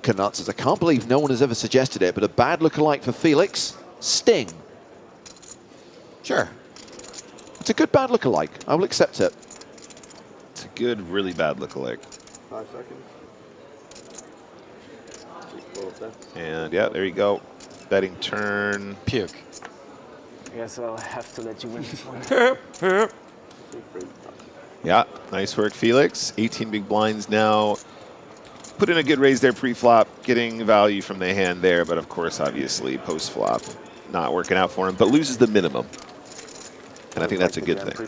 Nuts, I can't believe no one has ever suggested it, but a bad lookalike for Felix, Sting. Sure. It's a good bad lookalike. I will accept it. It's a good, really bad lookalike. 5 seconds. And yeah, there you go. Betting turn. Puke. I guess I'll have to let you win this one. Yeah, nice work, Felix. 18 big blinds now. Put in a good raise there pre-flop, getting value from the hand there, but of course, obviously, post-flop, not working out for him, but loses the minimum. And I think that's a good thing.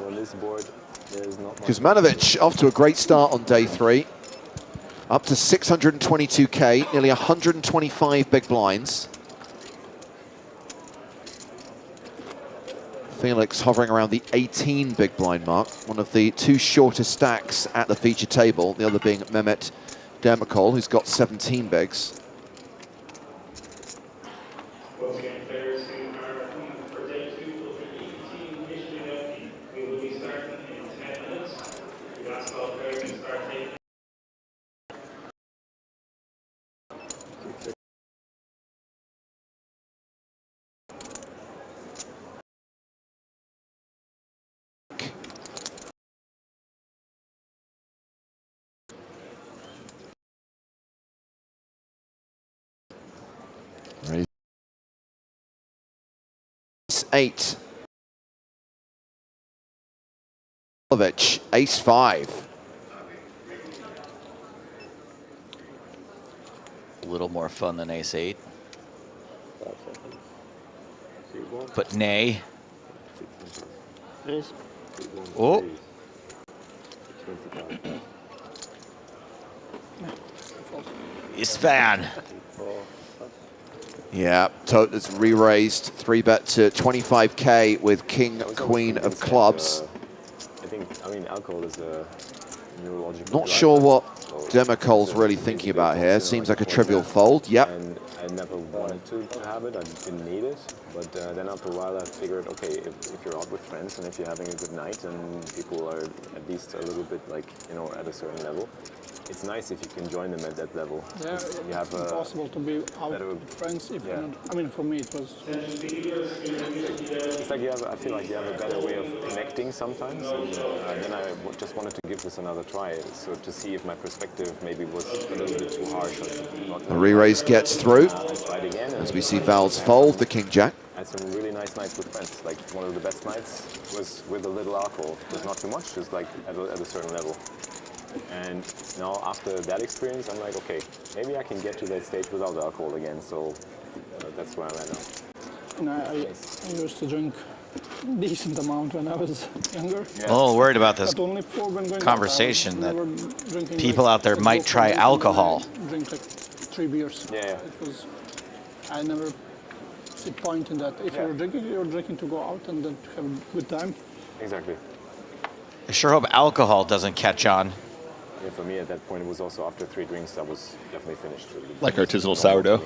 On this board, there's not much. Kuzmanovic off to a great start on day 3. Up to 622K, nearly 125 big blinds. Felix hovering around the 18 big blind mark, one of the 2 shortest stacks at the feature table, the other being Mehmet Demirkol, who's got 17 bigs. Ace 8. Ace 5. A little more fun than ace 8. But nay. Oh. It's fan. Yeah, Tote has re-raised 3-bet to 25K with King, Queen of clubs. I mean, alcohol is a neurological. Not sure what Demirkol's really thinking about here. Seems like a trivial fold. Yep. And I never wanted to have it. I didn't need it. But then after a while, I figured, okay, if you're out with friends and if you're having a good night and people are at least a little bit like, you know, at a certain level, it's nice if you can join them at that level. Yeah, you have it's impossible to be out with friends if you're not. I mean, for me, it was. It's like you have. I feel like you have a better way of connecting sometimes. And then I just wanted to give this another try, so to see if my perspective maybe was a little bit too harsh. The re-raise gets through. Again, as we see Val's fold the King Jack. I had some really nice nights with friends. Like one of the best nights was with a little alcohol. There's not too much, just like at a certain level. And now after that experience, I'm like, okay, maybe I can get to that stage without alcohol again. So that's where I'm at now. And I used to drink a decent amount when I was younger. Yeah. A little worried about this only when conversation that people out there might try alcohol. Drink like 3 beers. Yeah. It was. I never see point in that. If you're drinking to go out and then to have a good time. Exactly. I sure hope alcohol doesn't catch on. Yeah, for me at that point, it was also after 3 drinks, I was definitely finished. Like artisanal sourdough.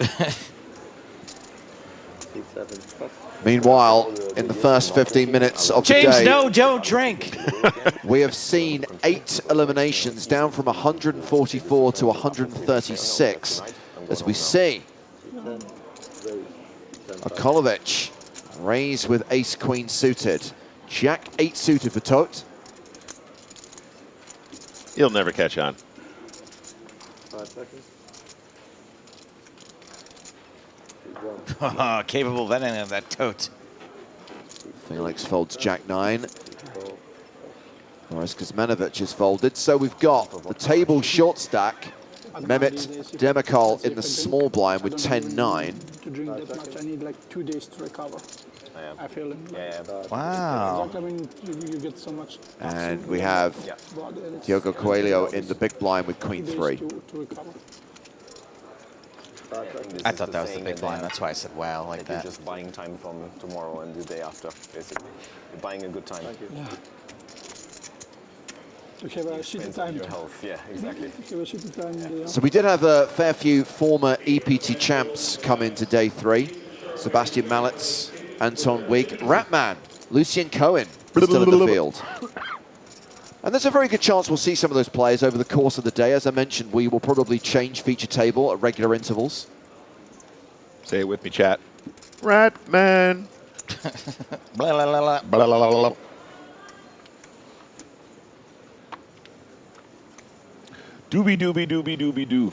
Meanwhile, in the first 15 minutes of the day, James, no, don't drink. we have seen 8 eliminations down from 144 to 136. As we see, Okolovic raise with ace queen suited. Jack 8 suited for Tote. He'll never catch on. 5 seconds. Capable of anything of that Tote. Felix folds Jack 9. Whereas Kuzmanovic is folded. So we've got the table short stack. Mehmet Demirkol in the small blind with 10-9. To drink that much, I need like 2 days to recover. I feel it. Wow. Exactly, I mean, you get so much. And we have Diogo Coelho in the big blind with queen 3. To recover. I thought that was the big blind. That's why I said wow like that. You're just buying time from tomorrow and the day after, basically. You're buying a good time. Yeah. To have a shitty time. Your health, yeah, exactly. To have a shitty time. So we did have a fair few former EPT champs come into day 3. Sebastian Mallets, Anton Wig, Ratman, Lucien Cohen still in the field. And there's a very good chance we'll see some of those players over the course of the day. As I mentioned, we will probably change feature table at regular intervals. Say it with me, chat. Ratman. Blah, blah, blah, blah. Blah, blah, blah, blah. Doobie doobie doobie doobie doo.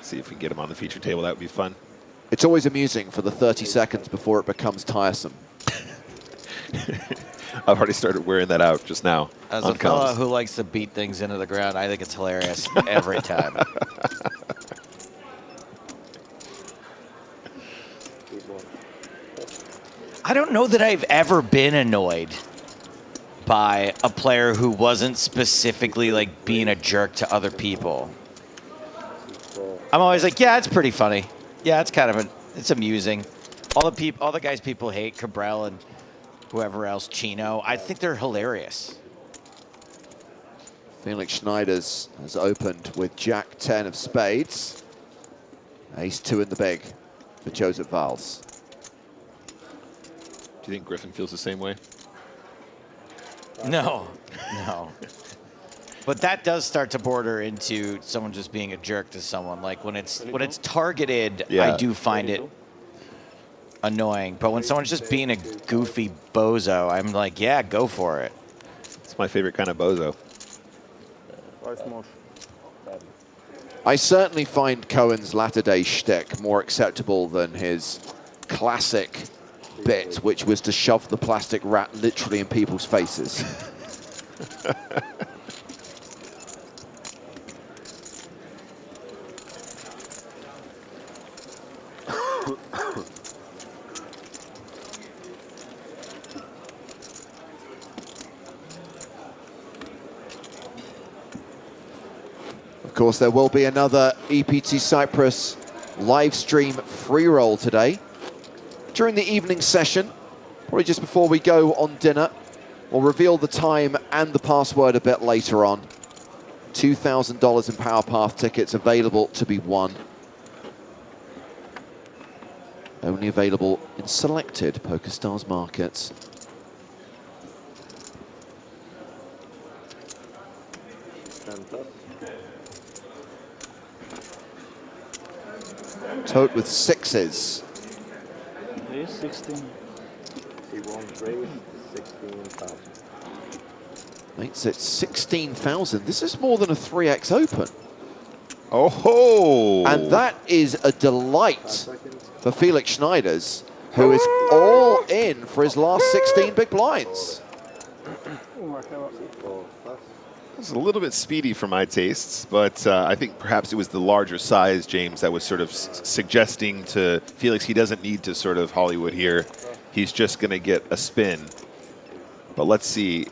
See if we can get him on the feature table. That would be fun. It's always amusing for the 30 seconds before it becomes tiresome. I've already started wearing that out just now. As on a fella comms. who likes to beat things into the ground, I think it's hilarious every time. I don't know that I've ever been annoyed by a player who wasn't specifically like being a jerk to other people. I'm always like, yeah, it's pretty funny. Yeah, it's kind of it's amusing. All the guys people hate, Cabral and whoever else, Chino, I think they're hilarious. Felix Schneider's has opened with Jack 10 of spades. Ace 2 in the big for Joseph Valls. Do you think Griffin feels the same way? No, no. But that does start to border into someone just being a jerk to someone. Like when it's targeted, Yeah. I do find it annoying. But when someone's just being a goofy bozo, I'm like, yeah, go for it. It's my favorite kind of bozo. I certainly find Cohen's latter-day shtick more acceptable than his classic bit, which was to shove the plastic rat literally in people's faces. Of course, there will be another EPT Cyprus live stream free roll today. During the evening session, probably just before we go on dinner, we'll reveal the time and the password a bit later on. $2,000 in Power Path tickets available to be won. Only available in selected PokerStars markets. Tote with sixes. 16. He won't raise 16,000. Makes it 16,000. This is more than a 3x open. Oh ho! And that is a delight for Felix Schneiders, who is all in for his last 16 big blinds. It's a little bit speedy for my tastes, but I think perhaps it was the larger size, James, that was sort of suggesting to Felix he doesn't need to sort of Hollywood here. He's just going to get a spin. But let's see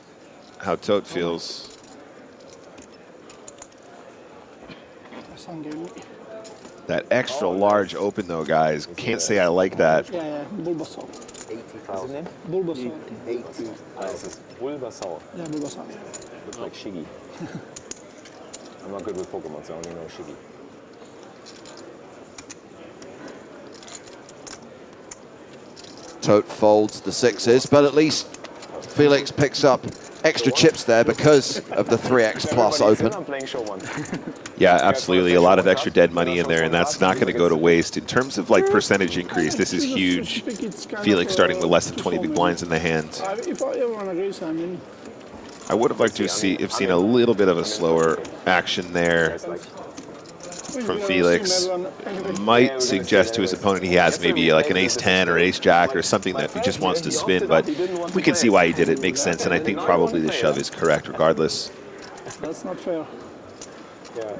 how Tote feels. That extra large open, though, guys. Can't say I like that. Yeah, Bulbasaur. 80,000. Bulbasaur. 80. This is Bulbasaur. Yeah, Bulbasaur. Looks like Shiggy. I'm not good with Pokemon, so I only know Shiggy. Tote folds the sixes, but at least Felix picks up extra chips there because of the 3x plus open. I'm playing show one. Yeah, absolutely. A lot of extra dead money in there, and that's not going to go to waste. In terms of like percentage increase, this is huge. Felix starting with less than 20 big blinds in the hand. If I ever want to race, I mean, I would have liked to have seen a little bit of a slower action there from Felix. Might suggest to his opponent he has maybe like an ace-10 or ace-jack or something that he just wants to spin, but we can see why he did it. Makes sense, and I think probably the shove is correct regardless. that's not fair. Yeah.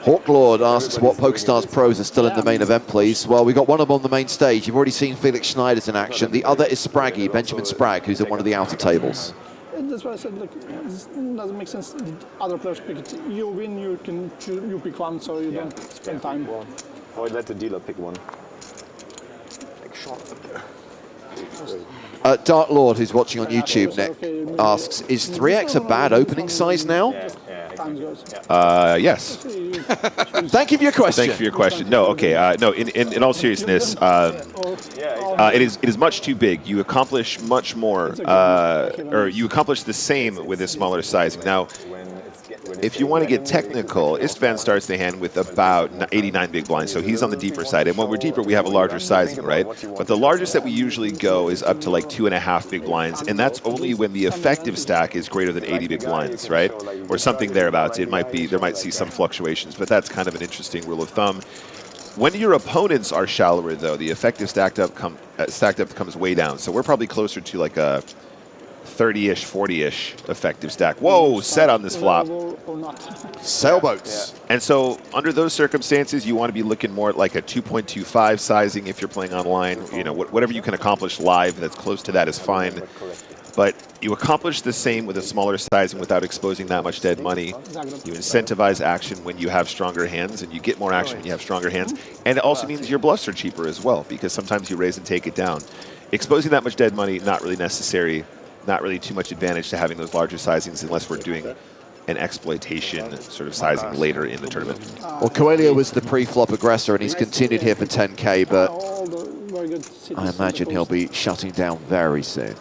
Hawklord asks what PokerStars pros are still in the main event, please. Well, we got one of them on the main stage. You've already seen Felix Schneiders in action. The other is Spraggy, Benjamin Spragg, who's at one of the outer tables. And that's why I said, look, this doesn't make sense. The other players pick it. You win, you can choose, you pick one, so you don't spend time. Or let the dealer pick one. Like shot. Dark Lord, who's watching on YouTube, Nick, asks, is 3x a bad opening size now? Yeah, times goes. Yes. Thank you for your question. Thank you for your question. No, okay. No, in all seriousness, it is much too big. You accomplish much more, or you accomplish the same with a smaller sizing. Now, if you want to get technical, Istvan starts the hand with about 89 big blinds, so he's on the deeper side. And when we're deeper, we have a larger sizing, right? But the largest that we usually go is up to like 2.5 big blinds, and that's only when the effective stack is greater than 80 big blinds, right? Or something thereabouts. It might be, there might see some fluctuations, but that's kind of an interesting rule of thumb. When your opponents are shallower, though, the effective stacked up comes way down. So we're probably closer to like a 30-ish, 40-ish effective stack. Whoa, set on this flop. Sailboats. Yeah. And so under those circumstances, you want to be looking more at like a 2.25 sizing if you're playing online. You know, whatever you can accomplish live that's close to that is fine. But you accomplish the same with a smaller sizing without exposing that much dead money. You incentivize action when you have stronger hands, and you get more action when you have stronger hands. And it also means your bluffs are cheaper as well, because sometimes you raise and take it down. Exposing that much dead money, not really necessary. Not really too much advantage to having those larger sizings unless we're doing an exploitation sort of sizing later in the tournament. Well, Coelho was the pre-flop aggressor, and he's continued here for 10K, but I imagine he'll be shutting down very soon.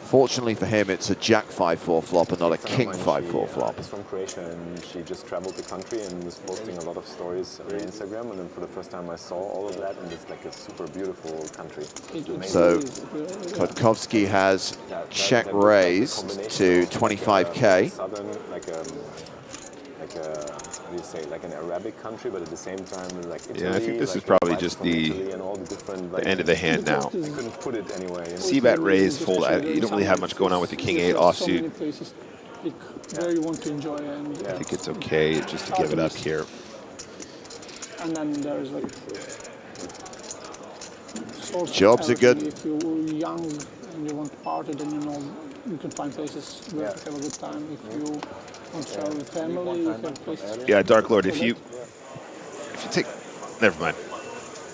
Fortunately for him, it's a Jack 5-4 flop and not a King 5-4 flop. She's from Croatia, and she just traveled the country and was posting a lot of stories on Instagram. And then for the first time, I saw all of that, and it's like a super beautiful country. So Kwiatkowski has check raised to 25K. Southern, like what do you say, like an Arabic country, but at the same time, like Italy. Yeah, I think this like is probably just the end of the hand now. I couldn't put it anyway. C-bet raise, fold. You don't really have much going on with the King 8 offsuit. Where you want to enjoy, and I think it's okay just to give it up here. And then there's like Jobs are good. If you're young and you want to party, then you can find places where to have a good time. If you want to travel with family, you have places. Yeah, Dark Lord, if you take, never mind.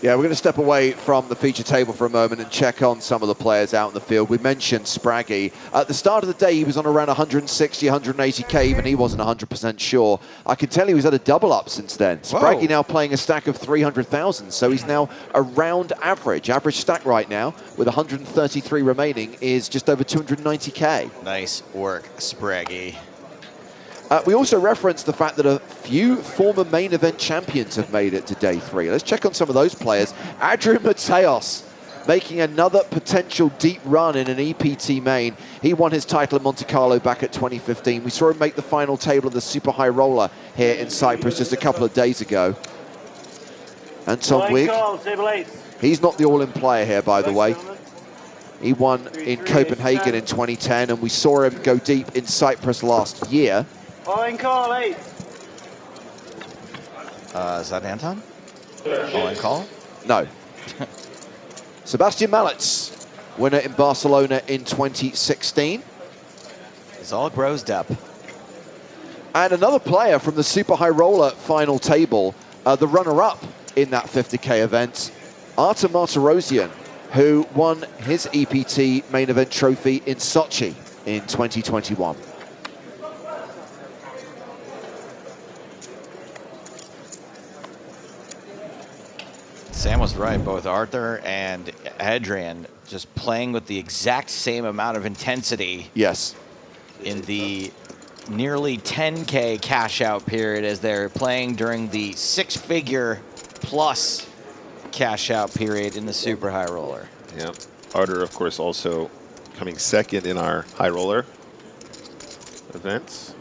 Yeah, we're going to step away from the feature table for a moment and check on some of the players out in the field. We mentioned Spraggy. At the start of the day, he was on around 160, 180K, even he wasn't 100% sure. I can tell he was at a double up since then. Spraggy now playing a stack of 300,000, so he's now around average. Average stack right now, with 133 remaining, is just over 290K. Nice work, Spraggy. We also referenced the fact that a few former main event champions have made it to day 3. Let's check on some of those players. Adrian Mateos making another potential deep run in an EPT main. He won his title in Monte Carlo back at 2015. We saw him make the final table of the Super High Roller here in Cyprus just a couple of days ago. Anton Wig, he's not the all-in player here, by the way. He won in Copenhagen in 2010, and we saw him go deep in Cyprus last year. All-in call, 8. Is that Anton? All-in call? No. Sebastian Malitz, winner in Barcelona in 2016. It's all grossed up. And another player from the Super High Roller final table, the runner-up in that 50K event, Artem Martirosyan, who won his EPT main event trophy in Sochi in 2021. Sam was right, both Arthur and Adrian just playing with the exact same amount of intensity. Yes. In the nearly 10K cash out period as they're playing during the 6-figure plus cash out period in the Super High Roller. Yeah. Arthur, of course, also coming second in our High Roller events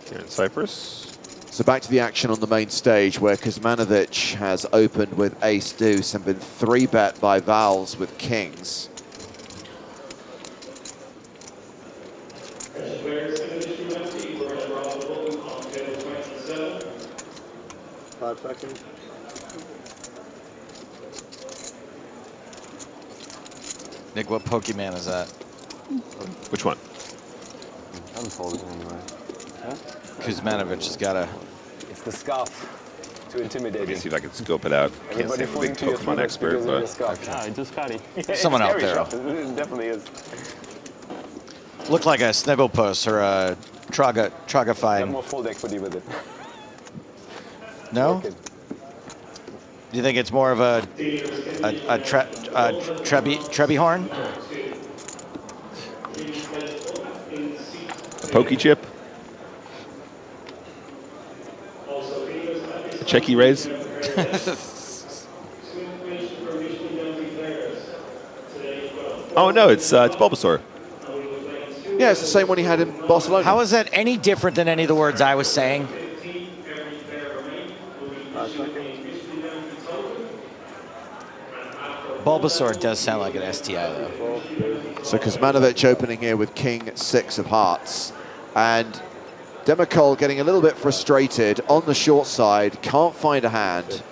here in Cyprus. So back to the action on the main stage, where Kuzmanovic has opened with ace-deuce and been 3-bet by Vals with kings. Nick, what Pokemon is that? Which one? I'm folding anyway. Huh? Kuzmanovic has got a... It's the scarf. Too intimidating. Let me see if I can scope it out. Can't say I'm a big Pokemon expert, but... Yeah, it's Scotty. Someone out there. It definitely is. Look like a snuggle post or a Have trogifying. more fold equity with it. No? Work it. Do you think it's more of a Trebihorn? A pokey chip. A checky raise. Oh no, it's Bulbasaur. Yeah, it's the same one he had in Barcelona. How is that any different than any of the words I was saying? Bulbasaur does sound like an STI though. So Kuzmanovic opening here with King 6 of hearts. And Demicol getting a little bit frustrated on the short side, can't find a hand.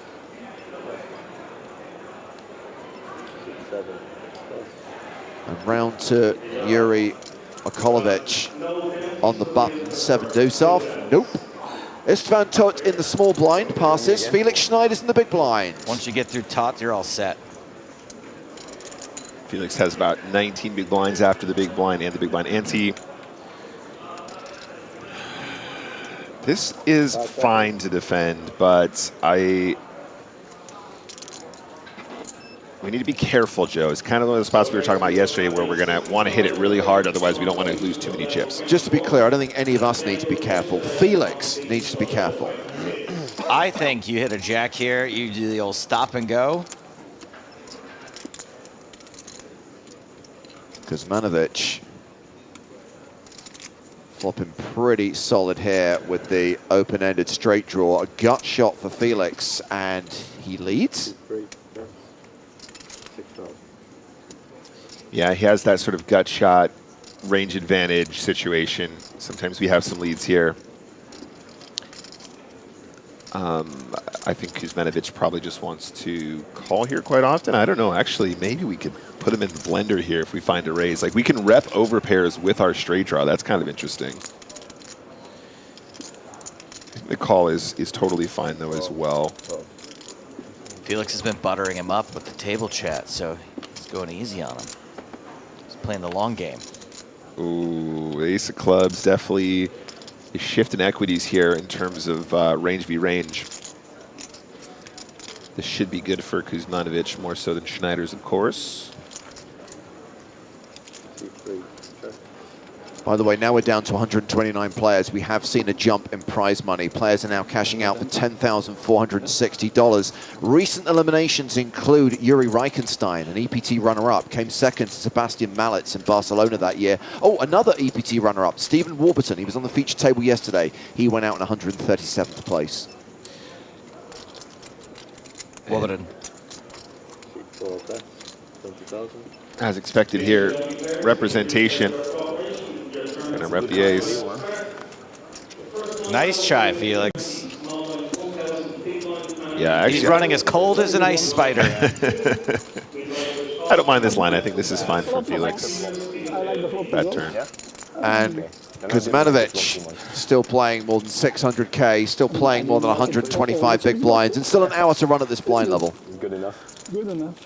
And round to Yuri Okolovic on the button, 7 deuce off. Nope. Istvan Tot in the small blind, passes. Felix Schneider's in the big blind. Once you get through Tot, you're all set. Felix has about 19 big blinds after the big blind and the big blind ante. This is fine to defend, but we need to be careful, Joe. It's kind of one of the spots we were talking about yesterday where we're going to want to hit it really hard, otherwise we don't want to lose too many chips. Just to be clear, I don't think any of us need to be careful. Felix needs to be careful. I think you hit a jack here, you do the old stop and go. Kuzmanovic flopping pretty solid here with the open-ended straight draw. A gut shot for Felix, and he leads. Yeah, he has that sort of gut shot, range advantage situation. Sometimes we have some leads here. I think Kuzmanovic probably just wants to call here quite often. I don't know, actually, maybe we could put him in the blender here if we find a raise. Like, we can rep over pairs with our straight draw. That's kind of interesting. The call is totally fine, though, as well. Felix has been buttering him up with the table chat, so he's going easy on him. He's playing the long game. Ooh, ace of clubs, definitely a shift in equities here in terms of range v range. This should be good for Kuzmanovic, more so than Schneider's, of course. By the way, now we're down to 129 players. We have seen a jump in prize money. Players are now cashing out for $10,460. Recent eliminations include Yuri Reichenstein, an EPT runner-up, came second to Sebastian Malitz in Barcelona that year. Oh, another EPT runner-up, Stephen Warburton. He was on the feature table yesterday. He went out in 137th place. Warburton. As expected here, representation. Gonna rep the ace. Nice try, Felix. Yeah, actually, He's running as cold as an ice spider. I don't mind this line. I think this is fine for Felix. I like the flop as That well. turn. And Kuzmanovic still playing more than 600K, still playing more than 125 big blinds, and still an hour to run at this blind level. It's good enough. Good enough.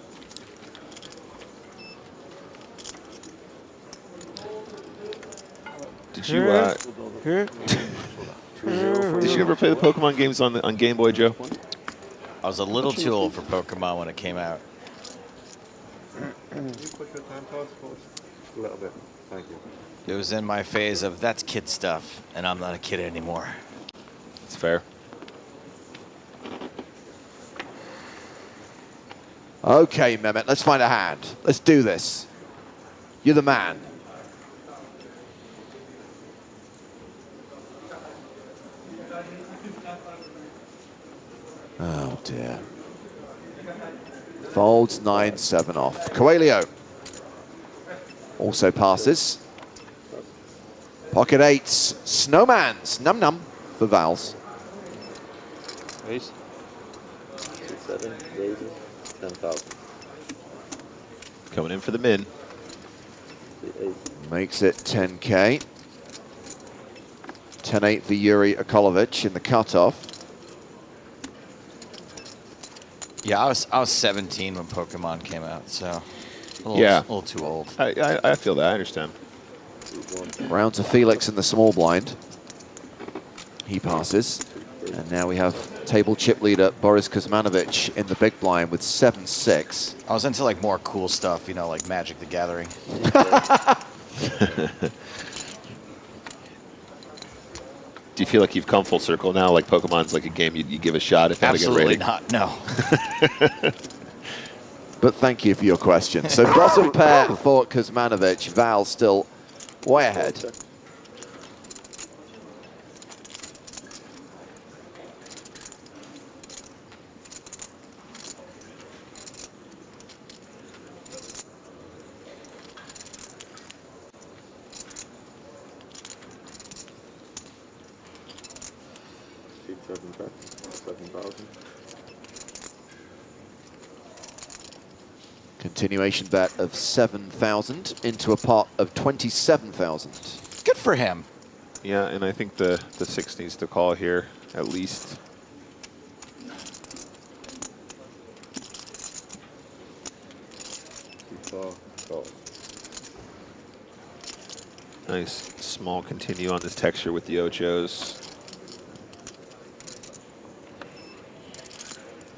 Did you did you ever play the Pokemon games on Game Boy, Joe? I was a little too old for Pokemon when it came out. A little bit. Thank you. It was in my phase of that's kid stuff, and I'm not a kid anymore. It's fair. Okay, Mehmet, let's find a hand. Let's do this. You're the man. Oh dear. Folds 9-7 off. Coelho also passes. Pocket eights. Snowman's. Num num for Vals. Ace. 6-7, raises, 10,000. Coming in for the min. The ace. Makes it 10K. 10-8 for Yuri Okolovic in the cutoff. Yeah, I was 17 when Pokemon came out, so a little, Yeah. a little too old. I feel that. I understand. Round to Felix in the small blind. He passes. And now we have table chip leader Boris Kuzmanovic in the big blind with 7-6. I was into like more cool stuff, you know, like Magic the Gathering. Do you feel like you've come full circle now? Like Pokemon's like a game you give a shot if you had a good Absolutely rating? not, no. But thank you for your question. So bottom pair for Kuzmanovic. Val still way ahead. Continuation bet of 7,000 into a pot of 27,000. Good for him. Yeah, and I think the 6 needs to call here, at least. Nice small continue on this texture with the Ochos.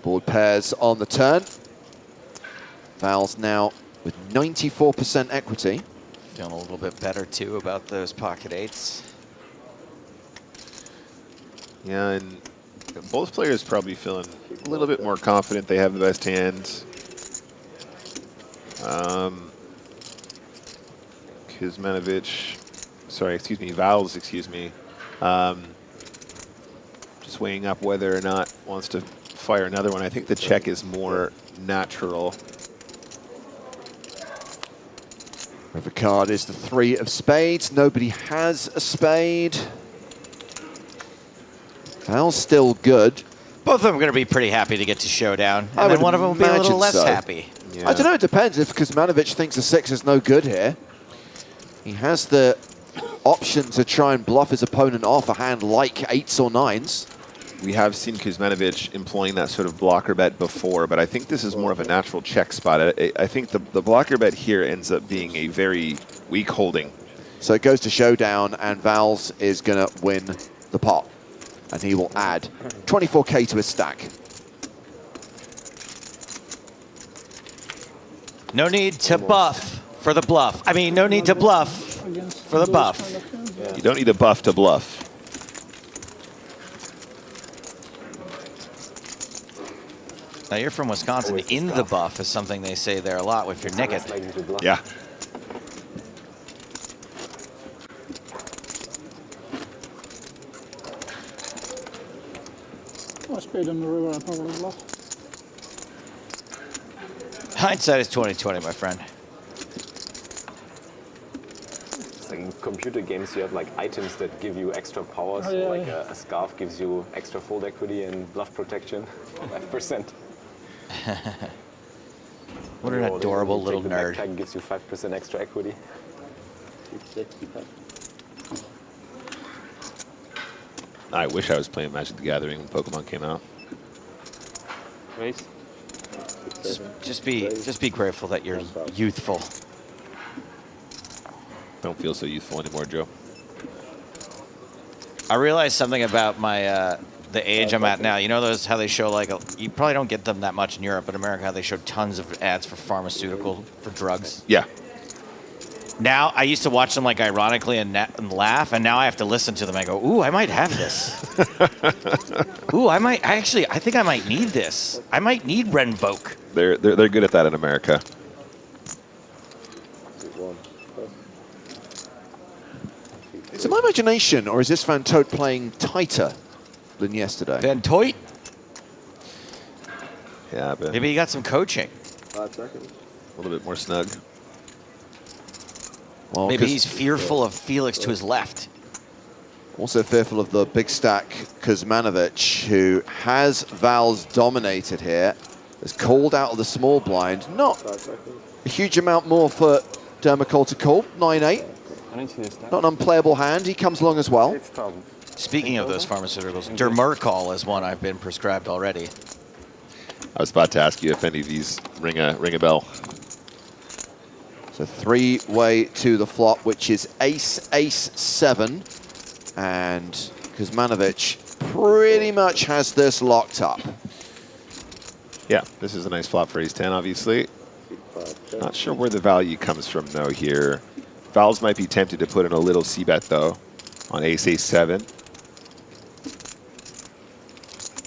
Board pairs on the turn. Val's now with 94% equity. Feeling a little bit better too about those pocket eights. Yeah, and both players probably feeling a little bit more confident they have the best hands. Val's, excuse me. Just weighing up whether or not wants to fire another one. I think the check is more natural. The card is the 3 of spades. Nobody has a spade. Val's still good. Both of them are going to be pretty happy to get to showdown. I And then would one of them will be a little imagine less so. happy. Yeah. I don't know, it depends if Kuzmanovic thinks the 6 is no good here. He has the option to try and bluff his opponent off a hand like 8s or 9s. We have seen Kuzmanovic employing that sort of blocker bet before, but I think this is more of a natural check spot. I think the blocker bet here ends up being a very weak holding. So it goes to showdown, and Val's is going to win the pot. And he will add 24K to his stack. No need to buff for the bluff. I mean, no need to bluff Against for the those buff. kind of hands. You don't need a buff to bluff. Now you're from Wisconsin. Always the In the stuff. buff is something they say there a lot if you're naked. Less likely to bluff. Yeah. Oh, spade on the river, I probably bluff. Hindsight is 20/20, my friend. It's like in computer games, you have like items that give you extra power. So yeah, like yeah. a scarf gives you extra fold equity and bluff protection, 5%. What an adorable little The nerd. backpack gives you 5% extra equity. I wish I was playing Magic the Gathering when Pokemon came out. Raise. Just be grateful that you're youthful. Don't feel so youthful anymore, Joe. I realized something about my the age I'm at now. You know those how they show like you probably don't get them that much in Europe, but America how they show tons of ads for pharmaceutical for drugs. Yeah. Now I used to watch them like ironically and laugh, and now I have to listen to them. I go, ooh, I might have this. Ooh, I think I might need this. I might need Renvoke. They're good at that in America. Is it my imagination, or is this Van Todt playing tighter than yesterday? Van Toit, Yeah, but maybe he got some coaching. 5 seconds. a little bit more snug. Well, Maybe 'cause he's fearful of Felix to his left. also fearful of the big stack Kuzmanovic, who has Val's dominated here, has called out of the small blind. Not 5 seconds. a huge amount more for Dermacol to call, 9-8. Not an unplayable hand, he comes along as well. It's tough. Speaking of those pharmaceuticals, Dermacol is one I've been prescribed already. I was about to ask you if any of these ring a bell. So three-way to the flop, which is ace, ace, 7. And Kuzmanovic pretty much has this locked up. Yeah, this is a nice flop for ace 10, obviously. Not sure where the value comes from, though, here. Vals might be tempted to put in a little c-bet, though, on ace, ace 7.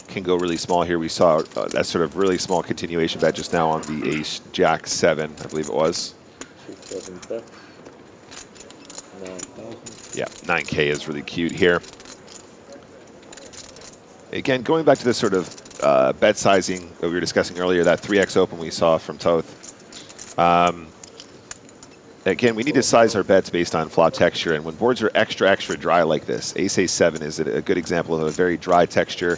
Can go really small here. We saw that sort of really small continuation bet just now on the ace, jack 7, I believe it was. Yeah, 9K is really cute here. Again, going back to this sort of bet sizing that we were discussing earlier, that 3x open we saw from Toth. Again, we need to size our bets based on flop texture, and when boards are extra, extra dry like this, ace, ace 7 is a good example of a very dry texture.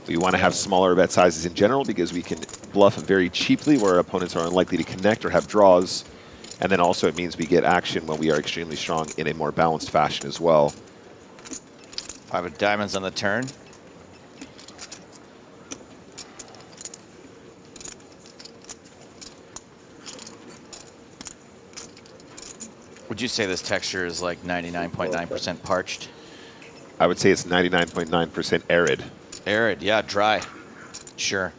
We want to have smaller bet sizes in general because we can bluff very cheaply where our opponents are unlikely to connect or have draws. And then also it means we get action when we are extremely strong in a more balanced fashion as well. 5 of diamonds on the turn. Would you say this texture is like 99.9% parched? I would say it's 99.9% arid. Arid, yeah, dry. Sure.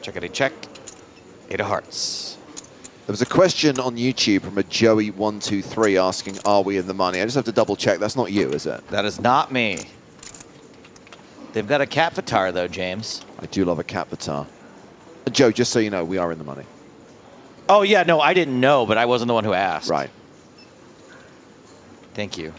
Checkity check. 8 of hearts. There was a question on YouTube from a Joey123 asking, are we in the money? I just have to double check. That's not you, is it? That is not me. They've got a cat avatar, though, James. I do love a cat avatar. Joe, just so you know, we are in the money. Oh, yeah, no, I didn't know, but I wasn't the one who asked. Right. Thank you.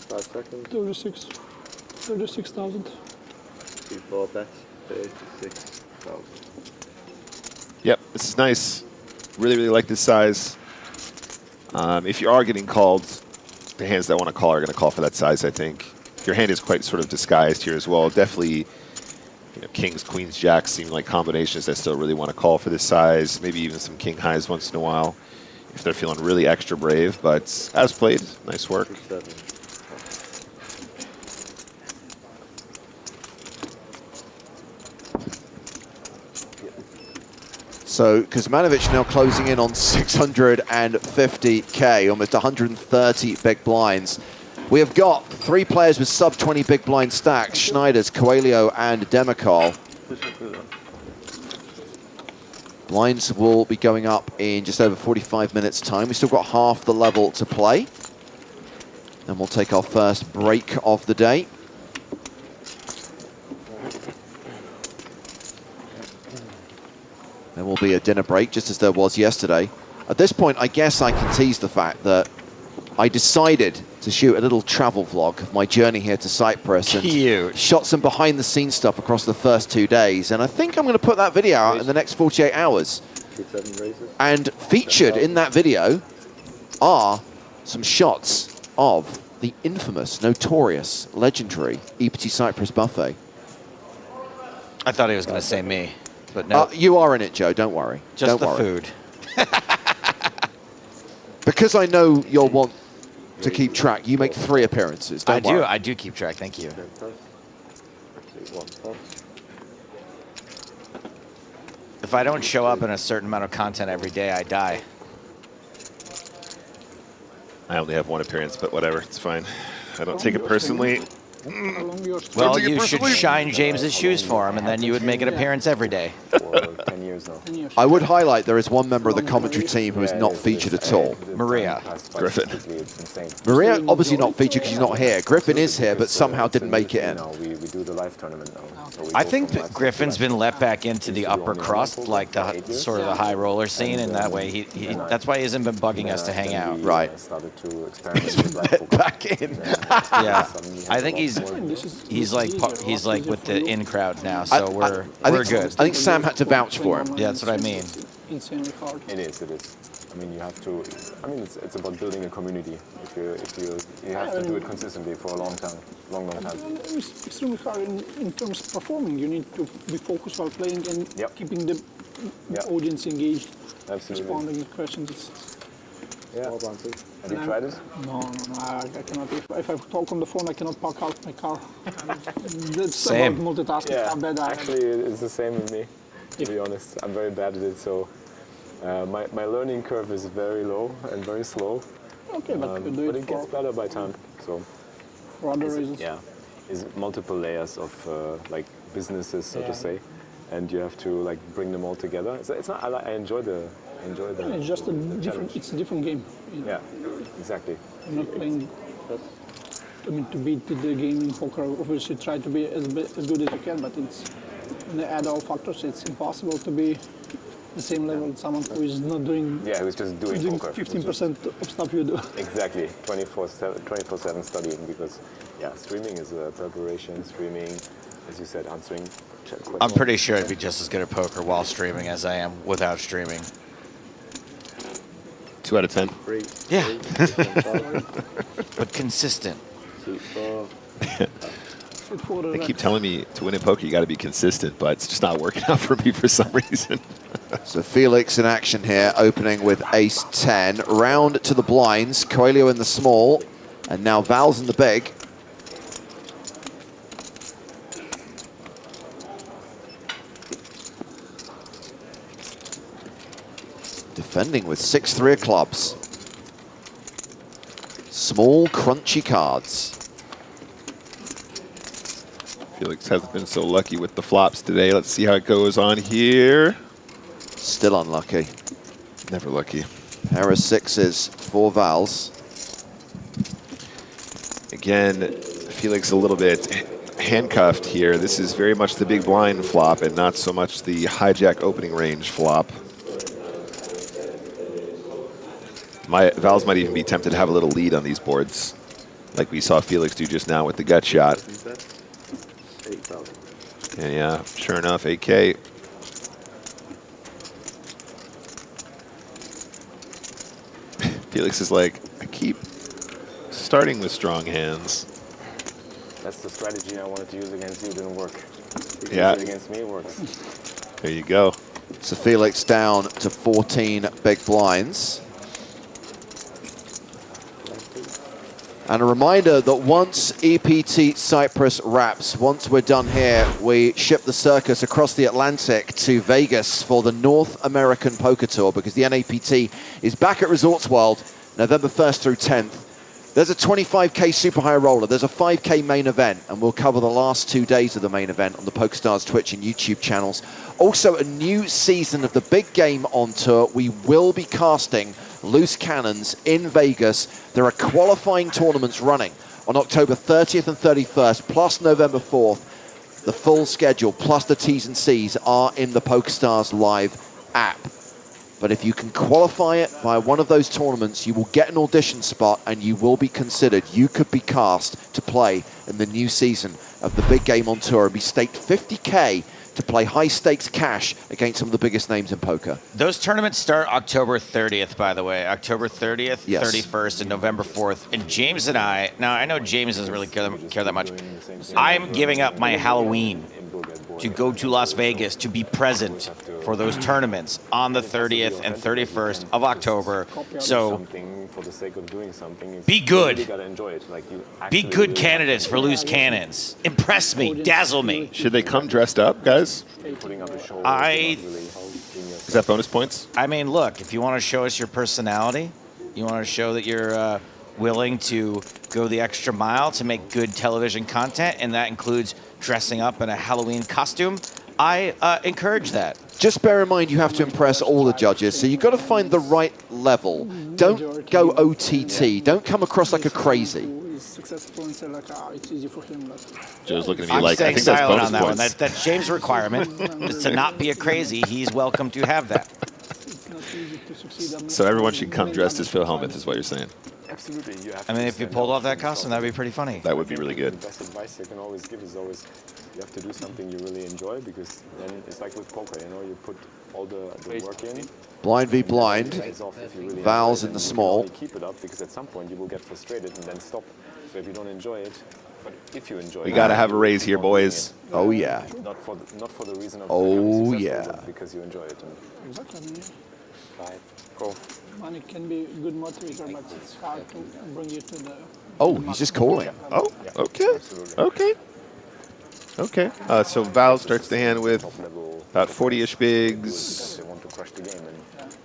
5 seconds. 36,000. 4 bets. 36,000. Yep, this is nice. Really, really like this size. If you are getting called, the hands that want to call are going to call for that size, I think. Your hand is quite sort of disguised here as well. Definitely, you know, kings, queens, jacks seem like combinations that still really want to call for this size. Maybe even some king highs once in a while if they're feeling really extra brave. But as played, nice work. 7. So Kuzmanovic now closing in on 650K, almost 130 big blinds. We have got 3 players with sub 20 big blind stacks, Schneiders, Coelho, and Demikol. Blinds will be going up in just over 45 minutes time. We've still got half the level to play. And we'll take our first break of the day. There will be a dinner break, just as there was yesterday. At this point, I guess I can tease the fact that I decided to shoot a little travel vlog of my journey here to Cyprus. Cute. And shot some behind-the-scenes stuff across the first 2 days. And I think I'm going to put that video out in the next 48 hours. And featured in that video are some shots of the infamous, notorious, legendary EPT Cyprus buffet. I thought he was going to say me, but no. You are in it, Joe. Don't worry. Just Don't the worry. food. Because I know you'll want to keep track, you make 3 appearances. Don't worry. I do keep track. Thank you. If I don't show up in a certain amount of content every day, I die. I only have 1 appearance, but whatever, it's fine. I don't take it personally. Well, you should shine James's shoes for him, and then you would make an appearance every day. For 10 years now. I would highlight there is one member of the commentary team who is not featured at all. Maria. Griffin. It's insane. Maria obviously not featured because she's not here. Griffin is here, but somehow didn't make it in. We do the live tournament now. So we I go think from that live to Griffin's live. been let back into the Used to be upper only on crust, local like for the 8 years. sort of the high roller scene, and that way that's why he hasn't been bugging us to hang Then out. we, Right. started to experiment with live poker. Back in. Yeah, Suddenly I think he's like with the in crowd now, so we're good. I think Sam had to vouch for him. Yeah, that's what I mean. Insanely hard. It is. I mean, you have to. I mean, it's about building a community. If you have to do it consistently for a long time. It's extremely hard in terms of performing. You need to be focused while playing and keeping the audience engaged, Absolutely. responding to questions. Yeah. Small blind too. Have you tried it? No, I cannot. If I talk on the phone, I cannot park out my car. That's Same. about multitasking. Yeah. How bad I am. Actually, it's the same with me. To be honest, I'm very bad at it. So my learning curve is very low and very slow. Okay, but you do But it it gets better by time. So for other reasons. yeah, it's multiple layers of like businesses, so Yeah. to say, and you have to like bring them all together. It's not. I enjoy the. It's just a different. It's a different game. Yeah, exactly. You're not playing. I mean, to beat the game in poker, obviously try to be as good as you can, but it's when they add all factors, it's impossible to be the same level as someone who is not doing. Yeah, who's just doing poker. 15% of stuff you do. Exactly, 24/7 studying, because yeah, streaming is a preparation. Streaming, as you said, answering chat questions. I'm pretty sure I'd be just as good at poker while streaming as I am without streaming. 2 out of 10. 3. Yeah. 3, But consistent. 2, 4. They keep telling me to win in poker, you got to be consistent, but it's just not working out for me for some reason. So Felix in action here, opening with ace-10. Round to the blinds, Coelho in the small, and now Val's in the big. Defending with 6-3 of clubs. Small, crunchy cards. Felix hasn't been so lucky with the flops today. Let's see how it goes on here. Still unlucky. Never lucky. Pair of sixes for Val's. Again, Felix a little bit handcuffed here. This is very much the big blind flop and not so much the hijack opening range flop. Val's might even be tempted to have a little lead on these boards, like we saw Felix do just now with the gut shot. 8,000. And yeah, sure enough, 8K. Felix is like, I keep starting with strong hands. That's the strategy I wanted to use against you. It didn't work. Yeah. Use it against me, it works. There you go. So Felix down to 14 big blinds. And a reminder that once EPT Cyprus wraps, once we're done here, we ship the circus across the Atlantic to Vegas for the North American Poker Tour, because the NAPT is back at Resorts World November 1st through 10th. There's a 25K super high roller, there's a 5K main event, and we'll cover the last 2 days of the main event on the PokerStars Twitch and YouTube channels. Also, a new season of the big game on tour. We will be casting Loose Cannons in Vegas. There are qualifying tournaments running on October 30th and 31st, plus November 4th. The full schedule, plus the T's and C's, are in the PokerStars Live app. But if you can qualify it by one of those tournaments, you will get an audition spot and you will be considered. You could be cast to play in the new season of the big game on tour and be staked 50K to play high-stakes cash against some of the biggest names in poker. Those tournaments start October 30th, by the way. October 30th, Yes. 31st, and November 4th. And James and I, now I know James doesn't really care that much. I'm giving up my Halloween to go to Las Vegas to be present for those tournaments on the 30th and 31st of October. So Something for the sake of doing something. Be good. You really gotta enjoy it. Like you be actually good really candidates for Loose Cannons. Impress me, dazzle me. Should they come dressed up, guys? putting up a show. I- not really being yourself. Is that bonus points? I mean, look, if you want to show us your personality, you want to show that you're willing to go the extra mile to make good television content, and that includes dressing up in a Halloween costume, I encourage that. Just bear in mind you have to impress all the judges, so you've got to find the right level. Don't go OTT. Don't come across like a crazy. Who is successful and say like, it's easy for him. But Joe's looking at me I'm like, I staying think that's silent bonus on that one. points. That's James' requirement, is to not be a crazy. He's welcome to have that. it's not easy to succeed. So everyone should come dressed as Phil Hellmuth is what you're saying. Absolutely, you have I mean, to if you stand pulled out off that for costume, yourself. that'd be pretty funny. That would be really good. The best advice you can always give is always you have to do something you really enjoy, because then it's like with poker, you know, you put all the work in. Blind v It blind. pays off if you really Val's enjoy it, in the and you can small. only keep it up, because at some point you will get frustrated and then stop. So if you don't enjoy it, but if you enjoy it, We got to have a you raise keep here, on doing boys. it. Oh, yeah. Not for the reason of Oh, becoming successful, yeah. but because you enjoy it. And Exactly. bye. Go. Money can be a good motivator, but it's hard to bring you to the. Oh, he's just calling. Oh, okay. Okay. Okay. So Val starts the hand with Top level. about 40-ish bigs. They want to crush the game and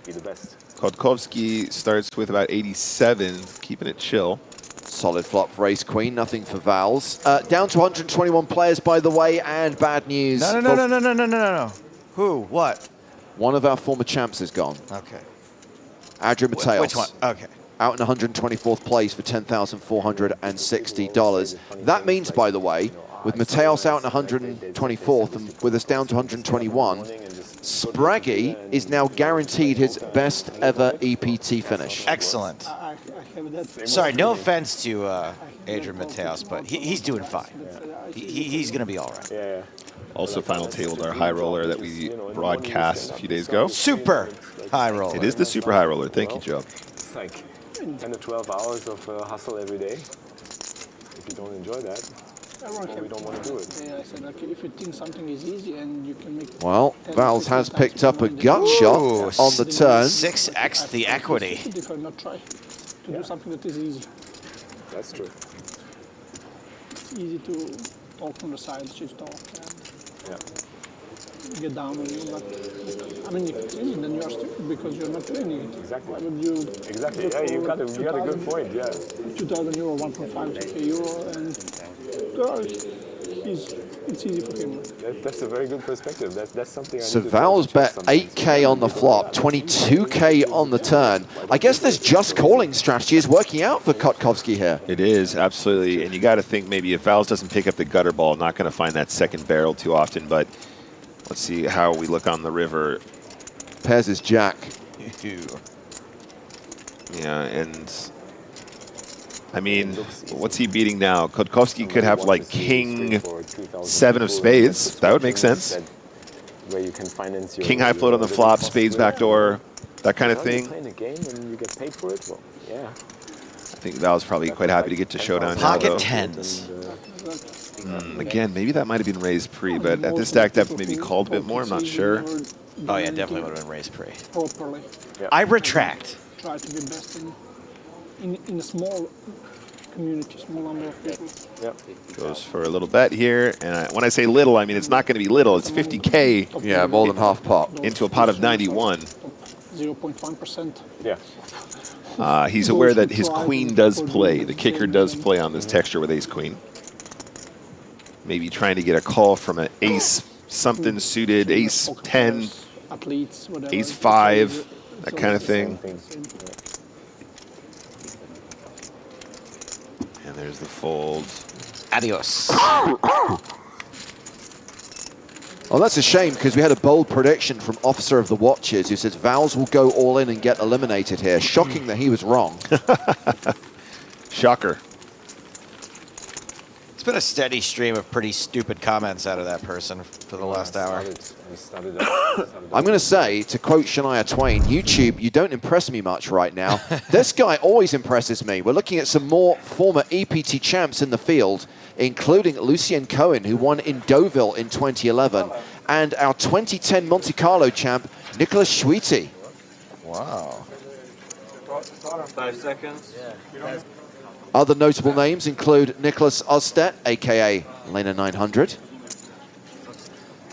be the best. Kodkovsky starts with about 87, keeping it chill. Solid flop for ace queen, nothing for Vals. Down to 121 players, by the way, and bad news. No. Who? What? One of our former champs is gone. Okay. Adrian Mateos. Which one? Okay. Out in 124th place for $10,460. That means, by the way, with Mateos out in 124th and with us down to 121, Spraggy is now guaranteed his best ever EPT finish. Excellent. I have that. Sorry, no offense to Adrian Mateos, but he's doing fine. He's going to be all right. Yeah. Also final tabled our high roller that we broadcast a few days ago. Super high roller. It is the super high roller. Thank you, Joe. It's like 10 to 12 hours of hustle every day. If you don't enjoy that, we don't want to do it. Yeah, I said, like, if you think something is easy and you can make. Well, 10, Vals 15 has times picked up a more gut than shot Ooh, on the turn. 6x the equity. If I not try to do something that is easy. That's true. It's easy to talk from the side, shift talk, Yeah. and get down on you. But I mean, if it's easy, then you are stupid because you're not training it. Exactly. Why would you? Exactly. go Yeah, you for got a good point. Yeah. 2,000 euro, 1.5 euro, and it's easy for him. That's a very good perspective. That's something. So I need to Vals check bet sometimes. 8K on the flop, 22K on the turn. I guess this just calling strategy is working out for Kotkovsky here. It is, absolutely. And you got to think maybe if Vals doesn't pick up the gutter ball, not going to find that second barrel too often. But let's see how we look on the river. Pairs his jack. Yeah, and I mean, what's he beating now? Kodkovsky could have like king 7 of spades. That would make sense. Where you can finance your King high float on the flop, spades backdoor, that kind of Well, you're thing. playing a game and you get paid for it. Well, yeah. I think Val's probably quite happy to get to showdown now, Pocket though. tens. Again, maybe that might have been raised pre, but at this stack depth, maybe called a bit more. I'm not sure. Oh, yeah, definitely would have been raised pre. Properly. I retract. Try to be best in a small community, small number of people. Yep. Goes for a little bet here, and when I say little, I mean it's not going to be little. It's 50K Yeah, more than half pot. into a pot of 91. 0.1%. Yeah. He's aware that his queen does play. The kicker does play on this texture with ace queen. Maybe trying to get a call from an ace something suited, ace 10, Athletes, whatever. ace 5, that kind of thing. And there's the fold. Adios. Well, that's a shame because we had a bold prediction from Officer of the Watches who says Vals will go all in and get eliminated here. Shocking that he was wrong. Shocker. It's been a steady stream of pretty stupid comments out of that person for the last hour. I'm going to say, to quote Shania Twain, YouTube, you don't impress me much right now. This guy always impresses me. We're looking at some more former EPT champs in the field, including Lucien Cohen, who won in Deauville in 2011, and our 2010 Monte Carlo champ, Nicolas Schwiti. Wow. 5 seconds. Other notable names include Nicholas Ostedt, a.k.a. Lena 900.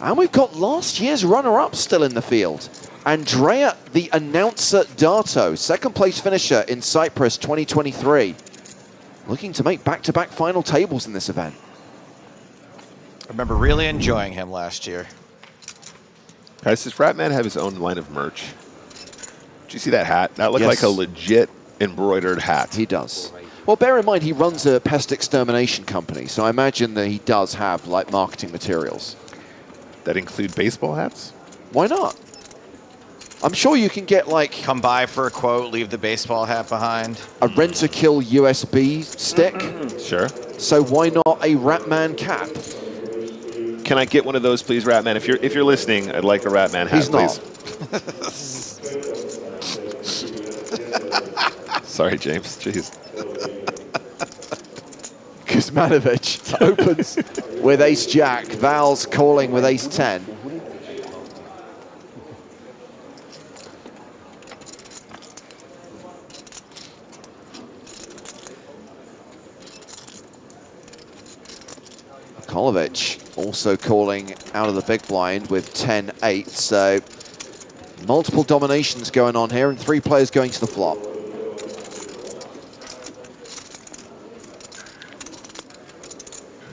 And we've got last year's runner-up still in the field. Andrea, the announcer Dato, second place finisher in Cyprus 2023. Looking to make back-to-back final tables in this event. I remember really enjoying him last year. Guys, does Ratman have his own line of merch? Did you see that hat? That looked Yes. like a legit embroidered hat. He does. Well, bear in mind, he runs a pest extermination company, so I imagine that he does have, like, marketing materials. That include baseball hats? Why not? I'm sure you can get, like, Come by for a quote, leave the baseball hat behind. a rent-a-kill USB stick, Sure. so why not a Ratman cap? Can I get one of those, please, Ratman? If you're listening, I'd like a Ratman hat, He's not. please. Sorry, James. Jeez. Kuzmanovic opens with ace-jack. Val's calling with ace-10. Kolovic also calling out of the big blind with 10-8. So multiple dominations going on here and 3 players going to the flop.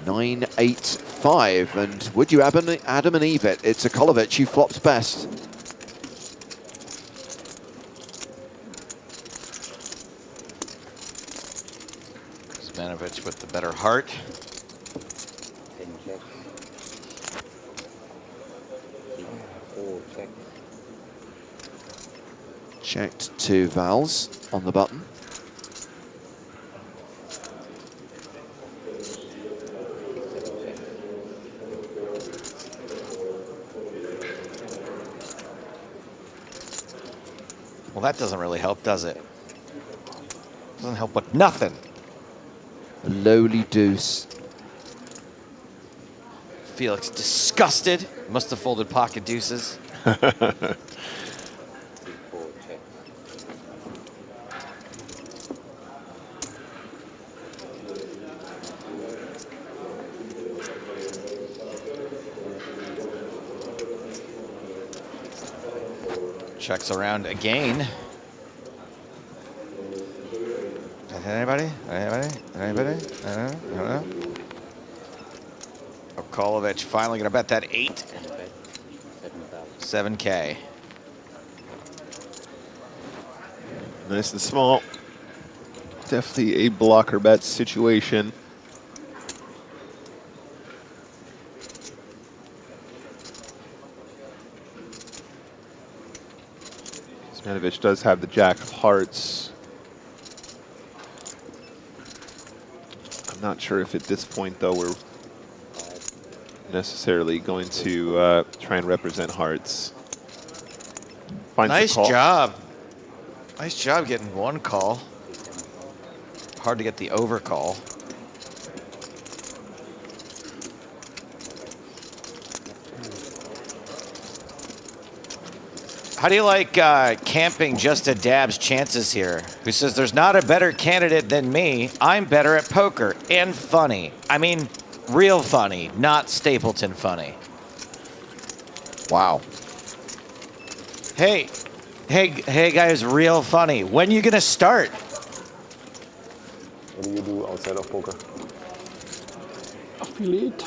Nine, 8, 5, and would you Adam and Eve it? It's a Kolovic who flops best. Zmanovic with the better heart. 10 checks. 4 checks. Checked to Vals on the button. Well, that doesn't really help, does it? Doesn't help with nothing. A lowly deuce. Felix disgusted. Must have folded pocket deuces. 4 checks. Checks around again. Anybody? Anybody? Anybody? I don't know. Kolovic finally gonna bet that 8. 7K. Nice and small. Definitely a blocker bet situation. Zmanovic does have the jack of hearts. I'm not sure if at this point, though, we're necessarily going to try and represent hearts. Finds the Nice call. job. Nice job getting 1 call. Hard to get the overcall. How do you like camping just a dab's chances here? Who says there's not a better candidate than me. I'm better at poker and funny. I mean, real funny, not Stapleton funny. Wow. Hey guys, real funny. When you gonna start? What do you do outside of poker? Affiliate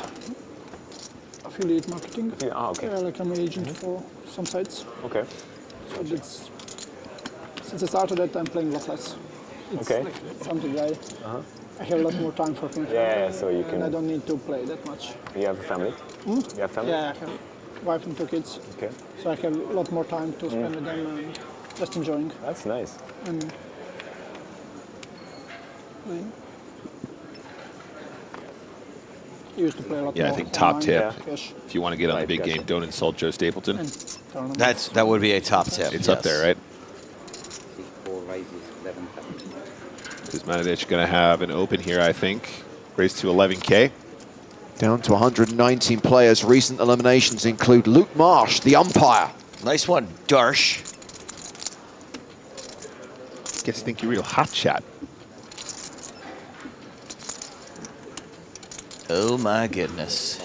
marketing. Ah, okay. Yeah, like I'm an agent for some sites. Okay. So that's, since I started that, I'm playing a lot less. It's Okay. something I have a lot more time for my family. Yeah, so you And I can. don't need to play that much. You have a family? You have family? Yeah, I have a wife and 2 kids. Okay. So I have a lot more time to spend with them and just enjoying. That's nice. And playing. I used to play a lot Yeah, I more think top online, tip. cash, If you want to get on the big Gotcha. game, don't insult Joe Stapleton. and tournaments. That would be a top tip. It's up there, right? 4 raises, 11 taps. Zmanovic going to have an open here, I think. Raised to 11K. Down to 119 players. Recent eliminations include Luke Marsh, the umpire. Nice one, Darsh. Gets think you're real hot shot. Oh my goodness.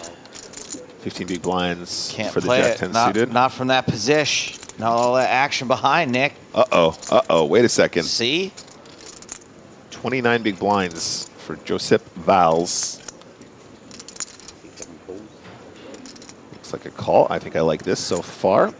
15 big blinds Can't for the play Jack it. 10 Not, suited. not from that position. Not all that action behind, Nick. Uh-oh. Wait a second. See? 29 big blinds for Josep Vals. 7 calls. Looks like a call. I think I like this so far.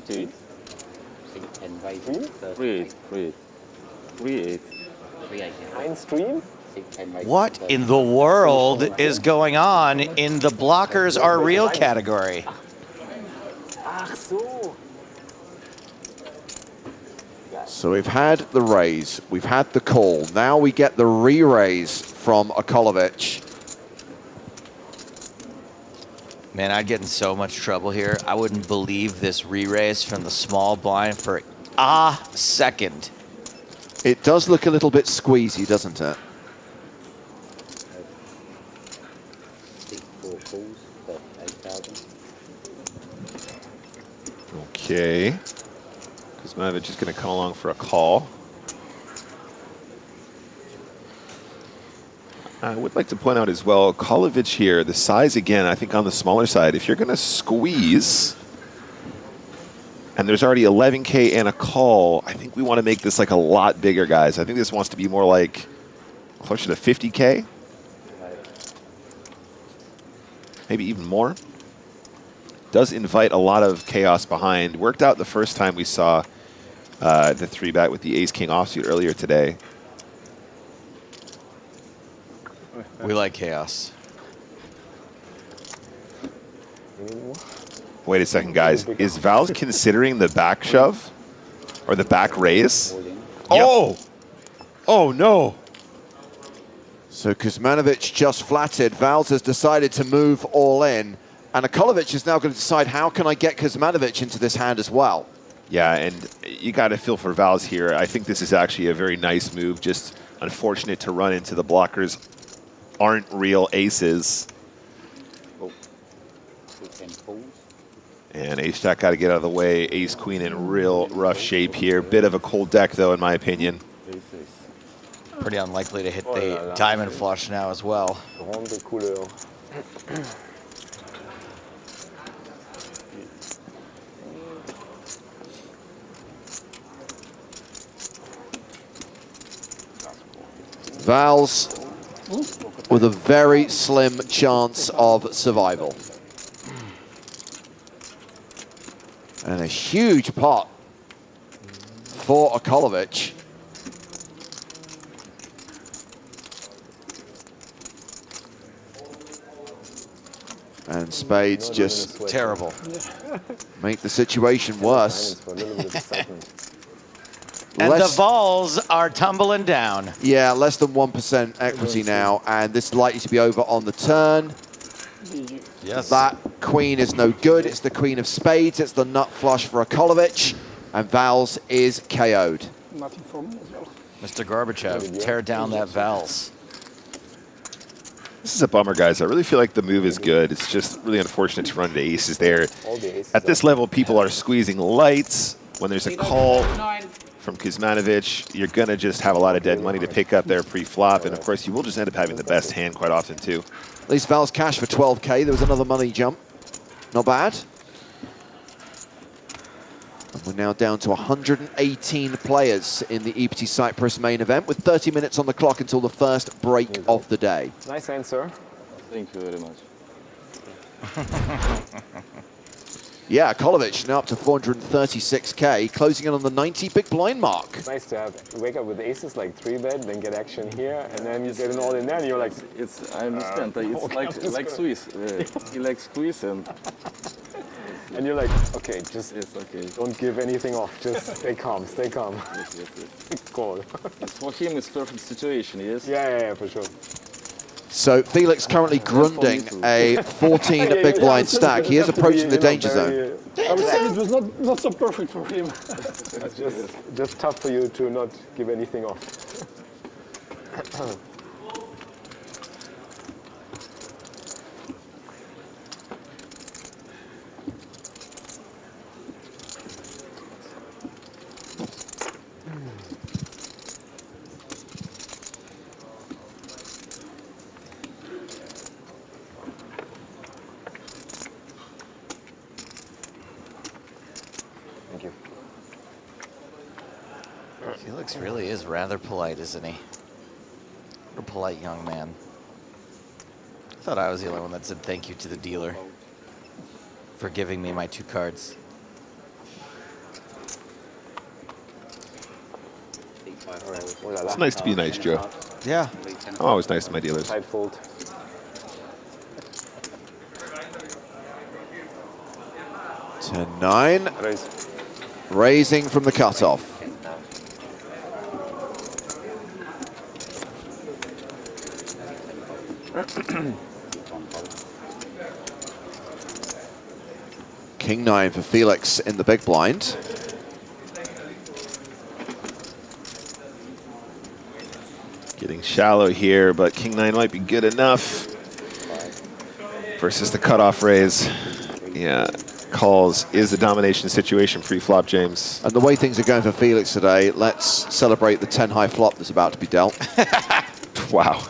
Six, 10 raises. 3-8. 3-8. 3-8. Mainstream? 6, 10 raises. What in the world is going on in the blockers are real category? Ach so. So we've had the raise, we've had the call. Now we get the re-raise from Kolovic. Man, I'd get in so much trouble here. I wouldn't believe this re-raise from the small blind for a second. It does look a little bit squeezy, doesn't it? 6, 4 calls for 8,000. Okay. Kuzmanovic is going to come along for a call. I would like to point out as well, Kolovic here, the size again, I think on the smaller side, if you're going to squeeze, and there's already 11K and a call, I think we want to make this like a lot bigger, guys. I think this wants to be more like closer to 50K. Maybe even more. Does invite a lot of chaos behind. Worked out the first time we saw the 3-bet with the ace-king offsuit earlier today. We like chaos. Wait a second, guys. Is Val's considering the back shove? Or the back raise? Oh! Oh, no. So Kuzmanovic just flatted. Vals has decided to move all in. And Akolovic is now going to decide, how can I get Kuzmanovic into this hand as well? Yeah, and you got to feel for Val's here. I think this is actually a very nice move. Just unfortunate to run into the blockers aren't real aces. And ace-jack got to get out of the way. Ace-queen in real rough shape here. Bit of a cold deck, though, in my opinion. Pretty unlikely to hit the diamond flush now as well. Vals with a very slim chance of survival. And a huge pot for Akolovic. And spades just terrible. Make the situation worse. And the balls are tumbling down. Yeah, less than 1% equity now, and this is likely to be over on the turn. Yes. That queen is no good. It's the queen of spades. It's the nut flush for Akolovic, and Vals is KO'd. Nothing for me as well. Mr. Gorbachev, tear down that Vals. This is a bummer, guys. I really feel like the move is good. It's just really unfortunate to run into aces there. At this level, people are squeezing lights. When there's a call from Kuzmanovic, you're going to just have a lot of dead money to pick up there pre-flop. And, of course, you will just end up having the best hand quite often, too. At least Val's cash for 12K. There was another money jump. Not bad. And we're now down to 118 players in the EPT Cyprus main event, with 30 minutes on the clock until the first break of the day. Nice answer. Thank you very much. Yeah, Kolovic now up to 436K, closing in on the 90 big blind mark. It's nice to wake up with aces like 3-bet, then get action here, and then you get an all in there, and you're like, It's I understand. It's like Swiss. He likes squeeze and you're like, okay, just okay. don't give anything off. Just stay calm, stay calm. Yes. Cool. For him, it's perfect situation. Yes. Yeah, for sure. So Felix currently grunding a 14 big blind stack. He is approaching the danger zone. I would say it was not so perfect for him. It's just tough for you to not give anything off. Felix really is rather polite, isn't he? What a polite young man. I thought I was the only one that said thank you to the dealer for giving me my 2 cards. It's nice to be nice, Joe. Yeah. I'm always nice to my dealers. Tight fold. To 9, Raise. raising from the cutoff. King 9 for Felix in the big blind. Getting shallow here, but King 9 might be good enough versus the cutoff raise. Yeah, calls is a domination situation pre-flop, James. And the way things are going for Felix today, let's celebrate the 10 high flop that's about to be dealt. Wow.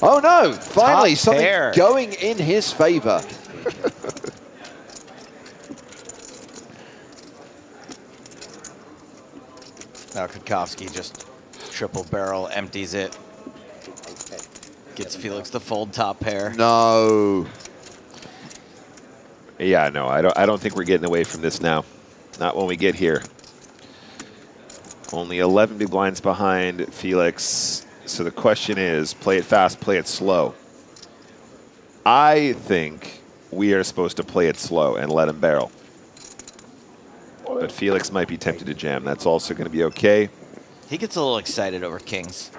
Oh no, finally Top something pair. going in his favor. Now Kukowski just triple barrel, empties it, gets Felix the fold top pair. No. Yeah, no, I don't think we're getting away from this now. Not when we get here. Only 11 big blinds behind Felix. So the question is, play it fast, play it slow. I think we are supposed to play it slow and let him barrel. But Felix might be tempted to jam. That's also going to be okay. He gets a little excited over kings.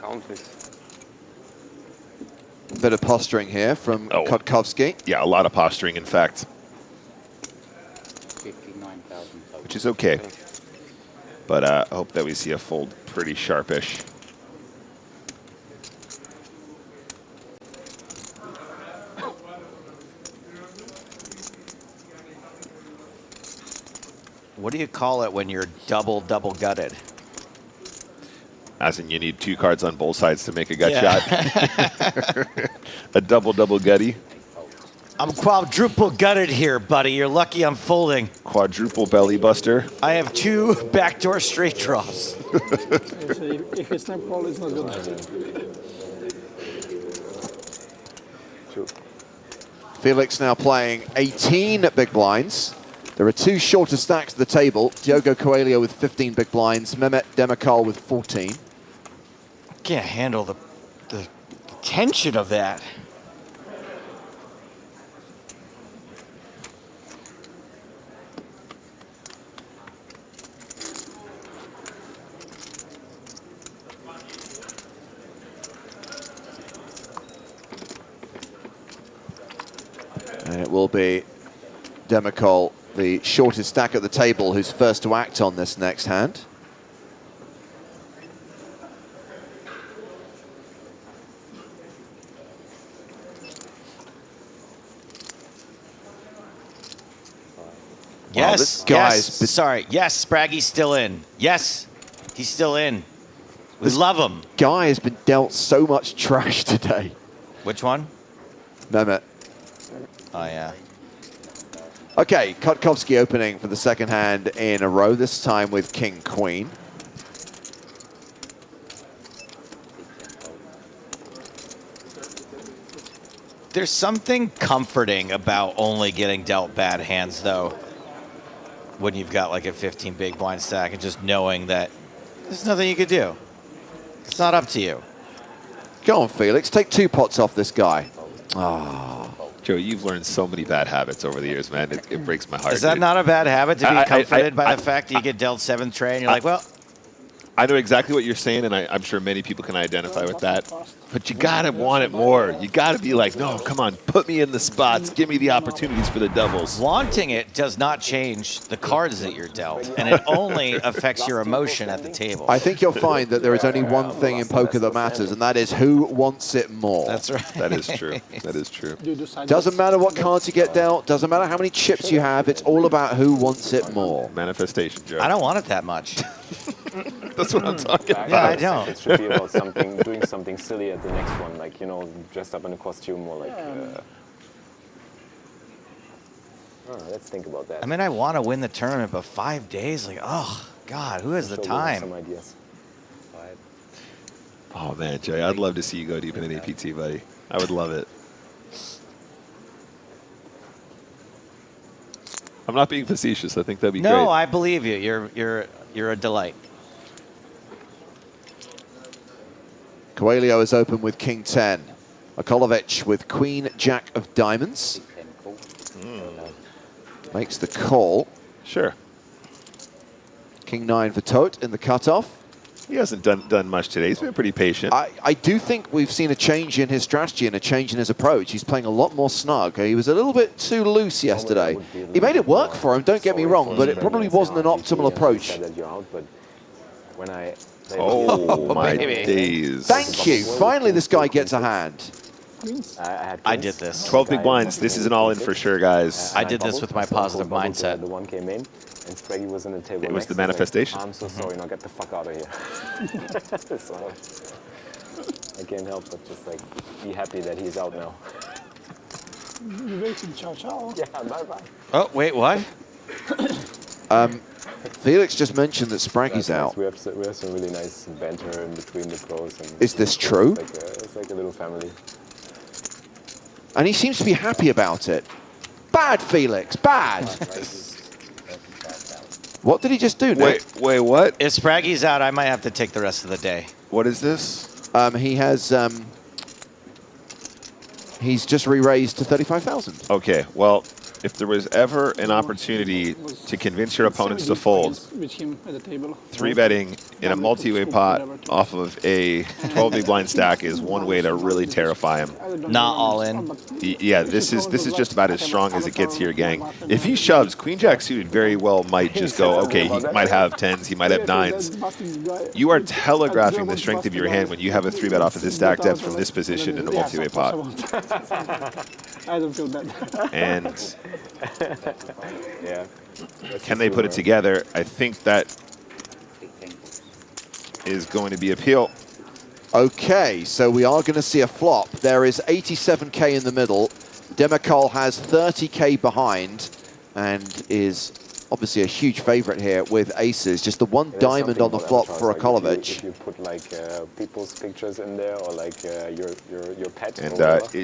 Count please. Bit of posturing here from Oh. Kotkovsky. Yeah, a lot of posturing, in fact, 59,000 total. which is okay. But I hope that we see a fold pretty sharpish. What do you call it when you're double gutted? As in, you need 2 cards on both sides to make a gut Yeah. shot. A double gutty. I'm quadruple gutted here, buddy. You're lucky I'm folding. Quadruple belly buster. I have 2 backdoor straight draws. If it's not call, it's not good. Felix now playing 18 big blinds. There are 2 shorter stacks at the table. Diogo Coelho with 15 big blinds. Mehmet Demirkol with 14. Can't handle the tension of that. And it will be Demirkol, the shortest stack at the table, who's first to act on this next hand. Yes, this guy's yes. been- Sorry. Yes, Spraggy's still in. Yes, he's still in. We love him. Guy has been dealt so much trash today. Which one? Mehmet. Oh, yeah. Okay, Kotkovsky opening for the second hand in a row, this time with King Queen. There's something comforting about only getting dealt bad hands, though, when you've got like a 15 big blind stack and just knowing that there's nothing you could do. It's not up to you. Go on, Felix. Take 2 pots off this guy. Joe, you've learned so many bad habits over the years, man. It breaks my heart. Is that dude. not a bad habit to be comforted by I- the fact that you get dealt 7th tray and you're like, well, I know exactly what you're saying, and I'm sure many people can identify with that. But you gotta want it more. You gotta be like, no, come on, put me in the spots. Give me the opportunities for the doubles. wanting it does not change the cards that you're dealt, and it only affects your emotion at the table. I think you'll find that there is only one thing in poker that matters, and that is who wants it more. That's right. That is true. That is true. Do you do side Doesn't bets? matter what cards you get dealt, doesn't matter how many chips you have, it's all about who wants it more. Manifestation, Joe. I don't want it that much. That's what I'm talking about. Yeah, I don't. It should be about something, doing something silly at the next one, like, you know, dressed up in a costume or like. Let's think about that. I mean, I want to win the tournament, but 5 days, like, oh, God, who has the Sure we'll have time? Some ideas. Oh, man, Jay, I'd love to see you go deep in an APT, buddy. I would love it. I'm not being facetious. I think that'd be No, great. I believe you. You're a delight. Coelho is open with King 10. Okolovic with Queen Jack of Diamonds. Big 10 call. Makes the call. Sure. King 9 for Tote in the cutoff. He hasn't done much today. He's been pretty patient. I do think we've seen a change in his strategy and a change in his approach. He's playing a lot more snug. He was a little bit too loose yesterday. He made it work for him, don't get me wrong, but it probably wasn't an optimal approach. When I Oh, my baby. days. Thank you. Finally, this guy gets a hand. queens. I did this. 12 big blinds. This is an all-in for sure, guys. I did this with my positive mindset. The one came in, and Spraggy was in the table. It was next the to me, like, manifestation. I'm so sorry. Now get the fuck out of here. So, I can't help but just like be happy that he's out now. You're waiting, ciao, ciao. Yeah, bye bye. Oh, wait, what? Felix just mentioned that Spraggy's out. We have some really nice banter in between the pros. And Is this true? It's like a little family. And he seems to be happy about it. Bad, Felix, bad. What did he just do, Nick? Wait, what? If Spraggy's out, I might have to take the rest of the day. What is this? He has, he's just re-raised to 35,000. Okay, well, if there was ever an opportunity to convince your opponents to fold, With him at the table. 3-betting in a multi-way pot off of a 12 big blind stack is one way to really terrify him. Not all in. Yeah, this is just about as strong as it gets here, gang. If he shoves, Queen Jack suited very well might just go, okay, he might have 10s, he might have 9s. You are telegraphing the strength of your hand when you have a 3-bet off of this stack depth from this position in a multi-way pot. I don't feel bad. And Yeah. can they put it together? I think that is going to be appeal. Okay, so we are going to see a flop. There is 87k in the middle. Demicol has 30k behind and is obviously a huge favorite here with aces. Just the one diamond on the flop for Akolovic. If you put like people's pictures in there or like your pet. And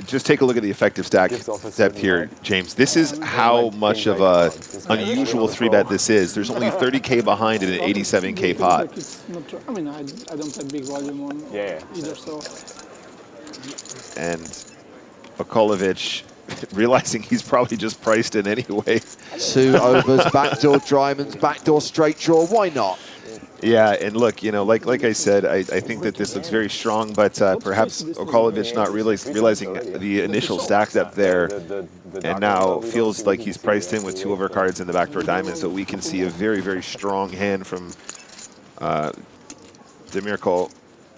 just take a look at the effective stack depth here, James. This is how much of a unusual 3-bet this is. There's only 30k behind in an 87k pot. I mean, I don't have big volume on either, so. And Akolovic realizing he's probably just priced in anyway. 2 overs, backdoor diamonds, backdoor straight draw. Why not? Yeah, and look, you know, like I said, I think that this looks very strong, but perhaps Akolovic not realizing the initial stack depth there, and now feels like he's priced in with 2 overcards in the backdoor diamonds, so we can see a very, very strong hand from Demirkol.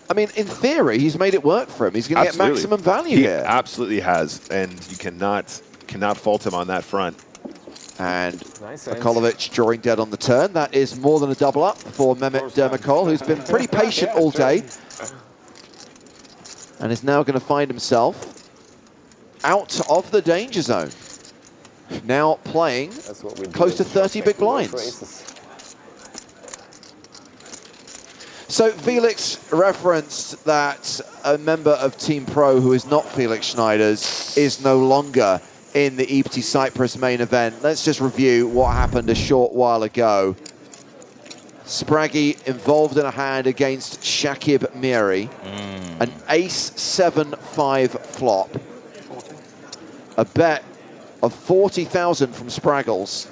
I mean, in theory, he's made it work for him. He's going to get maximum value here. He absolutely has, and you cannot fault him on that front. And Akolovic drawing dead on the turn. That is more than a double up for Mehmet Demirkol, who's been pretty patient all day. And is now going to find himself out of the danger zone. Now playing close to 30 big blinds. So Felix referenced that a member of Team Pro who is not Felix Schneider's is no longer in the EPT Cyprus main event. Let's just review what happened a short while ago. Spraggy involved in a hand against Shakib Miri. An ace-7-5 flop. A bet of 40,000 from Spraggles.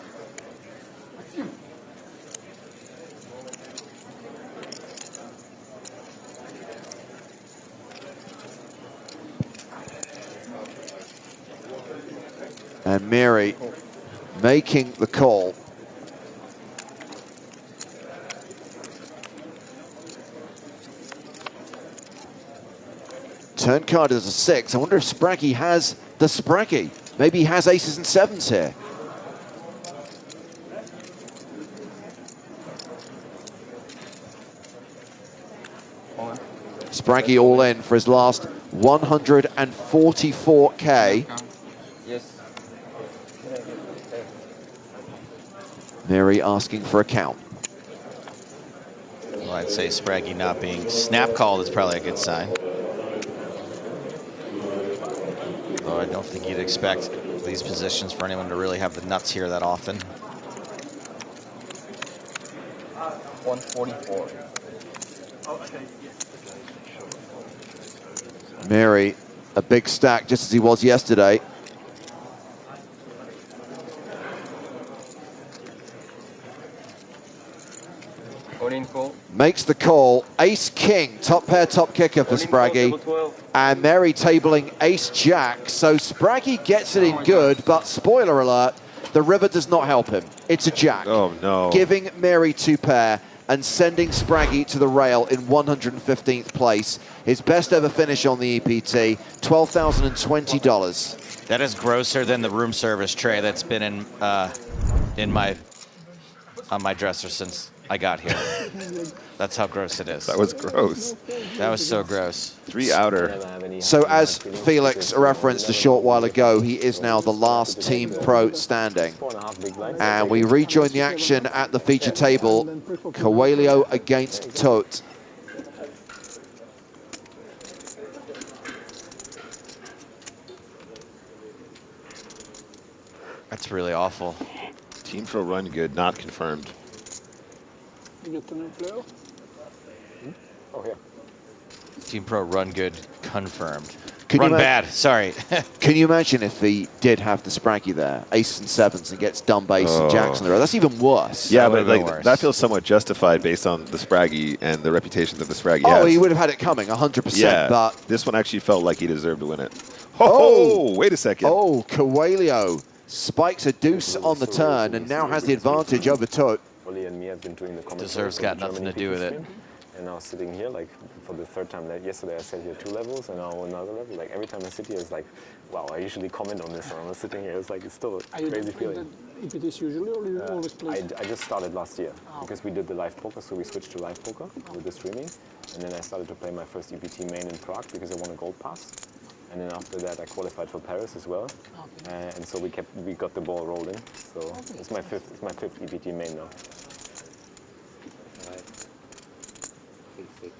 And Miri making the call. Turn card is a 6. I wonder if Spraggy has the Spraggy. Maybe he has aces and 7s here. Spraggy all in for his last 144k. Yes. Miri asking for a count. Well, I'd say Spraggy not being snap called is probably a good sign. Though I don't think you'd expect these positions for anyone to really have the nuts here that often. 144. Miri, a big stack just as he was yesterday. Makes the call. Ace-King, top pair, top kicker for Spraggy. And Miri tabling Ace-Jack. So Spraggy gets it in good, but spoiler alert, the river does not help him. It's a jack. Oh, no. Giving Miri 2 pair. and sending Spraggy to the rail in 115th place. His best ever finish on the EPT, $12,020. That is grosser than the room service tray that's been on my dresser since I got here. That's how gross it is. That was gross. That was so gross. 3 outer. So as Felix referenced a short while ago, he is now the last Team Pro standing. 4.5 big blinds. And we rejoin the action at the feature table. Coelho against Tote. That's really awful. Team Pro run good, not confirmed. You get the new player. Oh, yeah. Team Pro run good, confirmed. Can Run you bad, sorry. Can you imagine if he did have the Spraggy there, aces and sevens, and gets done by ace and jacks in the row? That's even worse. Yeah, That but would've been like worse. that feels somewhat justified based on the Spraggy and the reputation that the Spraggy Oh, has. he would have had it coming, 100%. Yeah, But this one actually felt like he deserved to win it. Oh! Oh, wait a second. oh, Coelho spikes a deuce on the turn and now has the advantage over Tote. Oli and me have been doing the commentary. Deserves for got the nothing Germany to do with PT it. stream. And now sitting here, like for the third time, yesterday I sat here 2 levels and now another level. Like every time I sit here, it's like, wow, I usually comment on this and I'm sitting here. It's like, it's still Are a you crazy playing feeling. the EPTs usually, or you always play? I just started last year because we did the live poker, so we switched to live poker with the streaming. And then I started to play my first EPT main in Prague because I won a gold pass. And then after that, I qualified for Paris as well. And so we got the ball rolling. So it's my fifth EPT main now. Right. 6-6.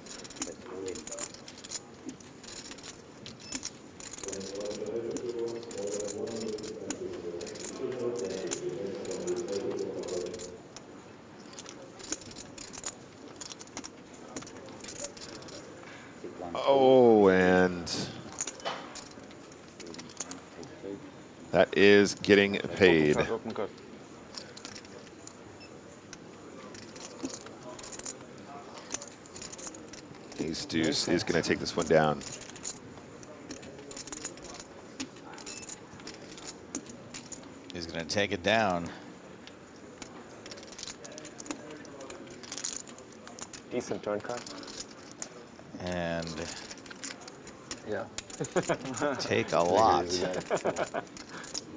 Let's go in. Oh, and that is getting paid. Open card. Ace deuce is going to take this one down. He's going to take it down. Decent turn card. And Yeah. take a lot.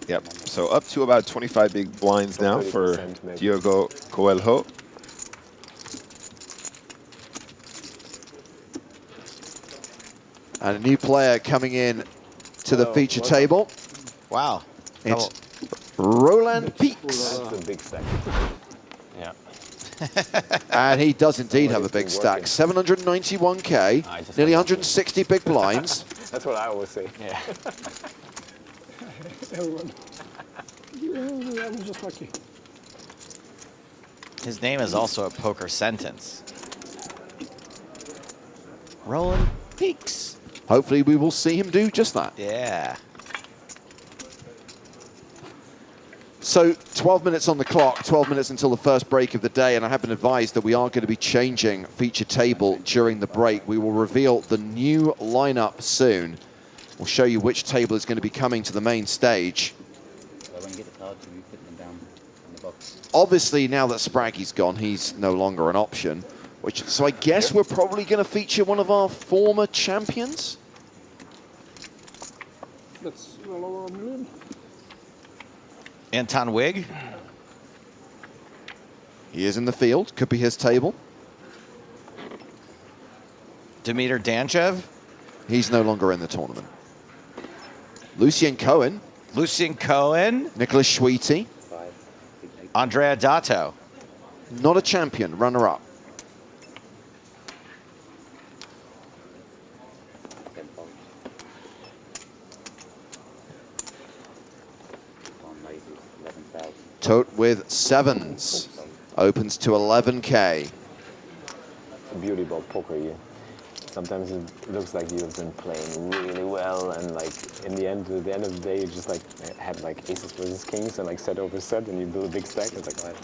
Yep. So up to about 25 big blinds now for 30% maybe. Diogo Coelho. And a new player coming in to the feature table. Wow. It's Roland Peaks. That's a big stack. Yeah. And he does indeed have a big stack. 791K, nearly 160 big blinds. That's what I always say. Yeah. Everyone. Yeah, I was just lucky. His name is also a poker sentence. Roland Peaks. Hopefully we will see him do just that. Yeah. So 12 minutes on the clock, 12 minutes until the first break of the day, and I have been advised that we are going to be changing feature table during the break. We will reveal the new lineup soon. We'll show you which table is going to be coming to the main stage. So when you get the cards, you put them down in the box. Obviously, now that Spraggy's gone, he's no longer an option. So I guess we're probably going to feature one of our former champions. That's well over $1 million. Anton Wig. He is in the field. Could be his table. Dimitar Danchev. He's no longer in the tournament. Lucien Cohen. Lucien Cohen. Nicholas Schweety. 5, 6, 8, Andrea Dato. Not a champion. Runner-up. 10 points. One raises 11,000. Tote with sevens. Opens to 11K. It's the beauty about poker. Sometimes it looks like you've been playing really well, and like in the end, at the end of the day, you just like had like aces versus kings and like set over set, and you build a big stack. It's like,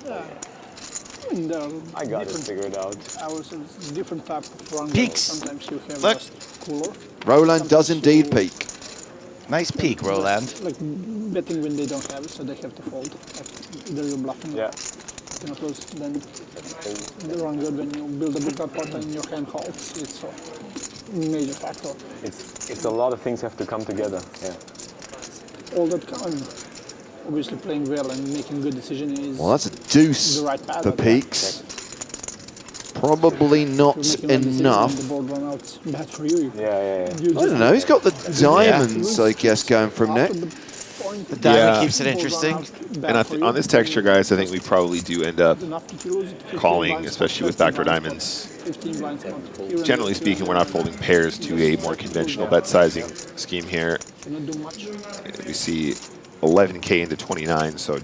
And I got it figured out. Ours is different type of run. Peaks. Sometimes you have Look. just cooler. Roland does indeed peak. Nice peak, Roland. Like betting when they don't have it, so they have to fold. Like, either you're bluffing. Yeah. cannot lose. Then they run good when you build a big gut pot and your hand holds. It's a major factor. It's a lot of things have to come together. Yeah. All that obviously playing well and making good decision is Well, that's a deuce the right path. for Peaks. Probably not enough. The board run out bad for you. Yeah. You I don't know. He's got the diamonds, I guess, going from Nick. The diamond keeps it interesting. And on this texture, guys, I think we probably do end up calling, especially with backdoor diamonds. Generally speaking, we're not folding pairs to a more conventional bet sizing scheme here. We see 11K into 29, so a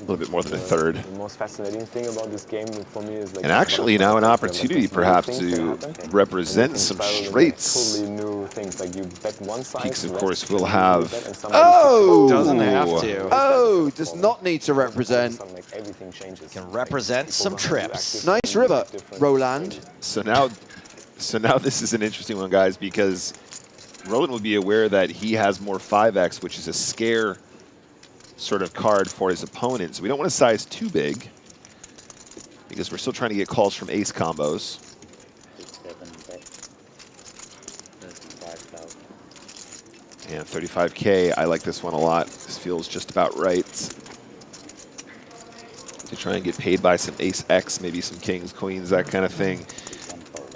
little bit more than a third. The most fascinating thing about this game for me is like. And actually now an opportunity perhaps to represent some straights. Totally new things. Like you bet one side. Peaks, of course, will have. Oh! Doesn't have to. Oh, does not need to represent. Like everything changes. Can represent some trips. Nice river, Roland. So now this is an interesting one, guys, because Roland will be aware that he has more 5x, which is a scare sort of card for his opponent. So we don't want to size too big because we're still trying to get calls from ace combos. 35,000. And 35K, I like this one a lot. This feels just about right. To try and get paid by some ace X, maybe some kings, queens, that kind of thing.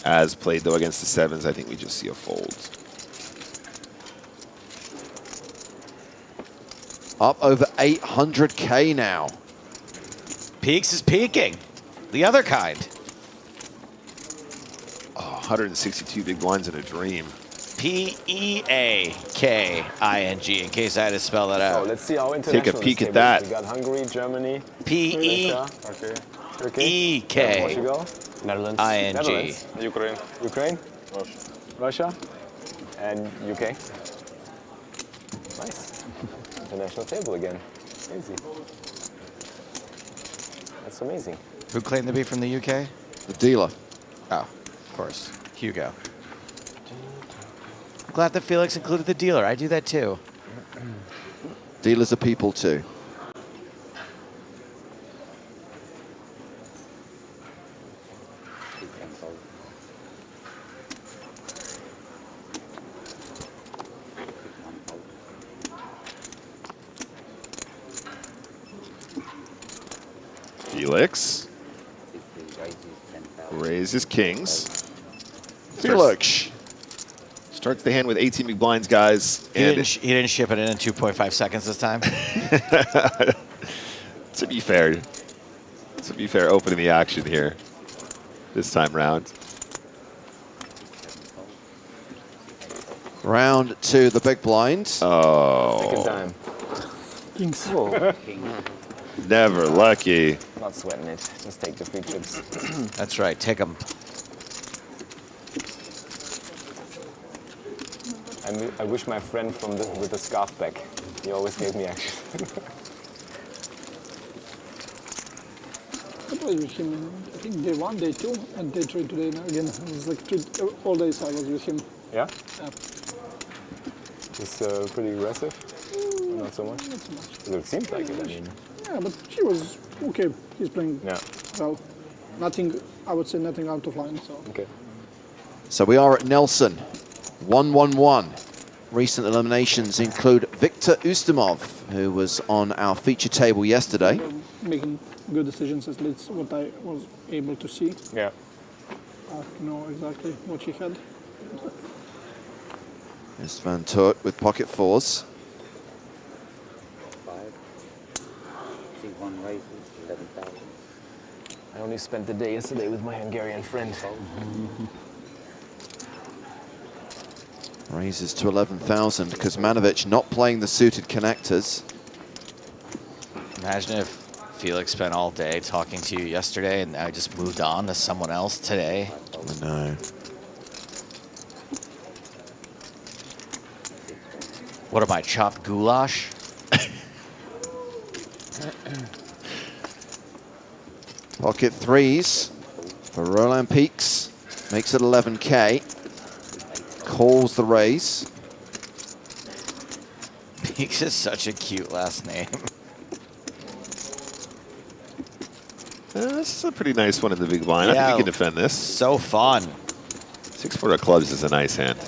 As played, though, against the sevens, I think we just see a fold. Up over 800K now. Peaks is peaking. The other kind. Oh, 162 big blinds in a dream. P-E-A-K-I-N-G, in case I had to spell that So out. let's see how international. Take a peek this at game that. is. We got Hungary, Germany, P-E-E-K-I-N-G. okay. Turkey, Portugal, Netherlands, Ukraine, Russia, and UK. Nice. International table again. Crazy. That's amazing. Who claimed to be from the UK? The dealer. Oh, of course. Hugo. I'm glad that Felix included the dealer. I do that too. Dealers are people too. Felix raises kings. Felix. Starts the hand with 18 big blinds, guys. He didn't ship it in 2.5 seconds this time. To be fair, opening the action here this time round. Round two, the big blind. Second Oh, time. Kings. never lucky. Not sweating it. Just take the free chips. That's right. Take them. I wish my friend with the scarf back. He always gave me action. I played with him, I think day 1, day 2, and day 3 today. Now again, it was like all days I was with him. Yeah? Yeah. He's pretty aggressive. Not so much. Not so much. It seems like it. I mean, Yeah, but he was okay. He's playing yeah. well. Nothing, I would say nothing out of line. So Okay. So we are at Nelson. 1-1-1. Recent eliminations include Viktor Ustimov, who was on our feature table yesterday. making good decisions, at least what I was able to see. Yeah. I know exactly what he had. There's Van Toort with pocket fours. 5. See one races, 11,000. I only spent the day yesterday with my Hungarian friend. Raises to 11,000. Kuzmanovic not playing the suited connectors. Imagine if Felix spent all day talking to you yesterday and I just moved on to someone else today. I know. What am I, chopped goulash? Pocket threes for Roland Peaks. Makes it 11K. Calls the raise. Peaks is such a cute last name. This is a pretty nice one in the big blind. I Yeah. think we can defend this. So fun. 6-4 of clubs is a nice hand.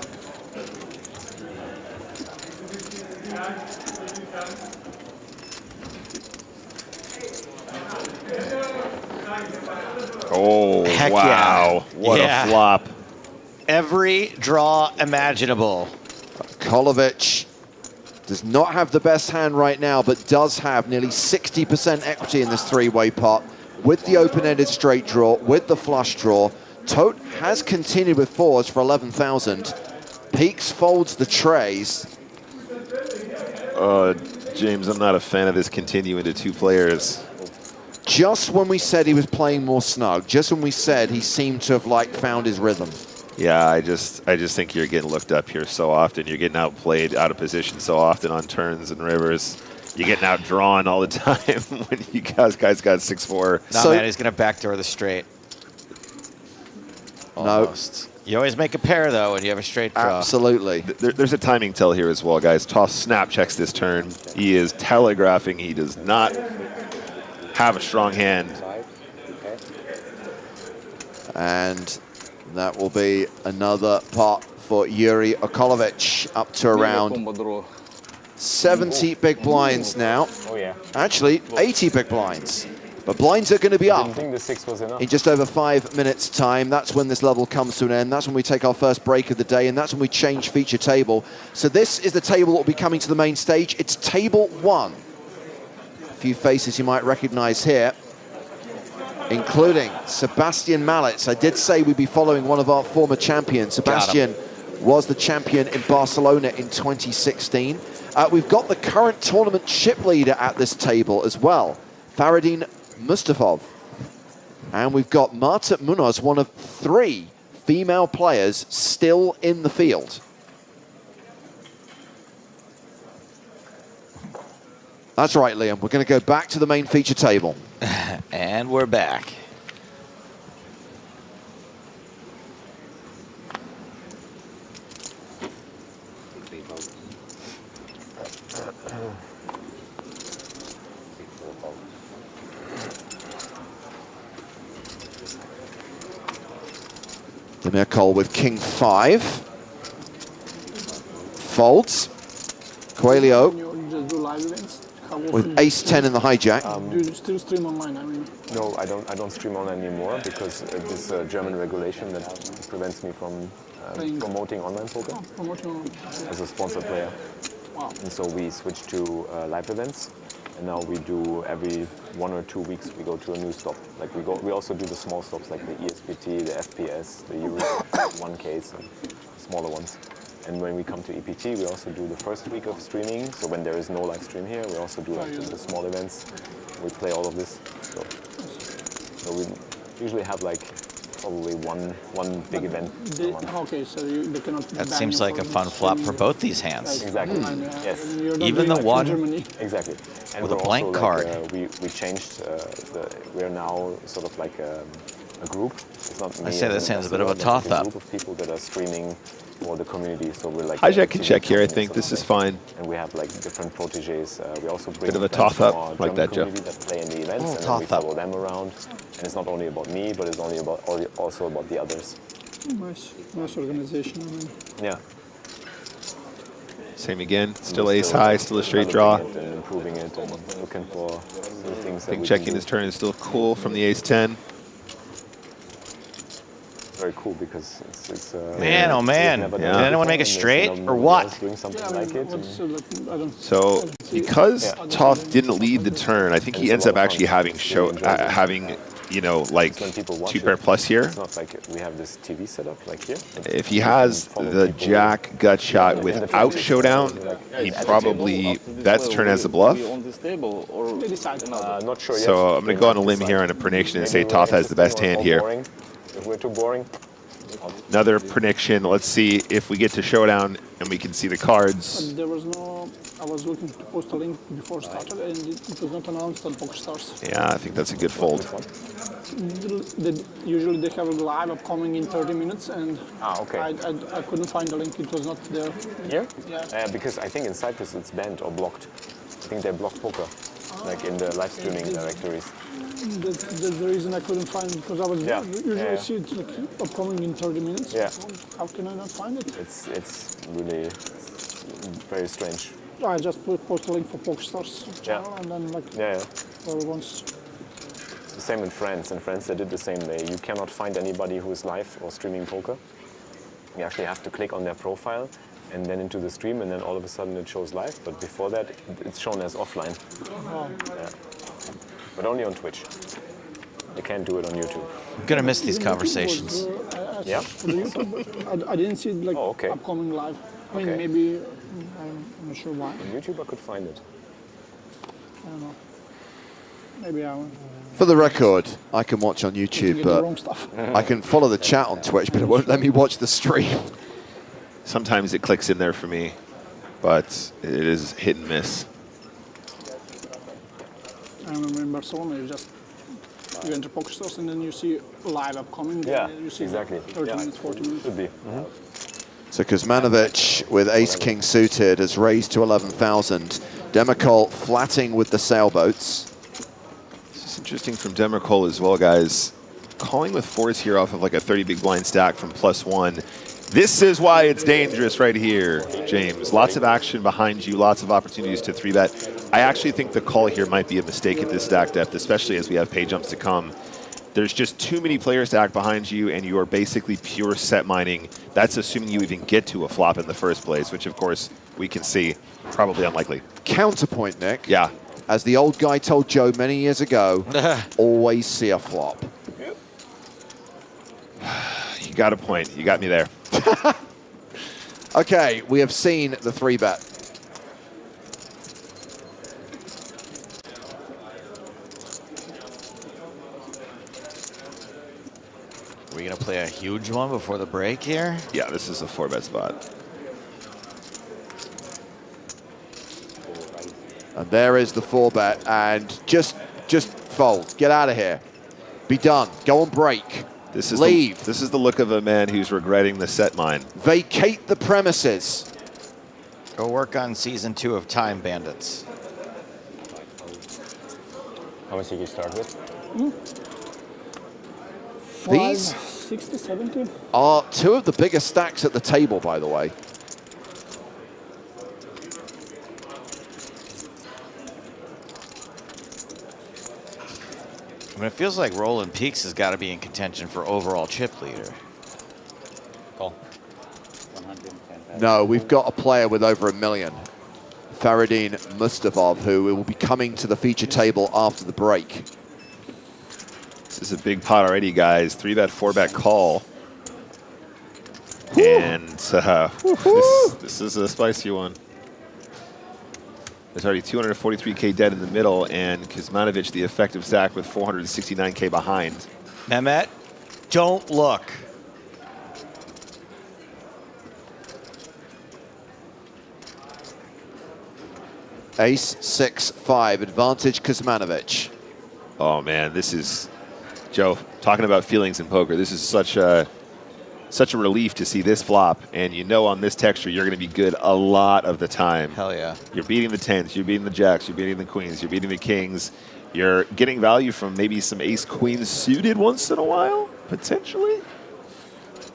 Oh, Heck wow. yeah. What Yeah. a flop. Every draw imaginable. Kolovic does not have the best hand right now, but does have nearly 60% equity in this three-way pot with the open-ended straight draw, with the flush draw. Tote has continued with fours for 11,000. Peaks folds the trays. James, I'm not a fan of this continuing to 2 players. Just when we said he was playing more snug, just when we said he seemed to have like found his rhythm. Yeah, I just think you're getting looked up here so often. You're getting outplayed, out of position so often on turns and rivers. You're getting outdrawn all the time when you guys got 6-4. No, So- man, he's going to backdoor the straight. No. Almost. You always make a pair, though, when you have a straight draw. Absolutely. There's a timing tell here as well, guys. Toss snap checks this turn. He is telegraphing he does not have a strong hand. And that will be another pot for Yuri Okolovic, up to around Combo draw. 70 big blinds now. Oh yeah. Actually, 80 big blinds. But blinds are going to be I up didn't think the 6 was enough. in just over 5 minutes' time. That's when this level comes to an end. That's when we take our first break of the day, and that's when we change feature table. So this is the table that will be coming to the main stage. It's table 1. A few faces you might recognize here, including Sebastian Malitz. I did say we'd be following one of our former champions. Sebastian was the champion in Barcelona in 2016. We've got the current tournament chip leader at this table as well, Faradin Mustafov. And we've got Marta Munoz, one of 3 female players still in the field. That's right, Liam. We're going to go back to the main feature table. And we're back. Demir Cole with King 5. Folds. Coelho You just do live events. How often with Ace 10 in the hijack. do you still stream online? I mean, No, I don't stream online anymore because this German regulation that prevents me from Playing. promoting online poker promoting online. as a sponsored player. Wow. And so we switched to live events, and now we do every 1 or 2 weeks we go to a new stop. Like we also do the small stops like the ESPT, the FPS, the Euro 1Ks, and smaller ones. And when we come to EPT, we also do the first week of streaming. So when there is no live stream here, we also do like the small events. We play all of this. So we usually have like probably one big event a month. Okay, so they cannot. That ban seems you like a from fun flop for streaming, both these hands. Exactly. online, yeah. Yes. You're not Even doing the like in one- Germany. Exactly. And With a we're blank also, card. We changed we're now sort of like a group. It's not me I say as this an hand's a bit of a ambassador, but it's toss-up. group of people that are streaming for the community. So we're like Hijack can TV check here, I company, think. sort This of is like- fine. And we have like different proteges. We also bring Bit of a friends toss-up, from our like German that, Jeff. community that play in the events, Oh, and then we toss-up. follow them around. And it's not only about me, but it's also about the others. Nice organization. I mean, Yeah. Same again. Still We're ace high, still a straight draw. developing it and improving it and looking for new things I that think we checking can do. this turn is still cool from the ace 10. Very cool because it's Man, oh man. never Did done it anyone before, make a and there's straight nobody or what? else doing something yeah, I like mean, it. what's, and- I don't. So because Yeah. Toth didn't lead the turn, I think he It's a ends lot up of actually fun. having It's really enjoyable. having, you know, like when people watch 2 pair it, plus here. It's not like we have this TV setup like here. If he You has can follow the people jack gut shot in the without footage. showdown, Like, he at the probably bets turn as a bluff. On this table or They decide. Not sure yet. So I'm going They to go on a might limb decide. here on a prediction and Maybe say we're Toth has the best interesting hand or here. boring. If we're too boring, Another prediction. Let's see if we get to showdown and we can see the cards. There was no. I was looking to post a link before started, and it was not announced on PokerStars. Yeah, I think that's a good fold. Usually they have a live upcoming in 30 minutes, and okay. I couldn't find the link. It was not there. Here? Yeah. Because I think in Cyprus it's banned or blocked. I think they block poker, like in the live streaming directories. That's the reason I couldn't find it, because I was usually I see it like upcoming in 30 minutes. Yeah. How can I not find it? It's really very strange. I just post a link for PokerStars channel and then like everyone's. It's the same in France. In France, they did the same. You cannot find anybody who is live or streaming poker. You actually have to click on their profile and then into the stream, and then all of a sudden it shows live. But before that, it's shown as offline. Oh. Yeah. But only on Twitch. You can't do it on YouTube. I'm gonna miss these conversations. Yeah? For the YouTube, I didn't see it like upcoming live. I mean, maybe, I'm not sure why. On YouTube, I could find it. I don't know. Maybe I won't. For the record, I can watch on YouTube, the wrong stuff. I can follow the chat on Twitch, but it won't let me watch the stream. Sometimes it clicks in there for me, but it is hit and miss. I remember in Barcelona, you enter PokerStars and then you see live upcoming. You see exactly. 30 minutes, 40 minutes. Could be. So Kuzmanovic with ace-king suited has raised to 11,000. Demirkol flatting with the sailboats. This is interesting from Demirkol as well, guys. Calling with fours here off of like a 30 big blind stack from +1. This is why it's dangerous right here, James. Lots of action behind you, lots of opportunities to 3-bet. I actually think the call here might be a mistake at this stack depth, especially as we have pay jumps to come. There's just too many players stacked behind you, and you are basically pure set mining. That's assuming you even get to a flop in the first place, which of course we can see probably unlikely. Counterpoint, Nick. Yeah. As the old guy told Joe many years ago, always see a flop. You got a point. You got me there. Okay, we have seen the 3-bet. Are we gonna play a huge one before the break here? Yeah, this is a 4-bet spot. And there is the 4-bet, and just fold. Get out of here. Be done. Go on break. This is Leave. This is the look of a man who's regretting the set mine. Vacate the premises. Go work on season 2 of Time Bandits. How much did you start with? 60, 70? Are two of the biggest stacks at the table, by the way. I mean, it feels like Roland Peaks has got to be in contention for overall chip leader. Call. 110,000. No, we've got a player with over $1 million. Faradin Mustafov, who will be coming to the feature table after the break. This is a big pot already, guys. 3-bet, 4-bet call. And this is a spicy one. There's already 243K dead in the middle, and Kuzmanovic, the effective stack, with 469K behind. Mehmet, don't look. Ace, 6, 5, advantage Kuzmanovic. Oh man, this is, Joe, talking about feelings in poker. This is such a relief to see this flop, and you know on this texture you're going to be good a lot of the time. Hell yeah. You're beating the 10s, you're beating the jacks, you're beating the queens, you're beating the kings. You're getting value from maybe some ace-queen suited once in a while, potentially.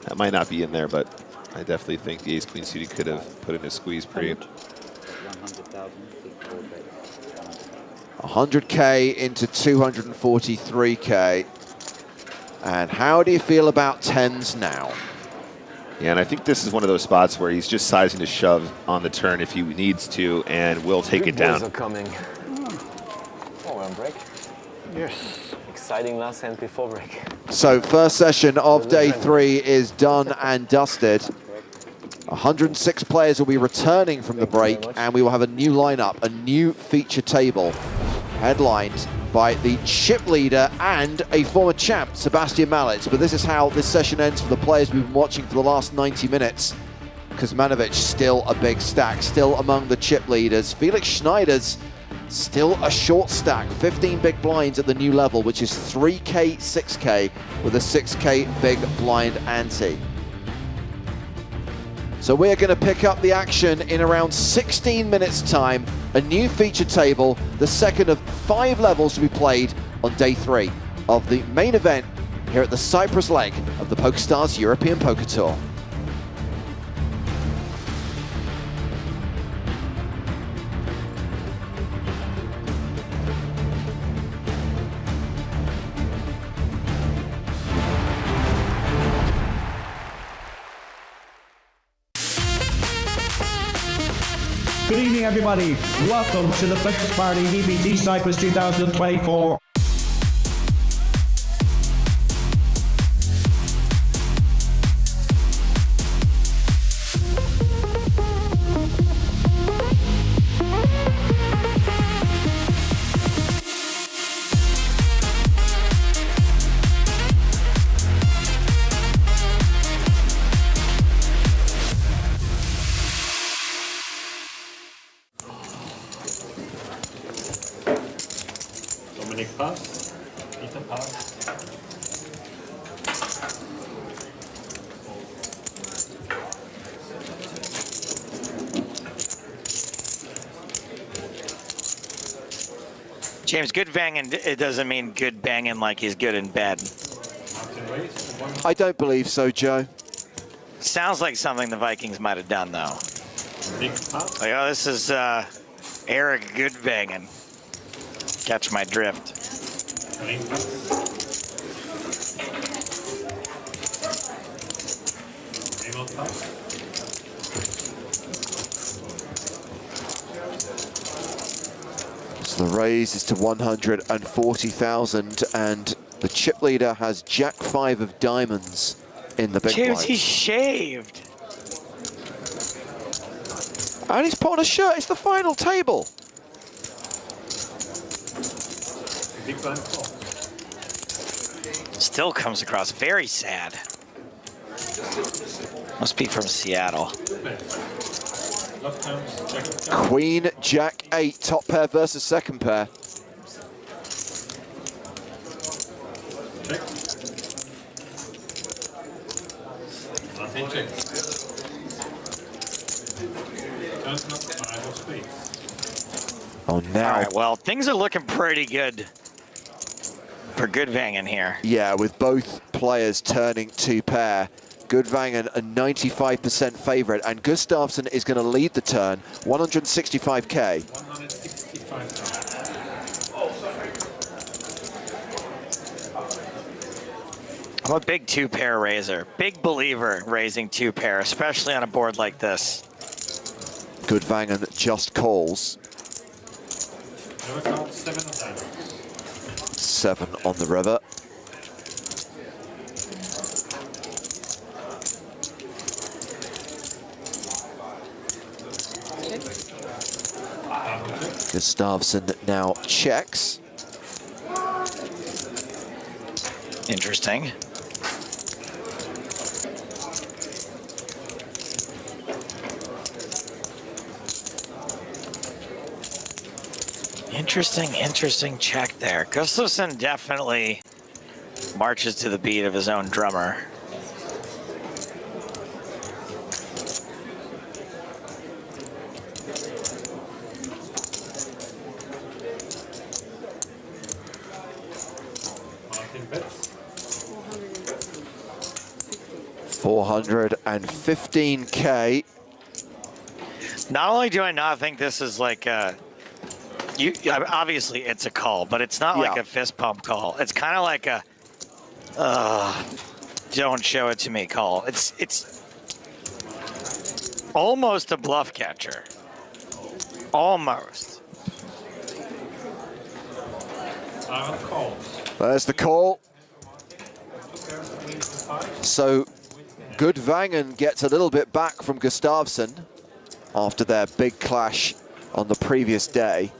That might not be in there, but I definitely think the ace-queen suited could have put in a squeeze pre. 100,000. 100K into 243K. And how do you feel about 10s now? Yeah, and I think this is one of those spots where he's just sizing to shove on the turn if he needs to, and will take it down. Are coming. Oh, we're on break. Yes. Exciting last hand before break. So first session of day 3 is done and dusted. 106 players will be returning from the break, and we will have a new lineup, a new feature table, headlined by the chip leader and a former champ, Sebastian Malitz. But this is how this session ends for the players we've been watching for the last 90 minutes. Kuzmanovic still a big stack, still among the chip leaders. Felix Schneider's still a short stack, 15 big blinds at the new level, which is 3K, 6K, with a 6K big blind ante. So we're going to pick up the action in around 16 minutes time. A new feature table, the second of 5 levels to be played on day 3 of the main event here at the Cyprus leg of the PokerStars European Poker Tour. Good evening, everybody. Welcome to the Flex Party EPT Cyprus 2024. Pass, Peter pass. James, good banging, it doesn't mean good banging like he's good in bed. I don't believe so, Joe. Sounds like something the Vikings might have done, though. Big pass. Like, oh, this is Eric good banging. Catch my drift. Green pass. Table pass. So the raise is to 140,000 and the chip leader has Jack 5 of diamonds in the big James, blind. he's shaved. And he's put on a shirt. It's the final table. Big blind call. Still comes across very sad. Must be from Seattle. Left comes check. Queen, Jack 8, top pair versus second pair. Check. Nothing check. Turns up 5 of spades. Oh, now. All right, well, things are looking pretty good for Goodvangen here. Yeah, with both players turning to pair. Goodvangen a 95% favorite, and Gustafsson is going to lead the turn, 165k. 165,000. I'm a big two-pair raiser. Big believer in raising two-pair, especially on a board like this. Goodvangen just calls. Never count 7 of diamonds. 7 on the river. Gustafsson now checks. Interesting. Interesting check there. Gustafsson definitely marches to the beat of his own drummer. Martin bets. 415k. Not only do I not think this is like a, obviously it's a call, but it's not like a fist pump call. It's kind of like a, don't show it to me call. It's almost a bluff catcher. Almost. Calls. There's the call. So Goodvangen gets a little bit back from Gustafsson after their big clash on the previous day.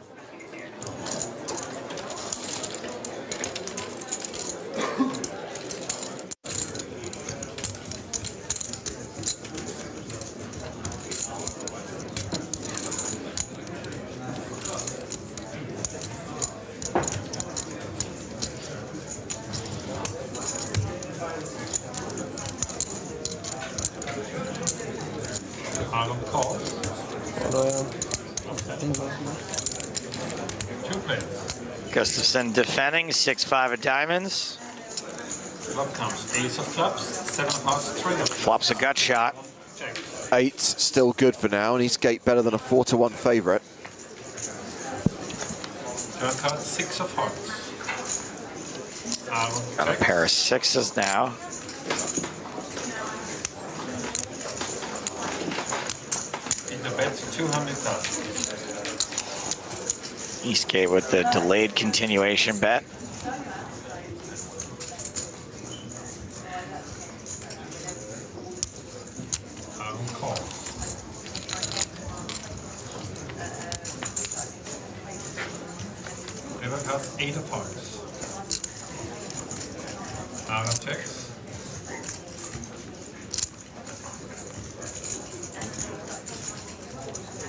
Gustafsson defending 6-5 of diamonds. Flop comes ace of clubs, 7 of hearts, 3 of clubs. Flops a gut shot. Check. 8's still good for now, and he's gate better than a 4-1 favourite. Turn card, 6 of hearts. Got a Check. pair of 6s now. In the bet, 200,000. Eastgate with the delayed continuation bet. Call. River card, 8 of hearts. Aaron checks.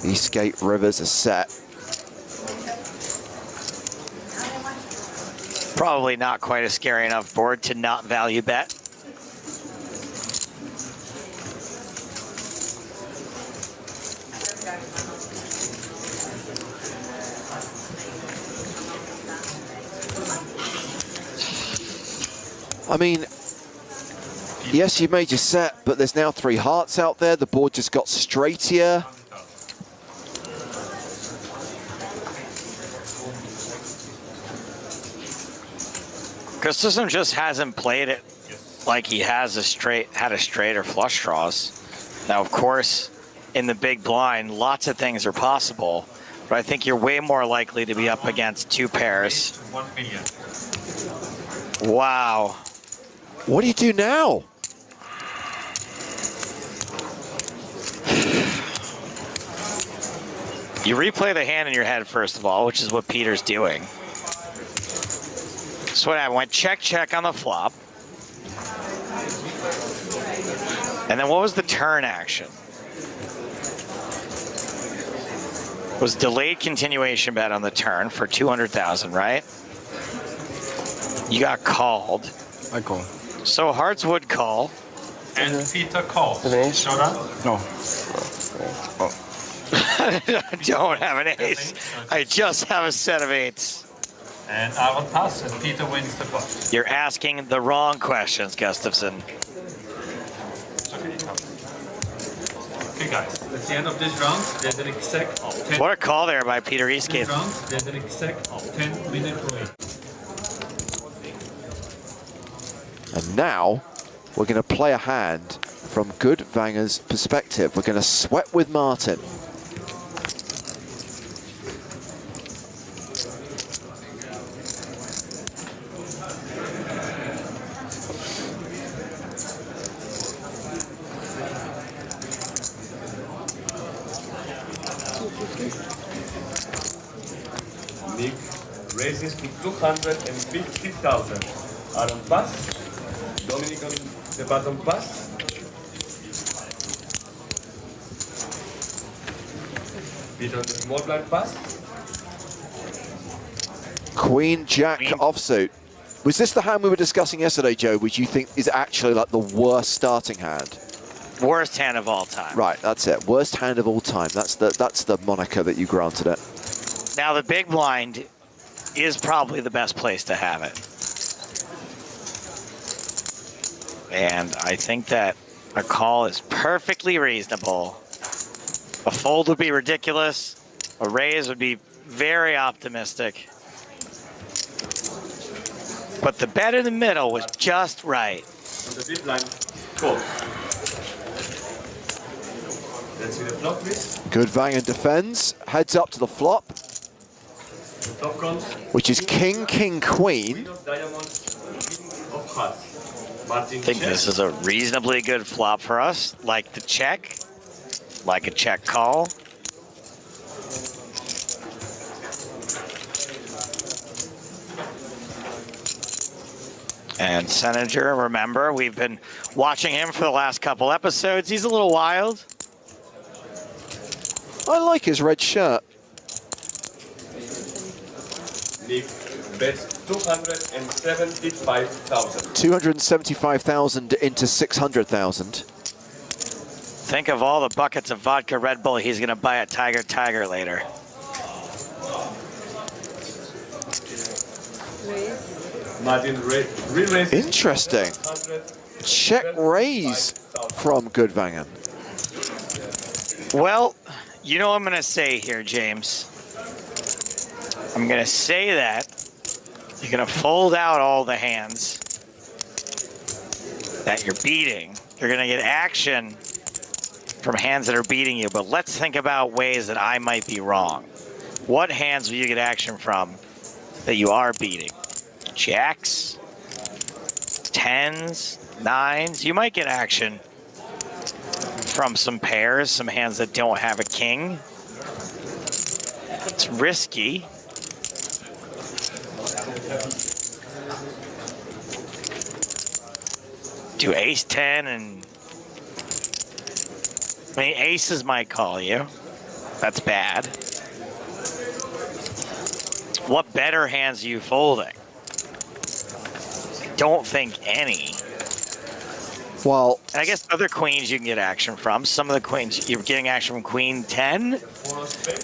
Eastgate Rivers are set. Probably not quite a scary enough board to not value bet. I mean, yes, you made your set, but there's now 3 hearts out there. The board just got straightier. Gustafsson just hasn't played it like he has had a straight or flush draws. Now, of course, in the big blind, lots of things are possible, but I think you're way more likely to be up against 2 pairs. 1 million. Wow. What do you do now? You replay the hand in your head, first of all, which is what Peter's doing. So what happened? Went check, check on the flop. And then what was the turn action? Was delayed continuation bet on the turn for 200,000, right? You got called. I call. So hearts would call. And Peter calls. ace? Showdown? No. I don't have an ace. I just have a set of 8s. And Aaron pass, and Peter wins the pot. You're asking the wrong questions, Gustafsson. It's okay, you come. Okay, guys, at the end of this round, there's an exact 10 What a call there by Peter Eastgate. round, there's an exact 10-minute break. And now we're going to play a hand from Good Vanger's perspective. We're going to sweat with Martin. Nick raises to 250,000. Aaron pass. Dominic on the bottom pass. Peter on the small blind pass. Queen Jack offsuit. Was this the hand we were discussing yesterday, Joe, which you think is actually like the worst starting hand? Worst hand of all time. Right, that's it. Worst hand of all time. That's the moniker that you granted it. Now the big blind is probably the best place to have it. And I think that a call is perfectly reasonable. A fold would be ridiculous. A raise would be very optimistic. But the bet in the middle was just right. On the big blind, call. Let's see the flop, please. Good Vanger defends, heads up to the flop, The flop comes. which is King, King, Queen. Queen of diamonds, king of hearts. Martin I think checks. this is a reasonably good flop for us. Like the check, like a check call. And Senator, remember, we've been watching him for the last couple episodes. He's a little wild. I like his red shirt. Nick bets 275,000. 275,000 into 600,000. Think of all the buckets of vodka Red Bull he's going to buy at Tiger later. Martin re-raised. Interesting. Check raise from Goodvangen. Well, you know what I'm going to say here, James. I'm going to say that you're going to fold out all the hands that you're beating. You're going to get action from hands that are beating you, but let's think about ways that I might be wrong. What hands will you get action from that you are beating? Jacks, 10s, 9s. You might get action from some pairs, some hands that don't have a king. It's risky. Do ace 10 and... I mean, aces might call you. That's bad. What better hands are you folding? I don't think any. Well, and I guess other queens you can get action from. Some of the queens, you're getting action from queen 10.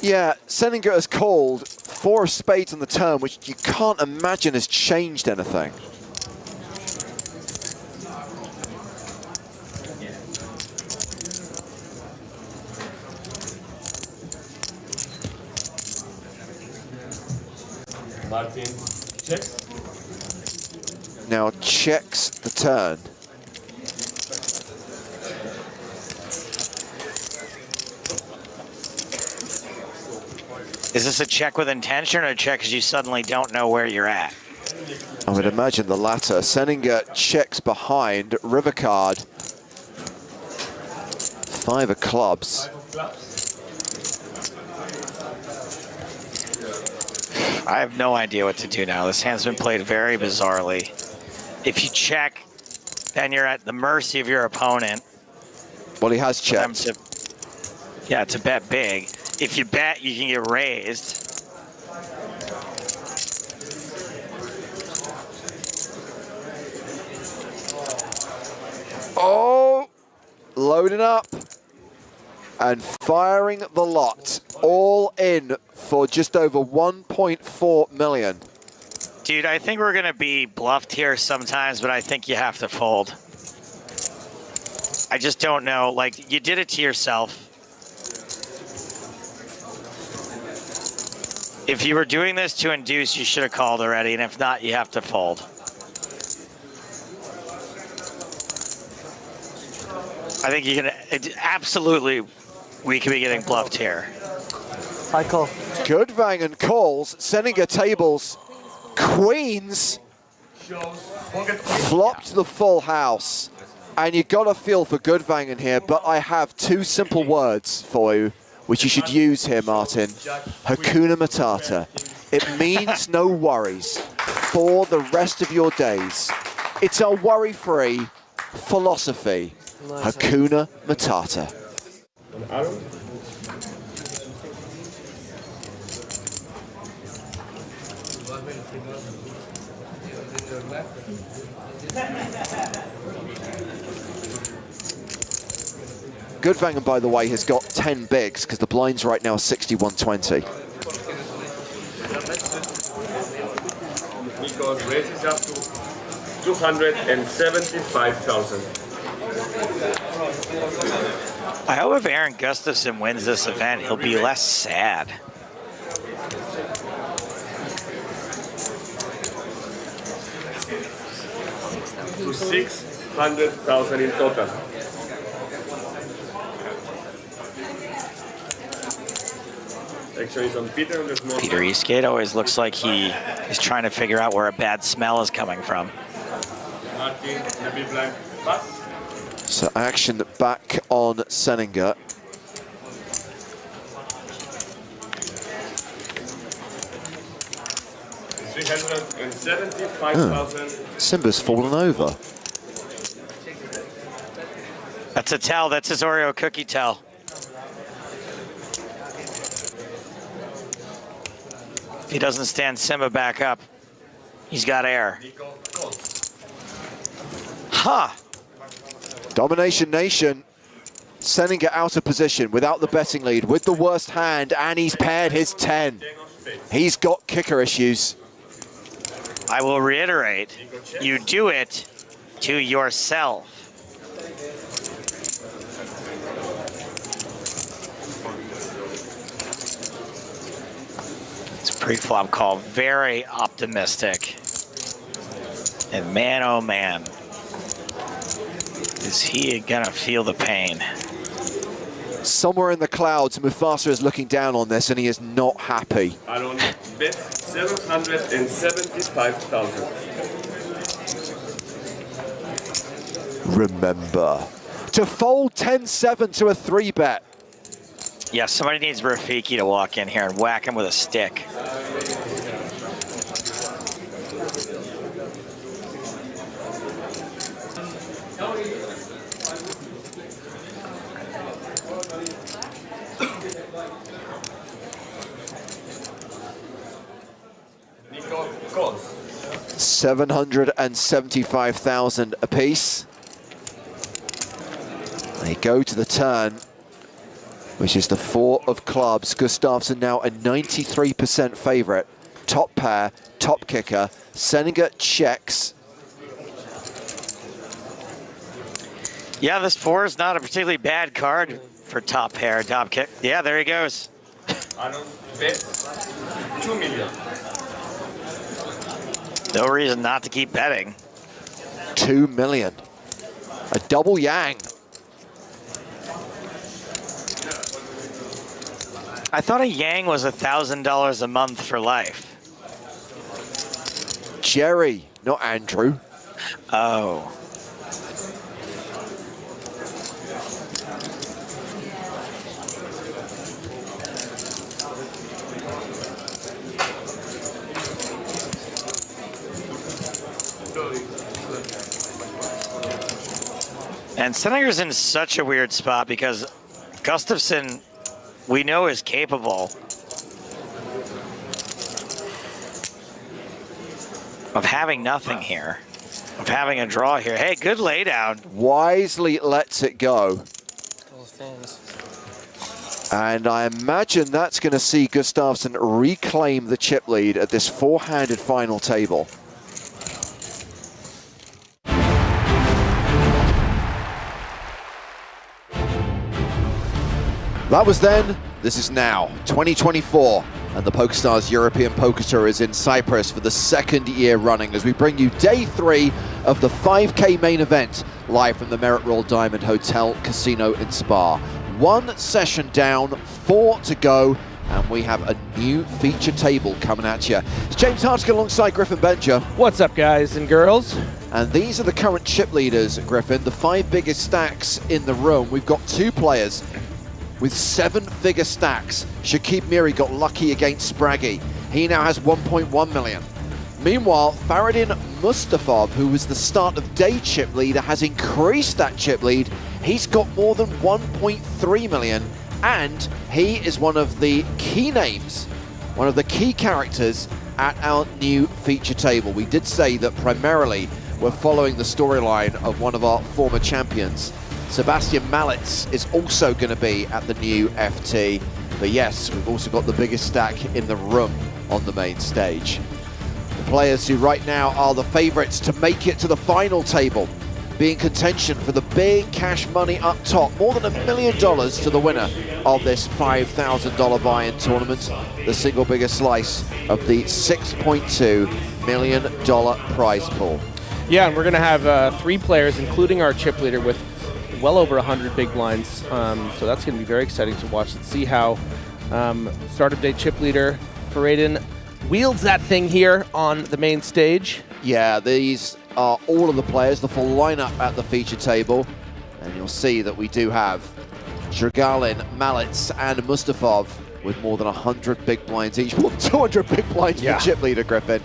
Yeah, Seninger has called 4 of spades on the turn, which you can't imagine has changed anything. Martin checks. Now checks the turn. Is this a check with intention or a check because you suddenly don't know where you're at? I would imagine the latter. Seninger checks behind, river card. 5 of clubs. I have no idea what to do now. This hand's been played very bizarrely. If you check, then you're at the mercy of your opponent. Well, he has checked. To bet big. If you bet, you can get raised. Oh, loading up and firing the lot. All in for just over 1.4 million. Dude, I think we're going to be bluffed here sometimes, but I think you have to fold. I just don't know. Like, you did it to yourself. If you were doing this to induce, you should have called already, and if not, you have to fold. I think you're going to... Absolutely, we could be getting bluffed here. I call. Goodvangen calls, Seninger tables, queens, flopped the full house. And you got a feel for Goodvangen here, but I have 2 simple words for you, which you should use here, Martin. Hakuna Matata. It means no worries for the rest of your days. It's a worry-free philosophy. Hakuna Matata. Goodvangen, by the way, has got 10 bigs because the blinds right now are 61-20. Because raises up to 275,000. I hope if Aaron Gustafson wins this event, he'll be less sad. To 600,000 in total. Actually, it's on Peter on the small. Peter Eastgate always looks like he is trying to figure out where a bad smell is coming from. Martin, the big blind pass. So action back on Seninger. $375,000. Simba's fallen over. That's a tell. That's his Oreo cookie tell. If he doesn't stand Simba back up, he's got air. Huh. Domination Nation. Seninger out of position without the betting lead with the worst hand, and he's paired his 10. He's got kicker issues. I will reiterate, you do it to yourself. It's a pre-flop call, very optimistic. And man, oh man, is he gonna feel the pain? Somewhere in the clouds, Mufasa is looking down on this and he is not happy. I don't bet 775,000. Remember to fold 10-7 to a 3-bet. Yeah, somebody needs Rafiki to walk in here and whack him with a stick. Nico calls. 775,000 apiece. They go to the turn, which is the 4 of clubs. Gustafsson now a 93% favorite. Top pair, top kicker. Seneca checks. Yeah, this 4 is not a particularly bad card for top pair, top kick. Yeah, there he goes. I don't bet 2 million. No reason not to keep betting. 2 million. A double yang. I thought a yang was $1,000 a month for life. Jerry, not Andrew. Oh. And Seneca's in such a weird spot because Gustafsson, we know, is capable of having nothing here, of having a draw here. Hey, good laydown. Wisely lets it go. And I imagine that's going to see Gustafsson reclaim the chip lead at this 4-handed final table. That was then, this is now, 2024, and the PokerStars European Poker Tour is in Cyprus for the 2nd year running as we bring you day 3 of the 5K main event live from the Merit Royal Diamond Hotel, Casino in Spa. 1 session down, 4 to go, and we have a new feature table coming at you. It's James Hartigan alongside Griffin Bencher. What's up, guys and girls? And these are the current chip leaders, Griffin, the 5 biggest stacks in the room. We've got 2 players with 7-figure stacks. Shakib Miri got lucky against Spraggy. He now has 1.1 million. Meanwhile, Faradin Mustafov, who was the start of day chip leader, has increased that chip lead. He's got more than 1.3 million, and he is one of the key names, one of the key characters at our new feature table. We did say that primarily we're following the storyline of one of our former champions. Sebastian Malitz is also going to be at the new FT. But yes, we've also got the biggest stack in the room on the main stage. The players who right now are the favorites to make it to the final table, be in contention for the big cash money up top, more than $1 million to the winner of this $5,000 buy-in tournament, the single biggest slice of the $6.2 million prize pool. Yeah, and we're going to have 3 players, including our chip leader, with well over 100 big blinds. So that's going to be very exciting to watch and see how start of day chip leader Faradin wields that thing here on the main stage. Yeah, these are all of the players, the full lineup at the feature table. And you'll see that we do have Dragalin, Malitz, and Mustafov with more than 100 big blinds each, more than 200 big blinds for chip leader Griffin.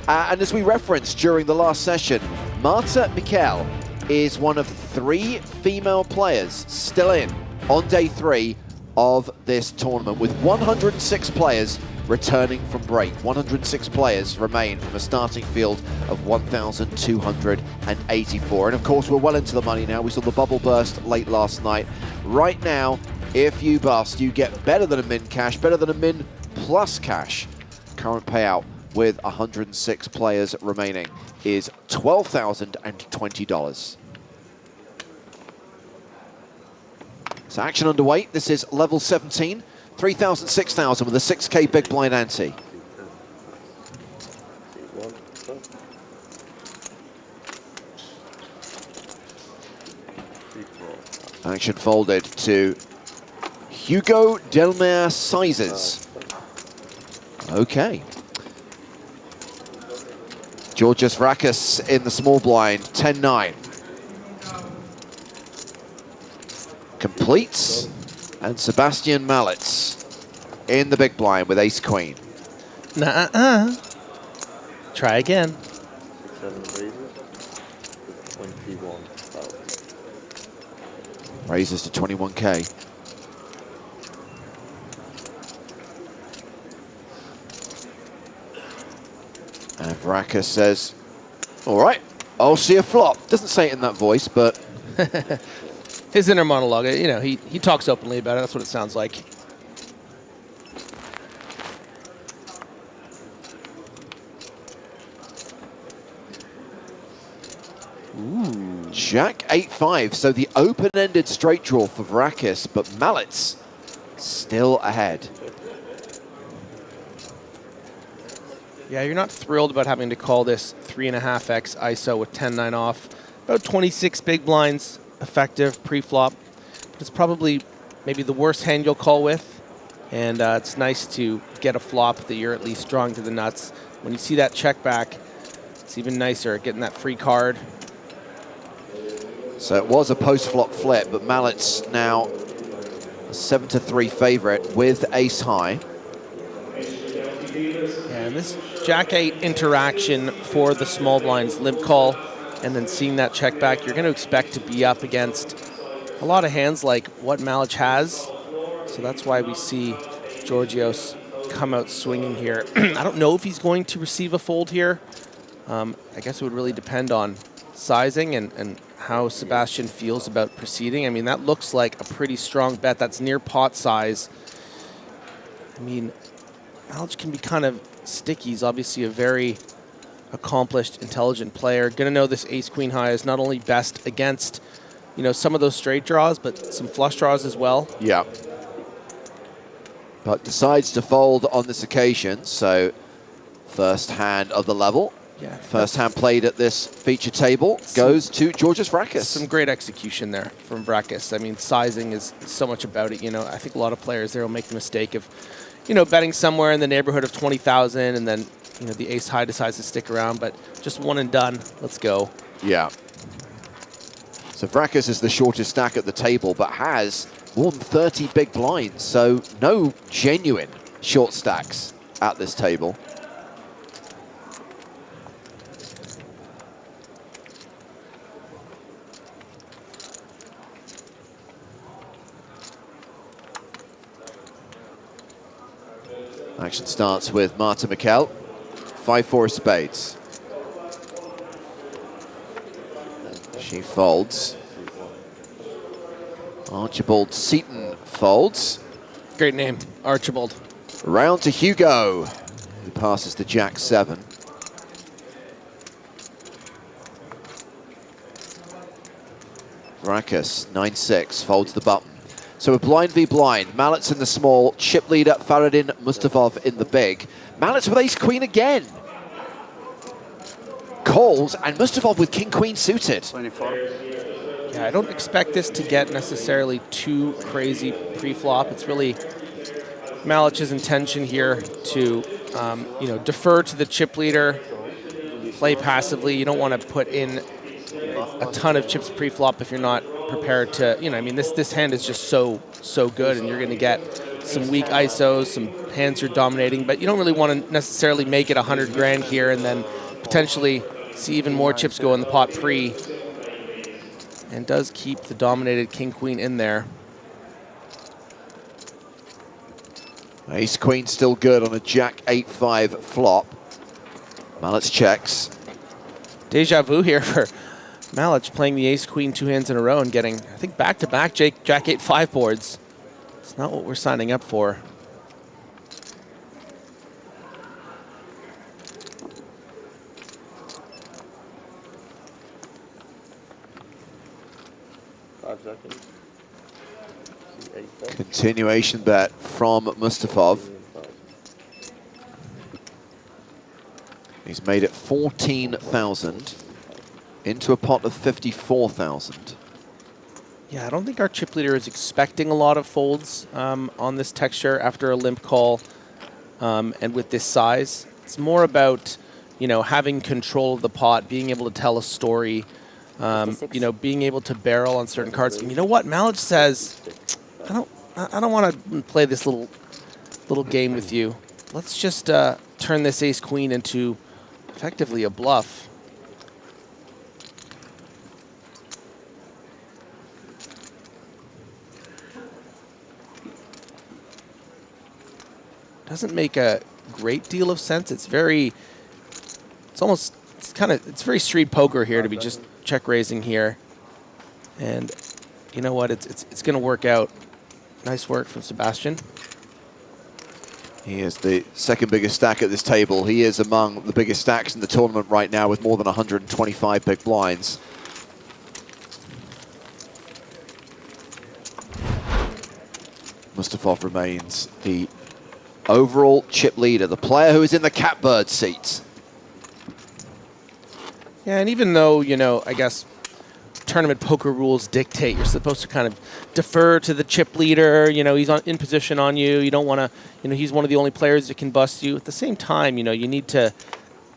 And as we referenced during the last session, Marta Mikel is one of 3 female players still in on day 3 of this tournament, with 106 players returning from break. 106 players remain from a starting field of 1,284. And of course, we're well into the money now. We saw the bubble burst late last night. Right now, if you bust, you get better than a min cash, better than a min plus cash. Current payout, with 106 players remaining is $12,020. So action underway. This is level 17, 3,000, 6,000 with a 6K big blind ante. Action folded to Hugo Delmer sizes. Okay. Georgios Vrakis in the small blind, 10-9. Completes, and Sebastian Mallets in the big blind with ace-queen. Nuh-uh. Try again. 7 raises, 21,000. Raises to 21K. And Vrakis says, all right, I'll see a flop. Doesn't say it in that voice, but... His inner monologue, you know, he talks openly about it. That's what it sounds like. Ooh. Jack 8-5, so the open-ended straight draw for Vrakis, but Mallets still ahead. Yeah, you're not thrilled about having to call this 3.5x ISO with 10-9 off. About 26 big blinds effective pre-flop. But it's probably maybe the worst hand you'll call with. And it's nice to get a flop that you're at least drawing to the nuts. When you see that check back, it's even nicer getting that free card. So it was a post-flop flip, but Mallets now a 7-3 favorite with ace high. And this Jack 8 interaction for the small blinds limp call and then seeing that check back, you're going to expect to be up against a lot of hands like what Malic has. So that's why we see Georgios come out swinging here. I don't know if he's going to receive a fold here. I guess it would really depend on sizing and how Sebastian feels about proceeding. I mean, that looks like a pretty strong bet. That's near pot size. I mean, Malic can be kind of sticky. He's obviously a very accomplished, intelligent player. Gonna know this ace-queen high is not only best against, you know, some of those straight draws, but some flush draws as well. Yeah. But decides to fold on this occasion, so first hand of the level. Yeah. First hand played at this feature table goes to Georgios Vrakis. Some great execution there from Vrakis. I mean, sizing is so much about it. You know, I think a lot of players there will make the mistake of, you know, betting somewhere in the neighborhood of 20,000 and then, you know, the ace high decides to stick around, but just one and done. Let's go. Yeah. So Vrakis is the shortest stack at the table, but has more than 30 big blinds, so no genuine short stacks at this table. Action starts with Marta Mikel, 5-4 of spades. She folds. Archibald Seaton folds. Great name, Archibald. Round to Hugo, who passes to Jack 7. Vrakis, 9-6, folds the button. So a blind v blind. Mallets in the small, chip leader Faradin Mustafov in the big. Mallets with ace-queen again. Calls, and Mustafov with king-queen suited. 24. Yeah, I don't expect this to get necessarily too crazy pre-flop. It's really Malic's intention here to, you know, defer to the chip leader, play passively. You don't want to put in a ton of chips pre-flop if you're not prepared to, you know, I mean, this hand is just so good, and you're going to get some weak ISOs, some hands you're dominating, but you don't really want to necessarily make it 100 grand here and then potentially see even more chips go in the pot pre, and does keep the dominated king-queen in there. Ace-queen still good on a Jack 8-5 flop. Mallets checks. Deja vu here for Malic playing the ace-queen 2 hands in a row and getting, I think, back-to-back Jack 8-5 boards. It's not what we're signing up for. 5 seconds. Continuation bet from Mustafov. He's made it 14,000 into a pot of 54,000. Yeah, I don't think our chip leader is expecting a lot of folds on this texture after a limp call and with this size. It's more about, you know, having control of the pot, being able to tell a story, you know, being able to barrel on certain cards. And you know what? Malich says, I don't want to play this little game with you. Let's just turn this ace-queen into effectively a bluff. Doesn't make a great deal of sense. It's very very street poker here to be just check raising here. And you know what? It's going to work out. Nice work from Sebastian. He is the second biggest stack at this table. He is among the biggest stacks in the tournament right now with more than 125 big blinds. Mustafov remains the overall chip leader, the player who is in the catbird seat. Yeah, and even though, you know, I guess tournament poker rules dictate you're supposed to kind of defer to the chip leader, you know, he's in position on you, you don't want to, you know, he's one of the only players that can bust you. At the same time, you know, you need to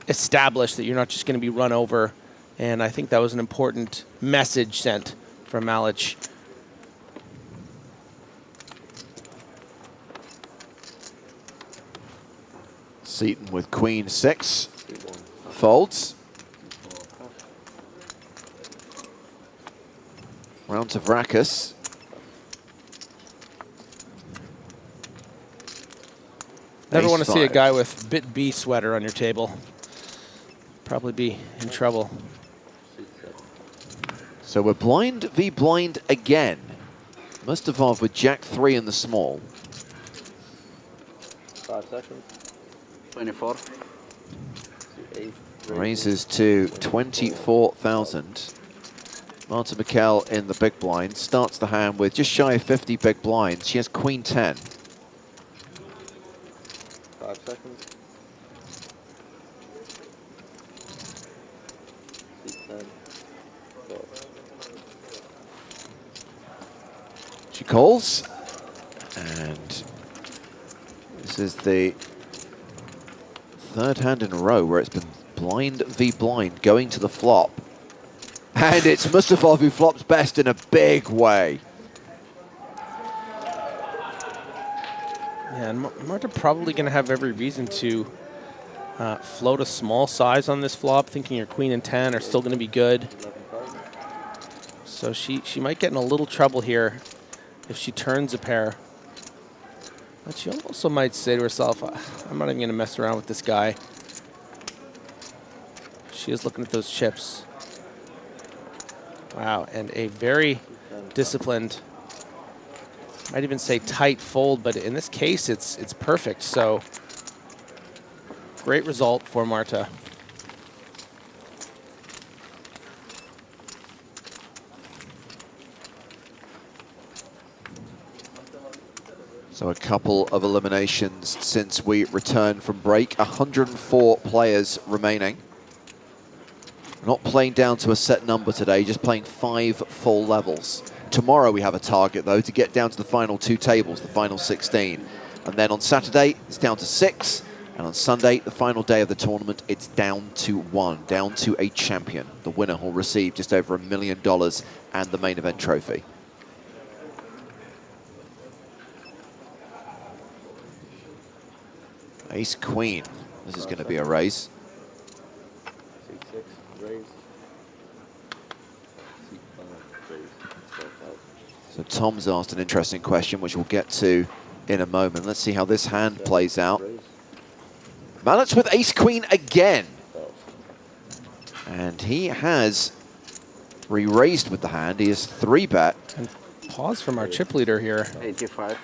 establish that you're not just going to be run over, and I think that was an important message sent from Malich. Seaton with queen 6, folds. Round to Vracus. Never want to see a guy with bit B sweater on your table. Probably be in trouble. So we're blind v blind again. Mustafov with Jack 3 in the small. 5 seconds. 24. Raises to 24,000. Marta Mikkel in the big blind. Starts the hand with just shy of 50 big blinds. She has queen 10. 5 seconds. 6, 10. She calls. And this is the third hand in a row where it's been blind v blind going to the flop. And it's Mustafov who flops best in a big way. Yeah, and Marta probably going to have every reason to float a small size on this flop, thinking your queen and 10 are still going to be good. So she might get in a little trouble here if she turns a pair. But she also might say to herself, I'm not even going to mess around with this guy. She is looking at those chips. Wow, and a very disciplined, might even say tight fold, but in this case, it's perfect. So great result for Marta. So a couple of eliminations since we returned from break. 104 players remaining. Not playing down to a set number today, just playing 5 full levels. Tomorrow we have a target, though, to get down to the final 2 tables, the final 16. And then on Saturday, it's down to 6. And on Sunday, the final day of the tournament, it's down to 1, down to a champion. The winner will receive just over $1 million and the main event trophy. Ace Queen. This is going to be a raise. 6, raise. So Tom's asked an interesting question, which we'll get to in a moment. Let's see how this hand plays out. Mallet's with Ace Queen again. And he has re-raised with the hand. He is 3-bet. And pause from our chip leader here. 85.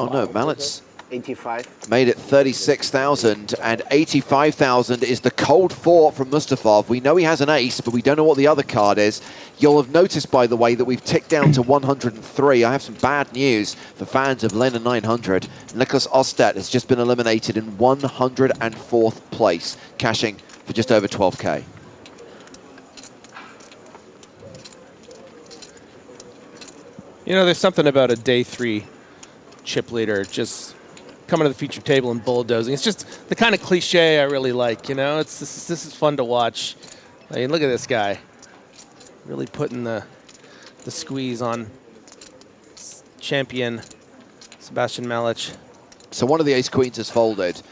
Oh no, Mallet's 85. Made it 36,000, and 85,000 is the cold four from Mustafov. We know he has an ace, but we don't know what the other card is. You'll have noticed, by the way, that we've ticked down to 103. I have some bad news for fans of Lena 900. Nicholas Ostet has just been eliminated in 104th place, cashing for just over 12K. You know, there's something about a day 3 chip leader just coming to the feature table and bulldozing. It's just the kind of cliche I really like, you know? This is fun to watch. I mean, look at this guy. Really putting the squeeze on champion Sebastian Malic. So one of the ace-queens has folded.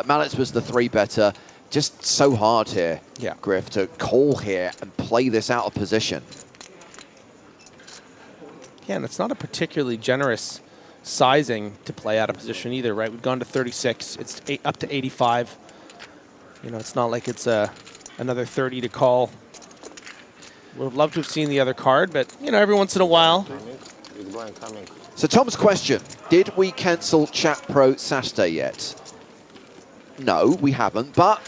Malic was the 3-better. Just so hard here, yeah, Griff, to call here and play this out of position. Yeah, and it's not a particularly generous sizing to play out of position either, right? We've gone to 36. It's up to 85. You know, it's not like it's another 30 to call. Would have loved to have seen the other card, but, you know, every once in a while. So Tom's question, did we cancel Chat Pro Saturday yet? No, we haven't, but,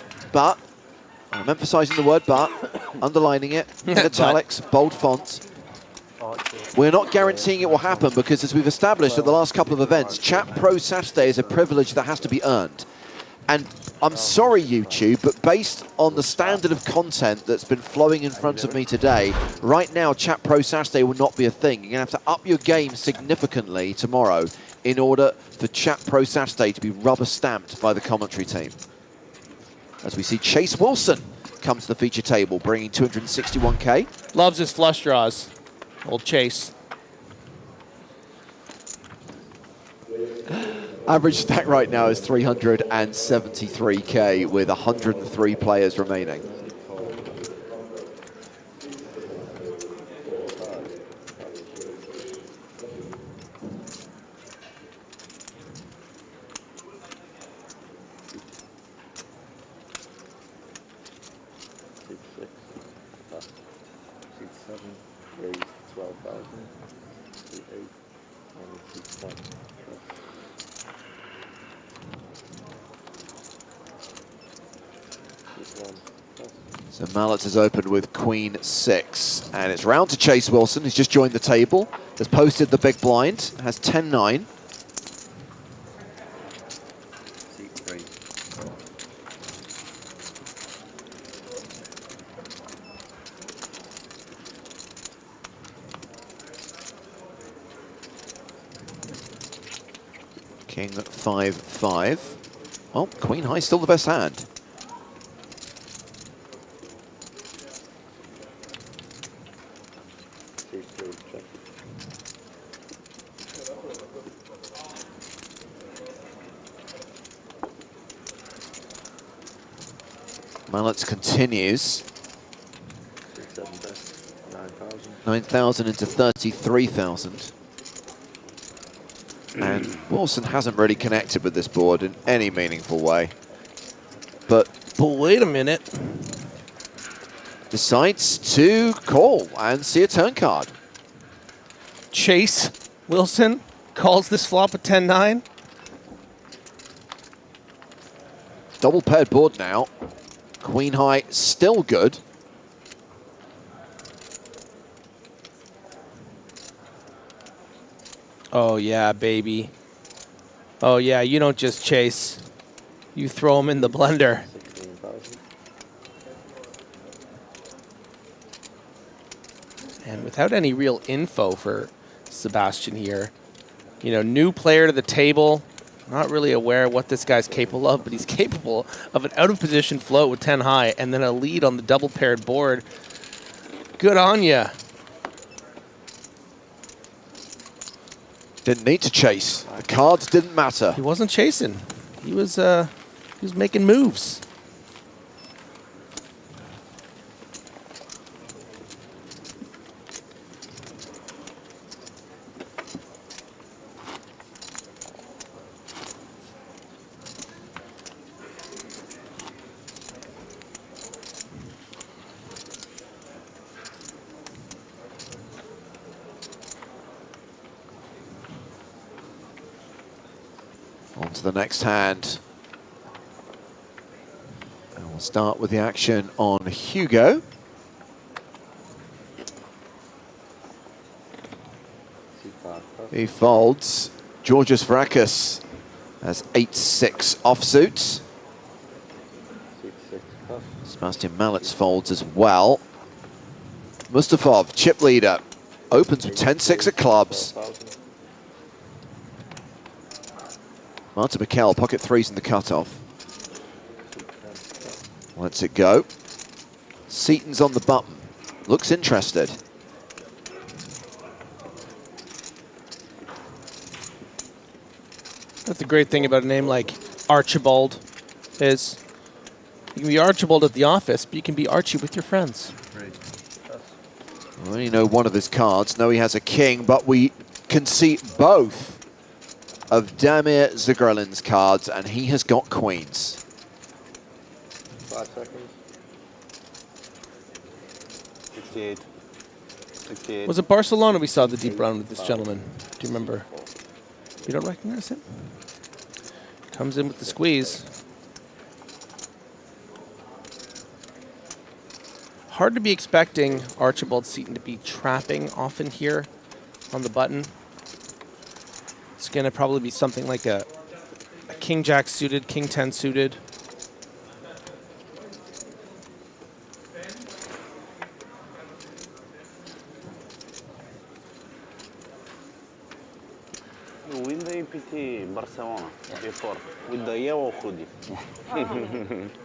I'm emphasizing the word but, underlining it, in italics, bold fonts. We're not guaranteeing it will happen because, as we've established at the last couple of events, Chat Pro Saturday is a privilege that has to be earned. And I'm sorry, YouTube, but based on the standard of content that's been flowing in front of me today, right now, Chat Pro Saturday will not be a thing. You're going to have to up your game significantly tomorrow in order for Chat Pro Saturday to be rubber-stamped by the commentary team. As we see Chase Wilson come to the feature table, bringing 261K. Loves his flush draws. Old Chase. Average stack right now is 373K with 103 players remaining. So Mallet has opened with Queen 6, and it's round to Chase Wilson, who's just joined the table, has posted the big blind, has 10-9. King 5-5. Well, Queen High still the best hand. Mallet continues. 9,000 into 33,000. And Wilson hasn't really connected with this board in any meaningful way. But wait a minute. Decides to call and see a turn card. Chase Wilson calls this flop at 10-9. Double paired board now. Queen High still good. Oh yeah, baby. Oh yeah, you don't just chase. You throw them in the blender. And without any real info for Sebastian here, you know, new player to the table, not really aware what this guy's capable of, but he's capable of an out-of-position float with 10 high and then a lead on the double-paired board. Good on ya. Didn't need to chase. The cards didn't matter. He wasn't chasing. He was making moves. On to the next hand. And we'll start with the action on Hugo. He folds. Georgios Varakis has 8-6 offsuit. Sebastian Mallets folds as well. Mustafov, chip leader, opens with 10-6 of clubs. Martin Mikel, pocket threes in the cutoff. Lets it go. Seaton's on the button. Looks interested. That's the great thing about a name like Archibald is you can be Archibald at the office, but you can be Archie with your friends. We only know one of his cards. No, he has a king, but we can see both of Damir Zugrelin's cards, and he has got queens. 5 seconds. 68. 68. Was it Barcelona we saw the deep run with this gentleman? Do you remember? You don't recognize him? Comes in with the squeeze. Hard to be expecting Archibald Seaton to be trapping often here on the button. It's going to probably be something like a king-jack suited, king-10 suited. You win the APT Barcelona before with the yellow hoodie.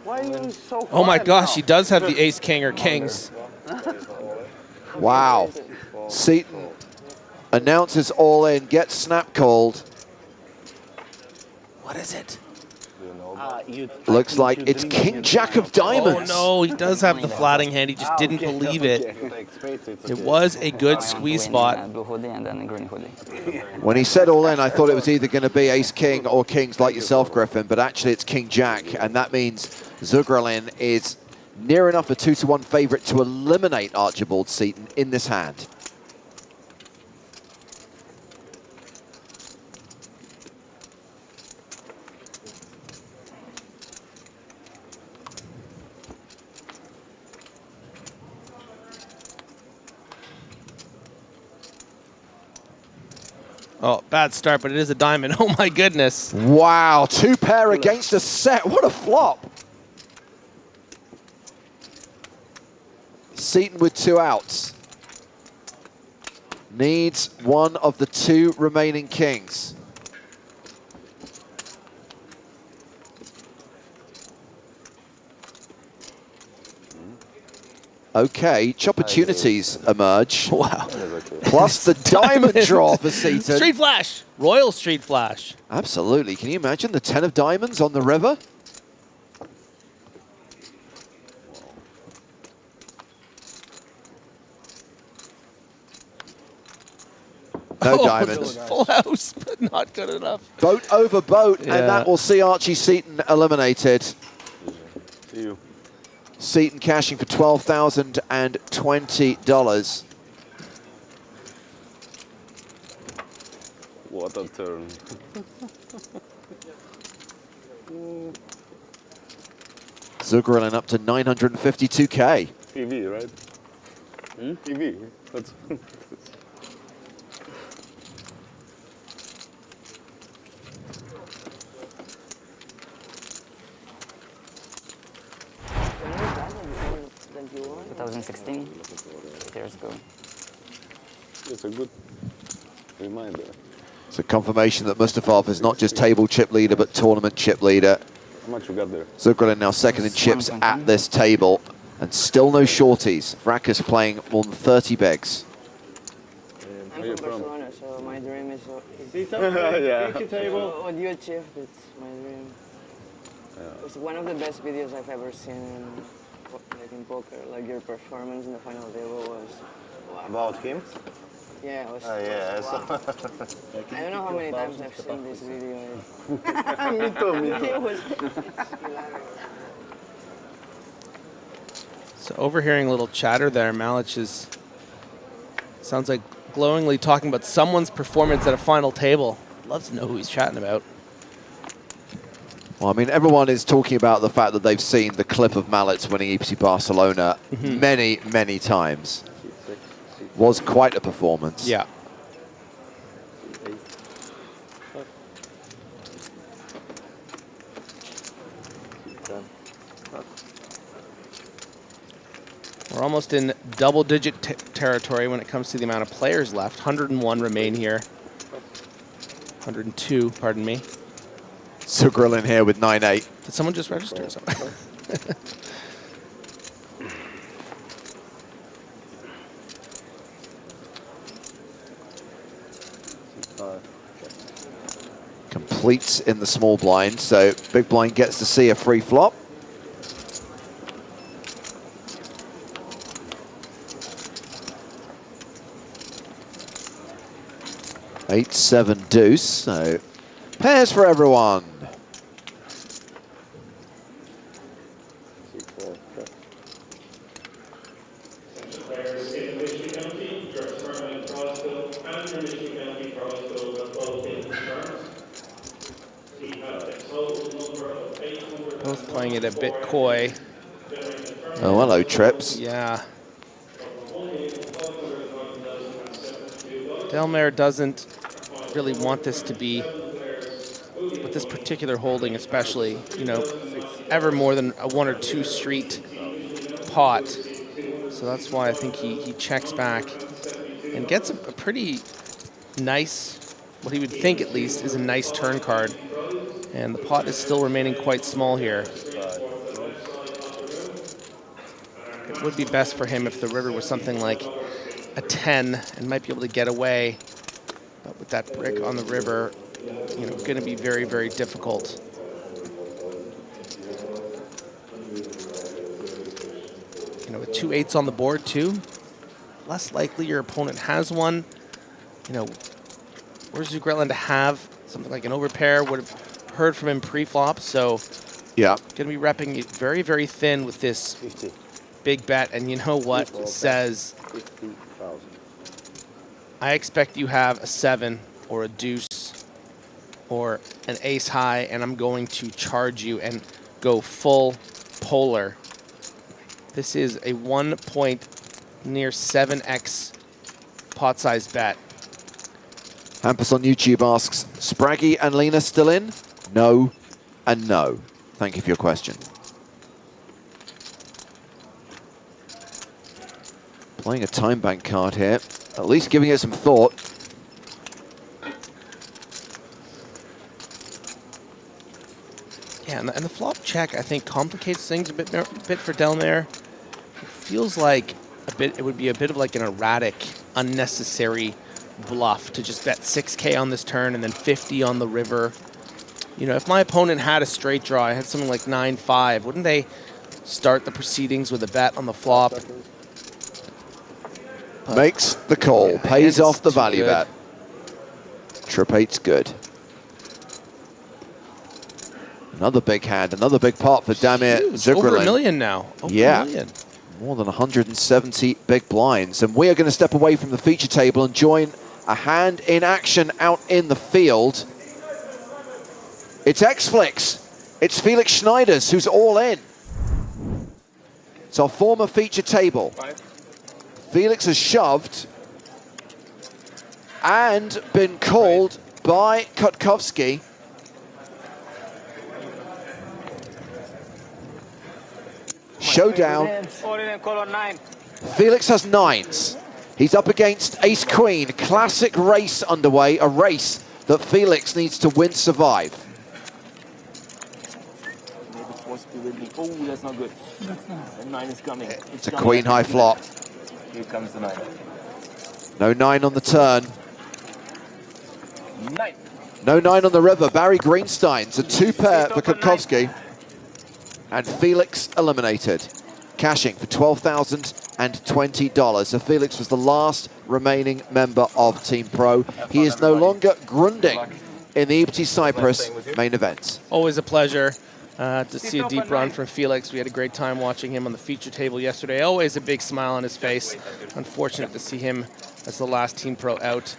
Why are you so quiet Oh my gosh, now? he does have the ace, king, or kings. Wow. Seaton announces all in, gets snap called. What is it? Looks like it's King Jack of Diamonds. Oh no, he does have the flatting hand. He just didn't believe it. It was a good squeeze spot. When he said all in, I thought it was either going to be ace king or kings like yourself, Griffin, but actually it's King Jack, and that means Zugrelin is near enough a 2-1 favorite to eliminate Archibald Seaton in this hand. Oh, bad start, but it is a diamond. Oh my goodness. Wow, 2 pair against a set. What a flop. Seaton with 2 outs. Needs one of the 2 remaining kings. Okay, opportunities emerge. Wow. Plus the diamond draw for Seaton. Street flash. Royal street flash. Absolutely. Can you imagine the 10 of diamonds on the river? No diamonds. Full house, but not good enough. Boat over boat, and that will see Archie Seaton eliminated. See you. Seaton cashing for $12,020. What a turn. Zugrelin up to 952K. PV, right? PV. That's Years ago. it's a good reminder. It's a confirmation that Mustafov is not just table chip leader, but tournament chip leader. How much you got there? Zugrelin now second in chips at this table, and still no shorties. Varakis playing more than 30 bigs. I'm from Barcelona, so my dream is... Yeah. What you achieved, it's my dream. It's one of the best videos I've ever seen in poker. Like your performance in the final table was... Wow. About him? Yeah, it was... Yeah, wow. I don't know how many times I've seen this video. Me too. It was hilarious. So overhearing a little chatter there, Malich is, sounds like glowingly talking about someone's performance at a final table. Loves to know who he's chatting about. Well, I mean, everyone is talking about the fact that they've seen the clip of Mallets winning EPT Barcelona many, many times. Was quite a performance. Yeah. We're almost in double-digit territory when it comes to the amount of players left. 101 remain here. 102, pardon me. Zugril in here with 9-8. Did someone just register or something? Completes in the small blind, so big blind gets to see a free flop. Eight, 7 deuce, so pairs for everyone. Both playing it a bit coy. Oh, hello, Trips. Yeah. Delmare doesn't really want this to be, with this particular holding especially, you know, ever more than a 1 or 2 street pot. So that's why I think he checks back and gets a pretty nice, what he would think at least is a nice turn card. And the pot is still remaining quite small here. It would be best for him if the river was something like a 10 and might be able to get away. But with that brick on the river, you know, going to be very, very difficult. You know, with 2 8s on the board too, less likely your opponent has one. You know, where's Zugrelin to have something like an overpair? Would have heard from him pre-flop, so yeah, going to be repping it very, very thin with this big bet. And you know what says? I expect you have a 7 or a deuce or an ace high, and I'm going to charge you and go full polar. This is a 1.7x pot size bet. Hampus on YouTube asks, Spraggy and Lena still in? No and no. Thank you for your question. Playing a time bank card here, at least giving it some thought. Yeah, and the flop check, I think, complicates things a bit for Delmare. It feels like it would be a bit of like an erratic, unnecessary bluff to just bet 6K on this turn and then 50 on the river. You know, if my opponent had a straight draw, I had something like 9-5, wouldn't they start the proceedings with a bet on the flop? Makes the call, yeah, pays off the value bet. Trip 8's good. Another big hand, another big pot for Damir Zugrelin. Over $1 million now. Over yeah, $1 million. More than 170 big blinds. And we are going to step away from the feature table and join a hand in action out in the field. It's X-Flix. It's Felix Schneiders who's all in. It's our former feature table. Felix has shoved and been called by Kutkovsky. Showdown. Felix has 9s. He's up against Ace Queen. Classic race underway, a race that Felix needs to win to survive. Oh, that's not good. The 9 is coming. It's a queen high flop. Here comes the 9. No 9 on the turn. 9. No 9 on the river. Barry Greenstein's a 2-pair for Kutkovsky. And Felix eliminated, cashing for $12,020. So Felix was the last remaining member of Team Pro. He is no longer grunding in the EPT Cyprus main event. Always a pleasure to see a deep run from Felix. We had a great time watching him on the feature table yesterday. Always a big smile on his face. Unfortunate to see him as the last Team Pro out.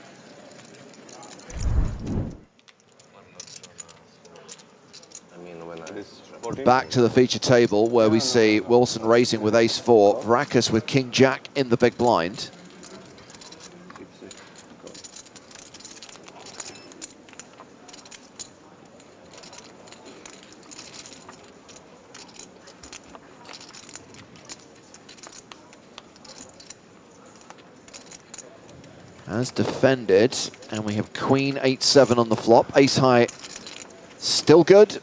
Back to the feature table where we see Wilson raising with ace-4, Vrakas with king-jack in the big blind. As defended, and we have queen 8-7 on the flop. Ace high, still good.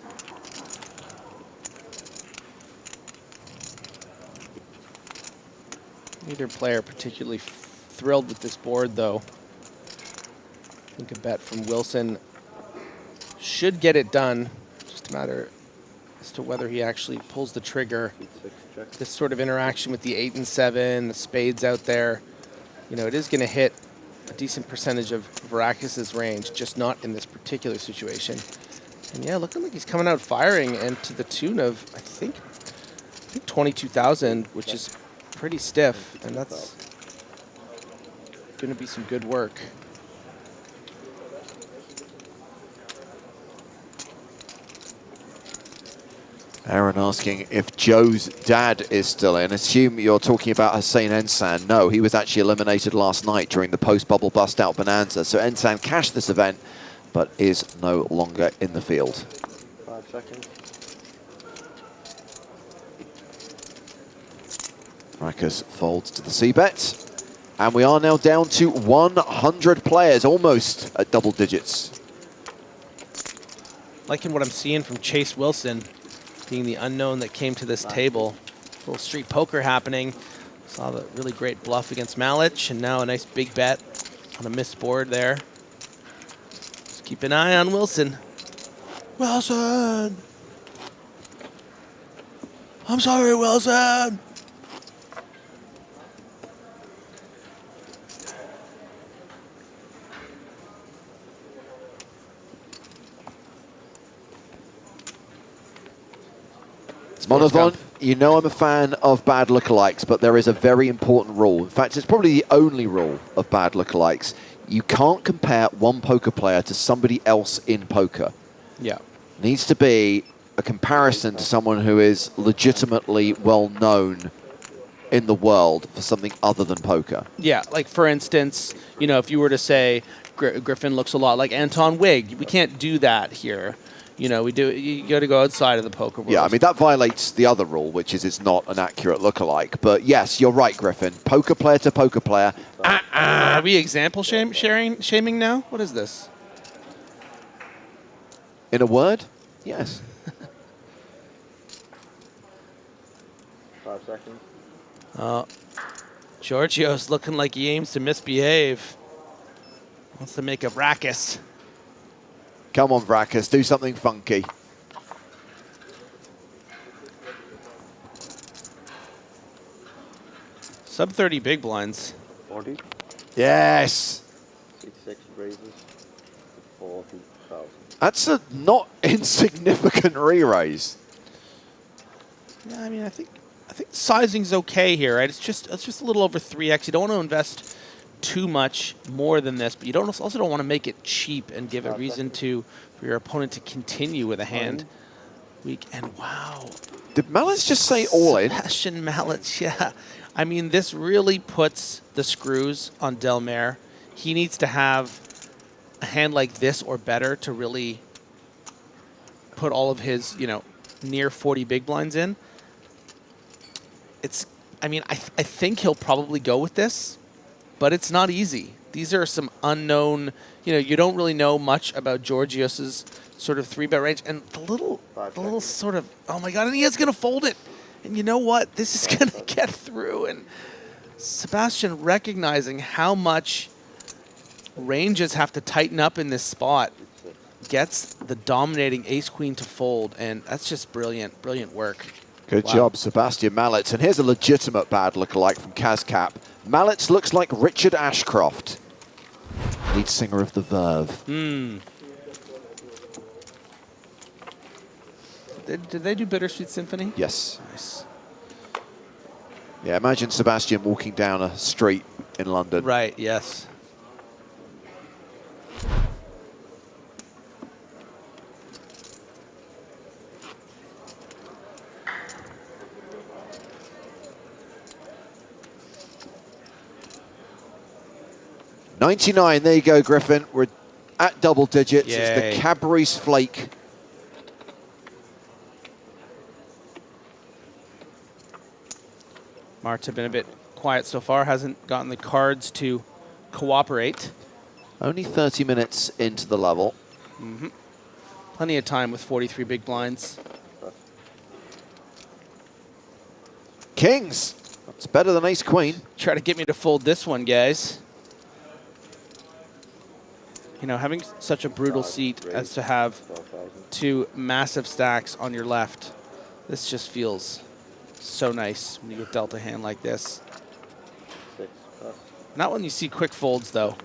Neither player particularly thrilled with this board, though. I think a bet from Wilson should get it done. Just a matter as to whether he actually pulls the trigger. This sort of interaction with the 8 and 7, the spades out there, you know, it is going to hit a decent percentage of Vrakas' range, just not in this particular situation. And yeah, looking like he's coming out firing, and to the tune of, I think 22,000, which is pretty stiff, and that's going to be some good work. Aaron asking if Joe's dad is still in. Assume you're talking about Hussein Ensan. No, he was actually eliminated last night during the post-bubble bust-out bonanza. So Ensan cashed this event, but is no longer in the field. 5 seconds. Vrakas folds to the c-bet. And we are now down to 100 players, almost at double digits. Liking what I'm seeing from Chase Wilson, being the unknown that came to this table. A little street poker happening. Saw the really great bluff against Malich, and now a nice big bet on a missed board there. Just keep an eye on Wilson. Wilson! I'm sorry, Wilson! Monovon, you know I'm a fan of bad lookalikes, but there is a very important rule. In fact, it's probably the only rule of bad lookalikes. You can't compare one poker player to somebody else in poker. Yeah. Needs to be a comparison to someone who is legitimately well known in the world for something other than poker. Yeah, like for instance, you know, if you were to say Griffin looks a lot like Anton Wigg, we can't do that here. You know, you got to go outside of the poker world. Yeah, I mean, that violates the other rule, which is it's not an accurate lookalike. But yes, you're right, Griffin. Poker player to poker player. Are we example shaming now? What is this? In a word, yes. 5 seconds. Giorgio's looking like he aims to misbehave. Wants to make a Vrakas. Come on, Vrakas, do something funky. Sub 30 big blinds. 40. Yes. 6 raises. 40,000. That's a not insignificant re-raise. Yeah, I mean, I think sizing's okay here, right? It's just a little over 3x. You don't want to invest too much more than this, but you also don't want to make it cheap and give a reason for your opponent to continue with a hand weak. And wow, did Malich just say all in? Sebastian Malich, yeah. I mean, this really puts the screws on Del Mar. He needs to have a hand like this or better to really put all of his, you know, near 40 big blinds in. I mean, I think he'll probably go with this, but it's not easy. These are some unknown, you know, you don't really know much about Giorgios's sort of 3-bet range. And the little sort of, oh my God, and he is going to fold it. And you know what? This is going to get through. And Sebastian recognizing how much ranges have to tighten up in this spot gets the dominating ace-queen to fold. And that's just brilliant, brilliant work. Good job, Sebastian Mallett. And here's a legitimate bad lookalike from Kazcap. Mallett looks like Richard Ashcroft, lead singer of The Verve. Did they do Bittersweet Symphony? Yes. Nice. Yeah, imagine Sebastian walking down a street in London. Right, yes. 99, there you go, Griffin. We're at double digits. Yay. It's the Cadbury's Flake. Mart's been a bit quiet so far, hasn't gotten the cards to cooperate. Only 30 minutes into the level. Mm-hmm. Plenty of time with 43 big blinds. Kings. That's better than ace queen. Try to get me to fold this one, guys. You know, having such a brutal seat as to have 2 massive stacks on your left, this just feels so nice when you get dealt a hand like this. Not when you see quick folds, though.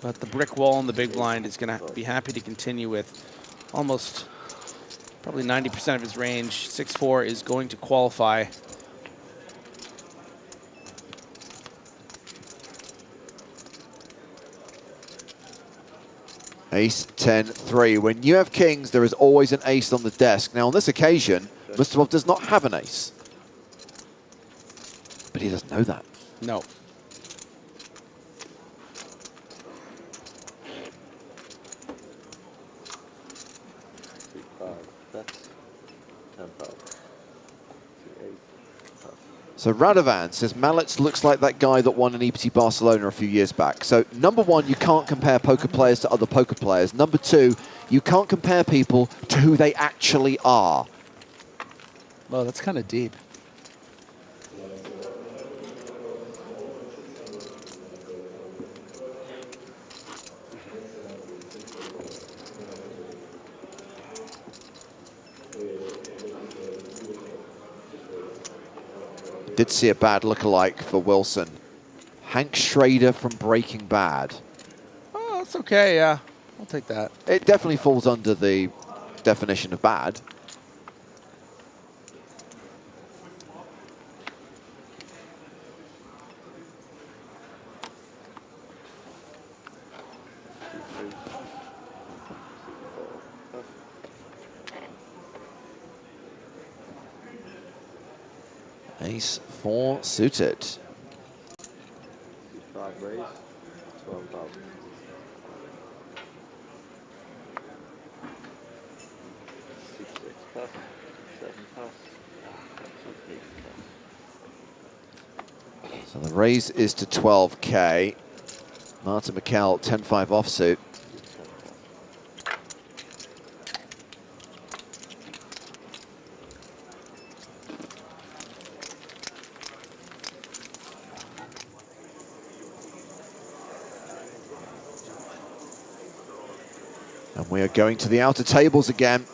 But the brick wall and the big blind is going to be happy to continue with almost probably 90% of his range. 6-4 is going to qualify. Ace, 10, 3. When you have kings, there is always an ace on the desk. Now, on this occasion, Mustavov does not have an ace. But he doesn't know that. No. So Radovan says, Malitz looks like that guy that won an EPT Barcelona a few years back. So number one, you can't compare poker players to other poker players. Number two, you can't compare people to who they actually are. Well, that's kind of deep. Did see a bad lookalike for Wilson. Hank Schrader from Breaking Bad. Oh, that's okay, yeah. I'll take that. It definitely falls under the definition of bad. Ace 4 suited. 5 raise, 12,000. So the raise is to 12K. Martin McCall, 10-5 offsuit. And we are going to the outer tables again.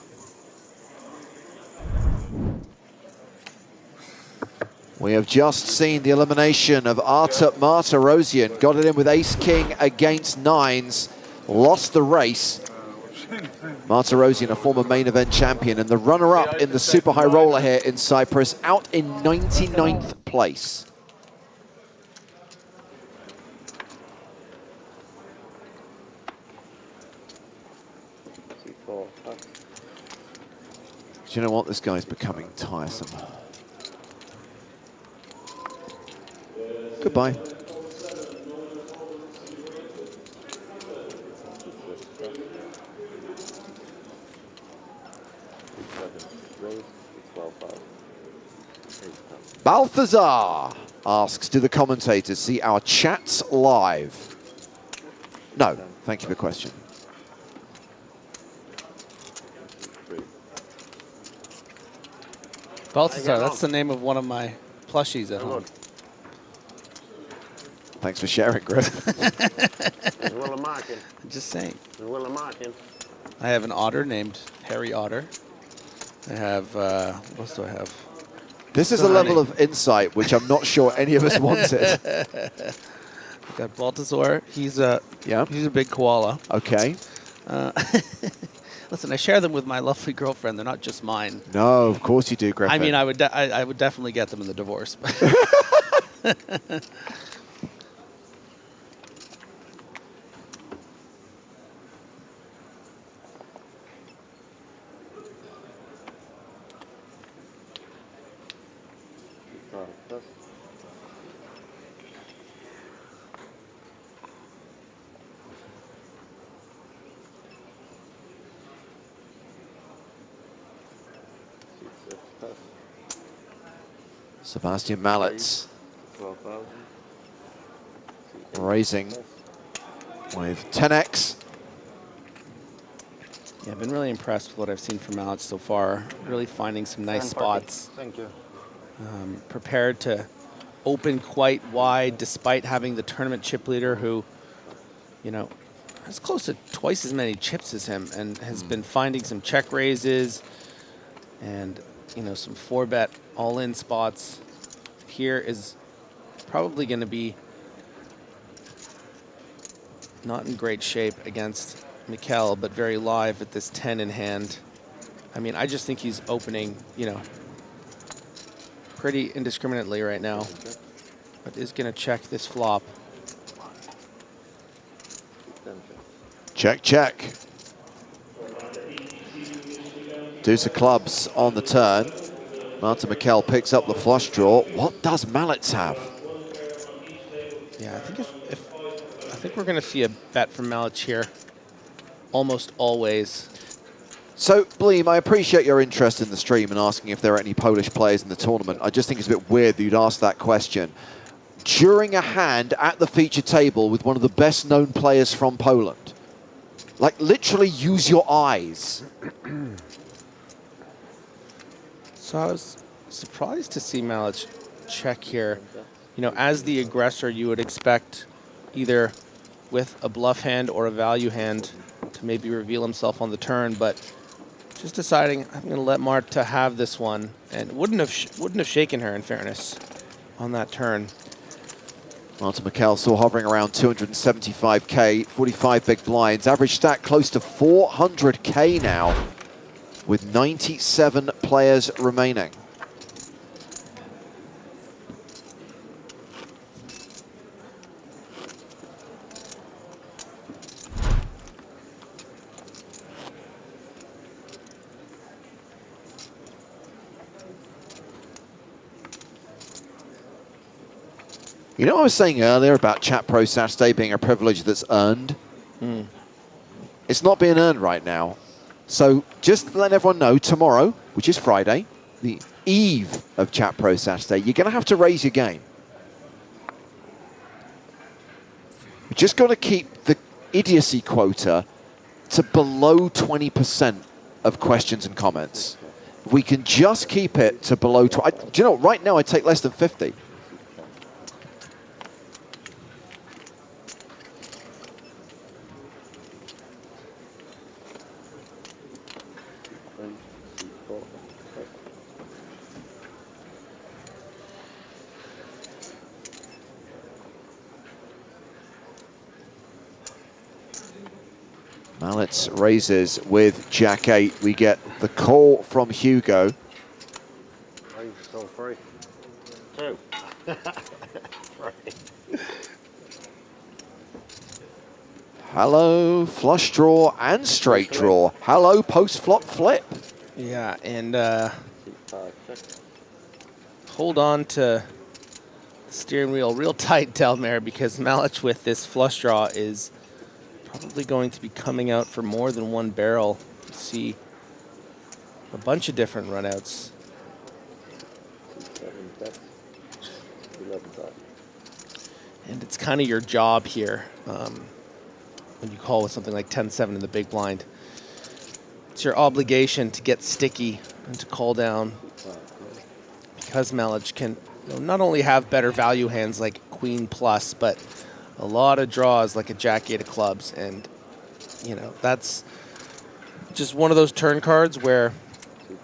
We have just seen the elimination of Artur Martirosyan. Got it in with ace-king against nines. Lost the race. Martirosyan, a former main event champion, and the runner-up in the super high roller here in Cyprus, out in 99th place. Do you know what? This guy's becoming tiresome. Goodbye. Balthazar asks, do the commentators see our chats live? No, thank you for the question. Balthazar, that's the name of one of my plushies at home. Thanks for sharing, Griff. Just saying. Martin. I have an otter named Harry Otter. I have, what else do I have? This is a level of insight which I'm not sure any of us wanted. I've got Balthazar. He's a big koala. Okay. Listen, I share them with my lovely girlfriend. They're not just mine. No, of course you do, Griffin. I mean, I would definitely get them in the divorce. Sebastian Mallets raising with 10x. Yeah, I've been really impressed with what I've seen from Mallets so far. Really finding some nice spots. Thank you. Prepared to open quite wide despite having the tournament chip leader who, you know, has close to twice as many chips as him and has been finding some check raises and, you know, some 4-bet all-in spots. Here is probably going to be not in great shape against Mikel, but very live at this 10 in hand. I mean, I just think he's opening, you know, pretty indiscriminately right now, but is going to check this flop. Check, check. Deuce of clubs on the turn. Martin Mikel picks up the flush draw. What does Mallets have? Yeah, I think we're going to see a bet from Mallets here almost always. So, Bleem, I appreciate your interest in the stream and asking if there are any Polish players in the tournament. I just think it's a bit weird that you'd ask that question. During a hand at the feature table with one of the best-known players from Poland. Like, literally use your eyes. So I was surprised to see Mallets check here. You know, as the aggressor, you would expect either with a bluff hand or a value hand to maybe reveal himself on the turn, but just deciding I'm going to let Marta have this one, and wouldn't have shaken her, in fairness, on that turn. Martin Mikel still hovering around 275k, 45 big blinds, average stack close to 400k now, with 97 players remaining. You know what I was saying earlier about Chat Pro Saturday being a privilege that's earned? It's not being earned right now. So just let everyone know, tomorrow, which is Friday, the eve of Chat Pro Saturday, you're going to have to raise your game. You're just got to keep the idiocy quota to below 20% of questions and comments. If we can just keep it to below 20. Do you know, right now I take less than 50. Mallets raises with Jack 8. We get the call from Hugo. Are you so free? Two. Free. Hello, flush draw and straight draw. Hello, post-flop flip. Yeah, and hold on to the steering wheel real tight, Delmare, because Mallets with this flush draw is probably going to be coming out for more than one barrel. You see a bunch of different runouts. And it's kind of your job here when you call with something like 10-7 in the big blind. It's your obligation to get sticky and to call down, because Mallets can, you know, not only have better value hands like Queen Plus, but a lot of draws like a Jack 8 of clubs, and you know that's just one of those turn cards where you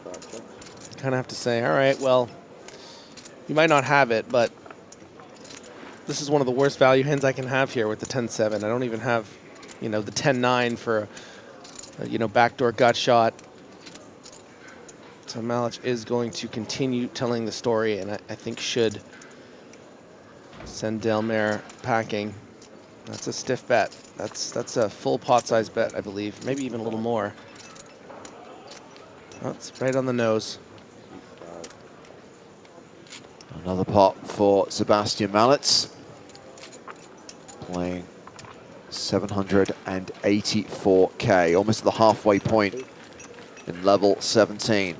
kind of have to say, all right, well, you might not have it, but this is one of the worst value hands I can have here with the 10-7. I don't even have, you know, the 10-9 for a, you know, backdoor gut shot. So Mallets is going to continue telling the story, and I think should send Delmare packing. That's a stiff bet. That's a full pot size bet, I believe. Maybe even a little more. That's right on the nose. Another pot for Sebastian Mallets. Playing 784k, almost at the halfway point in level 17.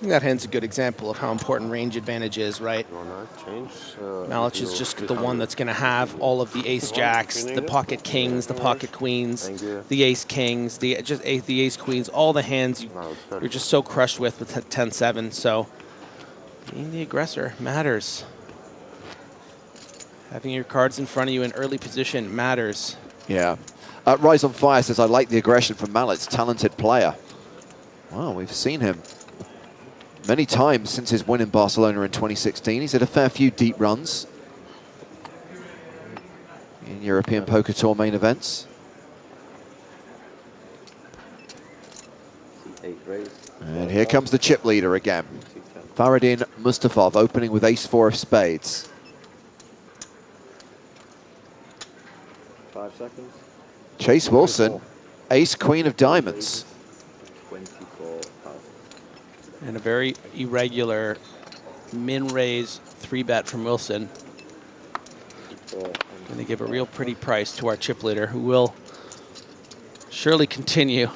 think that hand's a good example of how important range advantage is, right? Malich is just the one that's going to have all of the ace jacks, the pocket kings, the pocket queens, the ace kings, the ace queens, all the hands you're just so crushed with 10-7. So being the aggressor matters. Having your cards in front of you in early position matters. Yeah. Rise on Fire says, I like the aggression from Malich, talented player. Wow, we've seen him many times since his win in Barcelona in 2016. He's had a fair few deep runs in European Poker Tour main events. And here comes the chip leader again. Faradin Mustafov opening with ace-4 of spades. 5 seconds. Chase Wilson, ace-queen of diamonds. 24,000. And a very irregular min-raise 3-bet from Wilson. Going to give a real pretty price to our chip leader, who will surely continue.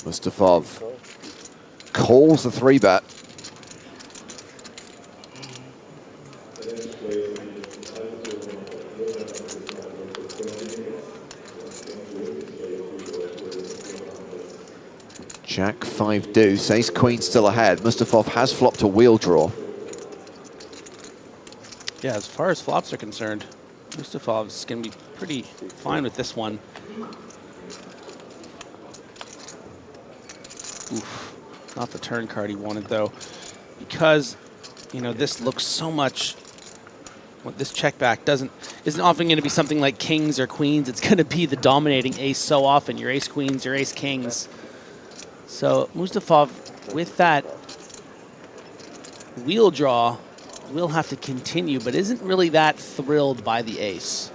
Mustafov calls the 3-bet. Jack 5 deuce, ace queen still ahead. Mustafov has flopped a wheel draw. Yeah, as far as flops are concerned, Mustafov's going to be pretty fine with this one. Oof, not the turn card he wanted though, because this looks so much. What this check back isn't often going to be something like kings or queens. It's going to be the dominating ace so often. Your ace queens, your ace kings. So Mustafov, with that wheel draw, will have to continue, but isn't really that thrilled by the ace.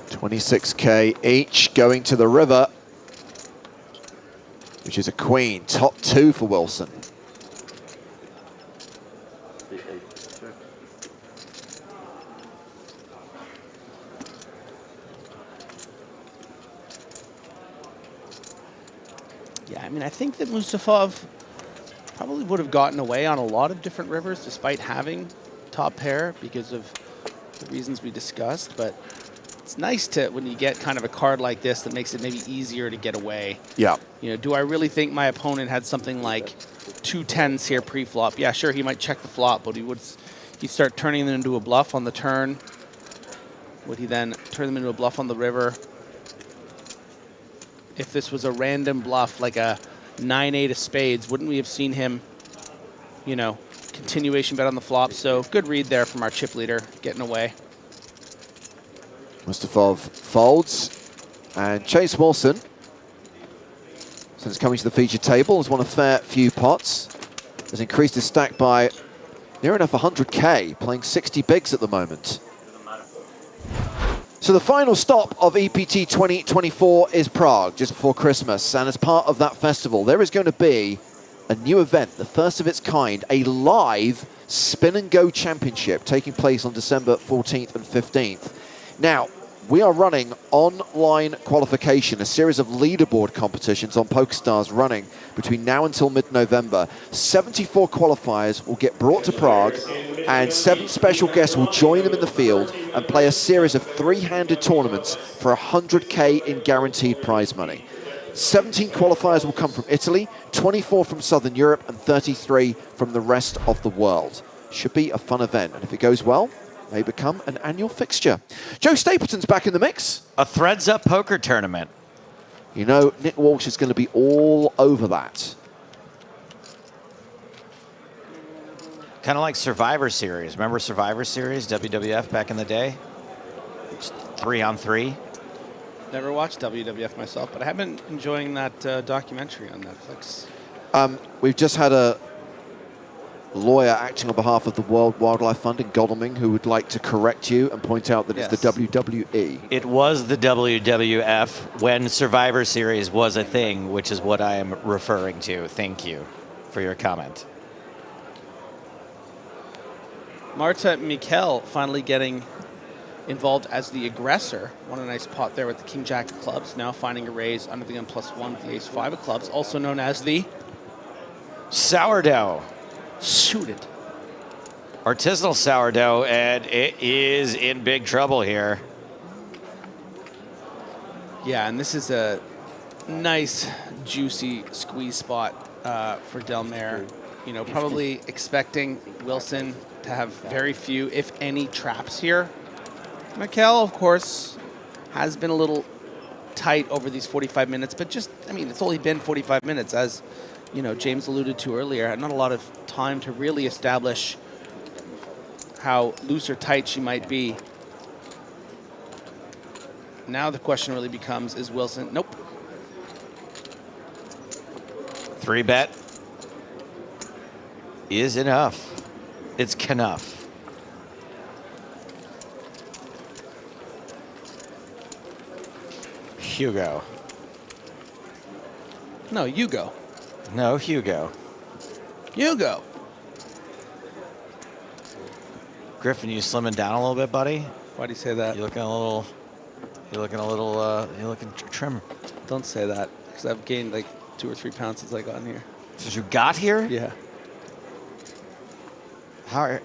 $26K each going to the river, which is a queen. Top 2 for Wilson. Yeah, I mean, I think that Mustafov probably would have gotten away on a lot of different rivers despite having top pair because of the reasons we discussed, but it's nice to, when you get kind of a card like this that makes it maybe easier to get away. Yeah. Do I really think my opponent had something like 2 10s here pre-flop? Yeah, sure, he might check the flop, but he'd start turning them into a bluff on the turn. Would he then turn them into a bluff on the river? If this was a random bluff, like a 9-8 of spades, wouldn't we have seen him, continuation bet on the flop? So good read there from our chip leader, getting away. Mustafov folds, and Chase Wilson, since coming to the feature table, has won a fair few pots, has increased his stack by near enough 100K, playing 60 bigs at the moment. So the final stop of EPT 2024 is Prague, just before Christmas, and as part of that festival, there is going to be a new event, the first of its kind, a live Spin and Go Championship taking place on December 14th and 15th. Now, we are running online qualification, a series of leaderboard competitions on PokerStars running between now until mid-November. 74 qualifiers will get brought to Prague, and 7 special guests will join them in the field and play a series of 3-handed tournaments for 100K in guaranteed prize money. 17 qualifiers will come from Italy, 24 from Southern Europe, and 33 from the rest of the world. Should be a fun event, and if it goes well, may become an annual fixture. Joe Stapleton's back in the mix. A Threads Up poker tournament. Nick Walsh is going to be all over that. Kind of like Survivor Series. Remember Survivor Series, WWF back in the day? 3-on-3. Never watched WWF myself, but I have been enjoying that documentary on Netflix. We've just had a lawyer acting on behalf of the World Wildlife Fund in Godalming who would like to correct you and point out that it's the WWE. It was the WWF when Survivor Series was a thing, which is what I am referring to. Thank you for your comment. Marta Mikel finally getting involved as the aggressor. Won a nice pot there with the King Jack of clubs. Now finding a raise under the gun +1 with the Ace 5 of clubs, also known as the sourdough. Shoot it. Artisanal sourdough, and it is in big trouble here. Yeah, and this is a nice, juicy squeeze spot for Del Mar. You know, probably expecting Wilson to have very few, if any, traps here. Mikel, of course, has been a little tight over these 45 minutes, but just, I mean, it's only been 45 minutes, as, you know, James alluded to earlier. Not a lot of time to really establish how loose or tight she might be. Now the question really becomes, is Wilson, nope. 3-bet is enough. It's Knuff. Hugo. No, you go. No, Hugo. You go. Griffin, you slimming down a little bit, buddy? Why do you say that? You're looking trim. Don't say that, because I've gained like 2 or 3 pounds since I got in here. Since you got here? Yeah.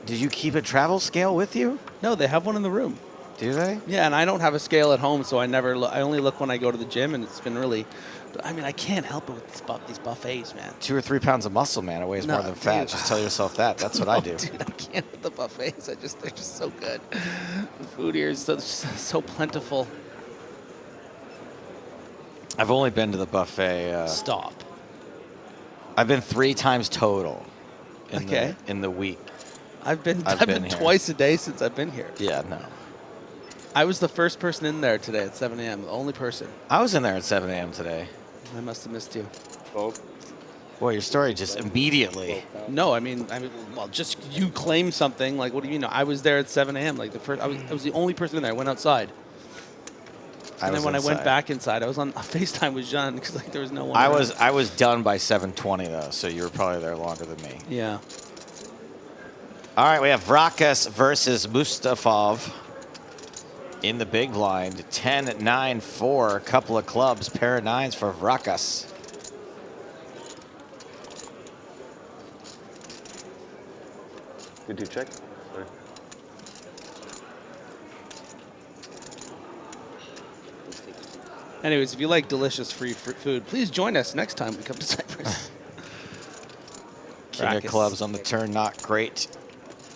Did you keep a travel scale with you? No, they have one in the room. Do they? Yeah, and I don't have a scale at home, so I never look. I only look when I go to the gym, and it's been really, I mean, I can't help it with these buffets, man. 2 or 3 pounds of muscle, man. It weighs more than fat. Just tell yourself that. That's what I do. Dude, I can't with the buffets. They're just so good. The food here is so plentiful. I've only been to the buffet. Stop. I've been 3 times total in the week. I've been twice a day since I've been here. Yeah, no. I was the first person in there today at 7 a.m., the only person. I was in there at 7 a.m. today. I must have missed you. Oh. Boy, your story just immediately. No, I mean, well, just you claim something. Like, what do you mean? I was there at 7 a.m. Like, I was the only person in there. I went outside. And then when I went back inside, I was on FaceTime with Jean because like there was no one. I was done by 7:20 though, so you were probably there longer than me. Yeah. All right, we have Vrakas versus Mustafov in the big blind. 10-9-4, a couple of clubs, pair of 9s for Vrakas. Did you check? Sorry. Anyways, if you like delicious free food, please join us next time we come to Cyprus. King of clubs on the turn, not great.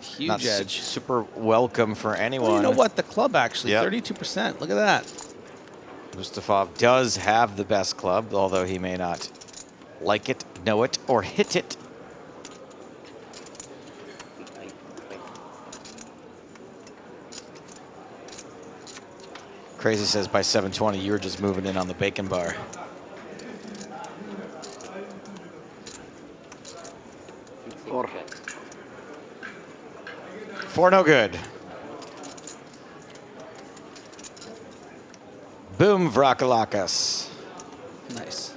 Huge not edge. Super welcome for anyone. Well, you know what? The club actually, 32%. Look at that. Mustafov does have the best club, although he may not like it, know it, or hit it. Crazy says by 7:20, you were just moving in on the bacon bar. Four no good. Boom, Vrakalakis. Nice.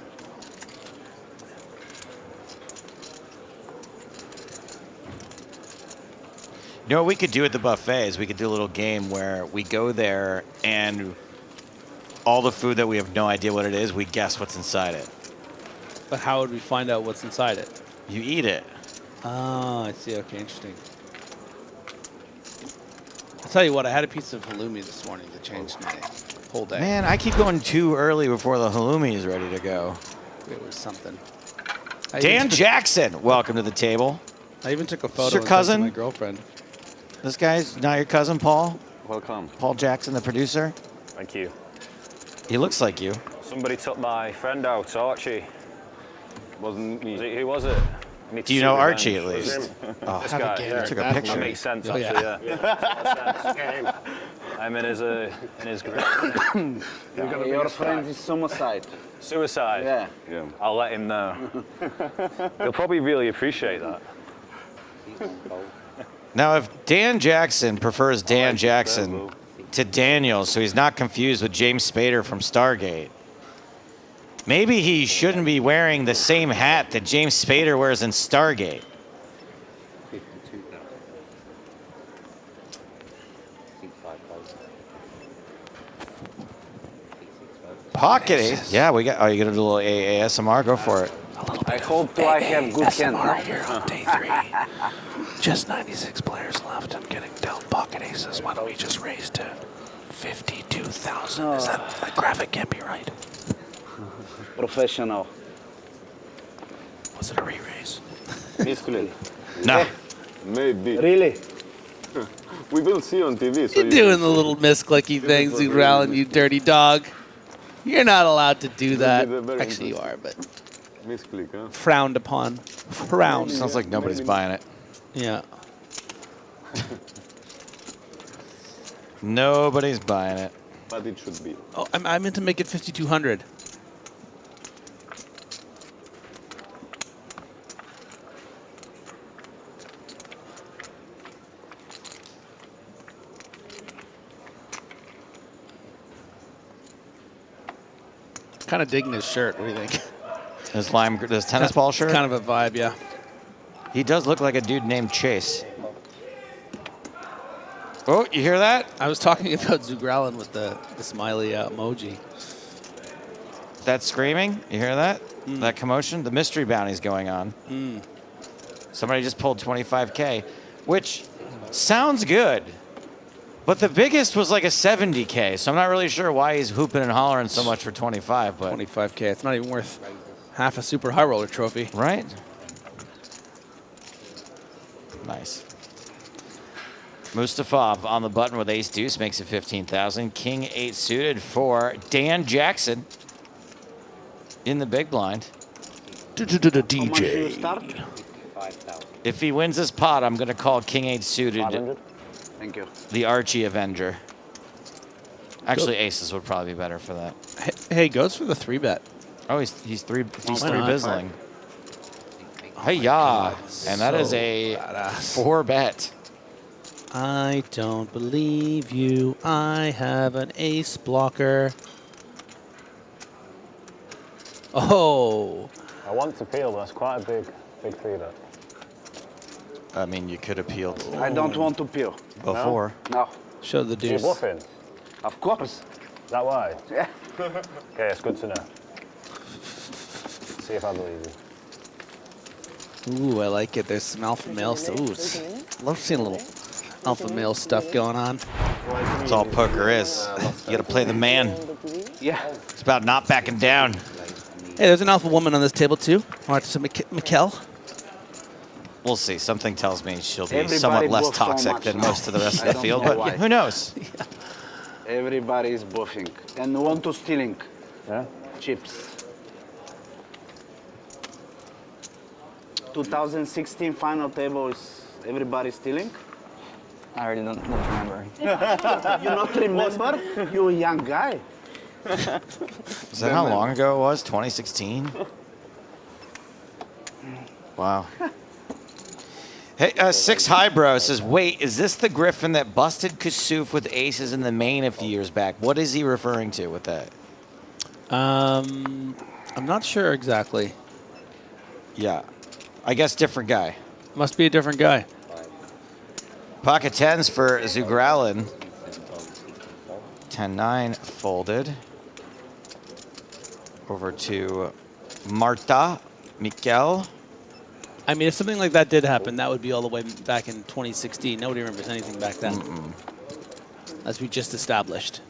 You know what we could do at the buffet is we could do a little game where we go there and all the food that we have no idea what it is, we guess what's inside it. But how would we find out what's inside it? You eat it. Oh, I see. Okay, interesting. I'll tell you what, I had a piece of halloumi this morning that changed my whole day. Man, I keep going too early before the halloumi is ready to go. It was something. Dan Jackson, welcome to the table. I even took a photo Is your and sent it to cousin? my girlfriend. This guy's not your cousin, Paul? Welcome. Paul Jackson, the producer? Thank you. He looks like you. Somebody took my friend out, Archie. Wasn't me. Who was it? Do you know Archie at least? Oh, this guy. You took a picture. That makes sense, Oh, actually, yeah. I'm in his group. Your friend is suicide. Suicide? Yeah. I'll let him know. He'll probably really appreciate that. Now, if Dan Jackson prefers Dan Jackson to Daniel, so he's not confused with James Spader from Stargate, maybe he shouldn't be wearing the same hat that James Spader wears in Stargate. Pocket ace. Yeah, we got. Oh, you got a little ASMR? Go for it. I hope I have good hand. Here on day 3. Just 96 players left and getting dealt pocket aces. Why don't we just raise to 52,000? Is that graphic can't be right? Professional. Was it a re-raise? Basically. No. Maybe. Really? We will see on TV. So You're doing the little misclicky things, Zugralin, you dirty dog. You're not allowed to do that. Actually, you are, but misclick, huh? frowned upon. Frowned. Sounds like nobody's buying it. Yeah. Nobody's buying it. But it should be. Oh, I meant to make it 5,200. Kind of digging his shirt. What do you think? His tennis ball shirt? Kind of a vibe, yeah. He does look like a dude named Chase. Oh, you hear that? I was talking about Zugralin with the smiley emoji. That screaming? You hear that? That commotion? The mystery bounty's going on. Somebody just pulled 25K, which sounds good. But the biggest was like a 70K, so I'm not really sure why he's hooping and hollering so much for 25. But 25K, it's not even worth half a super high roller trophy. Right? Nice. Mustafov on the button with ace deuce makes it 15,000. King 8 suited for Dan Jackson in the big blind. DJ. If he wins this pot, I'm going to call King 8 suited. 500? Thank you. The Archie Avenger. Actually, aces would probably be better for that. Hey, goes for the 3-bet. Oh, he's three bizzling. Hey ya, and that is a 4-bet. I don't believe you. I have an ace blocker. Oh. I want to peel, but that's quite a big 3-bet. I mean, you could appeal to I don't want to peel. before. No. Show the You're deuce. bluffing. Of course. Is that why? Yeah. Okay, it's good to know. See if I believe you. Ooh, I like it. There's some alpha male stuff. Ooh, love seeing a little alpha male stuff going on. That's all poker is. You got to play the man. Yeah. It's about not backing down. Hey, there's an alpha woman on this table too. Watch some Mikkel. We'll see. Something tells me she'll be Everybody somewhat less bluffs so toxic much than now. most of the rest I of the don't field, know but why. who knows? Everybody is buffing and want to stealing Yeah? chips. 2016 final table is everybody stealing? I already don't remember. You not remember? You a young guy. Is that how long ago it was? 2016? Wow. Hey, 6 Highbrow says, wait, is this the Griffin that busted Kasuf with aces in the main a few years back? What is he referring to with that? I'm not sure exactly. Yeah. I guess different guy. Must be a different guy. Pocket 10s for Zugralin. 10-9 folded. Over to Marta Mikel. I mean, if something like that did happen, that would be all the way back in 2016. Nobody remembers anything back then. As we just established.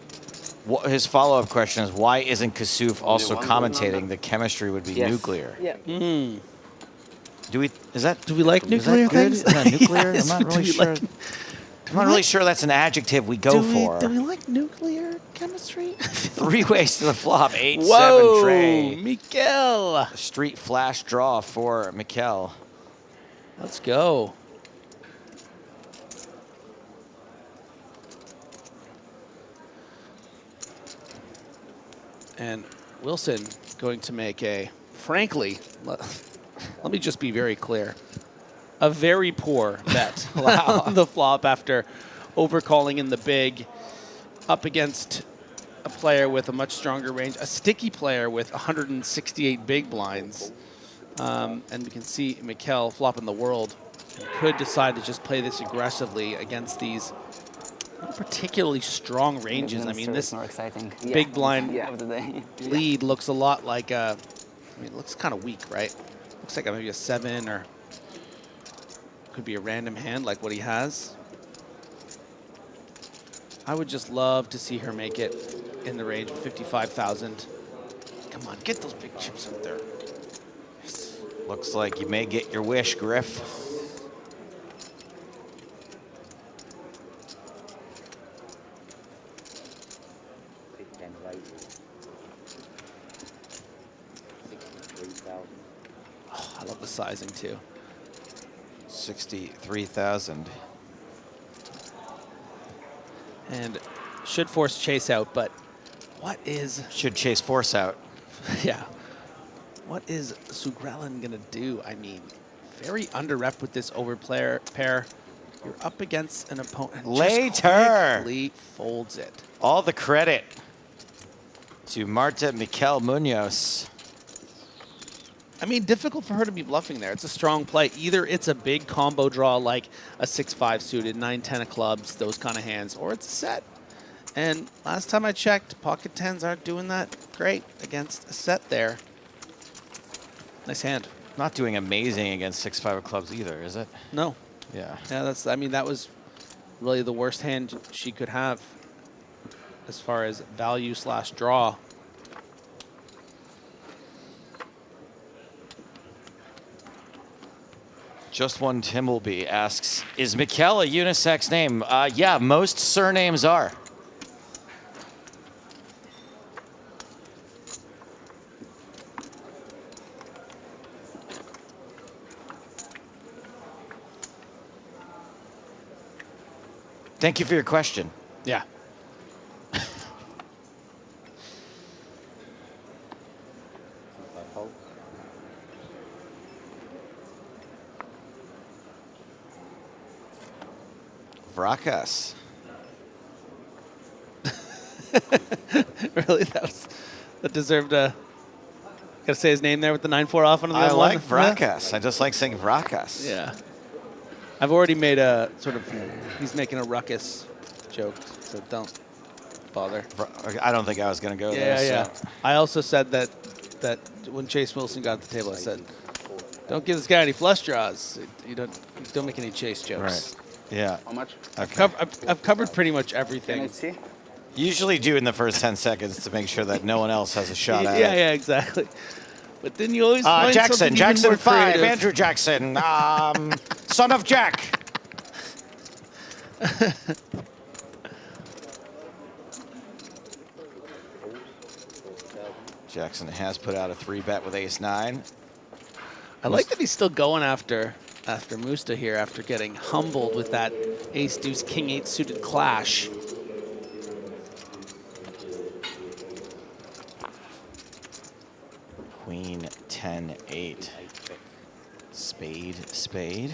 His follow-up question is, why isn't Kasuf also commentating the chemistry would be nuclear? Yeah. Do we like nuclear things? Is that nuclear? Yes, I'm not really do we sure. like- I'm not really sure that's an adjective we go for. Do we like nuclear chemistry? 3 ways to the flop. 8-7 Whoa, tray. Mikel. Street flash draw for Mikel. Let's go. And Wilson going to make a, frankly, let me just be very clear. a very poor bet on the flop after overcalling in the big, up against a player with a much stronger range, a sticky player with 168 big blinds. And we can see Mikkel flopping the world and could decide to just play this aggressively against these not particularly strong ranges. I mean, this more exciting. big blind Of the day. lead looks a lot like a, I mean, it looks kind of weak, right? Looks like maybe a 7 or could be a random hand like what he has. I would just love to see her make it in the range of 55,000. Come on, get those big chips out there. Looks like you may get your wish, Griff. Oh, I love the sizing too. 63,000. And should force chase out, but what is... Should chase force out. Yeah. What is Sugralin going to do? I mean, very under-rep with this pair. You're up against an opponent. Later. Just quickly folds it. All the credit to Marta Mikkel Munoz. I mean, difficult for her to be bluffing there. It's a strong play. Either it's a big combo draw like a 6-5 suited, 9-10 of clubs, those kind of hands, or it's a set. And last time I checked, pocket 10s aren't doing that great against a set there. Nice hand. Not doing amazing against 6-5 of clubs either, is it? No. Yeah. Yeah, that's, I mean, that was really the worst hand she could have as far as value / draw. Just One Timbleby asks, is Mikkel a unisex name? Yeah, most surnames are. Thank you for your question. Yeah. Vrakas. Really? That deserved a... Gotta say his name there with the 9-4 off on the I other like one. Vrakas. I just like saying Vrakas. Yeah. I've already made a sort of... He's making a ruckus joke, so don't bother. I don't think I was going to go Yeah, there. yeah. So. I also said that when Chase Wilson got at the table, I said, don't give this guy any flush draws. You don't make any chase jokes. Right. Yeah. How much? Okay. I've covered pretty much everything. Can I see? Usually do in the first 10 seconds to make sure that no one else has a shot at it. Yeah, exactly. But then you always find something Jackson even more 5, creative. Andrew Jackson, son of Jack. Jackson has put out a 3-bet with ace-9. I like that he's still going after Musta here after getting humbled with that ace-deuce, king-8 suited clash. Queen 10-8. Spade.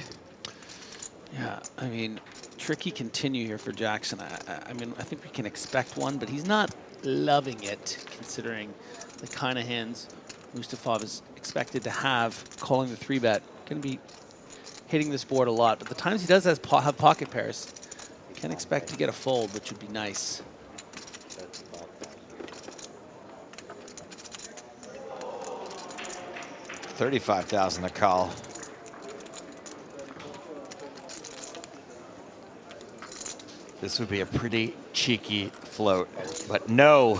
Yeah, I mean, tricky continue here for Jackson. I mean, I think we can expect one, but he's not loving it considering the kind of hands Mustafov is expected to have calling the 3-bet. Going to be hitting this board a lot, but the times he does have pocket pairs, can expect to get a fold, which would be nice. $35,000 to call. This would be a pretty cheeky float, but no.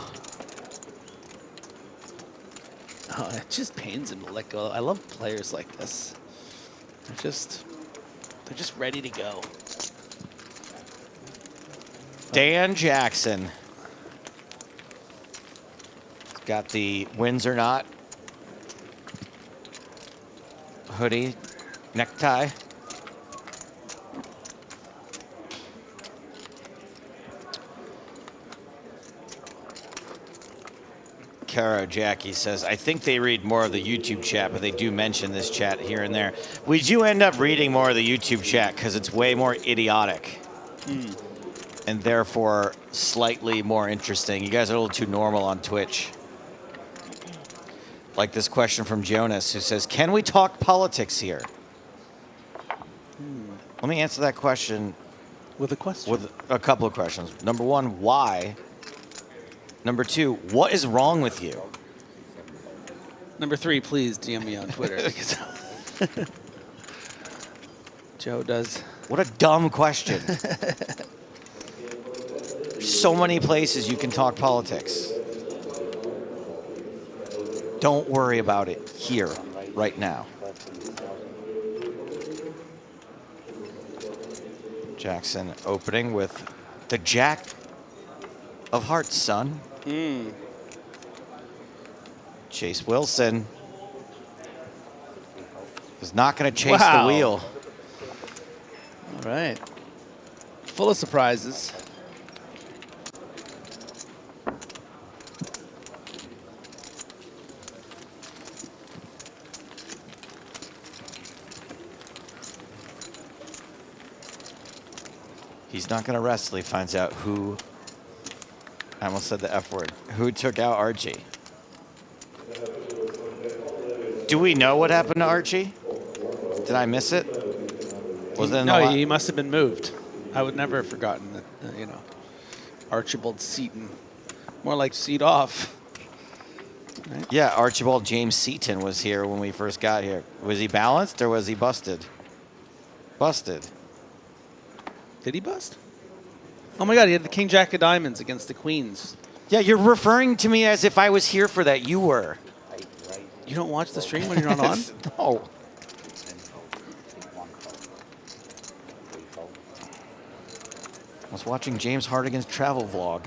Oh, it just pains him to let go. I love players like this. They're just ready to go. Dan Jackson. Got the wins or not hoodie, necktie. Caro Jackie says, I think they read more of the YouTube chat, but they do mention this chat here and there. We do end up reading more of the YouTube chat because it's way more idiotic. And therefore slightly more interesting. You guys are a little too normal on Twitch. Like this question from Jonas, who says, can we talk politics here? Let me answer that question with a question. With a couple of questions. Number one, why? Number two, what is wrong with you? Number three, please DM me on Twitter. Joe does. What a dumb question. So many places you can talk politics. Don't worry about it here, right now. Jackson opening with the Jack of Hearts, son. Chase Wilson is not going to chase the wheel. All right. Full of surprises. He's not going to rest till he finds out who, I almost said the F word, who took out Archie. Do we know what happened to Archie? Did I miss it? Was it in no, the he must have been moved. I would never have forgotten that, you know, Archibald Seaton. More like seat off. Right? Yeah, Archibald James Seaton was here when we first got here. Was he balanced or was he busted? Busted. Did he bust? Oh my God, he had the King Jack of Diamonds against the Queens. Yeah, you're referring to me as if I was here for that. You were. You don't watch the stream when you're not on? No. I was watching James Hardigan's travel vlog.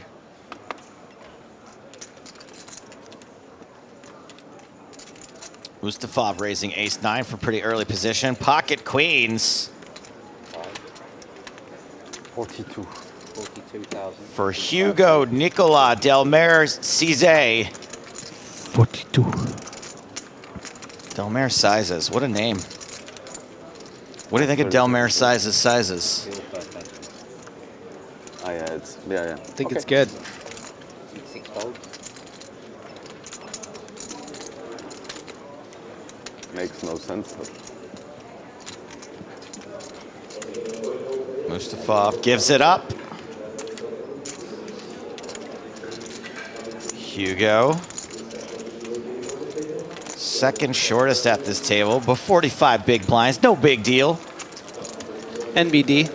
Mustafov raising ace-9 for pretty early position. Pocket queens. 42,000. For Hugo Nicolas Delmer Cizé. 42. Delmer Sizes. What a name. What do you think of Delmer Sizes? Oh, yeah, yeah. I think it's good. 6 folds. Makes no sense, but Mustafov gives it up. Hugo. Second shortest at this table, but 45 big blinds. No big deal. NBD.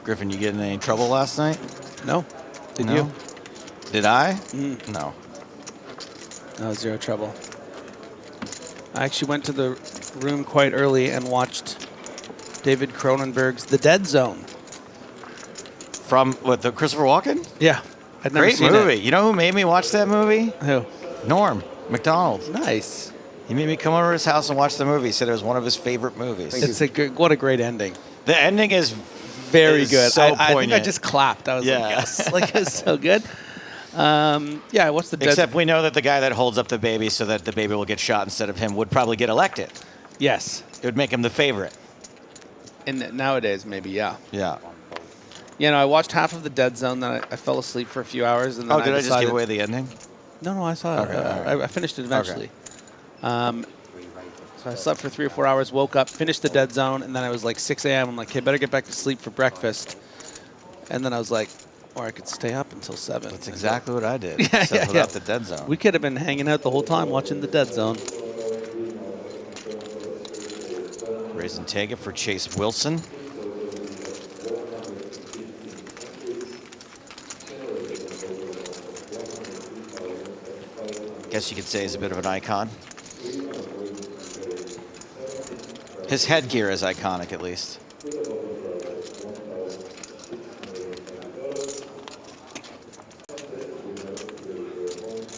Griffin, you get in any trouble last night? No. Did No? you? Did I? No. No, zero trouble. I actually went to the room quite early and watched David Cronenberg's The Dead Zone. From what, the Christopher Walken? Yeah. I'd never Great seen movie. it. You know who made me watch that movie? Who? Norm McDonald. Nice. He made me come over to his house and watch the movie. He said it was one of his favorite movies. It's a good, what a great ending. The ending is Very good. So I think I poignant. just clapped. I was like, Yeah. yes. Like, it's so good. Yeah, what's the dead? Except we know that the guy that holds up the baby so that the baby will get shot instead of him would probably get elected. Yes. It would make him the favorite. And nowadays, maybe, yeah. Yeah. You know, I watched half of The Dead Zone, then I fell asleep for a few hours. And then Oh, did I just decided, give away the ending? No, I saw Okay, it. all right. I finished it eventually. So I slept for 3 or 4 hours, woke up, finished The Dead Zone, and then I was like 6 a.m. I'm like, okay, better get back to sleep for breakfast. And then I was like, or I could stay up until 7. That's exactly what I did, Yeah, except yeah, without yeah. the Dead Zone. We could have been hanging out the whole time watching The Dead Zone. Raise and take it for Chase Wilson. Guess you could say he's a bit of an icon. His headgear is iconic, at least. –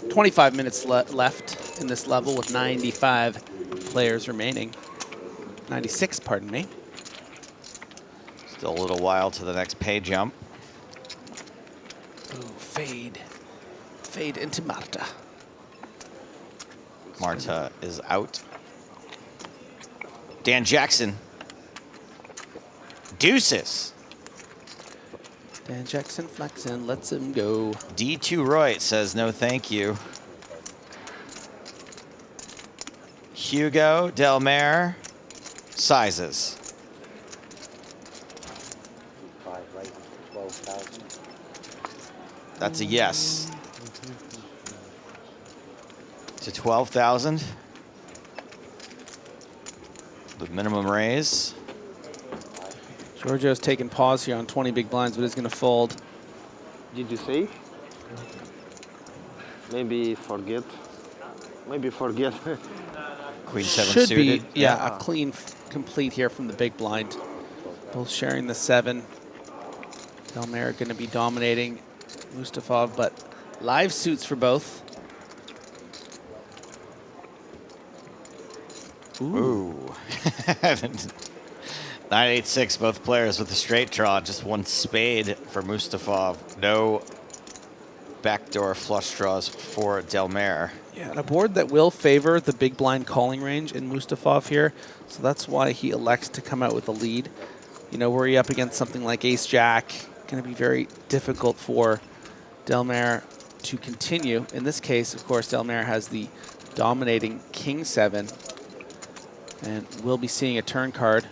25 minutes left in this level with 95 players remaining. 96, pardon me. Still a little while to the next pay jump. Ooh, fade. Fade into Marta. Marta is out. Dan Jackson. Deuces. Dan Jackson flexing, lets him go. D2 Roy says no thank you. Hugo Delmare sizes. 5 right, 12,000. That's a yes. To 12,000. The minimum raise. Giorgio's taking pause here on 20 big blinds, but he's going to fold. Did you say? Maybe forget. Maybe forget. Queen 7 Should suited. be, yeah, a clean complete here from the big blind. Both sharing the 7. Delmare going to be dominating Mustafov, but live suits for both. Ooh. 9-8-6, both players with a straight draw. Just one spade for Mustafov. No backdoor flush draws for Delmare. Yeah, and a board that will favor the big blind calling range in Mustafov here. So that's why he elects to come out with a lead. You know, were he up against something like Ace-Jack, going to be very difficult for Delmare to continue. In this case, of course, Delmare has the dominating King 7. And we'll be seeing a turn card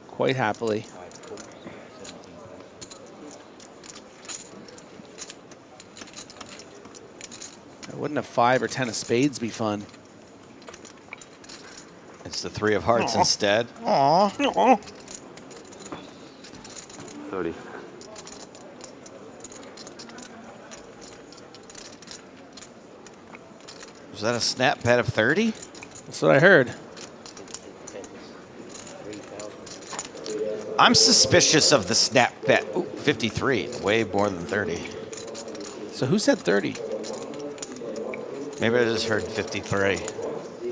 quite happily. Wouldn't a 5 or 10 of spades be fun? It's the 3 of hearts instead. Aww. 30. Was that a snap bet of 30? That's what I heard. I'm suspicious of the snap bet. Ooh, 53, way more than 30. So who said 30? Maybe I just heard 53.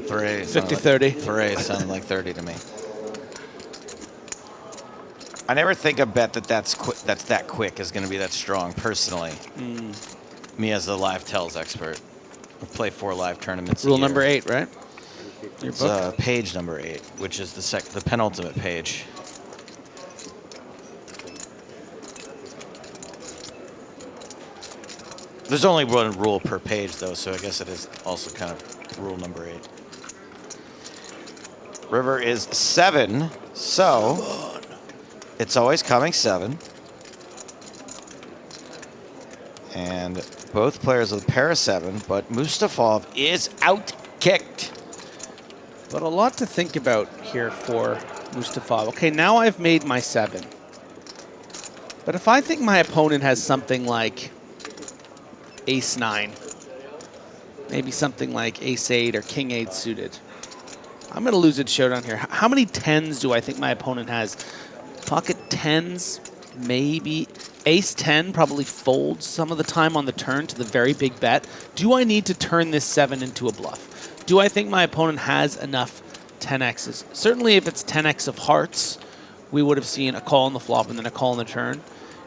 50-30. 3 sounded like 30 to me. I never think a bet that's that quick is going to be that strong, personally. Me as the live tells expert. I play 4 live tournaments Rule a year. number 8, right? Your It's book? page number 8, which is the penultimate page. There's only one rule per page, though, so I guess it is also kind of rule number 8. River is 7, so it's always coming 7. And both players with a pair of 7, but Mustafov is out-kicked. But a lot to think about here for Mustafov. Okay, now I've made my 7. But if I think my opponent has something like Ace-9, maybe something like Ace-8 or King-8 suited, I'm going to lose at showdown here. How many 10s do I think my opponent has? Pocket 10s, maybe. Ace-10 probably folds some of the time on the turn to the very big bet. Do I need to turn this 7 into a bluff? Do I think my opponent has enough 10x's? Certainly if it's 10x of hearts, we would have seen a call on the flop and then a call on the turn.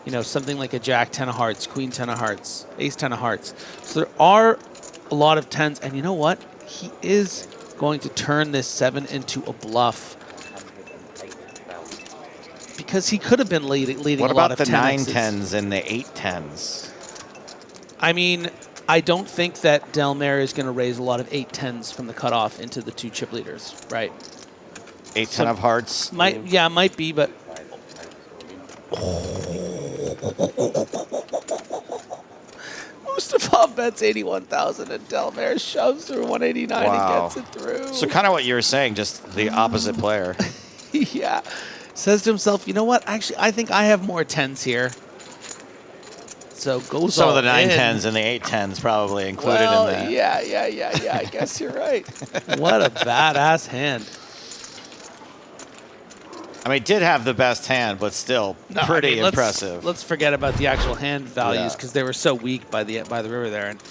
You know, something like a Jack 10 of hearts, Queen 10 of hearts, Ace 10 of hearts. So there are a lot of 10s, and you know what? He is going to turn this 7 into a bluff because he could have been leading What a lot of about the 10x's. 9-10s and the 8-10s? I mean, I don't think that Delmare is going to raise a lot of 8-10s from the cutoff into the 2 chip leaders, right? 8-10 of hearts? Might be, but... Mustafov bets 81,000 and Delmare shoves through 189 and gets it through. So kind of what you were saying, just the opposite player. Yeah. Says to himself, you know what? Actually, I think I have more 10s here. So goes Some all of the in. 9-10s and the 8-10s probably included Well, in that. yeah. I guess you're right. What a badass hand. I mean, did have the best hand, but still pretty impressive. Let's forget about the actual hand values Yeah. because they were so weak by the river there. And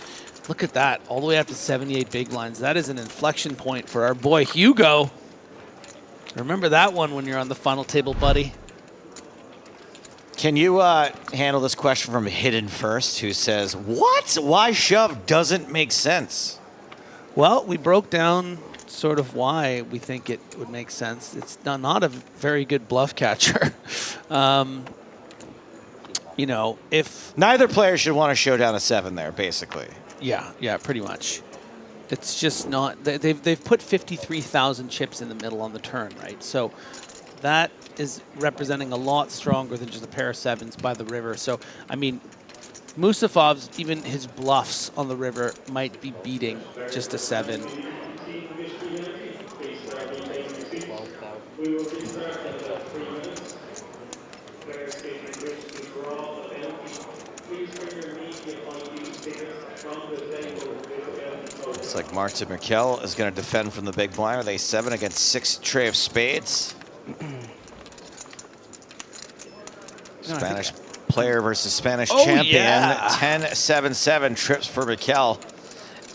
look at that, all the way up to 78 big blinds. That is an inflection point for our boy Hugo. Remember that one when you're on the final table, buddy. Can you handle this question from Hidden First, who says, what? Why shove doesn't make sense? Well, we broke down sort of why we think it would make sense. It's not a very good bluff catcher. You know, if... Neither player should want to show down a 7 there, basically. Yeah, pretty much. It's just not... They've put 53,000 chips in the middle on the turn, right? So that is representing a lot stronger than just a pair of 7s by the river. So, I mean, Musafov's, even his bluffs on the river might be beating just a 7. Looks like Martin Merkel is going to defend from the big blind with a 7 against 6 tray of spades. Spanish player versus Spanish champion. Yeah. 10-7-7 trips for Merkel.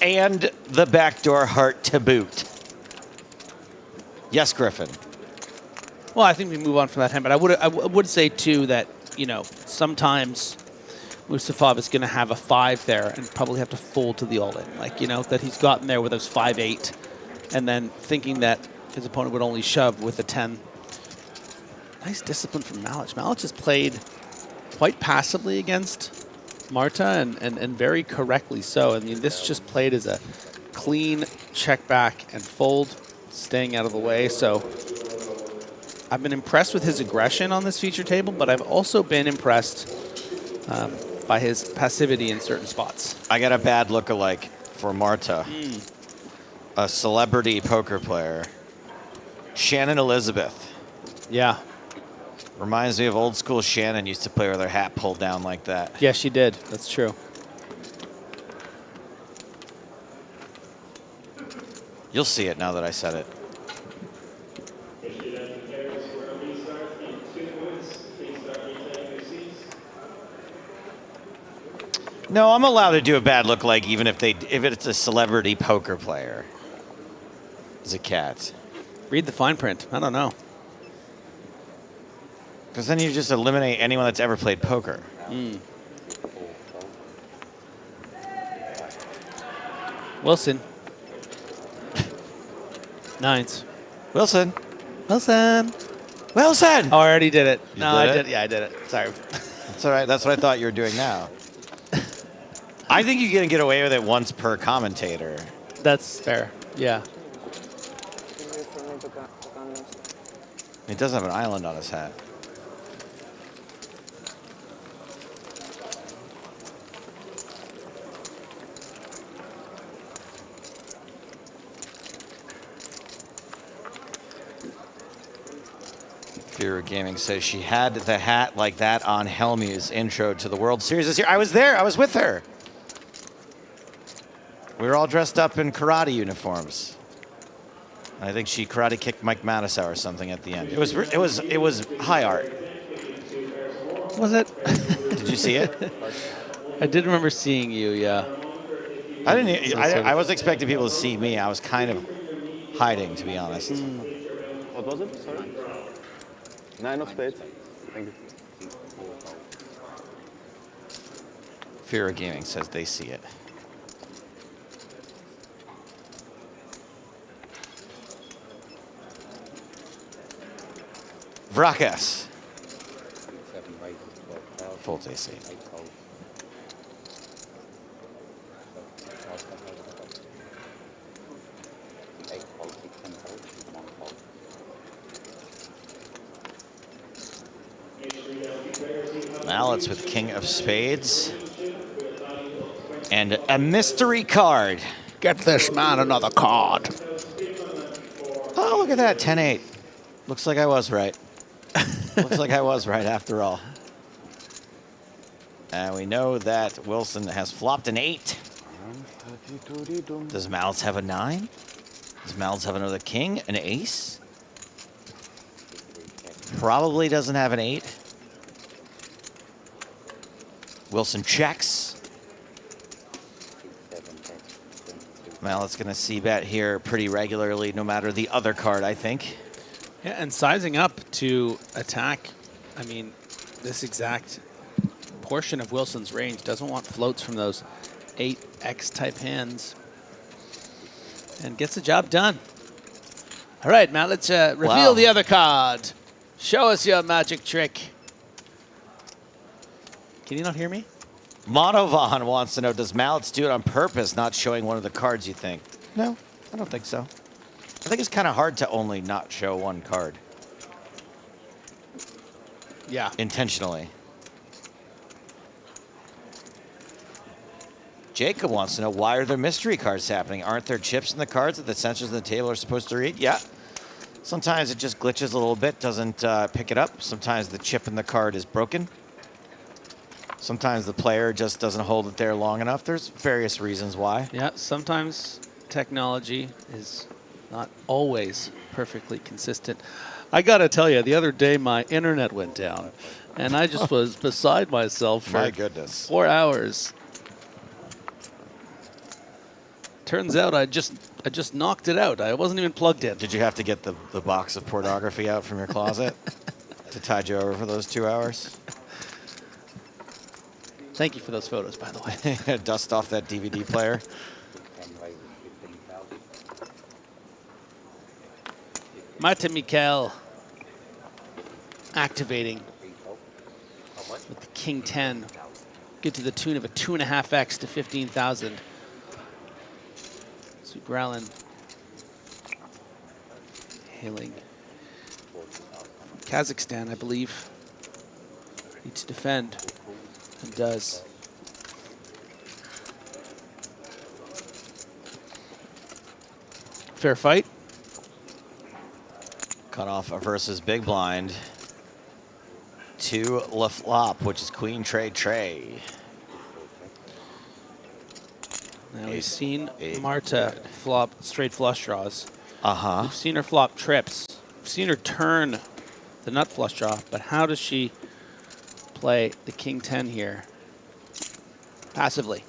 And the backdoor heart to boot. Yes, Griffin. Well, I think we move on from that hand, but I would say too that, you know, sometimes Musafov is going to have a 5 there and probably have to fold to the all-in. Like, you know, that he's gotten there with his 5-8 and then thinking that his opponent would only shove with a 10. Nice discipline from Malic. Malic has played quite passively against Marta and very correctly so. I mean, this just played as a clean check back and fold, staying out of the way. So I've been impressed with his aggression on this feature table, but I've also been impressed by his passivity in certain spots. I got a bad look-alike for Marta, a celebrity poker player. Shannon Elizabeth. Yeah. Reminds me of old school Shannon used to play with her hat pulled down like that. Yeah, she did. That's true. You'll see it now that I said it. No, I'm allowed to do a bad look like even if it's a celebrity poker player. It's a cat. Read the fine print. I don't know. Because then you just eliminate anyone that's ever played poker. Wilson. 9s. Wilson. Wilson. Wilson! Oh, I already did it. You No, I did did. it? Yeah, I did it. Sorry. That's all right. That's what I thought you were doing now. I think you're going to get away with it once per commentator. That's fair. Yeah. He does have an island on his hat. Fear Gaming says she had the hat like that on Helmu's intro to the World Series this year. I was there. I was with her. We were all dressed up in karate uniforms. I think she karate kicked Mike Mattisau or something at the end. It was high art. Was it? Did you see it? I did remember seeing you. Yeah. I didn't. I was expecting people to see me. I was kind of hiding, to be honest. What was it? Sorry. 9 of spades. Thank you. Fear Gaming says they see it. Vrakas. Folds AC. Mallets with King of Spades. And a mystery card. Get this man another card. Oh, look at that, 10-8. Looks like I was right. Looks like I was right after all. And we know that Wilson has flopped an 8. Does Mallets have a 9? Does Mallets have another king, an ace? Probably doesn't have an 8. Wilson checks. Mallet's going to c-bet here pretty regularly, no matter the other card, I think. Yeah, and sizing up to attack. I mean, this exact portion of Wilson's range. Doesn't want floats from those 8X type hands. And gets the job done. All right, Matt, let's reveal the other card. Show us your magic trick. Can you not hear me? Monovan wants to know, does Mallets do it on purpose, not showing one of the cards, you think? No, I don't think so. I think it's kind of hard to only not show one card. Yeah. Intentionally. Jacob wants to know, why are there mystery cards happening? Aren't there chips in the cards that the sensors on the table are supposed to read? Yeah. Sometimes it just glitches a little bit, doesn't pick it up. Sometimes the chip in the card is broken. Sometimes the player just doesn't hold it there long enough. There's various reasons why. Yeah, sometimes technology is not always perfectly consistent. I gotta tell you, the other day my internet went down, and I just was beside myself for My goodness. 4 hours. Turns out I just knocked it out. I wasn't even plugged in. Did you have to get the box of pornography out from your closet to tide you over for those 2 hours? Thank you for those photos, by the way. Dust off that DVD player. Martin Mikel activating with the King 10. Get to the tune of a 2.5x to 15,000. Zugralin hailing from Kazakhstan, I believe. Ready to defend, and does. Fair fight. Cut off versus big blind. To La Flop, which is Queen Tray. Now we've seen Marta flop straight flush draws. Uh-huh. We've seen her flop trips. We've seen her turn the nut flush draw, but how does she play the King 10 here? Passively.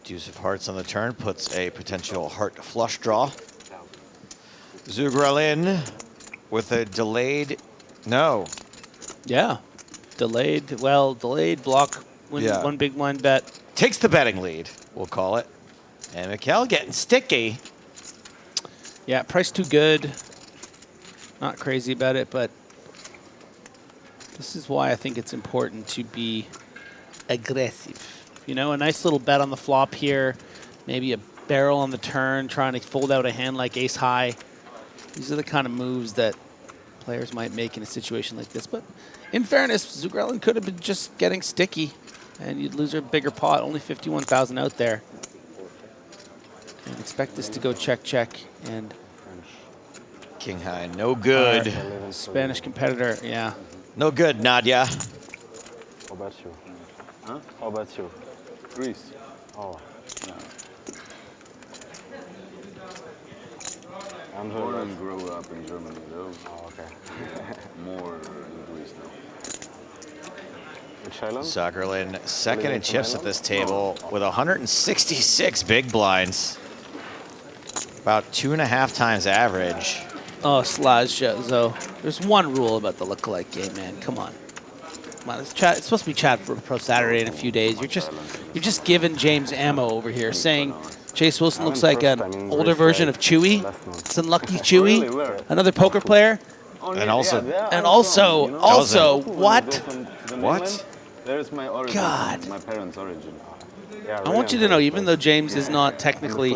Deuce of hearts on the turn puts a potential heart flush draw. Zugralin with a delayed, no. Yeah, delayed block, one big blind bet. Takes the betting lead, we'll call it. And Mikel getting sticky. Yeah, price too good. Not crazy about it, but this is why I think it's important to be aggressive. You know, a nice little bet on the flop here, maybe a barrel on the turn, trying to fold out a hand like ace high. These are the kind of moves that players might make in a situation like this. But in fairness, Zugralin could have been just getting sticky, and you'd lose a bigger pot. Only 51,000 out there. And expect this to go check, check, and King high, no good. Spanish competitor, yeah. No good, Nadia. How about you? Huh? How about you? Greece. Oh, no. Born and grew up in Germany, though. Oh, okay. More in Greece now. Zugralin second in chips at this table with 166 big blinds. About 2.5 times average. Oh, Zo. There's one rule about the lookalike game, man. Come on. Come on, it's supposed to be chat for Pro Saturday in a few days. You're just giving James ammo over here, saying Chase Wilson looks like an older version of Chewy. It's unlucky Chewy, another poker player. And also, what? What? There's my origin. God. My parents' origin. I want you to know, even though James is not technically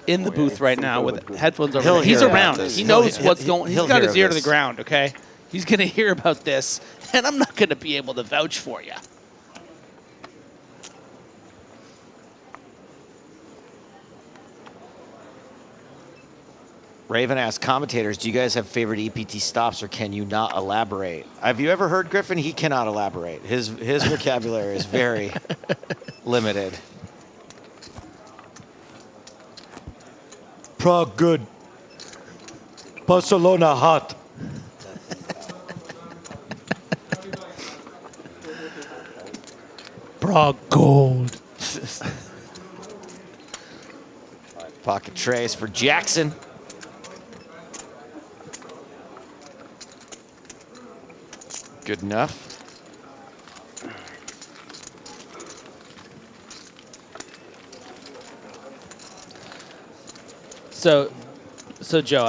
in the booth right now with headphones over, he's around. He knows what's going. He's got his ear to the ground. Okay, he's gonna hear about this, and I'm not gonna be able to vouch for you. Raven asks commentators, do you guys have favorite EPT stops, or can you not elaborate? Have you ever heard Griffin? He cannot elaborate. His vocabulary is very limited. Prague good. Barcelona hot. Prague gold. Pocket trays for Jackson. Good enough. So Joe,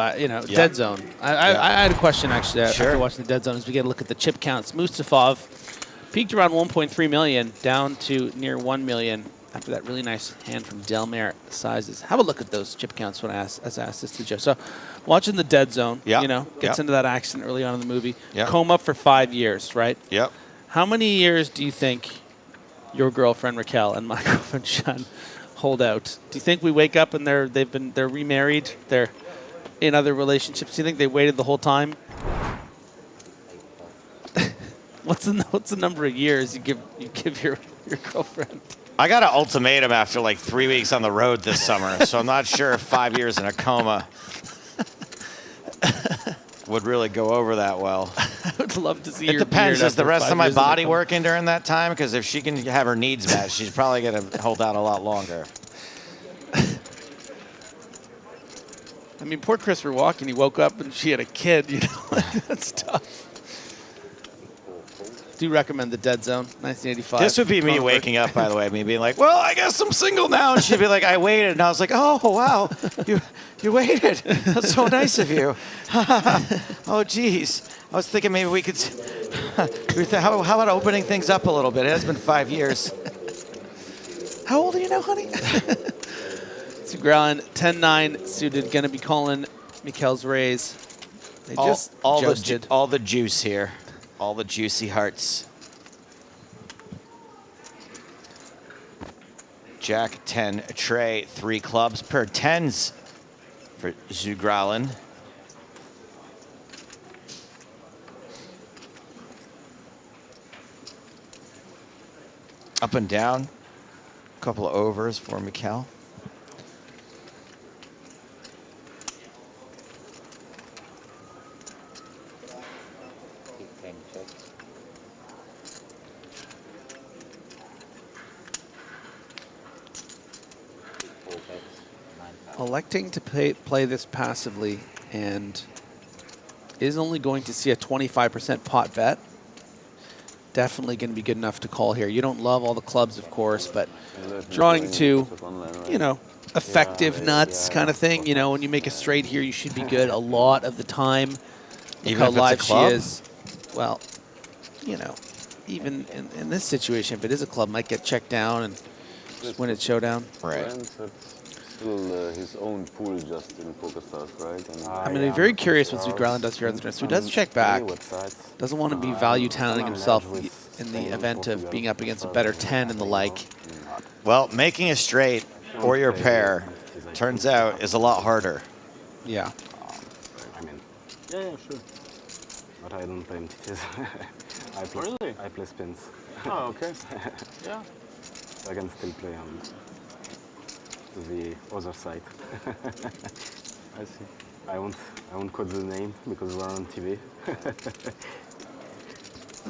Dead Zone. I had a question actually after watching the Dead Zone as we get a look at the chip counts. Mustafov peaked around 1.3 million, down to near 1 million after that really nice hand from Delmare sizes. Have a look at those chip counts when I asked this to Joe. So watching the Dead Zone, gets into that action early on in the movie. Coma for 5 years, right? Yep. How many years do you think your girlfriend Raquel and my girlfriend Sean hold out? Do you think we wake up and they're remarried? They're in other relationships? Do you think they waited the whole time? What's the number of years you give your girlfriend? I got an ultimatum after like 3 weeks on the road this summer, so I'm not sure if 5 years in a coma would really go over that well. I would love to see it your depends. beard Is the after rest 5 of my years in a body coma. working during that time? Because if she can have her needs met, she's probably going to hold out a lot longer. I mean, poor Christopher Walken, he woke up and she had a kid, That's tough. Do recommend the Dead Zone, 1985. This would be me waking up, by the way, me being like, well, I guess I'm single now. And she'd be like, I waited. And I was like, oh, wow, you waited. That's so nice of you. Oh, geez. I was thinking maybe we could, how about opening things up a little bit? It has been 5 years. How old are you now, honey? Growlin, 10-9 suited, going to be calling Mikkel's raise. They just jousted. All the juice here. All the juicy hearts. Jack 10 tray, 3 clubs per 10s for Zugralin. Up and down. A couple of overs for Mikkel. Electing to play this passively and is only going to see a 25% pot bet. Definitely going to be good enough to call here. You don't love all the clubs, of course, but drawing to, effective nuts kind of thing. When you make a straight here, you should be good a lot of the time. Even how if it's a live club? she is. Well, even in this situation, if it is a club, might get checked down and just win its showdown. Right. Still his own pool just in PokerStars, right? And I'm going to be very curious what Zugralin does here on the turn. So he does check back. Doesn't want to be value talenting himself in the event of being up against a better 10 and the like. Well, making a straight or your pair, turns out, is a lot harder. Yeah. Yeah, sure. But I don't play MTTs. I play spins. Oh, okay. Yeah. I can still play on the other side. I see. I won't quote the name because we're on TV.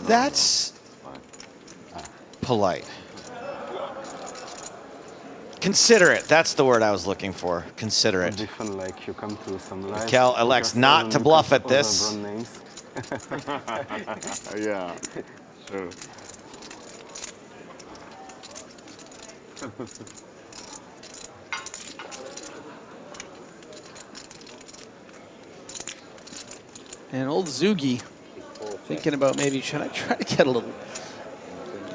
That's polite. Considerate. That's the word I was looking for. Considerate. Different, like you come to some live. Kel elects not to bluff at this. Yeah, sure. And old Zugi thinking about maybe should I try to get a little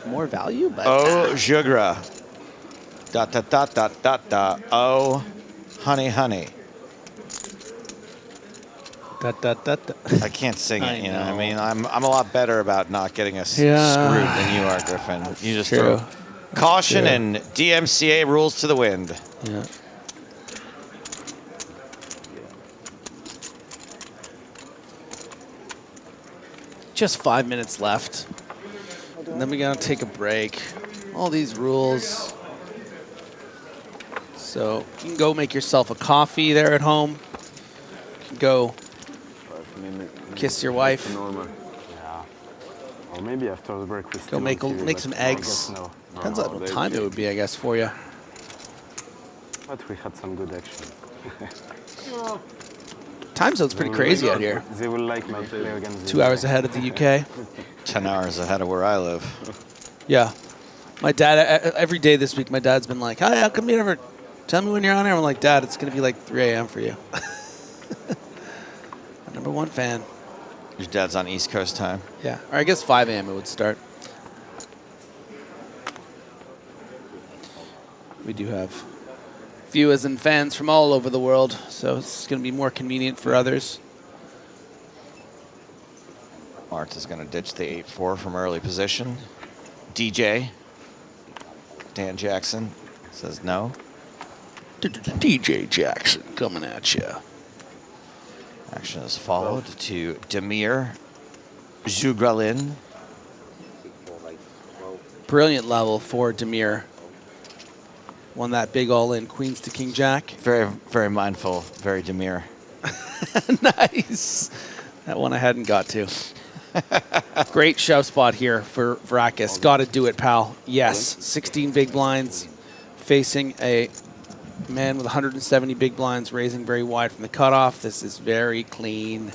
more value? But Oh, Jugra. Dot, dot, dot, dot, dot, dot. Oh, honey, honey. Dot, dot, dot, dot. I can't sing it, I you know. I know. mean, I'm a lot better about not getting us Yeah. screwed than you are, Griffin. You just True. throw caution True. and DMCA rules to the wind. Yeah. Just 5 minutes left. And then we gotta take a break. All these rules. So you can go make yourself a coffee there at home. You can go kiss your wife. Yeah. Or maybe after the break we Go still make on TV, make but some I eggs. guess no. Depends on what time it would be, I guess, for you. But we had some good action. Time zone's pretty crazy out here. They will like my play against 2 hours ahead of the UK. 10 hours ahead of where I live. Yeah. My dad, every day this week, my dad's been like, "Hi, how come you never tell me when you're on air?" I'm like, "Dad, it's going to be like 3 a.m. for you." #1 fan. Your dad's on East Coast time. Yeah. Or I guess 5 a.m. it would start. We do have viewers and fans from all over the world, so it's going to be more convenient for others. Mart is going to ditch the 8-4 from early position. DJ, Dan Jackson, says no. DJ Jackson coming at you. Action is followed to Damir Zhugralin. Brilliant level for Damir. Won that big all-in Queens to King Jack. Very, very mindful, very Damir. Nice. That one I hadn't got to. Great shove spot here for Varakis. Got to do it, pal. Yes, 16 big blinds, facing a man with 170 big blinds, raising very wide from the cutoff. This is very clean,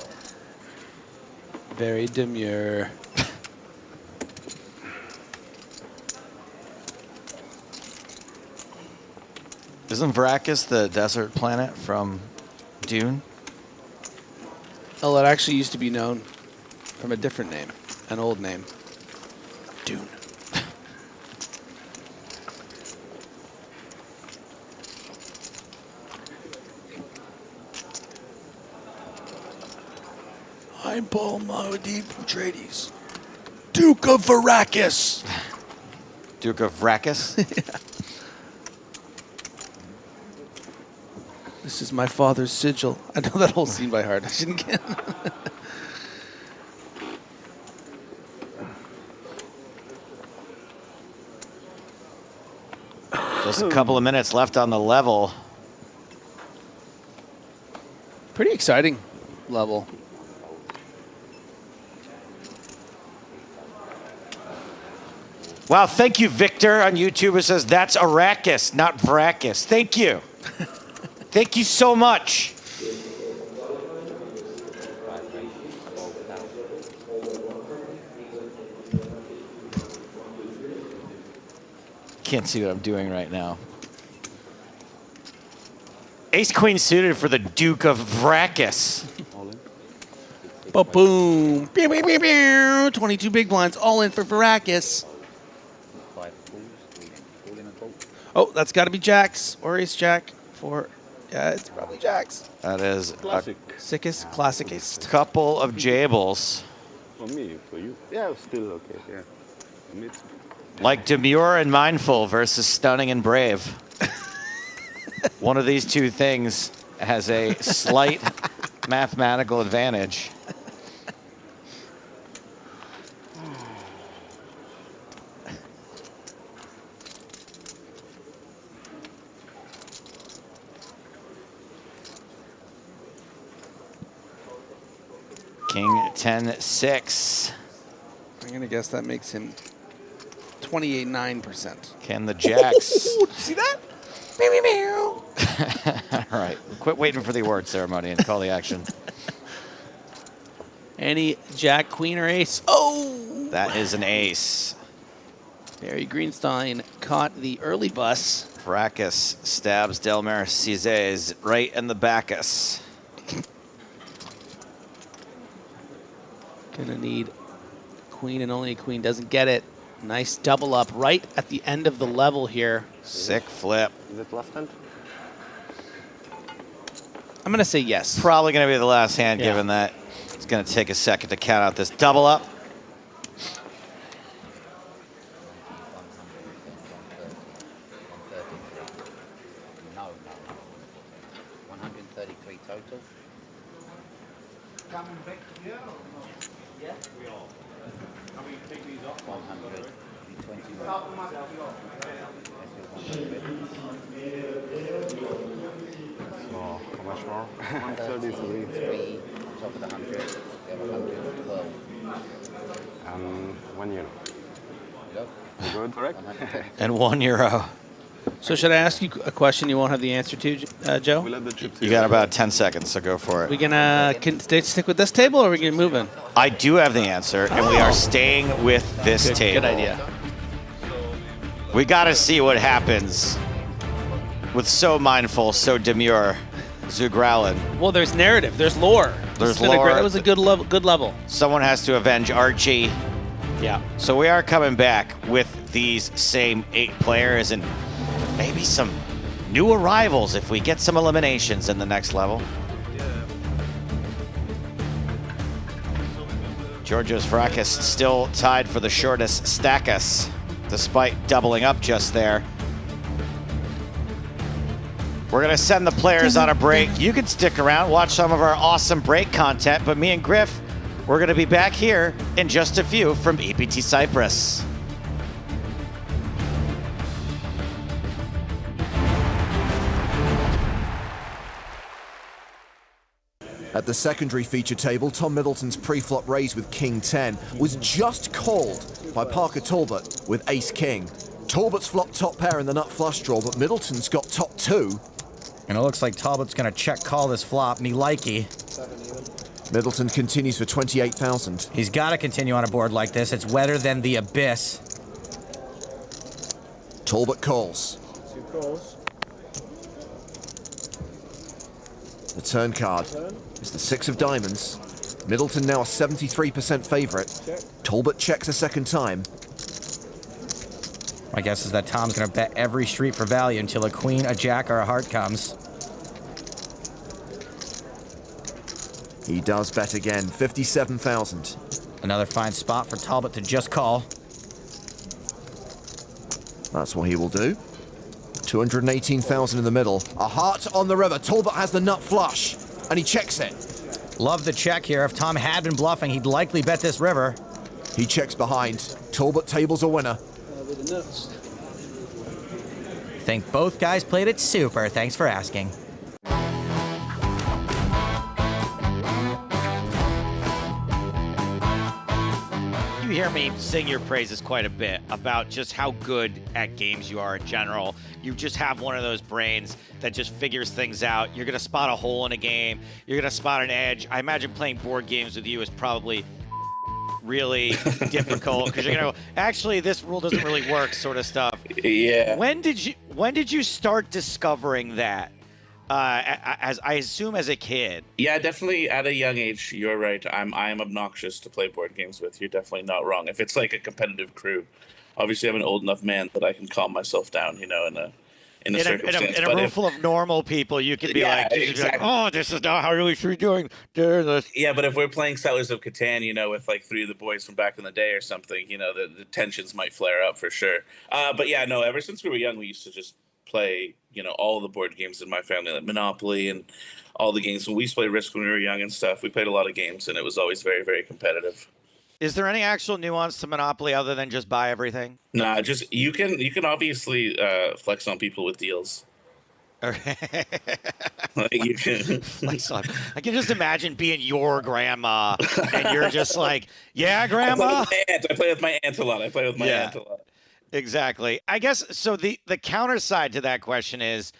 very demure. Isn't Varakis the desert planet from Dune? Oh, it actually used to be known from a different name, an old name. Dune. I'm Paul Mahmoudi Putrades, Duke of Varakis. Duke of Varakis? Yeah. This is my father's sigil. I know that whole scene by heart. I shouldn't get. Just a couple of minutes left on the level. Pretty exciting level. Wow, thank you, Victor on YouTube. It says that's Arrakis, not Varakis. Thank you. Thank you so much. Can't see what I'm doing right now. Ace Queen suited for the Duke of Varakis. Boom. 22 big blinds, all in for Varakis. Oh, that's got to be Jacks or Ace Jack for. Yeah, it's probably Jacks. That is Classic. Sickest, classicest. Couple of jables. For me, for you. Yeah, still okay. Yeah. For me, it's Like Demure and Mindful versus Stunning and Brave. One of these two things has a slight mathematical advantage. King 10-6. I'm going to guess that makes him 28.9%. Can the Jacks... Ooh, did you see that? Meow, meow, meow. All right, quit waiting for the award ceremony and call the action. Any Jack, Queen, or Ace? Oh! That is an ace. Barry Greenstein caught the early bus. Varakis stabs Delmer Cizes right in the backus. Gonna need Queen and only a Queen. Doesn't get it. Nice double up right at the end of the level here. Sick flip. Is it left hand? I'm gonna say yes. Probably gonna be the last hand, Yeah. given that it's gonna take a second to count out this double up. No. 133 total. Coming back here? Yeah. We all. Can we take these off? 121. So, how much more? 133 top of the 100. We have 112. 1 euro. Yep. You good? Correct? And €1. So should I ask you a question you won't have the answer to, Joe? You got about 10 seconds, so go for it. We gonna stick with this table, or are we gonna move in? I do have the answer, and we are staying with this table. Good idea. We got to see what happens with so mindful, so demure Zugralin. Well, there's narrative, there's lore. There's lore. That was a good level. Someone has to avenge Archie. Yeah. So we are coming back with these same 8 players and maybe some new arrivals if we get some eliminations in the next level. Georgios Varakis still tied for the shortest Stackus, despite doubling up just there. We're gonna send the players on a break. You can stick around, watch some of our awesome break content, but me and Griff, we're gonna be back here in just a few from EPT Cyprus. At the secondary feature table, Tom Middleton's pre-flop raise with King 10 was just called by Parker Talbot with Ace King. Talbot's flopped top pair in the nut flush draw, but Middleton's got top 2. And it looks like Talbot's going to check call this flop, me likey. Middleton continues for 28,000. He's got to continue on a board like this. It's wetter than the abyss. Talbot calls. 2 calls. The turn card is the 6 of diamonds. Middleton now a 73% favourite. Check. Talbot checks a second time. My guess is that Tom's going to bet every street for value until a queen, a jack, or a heart comes. He does bet again, 57,000. Another fine spot for Talbot to just call. That's what he will do. 218,000 in the middle. A heart on the river. Talbot has the nut flush, and he checks it. Love the check here. If Tom had been bluffing, he'd likely bet this river. He checks behind. Talbot tables a winner. With the nuts. Think both guys played it super. Thanks for asking. You hear me sing your praises quite a bit about just how good at games you are in general. You just have one of those brains that just figures things out. You're going to spot a hole in a game. You're going to spot an edge. I imagine playing board games with you is probably really difficult because you're going to go, actually, this rule doesn't really work sort of stuff. Yeah. When did you start discovering that? As I assume as a kid. Yeah, definitely at a young age. You're right. I'm obnoxious to play board games with. You're definitely not wrong. If it's like a competitive crew, obviously I'm an old enough man that I can calm myself down, you know, in a circumstance. In a room full of normal people, you could be exactly. oh, this is not how we should be doing this. Yeah, but if we're playing Settlers of Catan, you know, with like 3 of the boys from back in the day or something, you know, the tensions might flare up for sure. But yeah, no, ever since we were young, we used to just play, you know, all the board games in my family, like Monopoly and all the games. When we used to play Risk when we were young and stuff, we played a lot of games, and it was always very, very competitive. Is there any actual nuance to Monopoly other than just buy everything? Nah, just you can obviously flex on people with deals. Okay. Like you can flex on. I can just imagine being your grandma, and you're just like, yeah, grandma. I play with my aunt a lot. Exactly. I guess so. The counter side to that question is,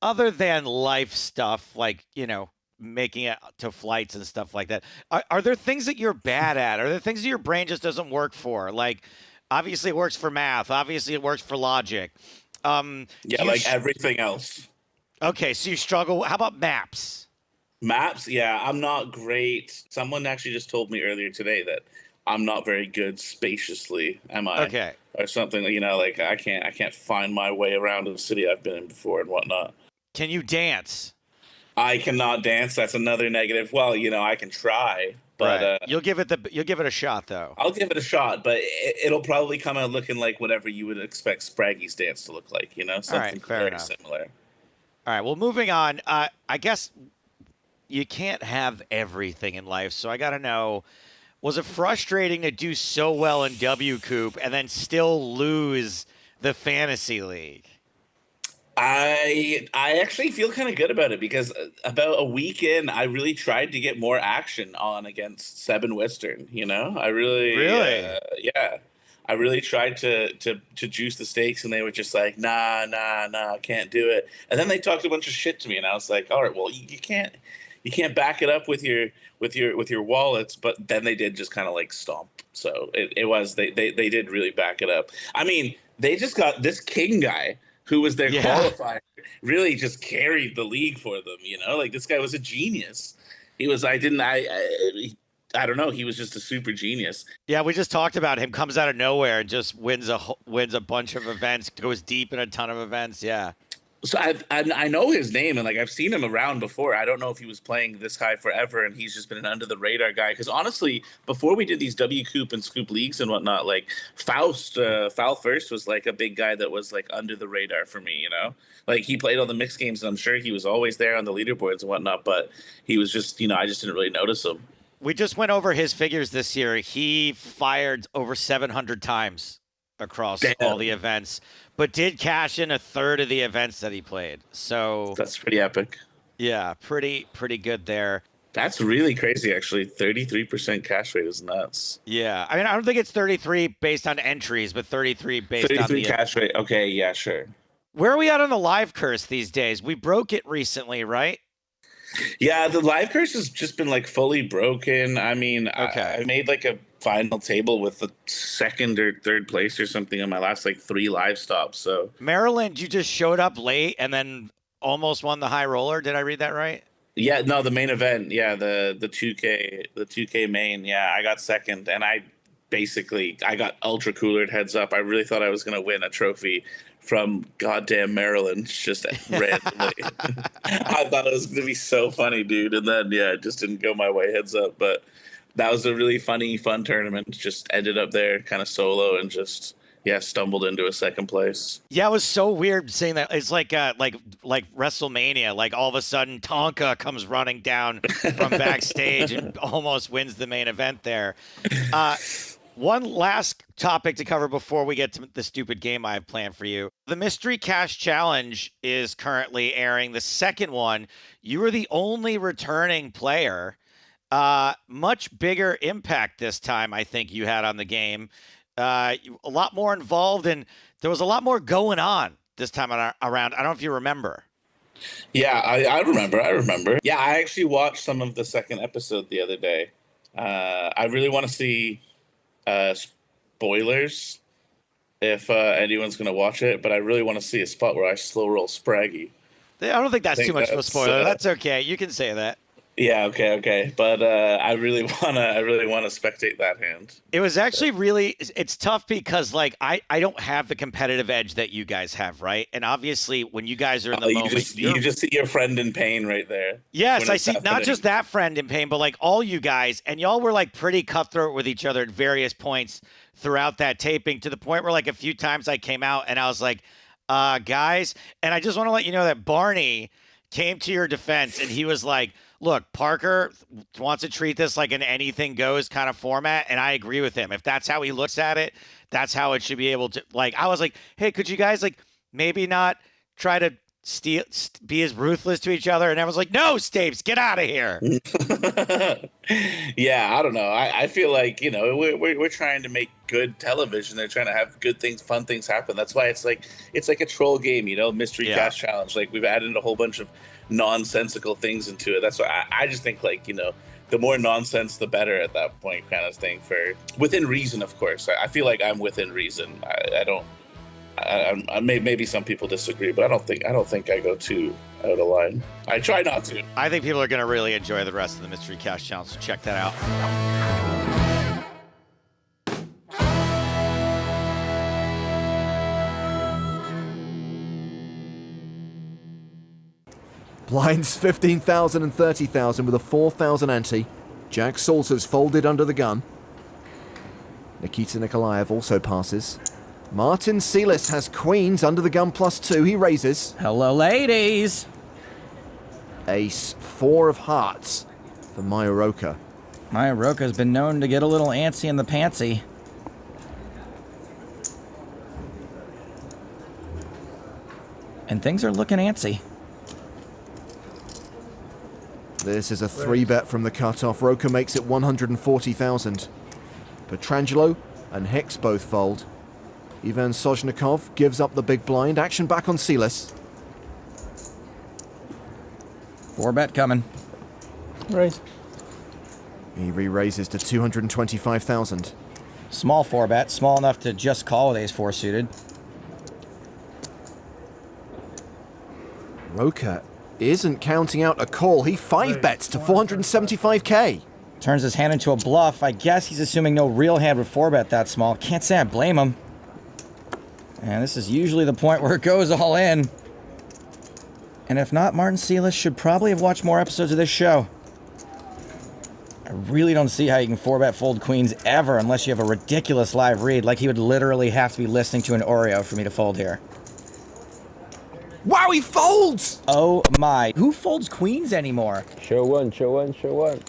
other than life stuff, like, you know, making it to flights and stuff like that, are there things that you're bad at? Are there things that your brain just doesn't work for? Like, obviously it works for math. Obviously it works for logic. Yeah, like everything else. Okay, so you struggle. How about maps? Maps? Yeah, I'm not great. Someone actually just told me earlier today that I'm not very good spaciously, am I? Okay. Or something, you know, like I can't find my way around a city I've been in before and whatnot. Can you dance? I cannot dance. That's another negative. Well, you know, I can try, but right. You'll give it a shot though. I'll give it a shot, but it'll probably come out looking like whatever you would expect Spraggy's dance to look like, you know, something very similar. All right, well, moving on. I guess you can't have everything in life, so I got to know, was it frustrating to do so well in W Coop and then still lose the fantasy league? I actually feel kind of good about it because about a week in, I really tried to get more action on against Seb and Western. You know, I really. Yeah. I really tried to juice the stakes, and they were just like, nah, can't do it. And then they talked a bunch of shit to me, and I was like, all right, well, you can't back it up with your wallets. But then they did just kind of like stomp. So they did really back it up. I mean, they just got this King guy who was their qualifier, really just carried the league for them. You know, like this guy was a genius. He was. I don't know. He was just a super genius. Yeah, we just talked about him. Comes out of nowhere and just wins a bunch of events. Goes deep in a ton of events. Yeah. So I know his name, and like I've seen him around before. I don't know if he was playing this high forever, and he's just been an under the radar guy. Because honestly, before we did these W Coop and Scoop leagues and whatnot, like Foul First was like a big guy that was like under the radar for me. You know, like he played all the mixed games, and I'm sure he was always there on the leaderboards and whatnot. But he was just, I just didn't really notice him. We just went over his figures this year. He fired over 700 times across all the events, but did cash in a third of the events that he played. So that's pretty epic. Yeah, pretty good there. That's really crazy, actually. 33% cash rate is nuts. Yeah, I mean, I don't think it's 33 based on entries, but 33 based on the 33 cash rate. Okay, yeah, sure. Where are we at on the live curse these days? We broke it recently, right? Yeah, the live curse has just been like fully broken. I mean, I made like a final table with the second or third place or something on my last like 3 live stops. So Maryland, you just showed up late and then almost won the high roller. Did I read that right? Yeah, no, the main event. Yeah, the 2K main. Yeah, I got second, and I got ultra coolered heads up. I really thought I was gonna win a trophy from goddamn Maryland, just randomly. I thought it was gonna be so funny, dude, and then it just didn't go my way, heads up. But that was a really fun tournament. Just ended up there kind of solo and just stumbled into a second place. Yeah, it was so weird seeing that. It's like WrestleMania. Like all of a sudden Tonka comes running down from backstage and almost wins the main event there. One last topic to cover before we get to the stupid game I have planned for you. The Mystery Cash Challenge is currently airing. The second one, you were the only returning player. Much bigger impact this time, I think, you had on the game. A lot more involved, and there was a lot more going on this time around. I don't know if you remember. Yeah, I remember. Yeah, I actually watched some of the second episode the other day. I really want to see spoilers if anyone's going to watch it, but I really want to see a spot where I slow roll Spraggy. I don't think that's too much of a spoiler. That's okay. You can say that. Yeah, okay. But I really wanna spectate that hand. It was actually really, it's tough because like I don't have the competitive edge that you guys have, right? And obviously when you guys are in the moment, you just see your friend in pain right there. Yes, I see not just that friend in pain, but like all you guys, and y'all were like pretty cutthroat with each other at various points throughout that taping, to the point where like a few times I came out and I was like, guys, and I just want to let you know that Barney came to your defense and he was like, look, Parker wants to treat this like an anything goes kind of format, and I agree with him. If that's how he looks at it, that's how it should be able to. Like, I was like, hey, could you guys like maybe not try to be as ruthless to each other? And I was like, no, Stapes, get out of here. Yeah, I don't know. I feel like, we're trying to make good television. They're trying to have good things, fun things happen. That's why it's like a troll game, Mystery Cash Challenge. Like we've added a whole bunch of nonsensical things into it. That's why I just think like, the more nonsense, the better at that point, kind of thing. For within reason, of course. I feel like I'm within reason. Maybe some people disagree, but I don't think I go too out of line. I try not to. I think people are going to really enjoy the rest of the Mystery Cash Challenge, so check that out. Blinds 15,000 and 30,000 with a 4,000 ante. Jack Salters folded under the gun. Nikita Nikolaev also passes. Martin Sealis has queens under the gun +2. He raises. Hello, ladies. Ace 4 of hearts for Mayoroka. Mayoroka's been known to get a little antsy in the pantsy. And things are looking antsy. This is a 3-bet from the cutoff. Roka makes it 140,000. Petrangelo and Hicks both fold. Ivan Sojnikov gives up the big blind. Action back on Silas. 4-bet coming. Raise. He re-raises to 225,000. Small 4-bet, small enough to just call with ace-4 suited. Roker isn't counting out a call. He 5-bets to 475k. Turns his hand into a bluff. I guess he's assuming no real hand would 4-bet that small. Can't say I blame him. And this is usually the point where it goes all in. And if not, Martin Silas should probably have watched more episodes of this show. I really don't see how you can 4-bet fold queens ever unless you have a ridiculous live read. Like he would literally have to be listening to an Oreo for me to fold here. Wow, he folds! Oh my. Who folds queens anymore? Show one, show one, show one.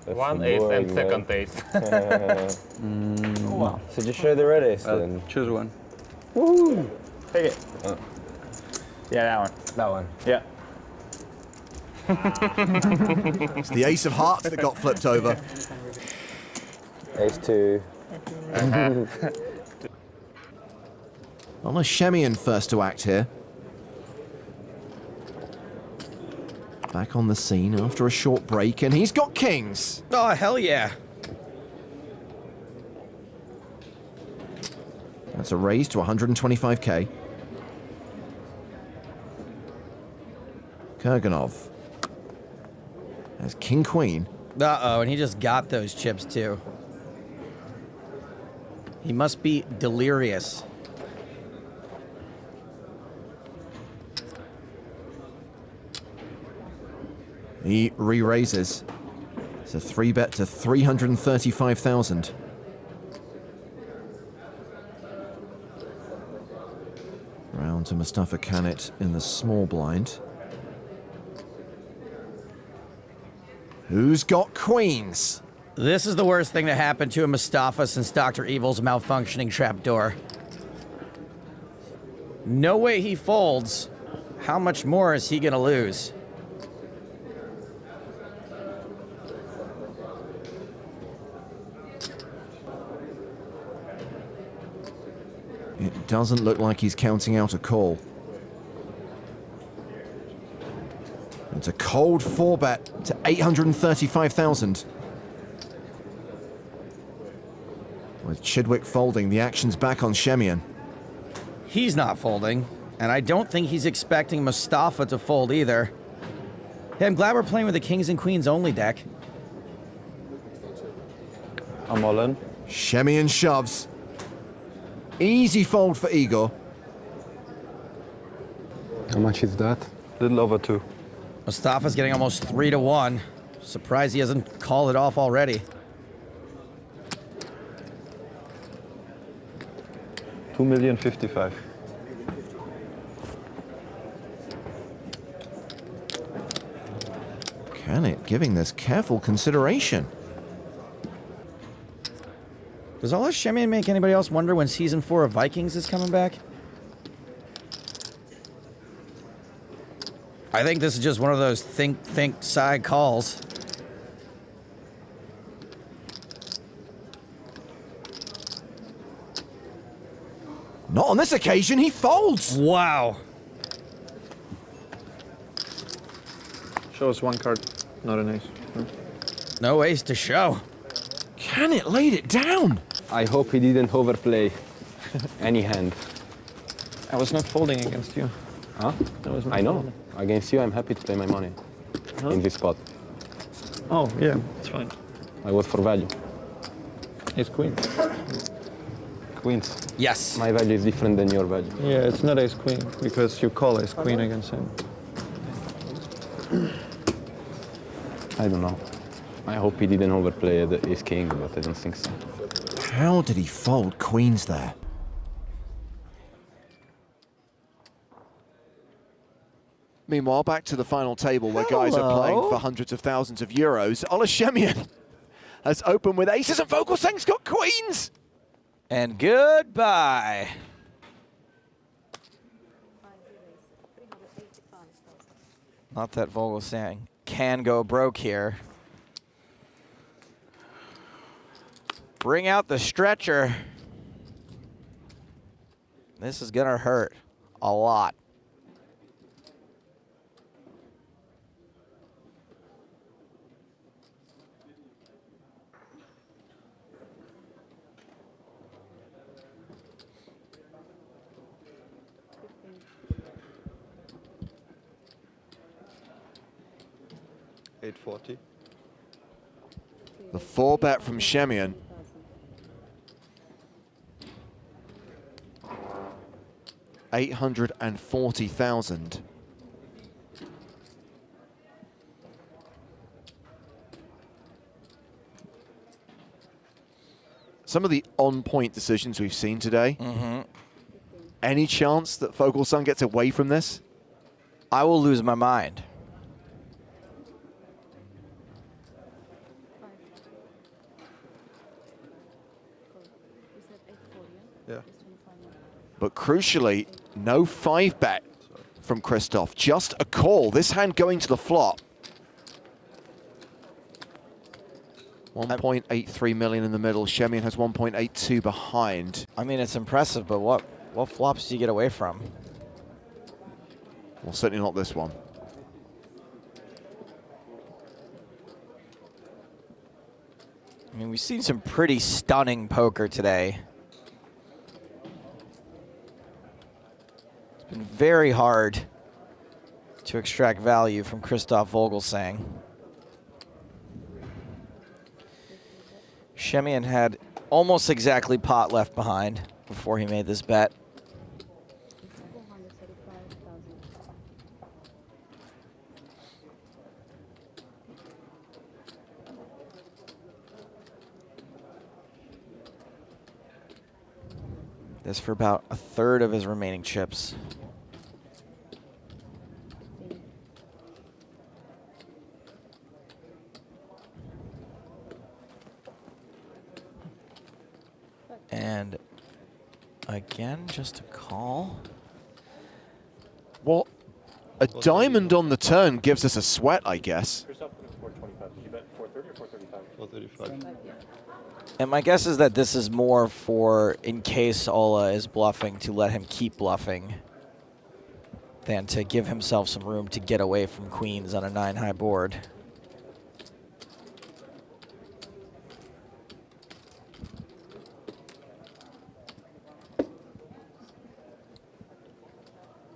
One ace boring, and second ace. Wow. So just show the red ace then. Choose one. Woo! Take it. Yeah, that one. That one. Yeah. It's the ace of hearts that got flipped over. Ace 2. Shemian first to act here. Back on the scene after a short break, and he's got kings. Oh, hell yeah. That's a raise to 125k. Kurganov has king queen. Uh-oh, and he just got those chips too. He must be delirious. He re-raises. It's a 3-bet to 335,000. Round to Mustafa Kanit in the small blind. Who's got queens? This is the worst thing to happen to a Mustafa since Dr. Evil's malfunctioning trapdoor. No way he folds. How much more is he gonna lose? It doesn't look like he's counting out a call. It's a cold 4-bet to 835,000. With Chidwick folding, the action's back on Shemian. He's not folding, and I don't think he's expecting Mustafa to fold either. Hey, I'm glad we're playing with the kings and queens only deck. I'm all in. Shemian shoves. Easy fold for Igor. How much is that? Little over 2. Mustafa's getting almost 3-1. Surprised he hasn't called it off already. $2,055,000. Kanit giving this careful consideration. Does all this Shemian make anybody else wonder when Season 4 of Vikings is coming back? I think this is just one of those think side calls. Not on this occasion, he folds! Wow. Show us one card, not an ace. No ace to show. Kanit laid it down! I hope he didn't overplay any hand. I was not folding against you. Huh? I know. Against you, I'm happy to play my money in this spot. Oh, yeah, it's fine. I was for value. Ace queen. Queens. Yes. My value is different than your value. Yeah, it's not ace queen because you call ace queen against him. I don't know. I hope he didn't overplay the ace king, but I don't think so. How did he fold queens there? Meanwhile, back to the final table where guys are playing for hundreds of thousands of euros. Shemian has opened with aces and Vogelsang's got queens! And goodbye. Not that Vogelsang can go broke here. Bring out the stretcher. This is gonna hurt a lot. $840. The 4-bet from Shemian. $840,000. Some of the on-point decisions we've seen today. Any chance that Vogelsang gets away from this? I will lose my mind. Yeah. But crucially, no 5-bet from Christoph, just a call. This hand going to the flop. 1.83 million in the middle. Shemian has 1.82 behind. I mean, it's impressive, but what flops do you get away from? Well, certainly not this one. I mean, we've seen some pretty stunning poker today. It's been very hard to extract value from Christoph Vogelsang. Shemian had almost exactly pot left behind before he made this bet. This for about a third of his remaining chips. And again, just a call. Well, a diamond on the turn gives us a sweat, I guess. Christoph put in 425. Did you bet 430 or 435? 435. And my guess is that this is more for in case Ola is bluffing to let him keep bluffing than to give himself some room to get away from queens on a 9-high board.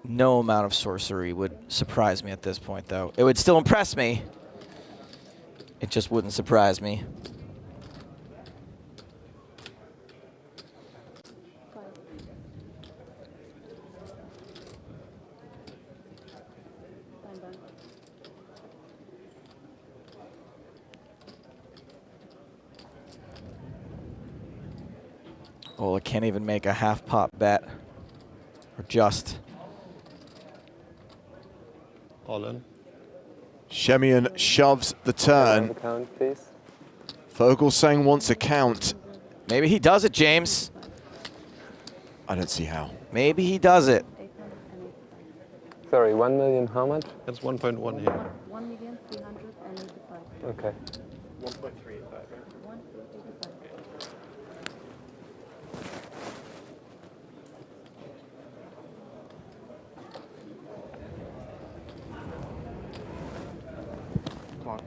No amount of sorcery would surprise me at this point, though. It would still impress me. It just wouldn't surprise me. Ola can't even make a half-pot bet. Or just. All in. Shemian shoves the turn. Vogelsang wants a count. Maybe he does it, James. I don't see how. Maybe he does it. Sorry, 1 million how much? That's 1.1 here. 1,385,000. Okay. 1.385, right? 1,385. Come on.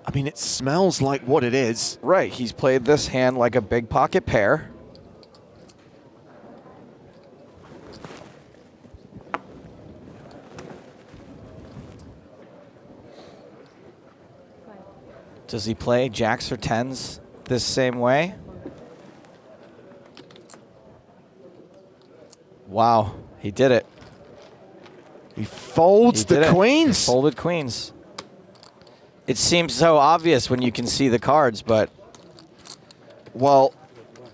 I mean, it smells like what it is. Right, he's played this hand like a big pocket pair. Does he play jacks or tens this same way? Wow, he did it. He folds the queens. He folded queens. It seems so obvious when you can see the cards, but well,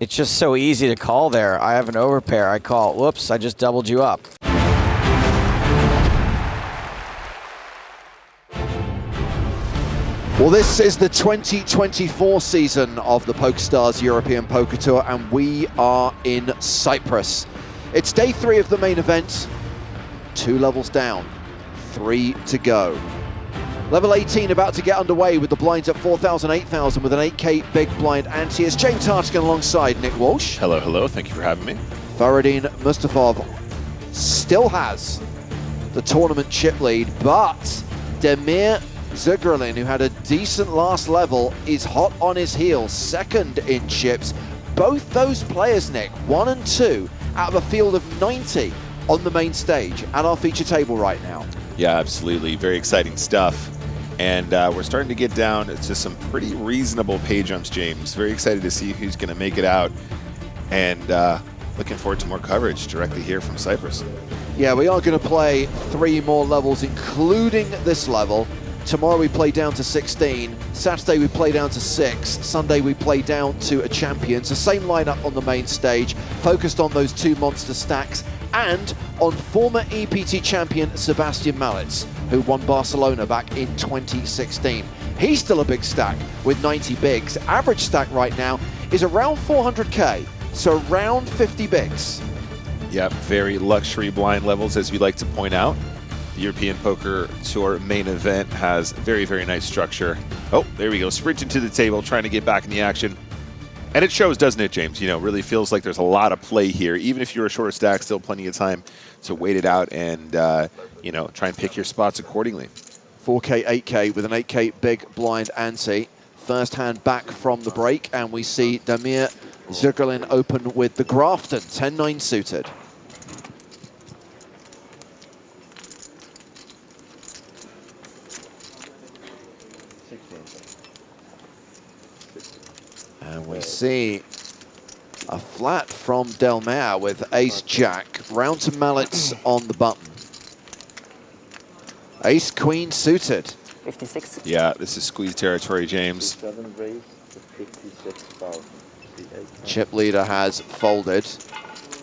it's just so easy to call there. I have an overpair. I call. Whoops, I just doubled you up. Well, this is the 2024 season of the PokerStars European Poker Tour, and we are in Cyprus. It's day 3 of the main event. 2 levels down, 3 to go. Level 18 about to get underway with the blinds at 4,000, 8,000 with an 8K big blind ante. It's James Hartigan alongside Nick Walsh. Hello, hello. Thank you for having me. Faradin Mustafov still has the tournament chip lead, but Demir Zugralin, who had a decent last level, is hot on his heels, second in chips. Both those players, Nick, 1 and 2, out of a field of 90 on the main stage at our feature table right now. Yeah, absolutely. Very exciting stuff. And we're starting to get down to some pretty reasonable pay jumps, James. Very excited to see who's going to make it out. And looking forward to more coverage directly here from Cyprus. Yeah, we are going to play 3 more levels, including this level. Tomorrow we play down to 16. Saturday we play down to 6. Sunday we play down to a champions. The same lineup on the main stage, focused on those 2 monster stacks and on former EPT champion Sebastian Malitz, who won Barcelona back in 2016. He's still a big stack with 90 bigs. Average stack right now is around 400k, so around 50 bigs. Yep, very luxury blind levels, as we like to point out. The European Poker Tour main event has very, very nice structure. Oh, there we go, sprinting to the table, trying to get back in the action. And it shows, doesn't it, James? You know, really feels like there's a lot of play here. Even if you're a shorter stack, still plenty of time to wait it out and, you know, try and pick your spots accordingly. 4K, 8K with an 8K big blind ante. First hand back from the break, and we see Damir Zugralin open with the Grafton, 10-9 suited. And we see a flat from Delmare with ace-jack. Round to Malitz on the button. Ace-queen suited. 56. Yeah, this is squeeze territory, James. 7 raised to 56,000. Chip leader has folded.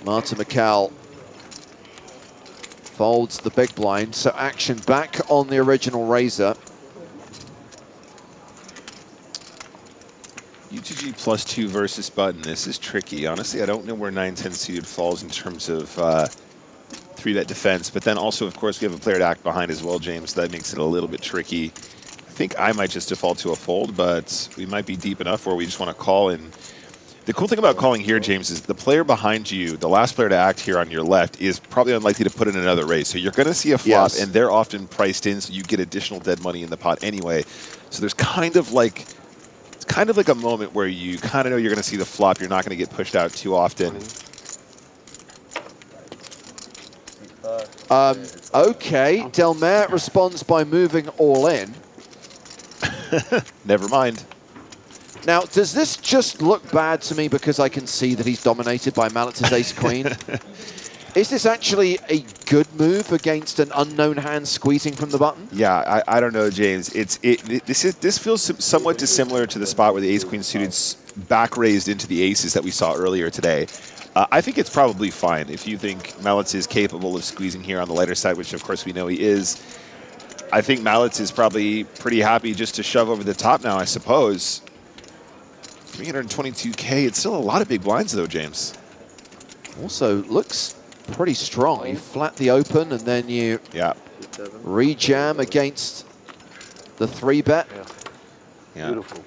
Martin McCall folds the big blind, so action back on the original razor. UTG +2 versus button. This is tricky. Honestly, I don't know where 9-10 suited falls in terms of 3-bet defense, but then also, of course, we have a player to act behind as well, James. So that makes it a little bit tricky. I think I might just default to a fold, but we might be deep enough where we just want to call in. The cool thing about calling here, James, is the player behind you, the last player to act here on your left, is probably unlikely to put in another raise. So you're going to see a flop, Yes. and they're often priced in, so you get additional dead money in the pot anyway. So there's kind of like a moment where you kind of know you're going to see the flop. You're not going to get pushed out too often. Okay, Delmare responds by moving all in. Never mind. Now, does this just look bad to me because I can see that he's dominated by Malitz's ace-queen? Is this actually a good move against an unknown hand squeezing from the button? Yeah, I don't know, James. This feels somewhat dissimilar to the spot where the ace-queen suited back raised into the aces that we saw earlier today. I think it's probably fine if you think Malitz is capable of squeezing here on the lighter side, which of course we know he is. I think Malitz is probably pretty happy just to shove over the top now, I suppose. 322K, it's still a lot of big blinds though, James. Also looks pretty strong. You flat the open and then you re-jam against the 3-bet. Yeah. Beautiful.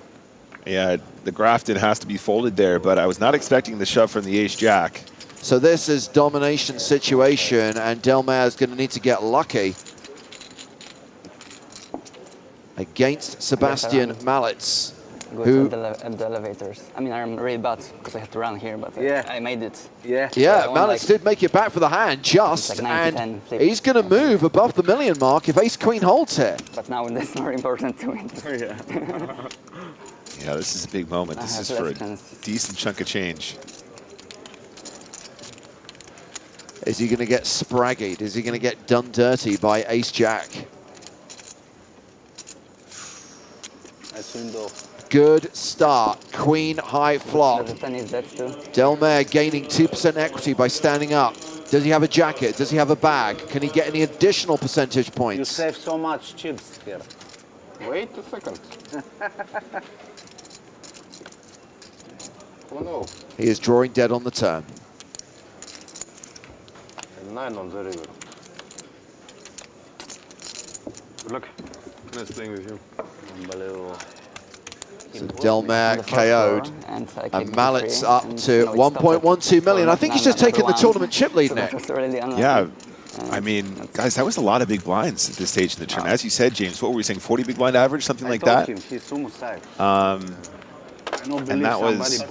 Yeah, the Grafton has to be folded there, but I was not expecting the shove from the ace-jack. So this is domination situation, and Delmare is going to need to get lucky against Sebastian Malitz, who... At the elevators. I mean, I'm really bad because I have to run here, but I made it. Yeah, Malitz did make it back for the hand, just, like and he's going to move above the million mark if ace-queen holds here. But now it's more important to win. Yeah, this is a big moment. This is for a decent chunk of change. Is he going to get spraggied? Is he going to get done dirty by ace-jack? Good start. Queen high flop. Delmare gaining 2% equity by standing up. Does he have a jacket? Does he have a bag? Can he get any additional percentage points? You save so much chips here. Wait a second. He is drawing dead on the turn. 9 on the river. Good luck. Nice playing with you. Unbelievable. So Delmare KO'd, and Mallet's up to 1.12 million. I think he's just taken the tournament chip lead, Nick. Yeah, I mean, guys, that was a lot of big blinds at this stage in the tournament. As you said, James, what were we saying, 40 big blind average, something like that? And that was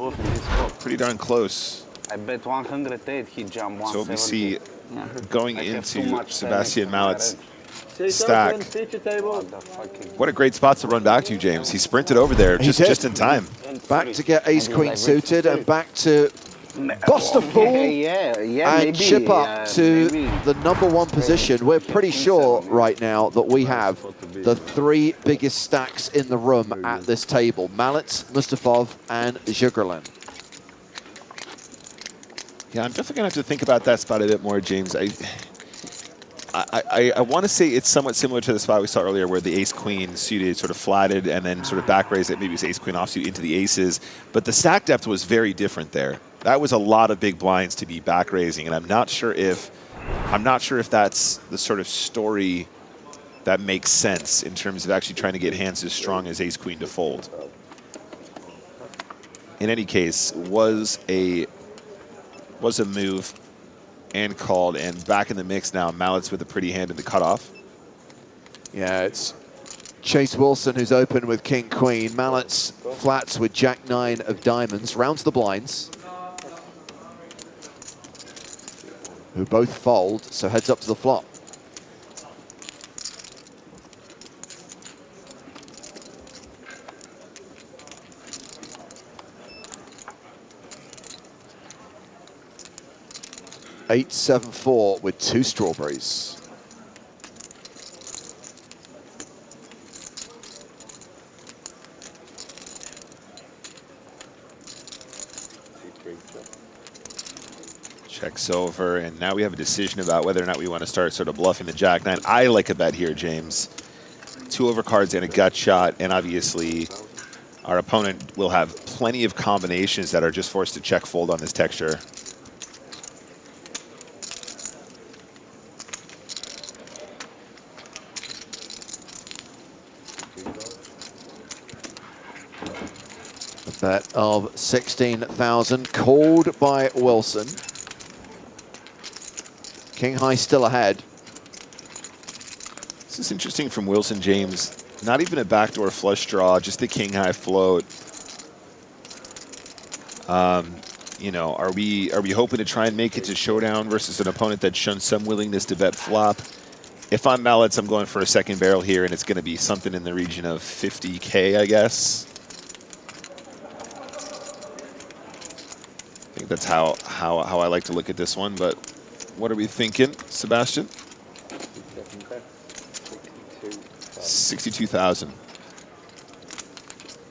pretty darn close. I bet 108 he jumped 170. So we see going into Sebastian Mallet's stack. What a great spot to run back to, James. He sprinted over there just in time. Back to get ace-queen suited and back to bust a fool and chip up to the #1 position. We're pretty sure right now that we have the 3 biggest stacks in the room at this table. Mallet, Mustafov, and Zhugerlin. Yeah, I'm definitely going to have to think about that spot a bit more, James. I want to say it's somewhat similar to the spot we saw earlier where the ace-queen suited sort of flatted and then sort of back raised it, maybe it was ace-queen offsuit into the aces. But the stack depth was very different there. That was a lot of big blinds to be back raising, and I'm not sure if that's the sort of story that makes sense in terms of actually trying to get hands as strong as ace-queen to fold. In any case, was a move and called, and back in the mix now. Mallet's with a pretty hand in the cutoff. Yeah, it's Chase Wilson who's open with king-queen. Mallet's flats with jack-9 of diamonds. Rounds the blinds, who both fold, so heads up to the flop. $8-7-4 with 2 strawberries. Checks over, and now we have a decision about whether or not we want to start sort of bluffing the jack-9. I like a bet here, James. 2 overcards and a gut shot, and obviously our opponent will have plenty of combinations that are just forced to check fold on this texture. Bet of 16,000 called by Wilson. King high still ahead. This is interesting from Wilson, James. Not even a backdoor flush draw, just the king high float. You know, are we hoping to try and make it to showdown versus an opponent that's shown some willingness to bet flop? If I'm Mallet's, I'm going for a second barrel here, and it's going to be something in the region of 50K, I guess. I think that's how I like to look at this one, but what are we thinking, Sebastian? 62,000.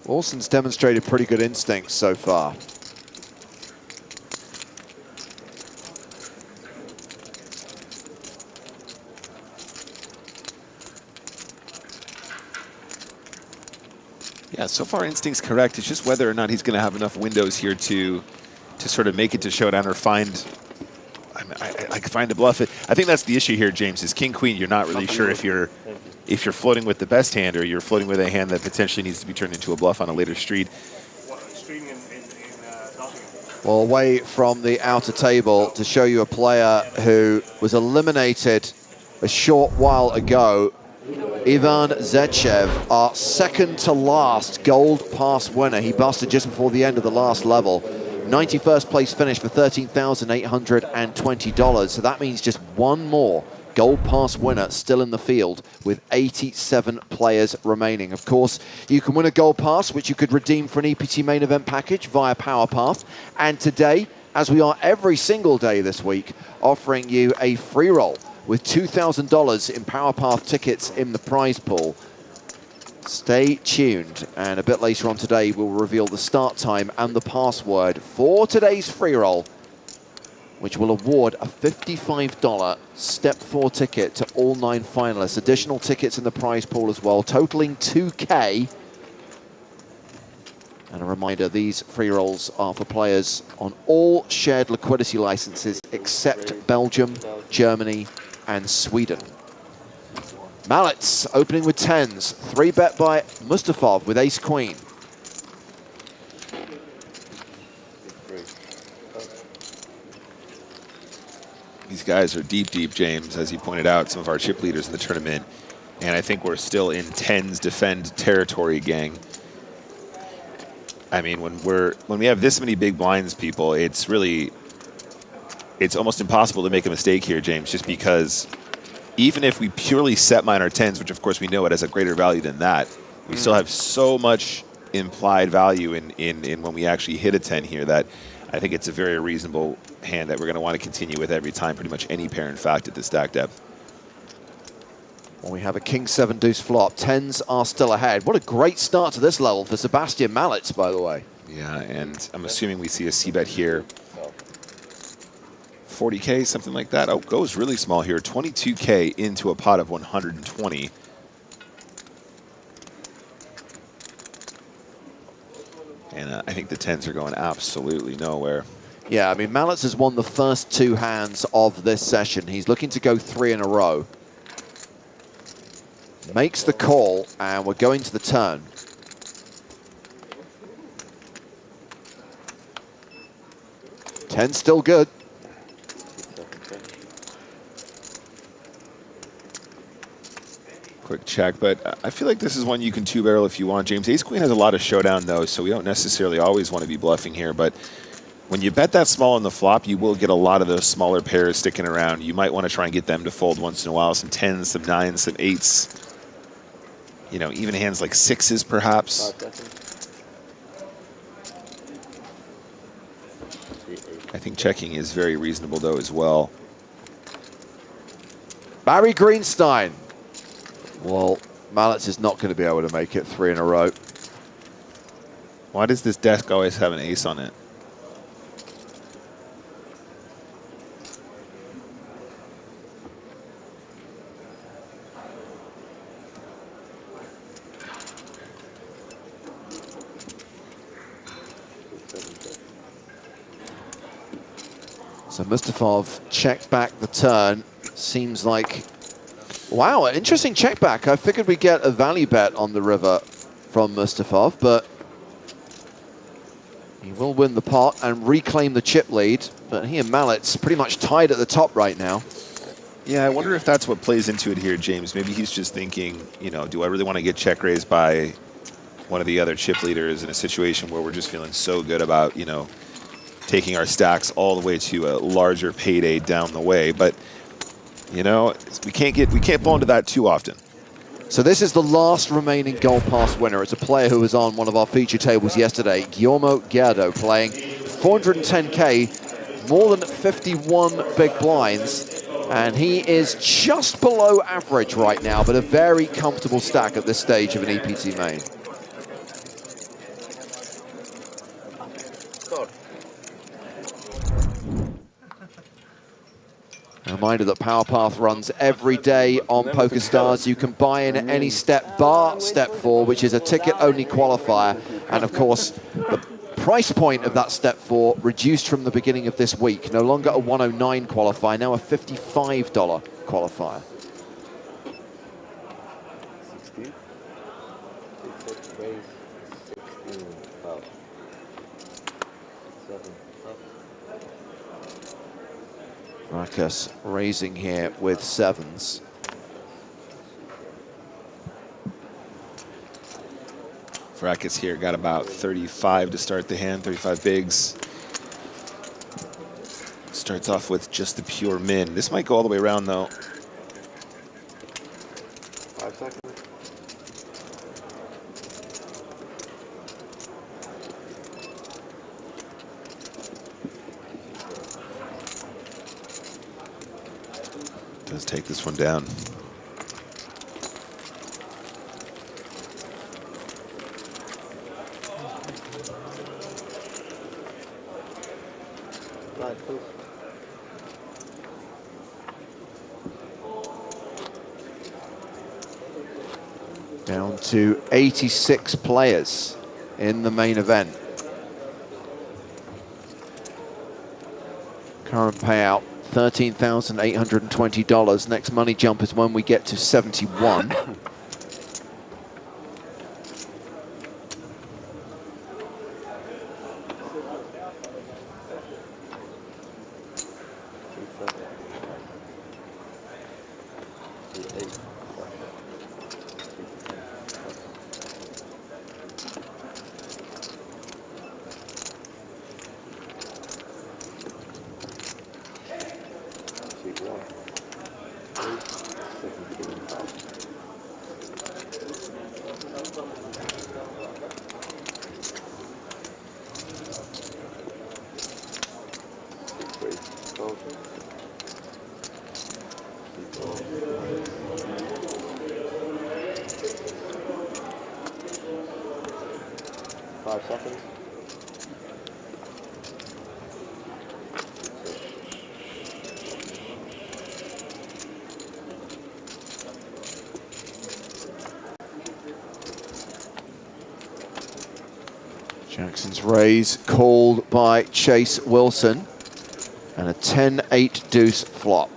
Wilson's demonstrated pretty good instincts so far. Yeah, so far instinct's correct. It's just whether or not he's going to have enough windows here to sort of make it to showdown or find. I can find a bluff. I think that's the issue here, James. Is king queen? You're not really sure if you're floating with the best hand or you're floating with a hand that potentially needs to be turned into a bluff on a later street. Well, away from the outer table to show you a player who was eliminated a short while ago. Ivan Zechev, our second to last gold pass winner. He busted just before the end of the last level. 91st place finish for $13,820. So that means just one more gold pass winner still in the field with 87 players remaining. Of course, you can win a gold pass, which you could redeem for an EPT main event package via Power Path. And today, as we are every single day this week, offering you a free roll with $2,000 in Power Path tickets in the prize pool. Stay tuned, and a bit later on today we'll reveal the start time and the password for today's free roll, which will award a $55 Step 4 ticket to all 9 finalists. Additional tickets in the prize pool as well, totaling $2K. And a reminder, these free rolls are for players on all shared liquidity licenses except Belgium Germany, and Sweden. Mallets opening with 10s. 3-bet by Mustafov with ace-queen. These guys are deep, deep, James, as you pointed out, some of our chip leaders in the tournament. And I think we're still in 10s defend territory, gang. I mean, when we have this many big blinds, people, it's almost impossible to make a mistake here, James, just because even if we purely set mine our 10s, which of course we know it has a greater value than that, we still have so much implied value in when we actually hit a 10 here that I think it's a very reasonable hand that we're going to want to continue with every time, pretty much any pair, in fact, at the stack depth. Well, we have a king 7 deuce flop. 10s are still ahead. What a great start to this level for Sebastian Mallets, by the way. Yeah, and I'm assuming we see a c-bet here. 40K, something like that. Oh, goes really small here. 22K into a pot of 120. And I think the 10s are going absolutely nowhere. Yeah, I mean, Mallets has won the first 2 hands of this session. He's looking to go 3 in a row. Makes the call, and we're going to the turn. Ten still good. Quick check, but I feel like this is one you can two-barrel if you want, James. Ace-Queen has a lot of showdown, though, so we don't necessarily always want to be bluffing here, but when you bet that small on the flop, you will get a lot of those smaller pairs sticking around. You might want to try and get them to fold once in a while, some 10s, some 9s, some 8s. You know, even hands like 6s, perhaps. I think checking is very reasonable, though, as well. Barry Greenstein. Well, Mallets is not going to be able to make it 3 in a row. Why does this deck always have an ace on it? So Mustafov checked back the turn. Seems like, wow, an interesting check back. I figured we'd get a value bet on the river from Mustafov, but he will win the pot and reclaim the chip lead. But he and Mallets pretty much tied at the top right now. Yeah, I wonder if that's what plays into it here, James. Maybe he's just thinking, you know, do I really want to get check raised by one of the other chip leaders in a situation where we're just feeling so good about, you know, taking our stacks all the way to a larger payday down the way. But, you know, we can't fall into that too often. So this is the last remaining Gold Pass winner. It's a player who was on one of our feature tables yesterday, Guillermo Gerdo, playing 410K, more than 51 big blinds, and he is just below average right now, but a very comfortable stack at this stage of an EPT main. A reminder that Power Path runs every day on PokerStars. You can buy in at any step bar step 4, which is a ticket-only qualifier. And of course, the price point of that step 4 reduced from the beginning of this week. No longer a 109 qualifier, now a $55 qualifier. Marcus raising here with 7s. Fracas here got about 35 to start the hand, 35 bigs. Starts off with just the pure min. This might go all the way around, though. 5 seconds. Does take this one down. Down to 86 players in the main event. Current payout $13,820. Next money jump is when we get to 71. Jackson's raise called by Chase Wilson, and a 10-8 deuce flop.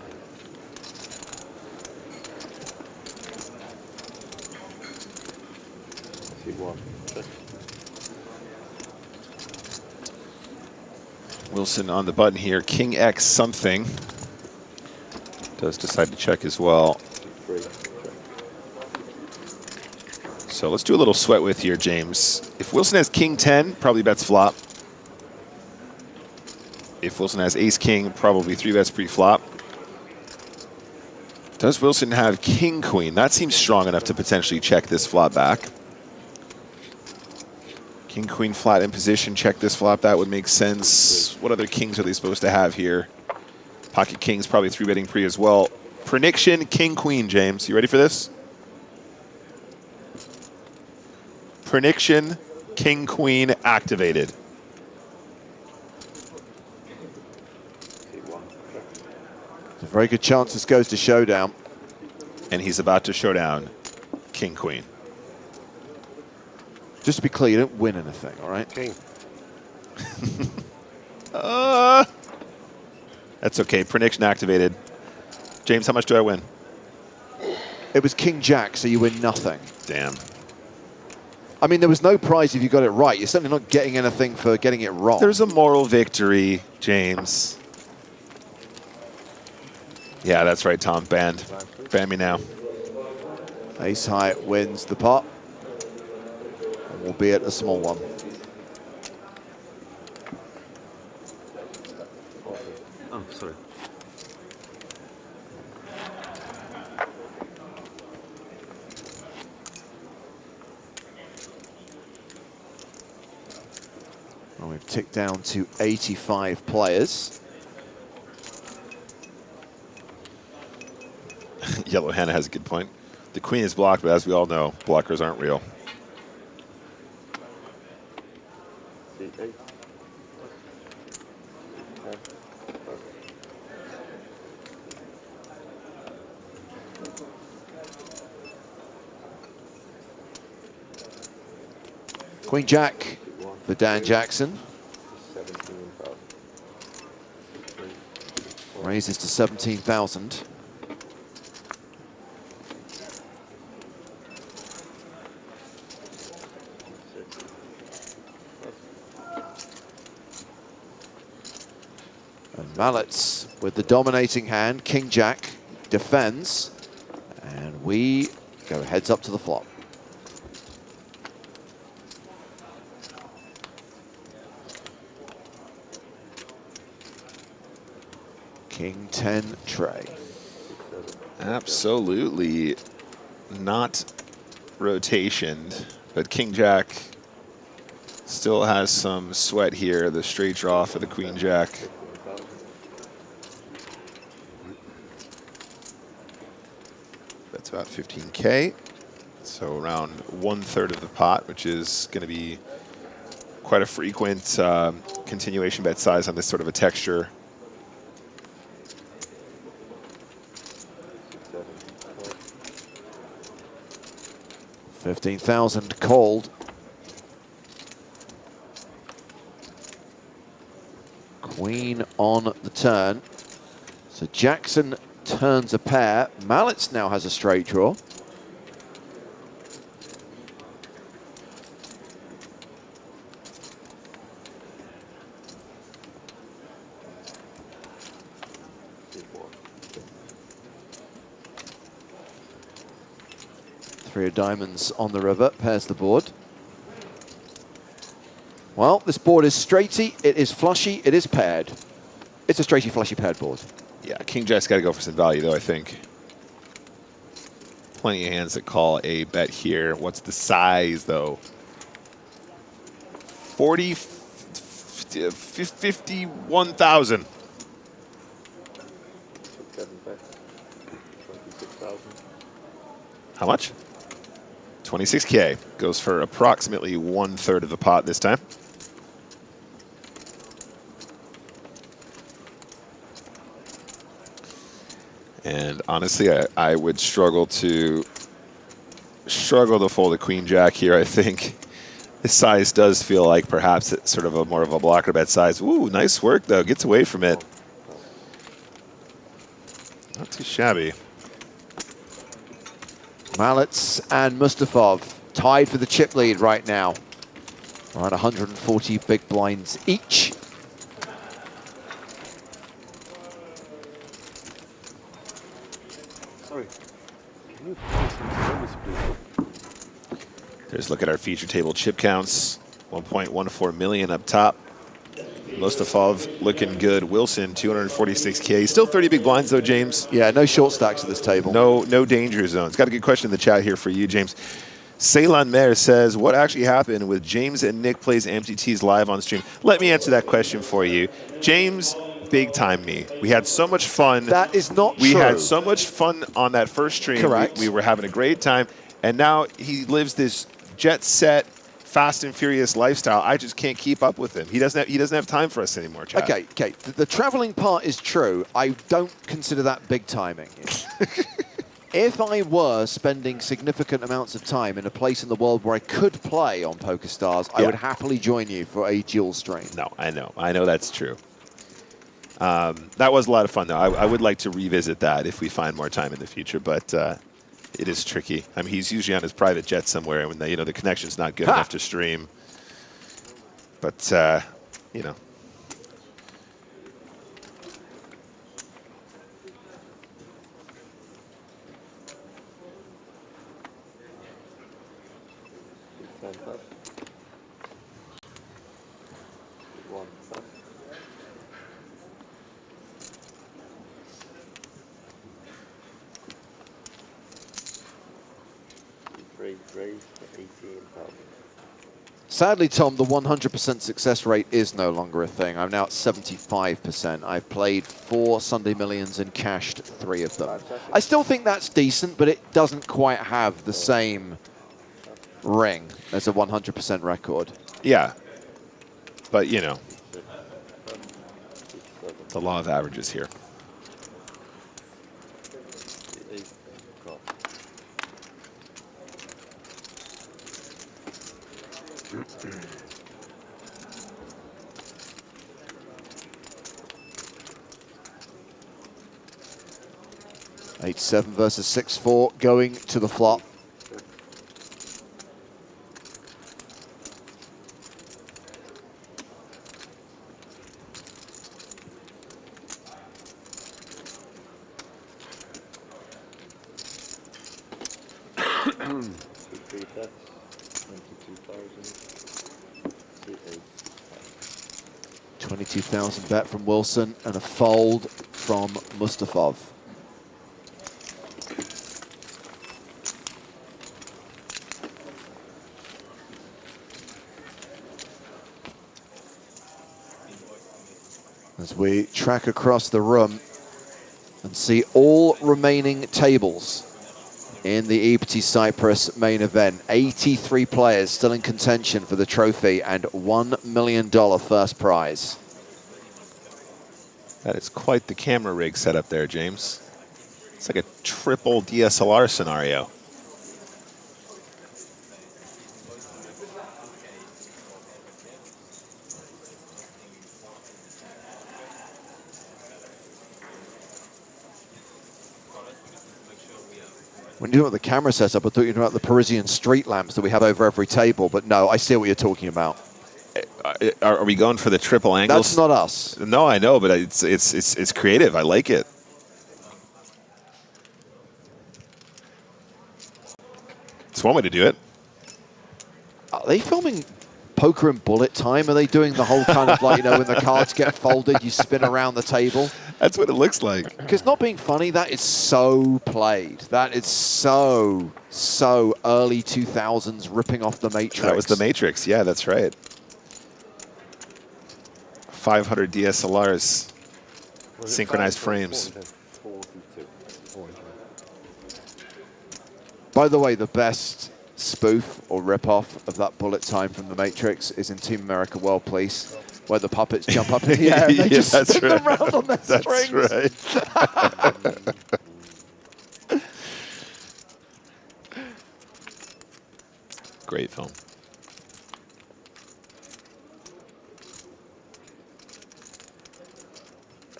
Wilson on the button here, King X something. Does decide to check as well. So let's do a little sweat with here, James. If Wilson has King 10, probably bets flop. If Wilson has Ace King, probably 3-bets pre-flop. Does Wilson have King Queen? That seems strong enough to potentially check this flop back. King Queen flat in position, check this flop. That would make sense. What other kings are they supposed to have here? Pocket Kings probably 3-betting pre as well. Prediction, King Queen, James. You ready for this? Prediction, King Queen activated. There's a very good chance this goes to showdown. And he's about to showdown King Queen. Just to be clear, you don't win anything, all right? King. That's okay. Prediction activated. James, how much do I win? It was King Jack, so you win nothing. Damn. I mean, there was no prize if you got it right. You're certainly not getting anything for getting it wrong. There's a moral victory, James. Yeah, that's right, Tom. Banned. Ban me now. Ace high wins the pot, albeit a small one. Oh, sorry. Well, we've ticked down to 85 players. Yellow Hannah has a good point. The queen is blocked, but as we all know, blockers aren't real. Queen Jack for Dan Jackson. Raises to 17,000. And Mallets with the dominating hand. King Jack defends, and we go heads up to the flop. King 10 tray. Absolutely not rotationed, but King Jack still has some sweat here. The straight draw for the Queen Jack. That's about 15K. So around 1/3 of the pot, which is going to be quite a frequent continuation bet size on this sort of a texture. $15,000 called. Queen on the turn. So Jackson turns a pair. Mallets now has a straight draw. Three of diamonds on the river, pairs the board. Well, this board is straighty, it is flushy, it is paired. It's a straighty, flushy, paired board. Yeah, King Jack's got to go for some value, though, I think. Plenty of hands that call a bet here. What's the size, though? 51,000. How much? 26K. Goes for approximately 1/3 of the pot this time. And honestly, I would struggle to fold a Queen Jack here. I think this size does feel like perhaps it's sort of a more of a blocker bet size. Ooh, nice work though. Gets away from it. Not too shabby. Mallets and Mustafov tied for the chip lead right now. Around 140 big blinds each. Sorry. Can you play some service, please? There's a look at our feature table chip counts. 1.14 million up top. Mustafov looking good. Wilson, 246K. Still 30 big blinds though, James. Yeah, no short stacks at this table. No danger zones. Got a good question in the chat here for you, James. Ceylan Mayer says, what actually happened with James and Nick plays MTTs live on stream? Let me answer that question for you. James big time me. We had so much fun. That is not true. We had true. so much fun on that first stream. Correct. We were having a great time. And now he lives this jet set, fast and furious lifestyle. I just can't keep up with him. He doesn't have time for us anymore, Chad. Okay. The traveling part is true. I don't consider that big timing. If I were spending significant amounts of time in a place in the world where I could play on PokerStars, I would happily join you for a dual stream. No, I know that's true. That was a lot of fun, though. I would like to revisit that if we find more time in the future, but it is tricky. I mean, he's usually on his private jet somewhere when the connection's not good enough to stream. But you know. Sadly, Tom, the 100% success rate is no longer a thing. I'm now at 75%. I've played 4 Sunday Millions and cashed 3 of them. I still think that's decent, but it doesn't quite have the same ring as a 100% record. Yeah. But, you know, the law of averages here. $8-7 versus 6-4 going to the flop. $22,000 bet from Wilson and a fold from Mustafov. As we track across the room and see all remaining tables in the EPT Cyprus main event. 83 players still in contention for the trophy and $1 million first prize. That is quite the camera rig setup there, James. It's like a triple DSLR scenario. When you're doing the camera setup, I thought you were talking about the Parisian street lamps that we have over every table, but no, I see what you're talking about. Are we going for the triple angles? That's not us. No, I know, but it's creative. I like it. It's one way to do it. Are they filming poker and bullet time? Are they doing the whole kind of like, you know, when the cards get folded, you spin around the table? That's what it looks like. Because not being funny, that is so played. That is so early 2000s ripping off the Matrix. That was the Matrix. Yeah, that's right. 500 DSLRs, synchronized frames. By the way, the best spoof or rip-off of that bullet time from the Matrix is in Team America World Police, where the puppets jump up in the air and they just spin them around on their strings. That's right. Great film.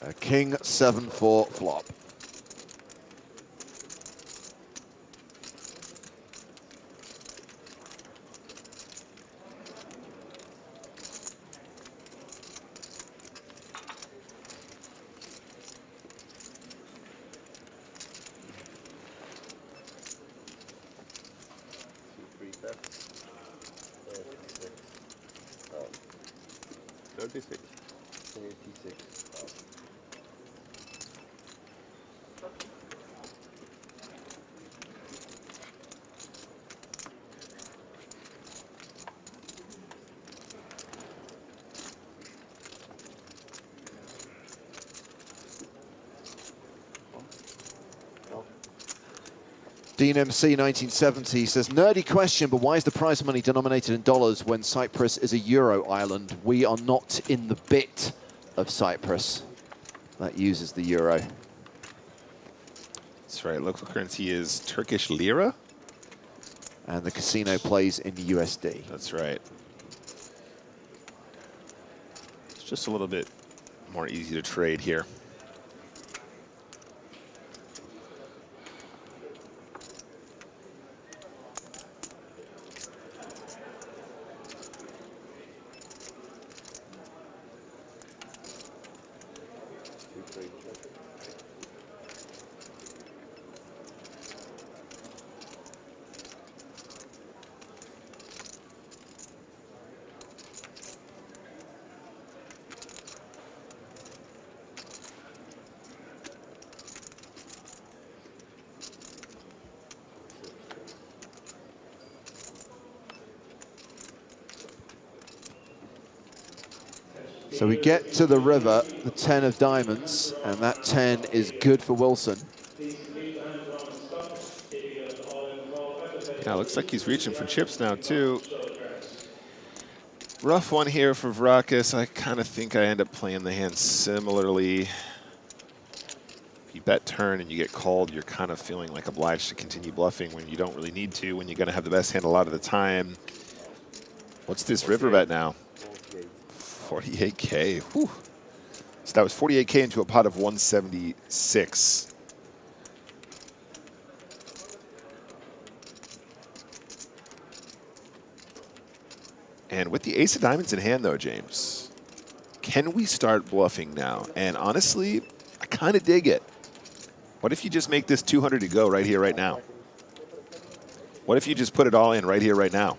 A King 7-4 flop. Dean MC 1970 says, nerdy question, but why is the prize money denominated in dollars when Cyprus is a euro island? We are not in the bit of Cyprus that uses the euro. That's right. Local currency is Turkish lira. And the casino plays in USD. That's right. It's just a little bit more easy to trade here. So we get to the river, the 10 of diamonds, and that 10 is good for Wilson. Yeah, looks like he's reaching for chips now, too. Rough one here for Vrakas. I kind of think I end up playing the hand similarly. If you bet turn and you get called, you're kind of feeling like obliged to continue bluffing when you don't really need to, when you're going to have the best hand a lot of the time. What's this river bet now? 48K. Whew. So that was 48K into a pot of 176. And with the ace of diamonds in hand, though, James, can we start bluffing now? And honestly, I kind of dig it. What if you just make this 200 to go right here, right now? What if you just put it all in right here, right now?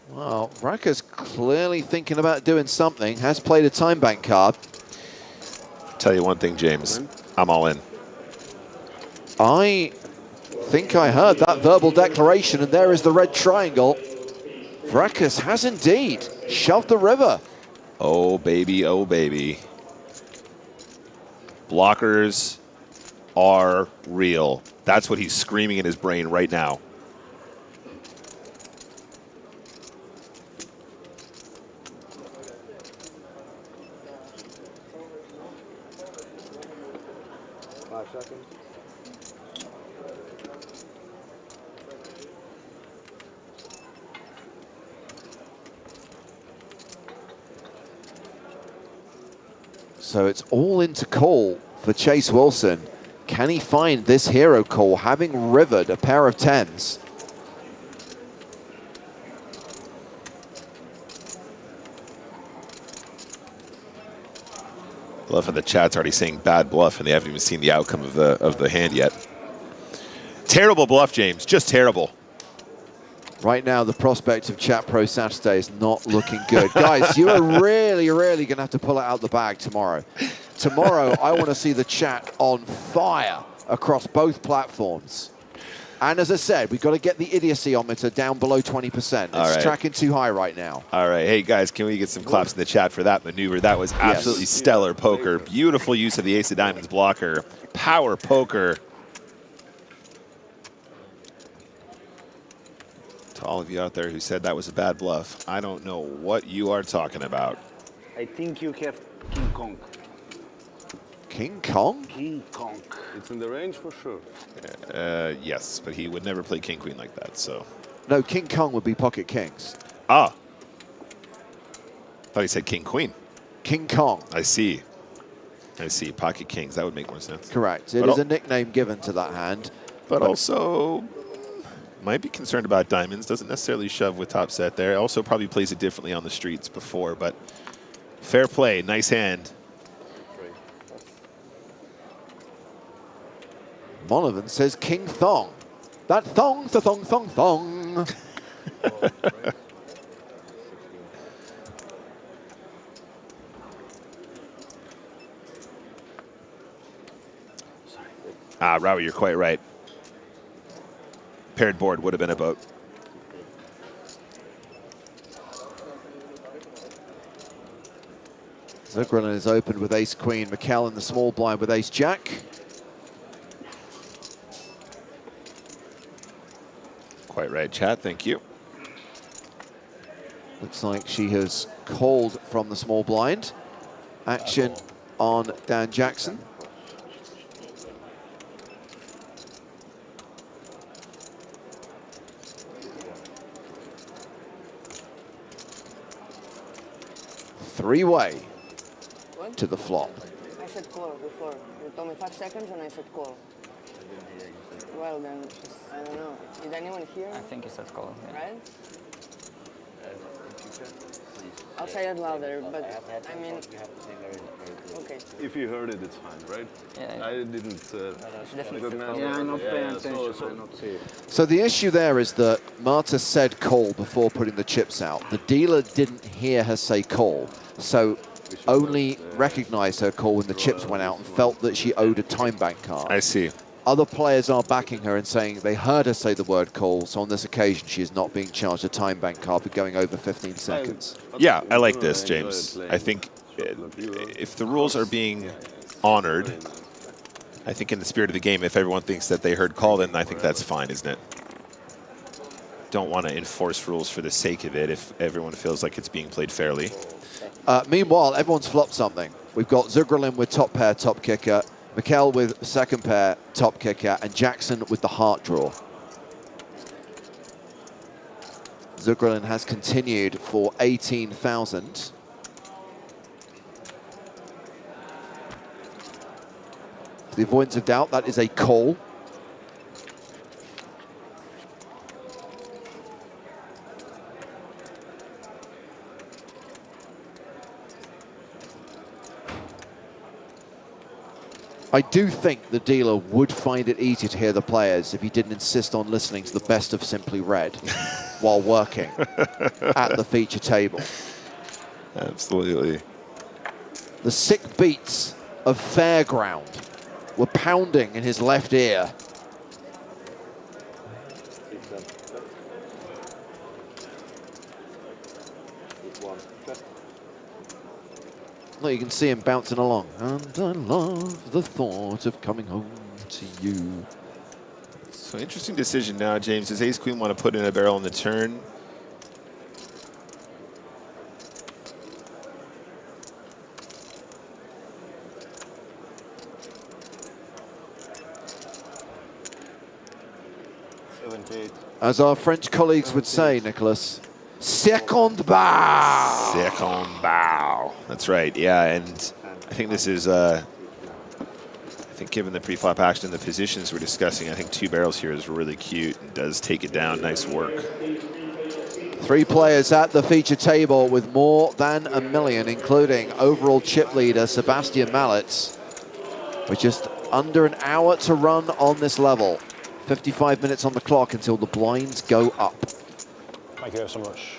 Well, Vraka's clearly thinking about doing something. Has played a time bank card. Tell you one thing, James. I'm all in. I think I heard that verbal declaration, and there is the red triangle. Vrakas has indeed shoved the river. Oh, baby, oh, baby. Blockers are real. That's what he's screaming in his brain right now. So it's all into call for Chase Wilson. Can he find this hero call, having rivered a pair of 10s? I love how the chat's already saying bad bluff, and they haven't even seen the outcome of the hand yet. Terrible bluff, James. Just terrible. Right now, the prospect of Chat Pro Saturday is not looking good. Guys, you are really, really going to have to pull it out the bag tomorrow. Tomorrow, I want to see the chat on fire across both platforms. And as I said, we've got to get the idiocy-ometer down below 20%. It's tracking too high right now. All right. Hey, guys, can we get some claps in the chat for that maneuver? That was absolutely stellar poker. Beautiful use of the ace of diamonds blocker. Power poker. To all of you out there who said that was a bad bluff, I don't know what you are talking about. I think you have King Kong. King Kong? King Kong. It's in the range for sure. Yes, but he would never play King Queen like that, so. No, King Kong would be pocket kings. Ah. Thought he said King Queen. King Kong. I see. I see. Pocket kings. That would make more sense. Correct. It is a nickname given to that hand. But also might be concerned about diamonds. Doesn't necessarily shove with top set there. Also probably plays it differently on the streets before, but fair play. Nice hand. Monovan says King Thong. That thong, the thong, thong, thong. Rowie, you're quite right. Paired board would have been a boat. Zugrelin is opened with ace-queen. Mikkel in the small blind with ace-jack. Quite right, chat. Thank you. Looks like she has called from the small blind. Action on Dan Jackson. Three-way to the flop. I said call before. You told me 5 seconds and I said call. Well then, I don't know. Did anyone hear? I think you said call. Yeah. Right? I'll say it louder, but I mean... Okay. If you heard it, it's fine, right? Yeah. I didn't recognize Yeah, I'm not paying so attention. I'm not seeing. So the issue there is that Marta said call before putting the chips out. The dealer didn't hear her say call, so only recognized her call when the chips went out and felt that she owed a time bank card. I see. Other players are backing her and saying they heard her say the word call, so on this occasion she is not being charged a time bank card for going over 15 seconds. Yeah, I like this, James. I think if the rules are being honored, I think in the spirit of the game, if everyone thinks that they heard call, then I think that's fine, isn't it? Don't want to enforce rules for the sake of it if everyone feels like it's being played fairly. Meanwhile, everyone's flopped something. We've got Zugrelin with top pair, top kicker, Mikkel with second pair, top kicker, and Jackson with the heart draw. Zugrelin has continued for 18,000. For the avoidance of doubt, that is a call. I do think the dealer would find it easier to hear the players if he didn't insist on listening to the best of Simply Red while working at the feature table. Absolutely. The sick beats of Fairground were pounding in his left ear. Well, you can see him bouncing along. And I love the thought of coming home to you. So interesting decision now, James. Does ace-queen want to put in a barrel on the turn? As our French colleagues would say, Nicholas, second bow. Second bow. That's right, yeah, and I think this is think given the pre-flop action and the positions we're discussing, I think 2 barrels here is really cute. It does take it down. Nice work. 3 players at the feature table with more than $1 million, including overall chip leader Sebastian Mallets, with just under an hour to run on this level. 55 minutes on the clock until the blinds go up. Thank you so much.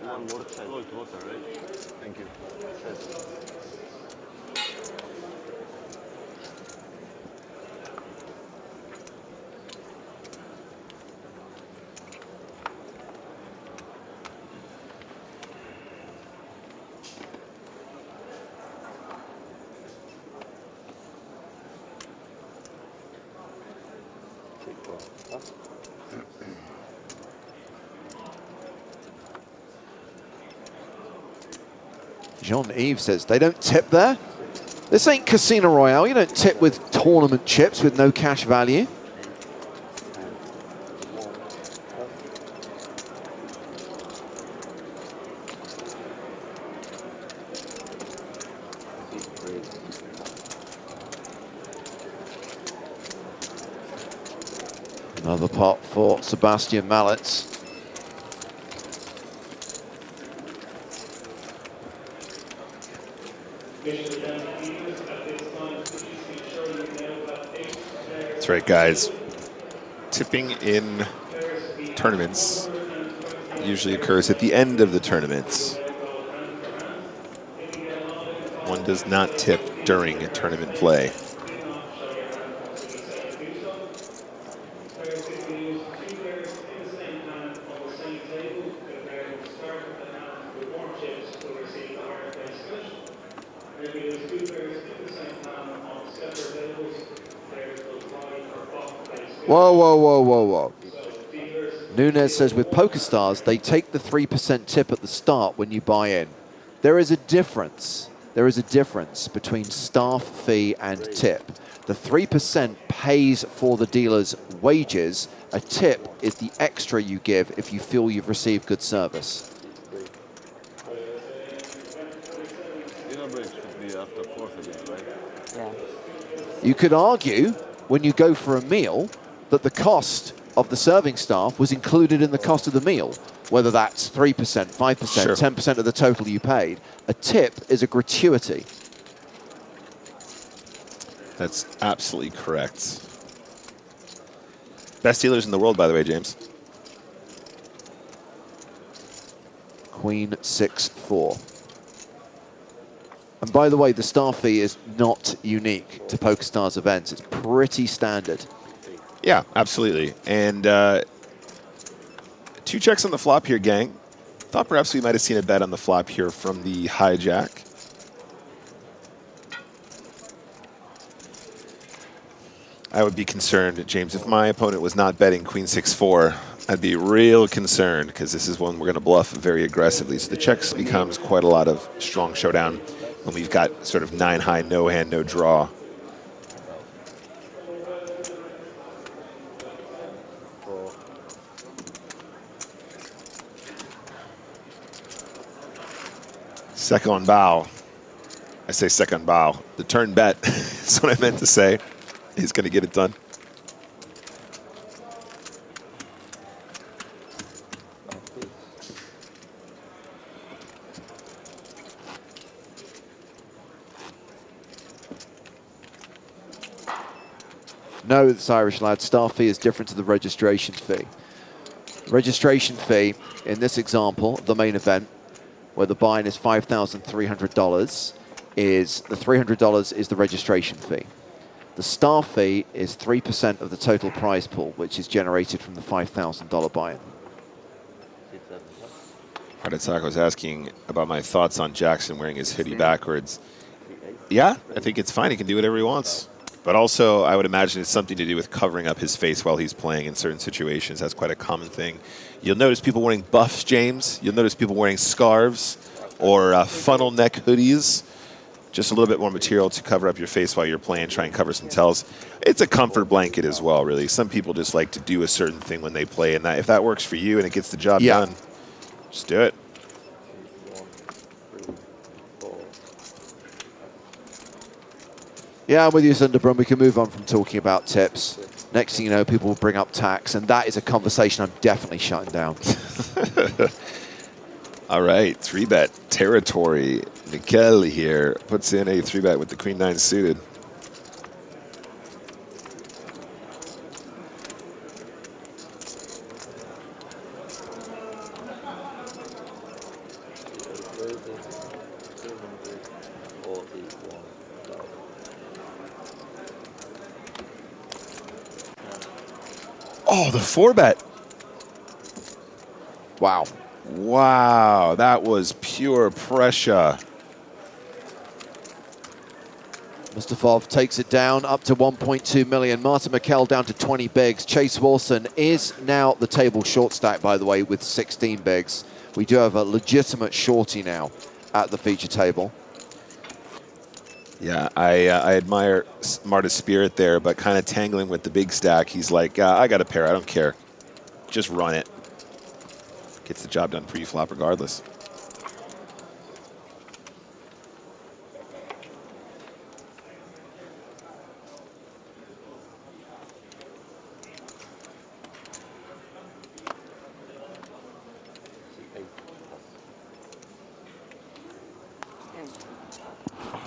One more cold water, right? Thank you. Jean-Yves says they don't tip there. This ain't Casino Royale. You don't tip with tournament chips with no cash value. Another pot for Sebastian Mallets. That's right, guys. Tipping in tournaments usually occurs at the end of the tournaments. One does not tip during a tournament play. Whoa, whoa, whoa, whoa, whoa. Nunez says with PokerStars, they take the 3% tip at the start when you buy in. There is a difference. There is a difference between staff fee and tip. The 3% pays for the dealer's wages. A tip is the extra you give if you feel you've received good service. Dinner break should be after 4th again, right? Yeah. You could argue, when you go for a meal, that the cost of the serving staff was included in the cost of the meal, whether that's 3%, 5%, Sure. 10% of the total you paid. A tip is a gratuity. That's absolutely correct. Best dealers in the world, by the way, James. Queen 6-4. And by the way, the staff fee is not unique to PokerStars events. It's pretty standard. Yeah, absolutely. And 2 checks on the flop here, gang. Thought perhaps we might have seen a bet on the flop here from the hijack. I would be concerned, James, if my opponent was not betting Queen 6-4, I'd be real concerned because this is one we're going to bluff very aggressively. So the checks becomes quite a lot of strong showdown when we've got sort of 9 high, no hand, no draw. Second bow. I say second bow. The turn bet is what I meant to say. He's going to get it done. No, this Irish lad, staff fee is different to the registration fee. Registration fee, in this example, the main event, where the buy-in is $5,300, is the $300 is the registration fee. The staff fee is 3% of the total prize pool, which is generated from the $5,000 buy-in. Hardetaka was asking about my thoughts on Jackson wearing his hoodie backwards. Yeah, I think it's fine. He can do whatever he wants. But also, I would imagine it's something to do with covering up his face while he's playing in certain situations. That's quite a common thing. You'll notice people wearing buffs, James. You'll notice people wearing scarves or funnel neck hoodies. just a little bit more material to cover up your face while you're playing, try and cover some tells. It's a comfort blanket as well, really. Some people just like to do a certain thing when they play, and that if that works for you and it gets the job done, just do it. Yeah, I'm with you, Sunderbrun. We can move on from talking about tips. Next thing you know, people will bring up tax, and that is a conversation I'm definitely shutting down. All right, 3-bet territory. Mikel here puts in a 3-bet with the Queen 9 suited. Oh, the 4-bet. Wow. Wow, that was pure pressure. Mustafov takes it down up to 1.2 million. Martin Mikel down to 20 bigs. Chase Wilson is now the table short stack, by the way, with 16 bigs. We do have a legitimate shorty now at the feature table. Yeah, I admire Marta's spirit there, but kind of tangling with the big stack. He's like, I got a pair, I don't care. Just run it. Gets the job done pre-flop regardless.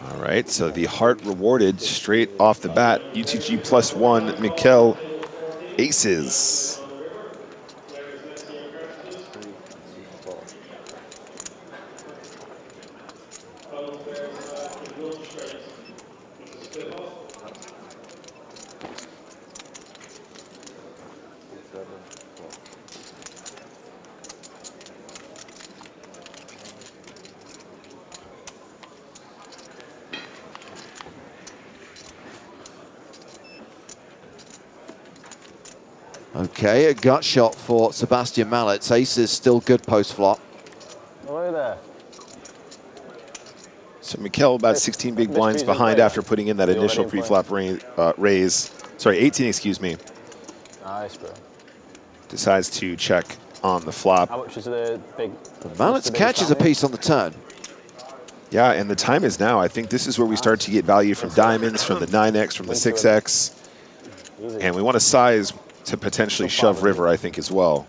All right, so the heart rewarded straight off the bat. UTG +1, Mikel aces. Okay, a gut shot for Sebastian Mallets. Ace is still good post-flop. Hello there. So Mikel about 16 big blinds behind after putting in that initial pre-flop raise. Sorry, 18, excuse me. Nice, bro. Decides to check on the flop. How much is the big... Mallets catches a piece on the turn. Yeah, and the time is now. I think this is where we start to get value from diamonds, from the 9X, from the 6X. And we want to size to potentially shove river, I think, as well.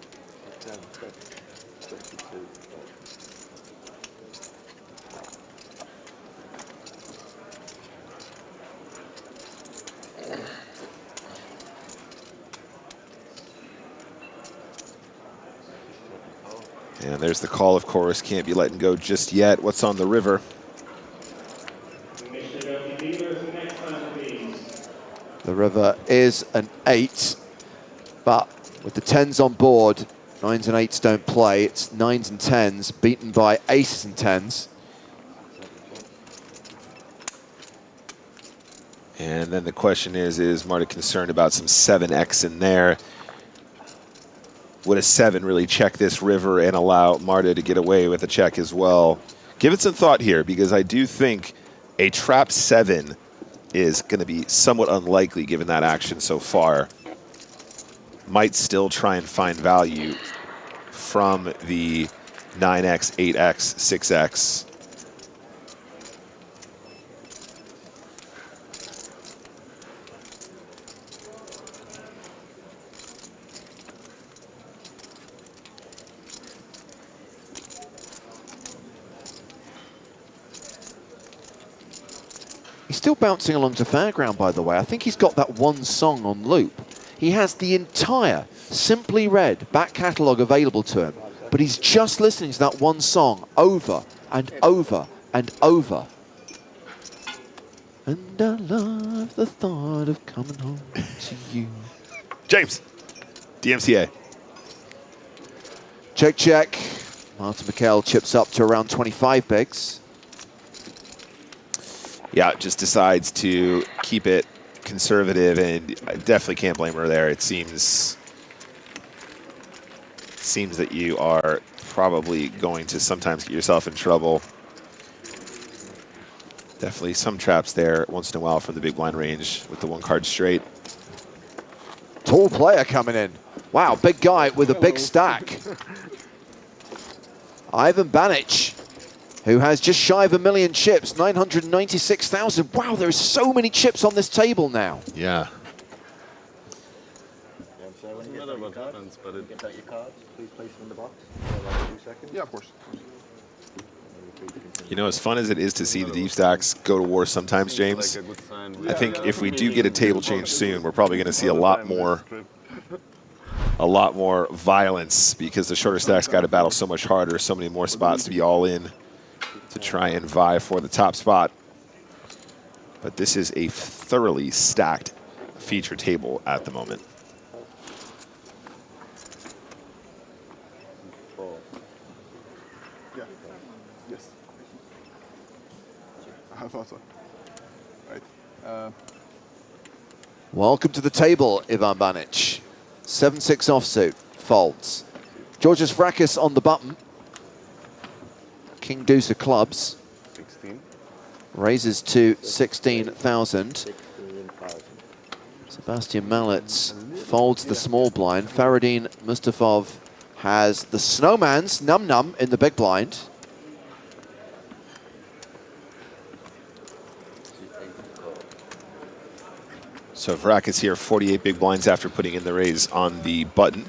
And there's the call, of course. Can't be letting go just yet. What's on the river? The river is an 8, but with the 10s on board, 9s and 8s don't play. It's 9s and 10s, beaten by aces and 10s. And then the question is Marta concerned about some 7X in there? Would a 7 really check this river and allow Marta to get away with a check as well? Give it some thought here, because I do think a trap 7 is going to be somewhat unlikely given that action so far. Might still try and find value from the 9X, 8X, 6X. He's still bouncing along to Fairground, by the way. I think he's got that one song on loop. He has the entire Simply Red back catalogue available to him, but he's just listening to that one song over and over and over. And I love the thought of coming home to you. James, DMCA. Check, check. Martin Mikel chips up to around 25 bigs. Yeah, just decides to keep it conservative, and I definitely can't blame her there. It seems that you are probably going to sometimes get yourself in trouble. Definitely some traps there once in a while from the big blind range with the 1 card straight. Tall player coming in. Wow, big guy with a big stack. Ivan Banic, who has just shy of 1 million chips, 996,000. Wow, there's so many chips on this table now. Yeah. So when you get out your cards, please place them in the box for like 2 seconds. Yeah, of course. You know, as fun as it is to see the deep stacks go to war sometimes, James, I think if we do get a table change soon, we're probably going to see a lot more violence, because the shorter stacks got to battle so much harder, so many more spots to be all in to try and vie for the top spot. But this is a thoroughly stacked feature table at the moment. Yeah. Yes. I thought so. Right. Welcome to the table, Ivan Banic. 7-6 offsuit, folds. Georgios Vrakis on the button. King deuce of clubs. 16. Raises to 16,000. Sebastian Mallets folds the small blind. Faradin Mustafov has the snowman's num-num in the big blind. So Vrakis here, 48 big blinds after putting in the raise on the button.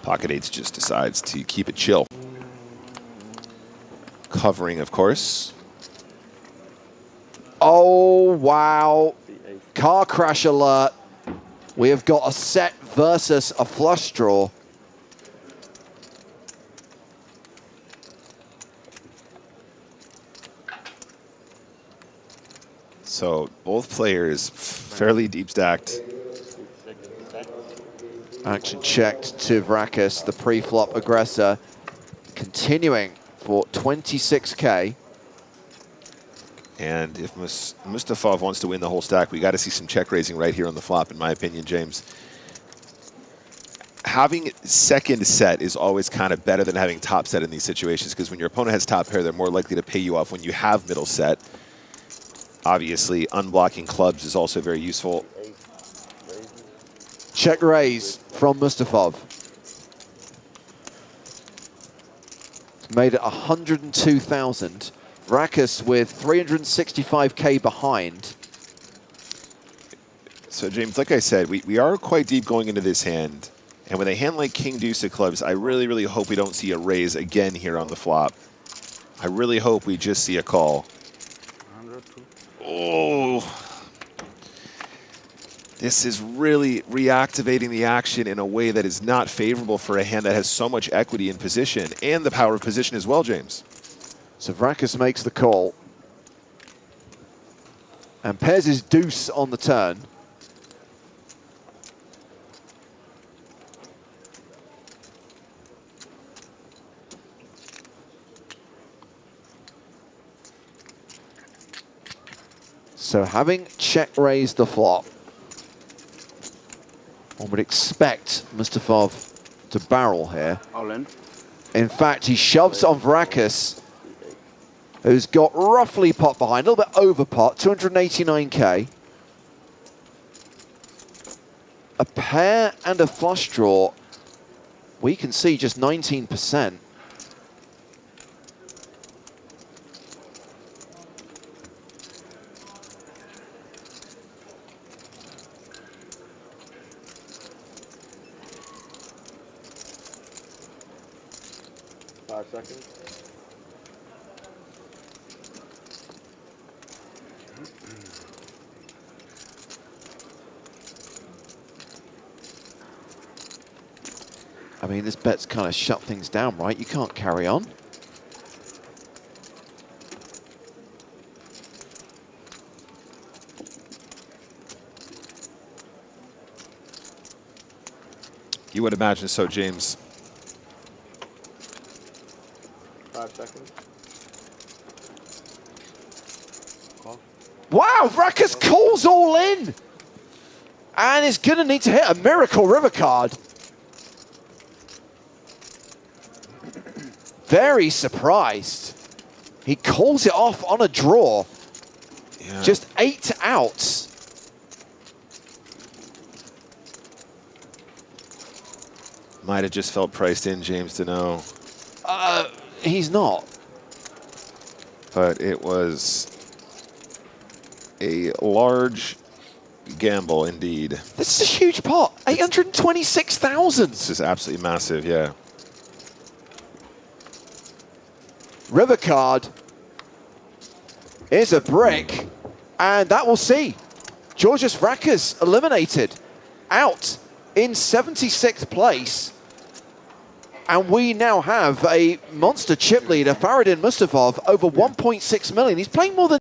Pocket Eights just decides to keep it chill. Covering, of course. Oh, wow. Car crash alert. We have got a set versus a flush draw. So both players fairly deep stacked. Action checked to Vrakis, the pre-flop aggressor, continuing for 26K. And if Mustafov wants to win the whole stack, we got to see some check raising right here on the flop, in my opinion, James. Having second set is always kind of better than having top set in these situations, because when your opponent has top pair, they're more likely to pay you off when you have middle set. Obviously, unblocking clubs is also very useful. Check raise from Mustafov. Made it 102,000. Vrakis with 365K behind. So, James, like I said, we are quite deep going into this hand. And with a hand like King Deuce of Clubs, I really, really hope we don't see a raise again here on the flop. I really hope we just see a call. Oh. This is really reactivating the action in a way that is not favorable for a hand that has so much equity in position and the power of position as well, James. So Vrakis makes the call and pairs his deuce on the turn. So having check raised the flop, one would expect Mustafov to barrel here. All in. In fact, he shoves on Vrakis, who's got roughly pot behind, a little bit over pot, 289K. A pair and a flush draw, we can see just 19%. Seconds. I mean, this bet's kind of shut things down, right? You can't carry on. You would imagine so, James. 5 seconds. Wow, Vrakis calls all in. And is going to need to hit a miracle river card. Very surprised. He calls it off on a draw. Yeah. Just 8 outs. Might have just felt priced in, James Deneau. He's not. But it was a large gamble indeed. This is a huge pot. 826,000. This is absolutely massive, yeah. River card. Here's a brick. And that will see. Georgios Vrakas eliminated. Out in 76th place. And we now have a monster chip leader, Faradin Mustafov, over 1.6 million. He's playing more than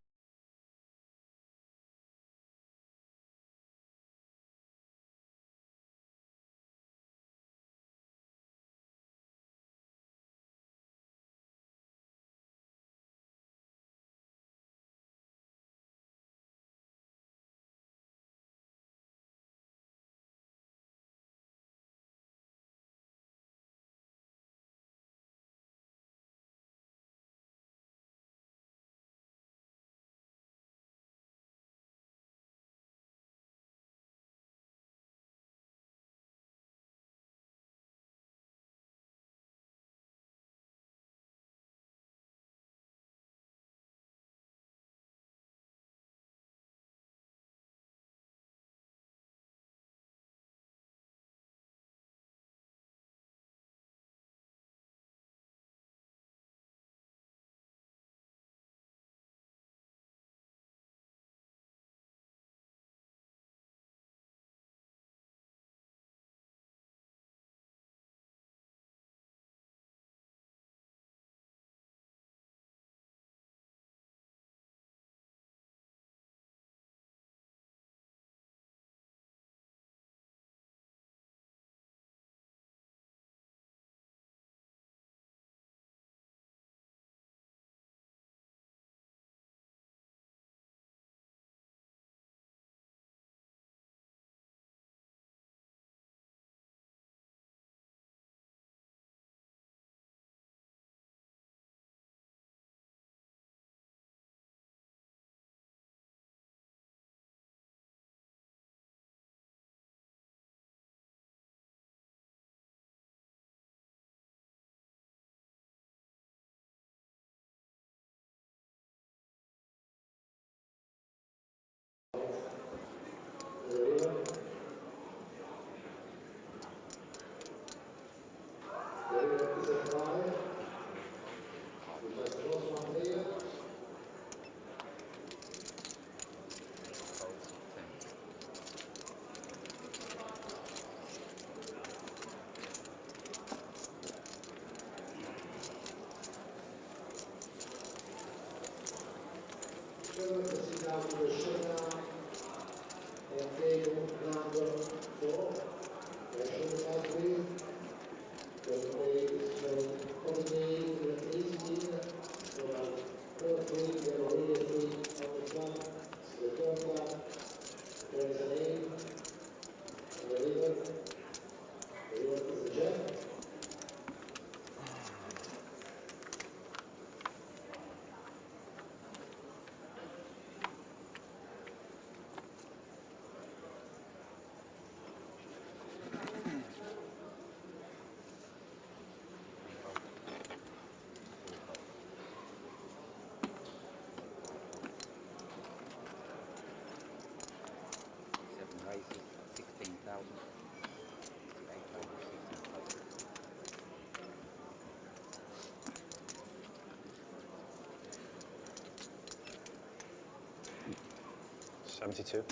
$72.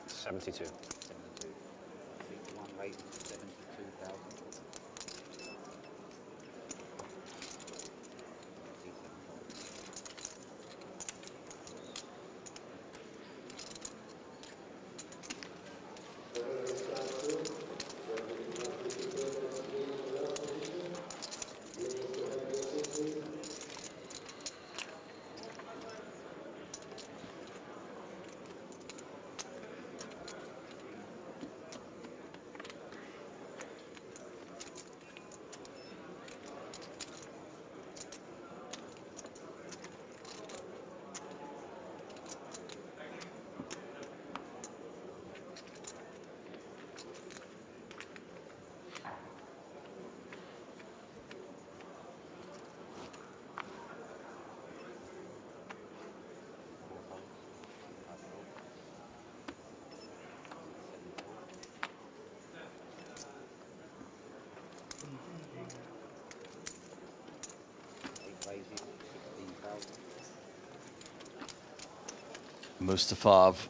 $72. One rate 72,000. Mustafov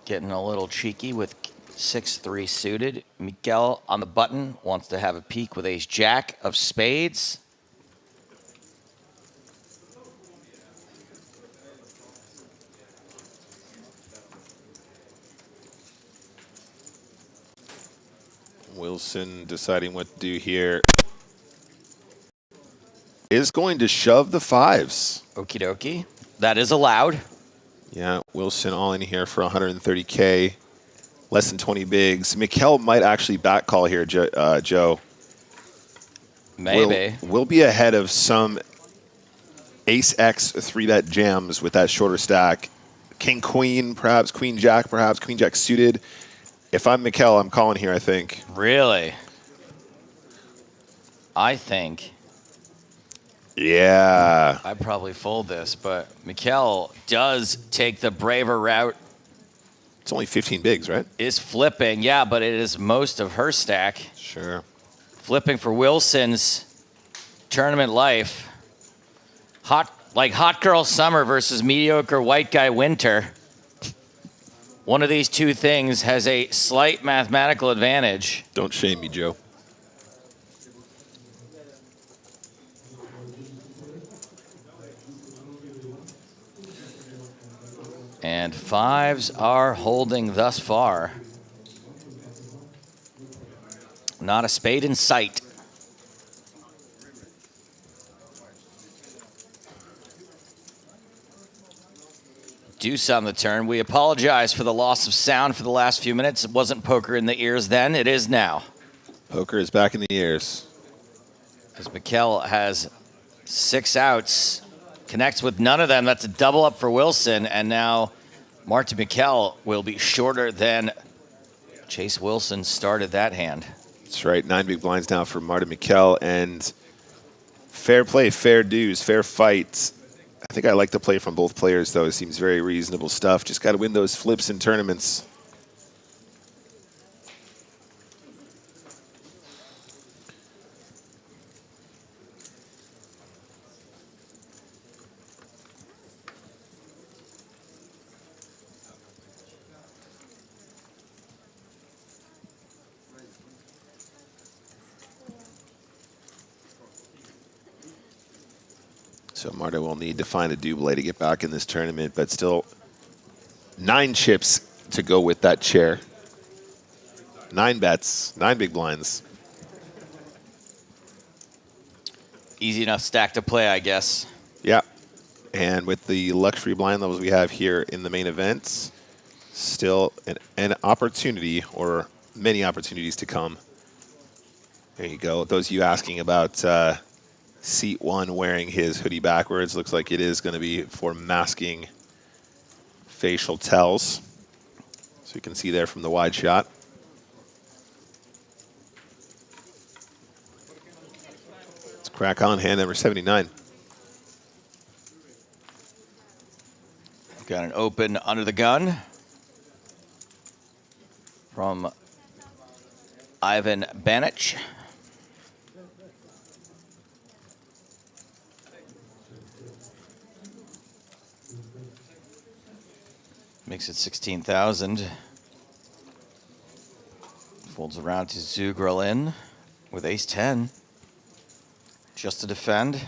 getting a little cheeky with 6-3 suited. Miguel on the button wants to have a peek with ace-jack of spades. Wilson deciding what to do here. Is going to shove the fives. Okie dokie. That is allowed. Yeah, Wilson all in here for 130K. Less than 20 bigs. Mikkel might actually back call here, Joe. Maybe. We'll be ahead of some ace-x 3-bet jams with that shorter stack. King-queen, perhaps. Queen-jack, perhaps. Queen-jack suited. If I'm Mikkel, I'm calling here, I think. Really? I think. Yeah. I'd probably fold this, but Mikkel does take the braver route. It's only 15 bigs, right? Is flipping, yeah, but it is most of her stack. Sure. Flipping for Wilson's tournament life. Hot girl summer versus mediocre white guy winter. One of these two things has a slight mathematical advantage. Don't shame me, Joe. And fives are holding thus far. Not a spade in sight. Deuce on the turn. We apologize for the loss of sound for the last few minutes. It wasn't poker in the ears then. It is now. Poker is back in the ears. As Mikkel has 6 outs. Connects with none of them. That's a double up for Wilson. And now Martin Mikkel will be shorter than Chase Wilson started that hand. That's right. 9 big blinds now for Martin Mikkel. And fair play, fair dues, fair fight. I think I like the play from both players, though. It seems very reasonable stuff. Just got to win those flips in tournaments. So Marta will need to find a double to get back in this tournament, but still 9 chips to go with that chair. 9 bets, 9 big blinds. Easy enough stack to play, I guess. Yeah. And with the luxury blind levels we have here in the main events, still an opportunity, or many opportunities to come. There you go. Those of you asking about Seat 1 wearing his hoodie backwards, looks like it is going to be for masking facial tells. So you can see there from the wide shot. Let's crack on hand number 79. Got an open under the gun from Ivan Banic. Makes it 16,000. Folds around to Zugralin with ace-10. Just to defend.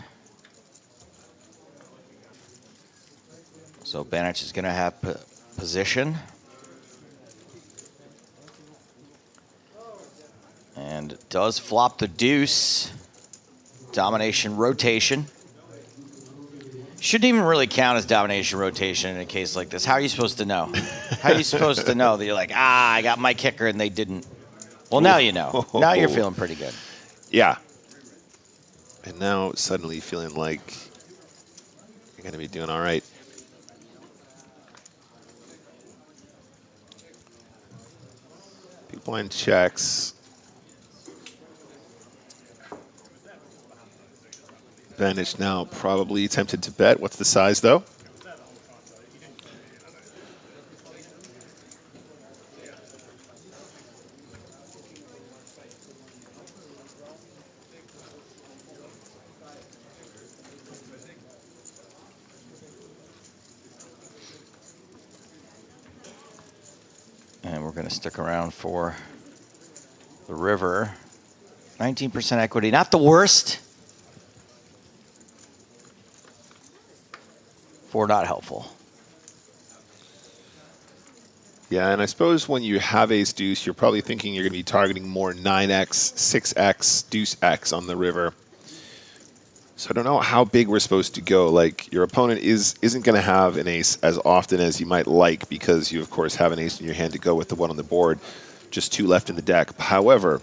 So Banic is going to have position. And does flop the deuce. Domination rotation. Shouldn't even really count as domination rotation in a case like this. How are you supposed to know? How are you supposed to know that you're like, I got my kicker and they didn't? Well, now you know. Now you're feeling pretty good. Yeah. And now suddenly feeling like you're going to be doing all right. Big blind checks. Banic now probably tempted to bet. What's the size, though? gonna stick around for the river. 19% equity, not the worst. 4 not helpful. Yeah, and I suppose when you have ace deuce, you're probably thinking you're going to be targeting more 9x, 6x, deuce x on the river. So I don't know how big we're supposed to go. Like, your opponent isn't going to have an ace as often as you might like because you, of course, have an ace in your hand to go with the one on the board. Just 2 left in the deck. However,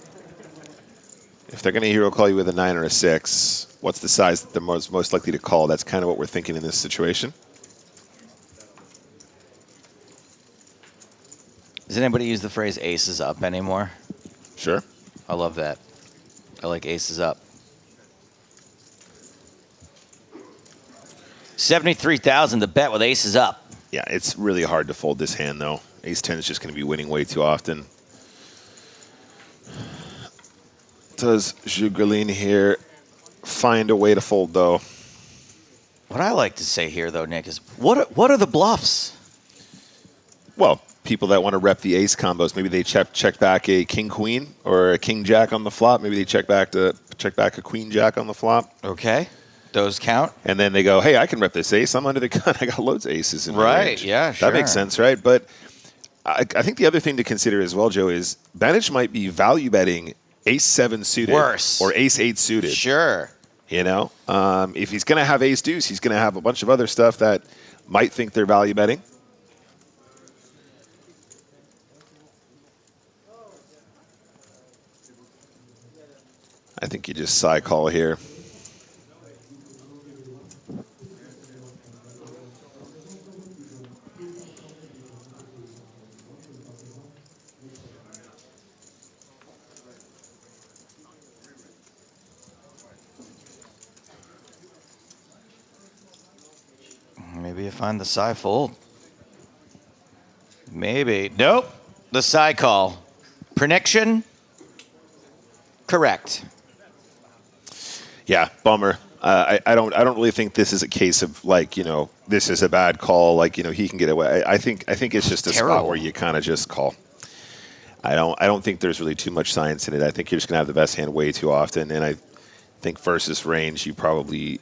if they're going to hero call you with a 9 or a 6, what's the size that they're most likely to call? That's kind of what we're thinking in this situation. Does anybody use the phrase aces up anymore? Sure. I love that. I like aces up. 73,000 to bet with aces up. Yeah, it's really hard to fold this hand, though. Ace 10 is just going to be winning way too often. Does Jugelin here find a way to fold, though? What I like to say here, though, Nick, is what are the bluffs? Well, people that want to rep the ace combos, maybe they check back a king-queen or a king-jack on the flop. Maybe they check back a queen-jack on the flop. Okay. Those count. And then they go, hey, I can rep this ace. I'm under the gun. I got loads of aces in my Right, range. yeah, sure. That makes sense, right? But I think the other thing to consider as well, Joe, is Banich might be value betting ace 7 suited. Worse. Or ace 8 suited. Sure. You know? If he's going to have ace deuce, he's going to have a bunch of other stuff that might think they're value betting. I think you just side call here. Maybe you find the side fold. Maybe. Nope. The side call. Prediction? Correct. Yeah, bummer. I don't really think this is a case of like, you know, this is a bad call. Like, you know, he can get away. I think it's just a spot where you kind of just call. I don't think there's really too much science in it. I think you're just gonna have the best hand way too often, and I think versus range, you probably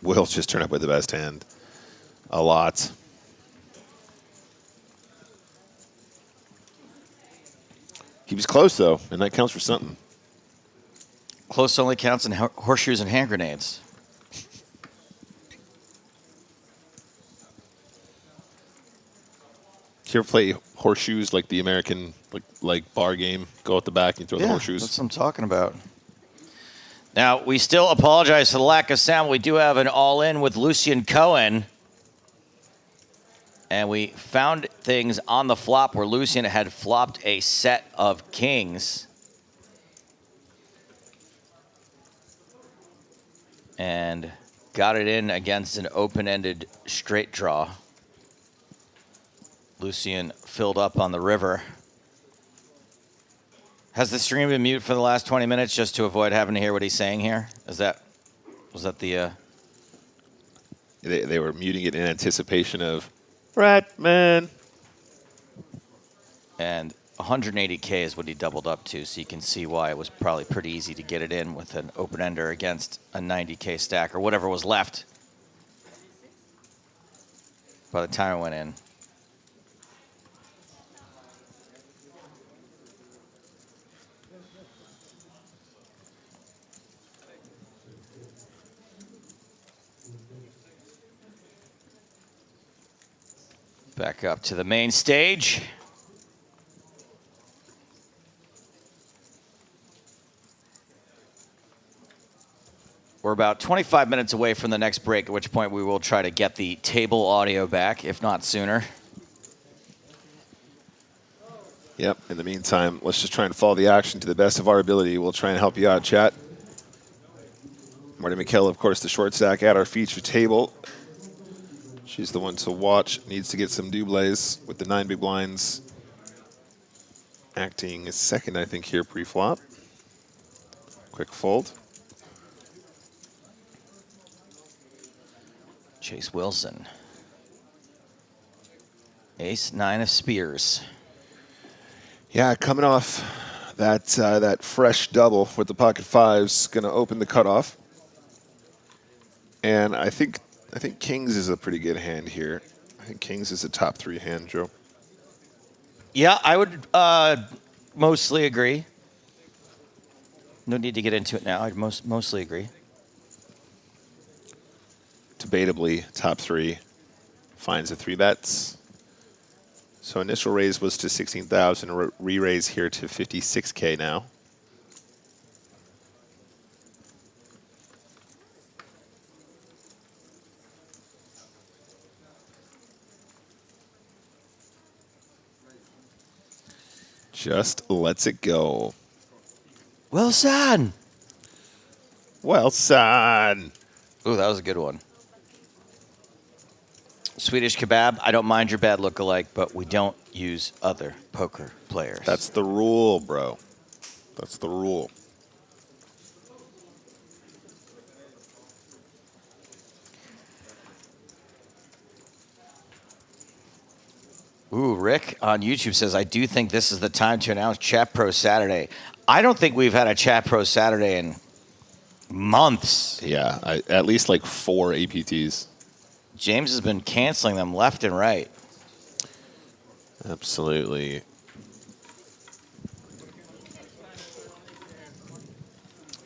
will just turn up with the best hand a lot. He was close though, and that counts for something. Close only counts in horseshoes and hand grenades. Do you ever play horseshoes like the American like bar game? Go at the back and throw the horseshoes. That's what I'm talking about. Now, we still apologize for the lack of sound. We do have an all-in with Lucian Cohen. And we found things on the flop where Lucian had flopped a set of kings. And got it in against an open-ended straight draw. Lucian filled up on the river. Has the stream been mute for the last 20 minutes just to avoid having to hear what he's saying here? Was that the... They were muting it in anticipation of Ratman. And 180K is what he doubled up to, so you can see why it was probably pretty easy to get it in with an open-ender against a 90K stack or whatever was left by the time it went in. Back up to the main stage. We're about 25 minutes away from the next break, at which point we will try to get the table audio back, if not sooner. Yep. In the meantime, let's just try and follow the action to the best of our ability. We'll try and help you out, chat. Marty McKell, of course, the short stack at our feature table. She's the one to watch. Needs to get some doubles with the 9 big blinds. Acting second, I think, here pre-flop. Quick fold. Chase Wilson. Ace 9 of spears. Yeah, coming off that fresh double with the pocket fives, going to open the cutoff. And I think Kings is a pretty good hand here. I think Kings is a top 3 hand, Joe. Yeah, I would mostly agree. No need to get into it now. I'd mostly agree. Debatably, top 3 finds the 3 bets. So initial raise was to 16,000, re-raise here to 56K now. Just lets it go. Wilson! Wilson! Ooh, that was a good one. Swedish Kebab, I don't mind your bad lookalike, but we don't use other poker players. That's the rule, bro. That's the rule. Ooh, Rick on YouTube says, I do think this is the time to announce Chat Pro Saturday. I don't think we've had a Chat Pro Saturday in months. Yeah, at least like 4 APTs. James has been canceling them left and right. Absolutely.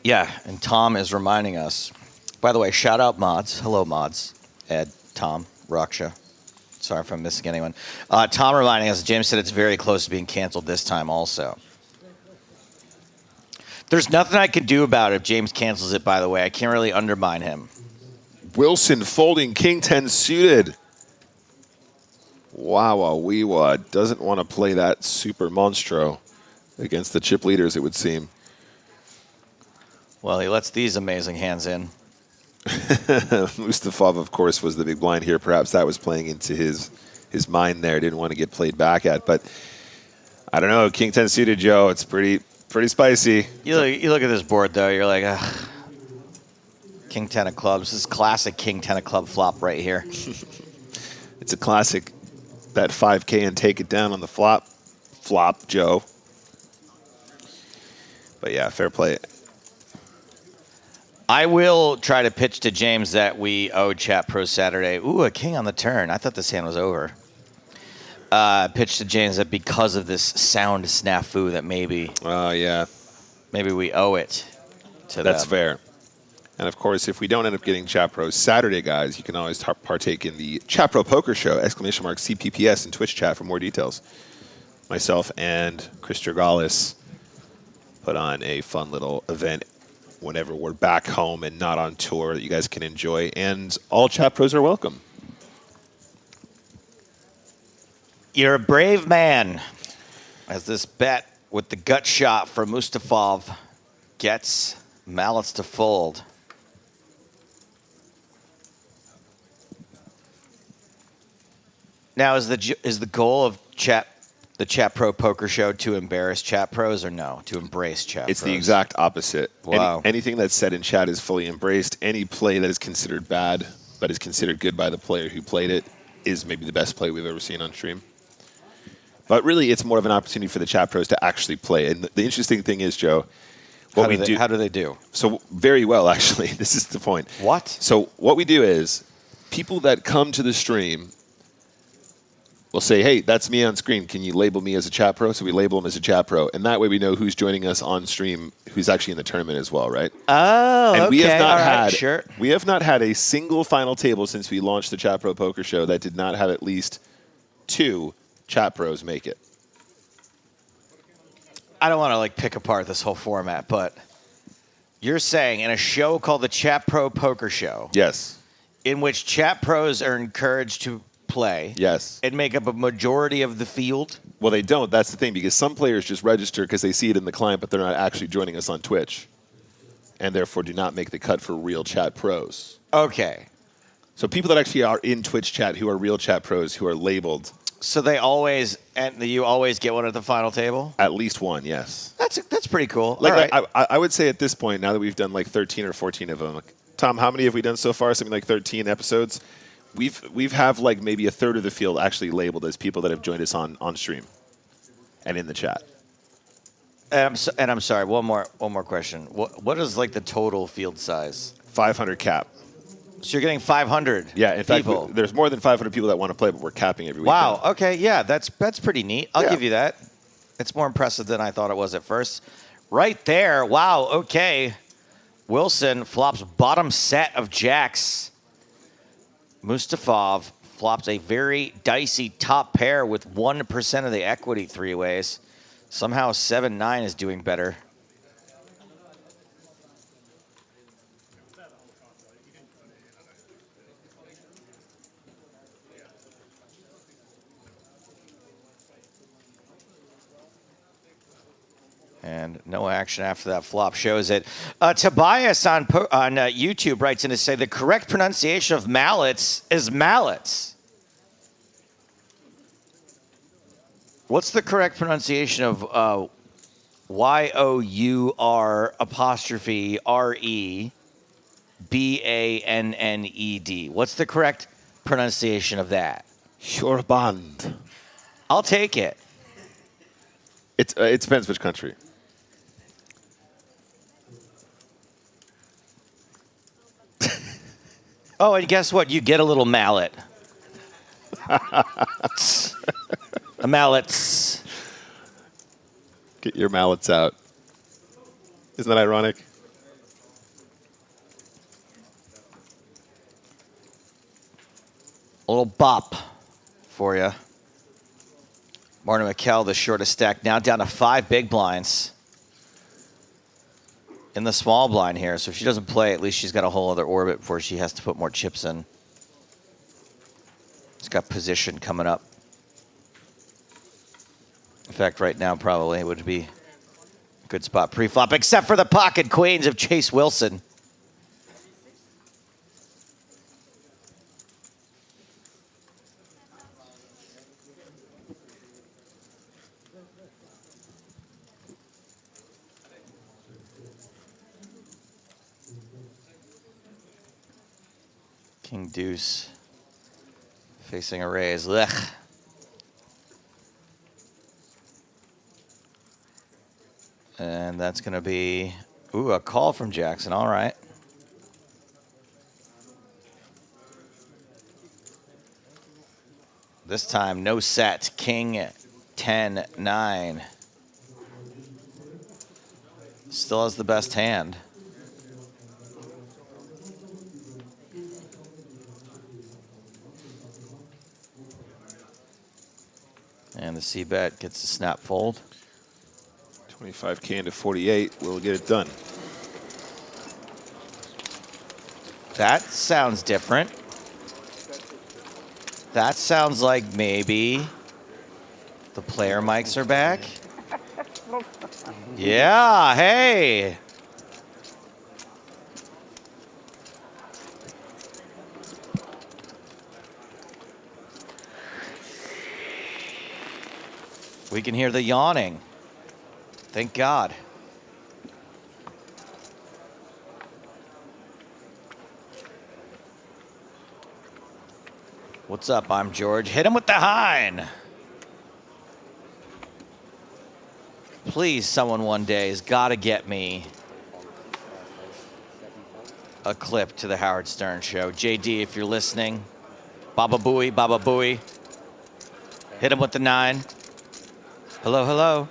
Yeah, and Tom is reminding us. By the way, shout out mods. Hello, mods. Ed, Tom, Raksha. Sorry if I'm missing anyone. Tom reminding us, James said it's very close to being canceled this time also. There's nothing I can do about it if James cancels it, by the way. I can't really undermine him. Wilson folding King 10 suited. Wawa doesn't want to play that super monstro against the chip leaders, it would seem. Well, he lets these amazing hands in. Mustafov, of course, was the big blind here. Perhaps that was playing into his mind there. Didn't want to get played back at. But I don't know. King 10 suited, Joe. It's pretty spicy. You look at this board, though. You're like, ugh. King 10 of clubs. This is classic King 10 of club flop right here. It's a classic. That 5K and take it down on the flop, Joe. But yeah, fair play. I will try to pitch to James that we owe Chat Pro Saturday. Ooh, a king on the turn. I thought this hand was over. Pitch to James that because of this sound snafu that maybe we owe it to them. That's fair. And of course, if we don't end up getting Chat Pro Saturday, guys, you can always partake in the Chat Pro Poker Show, !CPPS in Twitch chat for more details. Myself and Chris Dragalis put on a fun little event whenever we're back home and not on tour that you guys can enjoy. And all Chat Pros are welcome. You're a brave man. As this bet with the gut shot from Mustafov gets mallets to fold. Now, is the goal of the Chat Pro Poker Show to embarrass Chat Pros or no? To embrace Chat Pros? It's the exact opposite. Wow. Anything that's said in chat is fully embraced. Any play that is considered bad but is considered good by the player who played it is maybe the best play we've ever seen on stream. But really, it's more of an opportunity for the Chat Pros to actually play. And the interesting thing is, Joe, How do they do? So very well, actually. This is the point. What? So what we do is people that come to the stream will say, hey, that's me on screen. Can you label me as a Chat Pro? So we label them as a Chat Pro. And that way we know who's joining us on stream, who's actually in the tournament as well, right? Oh, and okay. We have not had a single final table since we launched the Chat Pro Poker Show that did not have at least 2 Chat Pros make it. I don't want to pick apart this whole format, but you're saying in a show called the Chat Pro Poker Show, yes, in which Chat Pros are encouraged to play, yes, and make up a majority of the field. Well, they don't. That's the thing, because some players just register because they see it in the client, but they're not actually joining us on Twitch, and therefore do not make the cut for real Chat Pros. Okay. So people that actually are in Twitch chat who are real Chat Pros who are labeled. So you always get one at the final table? At least one, yes. That's pretty cool. Like, all right. I would say at this point, now that we've done 13 or 14 of them, Tom, how many have we done so far? Something like 13 episodes. We've have maybe a third of the field actually labeled as people that have joined us on stream and in the chat. And I'm sorry. One more question. What is like the total field size? 500 cap. So you're getting 500. Yeah. In fact, people. there's more than 500 people that want to play, but we're capping every week. Wow. Okay. Yeah. That's pretty neat. I'll Yeah. give you that. It's more impressive than I thought it was at first. Right there. Wow. Okay. Wilson flops bottom set of jacks. Mustafov flops a very dicey top pair with 1% of the equity three ways. Somehow 7-9 is doing better. And no action after that flop shows it. Tobias on YouTube writes in to say the correct pronunciation of mallets is mallets. What's the correct pronunciation of YOUREBANNED? What's the correct pronunciation of that? Shorband. I'll take it. It depends which country. Oh, and guess what? You get a little mallet. A mallet. Get your mallets out. Isn't that ironic? A little bop for you. Marta McKell, the shortest stack, now down to 5 big blinds in the small blind here. So if she doesn't play, at least she's got a whole other orbit before she has to put more chips in. She's got position coming up. In fact, right now probably would be a good spot pre-flop, except for the pocket queens of Chase Wilson. King deuce facing a raise. Ugh. And that's going to be, a call from Jackson. All right. This time, no set. King 10-9. Still has the best hand. And the C-bet gets a snap fold. 25K into 48. We'll get it done. That sounds different. That sounds like maybe the player mics are back. Yeah, hey. We can hear the yawning. Thank God. What's up? I'm George. Hit him with the hind. Please, someone one day has got to get me a clip to the Howard Stern show. JD, if you're listening, Baba Booey, Baba Booey. Hit him with the 9. Hello, hello.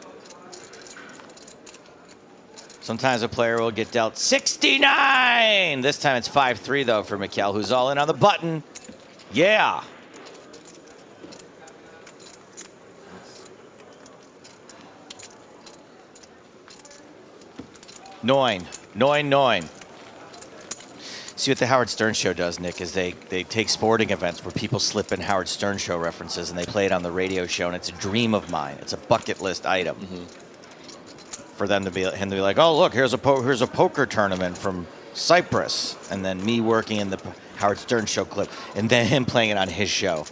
Sometimes a player will get dealt 69. This time it's 5-3, though, for Mikkel, who's all in on the button. Yeah. Nine. See what the Howard Stern show does, Nick, is they take sporting events where people slip in Howard Stern show references and they play it on the radio show, and it's a dream of mine. It's a bucket list item. For them to be like, oh, look, here's a poker tournament from Cyprus, and then me working in the Howard Stern show clip, and then him playing it on his show.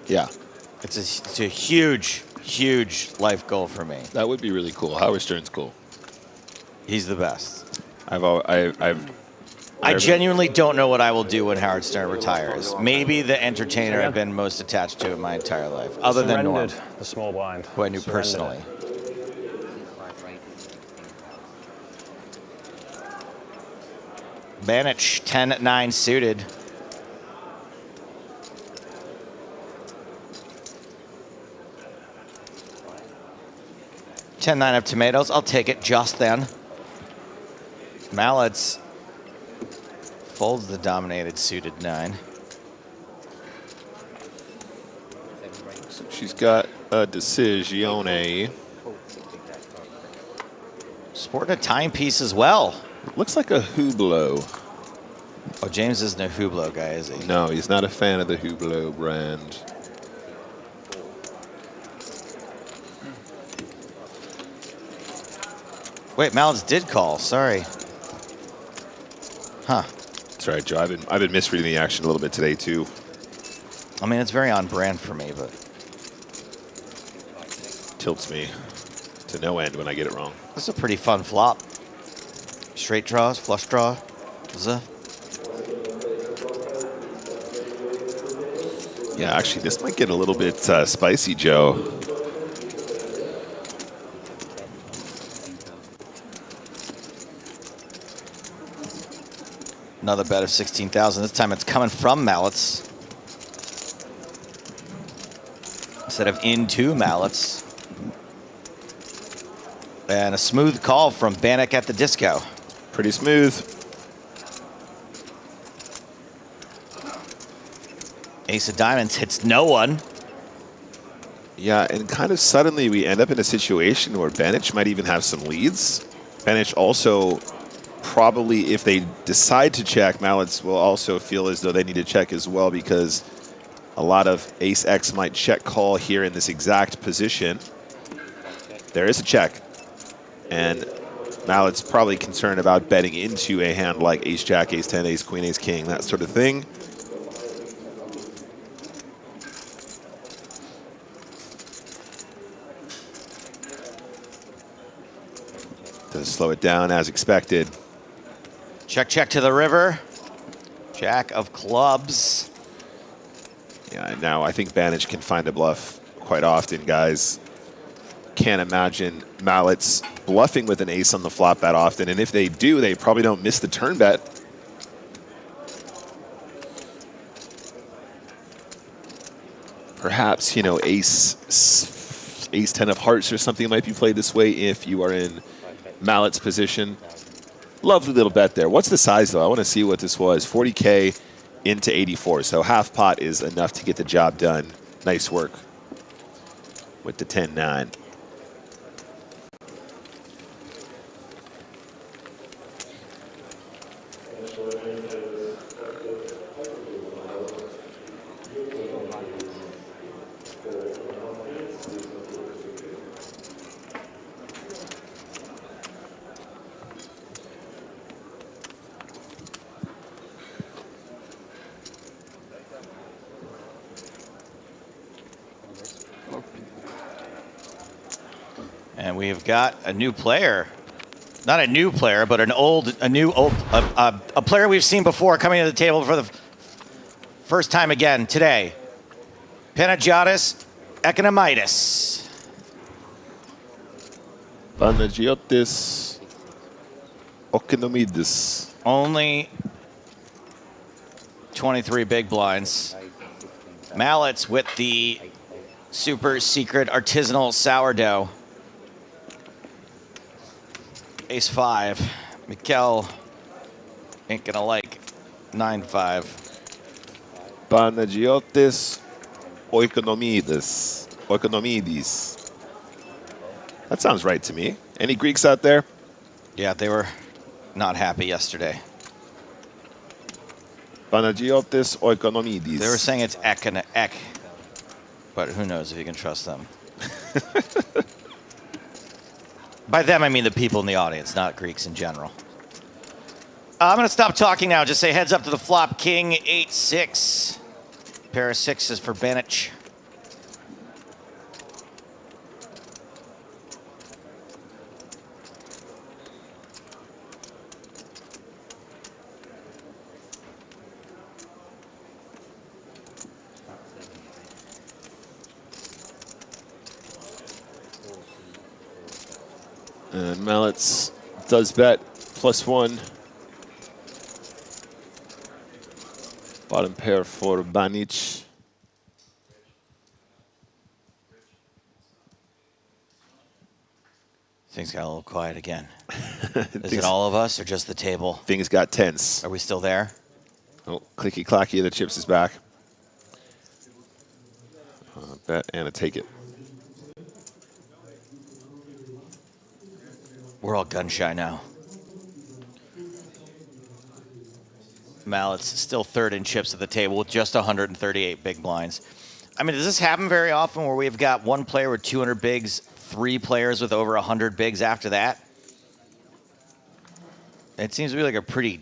Yeah. It's a huge, huge life goal for me. That would be really cool. Howard Stern's cool. He's the best. I genuinely don't know what I will do when Howard Stern retires. Maybe the entertainer I've been most attached to in my entire life, other than Norm, the small blind. who I knew personally. Banich 10-9 suited. $10-9 of tomatoes. I'll take it just then. Mallets folds the dominated suited 9. So she's got a decisione. Sporting a timepiece as well. Looks like a Hublot. Oh, James isn't a Hublot guy, is he? No, he's not a fan of the Hublot brand. Wait, Mallets did call. Sorry. Huh. That's right, Joe. I've been misreading the action a little bit today too. I mean, it's very on brand for me, but tilts me to no end when I get it wrong. this is a pretty fun flop. Straight draws, flush draw. Yeah, actually, this might get a little bit spicy, Joe. Another bet of 16,000. This time it's coming from Mallets instead of into Mallets. And a smooth call from Bannock at the disco. Pretty smooth. Ace of diamonds hits no one. Yeah, and kind of suddenly we end up in a situation where Banich might even have some leads. Banich also probably, if they decide to check, Mallets will also feel as though they need to check as well, because a lot of Ace X might check call here in this exact position. There is a check. And Mallet's probably concerned about betting into a hand like Ace Jack, Ace 10, Ace Queen, Ace King, that sort of thing. Does slow it down as expected. Check, check to the river. Jack of clubs. Yeah, now I think Banich can find a bluff quite often, guys. Can't imagine Mallets bluffing with an ace on the flop that often, and if they do, they probably don't miss the turn bet. Perhaps, you know, ace 10 of hearts or something might be played this way if you are in Mallet's position. Lovely little bet there. What's the size, though? I want to see what this was. 40K into 84, so half pot is enough to get the job done. Nice work with the 10-9. And we have got a new player. Not a new player, but a player we've seen before coming to the table for the first time again today. Panagiotis Economitis. Panagiotis Economitis. Only 23 big blinds. Mallets with the super secret artisanal sourdough. Ace 5. Mikel ain't gonna like 9-5. Panagiotis Oikonomidis. Oikonomidis. That sounds right to me. Any Greeks out there? Yeah, they were not happy yesterday. Panagiotis Oikonomidis. They were saying it's ek, but who knows if you can trust them. By them, I mean the people in the audience, not Greeks in general. I'm going to stop talking now. Just say heads up to the flop. King 8-6. Pair of sixes for Banich. And Mallets does bet +1. Bottom pair for Banic. Things got a little quiet again. Is it all of us or just the table? Things got tense. Are we still there? Oh, clicky clacky, the chips is back. Bet and a take it. We're all gun shy now. Mallet's still third in chips at the table with just 138 big blinds. I mean, does this happen very often where we've got one player with 200 bigs, 3 players with over 100 bigs after that? It seems to be like a pretty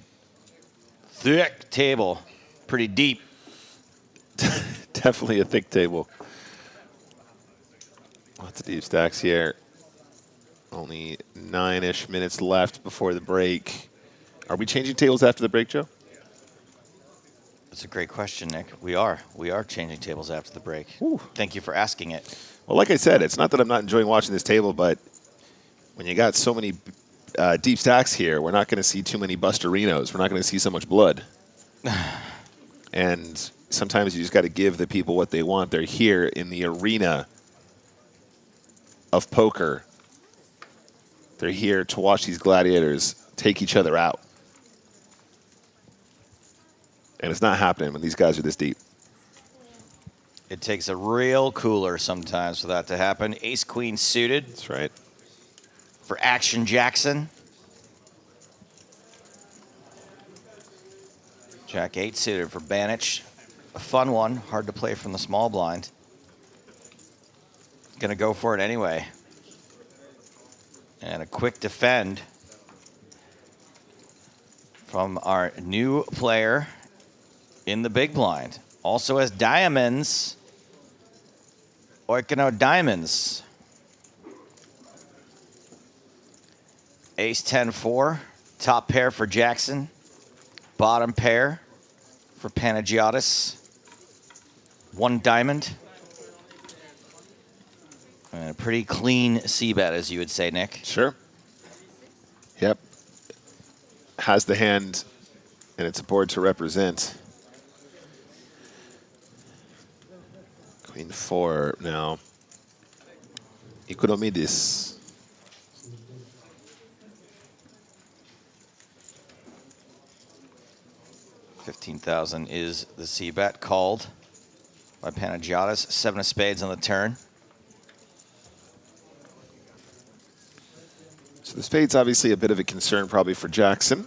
thick table, pretty deep. Definitely a thick table. Lots of deep stacks here. Only 9-ish minutes left before the break. Are we changing tables after the break, Joe? That's a great question, Nick. We are. We are changing tables after the break. Ooh. Thank you for asking it. Well, like I said, it's not that I'm not enjoying watching this table, but when you got so many deep stacks here, we're not going to see too many Busterinos. We're not going to see so much blood. And sometimes you just got to give the people what they want. They're here in the arena of poker. They're here to watch these gladiators take each other out. And it's not happening when these guys are this deep. It takes a real cooler sometimes for that to happen. Ace-queen suited. That's right. For Action Jackson. Jack-8 suited for Banich. A fun one. Hard to play from the small blind. Gonna go for it anyway. And a quick defend from our new player in the big blind. Also has diamonds. Oikano diamonds. Ace 10-4. Top pair for Jackson. Bottom pair for Panagiotis. 1 diamond. And a pretty clean c-bet, as you would say, Nick. Sure. Yep. Has the hand, and it's a board to represent. Queen 4 now. Economidis. $15,000 is the c-bet called by Panagiotis. 7 of spades on the turn. So the spade's obviously a bit of a concern probably for Jackson.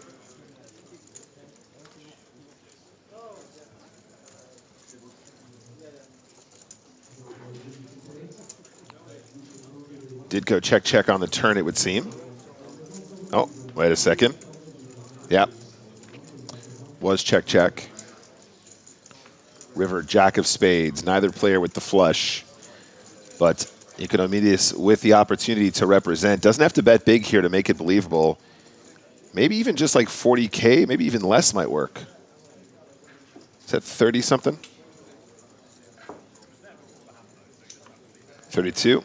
Did go check, check on the turn, it would seem. Oh, wait a second. Yep. Was check, check. River, Jack of spades. Neither player with the flush. But Economidis with the opportunity to represent. Doesn't have to bet big here to make it believable. Maybe even just like 40K, maybe even less might work. Is that 30-something? 32?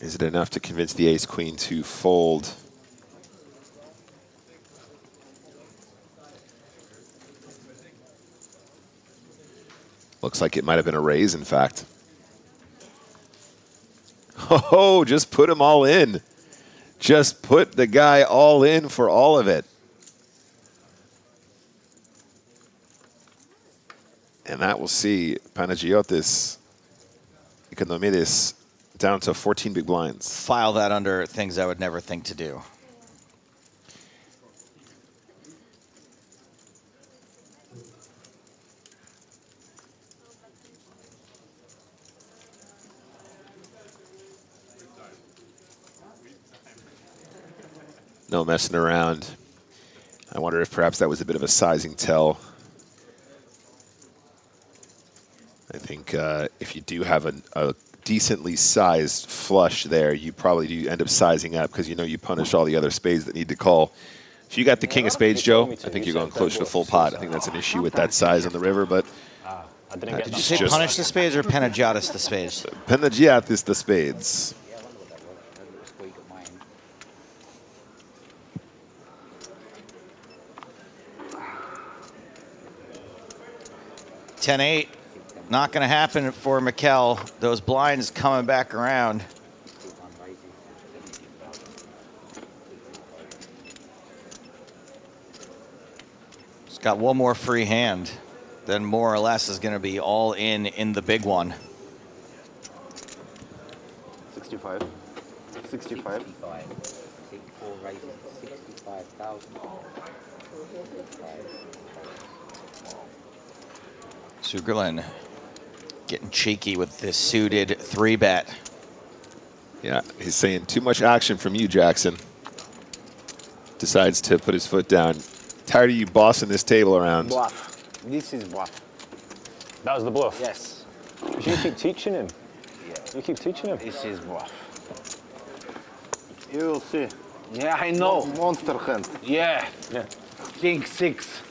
Is it enough to convince the ace-queen to fold? Looks like it might have been a raise, in fact. Oh, just put him all in. Just put the guy all in for all of it. And that will see Panagiotis, Economidis, down to 14 big blinds. File that under things I would never think to do. No messing around. I wonder if perhaps that was a bit of a sizing tell. I think if you do have a decently sized flush there, you probably do end up sizing up because you know you punish all the other spades that need to call. If you got the king of spades, Joe, I think you're going closer to full pot. I think that's an issue with that size on the river, but... Did you say punish the spades or Panagiotis the spades? Panagiotis the spades. 10-8. Not going to happen for Mikel. Those blinds coming back around. He's got one more free hand. Then more or less is going to be all in the big one. 65. 65. 4 raises, 65,000. Sugarlin getting cheeky with this suited 3-bet. Yeah, he's saying too much action from you, Jackson. Decides to put his foot down. Tired of you bossing this table around. Bluff. This is bluff. That was the bluff? Yes. You keep teaching him. Yeah. You keep teaching him. This is bluff. You will see. Yeah, I know. Monster hand. Yeah. King 6.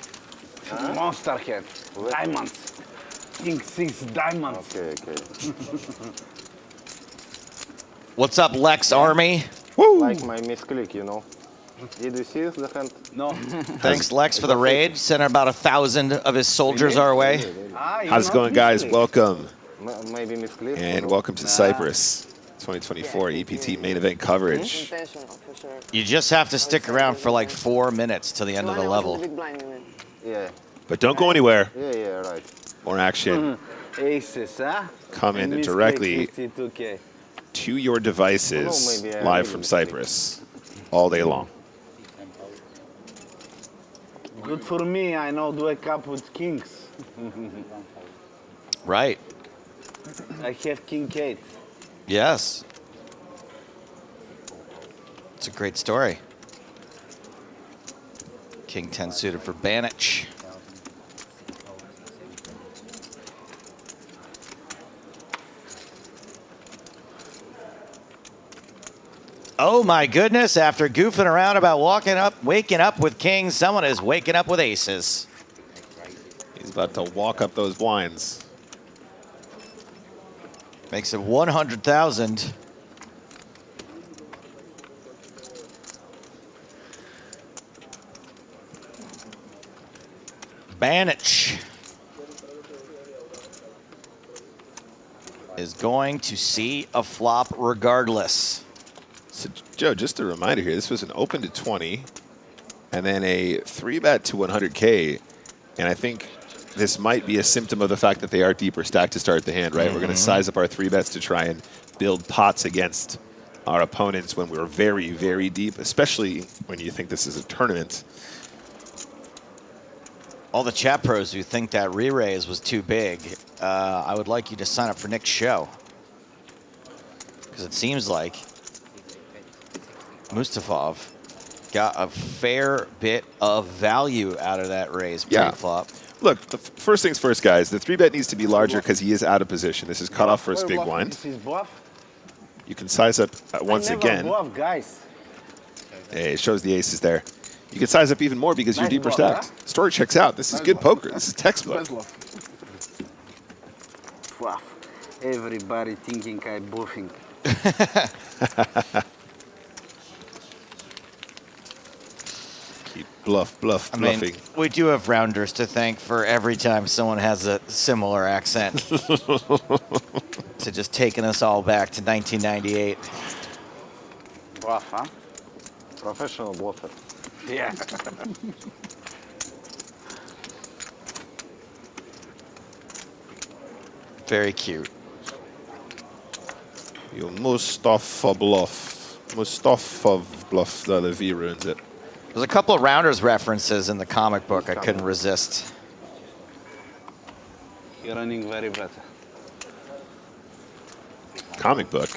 Monster hand. Diamonds. King 6 diamonds. Okay. What's up, Lex Army? Woo! Like my misclick, you know. Did you see the hand? No. Thanks, Lex, for the raid. Sent about 1,000 of his soldiers our way. How's it going, guys? Welcome. Maybe misclick. And welcome to Cyprus 2024 EPT main event coverage. Intentional, for sure. You just have to stick around for like 4 minutes till the end of the level. Big blind, you mean? Yeah. But don't go anywhere. Yeah, right. More action Aces, huh? coming And directly misclick 52K. to your devices maybe I live made a from mistake. Cyprus all day long. Good for me, I know do wake up with kings. Right. I have king 8. Yes. It's a great story. King 10 suited for Banich. Oh my goodness, after goofing around about waking up with kings, someone is waking up with aces. He's about to walk up those blinds. Makes it 100,000. Banich is going to see a flop regardless. So, Joe, just a reminder here, this was an open to 20 and then a 3-bet to 100K. And I think this might be a symptom of the fact that they are deeper stacked to start the hand, right? We're going to size up our 3-bets to try and build pots against our opponents when we're very, very deep, especially when you think this is a tournament. All the chat pros who think that re-raise was too big, I would like you to sign up for Nick's show. Because it seems like Mustafov got a fair bit of value out of that raise pre-flop. Look, the first things first, guys. The 3-bet needs to be larger because he is out of position. This is cut off first big blind. This is bluff. You can size up once again. Bluff, guys. Hey, it shows the aces there. You can size up even more because you're Nice deeper bluff, stacked. Story checks out. This is good poker. This is textbook. Bluff. Everybody thinking I'm bluffing. Keep bluffing. I mean, we do have rounders to thank for every time someone has a similar accent. To just taking us all back to 1998. Bluff, huh? Professional bluffer. Yeah. Very cute. You Mustafa bluff. Mustafa bluff. The V ruins it. There's a couple of rounders references in the comic book I couldn't resist. You're running very better. Comic book?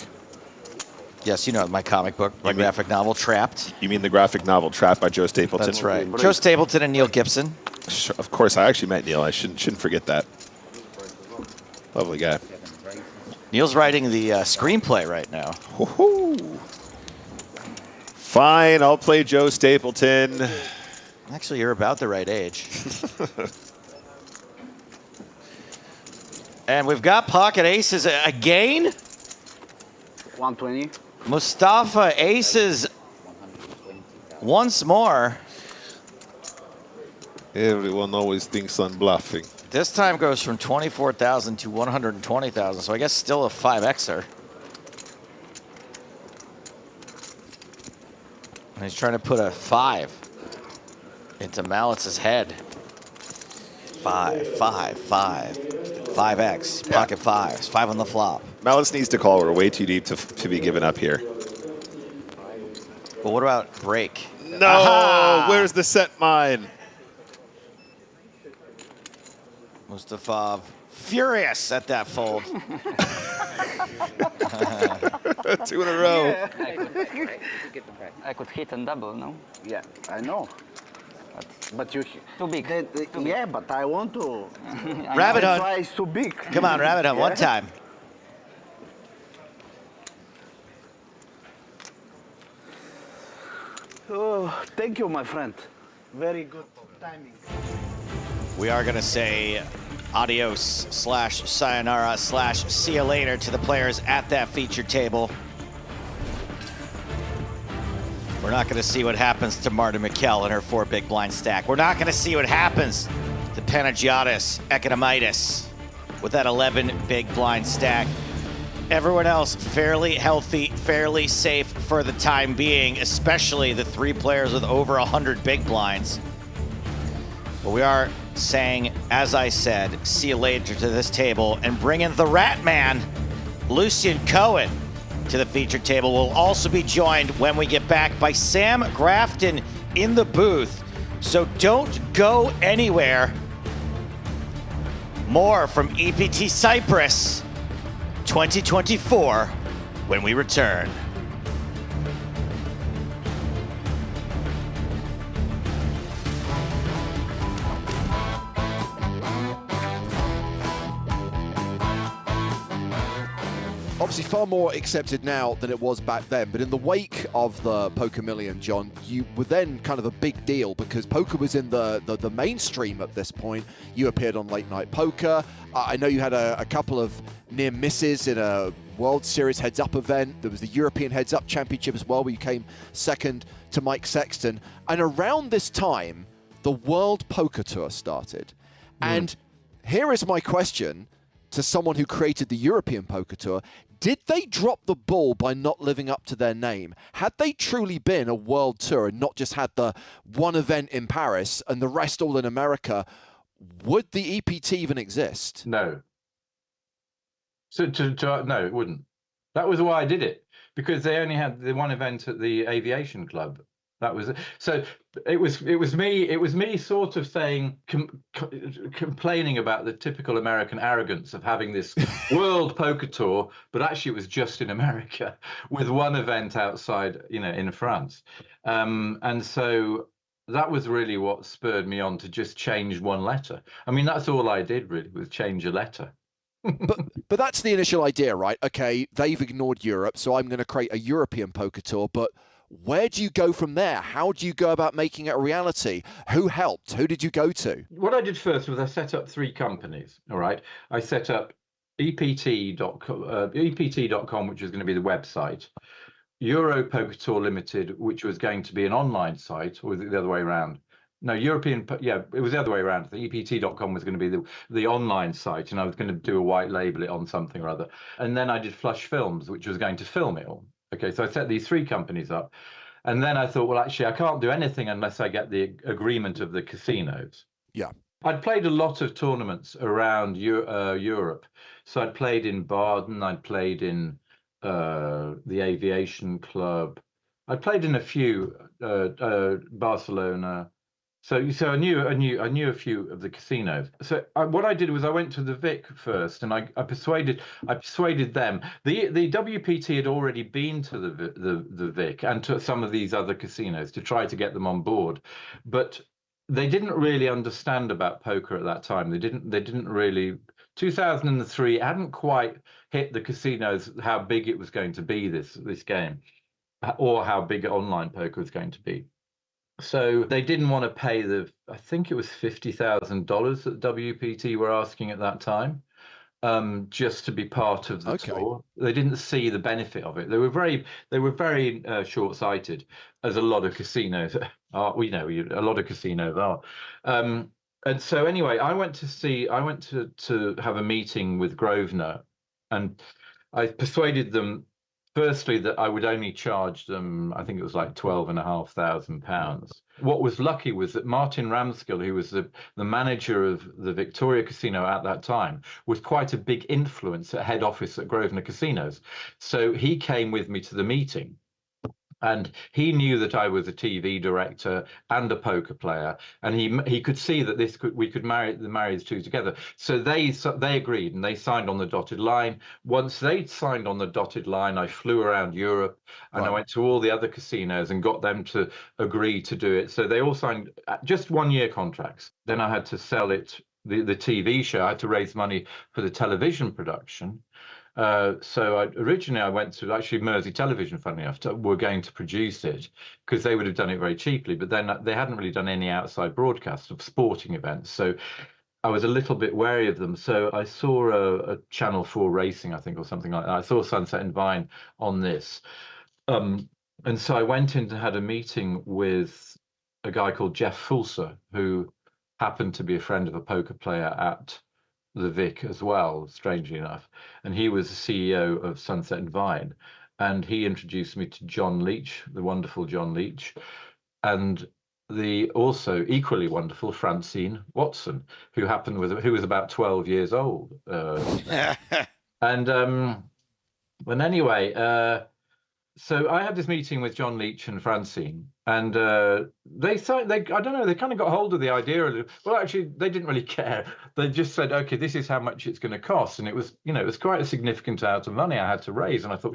Yes, you know my comic book, my graphic novel, Trapped. You mean the graphic novel Trapped by Joe Stapleton? That's right. Joe Stapleton and Neil Gibson. Of course, I actually met Neil. I shouldn't forget that. Lovely guy. Neil's writing the screenplay right now. Fine, I'll play Joe Stapleton. Actually, you're about the right age. And we've got pocket aces again. 120. Mustafa aces once more. Everyone always thinks I'm bluffing. This time goes from 24,000 to 120,000, so I guess still a 5Xer. And he's trying to put a 5 into Malitz's head. 5, 5, 5. 5X, pocket fives, 5 on the flop. Malitz needs to call. We're way too deep to be given up here. But what about break? No! Aha! Where's the set mine? Mustafov furious at that fold. 2 in a row. Yeah. I could hit and double, no? Yeah, I know. But you too big. Yeah, but I want to. Rabbit That's hunt. why it's too big. Come on, rabbit hunt, one time. Oh, thank you, my friend. Very good timing. We are going to say adios / sayonara / see you later to the players at that featured table. We're not going to see what happens to Marta Mikkel and her 4 big blind stack. We're not going to see what happens to Panagiotis Ekonomidis with that 11 big blind stack. Everyone else fairly healthy, fairly safe for the time being, especially the 3 players with over 100 big blinds. But we are saying, as I said, see you later to this table and bring in the Rat Man, Lucian Cohen, to the featured table. We'll also be joined when we get back by Sam Grafton in the booth. So don't go anywhere. More from EPT Cyprus 2024 when we return. Obviously far more accepted now than it was back then, but in the wake of the Poker Million, John, you were then kind of a big deal because poker was in the mainstream at this point. You appeared on Late Night Poker. I know you had a couple of near misses in a World Series heads-up event. There was the European heads-up championship as well, where you came second to Mike Sexton. And around this time, the World Poker Tour started. And here is my question to someone who created the European Poker Tour. Did they drop the ball by not living up to their name? Had they truly been a world tour and not just had the one event in Paris and the rest all in America, would the EPT even exist? No. So no, it wouldn't. That was why I did it, because they only had the one event at the aviation club. That was it. So it was me sort of saying, complaining about the typical American arrogance of having this world poker tour, but actually it was just in America with one event outside, in France. And so that was really what spurred me on to just change one letter. I mean, that's all I did really, was change a letter. But that's the initial idea, right? Okay, they've ignored Europe, so I'm going to create a European poker tour, but where do you go from there? How do you go about making it a reality? Who helped? Who did you go to? What I did first was I set up 3 companies, all right? I set up EPT.com, which was going to be the website, Euro Poker Tour Limited, which was going to be an online site, or was it the other way around? No, yeah, it was the other way around. The EPT.com was going to be the online site, and I was going to do a white label it on something or other. And then I did Flush Films, which was going to film it all. Okay, so I set these 3 companies up. And then I thought, well, actually, I can't do anything unless I get the agreement of the casinos. Yeah. I'd played a lot of tournaments around Europe. So I'd played in Baden, I'd played in the Aviation Club. I'd played in a few, Barcelona. So I knew a few of the casinos. So what I did was I went to the Vic first, and I persuaded them. The WPT had already been to the Vic and to some of these other casinos to try to get them on board, but they didn't really understand about poker at that time. They didn't really. 2003 hadn't quite hit the casinos how big it was going to be, this game, or how big online poker was going to be. So they didn't want to pay I think it was $50,000 that WPT were asking at that time, just to be part of the tour. They didn't see the benefit of it. They were very short-sighted, as a lot of casinos are. A lot of casinos are. And so anyway, I went to have a meeting with Grosvenor, and I persuaded them firstly that I would only charge them, I think it was like £12,500. What was lucky was that Martin Ramskill, who was the manager of the Victoria Casino at that time, was quite a big influence at head office at Grosvenor Casinos. So he came with me to the meeting. And he knew that I was a TV director and a poker player, and he could see that we could marry the two together. So they agreed, and they signed on the dotted line. Once they'd signed on the dotted line, I flew around Europe, and I went to all the other casinos and got them to agree to do it. So they all signed just 1-year contracts. Then I had to sell it, the TV show. I had to raise money for the television production. So originally I went to actually Mersey Television, funny enough, were going to produce it because they would have done it very cheaply, but then they hadn't really done any outside broadcasts of sporting events. So I was a little bit wary of them. So I saw a Channel 4 Racing, I think, or something like that. I saw Sunset and Vine on this. And so I went in and had a meeting with a guy called Jeff Fulser, who happened to be a friend of a poker player at the Vic as well, strangely enough. And he was the CEO of Sunset and Vine. And he introduced me to John Leach, the wonderful John Leach, and the also equally wonderful Francine Watson, who was about 12 years old. And anyway, so I had this meeting with John Leach and Francine, and I don't know, they kind of got hold of the idea a little. Well, actually, they didn't really care. They just said, okay, this is how much it's going to cost. And it was quite a significant amount of money I had to raise. And I thought,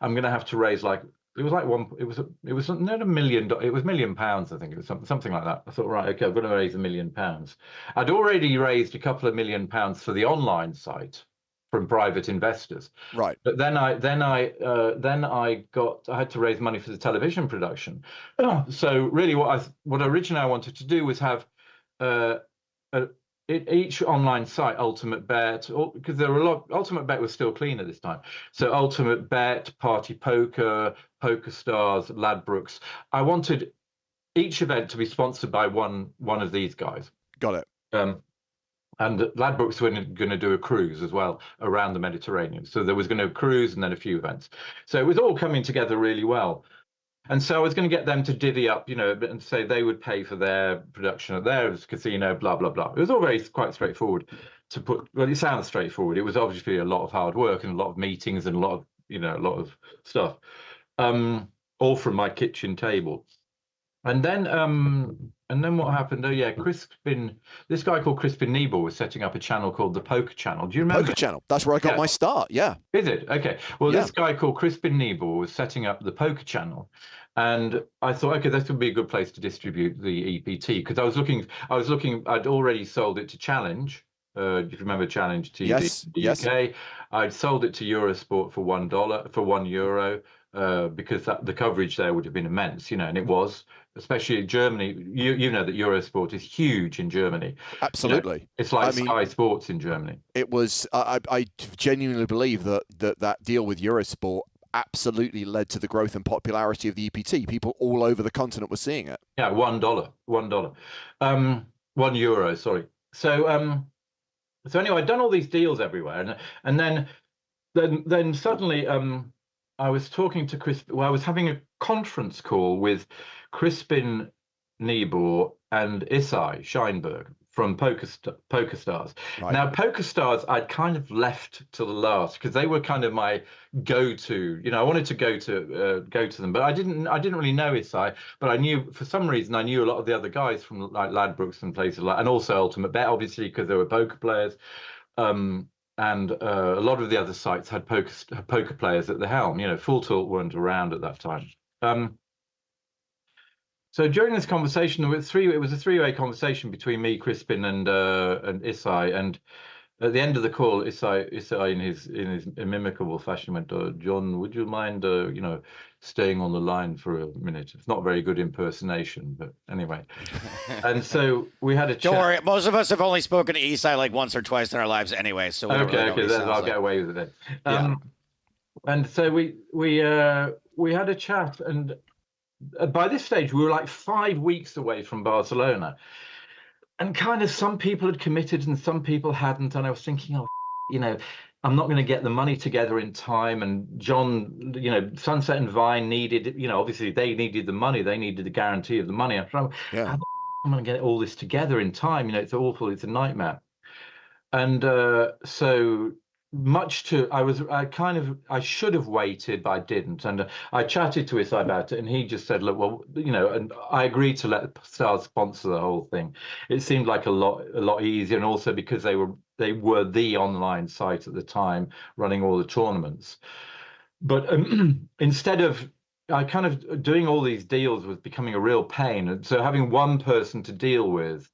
I'm going to have to raise not $1 million, it was £1 million, I think it was something like that. I thought, right, okay, I'm going to raise £1 million. I'd already raised a couple of £1 million for the online site from private investors. Right. But then I had to raise money for the television production. So really what originally I wanted to do was have each online site, Ultimate Bet, because there were Ultimate Bet was still clean at this time. So Ultimate Bet, Party Poker, Poker Stars, Ladbrokes. I wanted each event to be sponsored by one of these guys. Got it. And Ladbrokes were going to do a cruise as well around the Mediterranean. So there was going to be a cruise and then a few events. So it was all coming together really well. And so I was going to get them to divvy up, and say they would pay for their production at their casino, blah, blah, blah. It was all quite straightforward to put. Well, it sounds straightforward. It was obviously a lot of hard work and a lot of meetings and a lot of stuff, all from my kitchen table. And then what happened? Oh yeah, this guy called Crispin Niebuhr was setting up a channel called the Poker Channel. Do you remember? Poker Channel. That's where I got my start. Yeah. Is it? Okay. Well, this guy called Crispin Niebuhr was setting up the Poker Channel, and I thought, okay, this would be a good place to distribute the EPT, because I was looking. I'd already sold it to Challenge. Do you remember Challenge TV? Yes. UK. I'd sold it to Eurosport for €1. Because the coverage there would have been immense, and it was, especially in Germany. You know that Eurosport is huge in Germany. Absolutely. It's like Sky Sports in Germany. It was. I genuinely believe that deal with Eurosport absolutely led to the growth and popularity of the EPT. People all over the continent were seeing it. Yeah, €1. €1, sorry. So anyway, I'd done all these deals everywhere, and then suddenly I was talking to Crispin. Well, I was having a conference call with Crispin Niebuhr and Isai Scheinberg from Poker Stars. Right. Now, Poker Stars, I'd kind of left to the last because they were kind of my go-to. I wanted to go to them, but I didn't really know Isai. But I knew, for some reason, I knew a lot of the other guys from like Ladbrokes and places like, and also Ultimate Bet, obviously, because they were poker players. And a lot of the other sites had poker players at the helm. Full Tilt weren't around at that time. So during this conversation, it was a three-way conversation between me, Crispin, and Isai. And at the end of the call, Isai in his inimicable fashion went, "John, would you mind, staying on the line for a minute?" It's not very good impersonation, but anyway. And so we had a chat. Don't worry, most of us have only spoken to Isai like once or twice in our lives anyway. So okay, then I'll get away with it then. And so we had a chat, and by this stage we were like 5 weeks away from Barcelona. and kind of some people had committed and some people hadn't, and I was thinking, oh, you know, I'm not going to get the money together in time. And John, you know, Sunset and Vine needed, you know, obviously they needed the money, they needed the guarantee of the money. I'm trying, how am I going to get all this together in time? You know, it's awful, it's a nightmare. And so much to, I should have waited, but I didn't. And I chatted to Isai about it, and he just said, look, well, you know, and I agreed to let Stars sponsor the whole thing. It seemed like a lot easier, and also because they were the online site at the time running all the tournaments. But instead of, I kind of doing all these deals was becoming a real pain. And so having one person to deal with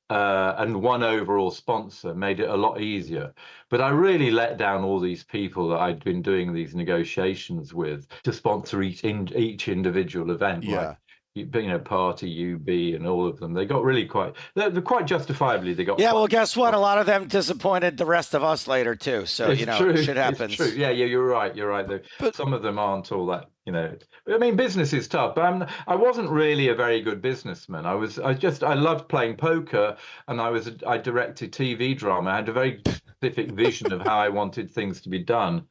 and one overall sponsor made it a lot easier. But I really let down all these people that I'd been doing these negotiations with to sponsor each individual event. Yeah. Like, you know, Party, UB, and all of them. They got really they're quite justifiably. They got. Yeah, well, guess what? A lot of them disappointed the rest of us later too. So it's you know, true. shit happens. It's true. Yeah, you're right. You're right. But some of them aren't all that. You know, I mean, business is tough. But I wasn't really a very good businessman. I loved playing poker, and I directed TV drama. I had a very specific vision of how I wanted things to be done.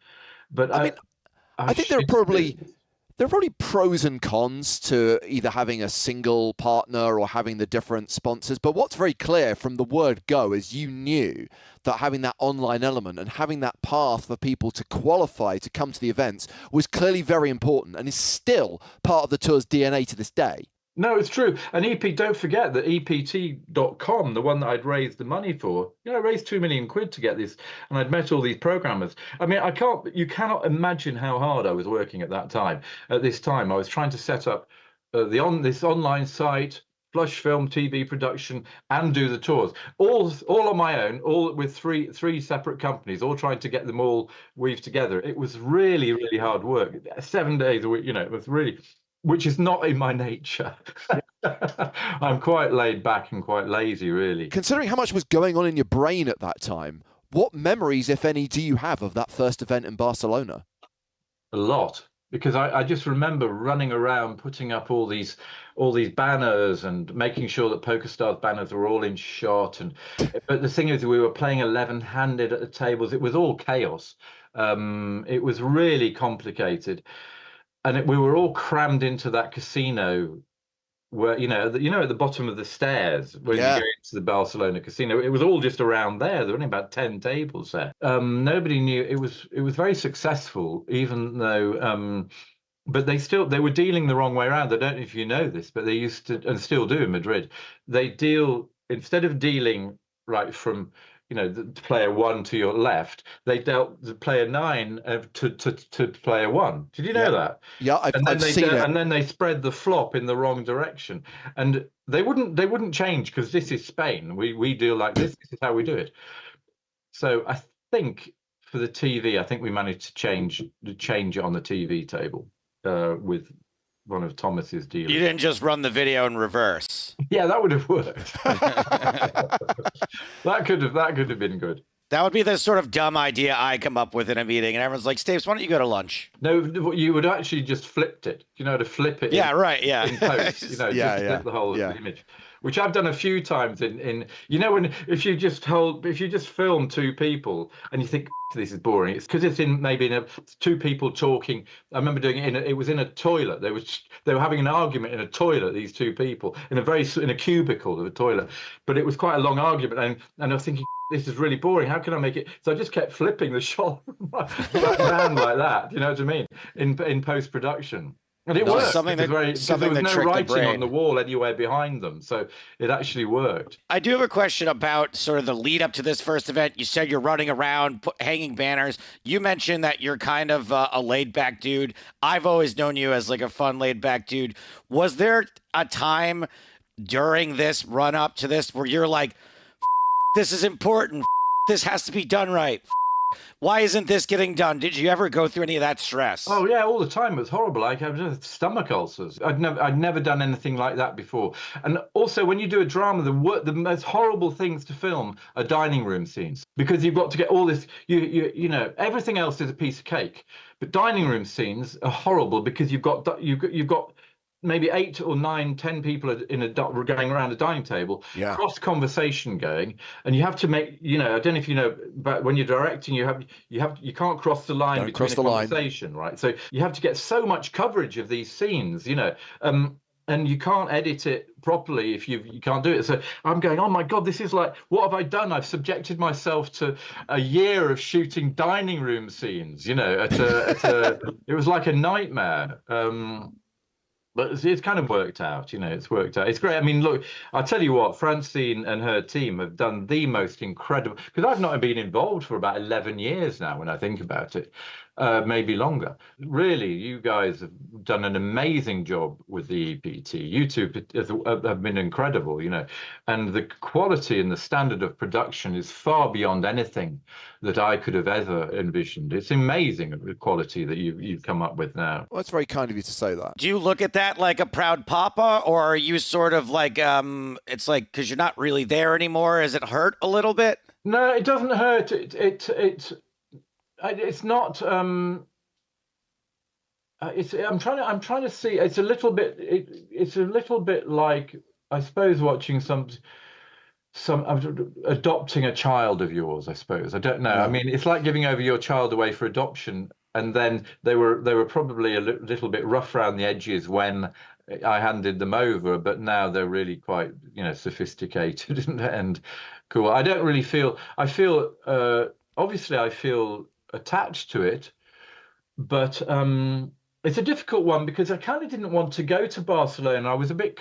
But I think there are probably pros and cons to either having a single partner or having the different sponsors. But what's very clear from the word go is you knew that having that online element and having that path for people to qualify to come to the events was clearly very important and is still part of the tour's DNA to this day. No, it's true. And don't forget that EPT.com, the one that I'd raised the money for, you know, I raised £2 million to get this, and I'd met all these programmers. I mean, you cannot imagine how hard I was working at that time. At this time, I was trying to set up this online site, flush film, TV production, and do the tours, all on my own, all with three separate companies, all trying to get them all weaved together. It was really, really hard work. 7 days a week, you know, it was really, which is not in my nature. I'm quite laid back and quite lazy, really. Considering how much was going on in your brain at that time, what memories, if any, do you have of that first event in Barcelona? A lot, because I just remember running around putting up all these banners and making sure that PokerStars banners were all in shot. But the thing is, we were playing 11-handed at the tables. It was all chaos. It was really complicated. And we were all crammed into that casino where, at the bottom of the stairs when you go into the Barcelona casino. It was all just around there. There were only about 10 tables there. Nobody knew. It was very successful, even though, but they were dealing the wrong way around. I don't know if you know this, but they used to, and still do in Madrid, they deal, instead of dealing right from, the player 1 to your left, they dealt the player 9 to player 1. Did you know that? Yeah, I've seen it. And then they spread the flop in the wrong direction, and they wouldn't change because this is Spain. We deal like this. This is how we do it. So I think for the TV, I think we managed to change it on the TV table with one of Thomas's dealers. You didn't just run the video in reverse. Yeah, that would have worked. that could have been good. That would be the sort of dumb idea I come up with in a meeting, and everyone's like, "Stapes, why don't you go to lunch?" No, you would actually just flipped it. You know, to flip it. Yeah, right. Yeah. In post, just flip the whole image, which I've done a few times. If you just film two people and you think this is boring, it's because it's in two people talking. I remember doing it it was in a toilet. They were having an argument in a toilet. These two people in a cubicle of a toilet, but it was quite a long argument, and I was thinking, this is really boring. How can I make it? So I just kept flipping the shot around like that. You know what I mean? In post production, and it worked. There was no writing on the wall anywhere behind them, so it actually worked. I do have a question about sort of the lead up to this first event. You said you're running around hanging banners. You mentioned that you're kind of a laid back dude. I've always known you as like a fun laid back dude. Was there a time during this run up to this where you're like, this is important. This has to be done right. Why isn't this getting done? Did you ever go through any of that stress? Oh yeah, all the time. It was horrible. Like I had stomach ulcers. I'd never done anything like that before. And also, when you do a drama, the most horrible things to film are dining room scenes, because you've got to get all this. Everything else is a piece of cake, but dining room scenes are horrible because you've got maybe 8 or 9, 10 people in going around a dining table, cross conversation going, and you have to make, I don't know if you know, but when you're directing, you can't cross the line between a conversation, right? So you have to get so much coverage of these scenes, and you can't edit it properly if you can't do it. So I'm going, oh my God, this is like, what have I done? I've subjected myself to a year of shooting dining room scenes, it was like a nightmare. But it's kind of worked out, it's worked out. It's great. I mean, look, I'll tell you what, Francine and her team have done the most incredible, because I've not been involved for about 11 years now when I think about it, maybe longer. Really, you guys have done an amazing job with the EPT. You two have been incredible, and the quality and the standard of production is far beyond anything that I could have ever envisioned. It's amazing the quality that you've come up with now. Well, it's very kind of you to say that. Do you look at that like a proud papa, or are you sort of like, it's like, because you're not really there anymore, has it hurt a little bit? No, it doesn't hurt. It's not. I'm trying to see. It's a little bit. It's a little bit like, I suppose, watching some adopting a child of yours. I suppose. I don't know. Yeah. I mean, it's like giving over your child away for adoption, and then they were probably a little bit rough around the edges when I handed them over, but now they're really quite, sophisticated and cool. I don't really feel. I feel obviously I feel attached to it, but it's a difficult one because I kind of didn't want to go to Barcelona. I was a bit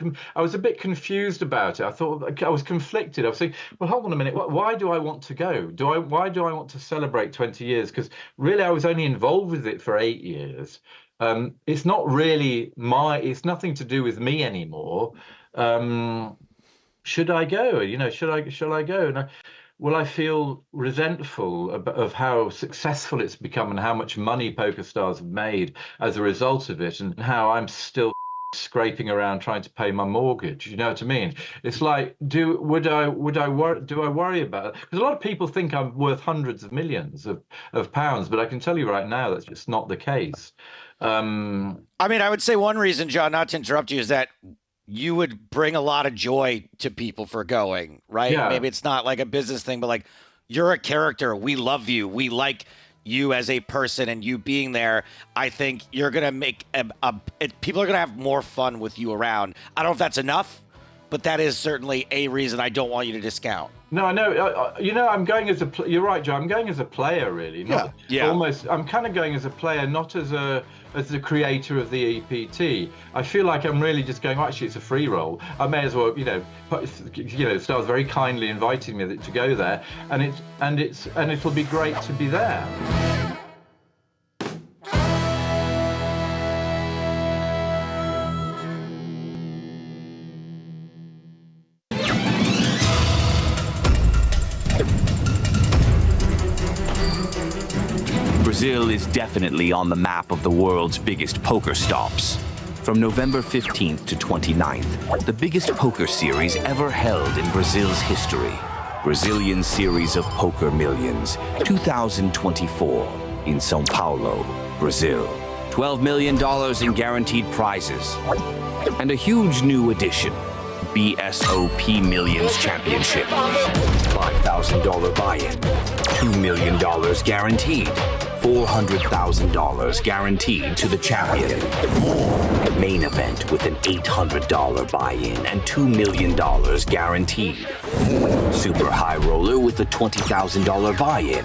confused about it. I thought I was conflicted. I was saying, well, hold on a minute. Why do I want to go? Why do I want to celebrate 20 years? Because really, I was only involved with it for 8 years. It's not really it's nothing to do with me anymore. Should I go? Shall I go? And I feel resentful of how successful it's become and how much money PokerStars have made as a result of it, and how I'm still scraping around trying to pay my mortgage. You know what I mean? It's like, do I worry about it? Because a lot of people think I'm worth hundreds of millions of pounds, but I can tell you right now that's just not the case. I mean, I would say one reason, John, not to interrupt you, is that you would bring a lot of joy to people for going, right? Yeah. Maybe it's not like a business thing, but like, you're a character. We love you. We like you as a person, and you being there, I think you're going to make people are going to have more fun with you around. I don't know if that's enough, but that is certainly a reason I don't want you to discount. No, I know. I'm going as you're right, Joe. I'm going as a player, really. Almost. I'm kind of going as a player, not as the creator of the EPT. I feel like I'm really just going, actually, it's a free roll. I may as well, Stars very kindly inviting me to go there, and it'll be great to be there. Brazil is definitely on the map of the world's biggest poker stops. From November 15th to 29th, the biggest poker series ever held in Brazil's history. Brazilian Series of Poker Millions 2024 in São Paulo, Brazil. $12 million in guaranteed prizes. And a huge new addition, BSOP Millions Championship. $5,000 buy-in, $2 million guaranteed. $400,000 guaranteed to the champion. Main event with an $800 buy-in and $2 million guaranteed. Super high roller with a $20,000 buy-in.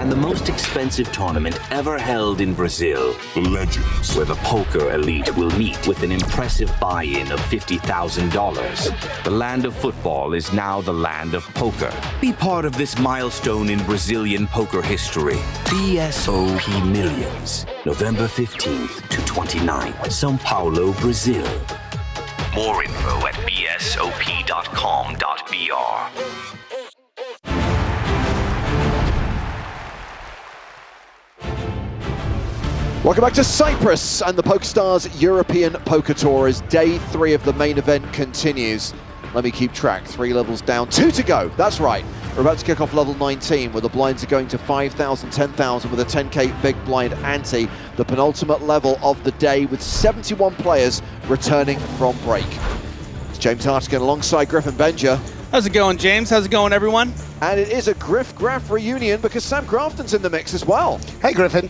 And the most expensive tournament ever held in Brazil, the Legends, where the poker elite will meet with an impressive buy-in of $50,000. The land of football is now the land of poker. Be part of this milestone in Brazilian poker history. BSOP Millions, November 15th to 29th, São Paulo, Brazil. More info at bsop.com.br. Welcome back to Cyprus and the PokerStars European Poker Tour as day 3 of the main event continues. Let me keep track. 3 levels down, 2 to go. That's right. We're about to kick off level 19, where the blinds are going to 5,000, 10,000 with a 10k big blind ante. The penultimate level of the day with 71 players returning from break. It's James Hartigan alongside Griffin Benja. How's it going, James? How's it going, everyone? And it is a Griff Graff reunion because Sam Grafton's in the mix as well. Hey, Griffin.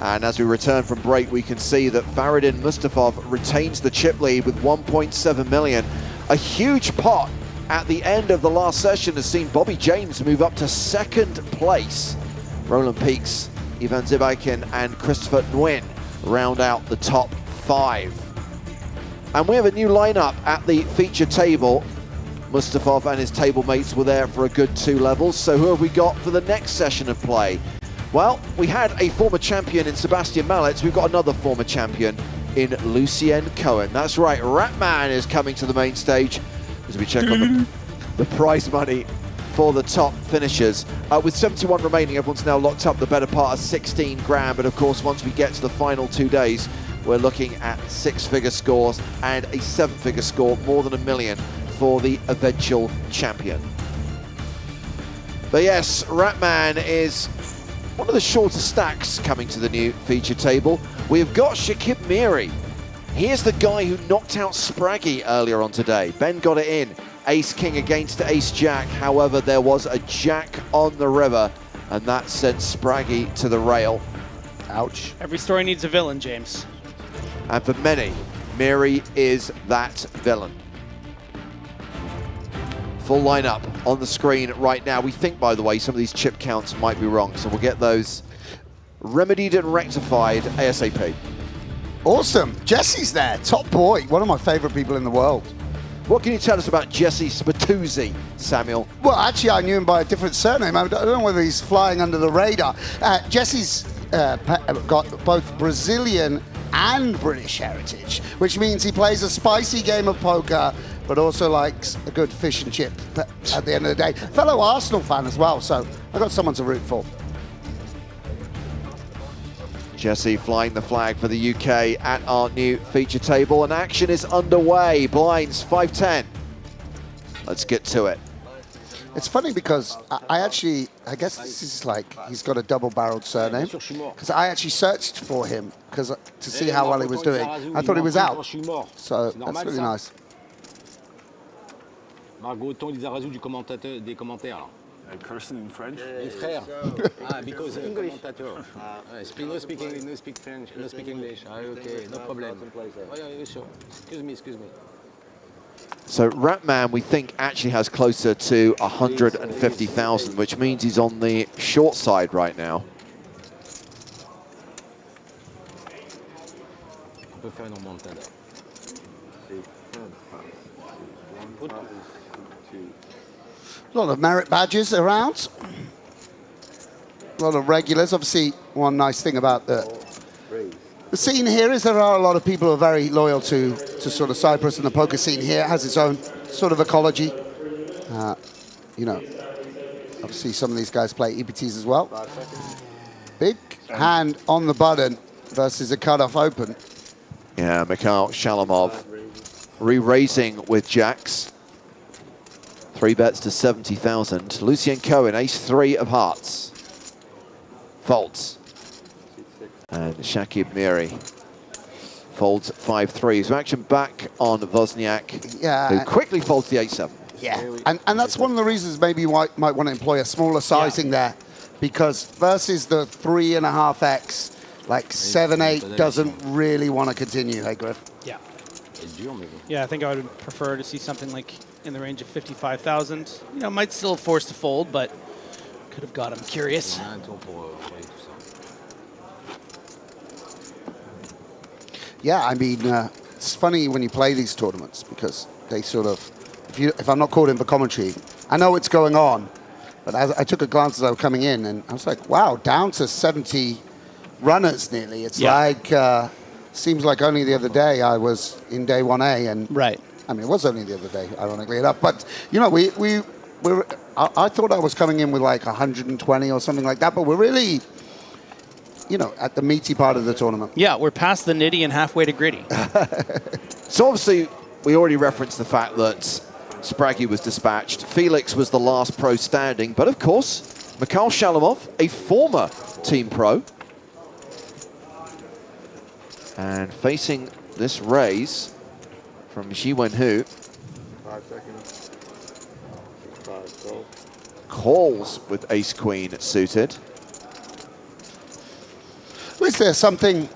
And as we return from break, we can see that Faridin Mustafov retains the chip lead with 1.7 million. A huge pot at the end of the last session has seen Bobby James move up to second place. Roland Peaks, Ivan Zibakin and Christopher Nguyen round out the top 5. And we have a new lineup at the feature table. Mustafov and his table mates were there for a good 2 levels. So who have we got for the next session of play? Well, we had a former champion in Sebastian Mallets. We've got another former champion in Lucien Cohen. That's right, Ratman is coming to the main stage as we check on the prize money for the top finishers. With 71 remaining, everyone's now locked up the better part of 16 grand. But of course, once we get to the final 2 days, we're looking at 6-figure scores and a 7-figure score, more than $1 million for the eventual champion. But yes, Ratman is one of the shorter stacks coming to the new feature table. We've got Shakib Miri. Here's the guy who knocked out Spraggy earlier on today. Ben got it in. Ace-King against Ace-Jack. However, there was a Jack on the river, and that sent Spraggy to the rail. Ouch. Every story needs a villain, James. And for many, Miri is that villain. Full lineup on the screen right now. We think, by the way, some of these chip counts might be wrong, so we'll get those remedied and rectified ASAP. Awesome. Jesse's there, top boy, one of my favorite people in the world. What can you tell us about Jesse Spatuzzi, Samuel? Well, actually, I knew him by a different surname. I don't know whether he's flying under the radar. Jesse's got both Brazilian and British heritage, which means he plays a spicy game of poker, but also likes a good fish and chip at the end of the day. Fellow Arsenal fan as well, so I've got someone to root for. Jesse flying the flag for the UK at our new feature table, and action is underway. Blinds 5-10. Let's get to it. It's funny because I guess this is like he's got a double-barreled surname, because I actually searched for him to see how well he was doing. I thought he was out, so that's really nice. Margot, ils ont rajouté des commentaires. A person in French? Les frères. Because commentator. No speaking, no speak French, no speak English. Okay, no problem. Yeah, sure. Excuse me. So Ratman, we think, actually has closer to 150,000, which means he's on the short side right now. On peut faire une remontada. A lot of merit badges around. A lot of regulars. Obviously, one nice thing about the scene here is there are a lot of people who are very loyal to sort of Cyprus, and the poker scene here has its own sort of ecology. You know, obviously some of these guys play EPTs as well. Big hand on the button versus a cutoff open. Yeah, Mikhail Shalamov re-raising with jacks. 3 bets to 70,000. Lucien Cohen, ace-3 of hearts. Folds. And Shakib Miri folds 5-3. So action back on Wozniak, who quickly folds the 8-7. Yeah, and that's one of the reasons maybe you might want to employ a smaller sizing there, because versus the 3.5x, like 7-8 doesn't really want to continue, hey Griff? Yeah. Yeah, I think I would prefer to see something like in the range of 55,000. You know, might still force to fold, but could have got him curious. Yeah, I mean, it's funny when you play these tournaments because they sort of, if I'm not called in for commentary, I know what's going on, but I took a glance as I was coming in and I was like, wow, down to 70 runners nearly. It's like, seems like only the other day I was in day 1A and I mean, it was only the other day, ironically enough. But, you know, I thought I was coming in with like 120 or something like that, but we're really, you know, at the meaty part of the tournament. Yeah, we're past the nitty and halfway to gritty. So obviously, we already referenced the fact that Spraggy was dispatched. Felix was the last pro standing. But of course, Mikhail Shalamov, a former team pro. And facing this raise from Ji Wenhu. 5 seconds. 5, go. Calls with ace-queen suited. Is there something,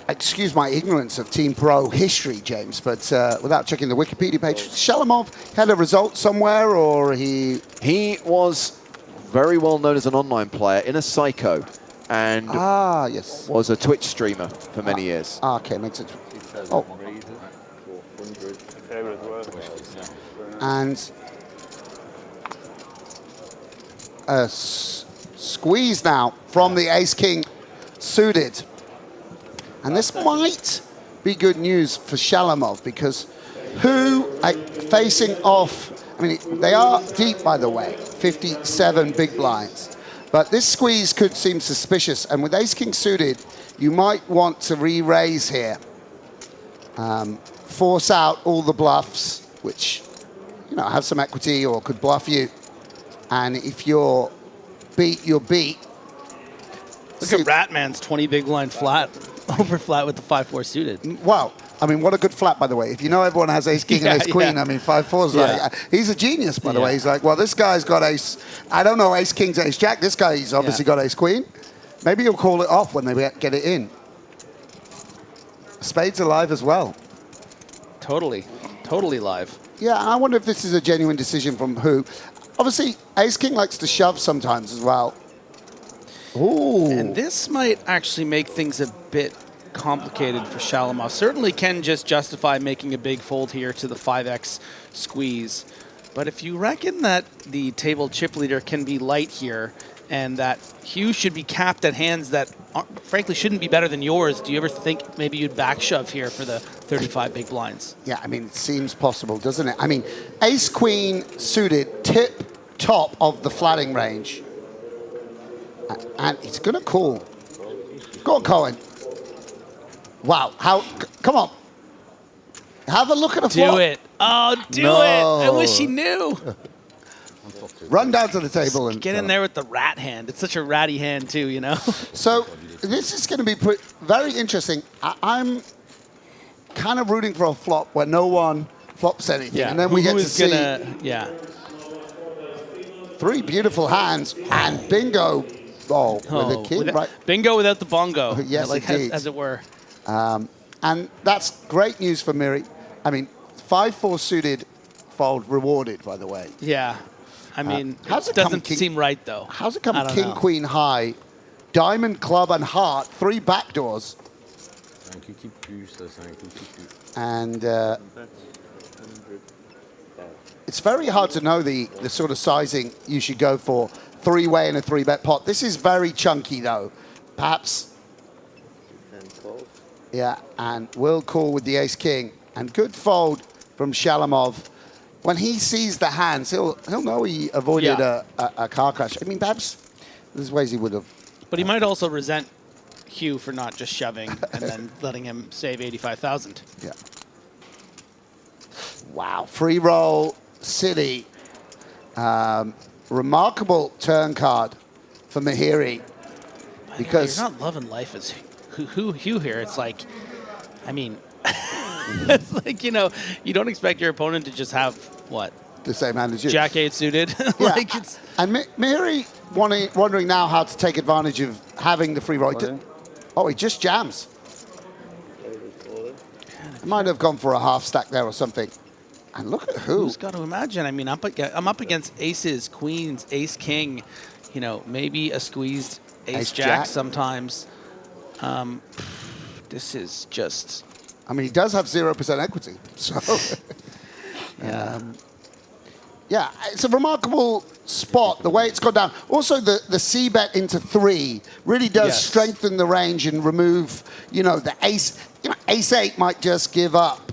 excuse my ignorance of Team Pro history, James, but without checking the Wikipedia page, Shalamov had a result somewhere, or he... He was very well known as an online player in a Psycho, and yes, was a Twitch streamer for many years. Okay, makes sense. Oh. And a squeeze now from the ace-king suited. And this might be good news for Shalamov, because who facing off, I mean, they are deep, by the way, 57 big blinds. But this squeeze could seem suspicious. And with ace-king suited, you might want to re-raise here. Force out all the bluffs, which, you know, have some equity or could bluff you. And if you're beat, you're beat. Look at Ratman's 20 big blind flat, over flat with the 5-4 suited. Wow. I mean, what a good flat, by the way. If you know everyone has ace-king and ace-queen, I mean, 5-4's like, he's a genius, by the way. He's like, well, this guy's got ace, I don't know, ace-king to ace-jack. This guy's obviously got ace-queen. Maybe he'll call it off when they get it in. Spades are live as well. Totally. Totally live. Yeah, I wonder if this is a genuine decision from who. Obviously, ace-king likes to shove sometimes as well. Ooh. And this might actually make things a bit complicated for Shalamov. Certainly can just justify making a big fold here to the 5x squeeze. But if you reckon that the table chip leader can be light here, and that Hugh should be capped at hands that frankly shouldn't be better than yours, do you ever think maybe you'd back shove here for the 35 big blinds? Yeah, I mean, it seems possible, doesn't it? I mean, ace-queen suited, tip top of the flatting range. And it's going to call. Go on, Cohen. Wow. Come on. Have a look at the flop. Do it. Oh, do it. I wish he knew. Run down to the table and get in there with the rat hand. It's such a ratty hand too, you know. So this is going to be very interesting. I'm kind of rooting for a flop where no one flops anything, and then we get to see. Three beautiful hands and bingo. Oh, with the king, right? Bingo without the bongo. Yes, like as it were. And that's great news for Miri. I mean, 5-4 suited fold rewarded, by the way. Yeah. I mean, it doesn't seem right, though. How's it come king, queen high, diamond, club, and heart, 3 backdoors? And it's very hard to know the sort of sizing you should go for. 3-way and a 3-bet pot. This is very chunky, though. Perhaps. Yeah, and will call with the ace-king. And good fold from Shalamov. When he sees the hands, he'll know he avoided a car crash. I mean, perhaps there's ways he would have. But he might also resent Hugh for not just shoving and then letting him save 85,000. Yeah. Wow. Free roll city. Remarkable turn card for Mahiri. Because you're not loving life as Hugh here. It's like, I mean, it's like, you know, you don't expect your opponent to just have, what? The same hand as you. Jack 8 suited. Like it's and Mahiri wondering now how to take advantage of having the free roll. Oh, he just jams. He might have gone for a half stack there or something. And look at who's got to imagine. I mean, I'm up against aces, queens, ace king. You know, maybe a squeezed ace jack sometimes. This is just. I mean, he does have 0% equity, so. Yeah, it's a remarkable spot, the way it's gone down. Also, the C-bet into 3 really does strengthen the range and remove, you know, the ace. You know, ace-8 might just give up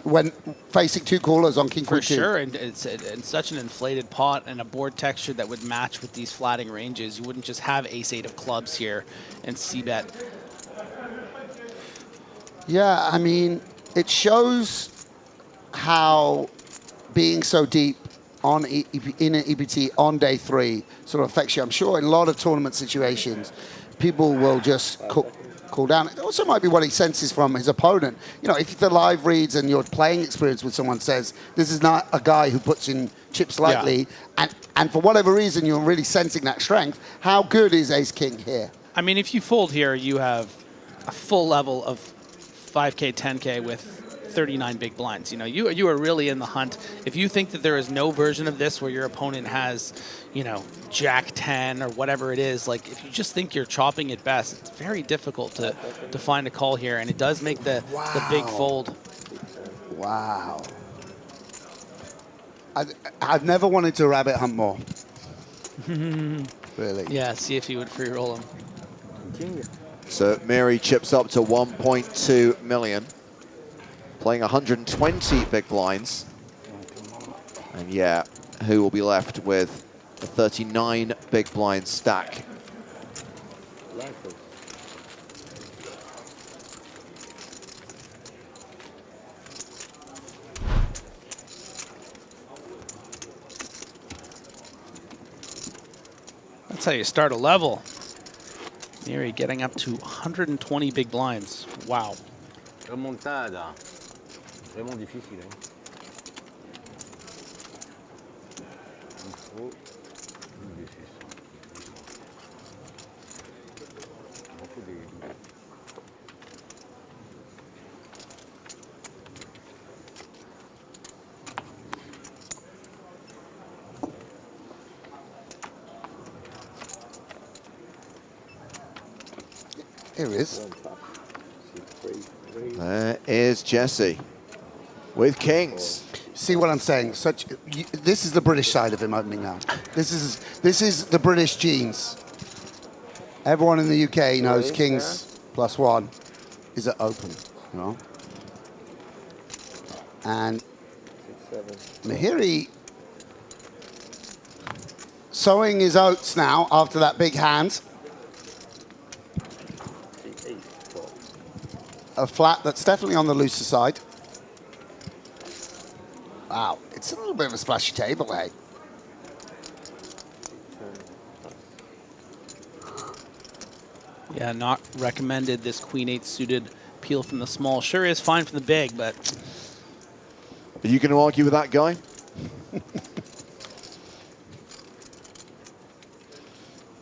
when facing 2 callers on king queen 2. For sure, and it's such an inflated pot and a board texture that would match with these flatting ranges. You wouldn't just have ace-8 of clubs here and C-bet. Yeah, I mean, it shows how being so deep on in an EPT on day 3 sort of affects you. I'm sure in a lot of tournament situations, people will just cool down. It also might be what he senses from his opponent. You know, if the live reads and your playing experience with someone says, this is not a guy who puts in chips lightly, and for whatever reason you're really sensing that strength, how good is ace-king here? I mean, if you fold here, you have a full level of 5K, 10K with 39 big blinds. You know, you are really in the hunt. If you think that there is no version of this where your opponent has, you know, Jack 10 or whatever it is, like if you just think you're chopping at best, it's very difficult to find a call here, and it does make the big fold. Wow. I've never wanted to rabbit hunt more. Really? Yeah, see if he would free roll him. So Mary chips up to 1.2 million, playing 120 big blinds. And yeah, who will be left with a 39 big blind stack? That's how you start a level. Mary getting up to 120 big blinds. Wow. Remontada. Vraiment difficile. Hein. Here he is. There is Jesse with kings. See what I'm saying? This is the British side of him opening now. This is the British genes. Everyone in the UK knows kings +1 is at open, you know. And Mahiri sowing his oats now after that big hand. A flat that's definitely on the looser side. Wow, it's a little bit of a splashy table, eh? Yeah, not recommended. This Queen-8 suited peel from the small. Sure is fine from the big, but... Are you going to argue with that guy?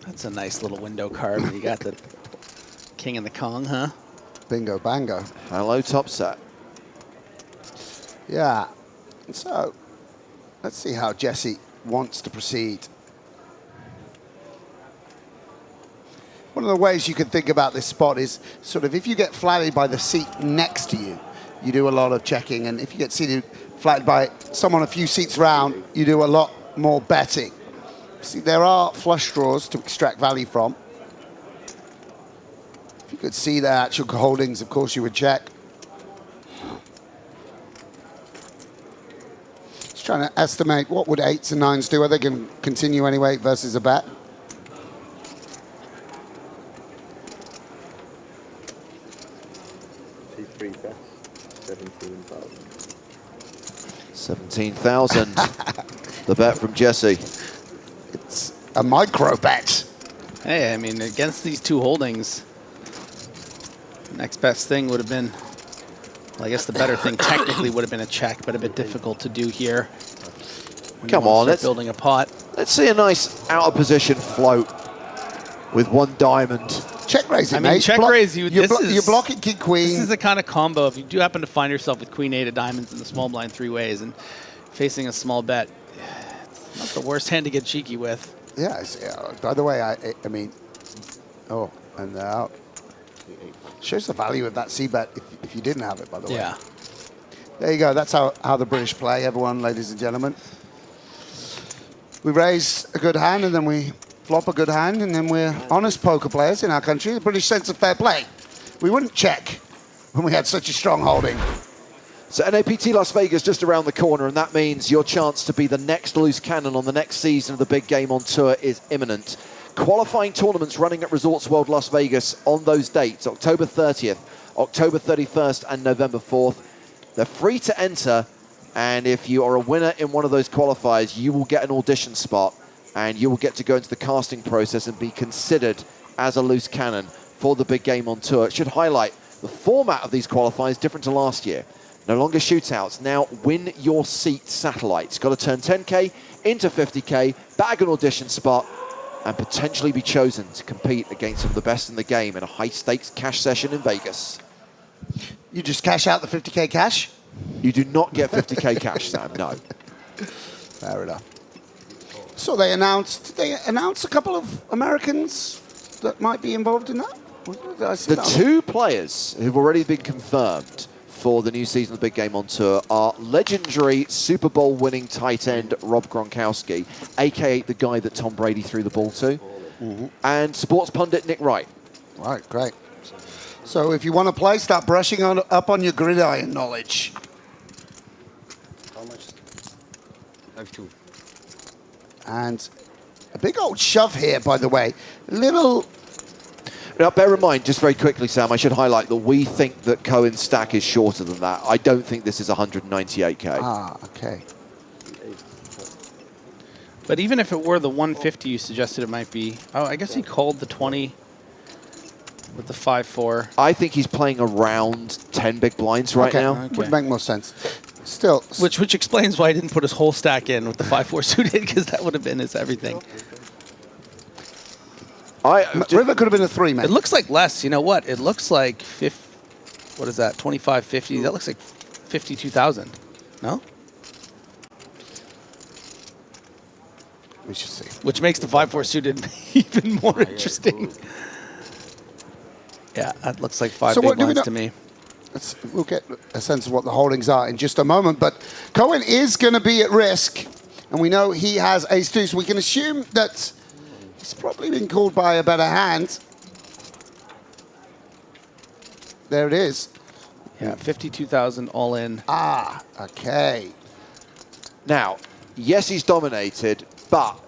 That's a nice little window card. You got the king and the Kong, huh? Bingo, bango. Hello, top set. Yeah. So, let's see how Jesse wants to proceed. One of the ways you can think about this spot is sort of if you get flatted by the seat next to you, you do a lot of checking. And if you get seated flatted by someone a few seats round, you do a lot more betting. See, there are flush draws to extract value from. If you could see the actual holdings, of course, you would check. Just trying to estimate what would 8s and 9s do. Are they going to continue anyway versus a bet? T3 bets, 17,000. 17,000. The bet from Jesse. It's a micro bet. Hey, I mean, against these two holdings, next best thing would have been, well, I guess the better thing technically would have been a check, but a bit difficult to do here. Come on, let's building a pot. Let's see a nice out of position float with one diamond. Check raising, I mean, mate. check raise you. You're blocking king queen. This is the kind of combo. If you do happen to find yourself with Queen-8 of diamonds in the small blind 3 ways and facing a small bet, it's not the worst hand to get cheeky with. Yeah. By the way, I mean, oh, and they're out. Shows the value of that c-bet if you didn't have it, by the way. Yeah. There you go. That's how the British play, everyone, ladies and gentlemen. We raise a good hand, and then we flop a good hand, and then we're honest poker players in our country. The British sense of fair play. We wouldn't check when we had such a strong holding. So NAPT Las Vegas just around the corner, and that means your chance to be the next loose cannon on the next season of the big game on tour is imminent. Qualifying tournaments running at Resorts World Las Vegas on those dates, October 30th, October 31st, and November 4th. They're free to enter And if you are a winner in one of those qualifiers, you will get an audition spot and you will get to go into the casting process and be considered as a loose cannon for the big game on tour. It should highlight the format of these qualifiers different to last year. No longer shootouts, now win your seat satellites. Got to turn 10K into 50K, bag an audition spot, and potentially be chosen to compete against some of the best in the game in a high-stakes cash session in Vegas. You just cash out the 50K cash? You do not get 50K cash, Sam, no. Fair enough. So did they announce a couple of Americans that might be involved in that? Did I see The that? two players who've already been confirmed for the new season of the Big Game on Tour are legendary Super Bowl winning tight end Rob Gronkowski, aka the guy that Tom Brady threw the ball to, and sports pundit Nick Wright. Right, great. So if you want to play, start brushing up on your gridiron knowledge. How much? I have 2. And a big old shove here, by the way. Little... Now, bear in mind, just very quickly, Sam, I should highlight that we think that Cohen's stack is shorter than that. I don't think this is 198K. Ah, okay. But even if it were the 150 you suggested it might be, oh, I guess he called the 20 with the 5-4. I think he's playing around 10 big blinds right now. Would make more sense. Still. Which explains why he didn't put his whole stack in with the 5-4 suited, because that would have been his everything. River could have been a 3, man. It looks like less. You know what? It looks like, what is that, 2550? That looks like 52,000. No? We should see. Which makes the 5-4 suited even more interesting. Yeah, that looks like 5 big blinds to me. We'll get a sense of what the holdings are in just a moment, but Cohen is going to be at risk, and we know he has ace-2, so we can assume that he's probably been called by a better hand. There it is. Yeah, 52,000 all in. Ah, okay. Now, yes, he's dominated, but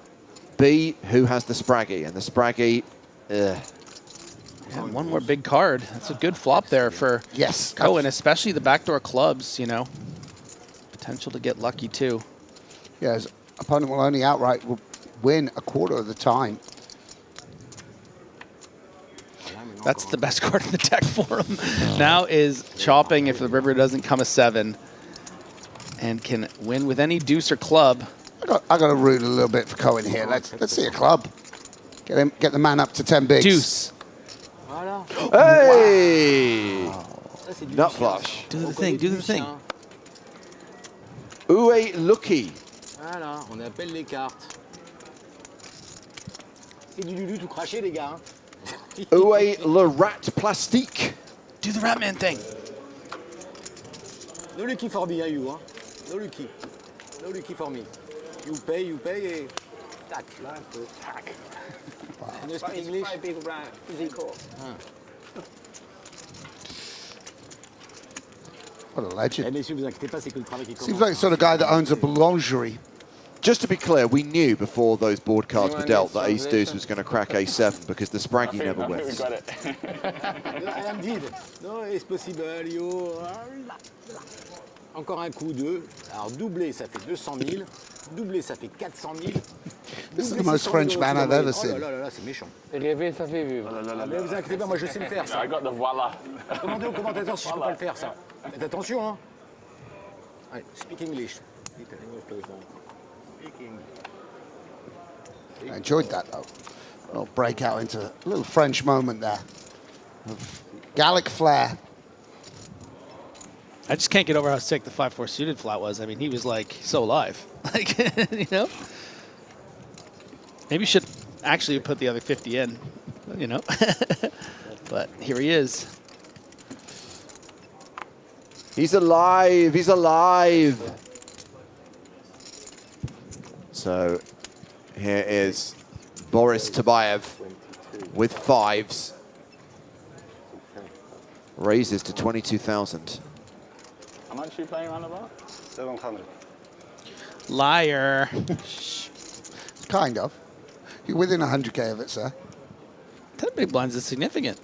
B, who has the Spraggy? And the Spraggy, And one more big card. That's a good flop there for Cohen, especially the backdoor clubs, you know. Potential to get lucky, too. Yeah, his opponent will only outright win a quarter of the time. That's the best card in the deck for him. Now is chopping if the river doesn't come a 7 and can win with any deuce or club. I got to root a little bit for Cohen here. Let's see a club. Get the man up to 10 bigs. Deuce. Hey! Nut flush. Do the thing, do the thing. Où est Lucky? Voilà, on appelle les cartes. C'est du lulu tout craché, les gars. Où est le rat plastique? Do the Ratman thing. No lucky for me, you, huh? No lucky. No lucky for me. You pay, et tac. Tac. No speak English. Big rat, Zico. What a legend. Eh, messieurs, vous inquiétez pas, c'est que le travail qui commence. Seems like the sort of guy that owns a boulangerie. Just to be clear, we knew before those board cards were dealt that Ace Deuce was going to crack A7 because the Spraggy never wins. I am dead. No, it's possible, yo. Encore un coup, 2. Alors, doubler, ça fait 200 000. Doubler, ça fait 400 000. This is the most French man I've ever seen. Oh là là, c'est méchant. Rêver, ça fait vivre. Mais vous inquiétez pas, moi je sais le faire, ça. I got the voila. Demandez aux commentateurs si je peux pas le faire, ça. Faites attention, hein. Allez, speak English. I enjoyed that, though. A little breakout into a little French moment there. Of Gallic flair. I just can't get over how sick the 5-4 suited flat was. I mean, he was like so live. Like, you know? Maybe should actually put the other 50 in, you know? But here he is. He's alive. He's alive. So here is Boris Tabayev with 5s. Raises to 22,000. How much are you playing around about? 700. Liar. Kind of. You're within 100K of it, sir. 10 big blinds is significant.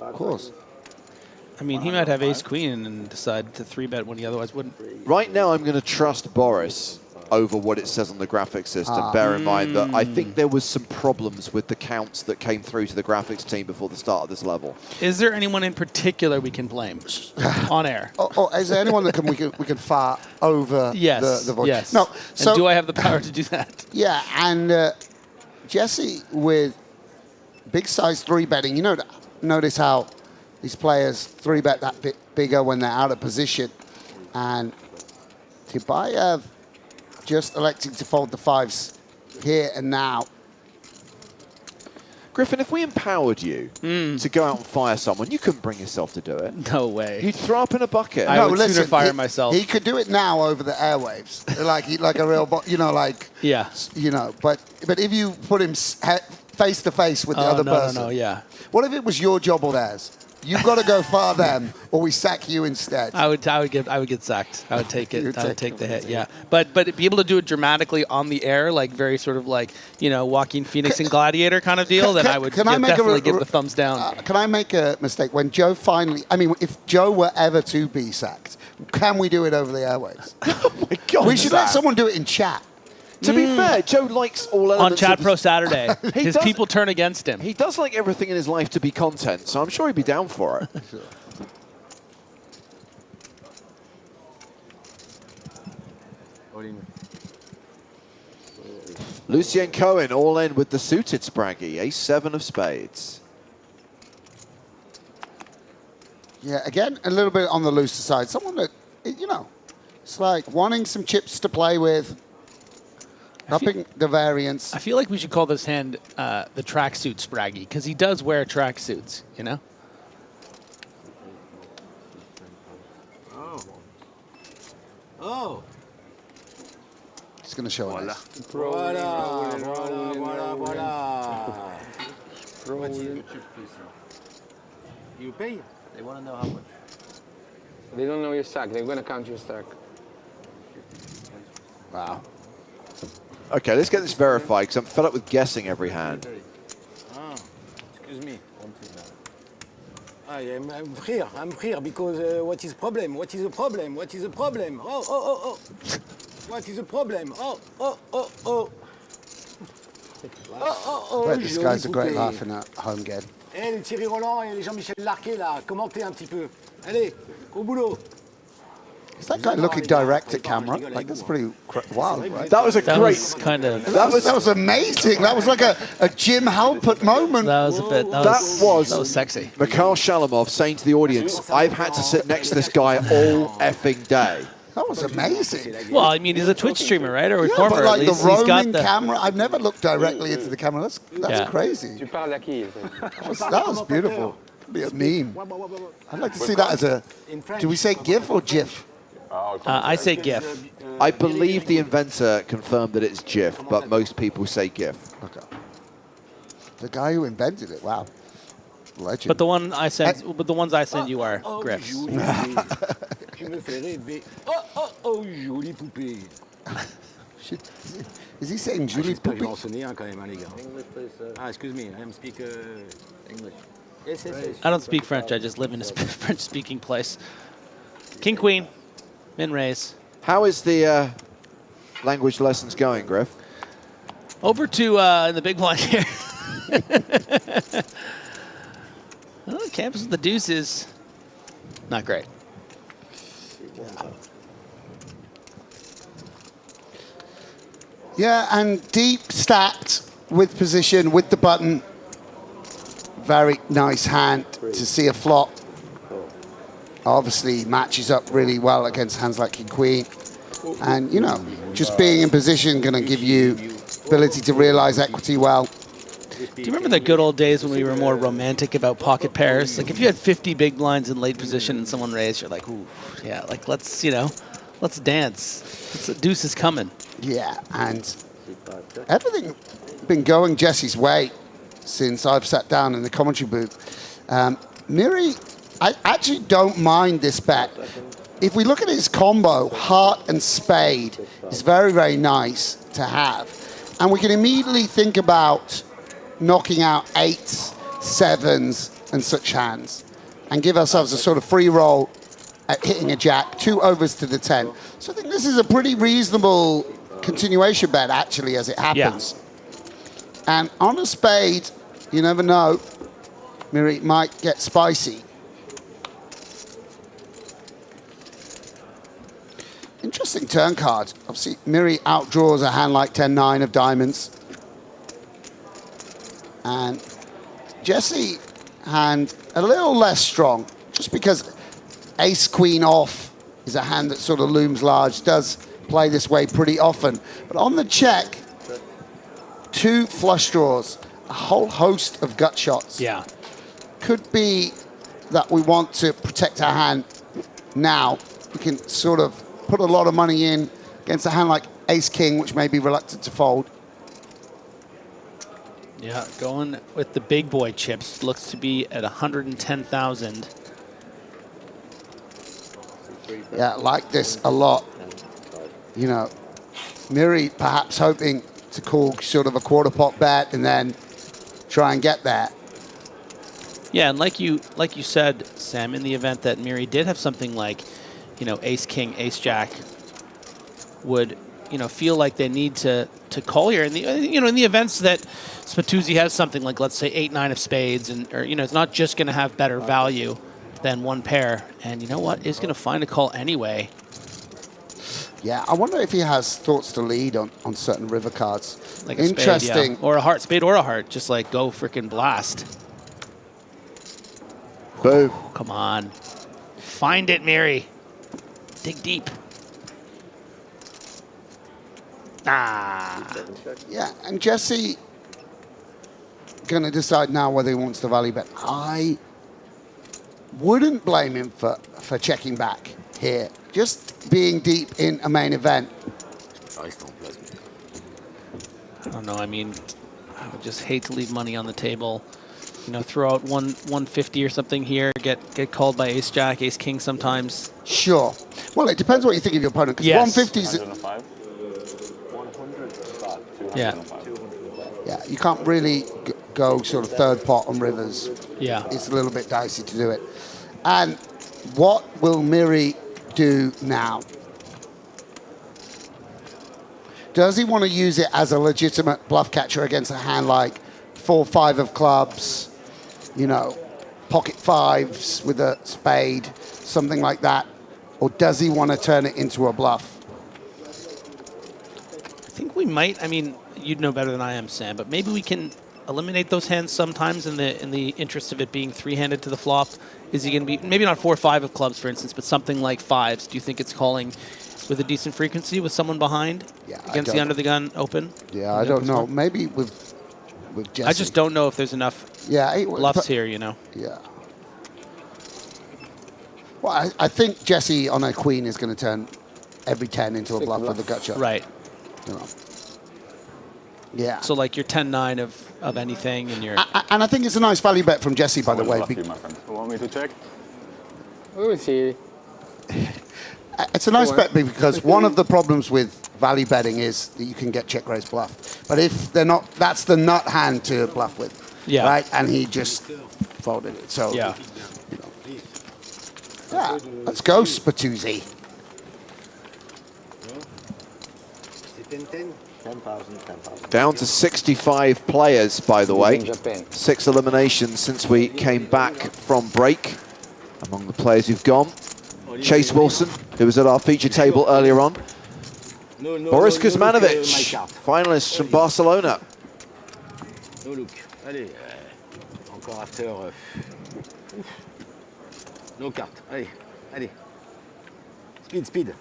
Of course. I mean, he might have ace queen and decide to 3-bet when he otherwise wouldn't. Right now, I'm going to trust Boris over what it says on the graphics system. Bear in mind that I think there was some problems with the counts that came through to the graphics team before the start of this level. Is there anyone in particular we can blame on air? Or is there anyone that we can fire over the voice? Yes. No. So and do I have the power to do that? Yeah, and Jesse with big size 3-betting, you know, notice how these players 3-bet that bit bigger when they're out of position. And Tibayev just electing to fold the 5s here and now. Griffin, if we empowered you to go out and fire someone, you couldn't bring yourself to do it. No way. You'd throw up in a bucket. I would sooner fire myself. He could do it now over the airwaves, like a real, yeah. But if you put him face to face with the other person, yeah. What if it was your job or theirs? You've got to go far them, or we sack you instead. I would get sacked. I would take it. I would take the hit. Yeah, but be able to do it dramatically on the air, like very sort of like Joaquin Phoenix and Gladiator kind of deal. Then I would definitely give the thumbs down. Can I make a mistake? When Joe finally, if Joe were ever to be sacked, can we do it over the airwaves? Oh my God! We should let someone do it in chat. To be fair, Joe likes all elements on Chat of Pro Saturday. His people turn against him. He does like everything in his life to be content, so I'm sure he'd be down for it. Lucien Cohen all in with the suited Spraggy, ace-7 of spades. Yeah, again, a little bit on the looser side. Someone that, it's like wanting some chips to play with. Upping the variance. I feel like we should call this hand the tracksuit Spraggy, because he does wear tracksuits, Oh. He's going to show it. Voilà. You pay? They want to know how much. They don't know your stack. They're going to count your stack. Wow. Okay, let's get this verified, because I'm fed up with guessing every hand. Excuse me. I'm here because what is problem? What is the problem? What is the problem? Oh. What is the problem? Oh. Bet this guy's a great laughing at home game. Eh, les Thierry Roland et les Jean-Michel Larquet, là, commentez un petit peu. Allez, au boulot. Is that guy looking direct at camera? Like, that's pretty wild, right? That was a great... That was amazing. That was like a Jim Halpert moment. That was a bit... That was sexy. Mikhail Shalamov saying to the audience, I've had to sit next to this guy all effing day. That was amazing. Well, I mean, he's a Twitch streamer, right? Or reformer, but like at least. the He's got roaming camera, I've never looked directly into the camera. That's crazy. That was beautiful. Be a meme. I'd like to see that as a... Do we say GIF or GIF? I say GIF. I believe the inventor confirmed that it's GIF, but most people say GIF. Okay. The guy who invented it, wow. Legend. But the ones I send you are GIFs. Tu me fais rêver. Oh, jolie poupée. Is he saying jolie poupée? Je vais renseigner quand même, les gars. Excuse me, I speak English. Yes. I don't speak French. I just live in a French-speaking place. King, Queen, min raise. How is the language lessons going, Griff? Over to the big blind here. Well, Campus with the deuces. Not great. Yeah, and deep stacked with position, with the button. Very nice hand to see a flop. Obviously matches up really well against hands like King Queen. And, just being in position going to give you ability to realize equity well. Do you remember the good old days when we were more romantic about pocket pairs? Like if you had 50 big blinds in late position and someone raised, you're like, ooh, yeah, like let's dance. The deuce is coming. Yeah, and everything been going Jesse's way since I've sat down in the commentary booth. Miri, I actually don't mind this bet. If we look at his combo, heart and spade is very, very nice to have. And we can immediately think about knocking out 8s, 7s, and such hands. and give ourselves a sort of free roll at hitting a jack, 2 overs to the 10. So I think this is a pretty reasonable continuation bet, actually, as it happens. And on a spade, you never know, Miri might get spicy. Interesting turn card. Obviously, Miri outdraws a hand like 10-9 of diamonds. And Jesse hand a little less strong, just because ace-queen off is a hand that sort of looms large, does play this way pretty often. But on the check, 2 flush draws, a whole host of gut shots. Yeah. Could be that we want to protect our hand now. We can sort of put a lot of money in against a hand like ace-king, which may be reluctant to fold. Yeah, going with the big boy chips. Looks to be at 110,000. Yeah, like this a lot. You know, Miri perhaps hoping to call sort of a quarter pot bet and then try and get there. Yeah, and like you said, Sam, in the event that Miri did have something like, you know, ace king, ace jack, would, you know, feel like they need to call here. In the, you know, in the events that Spatuzzi has something like, let's say 8-9 of spades, and or, you know, it's not just going to have better value than one pair. And you know what? Is going to find a call anyway. Yeah, I wonder if he has thoughts to lead on certain river cards. Like a interesting. spade, yeah. Or a heart, spade or a heart. Just like go freaking blast. Boom. Oh, come on. Find it, Miri. Dig deep. Ah. Yeah, and Jesse going to decide now whether he wants to value bet. I wouldn't blame him for checking back here. Just being deep in a main event. I don't know. I mean, I would just hate to leave money on the table. You know, throw out 150 or something here. Get called by ace jack, ace king sometimes. Sure. Well, it depends what you think of your opponent. Because Yes. 150 is. 105. 100. Yeah. Yeah, you can't really go sort of third pot on rivers. Yeah. It's a little bit dicey to do it. And what will Miri do now? Does he want to use it as a legitimate bluff catcher against a hand like 4-5 of clubs, you know, pocket fives with a spade, something like that? Or does he want to turn it into a bluff? I think we might. I mean, you'd know better than I am, Sam, but maybe we can eliminate those hands sometimes in the interest of it being three-handed to the flop. Is he going to be, maybe not 4-5 of clubs, for instance, but something like fives? Do you think it's calling with a decent frequency with someone behind against the under the gun open? Yeah, I don't know. Maybe with Jesse. I just don't know if there's enough bluffs here, you know. Yeah. Well, I think Jesse on a queen is going to turn every 10 into a bluff with a gut shot. Right. You know. Yeah. So like your 10-9 of anything, and your And I think it's a nice value bet from Jesse, by the way. You, my friend. You want me to check? We will see. It's a nice bet because one of the problems with value betting is that you can get check raise bluff. But if they're not, that's the nut hand to bluff with. Yeah. Right? And he just folded it. So, yeah. You know. Yeah. Let's go, Spatuzzi. 10,000. Down to 65 players, by the way. 6 eliminations since we came back from break. Among the players who've gone, Chase Wilson, who was at our feature table earlier on. Boris Kuzmanovic, finalist from Barcelona. No look. Allez, encore after. No carte. Allez, allez. Speed, speed.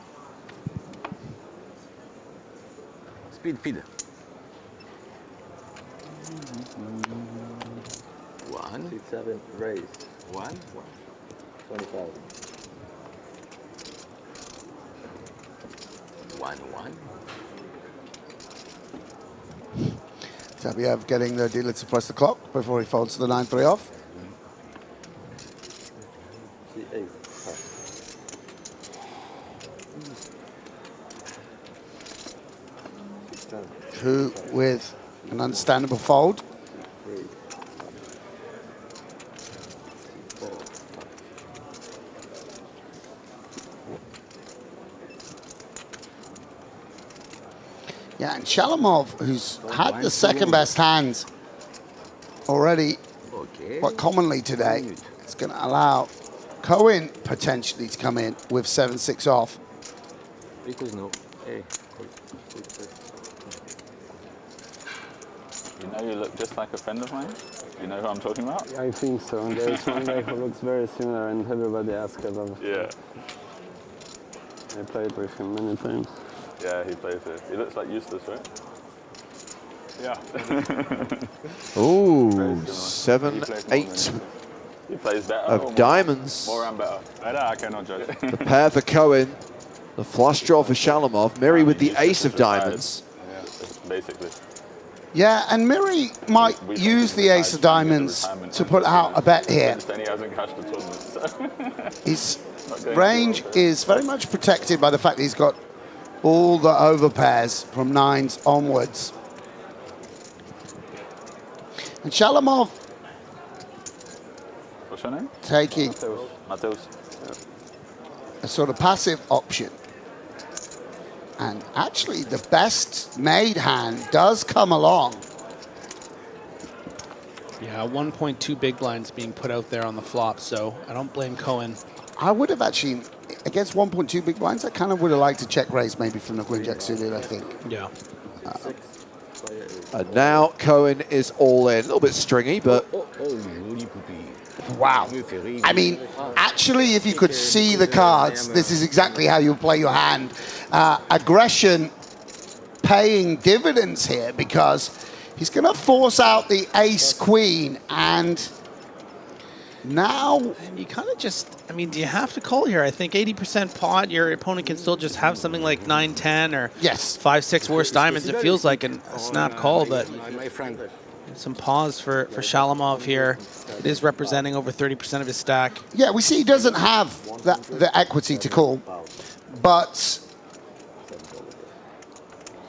Speed, speed. 1. 7 raise. 1. 20,000. 1, 1. Tabiev getting the dealer to press the clock before he folds the 9-3 off. Who with an understandable fold. Yeah, and Shalamov, who's had the second best hand already quite commonly today, it's going to allow Cohen potentially to come in with 7-6 off. Because no. Hey. You know, you look just like a friend of mine. You know who I'm talking about? I think so. And there is one guy who looks very similar, and everybody asks about. Yeah. I played with him many times. Yeah, he plays it. He looks like Eustace, right? Yeah. Ooh, 7, 8 He plays better. of diamonds. More and better. I cannot judge. The pair for Cohen, the flush draw for Shalamov, Miri with the ace of diamonds. Yeah, basically. Yeah, and Miri might use the ace of diamonds to put out a bet here. Then he hasn't cashed the tournament, so. His range is very much protected by the fact that he's got all the overpairs from 9s onwards. And Shalamov What's your name? taking Mateus. a sort of passive option. And actually, the best made hand does come along. Yeah, 1.2 big blinds being put out there on the flop, so I don't blame Cohen. I would have actually, against 1.2 big blinds, I kind of would have liked to check raise maybe from the Queen Jack suited, I think. Yeah. And now Cohen is all in. A little bit stringy, but... Wow. I mean, actually, if you could see the cards, this is exactly how you play your hand. Aggression paying dividends here because he's going to force out the ace-queen, and now... And you kind of just, I mean, do you have to call here? I think 80% pot, your opponent can still just have something like 9-10 or 5-6 worse diamonds. It feels like a snap call, but some pause for Shalamov here. It is representing over 30% of his stack. Yeah, we see he doesn't have the equity to call, but...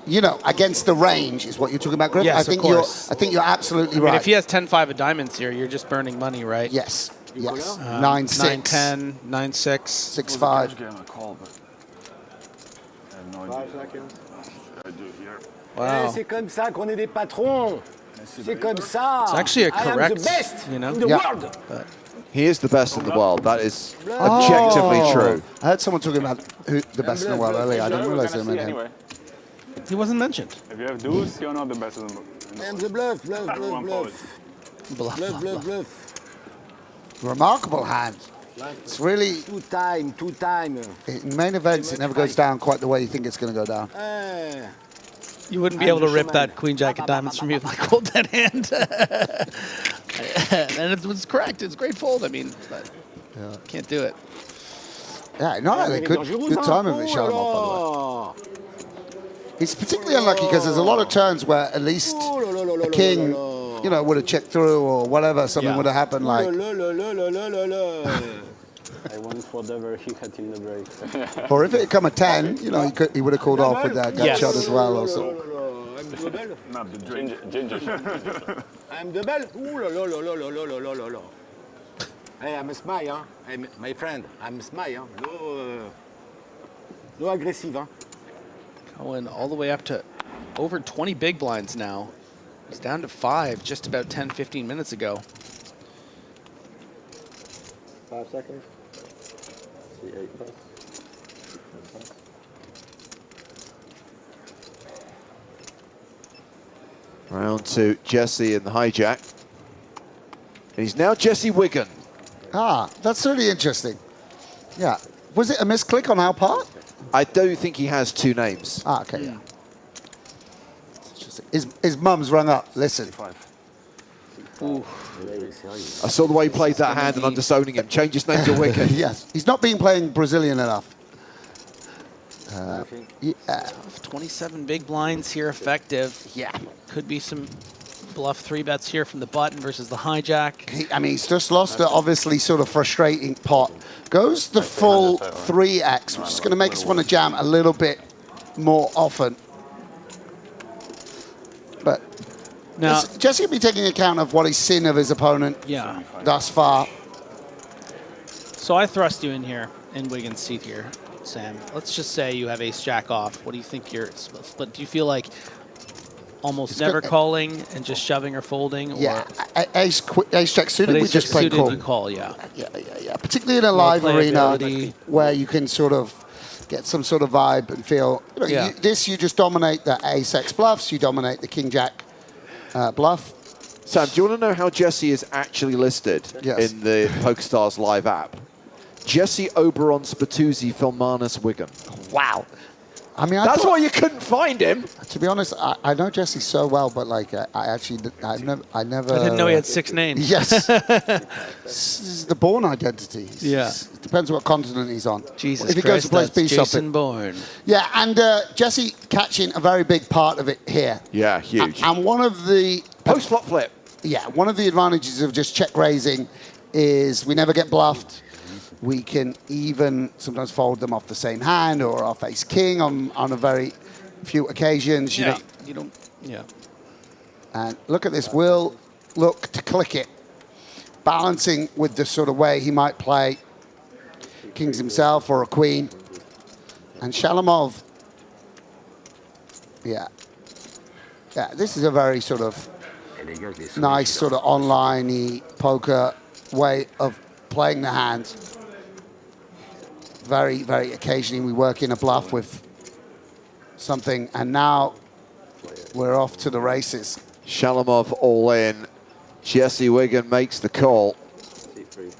You know, against the range is what you're talking about, Griff. Yes, I think of course. I think you're absolutely I mean, right. if he has 10-5 of diamonds here, you're just burning money, right? Yes. Yes. 9-6. 9-10, 9-6. 6-5. 5 seconds. Wow. C'est comme ça qu'on est des patrons. C'est comme ça. It's actually a I am correct, the best you know? in the world. But he is the best in the world. That is objectively true. I heard someone talking about who the best in the world earlier. I didn't realize they meant him. He wasn't mentioned. If you have deuce, you're not the best in the world. I am the bluff, bluff. Remarkable hand. It's really... Two time. In main events, it never goes down quite the way you think it's going to go down. You wouldn't be able to rip that Queen Jack of diamonds from you if I called that hand. And it was correct. It's a great fold. I mean, but can't do it. Yeah, no, good timing with Shalamov, by the way. He's particularly unlucky because there's a lot of turns where at least a king, you know, would have checked through or whatever, something would have happened like... I won whatever he had in the break. Or if it had come a 10, you know, he would have called off with that gut shot as well. Also. I'm double. Not the ginger shot. I'm double. Ooh, la. Hey, I'm a smile, huh? Hey, my friend, I'm a smile, huh? No aggressive, huh? Going all the way up to over 20 big blinds now. He's down to 5 just about 10, 15 minutes ago. 5 seconds. See 8 plus. Round 2, Jesse in the hijack. And he's now Jesse Wigan. Ah, that's really interesting. Yeah. Was it a misclick on our part? I do think he has 2 names. Ah, okay, yeah. His mum's rung up. Listen. Ooh. I saw the way he played that hand and I'm disowning him. Change his name to Wigan. Yes. He's not been playing Brazilian enough. Yeah. 27 big blinds here effective. Yeah. Could be some bluff 3-bets here from the button versus the hijack. I mean, he's just lost a obviously sort of frustrating pot. Goes the full 3x, which is going to make us want to jam a little bit more often. But now, Jesse will be taking account of what he's seen of his opponent thus far. So I thrust you in here in Wigan's seat here. Sam? Let's just say you have ace jack off. What do you think your split? Do you feel like almost It's never good. calling and just shoving or folding? Yeah, Or ace jack suited, but we ace just jack play suited, call. you call, yeah. Yeah. Particularly in a More live arena playability. where you can sort of get some sort of vibe and feel. You know, Yeah. you just dominate the ace x bluffs. You dominate the king jack bluff. Sam, do you want to know how Jesse is actually listed Yes. in the PokerStars live app? Jesse Oberon Spatuzzi Filmanus Wigan. Wow. I mean, That's why you couldn't find him. To be honest, I know Jesse so well, but like I never. I didn't know he had 6 names. Yes. This is the Bourne identity. Yeah. It depends what continent he's on. Jesus if he Christ, goes to play that's speed Jason shopping. Bourne. Yeah, and Jesse catching a very big part of it here. Yeah, huge. And one of the post-flop flip. Yeah, one of the advantages of just check raising is we never get bluffed. We can even sometimes fold them off the same hand or off ace king on a very few occasions. Yeah, you don't. Yeah. And look at this. Will look to click it, balancing with the sort of way he might play kings himself or a queen. And Shalamov, yeah, this is a very sort of nice sort of online-y poker way of playing the hand. Very, very occasionally we work in a bluff with something, and now we're off to the races. Shalamov all in. Jesse Wigan makes the call.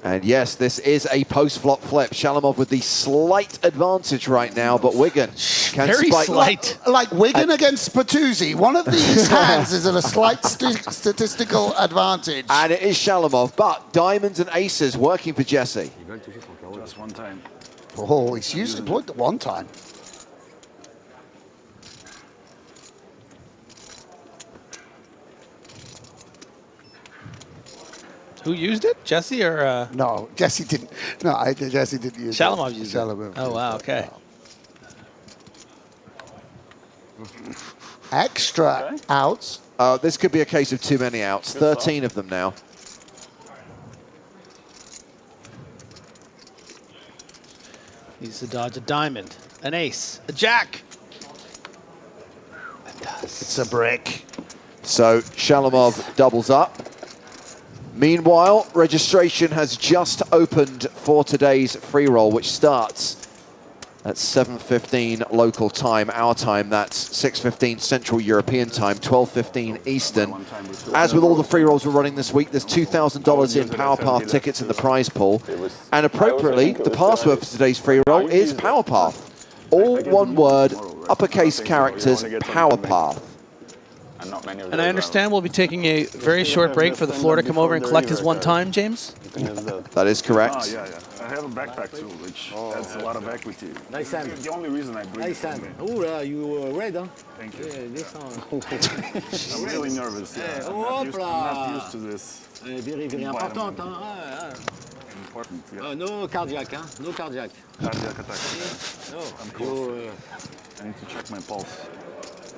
And yes, this is a post-flop flip. Shalamov with the slight advantage right now, but Wigan can Very spike. slight. Like Wigan against Spatuzzi. One of these hands is at a slight statistical advantage. And it is Shalamov, but diamonds and aces working for Jesse. Just one time. Oh, he's used deployed at one time. Who used it? Jesse or? No, Jesse didn't. No, Jesse didn't use it. Shalamov used Shalamov it. Oh, wow, okay. Extra outs. This could be a case of too many outs. 13 of them now. Needs to dodge a diamond, an ace, a jack. It's a brick. So Shalamov doubles up. Meanwhile, registration has just opened for today's free roll, which starts at 7:15 local time, our time. That's 6:15 Central European time, 12:15 Eastern. As with all the free rolls we're running this week, there's $2,000 in Power Path tickets in the prize pool. And appropriately, the password for today's free roll is Power Path. All one word, uppercase characters, Power Path. And I understand we'll be taking a very short break for the floor to come over and collect his one time, James? That is correct. Oh, yeah. I have a backpack too, which adds a lot of equity. Nice hand. The only reason I bring Nice it hand. with me. Oh, you red, huh? Thank you. Yeah, this one. I'm really nervous. Yeah. I'm not used to this. Very, very important, huh? Important, yeah. No cardiac, huh? No cardiac. Cardiac attack. No. I'm close. I need to check my pulse.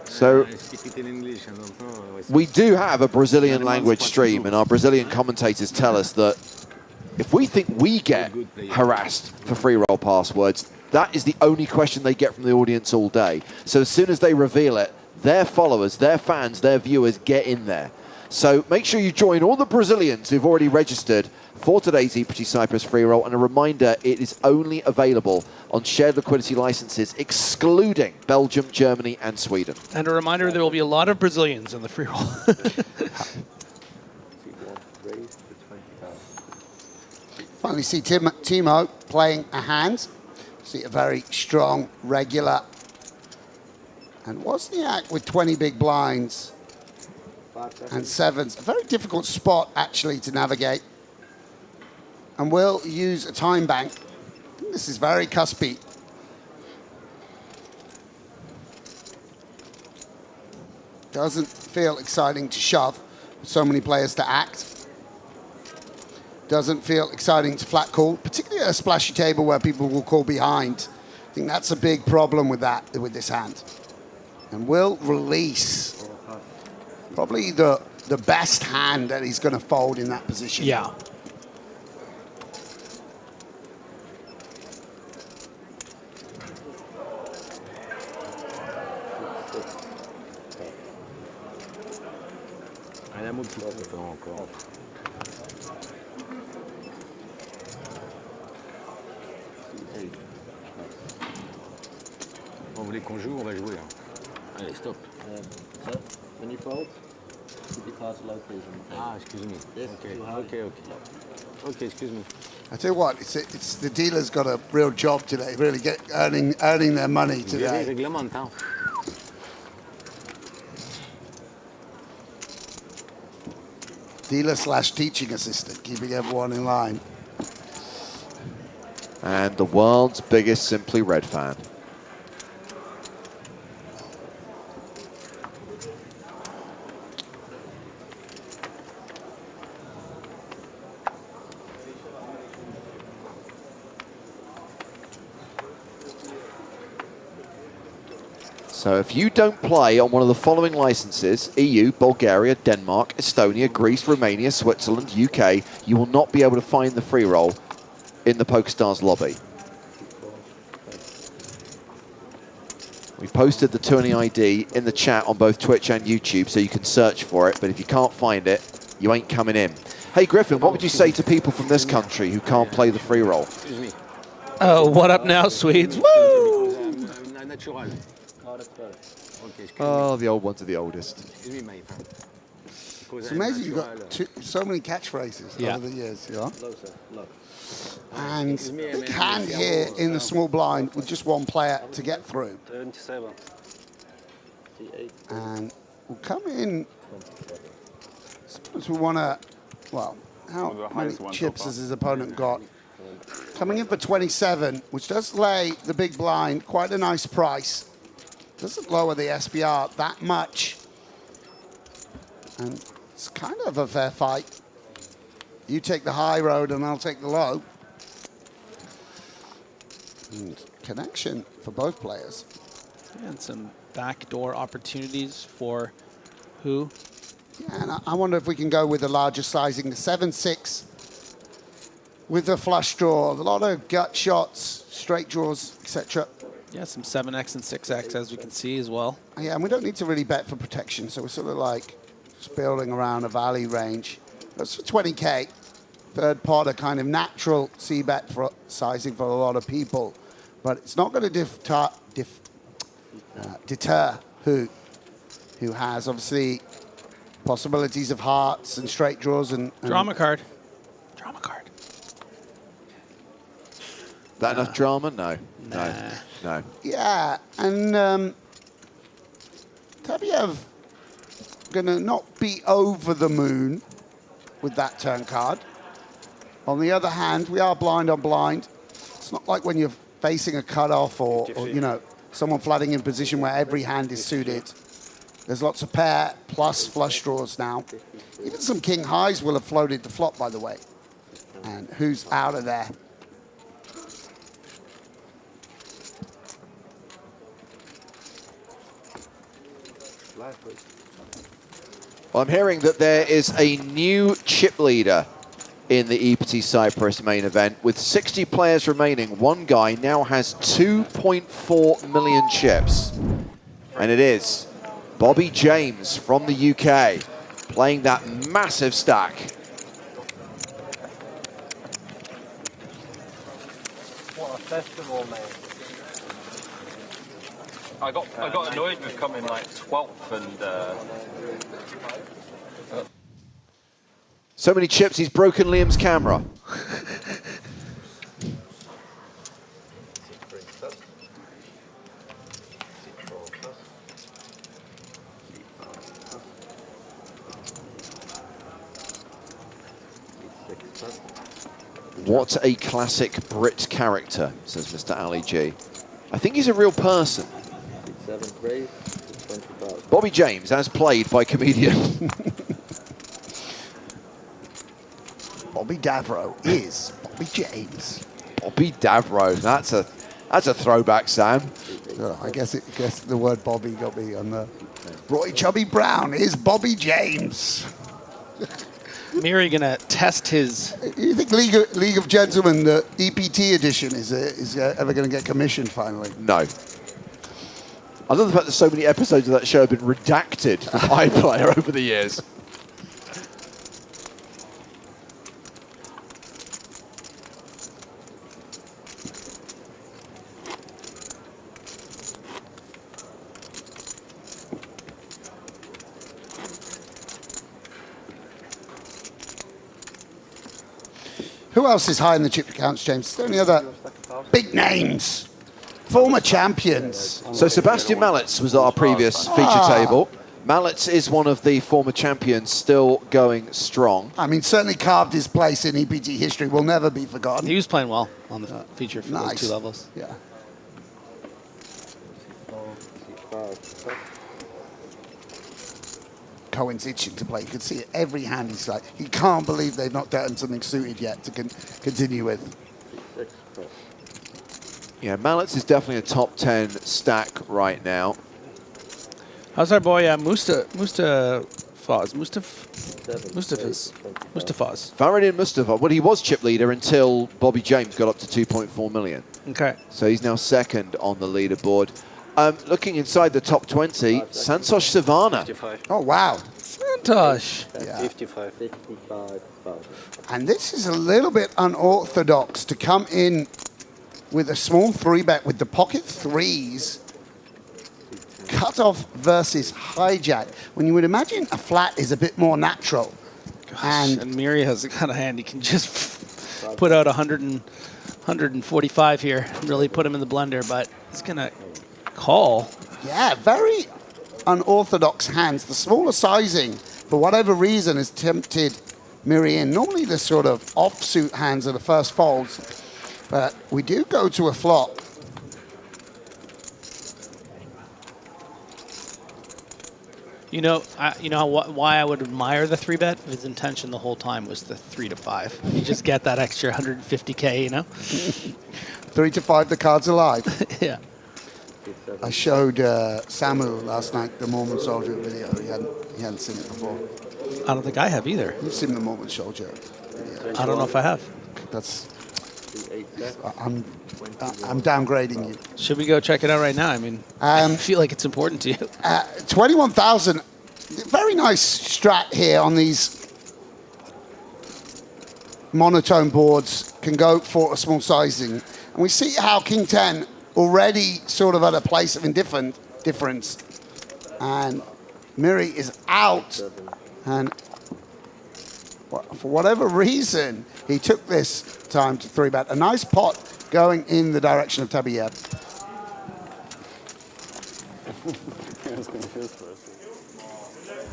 So Speak it in English. I don't know. we do have a Brazilian language stream, and our Brazilian commentators tell us that if we think we get harassed for free roll passwords, that is the only question they get from the audience all day. So as soon as they reveal it, their followers, their fans, their viewers get in there. So make sure you join all the Brazilians who've already registered for today's EPT Cyprus free roll. And a reminder, it is only available on shared liquidity licenses, excluding Belgium, Germany, and Sweden. And a reminder, there will be a lot of Brazilians in the free roll. Finally see Timo playing a hand. See a very strong, regular. And Wozniak with 20 big blinds and sevens. A very difficult spot, actually, to navigate. And will use a time bank. I think this is very cuspy. Doesn't feel exciting to shove. So many players to act. Doesn't feel exciting to flat call, particularly at a splashy table where people will call behind. I think that's a big problem with that, with this hand. And will release probably the best hand that he's going to fold in that position. Yeah. petit peu encore. On voulait qu'on joue, on va jouer. Hein. Allez, stop. So, when you fold, keep your cards low, please. On the table. Ah, excuse me. Yes, Okay, too high. okay. Okay, excuse me. I tell you what, it's the dealer's got a real job today. Really earning their money today. Réglemente, hein. Dealer / teaching assistant, keeping everyone in line. And the world's biggest Simply Red fan. So if you don't play on one of the following licenses, EU, Bulgaria, Denmark, Estonia, Greece, Romania, Switzerland, UK, you will not be able to find the free roll in the PokerStars lobby. We posted the tourney ID in the chat on both Twitch and YouTube, so you can search for it, but if you can't find it, you ain't coming in. Hey Griffin, what would you say to people from this country who can't play the free roll? Excuse me. Oh, what up now, Swedes? Woo! Natural. Oh, the old ones are the oldest. Excuse me, my friend. It's amazing you've got so many catchphrases over the years, you know? Low, sir. Low. And big hand here in the small blind with just one player to get through. 27. And we'll come in. Suppose we want to, well, how many chips has his opponent got? Coming in for 27, which does lay the big blind quite a nice price. Doesn't lower the SPR that much. And it's kind of a fair fight. You take the high road and I'll take the low. And connection for both players. And some backdoor opportunities for who? Yeah, and I wonder if we can go with the larger sizing, the 7-6 with the flush draw. A lot of gut shots, straight draws, etc. Yeah, some 7X and 6X as we can see as well. Yeah, and we don't need to really bet for protection, so we're sort of like just building around a value range. That's for 20K. Third pot, a kind of natural C-bet for sizing for a lot of people. But it's not going to deter who has obviously possibilities of hearts and straight draws and Drama card. Drama card. That enough drama? No. No. No. Yeah, and Tabiev going to not be over the moon with that turn card. On the other hand, we are blind on blind. It's not like when you're facing a cutoff or you know, someone flooding in a position where every hand is suited. There's lots of pair plus flush draws now. Even some king highs will have floated the flop, by the way. And who's out of there? Well, I'm hearing that there is a new chip leader in the EPT Cyprus main event. With 60 players remaining, one guy now has 2.4 million chips. And it is Bobby James from the UK playing that massive stack. What a festival, mate. I got annoyed with coming like 12th and So many chips, he's broken Liam's camera. What a classic Brit character, says Mr. Ali G. I think he's a real person. 7 raise, 20,000. Bobby James, as played by comedian. Bobby Davro is Bobby James. Bobby Davro, that's a throwback, Sam. I guess the word Bobby got me on the. Roy Chubby Brown is Bobby James. Miri gonna test his. You think League of Gentlemen, the EPT edition, is ever going to get commissioned finally? No. I love the fact that so many episodes of that show have been redacted from iPlayer over the years. Who else is high in the chip accounts, James? Is there any other big names? Former champions. So Sebastian Mallets was our previous feature table. Mallets is one of the former champions, still going strong. I mean, certainly carved his place in EPT history. Will never be forgotten. He was playing well on the feature for Nice. those 2 levels. Yeah. Cohen's itching to play. You can see it every hand. He's like, he can't believe they've not gotten something suited yet to continue with. Yeah, Mallets is definitely a top 10 stack right now. How's our boy Mustafaz? Faridin Mustafa, well, he was chip leader until Bobby James got up to 2.4 million. Okay. So he's now second on the leaderboard. Looking inside the top 20, Santosh Savana. Oh, wow. Santosh. Yeah. 55,000. And this is a little bit unorthodox to come in with a small 3-bet with the pocket threes. Cutoff versus hijack. When you would imagine a flat is a bit more natural. Gosh, and Miri has the kind of hand he can just put out 145 here, really put him in the blender, but he's going to call. Yeah, very unorthodox hands. The smaller sizing, for whatever reason, has tempted Miri in. Normally the sort of offsuit hands are the first folds, but we do go to a flop. You know why I would admire the 3-bet? His intention the whole time was the 3 to 5. You just get that extra 150K, you know? 3 to 5, the card's alive. Yeah. I showed Samu last night the Mormon Soldier video. He hadn't seen it before. I don't think I have either. You've seen the Mormon Soldier video. I don't know if I have. That's. I'm downgrading you. Should we go check it out right now? I mean, I feel like it's important to you. 21,000. Very nice strat here on these monotone boards. Can go for a small sizing. And we see how King 10 already sort of at a place of difference. And Miri is out. And for whatever reason, he took this time to 3-bet. A nice pot going in the direction of Tabiev.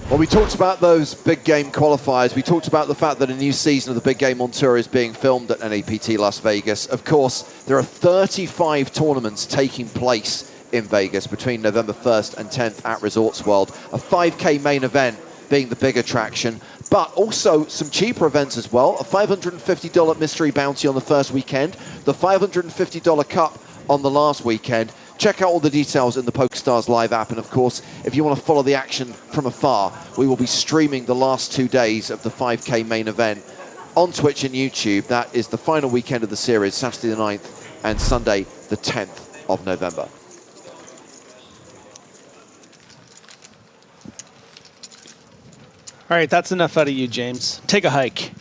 Well, we talked about those big game qualifiers. We talked about the fact that a new season of the Big Game on Tour is being filmed at NAPT Las Vegas. Of course, there are 35 tournaments taking place in Vegas between November 1st and 10th at Resorts World. A 5K main event being the big attraction, but also some cheaper events as well. A $550 mystery bounty on the first weekend, the $550 cup on the last weekend. Check out all the details in the PokerStars Live app, and of course, if you want to follow the action from afar, we will be streaming the last 2 days of the 5K main event on Twitch and YouTube. That is the final weekend of the series, Saturday the 9th and Sunday the 10th of November. All right, that's enough out of you, James. Take a hike.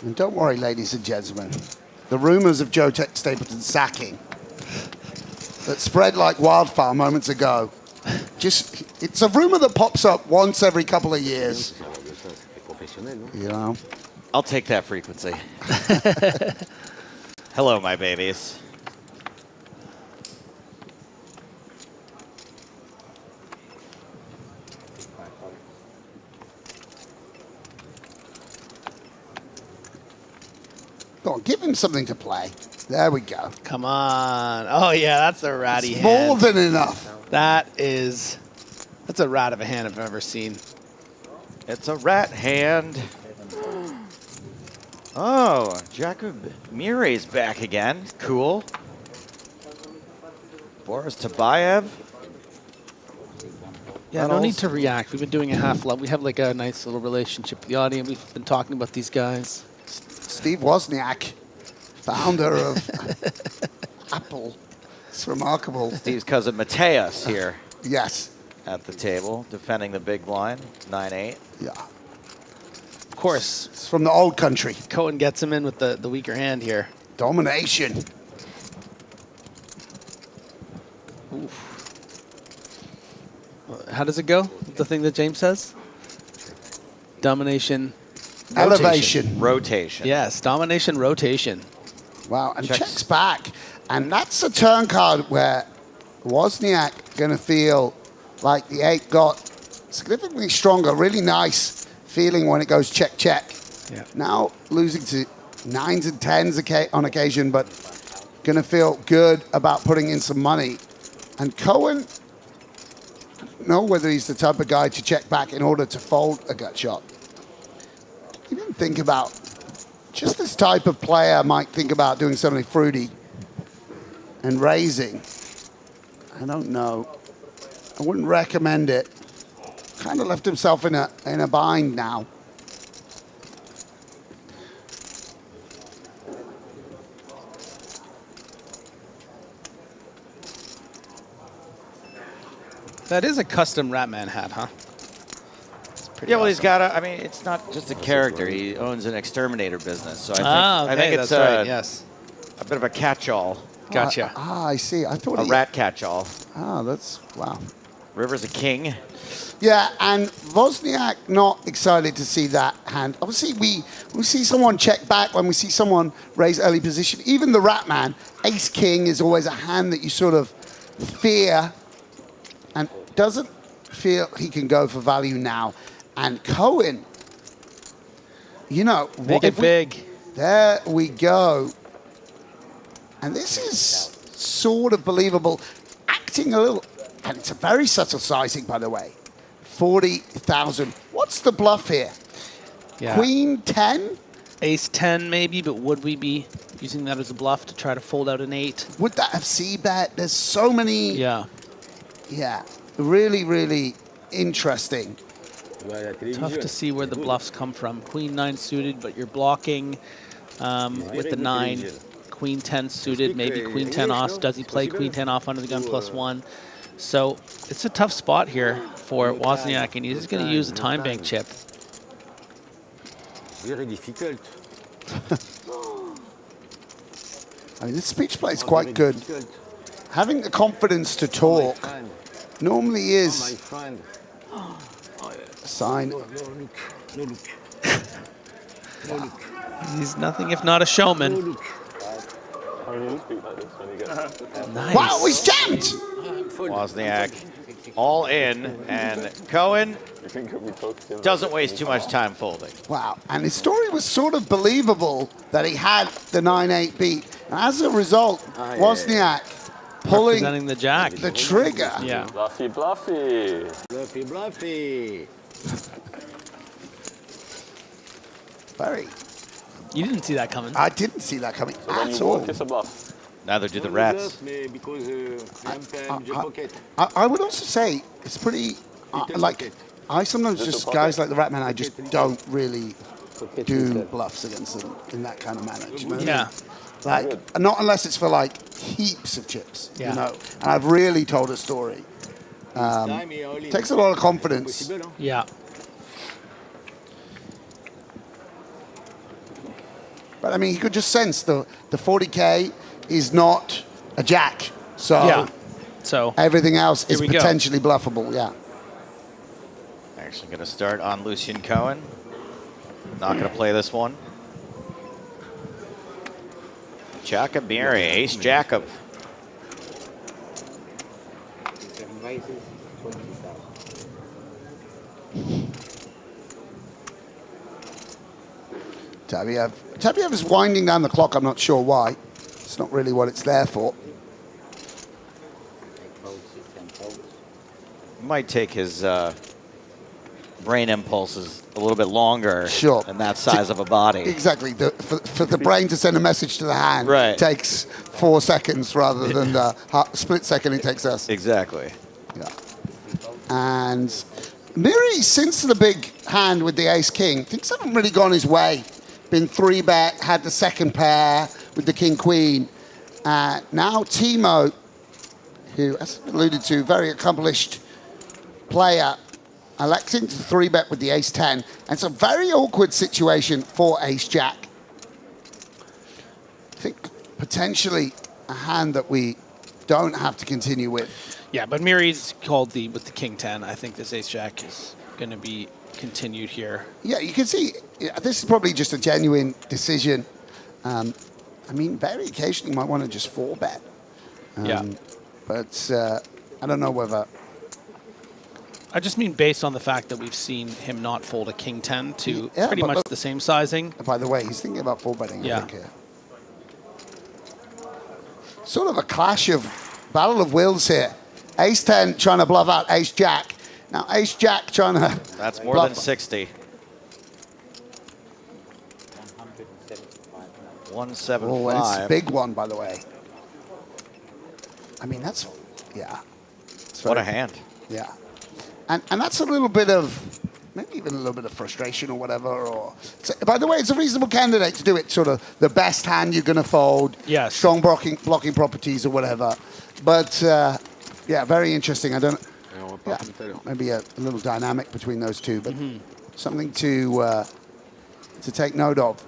And don't worry, ladies and gentlemen. The rumors of Joe Stapleton sacking that spread like wildfire moments ago, it's a rumor that pops up once every couple of years. You know? I'll take that frequency. Hello, my babies. Go on, give him something to play. There we go. Come on. Oh, yeah, that's a ratty It's hand. more than enough. That's a rat of a hand I've ever seen. It's a rat hand. Oh, Jakub Mire's back again. Cool. Boris Tabayev. Yeah, no need to react. We've been doing a half love. We have like a nice little relationship with the audience. We've been talking about these guys. Steve Wozniak, founder of Apple. It's remarkable. Steve's cousin Mateus here. Yes. At the table, defending the big blind, 9-8. Yeah. Of course. It's from the old country. Cohen gets him in with the weaker hand here. Domination. Oof. How does it go? The thing that James says? Domination. elevation. Rotation. Yes, domination rotation. Wow, and checks back. And that's a turn card where Wozniak going to feel like the 8 got significantly stronger. Really nice feeling when it goes check, check. Yeah. Now losing to 9s and 10s on occasion, but going to feel good about putting in some money. And Cohen, I don't know whether he's the type of guy to check back in order to fold a gut shot. You didn't think about, just this type of player might think about doing something fruity and raising. I don't know. I wouldn't recommend it. Kind of left himself in a bind now. That is a custom Ratman hat, huh? Yeah, well, he's got a. I mean, it's not just a character. He owns an exterminator business, so I think okay, it's that's right. Yes. a bit of a catch-all. Gotcha. I see. I thought A rat catch-all. that's wow. River's a king. Yeah, and Wozniak not excited to see that hand. Obviously, we see someone check back when we see someone raise early position. Even the Ratman, Ace King is always a hand that you sort of fear and doesn't feel he can go for value now. And Cohen, you know, Make it big. There we go. And this is sort of believable. Acting a little, and it's a very subtle sizing, by the way. 40,000. What's the bluff here? Yeah. Queen 10? Ace 10 maybe, but would we be using that as a bluff to try to fold out an 8? Would that have C-bet? There's so many. Yeah. Yeah. Really, really interesting. Tough to see where the bluffs come from. Queen 9 suited, but you're blocking with the 9. Queen 10 suited, maybe Queen 10 off. Does he play Queen 10 off under the gun +1? So it's a tough spot here for Wozniak, and he's going to use a time bank chip. Very difficult. I mean, this speech play is quite good. Having the confidence to talk normally is a sign. No look. No look. He's nothing if not a showman. Nice. Wow, he's jammed! Wozniak all in, and Cohen doesn't waste too much time folding. Wow, and his story was sort of believable that he had the 9-8 beat. And as a result, Wozniak pulling Representing the jack. the trigger. Yeah. Bluffy, bluffy. Bluffy, bluffy. Very. You didn't see that coming. I didn't see that coming So when at you all. walk, it's a bluff. Neither do the rats. Because pocket. I would also say it's pretty, like, I sometimes just, guys like the Ratman, I just don't really do bluffs against them in that kind of manner. Do you know what I mean? Like, not unless it's for like heaps of chips, you know. And I've really told a story. Takes a lot of confidence. Yeah. But I mean, he could just sense the 40K is not a jack. So, so everything else is here we go. potentially bluffable, yeah. Actually going to start on Lucian Cohen. Not going to play this one. Jacobiri, Ace Jacob. Tabiev is winding down the clock. I'm not sure why. It's not really what it's there for. Might take his brain impulses a little bit longer Sure. than that size of a body. Exactly. For the brain to send a message to the hand takes 4 seconds rather than the split second it takes us. Exactly. Yeah. And Miri, since the big hand with the ace-king, things haven't really gone his way. Been 3-bet, had the second pair with the king-queen. Now Timo, who, as alluded to, very accomplished player, electing to 3-bet with the ace-10. And it's a very awkward situation for ace-jack. I think potentially a hand that we don't have to continue with. Yeah, but Miri's called with the king 10. I think this ace jack is going to be continued here. Yeah, you can see this is probably just a genuine decision. I mean, very occasionally you might want to just 4-bet. Yeah. But I don't know whether... I just mean based on the fact that we've seen him not fold a king 10 to Yeah, pretty but much look- the same sizing. By the way, he's thinking about 4-betting, Yeah. I think, here. Sort of a clash of battle of wills here. Ace-10 trying to bluff out Ace-Jack. Now, Ace-Jack trying to... That's more bluff- than 60. 175. Oh, and it's a big one, by the way. I mean, that's... Yeah. It's What a very- hand. Yeah. And that's a little bit of... Maybe even a little bit of frustration or whatever. Or by the way, it's a reasonable candidate to do it. Sort of the best hand you're going to fold. Yes. Strong blocking properties or whatever. But yeah, very interesting. I don't. Yeah, maybe a little dynamic between those two, but something to take note of.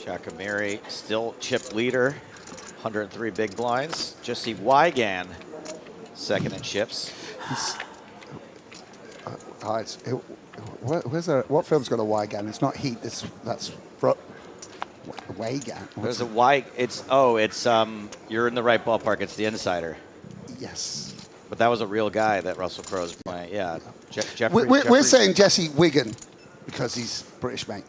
Giacomieri still chip leader, 103 big blinds. Jesse Wygan second in chips. Where's what film's got a Wygan? It's not Heat. That's Wygan. There's a Y. It's you're in the right ballpark. It's The Insider. Yes. But that was a real guy that Russell Crowe's playing. Yeah. Jeffrey. We're saying Jesse Wigan because he's British, mate.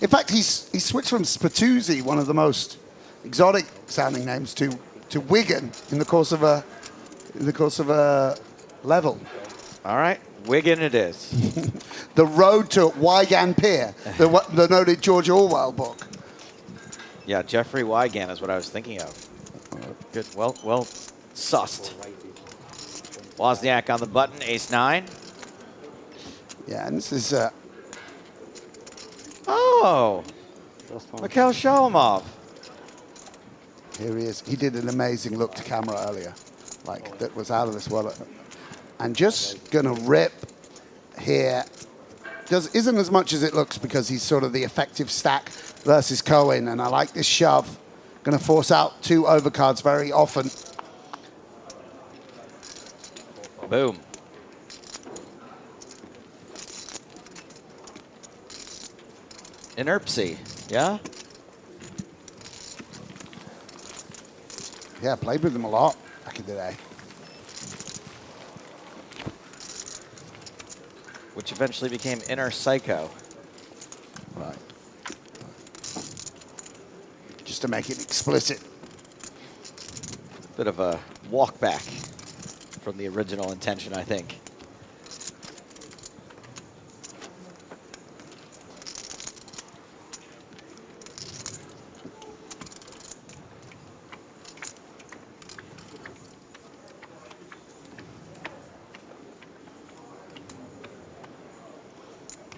In fact, he switched from Spatuzzi, one of the most exotic sounding names, to Wigan in the course of a level. All right, Wigan it is. The Road to Wygan Pier, the noted George Orwell book. Yeah, Jeffrey Wygan is what I was thinking of. Good. Well sussed. Wozniak on the button, ace-9. Yeah, and this is. Oh, Mikhail Shalamov. Here he is. He did an amazing look to camera earlier, like that was out of this world. And just gonna rip here. Isn't as much as it looks because he's sort of the effective stack versus Cohen, and I like this shove. Gonna force out 2 overcards very often. Boom. Inerpsy, yeah? Yeah, played with him a lot back in the day. Which eventually became Inner Psycho. Right. Just to make it explicit. Bit of a walk back from the original intention, I think.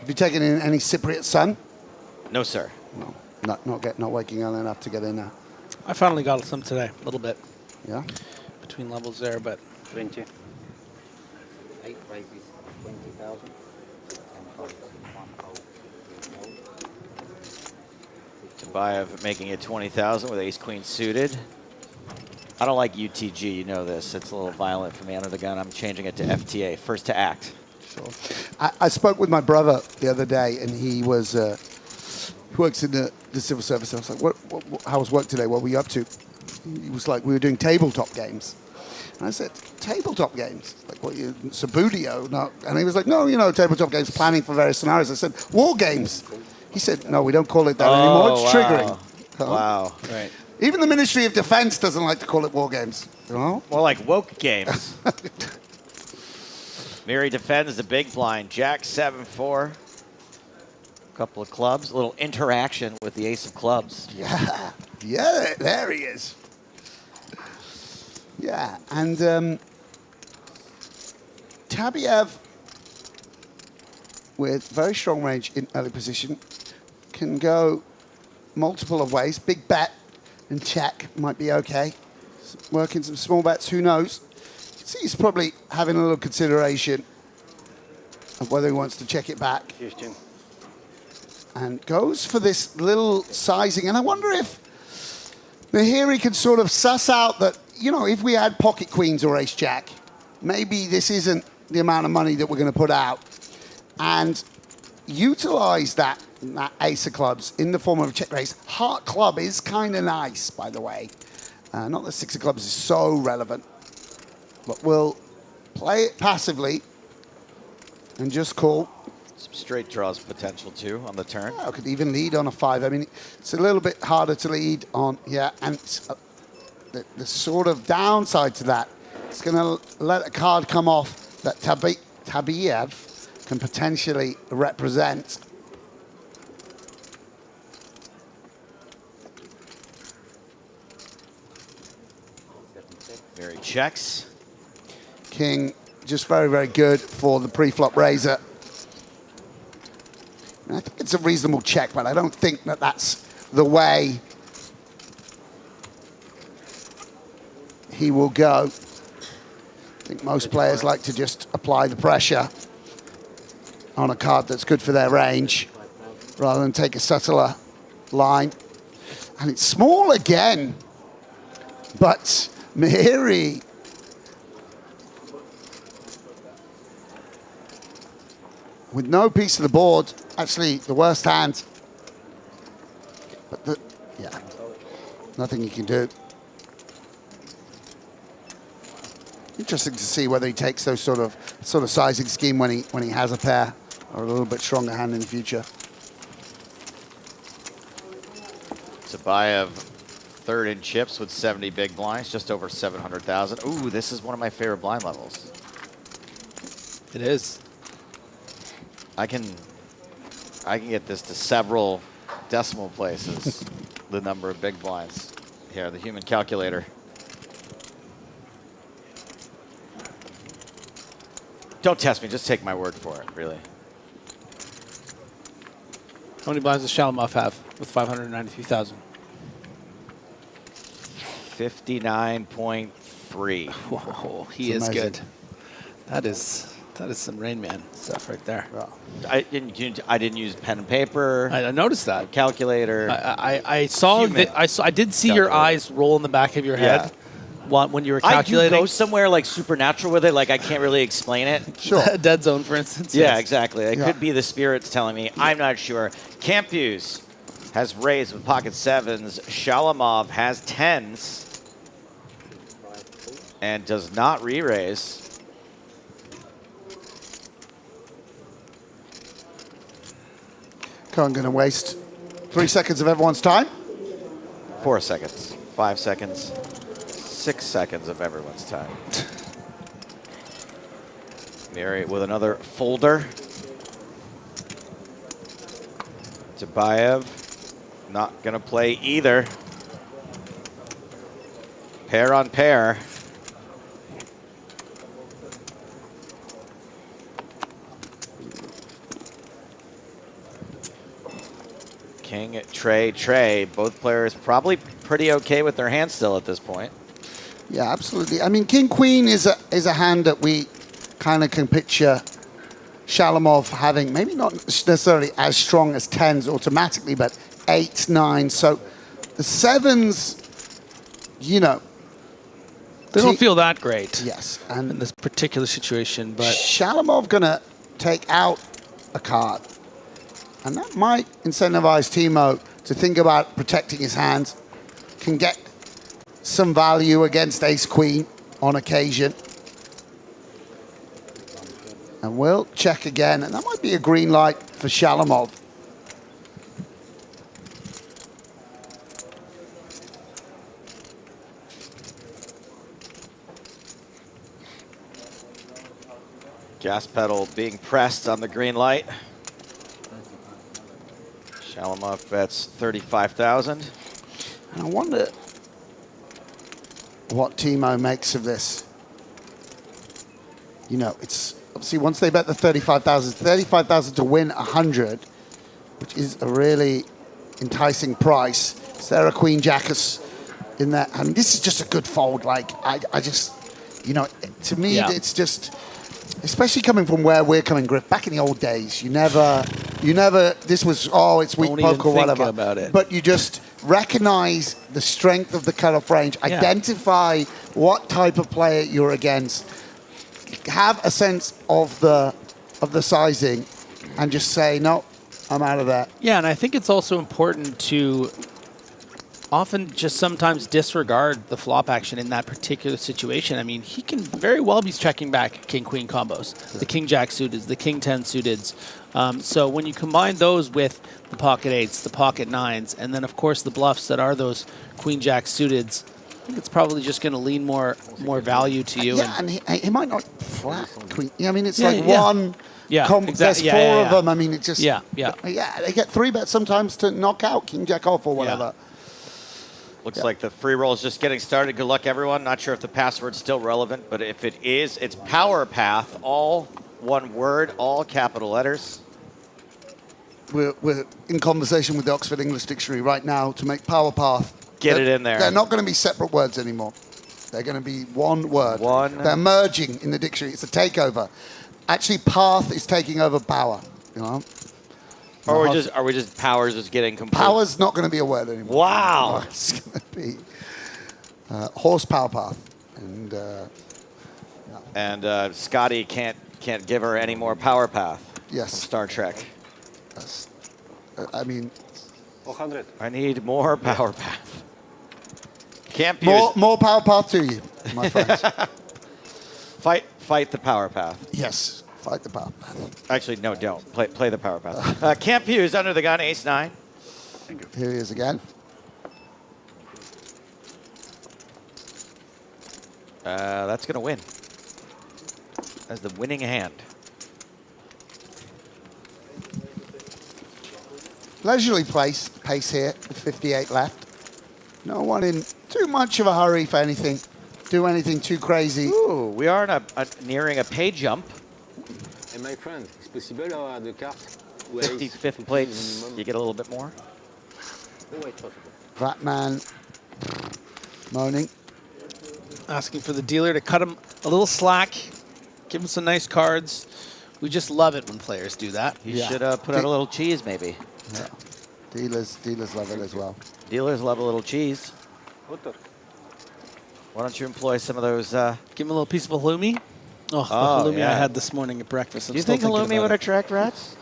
Have you taken in any Cypriot sun? No, sir. No, not waking early enough to get in there. I finally got some today, a little bit. Yeah. Between levels there, but 20. 8 raises, 20,000. 10 folds, 1 Tabayev making it 20,000 with ace-queen suited. I don't like UTG, you know this. It's a little violent for me under the gun. I'm changing it to FTA, first to act. Sure. I spoke with my brother the other day, and he was he works in the civil service. I was like, how was work today? What were you up to? He was like, we were doing tabletop games. And I said, tabletop games? Like, what, Subudio? No. And he was like, no, tabletop games, planning for various scenarios. I said, war games. He said, no, we don't call it that anymore. It's triggering. Wow. Right. Even the Ministry of Defense doesn't like to call it war games. You know? More like woke games. Mary defends the big blind. Jack 7-4. Couple of clubs. A little interaction with the ace of clubs. Yeah. Yeah, there he is. Yeah, and Tabiev, with very strong range in early position, can go multiple of ways. Big bet and check might be okay. Working some small bets, who knows? See, he's probably having a little consideration of whether he wants to check it back. Houston. And goes for this little sizing. And I wonder if Mahiri can sort of suss out that, you know, if we had pocket queens or ace jack, maybe this isn't the amount of money that we're going to put out, and utilize that ace of clubs in the form of a check raise. Heart club is kind of nice, by the way. Not that six of clubs is so relevant, but we'll play it passively and just call. Some straight draws potential too on the turn. I could even lead on a 5. I mean, it's a little bit harder to lead on, yeah, and the sort of downside to that, it's going to let a card come off that Tabiev can potentially represent. Very checks. King, just very, very good for the pre-flop raiser. And I think it's a reasonable check, but I don't think that that's the way he will go. I think most players like to just apply the pressure on a card that's good for their range rather than take a subtler line. And it's small again, but Mahiri with no piece of the board, actually the worst hand. But yeah, nothing he can do. Interesting to see whether he takes those sort of sizing scheme when he has a pair or a little bit stronger hand in the future. Tabayev third in chips with 70 big blinds, just over 700,000. Ooh, this is one of my favorite blind levels. It is. I can get this to several decimal places, the number of big blinds. Here, the human calculator. Don't test me, just take my word for it, really. How many blinds does Shalamov have with 593,000? 59.3. Whoa, he is good. That is some Rain Man stuff right there. I didn't use pen and paper. I noticed that calculator. I saw that. I did see your eyes roll in the back of your head when you were calculating. I do go somewhere like supernatural with it, like I can't really explain it. Sure. Dead Zone, for instance. Yeah, yes. exactly. It could be the spirits telling me. I'm not sure. Campus has raised with pocket sevens. Shalamov has tens and does not re-raise. I'm going to waste 3 seconds of everyone's time. 4 seconds, 5 seconds, 6 seconds of everyone's time. Mary with another folder. Tabayev not going to play either. Pair on pair. King, Trey. Both players probably pretty okay with their hand still at this point. Yeah, absolutely. I mean, King Queen is a hand that we kind of can picture Shalamov having, maybe not necessarily as strong as tens automatically, but 8s, 9s. So the sevens, you know, they don't feel that great. Yes, and in this particular situation, but Shalamov gonna take out a card. And that might incentivize Timo to think about protecting his hand. Can get some value against ace-queen on occasion. And we'll check again. And that might be a green light for Shalamov. Gas pedal being pressed on the green light. Shalamov bets 35,000. I wonder what Timo makes of this. You know, it's obviously once they bet the 35,000 to win 100, which is a really enticing price. Is there a Queen Jackus in that? I mean, this is just a good fold. Like, I just, you know, to me, it's just, especially coming from where we're coming, Griff, back in the old days, you never, this was, oh, it's weak poker or whatever. About it. But you just recognize the strength of the cutoff range, identify what type of player you're against, have a sense of the sizing, and just say, no, I'm out of that. Yeah, and I think it's also important to often just sometimes disregard the flop action in that particular situation. I mean, he can very well be checking back king-queen combos, the king-jack suiteds, the king-10 suiteds. So when you combine those with the pocket eights, the pocket nines, and then, of course, the bluffs that are those queen-jack suiteds, I think it's probably just going to lean more value to you. Yeah, and he might not flat queen. I mean, it's Yeah, like one... There's four of them. I mean, it just... Yeah. They get 3-bets sometimes to knock out king-jack off or whatever. Looks like the free roll is just getting started. Good luck, everyone. Not sure if the password's still relevant, but if it is, it's Power Path, all one word, all capital letters. We're in conversation with the Oxford English Dictionary right now to make Power Path. Get it in there. They're not going to be separate words anymore. They're going to be one word. They're merging in the dictionary. It's a takeover. Actually, path is taking over power. You know. Or are we just powers is getting complete? Power's not going to be a word anymore. Wow. It's going to be horsepower path. And Scotty can't give her any more power path. Yes. From Star Trek. Yes. I mean, 400. I need more power path. Can't more power path to you, my friends. Fight the power path. Yes. Fight the power path. Actually, no, don't. Play the power path. Camp Hughes under the gun, ace-9. Here he is again. That's going to win. That's the winning hand. Leisurely pace here with 58 left. No one in too much of a hurry for anything. Do anything too crazy. Ooh, we are nearing a pay jump. And my friend, it's possible the card? 55th place, you get a little bit more. That man moaning. Asking for the dealer to cut him a little slack, give him some nice cards. We just love it when players do that. You should put out a little cheese, maybe. Yeah. Dealers love it as well. Dealers love a little cheese. Why don't you employ some of those? Give him a little piece of halloumi. Oh, the halloumi I had this morning at breakfast. Do you think halloumi would attract rats?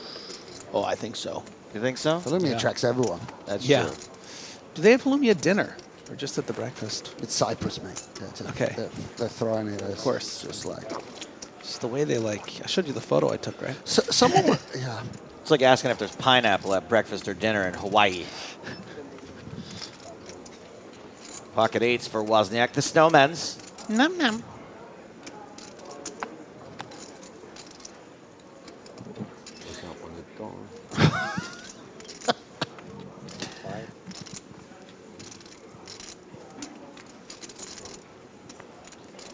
Oh, I think so. You think so? Halloumi attracts everyone. That's true. Do they have halloumi at dinner or just at the breakfast? It's Cyprus, mate. Okay. They're throwing it. Of course. Just like... Just the way they I showed you the photo I took, right? Someone... yeah. It's like asking if there's pineapple at breakfast or dinner in Hawaii. Pocket eights for Wozniak, the Snowmen's. Num.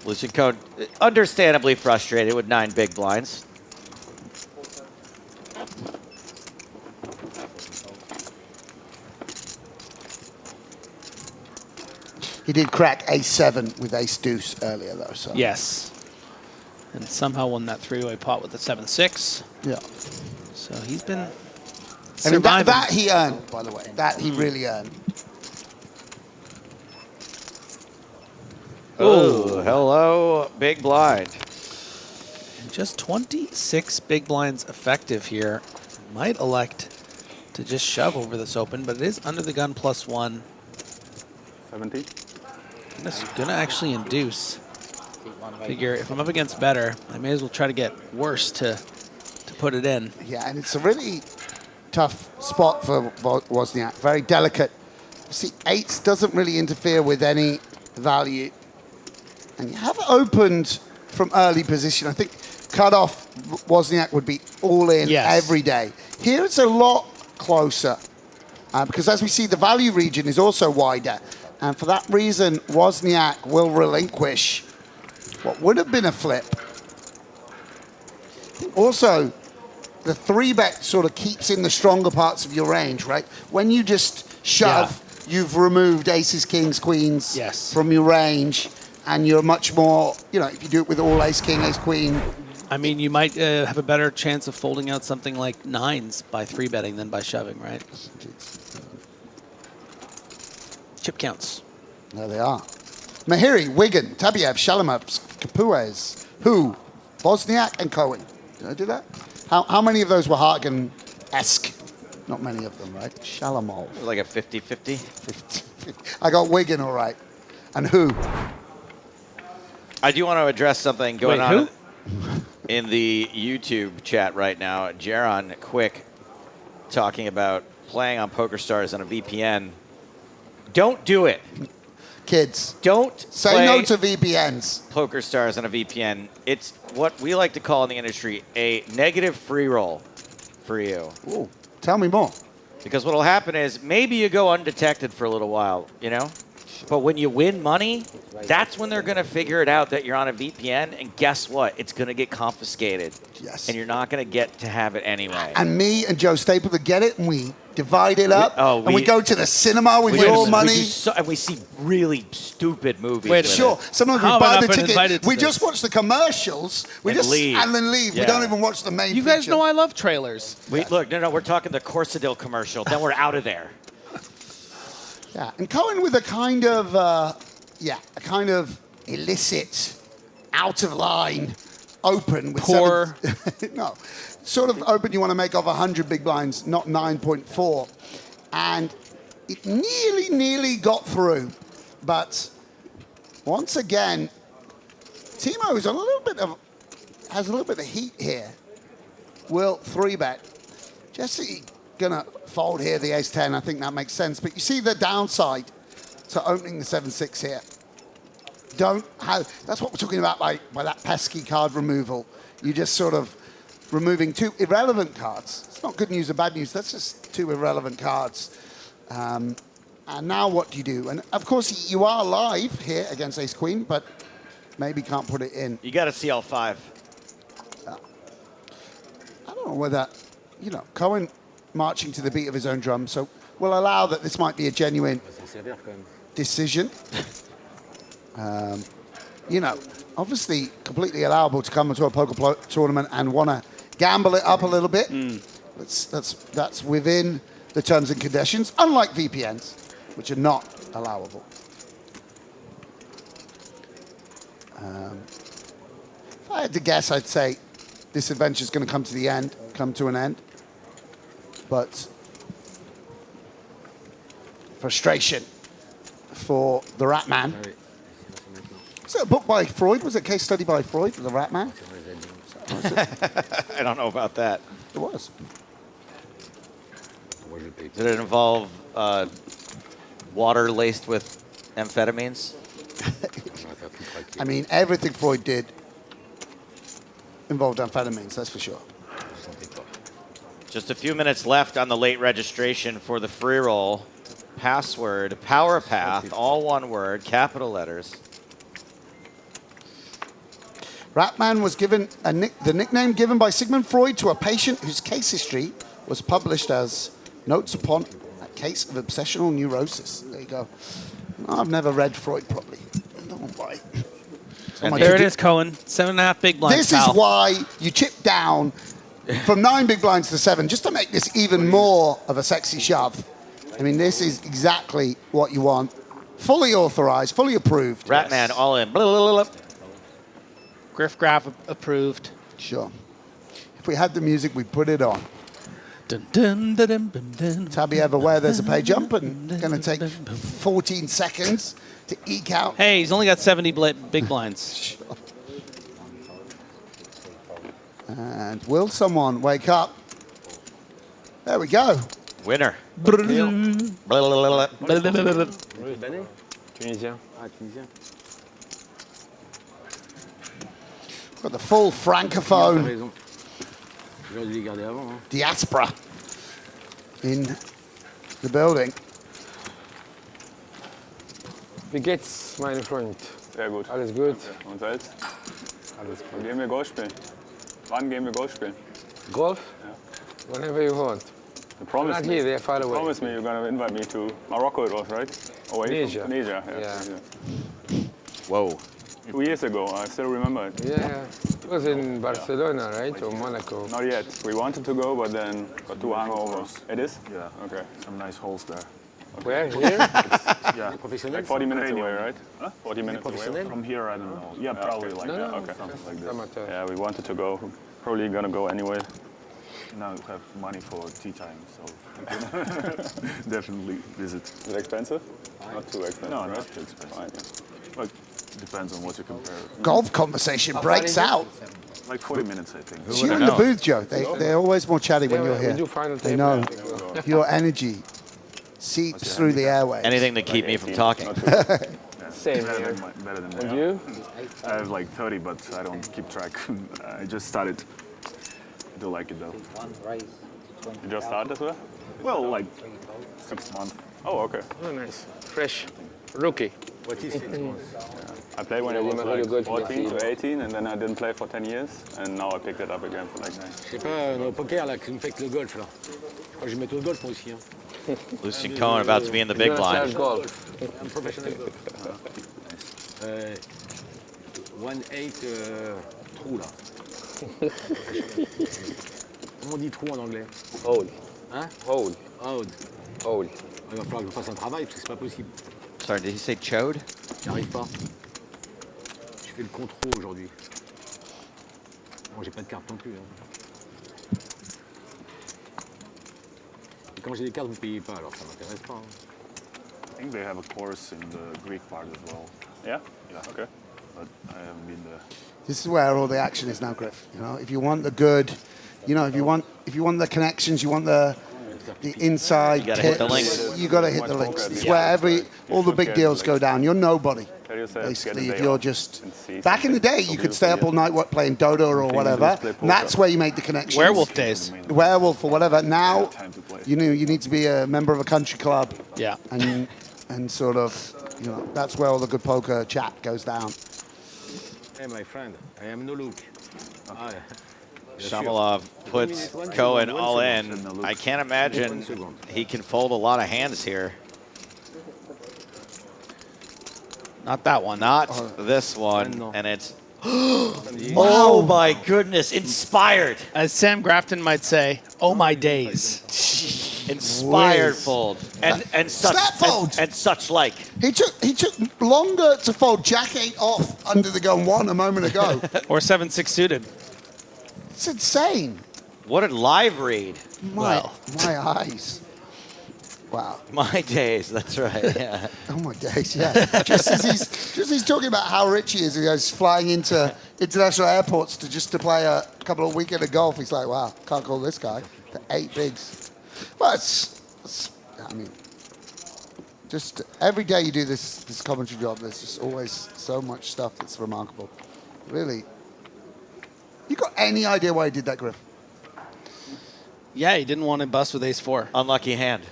Lucian Cone, understandably frustrated with 9 big blinds. He did crack ace-7 with ace-deuce earlier, though. So. Yes. And somehow won that three-way pot with a 7-6. Yeah. So he's been I mean, that he earned, by the way. That he really earned. Oh, hello, big blind. Just 26 big blinds effective here. Might elect to just shove over this open, but it is under the gun +1. 70. It's gonna actually induce. Figure if I'm up against better, I may as well try to get worse to put it in. Yeah, and it's a really tough spot for Wozniak. Very delicate. See, eights doesn't really interfere with any value. And you have opened from early position. I think cutoff Wozniak would be all in every day. Here it's a lot closer because as we see, the value region is also wider. And for that reason, Wozniak will relinquish what would have been a flip. Also, the 3-bet sort of keeps in the stronger parts of your range, right? When you just shove, you've removed aces, kings, queens from your range. And you're much more, if you do it with all ace, king, ace, queen. I mean, you might have a better chance of folding out something like 9s by 3-betting than by shoving, right? chip counts. There they are. Mahiri, Wigan, Tabiev, Shalamov, Capuez, Hu, Bosniak, and Cohen. Did I do that? How many of those were Hartigan-esque? Not many of them, right? Shalamov. Like a 50-50. I got Wigan all right. And Hu. I do want to address something going Wait, on in the YouTube chat right now. Jaron Quick talking about playing on PokerStars on a VPN. Don't do it. Kids. Don't say no to VPNs. PokerStars on a VPN. It's what we like to call in the industry a negative free roll for you. Ooh, tell me more. Because what will happen is maybe you go undetected for a little while, you know? But when you win money, that's when they're going to figure it out that you're on a VPN. And guess what? It's going to get confiscated. Yes. And you're not going to get to have it anyway. And me and Joe Stapleton get it, and we divide it up. And we go to the cinema with your money. And we see really stupid movies. Wait, sure. Sometimes we How have I buy not the been ticket. invited to We this? just watch the commercials. We And just leave. and then leave. We Yeah. don't even watch the main. You guys feature. know I love trailers. Look, no, we're talking the Corsadil commercial. Then we're out of there. Yeah, and Cohen with a kind of, a kind of illicit, out of line, open with Poor. no, sort of open you want to make off 100 big blinds, not 9.4, and it nearly got through, but once again, Timo is has a little bit of heat here. Will 3-bet. Jesse gonna fold here the ace-10. I think that makes sense. But you see the downside to opening the 7-6 here. That's what we're talking about by that pesky card removal. You're just sort of removing two irrelevant cards. It's not good news or bad news. That's just two irrelevant cards. And now what do you do? And of course, you are live here against ace-queen, but maybe can't put it in. You got to see all 5. I don't know whether, Cohen marching to the beat of his own drum, so we'll allow that this might be a genuine decision. Obviously completely allowable to come into a poker tournament and want to gamble it up a little bit. That's within the terms and conditions, unlike VPNs, which are not allowable. If I had to guess, I'd say this adventure is going to come to an end. But frustration for the Rat Man. Was it a book by Freud? Was it a case study by Freud, the Rat Man? I don't know about that. It was. Did it involve water laced with amphetamines? I mean, everything Freud did involved amphetamines, that's for sure. Just a few minutes left on the late registration for the free roll. Password, Power Path, all one word, capital letters. Ratman was given the nickname given by Sigmund Freud to a patient whose case history was published as Notes Upon a Case of Obsessional Neurosis. There you go. I've never read Freud properly. Don't worry. And there it is, Cohen. 7.5 big blinds. This is why you chip down from 9 big blinds to 7, just to make this even more of a sexy shove. I mean, this is exactly what you want. Fully authorized, fully approved. Ratman, all in. Blah, blah, blah, blah. Griff Graff approved. Sure. If we had the music, we'd put it on. Dun, dun, dun, dun, dun, dun, Tabby ever where there's a pay jump and going to take 14 seconds to eke out. Hey, he's only got 70 big blinds. Sure. And will someone wake up? There we go. Winner. Tunisia. Tunisia. Got the full francophone diaspora in the building. Wie geht's, mein Freund? Sehr gut. Alles gut? Und selbst? Alles gut. Wann gehen wir Golf spielen? Wann gehen wir Golf spielen? Golf? Ja. Whenever you want. You promised Not me. here, they're far away. Promised me you're going to invite me to Morocco, it was, right? Away Tunisia. From Tunisia. Yeah. Tunisia. Whoa. 2 years ago, I still remember it. Yeah, it was in Barcelona, right? Or Monaco? Not yet. We wanted to go, but then got too hungover. It is? Yeah. Okay. Some nice holes there. Where? Here? Yeah, Professionnel, like 40 minutes c'est away, right? Huh? 40 minutes professionnel? away. From here, I don't know. Yeah, probably okay. like No, that. no, Okay, something like this. Amateur. Yeah, we wanted to go. Probably gonna go anyway. Now we have money for tea time, so definitely visit. Is it expensive? Not too expensive. No, not too expensive. Fine. But depends on what you compare. Golf conversation breaks out. Like 40 minutes, I think. It's you in the booth, Joe. They're always more chatty when you're we here. do final They table, know I think. your energy seeps through the airwaves. Anything to keep me from talking. Same better here. Better than And that. you? I have like 30, but I don't keep track. I just started. I do like it though. You just started as well? Well, like 6 months. Oh, okay. Oh, nice. Fresh. Rookie. What is 6 months? I played when I Yeah, was you might like go to 14 the to 18, and then I didn't play for 10 years, and now I picked it up again for like 9. Je sais pas, au poker, là, que me fait que le golf, là. Je crois que je vais mettre au golf, moi aussi. Hein. Lucian Cohen about to be in the big blind. I'm professional golf. 1-8 trou, là. Comment on dit trou en anglais? Hold. Hein? Hold. Hold. Hold. Il va falloir que je fasse un travail, parce que c'est pas possible. Sorry, did he say chode? J'y arrive pas. Je fais le contrôle aujourd'hui. Bon, j'ai pas de carte non plus. Hein. Et quand j'ai des cartes, vous ne payez pas, alors ça m'intéresse pas. Hein. I think they have a course in the Greek part as well. Yeah? Yeah, okay. But I haven't been there. This is where all the action is now, Griff. You know, if you want the good, you know, if you want the connections, you want the inside You gotta hit the tips, links. you got to hit the links. It's where all the big deals go down. You're nobody. Basically, if you're just back in the day, you could stay up all night playing Dota or whatever. And that's where you made the connections. Werewolf days. Werewolf or whatever. Now, you need to be a member of a country club. Yeah. And sort of, you know, that's where all the good poker chat goes down. Hey, my friend, I am no look. Ah, Shamalov puts Cohen all in. I can't imagine he can fold a lot of hands here. Not that one. Not this one. And it's... Oh my goodness, inspired. As Sam Grafton might say, oh my days. Inspired fold. And such Snap fold. and such like. He took longer to fold Jack 8 off under the gun 1 a moment ago. Or 7-6 suited. It's insane. What a live read. My eyes. Wow. My days, that's right. Yeah. Oh my days, yeah. just as he's talking about how rich he is, he goes flying into international airports to play a couple of weekends of golf. He's like, wow, can't call this guy. The 8 bigs. Well, I mean, just every day you do this commentary job, there's just always so much stuff that's remarkable. Really. You got any idea why he did that, Griff? Yeah, he didn't want to bust with ace-4. Unlucky hand.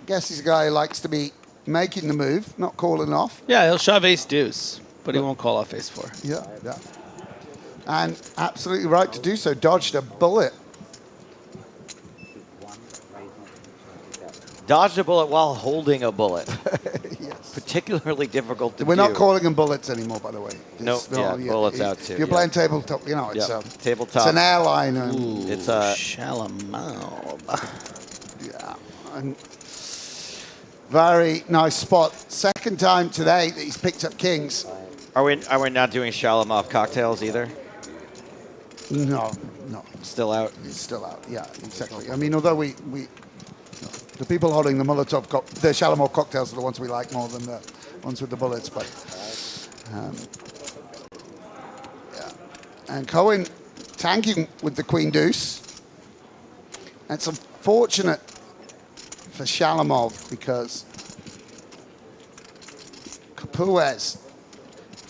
Guess he's a guy who likes to be making the move, not calling off. Yeah, he'll shove ace-deuce, but he won't call off ace-4. Yeah. And absolutely right to do so. Dodged a bullet. Dodged a bullet while holding a bullet. Yes. Particularly difficult to do. We're not calling them bullets anymore, by the way. Nope. Bullets out too. If you're playing tabletop, you know, it's tabletop. It's an airline. Ooh, it's a Shalamov. Yeah. And very nice spot. Second time today that he's picked up kings. Are we not doing Shalamov cocktails either? No. Still out. It's still out. Yeah, exactly. I mean, although the people holding the Molotov, the Shalamov cocktails are the ones we like more than the ones with the bullets. But yeah, and Cohen tanking with the Queen Deuce. It's unfortunate for Shalamov because Capuez,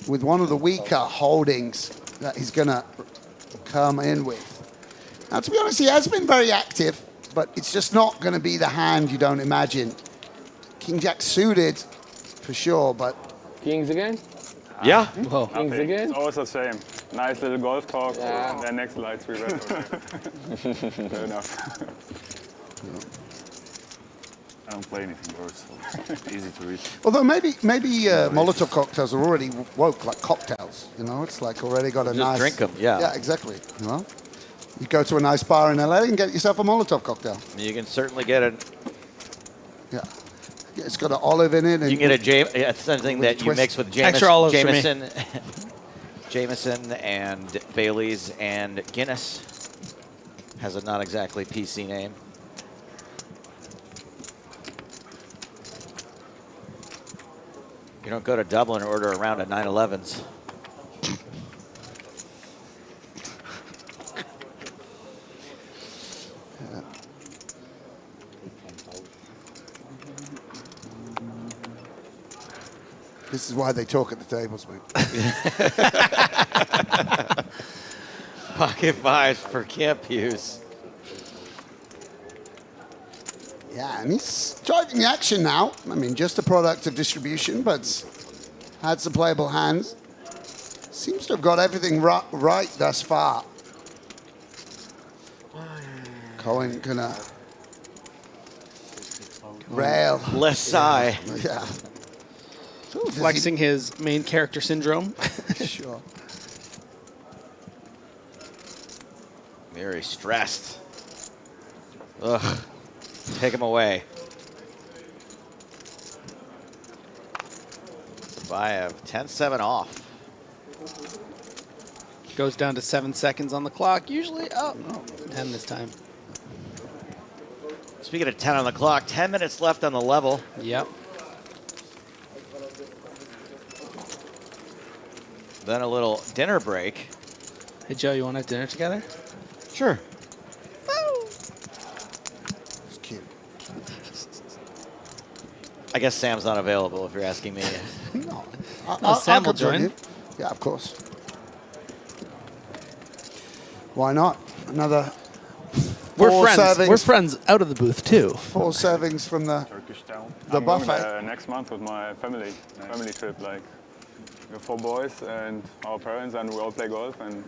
with one of the weaker holdings that he's going to come in with. Now, to be honest, he has been very active, but it's just not going to be the hand you don't imagine. King Jack suited, for sure, but... Kings again? Yeah. Whoa. Kings again? It's always the same. Nice little golf talk, Yeah. and then next light 3 red. Fair enough. I don't play anything worse, so easy to read. Although maybe Molotov cocktails are already woke like cocktails, you know? It's like already got a Just nice... drink them, yeah. Yeah, exactly, you know? You go to a nice bar in LA and get yourself a Molotov cocktail. You can certainly get it. Yeah. It's got an olive in it. And You can get something that you mix with Extra olives for me. Jameson, Jameson and Bailey's and Guinness. Has a not exactly PC name. You don't go to Dublin and order a round of 911s. This is why they talk at the tables, mate. Pocket fives for camp use. Yeah, and he's driving the action now. I mean, just a product of distribution, but had some playable hands. Seems to have got everything right thus far. Cohen gonna rail. Less sigh. Yeah. Flexing his main character syndrome. Sure. Very stressed. Ugh. Take him away. Bayev, 10-7 off. Goes down to 7 seconds on the clock. Usually, oh, no, 10 this time. Speaking of 10 on the clock, 10 minutes left on the level. Yep. Then a little dinner break. Hey, Joe, you want to have dinner together? Sure. It's cute. I guess Sam's not available if you're asking me. No. Sam will come join. you. Yeah, of course. Why not? Another We're four friends. servings. We're friends out of the booth, too. 4 servings from the Turkish town. The I'm buffet. Going, next month with my family. Family trip. Like, we have 4 boys and our parents, and we all play golf. And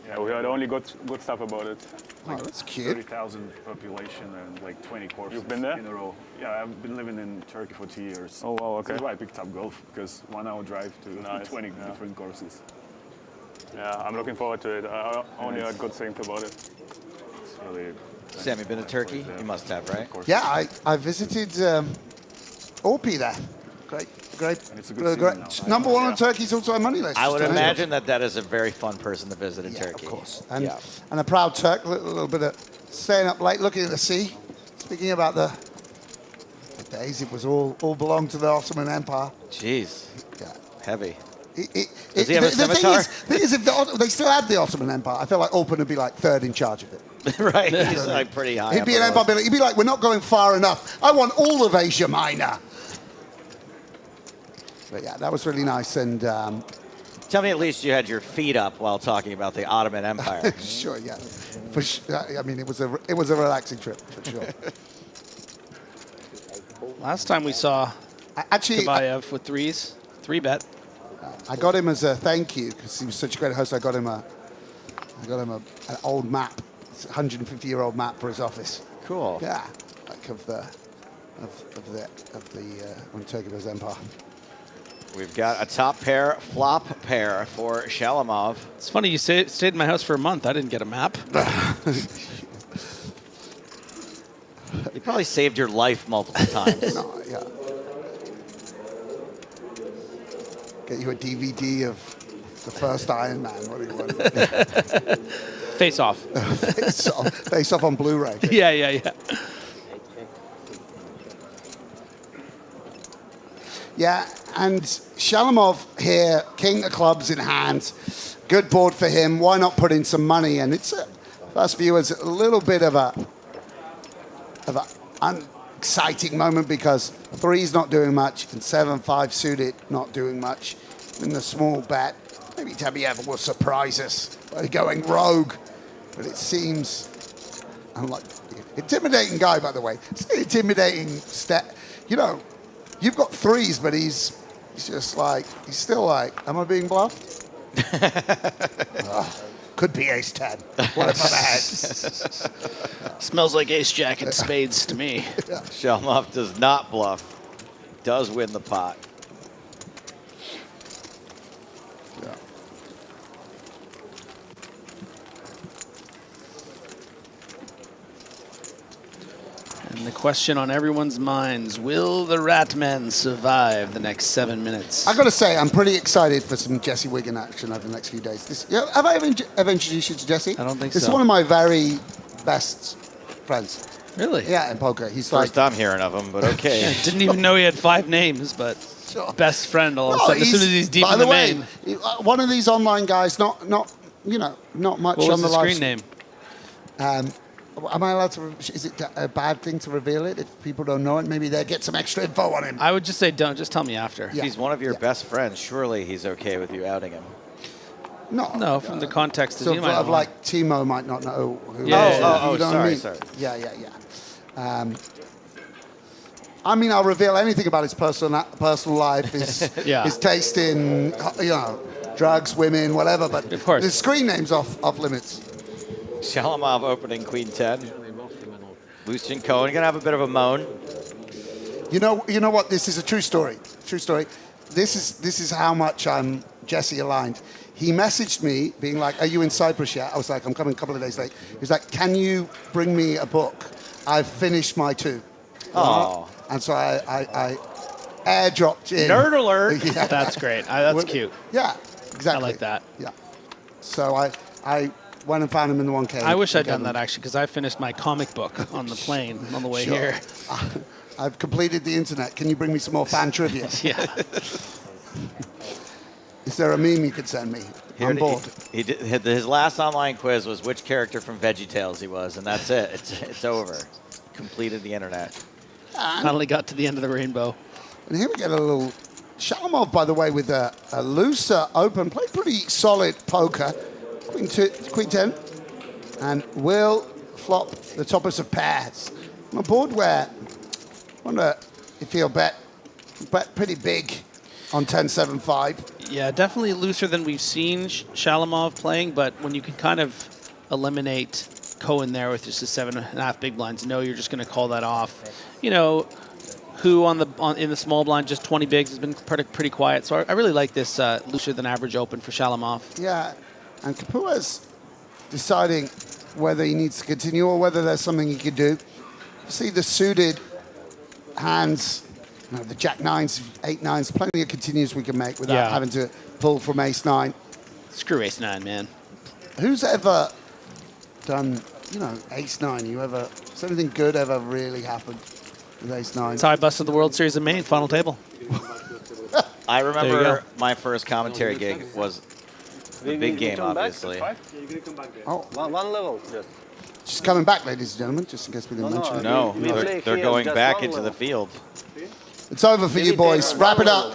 yeah, we heard only good stuff about it. Oh, that's cute. 30,000 population and like 20 courses You've been there? in a row. Yeah, I've been living in Turkey for 2 years. Oh, wow, okay. That's why I picked up golf, because 1 hour drive to Nice, 20 yeah. different courses. Yeah, I'm looking forward to it. I only heard good things about it. It's really Sam, you been to Turkey? You must have, right? Yeah, I visited Orpi there. Great. And it's a good season now. Number 1 on Turkey's also money list. I would Just imagine that is a very fun person to visit in Turkey. Of course. And, Yeah. and a proud Turk, a little bit of staying up late, looking at the sea. Speaking about the days, it was all belonged to the Ottoman Empire. Jeez. Yeah. Heavy. Does he have a scimitar? Thing is, if they still had the Ottoman Empire, I feel like Orpen would be like 3rd in charge of it. Right, he's like pretty high. He'd be an empire. He'd be like, we're not going far enough. I want all of Asia Minor. But yeah, that was really nice. And Tell me at least you had your feet up while talking about the Ottoman Empire. sure, yeah. For I mean, it was a relaxing trip for sure. Last time we saw Kabayev with 3s, 3-bet. I got him as a thank you because he was such a great host. I got him an old map, it's a 150-year-old map for his office. Cool. Yeah, like of the when Turkey was empire. We've got a top pair, flop pair for Shalamov. It's funny you stayed in my house for a month. I didn't get a map. You probably saved your life multiple times. No, yeah. Get you a DVD of the first Iron Man. What do you want? Face Off. Face Off on Blu-ray. Yeah. Yeah, and Shalamov here, king of clubs in hand. Good board for him. Why not put in some money? And it's first viewers a little bit of a unexciting moment because 3's not doing much and 7-5 suited not doing much. In the small bet, maybe Tabiev will surprise us by going rogue, but it seems unlike intimidating guy, by the way. It's an intimidating step. You know, you've got 3s, but he's just like, he's still like, am I being bluffed? Could be ace 10. What if I'm ahead? Smells like ace jack and spades to me. Yeah. Shalamov does not bluff. Does win the pot. question on everyone's minds. Will the Ratmen survive the next 7 minutes? I've got to say, I'm pretty excited for some Jesse Wiggin action over the next few days. Have I ever introduced you to Jesse? I don't think This so. is one of my very best friends. Really? Yeah, in poker. He's First time hearing of him, but okay. Yeah, didn't even know he had 5 names, but best friend all of a No, sudden. As soon as he's deep by in the the way, main. one of these online guys, not much What on was the the live screen name? Am I allowed to? Is it a bad thing to reveal it if people don't know it? Maybe they get some extra info on him. I would just say don't. Just tell me after. If he's one of your best friends, surely he's okay with you outing him. No, from the context So you might of know. like Timo might not know who. Yeah, it is, yeah, yeah. you know what I mean? sorry. Yeah. I mean, I'll reveal anything about his personal life, his taste in drugs, women, whatever. But of course, the screen name's off limits. Shalamov opening Queen 10. Lucian Cohen gonna have a bit of a moan. You know what? This is a true story. True story. This is how much I'm Jesse aligned. He messaged me being like, "Are you in Cyprus yet?" I was like, "I'm coming a couple of days late." He was like, "Can you bring me a book? I've finished my 2." Oh. And so I airdropped in. Nerd alert. Yeah. That's great. That's cute. Yeah, exactly. I like that. Yeah. So I went and found him in the 1K. I wish I'd done that actually, because I finished my comic book on the plane on the way here. I've completed the internet. Can you bring me some more fan trivia? Yeah. Is there a meme you could send me? I'm bored. His last online quiz was which character from VeggieTales he was, and that's it. It's over. Completed the internet. Finally got to the end of the rainbow. And here we get a little Shalamov, by the way, with a looser open. Played pretty solid poker. Queen 10. And will flop the toppers of pairs. On a board where I wonder if he'll bet pretty big on 10-7-5. Yeah, definitely looser than we've seen Shalamov playing, but when you can kind of eliminate Cohen there with just a 7.5 big blinds, you're just going to call that off. Who in the small blind, just 20 bigs, has been pretty quiet. So I really like this looser than average open for Shalamov. Yeah, and Kapua's deciding whether he needs to continue or whether there's something he could do. See the suited hands, the Jack 9s, 8-9s, plenty of continues we can make without having to pull from Ace-9. Screw Ace-9, man. Who's ever done, Ace-9? Has anything good ever really happened with Ace-9? That's how I busted the World Series of Maine, final table. I remember my first commentary gig was the big game, obviously. Oh, one level, just. She's coming back, ladies and gentlemen, just in case we didn't mention it. No, they're going back into the field. It's over for you boys. Wrap it up.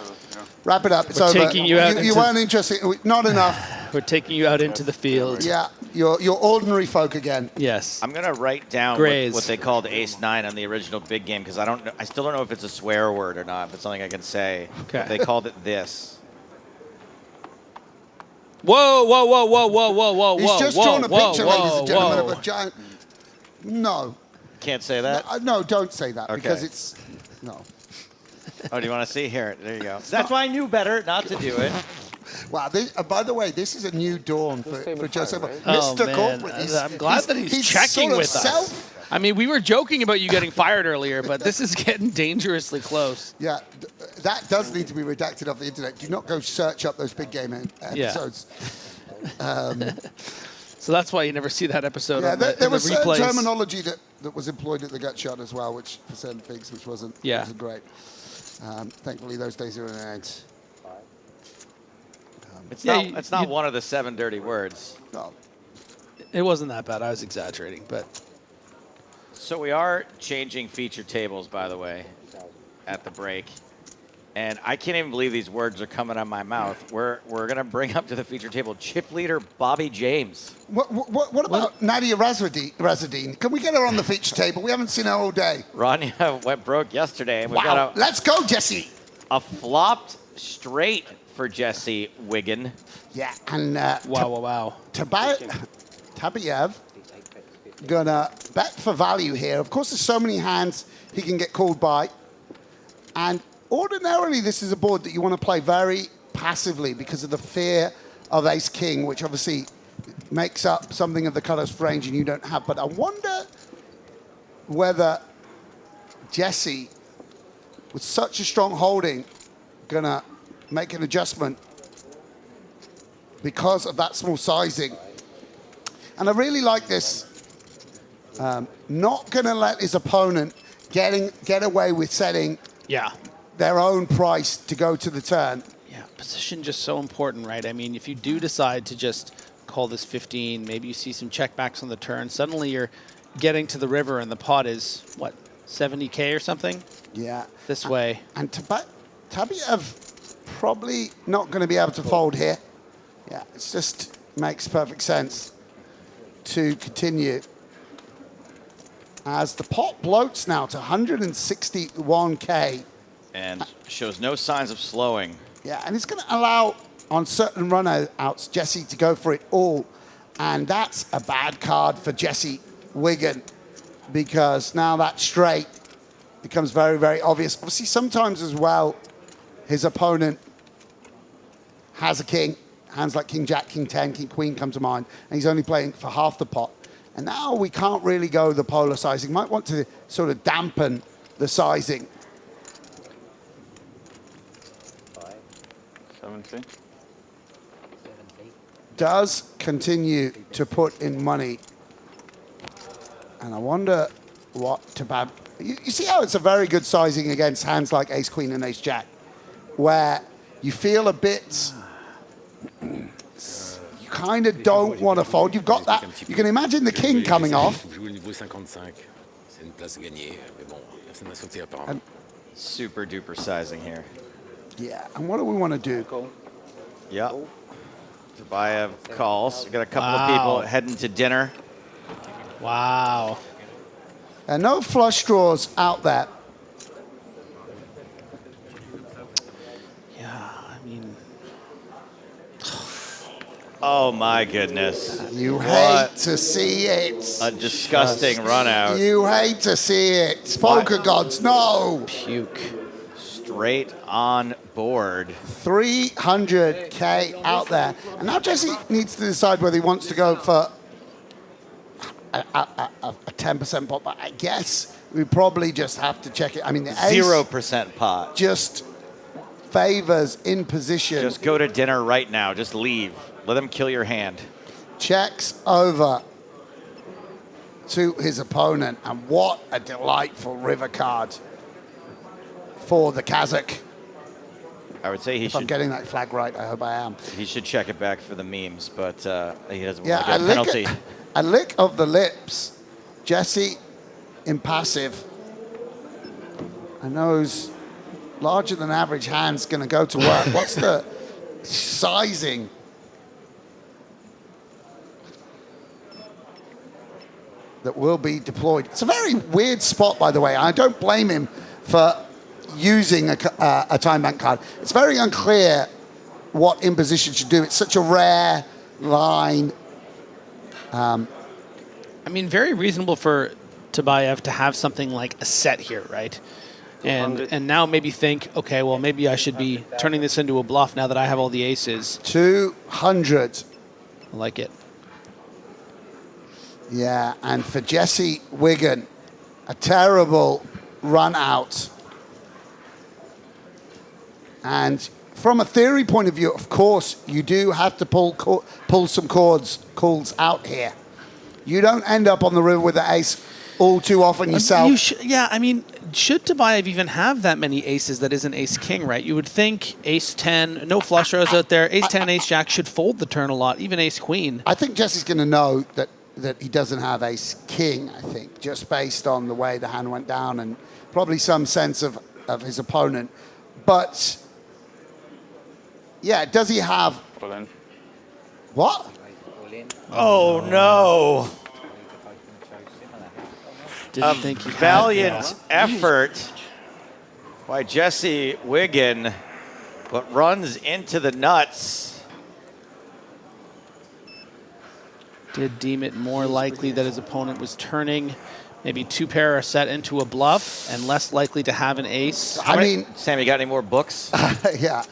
Wrap it up. It's over. Taking you out you weren't interested. Not enough. We're taking you out into the field. Yeah, you're ordinary folk again. Yes. I'm gonna write down what they called Ace-9 on the original big game because I still don't know if it's a swear word or not. If it's something I can say. Okay. They called it this. Whoa, whoa, whoa, whoa, whoa, whoa, whoa, He's just drawn a picture, ladies and gentlemen, whoa. of a giant. No. Can't say that? No, don't say that Okay. because it's. No. Oh, do you want to see? Here, there you go. That's why I knew better not to do it. Wow, by the way, this is a new dawn for Joseph. Oh, Mr. man. Corporate. I'm glad that he's checking sort of with us. I mean, we were joking about you getting fired earlier, but this is getting dangerously close. Yeah, that does need to be redacted off the internet. Do not go search up those big game episodes. So that's why you never see that episode. Yeah, On there was certain replays. terminology that was employed at the gut shot as well, which for certain things, which wasn't great. Thankfully, those days are in the end. It's not one of the 7 dirty words. No. It wasn't that bad. I was exaggerating, but. So we are changing feature tables, by the way, at the break. And I can't even believe these words are coming out of my mouth. We're going to bring up to the feature table chip leader Bobby James. What about Nadia Razadine? Can we get her on the feature table? We haven't seen her all day. Rania went broke yesterday. And Wow. got Let's go, Jesse. A flopped straight for Jesse Wiggin. Yeah, and wow. Tabiev gonna bet for value here. Of course, there's so many hands he can get called by. And ordinarily, this is a board that you want to play very passively because of the fear of ace-king, which obviously makes up something of the cutoff range and you don't have. But I wonder whether Jesse, with such a strong holding, gonna make an adjustment because of that small sizing. And I really like this. Not gonna let his opponent get away with setting their own price to go to the turn. Yeah, position just so important, right? I mean, if you do decide to just call this 15, maybe you see some checkbacks on the turn, suddenly you're getting to the river and the pot is, what, 70K or something? Yeah. This way. And Tabiev probably not going to be able to fold here. Yeah, it just makes perfect sense to continue. As the pot bloats now to 161K. And shows no signs of slowing. Yeah, and it's going to allow, on certain run-outs, Jesse to go for it all. And that's a bad card for Jesse Wigan, because now that straight becomes very, very obvious. Obviously, sometimes as well, his opponent has a king. Hands like King Jack, King 10, King Queen come to mind, and he's only playing for half the pot. And now we can't really go the polar sizing. Might want to sort of dampen the sizing. 70. Does continue to put in money. And I wonder what Tabab... You see how it's a very good sizing against hands like Ace Queen and Ace Jack, where you feel a bit... You kind of don't want to fold. You've got that. You can imagine the king coming off. And super duper sizing here. yeah, and what do we want to do? Yep. Tabayev calls. We got a couple of people heading to dinner. Wow. And no flush draws out there. Yeah, I mean... Oh my goodness. You What hate to see it. a disgusting run out. You hate to see it. Poker gods, no. Puke. Straight on board. 300K out there. And now Jesse needs to decide whether he wants to go for a 10% pot. But I guess we probably just have to check it. I mean, the ace 0% pot. just favors in position. Just go to dinner right now. Just leave. Let him kill your hand. Checks over to his opponent. And what a delightful river card for the Kazakh. I would say he If should. I'm getting that flag right, I hope I am. He should check it back for the memes, but he doesn't Yeah, want to get a penalty. a lick of the lips. Jesse, impassive. And those larger than average hands going to go to work. What's the sizing? That will be deployed. It's a very weird spot, by the way. I don't blame him for using a time bank card. It's very unclear what imposition should do. It's such a rare line. I mean, very reasonable for Tabayev to have something like a set here, right? And now maybe think, okay, well, maybe I should be turning this into a bluff now that I have all the aces. 200. I like it. Yeah, and for Jesse Wigan, a terrible run out. And from a theory point of view, of course, you do have to pull some calls out here. You don't end up on the river with the ace all too often yourself. Yeah, I mean, should Tabayev even have that many aces that isn't ace-king, right? You would think ace-10, no flush draws out there, ace-10, ace-jack should fold the turn a lot, even ace-queen. I think Jesse's going to know that he doesn't have ace-king, I think, just based on the way the hand went down and probably some sense of his opponent. But, yeah, does he have... What? Oh, no. Didn't think he had valiant effort by Jesse Wigan, but runs into the nuts. Did deem it more likely that his opponent was turning maybe two pair are set into a bluff and less likely to have an ace. Sam, you got any more books? Yeah.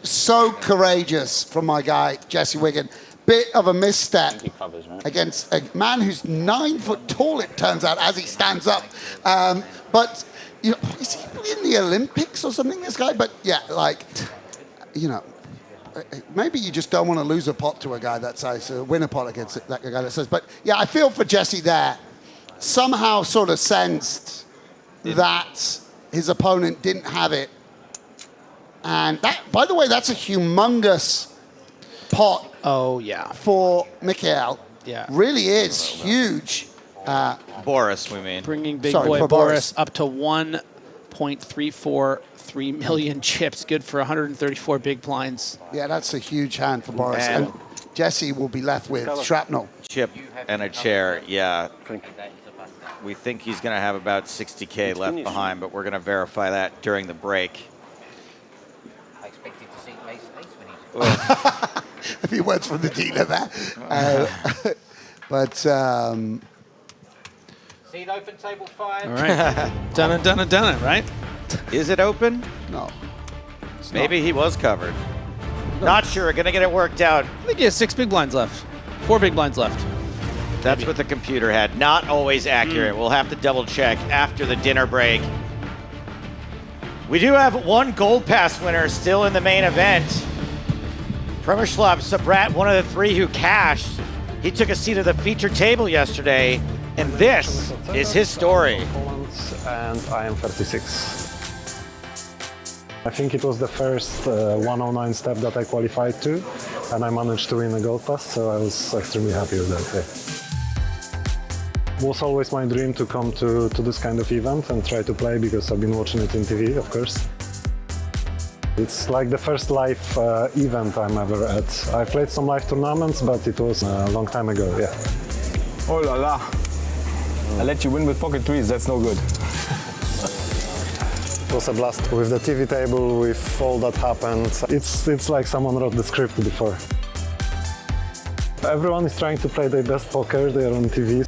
So courageous from my guy, Jesse Wigan. bit of a misstep He covers, right? against a man who's 9 foot tall, it turns out, as he stands up. But, you know, is he in the Olympics or something, this guy? But yeah, like, you know, maybe you just don't want to lose a pot to a guy that size, win a pot against that guy that says. But yeah, I feel for Jesse there. Somehow sort of sensed that his opponent didn't have it. And that, by the way, that's a humongous pot. Oh, yeah. For Mikhail. Yeah. Really is huge. Boris, we mean. Bringing big Sorry, boy for Boris up to 1.343 million chips. Good for 134 big blinds. Yeah, that's a huge hand for Boris. And And Jesse will be left with shrapnel. Chip and a chair, yeah. We think he's going to have about 60K left behind, but we're going to verify that during the break. I expected to see ace when he... A few words from the dealer there. But... Seed open, table 5. All right. done it, right? Is it open? No. Maybe he was covered. Not sure. Going to get it worked out. I think he has 6 big blinds left. 4 big blinds left. That's what the computer had. Not always accurate. We'll have to double check after the dinner break. We do have one Gold Pass winner still in the main event. Premislav Sabrat, one of the 3 who cashed. He took a seat at the feature table yesterday, and this is his story. And I am 36. I think it was the first 109 step that I qualified to, and I managed to win a Gold Pass, so I was extremely happy with that. Yeah. It was always my dream to come to this kind of event and try to play, because I've been watching it in TV, of course. It's like the first live event I'm ever at. I played some live tournaments, but it was a long time ago, yeah. Oh la la. I let you win with pocket threes, that's no good. It was a blast. With the TV table, with all that happened, it's like someone wrote the script before. Everyone is trying to play their best poker, they're on TV.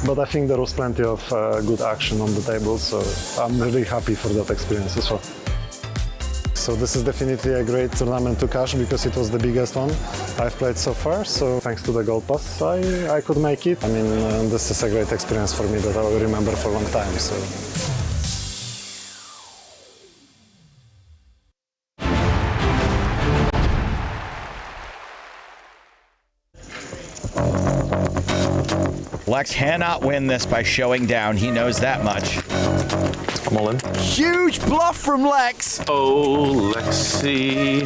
But I think there was plenty of good action on the table, so I'm really happy for that experience as well. So this is definitely a great tournament to cash, because it was the biggest one I've played so far. So thanks to the Gold Pass, I could make it. I mean, this is a great experience for me that I will remember for a long time. So. Lex cannot win this by showing down. He knows that much. I'm all in. Huge bluff from Lex. Oh, Lexi.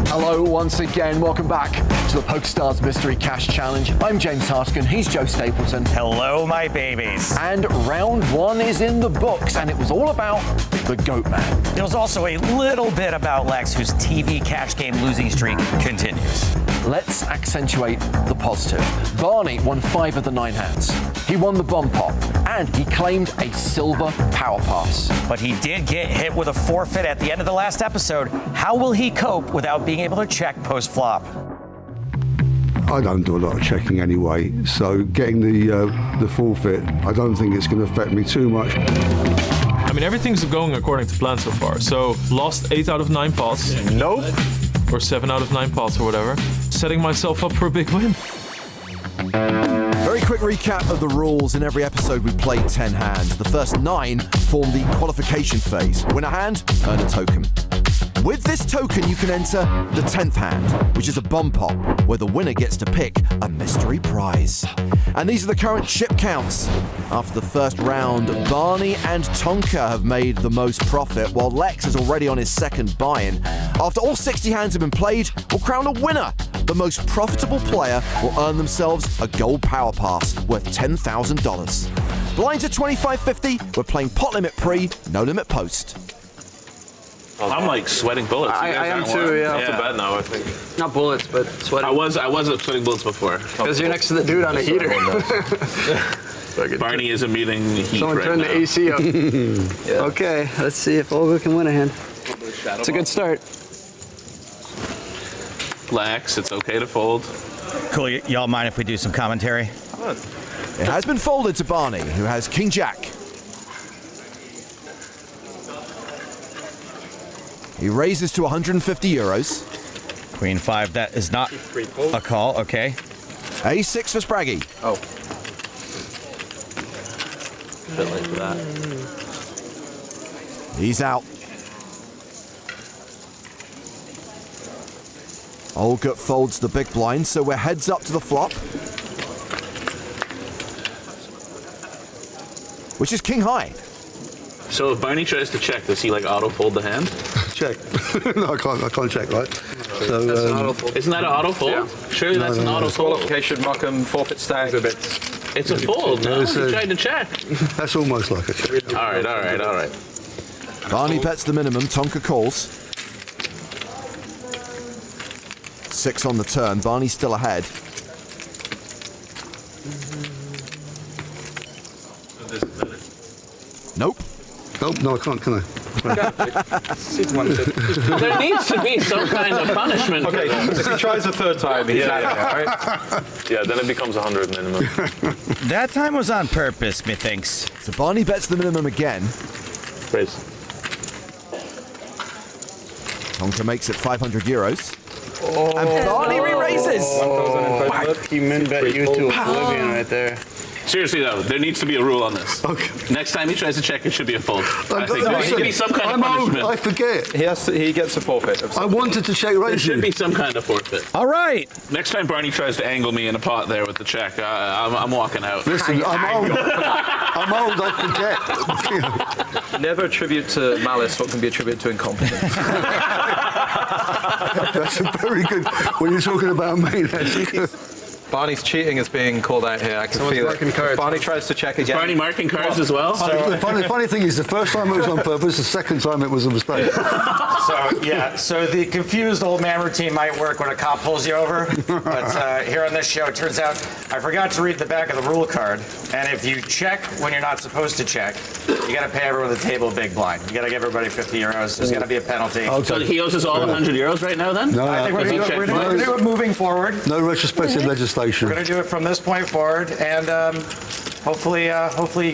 Hello once again, welcome back to the PokerStars Mystery Cash Challenge. I'm James Harskin, he's Joe Stapleton. Hello, my babies. And round 1 is in the books, and it was all about the Goat Man. It was also a little bit about Lex, whose TV cash game losing streak continues. Let's accentuate the positive. Barney won 5 of the 9 hands. He won the bomb pot, and he claimed a silver power pass. But he did get hit with a forfeit at the end of the last episode. How will he cope without being able to check post-flop? I don't do a lot of checking anyway, so getting the forfeit, I don't think it's going to affect me too much. I mean, everything's going according to plan so far. So, lost 8 out of 9 pots. Nope. Or 7 out of 9 pots or whatever. Setting myself up for a big win. Very quick recap of the rules. In every episode, we played 10 hands. The first 9 form the qualification phase. Win a hand, earn a token. With this token, you can enter the 10th hand, which is a bomb pot, where the winner gets to pick a mystery prize. And these are the current chip counts. After the first round, Barney and Tonka have made the most profit, while Lex is already on his second buy-in. After all 60 hands have been played, we'll crown a winner. The most profitable player will earn themselves a gold power pass worth $10,000. Blinds at $25.50. We're playing pot limit pre, no limit post. I'm like sweating bullets. I am too, yeah. Off the bat now, I think. Not bullets, but sweating. I wasn't sweating bullets before. Because you're next to the dude on a heater. Barney isn't meeting heat Someone right turn now. the AC up. Okay, let's see if Olga can win a hand. It's a good start. Lex, it's okay to fold. Cool, y'all mind if we do some commentary? It has been folded to Barney, who has King Jack. He raises to 150 euros. Queen 5, that is not a call, okay. A6 for Spraggy. Oh. A bit late for that. He's out. Olga folds the big blind, so we're heads up to the flop. Which is king high. So if Barney tries to check, does he like auto fold the hand? Check. No, I can't check, right? So, That's an auto fold. Isn't that an auto fold? Yeah. Surely that's an auto fold. Qualification, Markham, forfeit stack. It's a fold, no? It's He a- tried to check. That's almost like a check. All right. Barney bets the minimum, Tonka calls. 6 on the turn, Barney's still ahead. Nope. Nope, no, I can't, can I? There needs to be some kind of punishment. Okay, if he tries a third time, he's out of there, right? Yeah, then it becomes 100 minimum. That time was on purpose, methinks. So Barney bets the minimum again. Raise. Tonka makes it 500 euros. Oh. And Barney re-raises. He min bet you to oblivion right there. Seriously though, there needs to be a rule on this. Okay. Next time he tries to check, it should be a fold. I think there should be some kind of punishment. I forget. He gets a forfeit. I wanted to check There raise should you. be some kind of forfeit. All right. Next time Barney tries to angle me in a pot there with the check, I'm walking out. Listen, I'm old. I'm old, I forget. Never attribute to malice what can be attributed to incompetence. That's a very good, when you're talking about me, that's good. Barney's cheating is being called out here. I can feel it. If Barney tries to check again. Barney marking cards as well? The funny thing is, the first time it was on purpose, the second time it was a mistake. So the confused old man routine might work when a cop pulls you over, but here on this show, it turns out I forgot to read the back of the rule card, and if you check when you're not supposed to check, you got to pay everyone at the table a big blind. You got to give everybody 50 euros. There's got to be a penalty. Okay. So he owes us all 100 euros right now then? No, I think we're going to do it moving forward. No retrospective legislation. We're going to do it from this point forward, and hopefully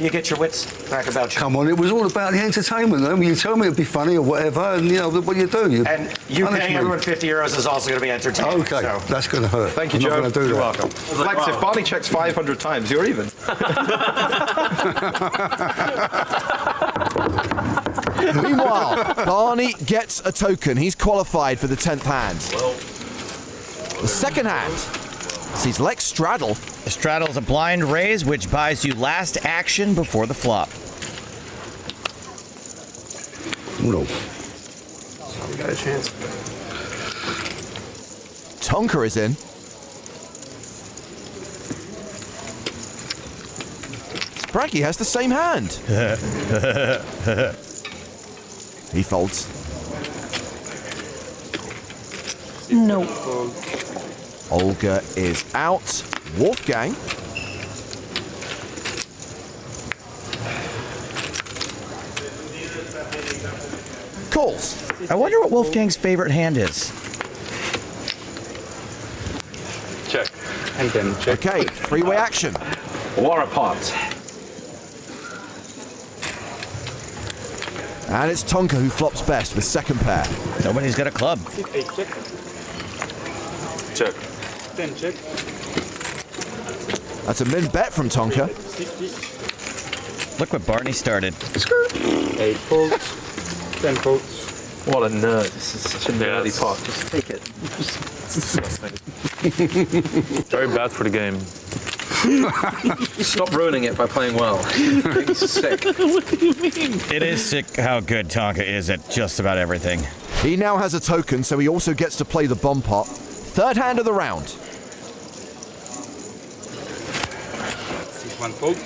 you get your wits back about you. Come on, it was all about the entertainment, though. You tell me it'd be funny or whatever, and you know what you do. And you punish paying me. everyone 50 euros is also going to be entertaining. Okay, So. that's going to hurt. Thank you, I'm Joe. not going to do You're that. welcome. Flex, if Barney checks 500 times, you're even. Meanwhile, Barney gets a token. He's qualified for the 10th hand. The second hand sees Lex straddle. A straddle is a blind raise, which buys you last action before the flop. No. You got a chance. Tonka is in. Spraggy has the same hand. He folds. No. Olga is out. Wolfgang. Calls. I wonder what Wolfgang's favorite hand is. Check. And then check. Okay, three-way action. War apart. And it's Tonka who flops best with second pair. Nobody's got a club. Check. Then check. That's a min bet from Tonka. Look what Barney started. 8 folds. 10 folds. What a nerd. This is such a nerdy pot. Just take it. Very bad for the game. Stop ruining it by playing well. It's sick. What do you mean? It is sick how good Tonka is at just about everything. He now has a token, so he also gets to play the bomb pot. Third hand of the round. 1 fold.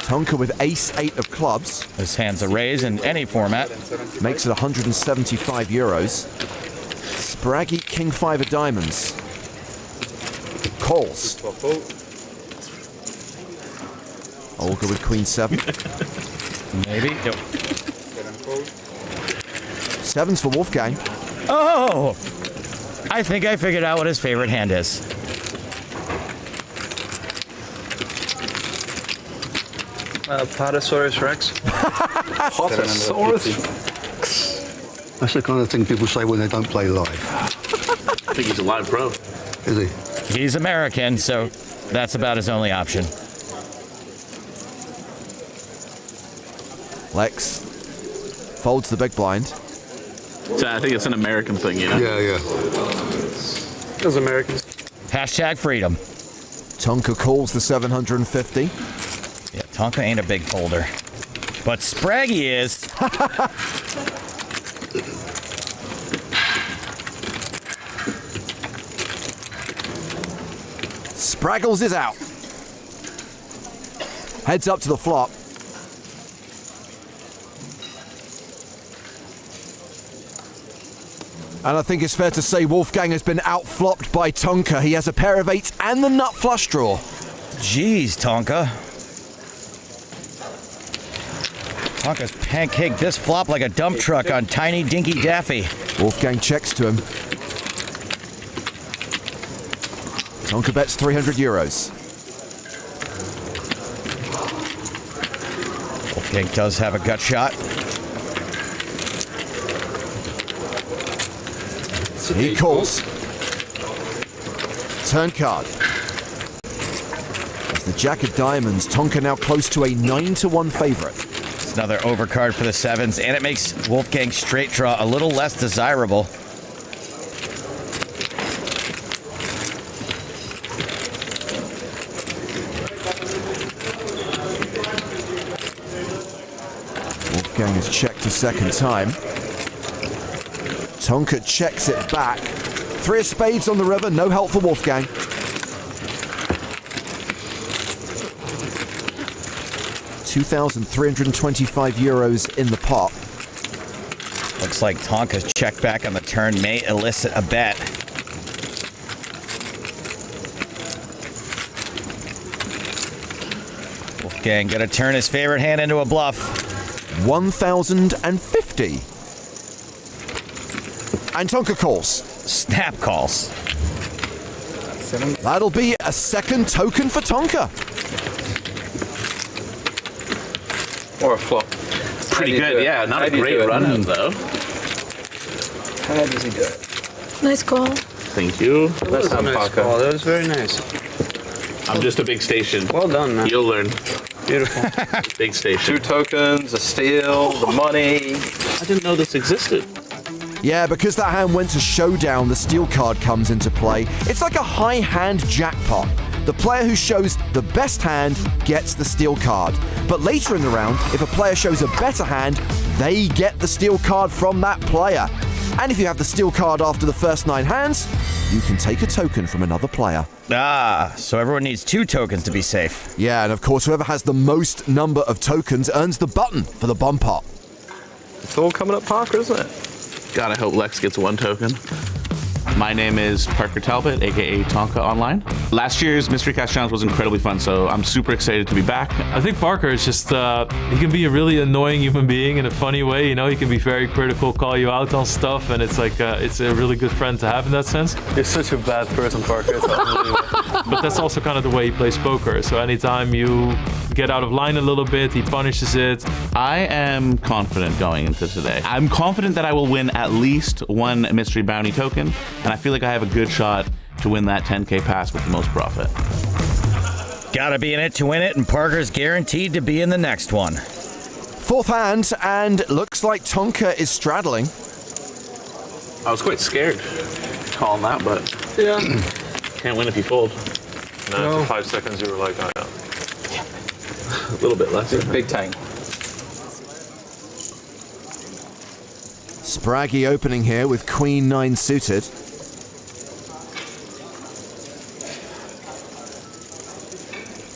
Tonka with ace-8 of clubs. This hand's a raise in any format. Makes it 175 euros. Spraggy king-5 of diamonds. Calls. Olga with queen-7. Maybe. Nope. 7s for Wolfgang. Oh! I think I figured out what his favorite hand is. Patasaurus Rex. Patasaurus. That's the kind of thing people say when they don't play live. I think he's a live pro. Is he? He's American, so that's about his only option. Lex folds the big blind. So I think it's an American thing, you know? Yeah. Those Americans. Hashtag freedom. Tonka calls the 750. Yeah, Tonka ain't a big folder. But Spraggy is. Spraggles is out. Heads up to the flop. And I think it's fair to say Wolfgang has been outflopped by Tonka. He has a pair of 8s and the nut flush draw. Jeez, Tonka. Tonka's pancaked this flop like a dump truck on Tiny Dinky Daffy. Wolfgang checks to him. Tonka bets 300 euros. Wolfgang does have a gut shot. He calls. Turn card. As the Jack of Diamonds, Tonka now close to a 9-1 favorite. It's another overcard for the 7s, and it makes Wolfgang's straight draw a little less desirable. Wolfgang has checked a second time. Tonka checks it back. 3 of spades on the river, no help for Wolfgang. €2,325 in the pot. Looks like Tonka's check back on the turn may elicit a bet. Wolfgang gonna turn his favorite hand into a bluff. 1,050. And Tonka calls. Snap calls. That'll be a second token for Tonka. Or a flop. Pretty good, yeah. Not a great run though. How does he do it? Nice call. Thank you. That was a nice call. That was very nice. I'm just a big station. Well done, man. You'll learn. Beautiful. Big station. 2 tokens, a steal, the money. I didn't know this existed. Yeah, because that hand went to showdown, the steel card comes into play. It's like a high hand jackpot. The player who shows the best hand gets the steel card. But later in the round, if a player shows a better hand, they get the steel card from that player. And if you have the steel card after the first 9 hands, you can take a token from another player. Ah, so everyone needs 2 tokens to be safe. Yeah, and of course, whoever has the most number of tokens earns the button for the bomb pot. It's all coming up Parker, isn't it? God, I hope Lex gets 1 token. My name is Parker Talbot, aka Tonka Online. Last year's Mystery Cast Challenge was incredibly fun, so I'm super excited to be back. I think Parker is just, he can be a really annoying human being in a funny way, you know? He can be very critical, call you out on stuff, and it's like, it's a really good friend to have in that sense. You're such a bad person, Parker. It's unbelievable. But that's also kind of the way he plays poker, so anytime you get out of line a little bit, he punishes it. I am confident going into today. I'm confident that I will win at least 1 mystery bounty token, and I feel like I have a good shot to win that 10K pass with the most profit. Gotta be in it to win it, and Parker's guaranteed to be in the next one. 4th hand, and looks like Tonka is straddling. I was quite scared calling that, but yeah, can't win if you fold. No, for 5 seconds you were like, oh no. A little bit less. Big tank. Spraggy opening here with Queen 9 suited.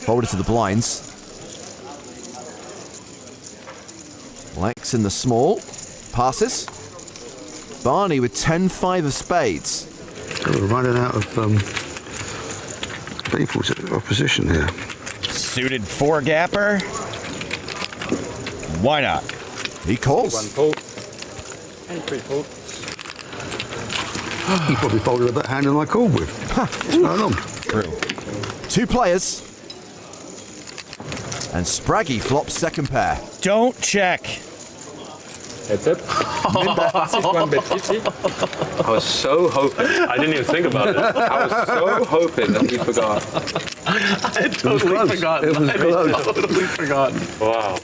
Folded to the blinds. Lex in the small. Passes. Barney with 10-5 of spades. We're running out of people to opposition here. Suited 4-gapper. Why not? He calls. 1 fold. And 3 fold. He probably folded a better hand than I called with. What's going on? True. 2 players. And Spraggy flops second pair. Don't check. That's it. One bet 50. I was so hoping. I didn't even think about it. I was so hoping that he forgot. I totally forgot. It was I close. totally forgot. Wow.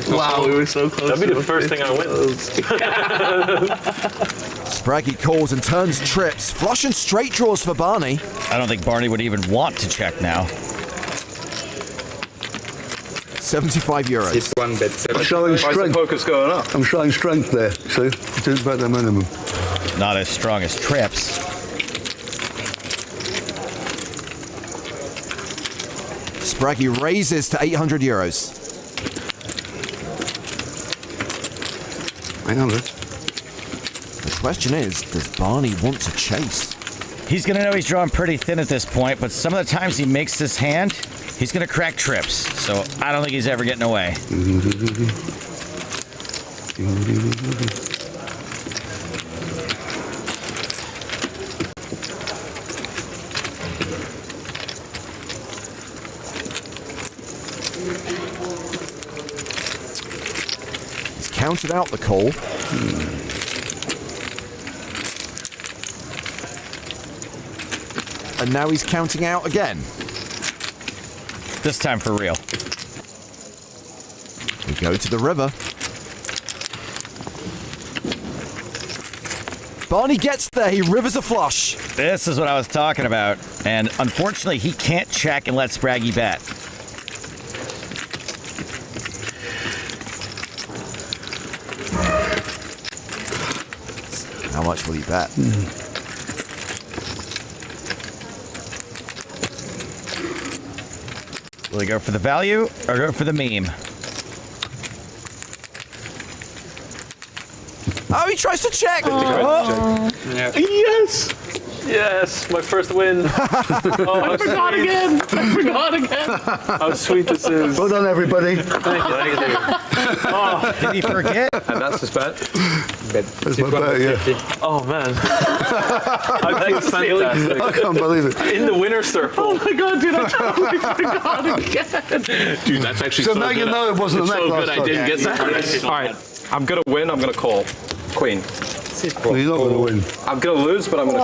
Wow. We were so close. That'd be the first thing I win. Spraggy calls and turns trips. Flush and straight draws for Barney. I don't think Barney would even want to check now. 75 euros. It's one bet 7. I'm showing strength. Poker's going up. I'm showing strength there. See, it's about the minimum. Not as strong as trips. Spraggy raises to 800 euros. Hang on, The question is, does Barney want to chase? He's going to know he's drawing pretty thin at this point, but some of the times he makes this hand, he's going to crack trips. So I don't think he's ever getting away. He's counted out the call. And now he's counting out again. This time for real. We go to the river. Barney gets there. He rivers a flush. This is what I was talking about. And unfortunately, he can't check and let Spraggy bet. How much will he bet? Will he go for the value or go for the meme? Oh, he tries to check. Yeah. Yes! Yes, my first win. I forgot again. I forgot again. How sweet this is. Well done, everybody. Thank you. Oh, did he forget? And that's his bet. That's my bet, yeah. Oh man, I feel fantastic. I can't believe it. In the winner's circle. Oh my god, dude! I totally forgot again. Dude, that's actually So so now good. you know it wasn't It's a so neck good. last I didn't time. get that. All right, I'm gonna win. I'm gonna call. Queen. Well, you're not going to win. I'm gonna lose, but I'm gonna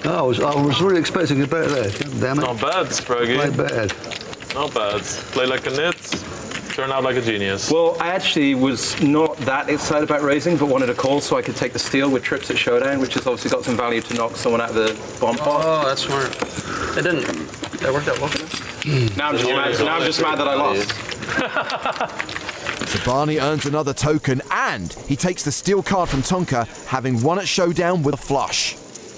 call. I was really expecting a bet there. Damn it. Not bad, Spraggy. Play bad. Not bad. Play like a nit. Turn out like a genius. Well, I actually was not that excited about raising, but wanted a call so I could take the steal with trips at showdown, which has obviously got some value to knock someone out of the bomb pot. Oh, that's smart. It didn't. That worked out well for me. Now I'm just mad that I lost. So Barney earns another token, and he takes the steal card from Tonka, having won at showdown with a flush.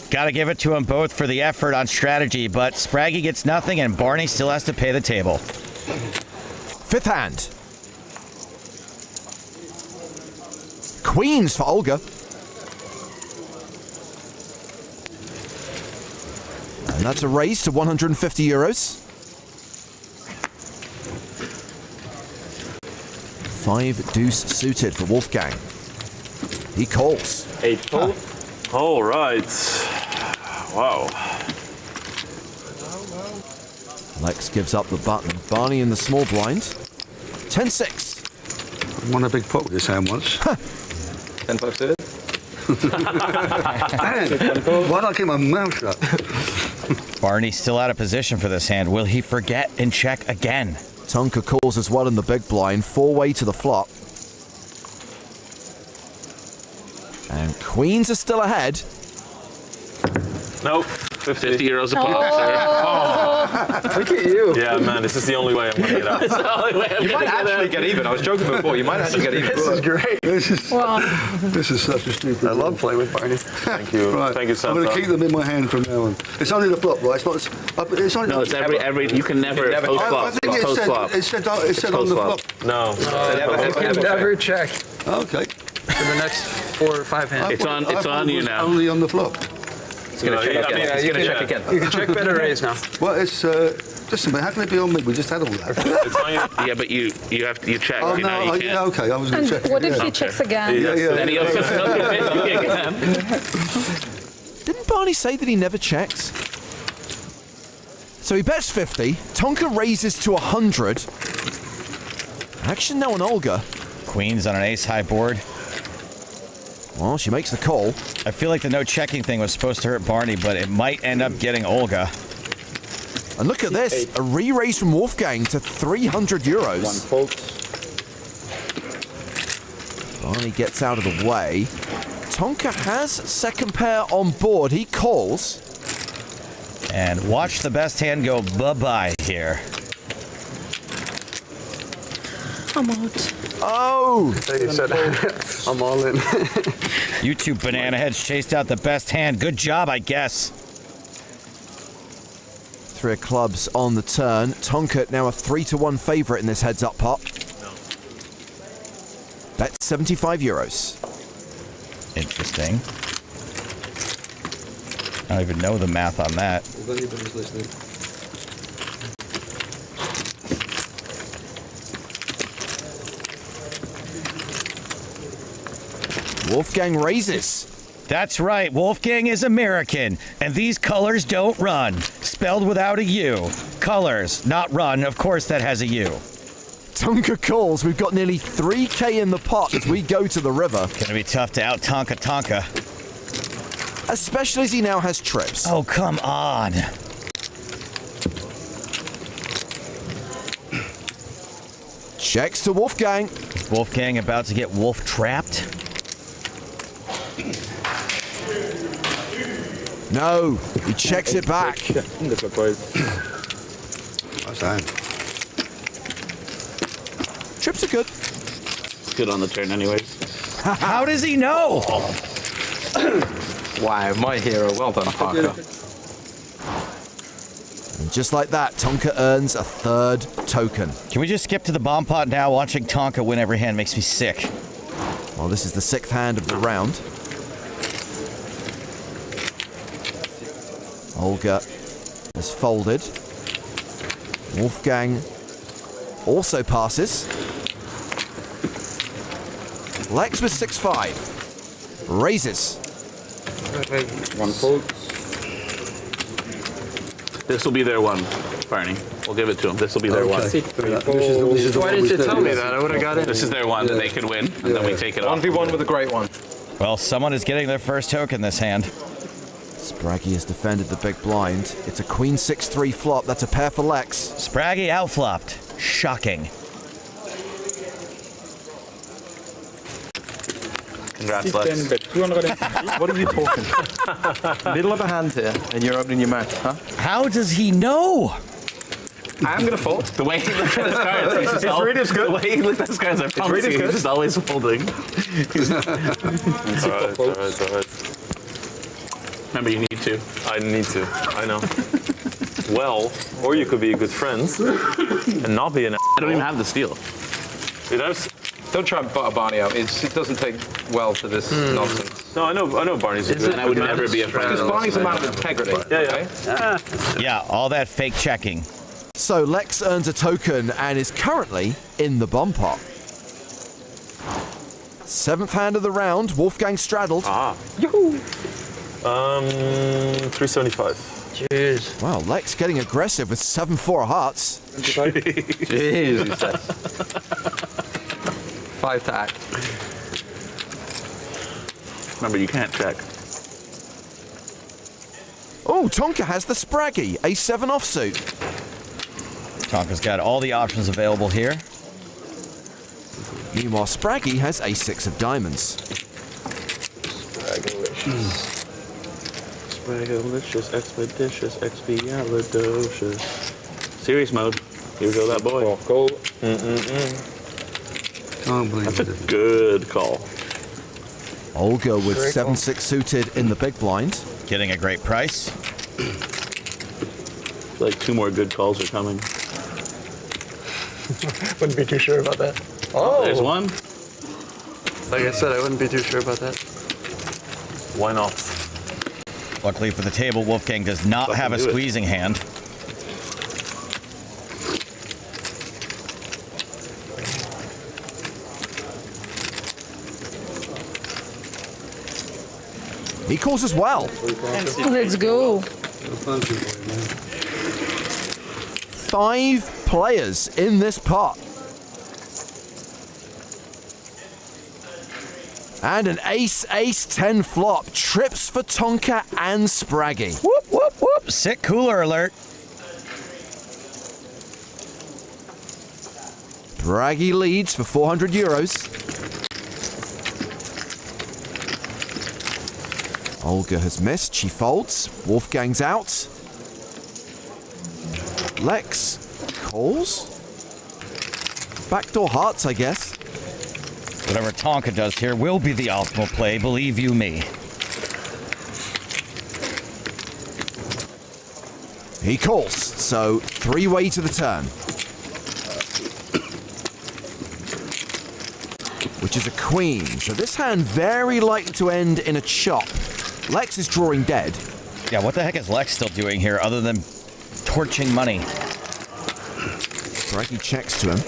Gotta give it to them both for the effort on strategy, but Spraggy gets nothing and Barney still has to pay the table. Fifth hand. Queens for Olga. And that's a raise to 150 euros. 5 deuce suited for Wolfgang. He calls. 8 full. All right. Wow. Lex gives up the button. Barney in the small blind. 10-6. I won a big pot with this hand once. 10-5 suited. Why did I keep my mouth shut? Barney's still out of position for this hand. Will he forget and check again? Tonka calls as well in the big blind. 4-way to the flop. And queens are still ahead. Nope. 50 euros a pop. Look at you. Yeah, man, this is the only way I'm going to get out. It's the only way you might actually get even. I was joking before. You might actually get even. This is great. This is such a stupid. I love playing with Barney. Thank you. Right. Thank you, Santa. I'm going to keep them in my hand from now on. It's only the flop, right? It's not. It's only. No, it's every. You can never post flop. I think it said on the flop. No. You can never check Okay. for the next 4 or 5 hands. It's on you now. Only on the flop. It's going to check again. It's going to check again. You can check better raise now. Well, it's just a minute. How can it be on me? We just had all that. Yeah, but you have to check. Oh no! Yeah, okay. I was going to check. What if he checks again? Yeah. Then he goes again. Didn't Barney say that he never checks? So he bets 50. Tonka raises to 100. Action now on Olga. Queen's on an ace-high board. Well, she makes the call. I feel like the no checking thing was supposed to hurt Barney, but it might end up getting Olga. And look at this, a re-raise from Wolfgang to 300 euros. One fold. Barney gets out of the way. Tonka has second pair on board. He calls. And watch the best hand go bye-bye here. I'm out. Oh! You said I'm all in. You two banana heads chased out the best hand. Good job, I guess. 3 of clubs on the turn. Tonka now a 3-1 favourite in this heads-up pot. That's 75 euros. Interesting. I don't even know the math on that. If anybody's listening. Wolfgang raises. That's right, Wolfgang is American, and these colors don't run. Spelled without a U. Colors, not run, of course that has a U. Tonka calls. We've got nearly 3k in the pot as we go to the river. Gonna be tough to out-Tonka Tonka. Especially as he now has trips. Oh, come on. Checks to Wolfgang. Is Wolfgang about to get wolf trapped? No, he checks it back. Trips are good. It's good on the turn anyways. How does he know? Wow, my hero. Well done, Parker. And just like that, Tonka earns a 3rd token. Can we just skip to the bomb pot now? Watching Tonka win every hand makes me sick. Well, this is the 6th hand of the round. Olga has folded. Wolfgang also passes. Lex with 6-5. Raises. One fold. This will be their one, Barney. We'll give it to them. This will be their one. Why didn't you tell me that? I would have got it. This is their one that they can win, and then we take it off. 1v1 with a great one. Well, someone is getting their first token this hand. Spraggy has defended the big blind. It's a queen 6-3 flop. That's a pair for Lex. Spraggy outflopped. Shocking. Congrats, Lex. What are you talking? Middle of a hand here, and you're opening your mouth, huh? How does he know? I'm gonna fold. The way he looked at his cards, he's just His read is good. The way he looked at his cards, I promise you, he's just always folding. It's alright. Remember, you need to. I need to. I know. Well, or you could be a good friend and not be an. I don't even have the steal. Don't try and butter Barney out. It doesn't take well to this nonsense. No, I know Barney's a good. And I would never be a friend. Because Barney's a man of integrity. Yeah. Yeah, all that fake checking. So Lex earns a token and is currently in the bomb pot. 7th hand of the round. Wolfgang straddled. Yoo-hoo. 375. Cheers. Wow, Lex getting aggressive with 7-4 hearts. Jesus. 5 to act. Remember, you can't check. Oh, Tonka has the Spraggy, a 7 offsuit. Tonka's got all the options available here. Meanwhile, Spraggy has a 6 of diamonds. Spragalicious, expeditious, expialidocious. Serious mode. Here we go, that boy. Goal. That's a good call. Olga with 7-6 suited in the big blind. Getting a great price. Like 2 more good calls are coming. Wouldn't be too sure about that. Oh, there's one. Like I said, I wouldn't be too sure about that. Why not? Luckily for the table, Wolfgang does not have a squeezing hand. He calls as well. Let's go. 5 players in this pot. And an ace-10 flop. Trips for Tonka and Spraggy. Whoop, whoop, whoop. Sick cooler alert. Spraggy leads for 400 euros. Olga has missed. She folds. Wolfgang's out. Lex calls. Backdoor hearts, I guess. Whatever Tonka does here will be the optimal play, believe you me. He calls, so three-way to the turn. Which is a queen, so this hand very likely to end in a chop. Lex is drawing dead. Yeah, what the heck is Lex still doing here other than torching money? Spraggy checks to him.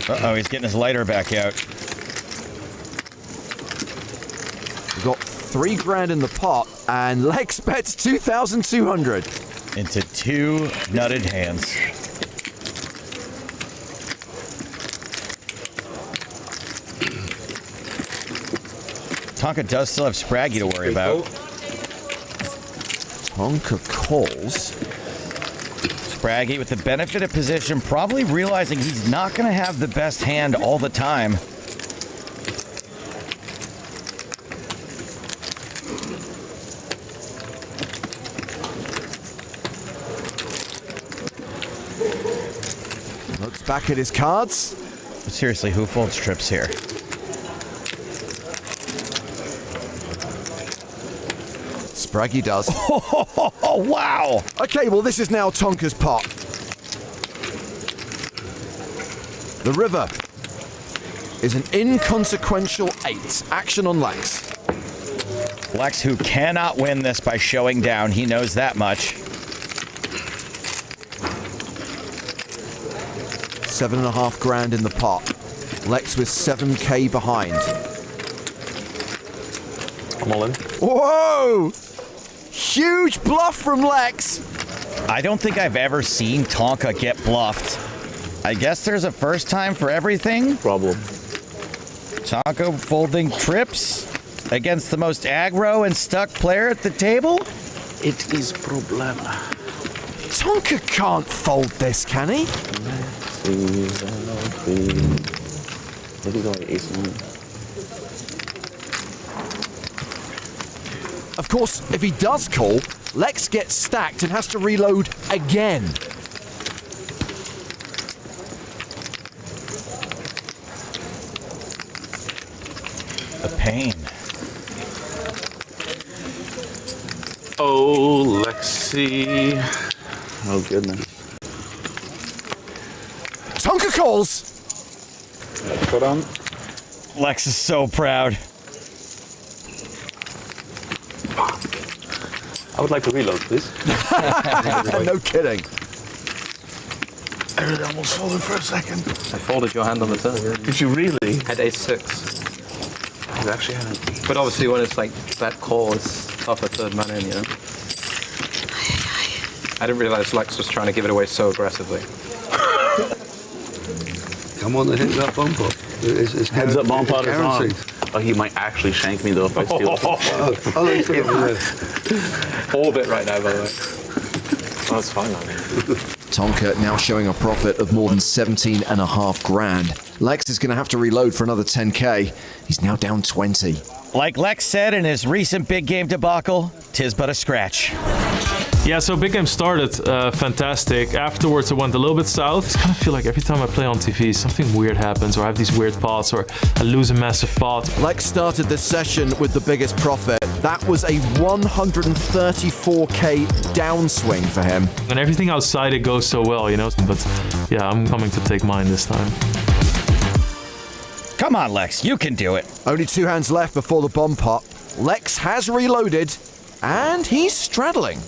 Uh-oh, he's getting his lighter back out. We've got 3 grand in the pot, and Lex bets 2,200. Into 2 nutted hands. Tonka does still have Spraggy to worry about. Tonka calls. Spraggy with the benefit of position, probably realizing he's not going to have the best hand all the time. Looks back at his cards. Seriously, who folds trips here? Spraggy does. Oh, wow! Okay, well, this is now Tonka's pot. The river is an inconsequential 8. Action on Lex. Lex, who cannot win this by showing down. He knows that much. 7.5 grand in the pot. Lex with 7k behind. I'm all in. Whoa! Huge bluff from Lex. I don't think I've ever seen Tonka get bluffed. I guess there's a first time for everything. Problem. Tonka folding trips against the most aggro and stuck player at the table? It is problem. Tonka can't fold this, can he? Of course, if he does call, Lex gets stacked and has to reload again. The pain. Oh, Lexi. Oh, goodness. Tonka calls. Put on. Lex is so proud. I would like to reload, please. No kidding. I really almost folded for a second. I folded your hand on the turn. Did you really? Had ace-6. You actually had it. But obviously when it's like that call, it's half a third man in, you know? I didn't realize Lex was trying to give it away so aggressively. Come on, the heads up bump up. Heads up bump out is on. Oh, he might actually shank me though if I steal. Orbit right now, by the way. Oh, that's fine, man. Tonka now showing a profit of more than 17.5 grand. Lex is going to have to reload for another 10k. He's now down 20. Like Lex said in his recent big game debacle, 'tis but a scratch. Yeah, so big game started fantastic. Afterwards, it went a little bit south. I kind of feel like every time I play on TV, something weird happens, or I have these weird pots, or I lose a massive pot. Lex started this session with the biggest profit. That was a 134k downswing for him. And everything outside it goes so well, you know? But yeah, I'm coming to take mine this time. Come on, Lex, you can do it. Only 2 hands left before the bomb pot. Lex has reloaded, and he's straddling.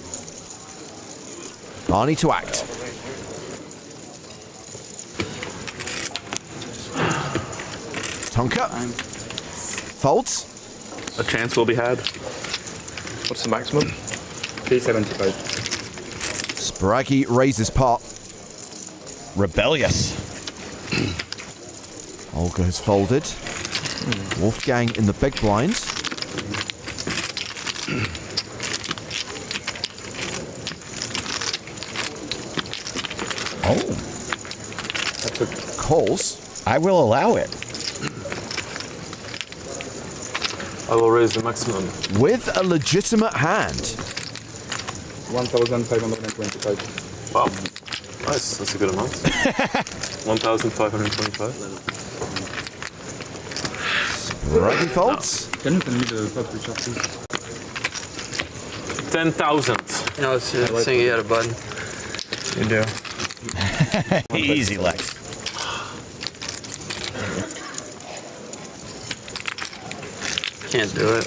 Barney to act. Tonka. Folds. A chance will be had. What's the maximum? 375. Spraggy raises pot. Rebellious. Olga has folded. Wolfgang in the big blind. Oh. Calls. I will allow it. I will raise the maximum. With a legitimate hand. 1,525. Wow. Nice. That's a good amount. 1,525. Spraggy folds. Can you tell me the pot which are these? 10,000. No, it's saying you had a button. You do. Easy, Lex. Can't do it.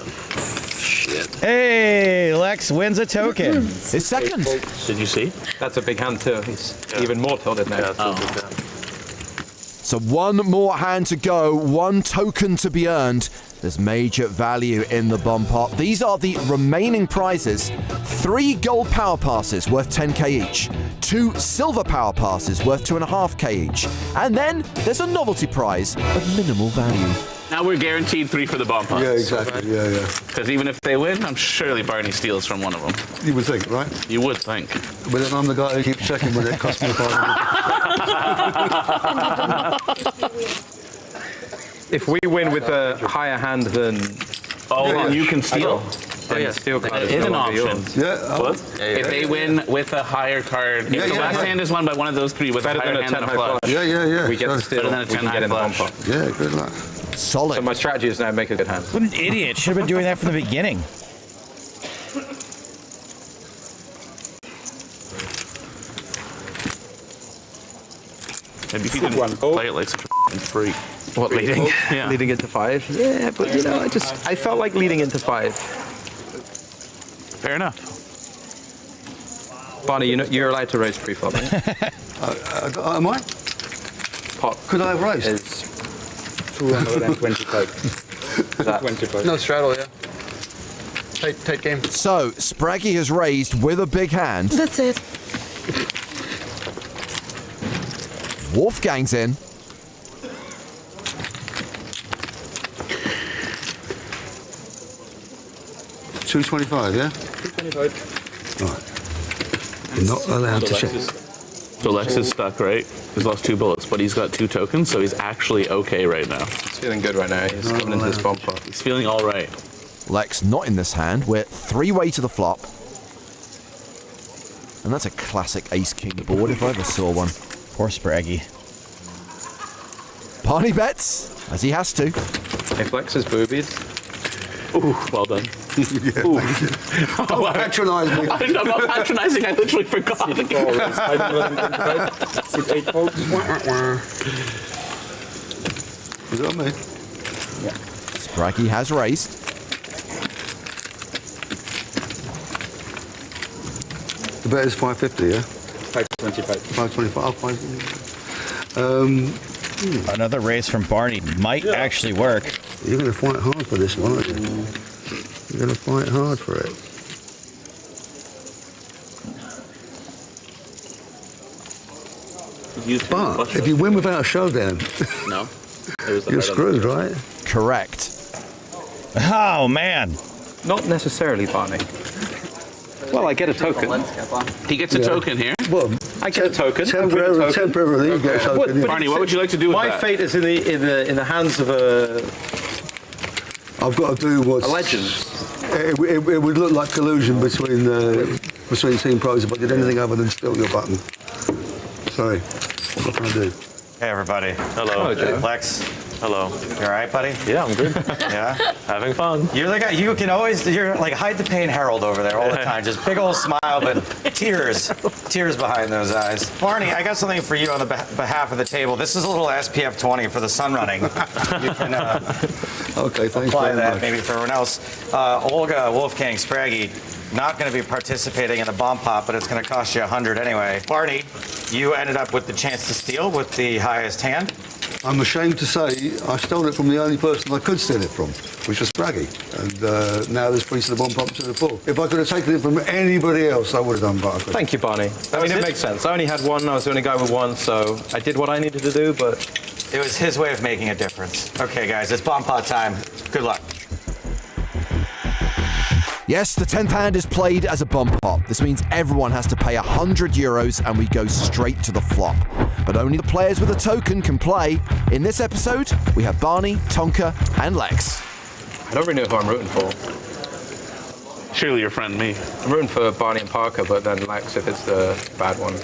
Shit. Hey, Lex wins a token. His second. Did you see? That's a big hand too. He's even more tilted now. Yeah, it's a big hand. So one more hand to go, one token to be earned. There's major value in the bomb pot. These are the remaining prizes. 3 gold power passes worth 10k each. 2 silver power passes worth 2.5k each. And then there's a novelty prize of minimal value. Now we're guaranteed 3 for the bomb pots. Yeah, exactly. Yeah, yeah. Because even if they win, I'm surely Barney steals from one of them. You would think, right? You would think. But then I'm the guy who keeps checking when it costs me 500. If we win with a higher hand than... then you can steal. Then the steal card That is an option. Yeah. What? If they win with a higher card, if the last hand is won by one of those 3 with a higher hand than a flush. Yeah. We get the steal, Better than a we can 10 get in the bomb flush. pot. Yeah, good luck. Solid. So my strategy is now make a good hand. What an idiot. Should have been doing that from the beginning. Maybe if you didn't play it like such a freak. What, leading? Yeah. Leading into 5? Yeah, but you know, I felt like leading into 5. Fair enough. Barney, you're allowed to raise pre-flop. Am I? Pot. Could I have raised? It's 225. 25. No straddle, yeah. Tight game. So, Spraggy has raised with a big hand. That's it. Wolfgang's in. $225, yeah? 225. Right. I'm not allowed to check. So Lex is stuck, right? He's lost 2 bullets, but he's got 2 tokens, so he's actually okay right now. He's feeling good right now. He's coming into this bomb pot. He's feeling all right. Lex not in this hand. We're 3-way to the flop. And that's a classic ace-king board if I ever saw one. Poor Spraggy. Barney bets, as he has to. If Lex is boobied. Ooh, well done. Don't patronise me. I'm not patronizing, I literally forgot. Sit 8 folks. Is that me? Yeah. Spraggy has raised. The bet is 550, yeah? 525. 525. Another raise from Barney might actually work. You're going to fight hard for this one, aren't you? You're going to fight hard for it. But if you win without a showdown, No. you're screwed, right? Correct. Oh, man. Not necessarily, Barney. Well, I get a token. He gets a token here. Well, I get a token. Temporarily, you get a token. Yeah. Barney, what would you like to do with My that? fate is in the hands of a I've got to do what's... A legend. It would look like collusion between Team Pros if I did anything other than steal your button. Sorry. What can I do? Hey, everybody. Hello. Joe. Lex, Hello. you all right, buddy? Yeah, I'm good. Yeah? Having fun. You're the guy, you're like hide the pain Harold over there all the time. Just big old smile, but tears behind those eyes. Barney, I got something for you on the behalf of the table. This is a little SPF 20 for the sun running. You can Okay, thanks apply very that much. maybe for everyone else. Olga, Wolfgang, Spraggy, not going to be participating in the bomb pot, but it's going to cost you 100 anyway. Barney, you ended up with the chance to steal with the highest hand. I'm ashamed to say I stole it from the only person I could steal it from, which was Spraggy. And now there's piece of the bomb pop to the full. If I could have taken it from anybody else, I would have done, but I couldn't. Thank you, Barney. I mean, it makes sense. I only had one, I was the only guy with one, so I did what I needed to do, but... It was his way of making a difference. Okay, guys, it's bomb pot time. Good luck. Yes, the 10th hand is played as a bump pot. This means everyone has to pay €100 and we go straight to the flop. But only the players with a token can play. In this episode, we have Barney, Tonka, and Lex. I don't really know who I'm rooting for. Surely your friend, me. I'm rooting for Barney and Parker, but then Lex if it's the bad one.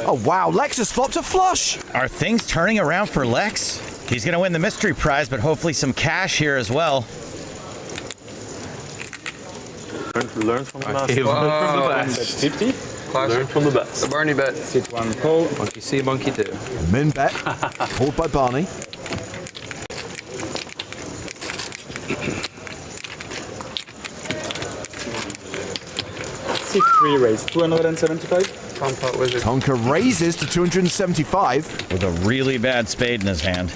Oh wow, Lex has flopped a flush! Are things turning around for Lex? He's going to win the mystery prize, but hopefully some cash here as well. Learn from the last. Learn from the best. 50? Learn from the best. The Barney bet. Sit one, call. Monkey see, monkey do. Min bet, called by Barney. Three raise 275. Tonka raises to 275. With a really bad spade in his hand.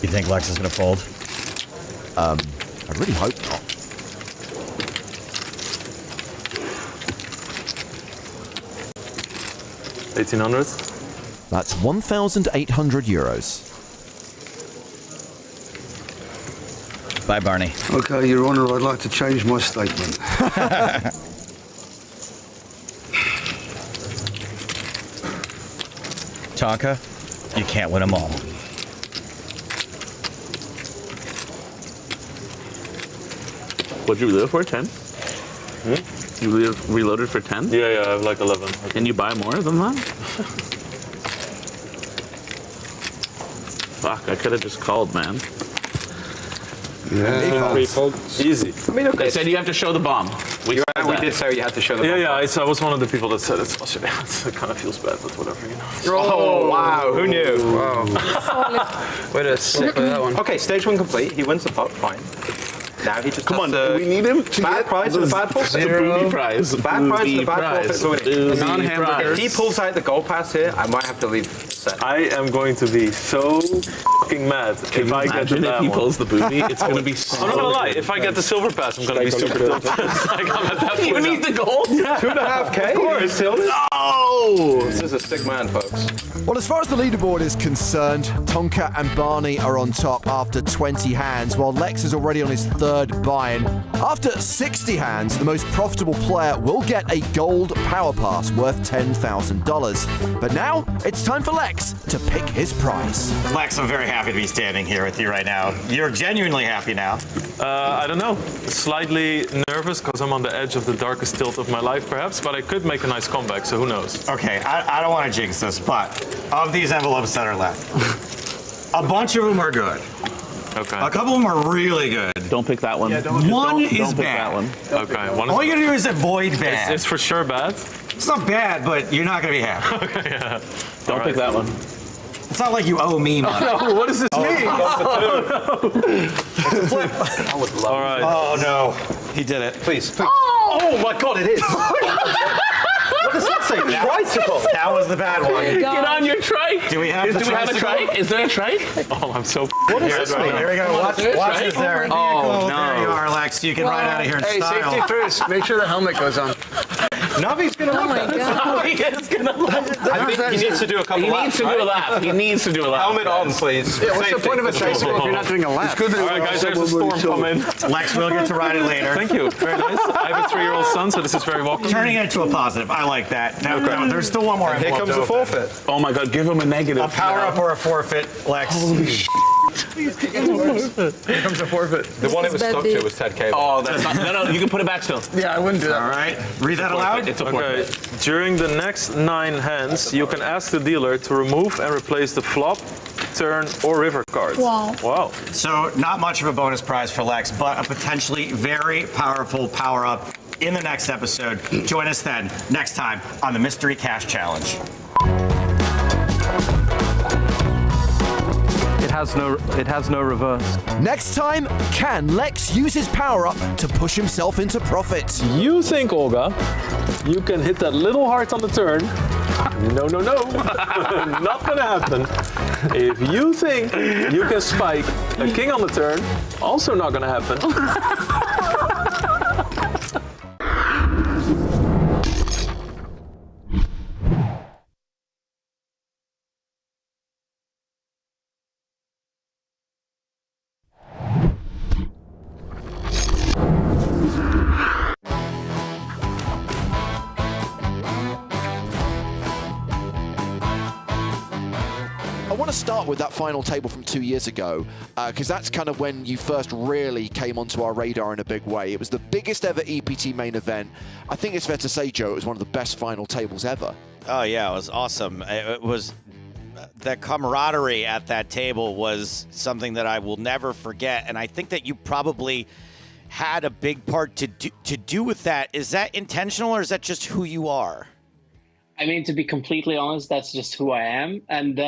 You think Lex is going to fold? I really hope not. €1,800. That's €1,800. Bye, Barney. Okay, Your Honour, I'd like to change my statement. Tonka, you can't win them all. What'd you reload for? 10? You reloaded for 10? Yeah, I have like 11. Can you buy more than that? Fuck, I could have just called, man. Yeah. Easy. I mean, okay. They said you have to show the bomb. We did say you had to show the bomb. Yeah, I was one of the people that said it. It kind of feels bad, but whatever, you know. Oh, wow, who knew? Wow. Way to stick with that one. Okay, stage one complete. He wins the pot, fine. Now he just Come on, has we need him to bad get prize for the bad forfeit. the booby prize. The bad prize for the bad forfeit for winning. The non-hamburger. If he pulls out the gold pass here, I might have to leave the set. I am going to be so fucking mad if I get the Imagine if bad he one. pulls the booby. It's going to be so... I'm not gonna lie, if I get the silver pass, I'm gonna be super tilted. Like, I'm at that You point need now. the gold? Yeah. 2.5K? Of course. Oh! This is a sick man, folks. Well, as far as the leaderboard is concerned, Tonka and Barney are on top after 20 hands, while Lex is already on his third buy-in. After 60 hands, the most profitable player will get a gold power pass worth $10,000. But now, it's time for Lex to pick his prize. Lex, I'm very happy to be standing here with you right now. You're genuinely happy now. I don't know. Slightly nervous because I'm on the edge of the darkest tilt of my life, perhaps, but I could make a nice comeback, so who knows? Okay, I don't want to jinx this, but of these envelopes that are left, a bunch of them are good. Okay. A couple of them are really good. Don't pick that one. One is don't pick bad. that one. Okay. One All you gotta do is avoid bad. It's for sure bad. It's not bad, but you're not gonna be happy. Okay, yeah. Don't pick that one. It's not like you owe me money. No, what does this mean? It's a flip. I would love All right. Oh no, he did it. Please. Oh my god, it is! What does that say? Tricycle! That was the bad one. Get on your trike. Do we have Do the we have a tricycle? trike? Is there a trike? Oh, I'm so. What does this mean? Here we go. Watch this there. Oh, no. There you are, Lex. You can ride out of here in Hey, style. safety first. Make sure the helmet goes on. Navi's gonna love that. Navi is gonna love I think he needs to do a couple He laps. needs to do a lap. He needs to do a lap. Helmet on, please. Yeah, what's the Safety. point of a tricycle if you're not doing a lap? All right, guys, there's a storm coming. Lex will get to ride it later. Thank you. Very nice. I have a 3-year-old son, so this is very welcome. Turning it into a positive. I like that. Now, there's still one more Here envelope comes to a open. forfeit. Oh my god, give him a negative. A power up or a forfeit, Lex. Holy shit. Here comes a forfeit. The one it was stuck to was Ted Cable. Oh, that's not. No, you can put it back still. Yeah, I wouldn't do that. All right. Read that aloud. It's a Okay. forfeit. During the next 9 hands, you can ask the dealer to remove and replace the flop, turn, or river card. Wow. Wow. So not much of a bonus prize for Lex, but a potentially very powerful power up in the next episode. Join us then next time on the Mystery Cash Challenge. It It has no reverse. Next time, can Lex use his power-up to push himself into profit? You think, Olga, you can hit that little heart on the turn? No, no, no. Not gonna happen. If you think you can spike a king on the turn, also not gonna happen. I want to start with that final table from 2 years ago, because that's kind of when you first really came onto our radar in a big way. It was the biggest ever EPT main event. I think it's fair to say, Joe, it was one of the best final tables ever. Oh, yeah, it was awesome. It was the camaraderie at that table was something that I will never forget, and I think that you probably had a big part to do with that. Is that intentional, or is that just who you are? I mean, to be completely honest, that's just who I am. And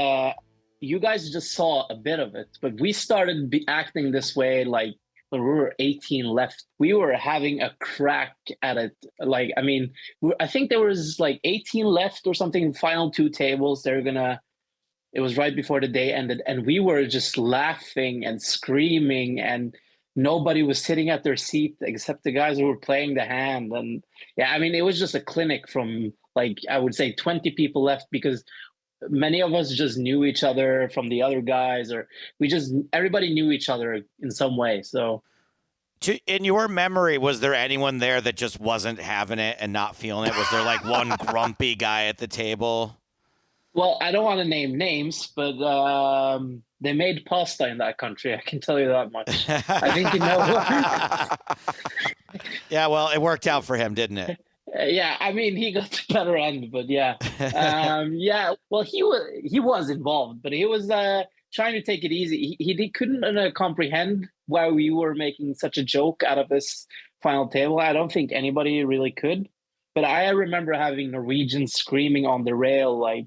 you guys just saw a bit of it, but we started acting this way like when we were 18 left. We were having a crack at it. Like, I mean, I think there was like 18 left or something, final 2 tables. It was right before the day ended, and we were just laughing and screaming, and nobody was sitting at their seat except the guys who were playing the hand. And yeah, I mean, it was just a clinic from, like, I would say 20 people left, because many of us just knew each other from the other guys, or everybody knew each other in some way. So in your memory, was there anyone there that just wasn't having it and not feeling it? Was there like one grumpy guy at the table? Well, I don't want to name names, but they made pasta in that country. I can tell you that much. I think you know. Yeah, well, it worked out for him, didn't it? Yeah, I mean, he got the better end, but yeah. Yeah, well, he was involved, but he was trying to take it easy. He couldn't comprehend why we were making such a joke out of this final table. I don't think anybody really could. But I remember having Norwegians screaming on the rail, like,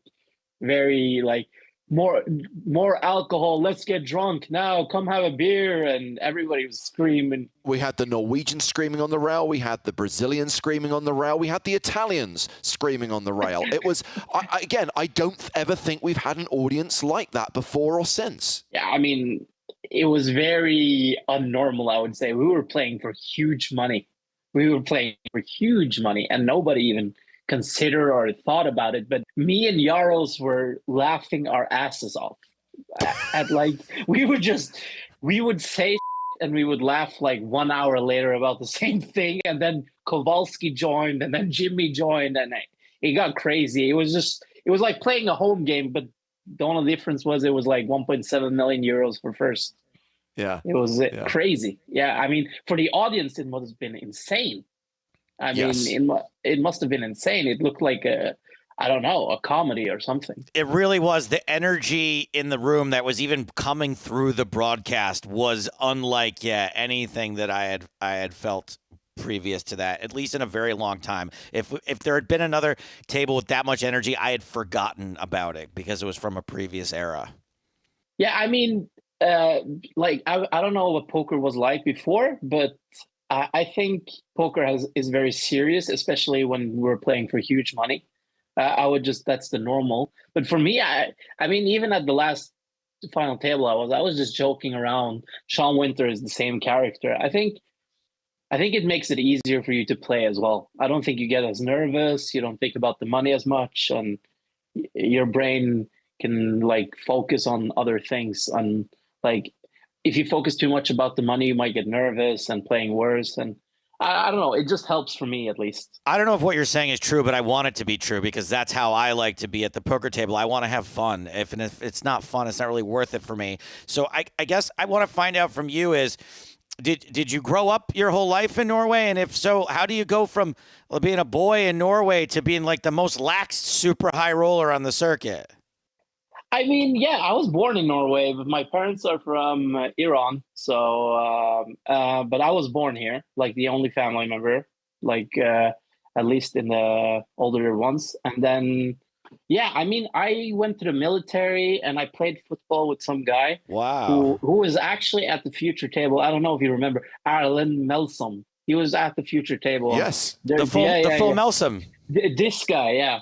very like, more alcohol, let's get drunk now, come have a beer, and everybody was screaming. We had the Norwegians screaming on the rail, we had the Brazilians screaming on the rail, we had the Italians screaming on the rail. It was, I don't ever think we've had an audience like that before or since. Yeah, I mean, it was very unnormal, I would say. We were playing for huge money. And nobody even considered or thought about it. But me and Jarls were laughing our asses off at like, we would say and we would laugh like 1 hour later about the same thing. And then Kowalski joined, and then Jimmy joined, and it got crazy. It was like playing a home game, but the only difference was it was like 1.7 million euros for first. Yeah. It was crazy. Yeah. I mean, for the audience, it must have been insane. I mean, it must have been insane. It looked like a comedy or something. It really was. The energy in the room that was even coming through the broadcast was unlike anything that I had felt previous to that, at least in a very long time. If there had been another table with that much energy, I had forgotten about it because it was from a previous era. Yeah, I mean, like I don't know what poker was like before, but I think poker is very serious, especially when we're playing for huge money. That's the normal. But for me, I mean, even at the last final table, I was just joking around. Sean Winter is the same character. I think it makes it easier for you to play as well. I don't think you get as nervous. You don't think about the money as much, and your brain can like focus on other things. And like, if you focus too much about the money, you might get nervous and playing worse. And I don't know. It just helps for me, at least. I don't know if what you're saying is true, but I want it to be true because that's how I like to be at the poker table. I want to have fun. If it's not fun, it's not really worth it for me. So I guess I want to find out from you is, did you grow up your whole life in Norway? And if so, how do you go from being a boy in Norway to being like the most lax super high roller on the circuit? I mean, yeah, I was born in Norway, but my parents are from Iran. So, but I was born here, like the only family member, like at least in the older ones. And then Yeah, I mean, I went to the military and I played football with some guy. Wow. Who was actually at the future table. I don't know if you remember Arlen Melsom. He was at the future table. Yes. The full Melsom. This guy, yeah.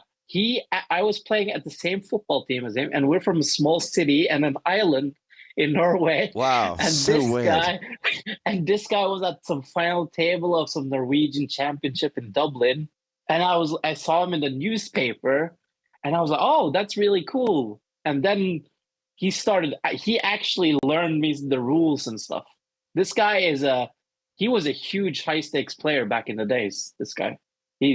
I was playing at the same football team as him, and we're from a small city and an island in Norway. Wow. And So this weird. guy, and this guy was at some final table of some Norwegian championship in Dublin. And I saw him in the newspaper, and I was like, oh, that's really cool. And then he actually learned me the rules and stuff. This guy he was a huge high stakes player back in the days. This guy, he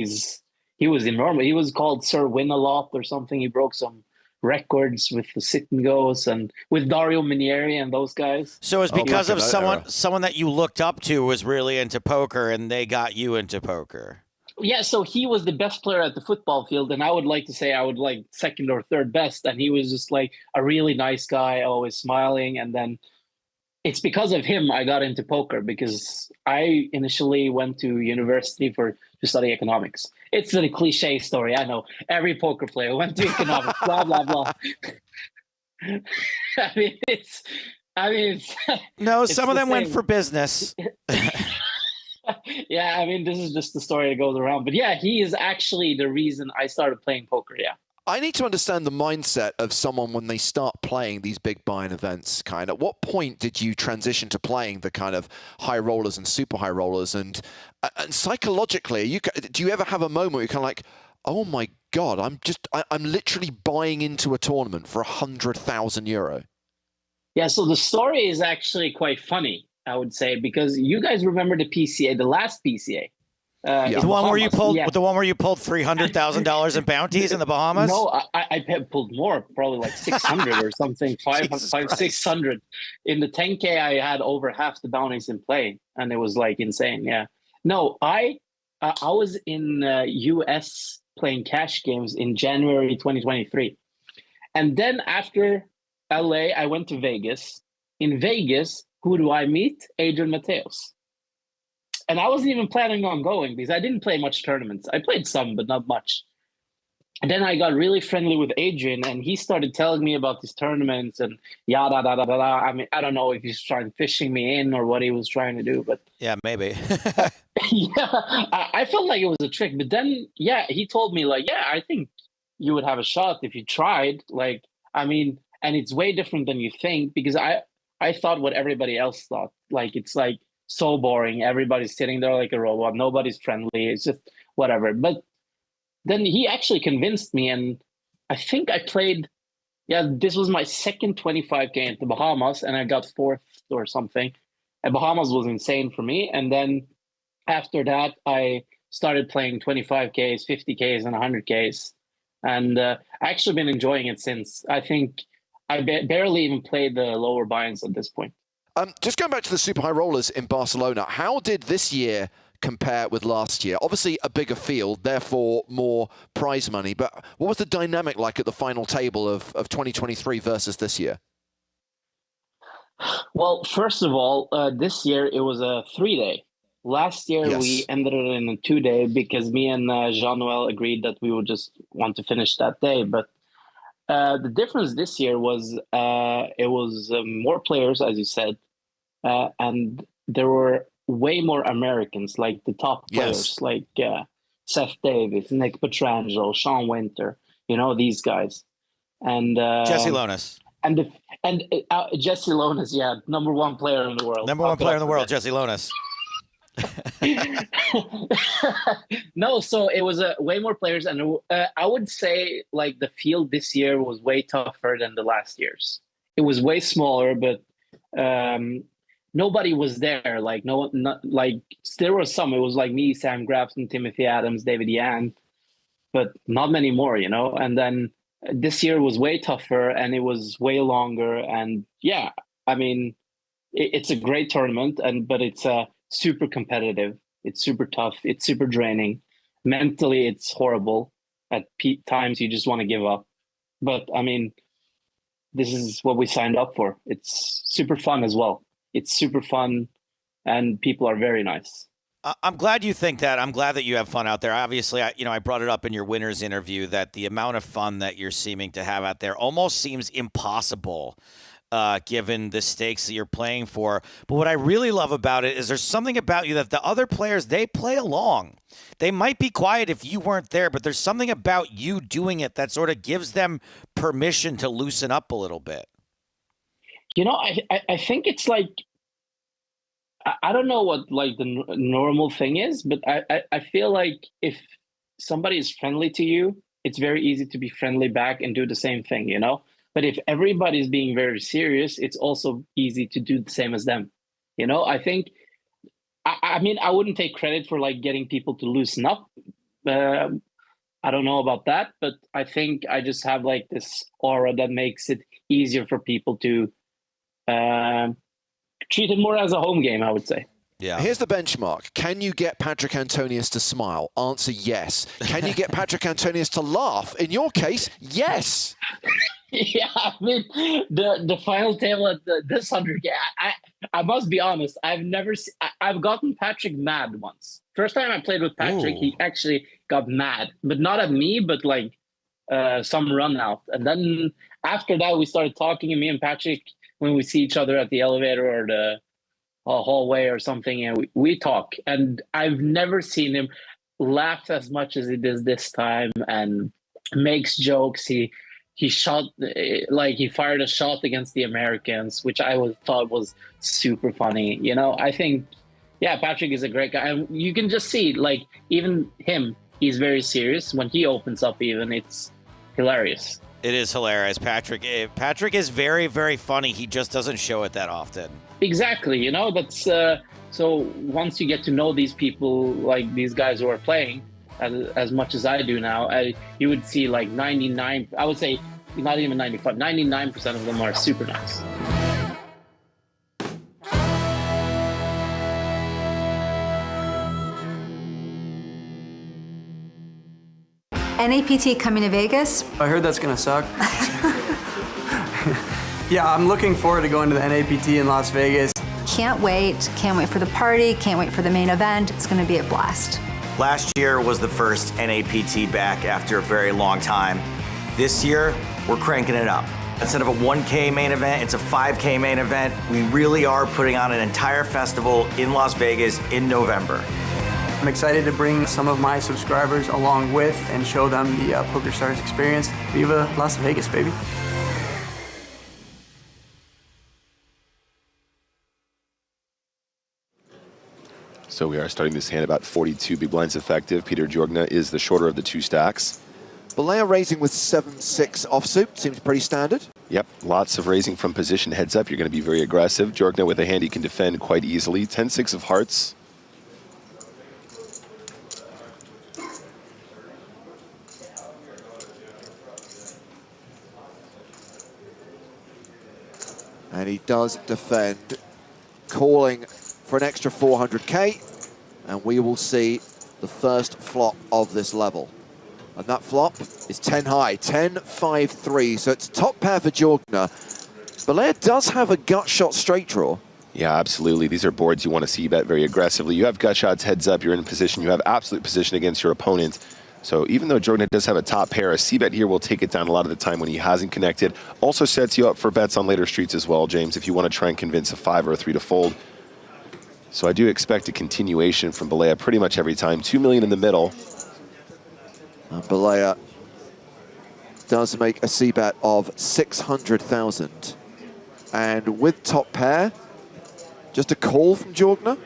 was enormous. He was called Sir Win-A-Lot or something. He broke some records with the sit and goes and with Dario Minieri and those guys. So it's because of someone that you looked up to was really into poker, and they got you into poker. Yeah, so he was the best player at the football field, and I would like to say I would like second or third best, and he was just like a really nice guy, always smiling. And then it's because of him I got into poker, because I initially went to university to study economics. It's a cliche story, I know. Every poker player went to economics, blah, blah, blah. No, some of them went for business. Yeah, I mean, this is just the story that goes around. But yeah, he is actually the reason I started playing poker, yeah. I need to understand the mindset of someone when they start playing these big buy-in events. Kind of, at what point did you transition to playing the kind of high rollers and super high rollers? And psychologically, do you ever have a moment where you're kind of like, oh my God, I'm literally buying into a tournament for €100,000? Yeah, so the story is actually quite funny, I would say, because you guys remember the PCA, the last PCA. The one where you pulled $300,000 in bounties in the Bahamas? No, I pulled more, probably like 600 or something, 600. In the 10K, I had over half the bounties in play, and it was like insane. Yeah. No, I was in US playing cash games in January 2023, and then after LA, I went to Vegas. In Vegas, who do I meet? Adrian Mateos. And I wasn't even planning on going because I didn't play much tournaments. I played some, but not much. And then I got really friendly with Adrian, and he started telling me about these tournaments and yada, da, da, da, da. I mean, I don't know if he's trying fishing me in or what he was trying to do, but yeah, maybe. yeah, I felt like it was a trick. But then, yeah, he told me like, yeah, I think you would have a shot if you tried. Like, I mean, and it's way different than you think, because I thought what everybody else thought. Like, it's like so boring. Everybody's sitting there like a robot. Nobody's friendly. It's just whatever. But then he actually convinced me, and I think I played, this was my second 25K at the Bahamas, and I got fourth or something. And Bahamas was insane for me. And then after that, I started playing 25Ks, 50Ks, and 100Ks. And I actually been enjoying it since. I think I barely even played the lower buy-ins at this point. Just going back to the super high rollers in Barcelona, how did this year compare with last year? Obviously a bigger field, therefore more prize money, but what was the dynamic like at the final table of 2023 versus this year? Well, first of all, this year it was a 3-day. Last year we ended it in a 2-day because me and Jean-Noel agreed that we would just want to finish that day. But the difference this year was it was more players, as you said, and there were way more Americans, like the top players, like Seth Davis, Nick Petrangelo, Sean Winter, these guys, and Jesse Lonis. And Jesse Lonis, number one player in the world. Number one player in the world, Jesse Lonis. No, so it was way more players, and I would say like the field this year was way tougher than the last years. It was way smaller, but nobody was there. Like there was some. It was like me, Sam Grafton, Timothy Adams, David Yan, but not many more, And then this year was way tougher, and it was way longer. And yeah, I mean, it's a great tournament, but it's super competitive. It's super tough. It's super draining. Mentally, it's horrible. At times, you just want to give up. But I mean, this is what we signed up for. It's super fun as well. It's super fun, and people are very nice. I'm glad you think that. I'm glad that you have fun out there. Obviously, I brought it up in your winners interview that the amount of fun that you're seeming to have out there almost seems impossible, given the stakes that you're playing for. But what I really love about it is there's something about you that the other players, they play along. They might be quiet if you weren't there, but there's something about you doing it that sort of gives them permission to loosen up a little bit. I think it's like, I don't know what like the normal thing is, but I feel like if somebody is friendly to you, it's very easy to be friendly back and do the same thing, But if everybody's being very serious, it's also easy to do the same as them. I think, I mean, I wouldn't take credit for like getting people to loosen up. I don't know about that, but I think I just have like this aura that makes it easier for people to treat it more as a home game, I would say. Yeah. Here's the benchmark. Can you get Patrick Antonius to smile? Answer yes. Can you get Patrick Antonius to laugh? In your case, yes. Yeah, I mean, the final table at this 100K, I must be honest, I've gotten Patrick mad once. First time I played with Patrick, he actually got mad, but not at me, but like some run out. And then after that, we started talking, and me and Patrick, when we see each other at the elevator or the hallway or something, and we talk. And I've never seen him laugh as much as he does this time and makes jokes. He shot, like he fired a shot against the Americans, which I thought was super funny. I think, yeah, Patrick is a great guy. And you can just see, like, even him, he's very serious. When he opens up even, it's hilarious. It is hilarious. Patrick is very, very funny. He just doesn't show it that often. Exactly. That's so once you get to know these people, like these guys who are playing as much as I do now, you would see like 99, I would say not even 95, 99% of them are super nice. NAPT coming to Vegas. I heard that's gonna suck. Yeah, I'm looking forward to going to the NAPT in Las Vegas. Can't wait for the party, can't wait for the main event. It's gonna be a blast. Last year was the first NAPT back after a very long time. This year, we're cranking it up. Instead of a 1K main event, it's a 5K main event. We really are putting on an entire festival in Las Vegas in November. I'm excited to bring some of my subscribers along with and show them the PokerStars experience. Viva Las Vegas, baby. So we are starting this hand about 42 big blinds effective. Peter Jorgna is the shorter of the two stacks. Balea raising with 7-6 offsuit. Seems pretty standard. Yep, lots of raising from position. Heads up, you're going to be very aggressive. Jorgna with a hand he can defend quite easily. 10-6 of hearts. And he does defend, calling for an extra 400K, and we will see the first flop of this level. And that flop is 10 high, 10-5-3, so it's top pair for Jorgna. Balea does have a gut shot straight draw. Yeah, absolutely. These are boards you want to see bet very aggressively. You have gut shots, heads up, you're in position, you have absolute position against your opponent. So even though Jorgna does have a top pair, a c-bet here will take it down a lot of the time when he hasn't connected. Also sets you up for bets on later streets as well, James, if you want to try and convince a 5 or a 3 to fold. So I do expect a continuation from Balea pretty much every time. 2 million in the middle. Balea does make a c-bet of 600,000. And with top pair, just a call from Jorgna?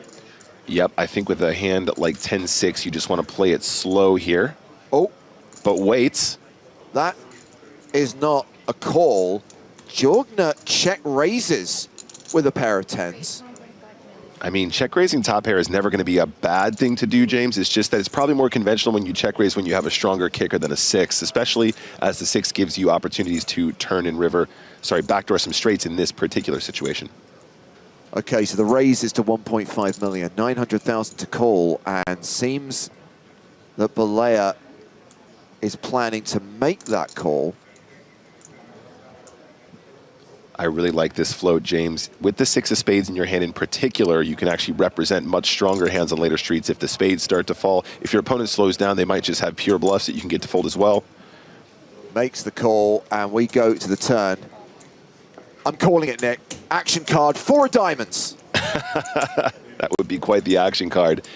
Yep, I think with a hand like 10-6, you just want to play it slow here. Oh. But wait. That is not a call. Jorgna check raises with a pair of 10s. I mean, check raising top pair is never going to be a bad thing to do, James. It's just that it's probably more conventional when you check raise when you have a stronger kicker than a 6, especially as the 6 gives you opportunities to turn and backdoor some straights in this particular situation. Okay, so the raise is to 1.5 million, 900,000 to call, and seems that Balea is planning to make that call. I really like this float, James. With the 6 of spades in your hand in particular, you can actually represent much stronger hands on later streets if the spades start to fall. If your opponent slows down, they might just have pure bluffs that you can get to fold as well. Makes the call, and we go to the turn. I'm calling it, Nick. Action card, 4 of diamonds. That would be quite the action card.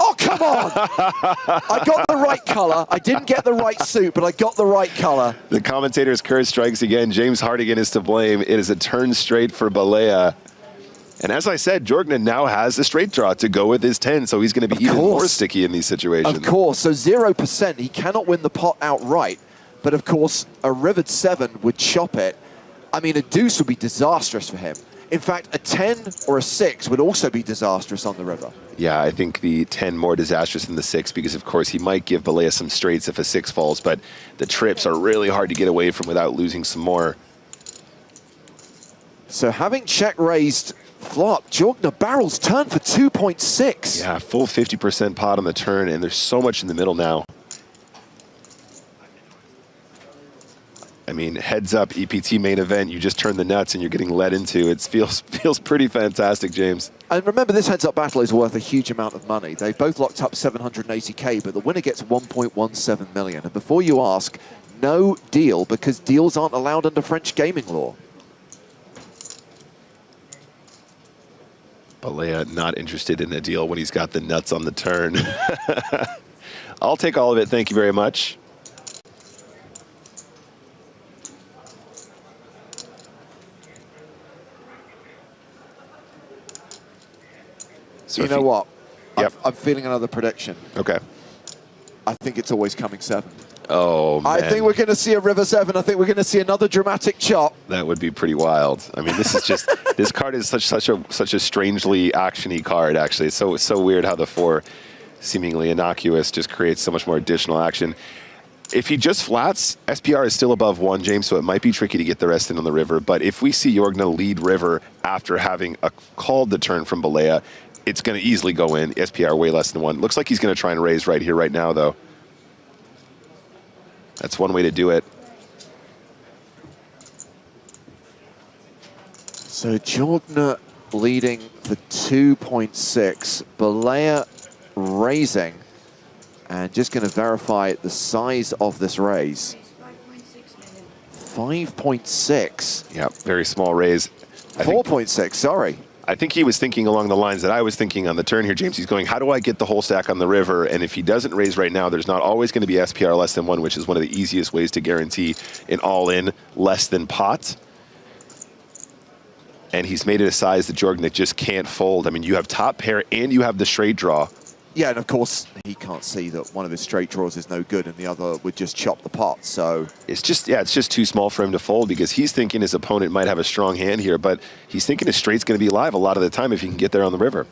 Oh, come on! I got the right color. I didn't get the right suit, but I got the right color. The commentator's curse strikes again. James Hardigan is to blame. It is a turn straight for Balea. And as I said, Jorgna now has a straight draw to go with his 10, so he's going to be even more sticky in these situations. Of course, so 0%. He cannot win the pot outright. But of course, a rivered 7 would chop it. I mean, a deuce would be disastrous for him. In fact, a 10 or a 6 would also be disastrous on the river. Yeah, I think the 10 more disastrous than the 6 because, of course, he might give Balea some straights if a 6 falls, but the trips are really hard to get away from without losing some more. So having check-raised flop, Jorgna barrels turn for 2.6. Yeah, full 50% pot on the turn, and there's so much in the middle now. I mean, heads up, EPT main event, you just turn the nuts and you're getting led into. It feels pretty fantastic, James. And remember, this heads-up battle is worth a huge amount of money. They both locked up 780K, but the winner gets 1.17 million. And before you ask, no deal, because deals aren't allowed under French gaming law. Balea not interested in a deal when he's got the nuts on the turn. I'll take all of it, thank you very much. So you know what? Yep. I'm feeling another prediction. Okay. I think it's always coming 7. Oh, man. I think we're going to see a river 7. I think we're going to see another dramatic chop. That would be pretty wild. I mean, this is just this card is such a strangely actiony card. Actually, it's so weird how the 4, seemingly innocuous, just creates so much more additional action. If he just flats, SPR is still above 1, James, so it might be tricky to get the rest in on the river. But if we see Jorgna lead river after having called the turn from Balea, it's going to easily go in. SPR way less than 1. Looks like he's going to try and raise right here, right now, though. That's one way to do it. So Jorgna leading for 2.6. Balea raising. And just going to verify the size of this raise. 5.6. Yeah, very small raise. 4.6, sorry. I think he was thinking along the lines that I was thinking on the turn here, James. He's going, how do I get the whole stack on the river? And if he doesn't raise right now, there's not always going to be SPR less than 1, which is one of the easiest ways to guarantee an all-in less than pot. And he's made it a size that Jorgna just can't fold. I mean, you have top pair and you have the straight draw. Yeah, and of course, he can't see that one of his straight draws is no good and the other would just chop the pot, so... It's just too small for him to fold because he's thinking his opponent might have a strong hand here, but he's thinking his straight's going to be live a lot of the time if he can get there on the river.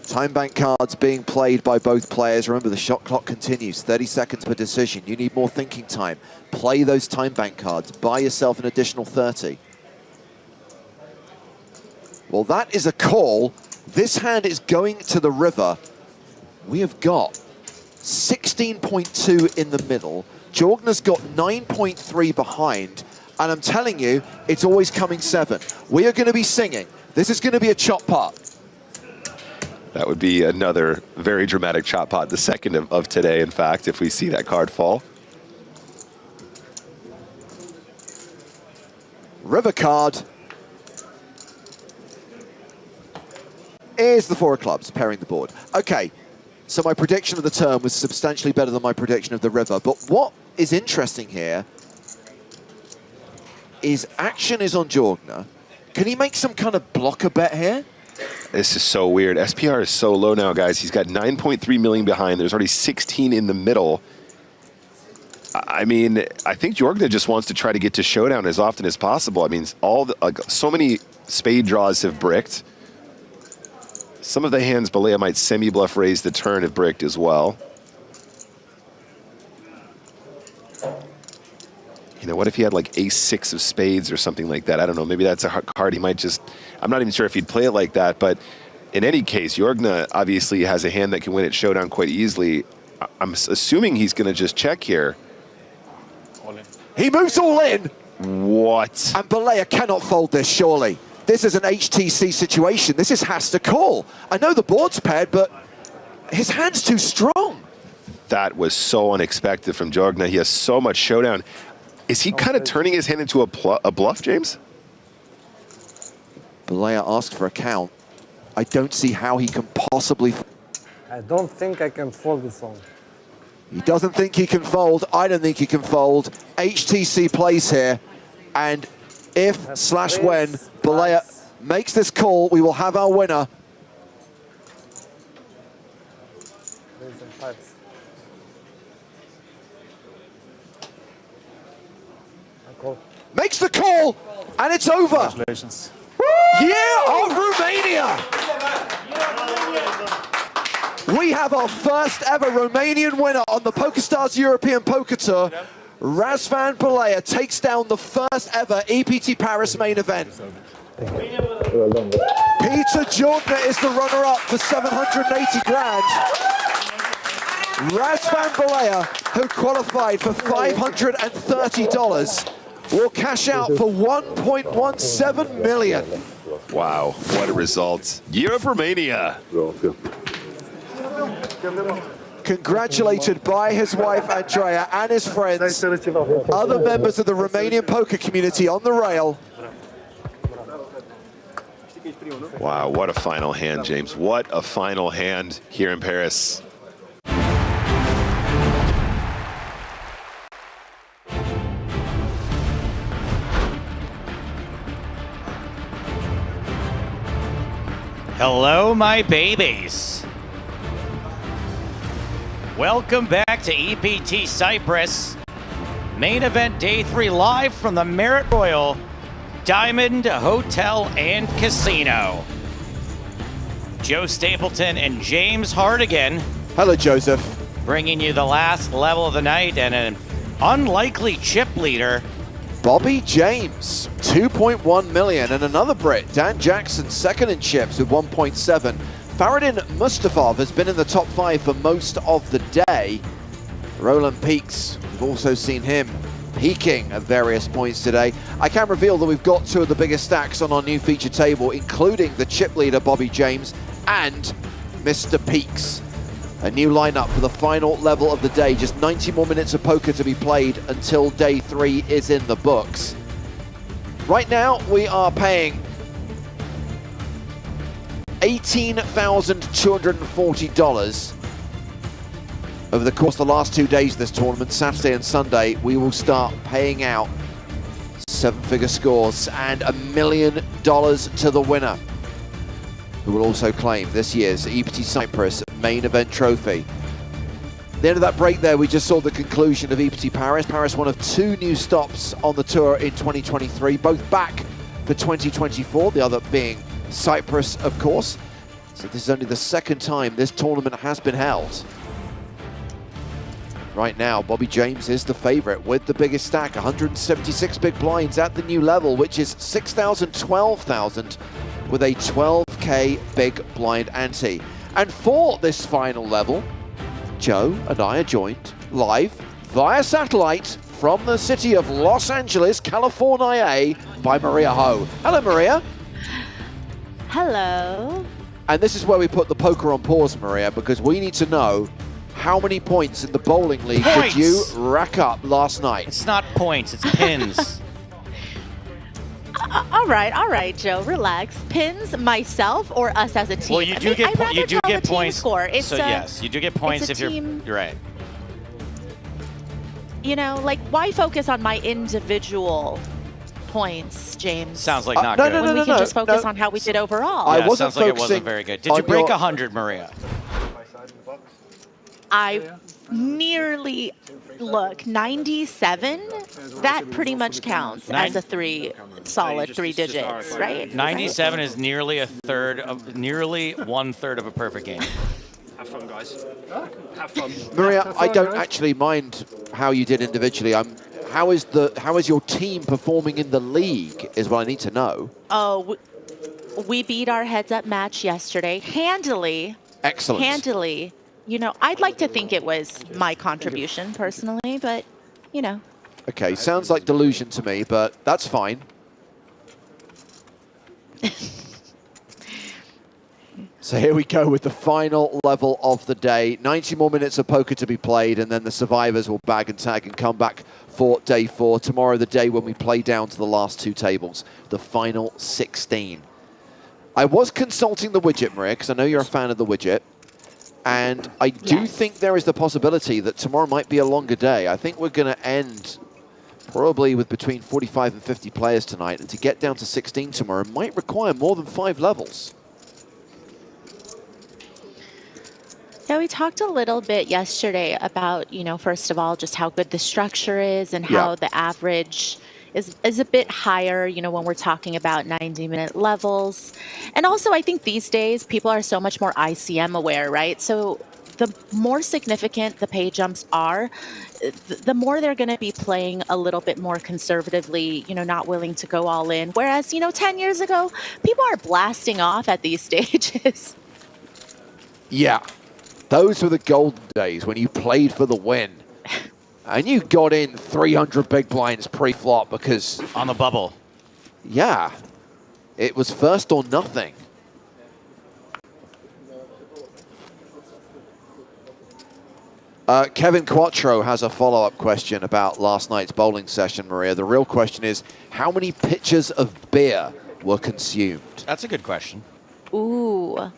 Time bank cards being played by both players. Remember, the shot clock continues. 30 seconds per decision. You need more thinking time. Play those time bank cards. Buy yourself an additional 30. Well, that is a call. This hand is going to the river. We have got 16.2 in the middle. Jorgna's got 9.3 behind. And I'm telling you, it's always coming 7. We are going to be singing. This is going to be a chop pot. That would be another very dramatic chop pot, the second of today, in fact, if we see that card fall. River card is the 4 of clubs, pairing the board. Okay, so my prediction of the turn was substantially better than my prediction of the river. But what is interesting here is action is on Jorgna. Can he make some kind of blocker bet here? This is so weird. SPR is so low now, guys. He's got 9.3 million behind. There's already 16 in the middle. I mean, I think Jorgna just wants to try to get to showdown as often as possible. I mean, so many spade draws have bricked. Some of the hands Balea might semi-bluff raise the turn if bricked as well. You know, what if he had like ace-6 of spades or something like that? I don't know. Maybe that's a card he might just... I'm not even sure if he'd play it like that, but in any case, Jorgna obviously has a hand that can win at showdown quite easily. I'm assuming he's going to just check here. He moves all in. What? And Balea cannot fold this, surely. This is an HTC situation. This has to call. I know the board's paired, but his hand's too strong. That was so unexpected from Jorgna. He has so much showdown. Is he kind of turning his hand into a bluff, James? Balea asked for a count. I don't see how he can possibly... I don't think I can fold this one. He doesn't think he can fold. I don't think he can fold. HTC plays here. And if/when Balea makes this call, we will have our winner. Makes the call, and it's over. Congratulations. Year of Romania! We have our first ever Romanian winner on the PokerStars European Poker Tour. Razvan Balea takes down the first ever EPT Paris main event. Peter Jorgna is the runner-up for 780 grand. Razvan Balea, who qualified for $530, will cash out for $1.17 million. Wow, what a result. Year of Romania. Congratulated by his wife Andrea and his friends, other members of the Romanian poker community on the rail. Wow, what a final hand, James. What a final hand here in Paris. Hello, my babies. Welcome back to EPT Cyprus. Main event day 3 live from the Marriott Royal Diamond Hotel and Casino. Joe Stapleton and James Hardigan. Hello, Joseph. Bringing you the last level of the night and an unlikely chip leader. Bobby James, 2.1 million, and another Brit, Dan Jackson, second in chips with 1.7. Faradin Mustafov has been in the top 5 for most of the day. Roland Peaks, we've also seen him peaking at various points today. I can reveal that we've got 2 of the biggest stacks on our new feature table, including the chip leader Bobby James and Mr. Peaks. A new lineup for the final level of the day. Just 90 more minutes of poker to be played until day 3 is in the books. Right now, we are paying $18,240. Over the course of the last 2 days of this tournament, Saturday and Sunday, we will start paying out 7-figure scores and $1 million to the winner, who will also claim this year's EPT Cyprus main event trophy. At the end of that break there, we just saw the conclusion of EPT Paris. Paris, one of 2 new stops on the tour in 2023, both back for 2024, the other being Cyprus, of course. So this is only the 2nd time this tournament has been held. Right now, Bobby James is the favorite with the biggest stack, 176 big blinds at the new level, which is 6,000, 12,000, with a 12K big blind ante. And for this final level, Joe and I are joined live via satellite from the city of Los Angeles, California, by Maria Ho. Hello, Maria. Hello. And this is where we put the poker on pause, Maria, because we need to know how many points in the bowling league did you rack up last night? It's not points, it's pins. All right, Joe, relax. Pins, myself, or us as a team? Well, you do get points. Score. It's so yes, you do get points if you're right. You know, like, why focus on my individual points, James? Sounds like not good. When we can just focus on how we did overall. Yeah, sounds like it wasn't very good. Did you break 100, Maria? I nearly, look, 97, that pretty much counts as a solid 3 digits, right? 97 is nearly nearly 1/3 of a perfect game. Have fun, guys. Have fun. Maria, I don't actually mind how you did individually. How is your team performing in the league is what I need to know. Oh, we beat our heads-up match yesterday handily. Excellent. Handily. You know, I'd like to think it was my contribution personally, but, you know. Okay, sounds like delusion to me, but that's fine. So here we go with the final level of the day. 90 more minutes of poker to be played, and then the survivors will bag and tag and come back for day 4. Tomorrow, the day when we play down to the last 2 tables, the final 16. I was consulting the widget, Maria, because I know you're a fan of the widget. And I do think there is the possibility that tomorrow might be a longer day. I think we're going to end probably with between 45 and 50 players tonight. And to get down to 16 tomorrow might require more than 5 levels. Yeah, we talked a little bit yesterday about, you know, first of all, just how good the structure is and how the average is a bit higher, you know, when we're talking about 90-minute levels. And also, I think these days, people are so much more ICM aware, right? So the more significant the pay jumps are, the more they're going to be playing a little bit more conservatively, you know, not willing to go all in. Whereas, you know, 10 years ago, people are blasting off at these stages. Yeah. Those were the golden days when you played for the win. And you got in 300 big blinds pre-flop because... On the bubble. Yeah. It was first or nothing. Kevin Quattro has a follow-up question about last night's bowling session, Maria. The real question is, how many pitchers of beer were consumed? That's a good question. Ooh.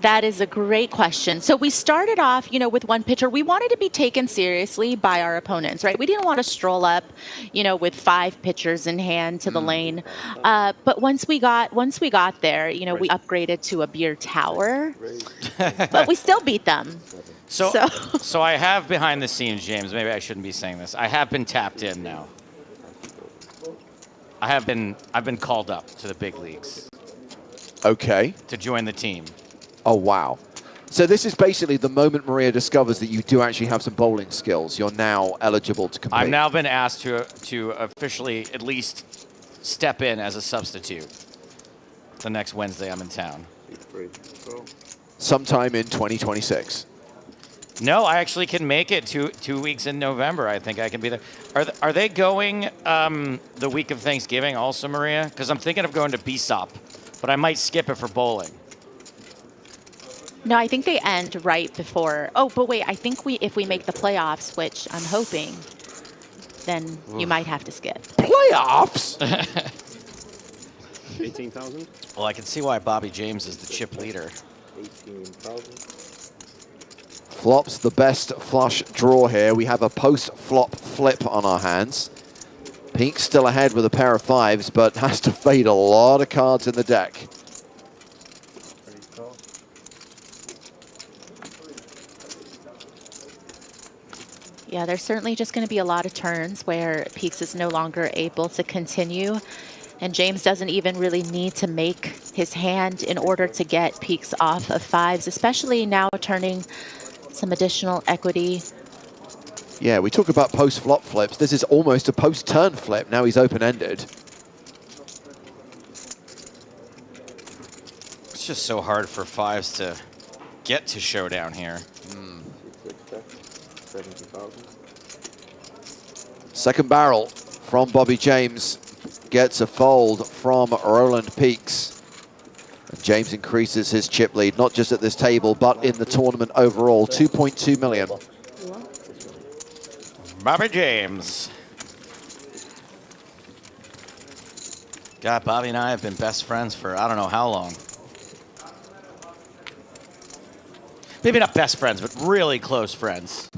That is a great question. So we started off, you know, with 1 pitcher. We wanted to be taken seriously by our opponents, right? We didn't want to stroll up, you know, with 5 pitchers in hand to the lane. But once we got there, you know, we upgraded to a beer tower, but we still beat them. So I have behind the scenes, James. Maybe I shouldn't be saying this. I have been tapped in now. I've been called up to the big leagues. Okay. To join the team. Oh, wow. So this is basically the moment Maria discovers that you do actually have some bowling skills. You're now eligible to compete. I've now been asked to officially at least step in as a substitute. The next Wednesday I'm in town. Sometime in 2026. No, I actually can make it 2 weeks in November. I think I can be there. Are they going the week of Thanksgiving also, Maria? Because I'm thinking of going to BSOP, but I might skip it for bowling. No, I think they end right before. Oh, but wait, I think if we make the playoffs, which I'm hoping, then you might have to skip. Playoffs? 18,000. Well, I can see why Bobby James is the chip leader. 18,000. Flop's the best flush draw here. We have a post-flop flip on our hands. Pink's still ahead with a pair of 5s, but has to fade a lot of cards in the deck. Yeah, there's certainly just going to be a lot of turns where Peaks is no longer able to continue. And James doesn't even really need to make his hand in order to get Peaks off of 5s, especially now turning some additional equity. Yeah, we talk about post-flop flips. This is almost a post-turn flip. Now he's open-ended. It's just so hard for 5s to get to showdown here. Second barrel from Bobby James gets a fold from Roland Peaks. And James increases his chip lead, not just at this table, but in the tournament overall, 2.2 million. Bobby James. God, Bobby and I have been best friends for I don't know how long. Maybe not best friends, but really close friends.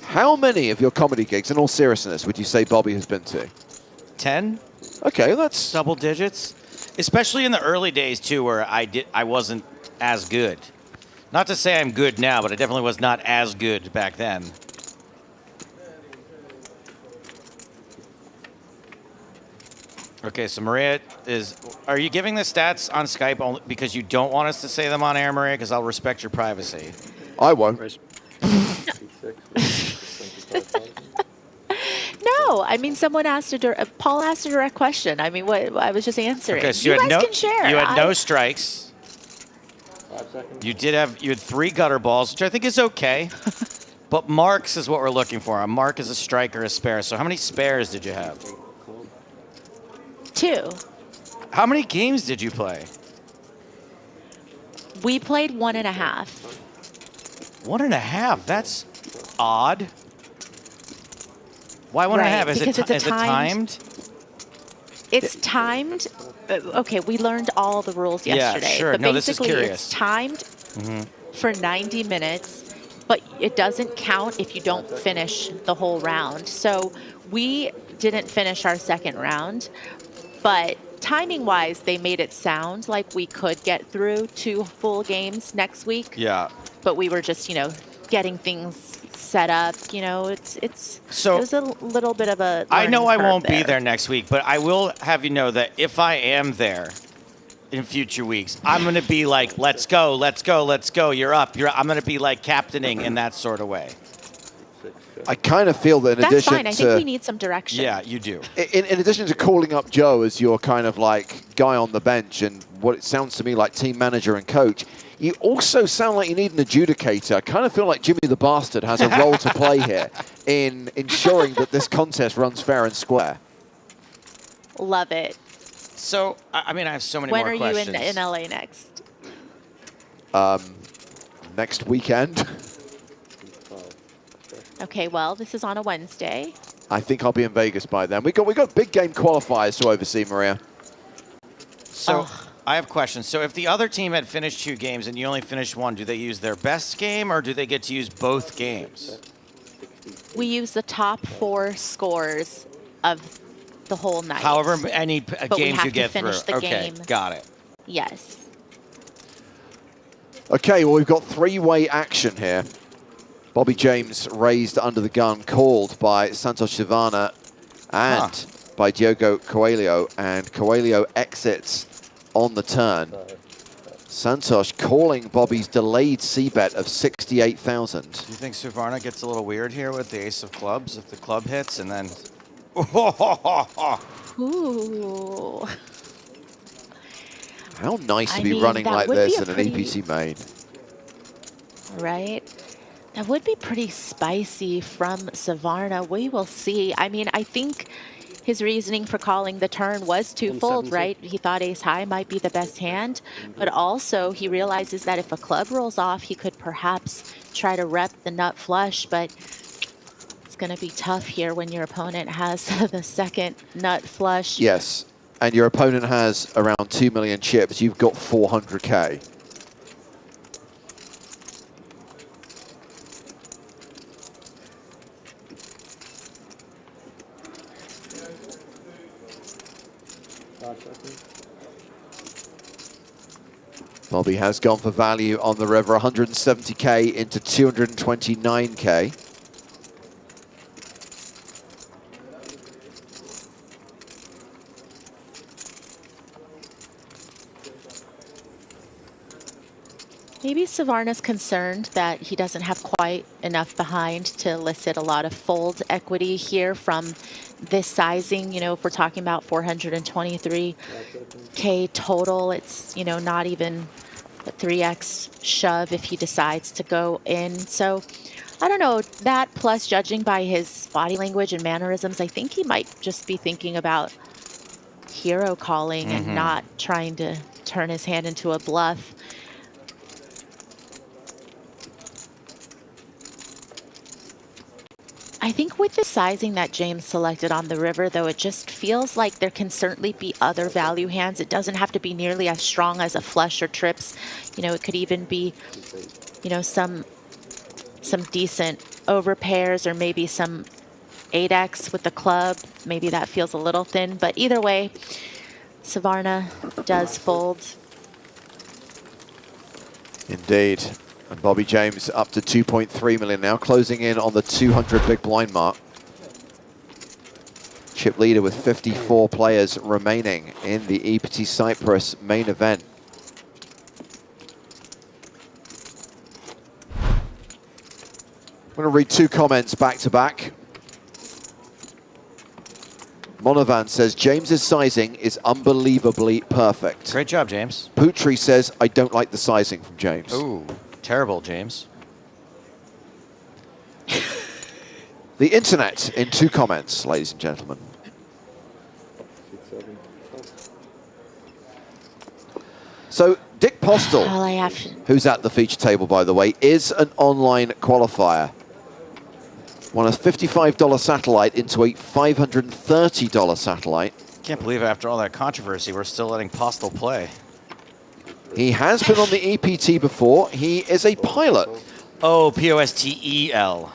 How many of your comedy gigs, in all seriousness, would you say Bobby has been to? 10. Okay, that's double digits. Especially in the early days too, where I wasn't as good. Not to say I'm good now, but I definitely was not as good back then. Okay, so Maria are you giving the stats on Skype only because you don't want us to say them on air, Maria? Because I'll respect your privacy. I won't. No, I mean, someone asked Paul asked a direct question. I mean, what I was just answering. Okay, so you guys can share. You had no strikes. 5 seconds. You had 3 gutter balls, which I think is okay. But marks is what we're looking for. A mark is a striker, a spare. So how many spares did you have? 2. How many games did you play? We played 1.5. 1.5? That's odd. Why 1.5? Is because it timed? It's timed. Okay, we learned all the rules yesterday. Yeah, sure. But No, this is basically, curious. it's timed for 90 minutes, but it doesn't count if you don't finish the whole round. So we didn't finish our second round, but timing-wise, they made it sound like we could get through 2 full games next week. Yeah. But we were just, getting things set up. It was a little bit of a I know I learning won't curve be there next week, but I will have you know that if I am there in future weeks, I'm going to be like, let's go, let's go, let's go. You're up. I'm going to be like captaining in that sort of way. I kind of feel that in That's addition fine. I to... think we need some direction. Yeah, you do. In addition to calling up Joe as your kind of like guy on the bench and what it sounds to me like team manager and coach, you also sound like you need an adjudicator. I kind of feel like Jimmy the Bastard has a role to play here in ensuring that this contest runs fair and square. Love it. So, I mean, I have so many When more are questions. you in LA next? Next weekend. Okay, well, this is on a Wednesday. I think I'll be in Vegas by then. We got big game qualifiers to oversee, Maria. So I have questions. So if the other team had finished 2 games and you only finished 1, do they use their best game or do they get to use both games? We use the top 4 scores of the whole night. However many But we games have you to get through. finish the Okay, game. got it. Yes. Okay, well, we've got 3-way action here. Bobby James raised under the gun, called by Santos Shivana and by Diogo Coelho, and Coelho exits on the turn. Santos calling Bobby's delayed c-bet of 68,000. Do you think Suvarna gets a little weird here with the ace of clubs if the club hits and then... Ooh. How nice to I be mean, running that like would this be in a an pretty- EPT main. Right? That would be pretty spicy from Savarna. We will see. I mean, I think his reasoning for calling the turn was twofold, right? He thought ace high might be the best hand, but also he realizes that if a club rolls off, he could perhaps try to rep the nut flush, but it's going to be tough here when your opponent has the second nut flush. Yes, and your opponent has around 2 million chips. You've got 400K. Bobby has gone for value on the river, 170K into 229K. Maybe Savarna's concerned that he doesn't have quite enough behind to elicit a lot of fold equity here from this sizing. If we're talking about 423K total, it's, not even a 3x shove if he decides to go in. So I don't know, that plus judging by his body language and mannerisms, I think he might just be thinking about hero calling and not trying to turn his hand into a bluff. I think with the sizing that James selected on the river, though, it just feels like there can certainly be other value hands. It doesn't have to be nearly as strong as a flush or trips. It could even be, some decent over pairs or maybe some 8x with the club. Maybe that feels a little thin, but either way, Savarna does fold. Indeed. And Bobby James up to 2.3 million now, closing in on the 200 big blind mark. Chip leader with 54 players remaining in the EPT Cyprus main event. I'm going to read 2 comments back to back. Monovan says, James's sizing is unbelievably perfect. Great job, James. Putri says, I don't like the sizing from James. Ooh, terrible, James. The internet in 2 comments, ladies and gentlemen. So Dick Postel, who's at the feature table, by the way, is an online qualifier. Won a $55 satellite into a $530 satellite. Can't believe after all that controversy, we're still letting Postel play. He has been on the EPT before. He is a pilot. Oh, P-O-S-T-E-L.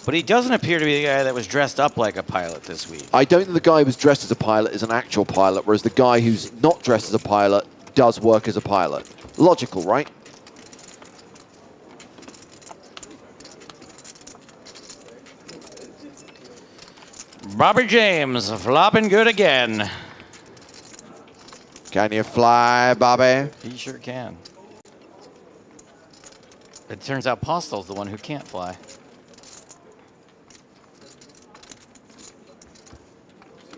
But he doesn't appear to be the guy that was dressed up like a pilot this week. I don't think the guy who was dressed as a pilot is an actual pilot, whereas the guy who's not dressed as a pilot does work as a pilot. Logical, right? Bobby James, flopping good again. Can you fly, Bobby? He sure can. It turns out Postel's the one who can't fly.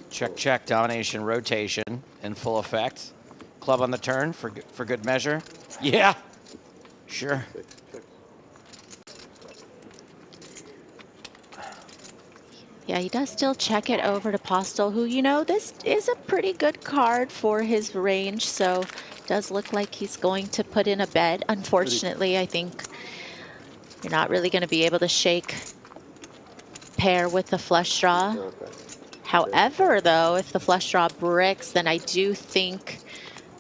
Check, check, domination, rotation in full effect. Club on the turn for good measure. Yeah, sure. Yeah, he does still check it over to Postel, who, you know, this is a pretty good card for his range, so does look like he's going to put in a bet. Unfortunately, I think you're not really going to be able to shake pair with the flush draw. However, though, if the flush draw bricks, then I do think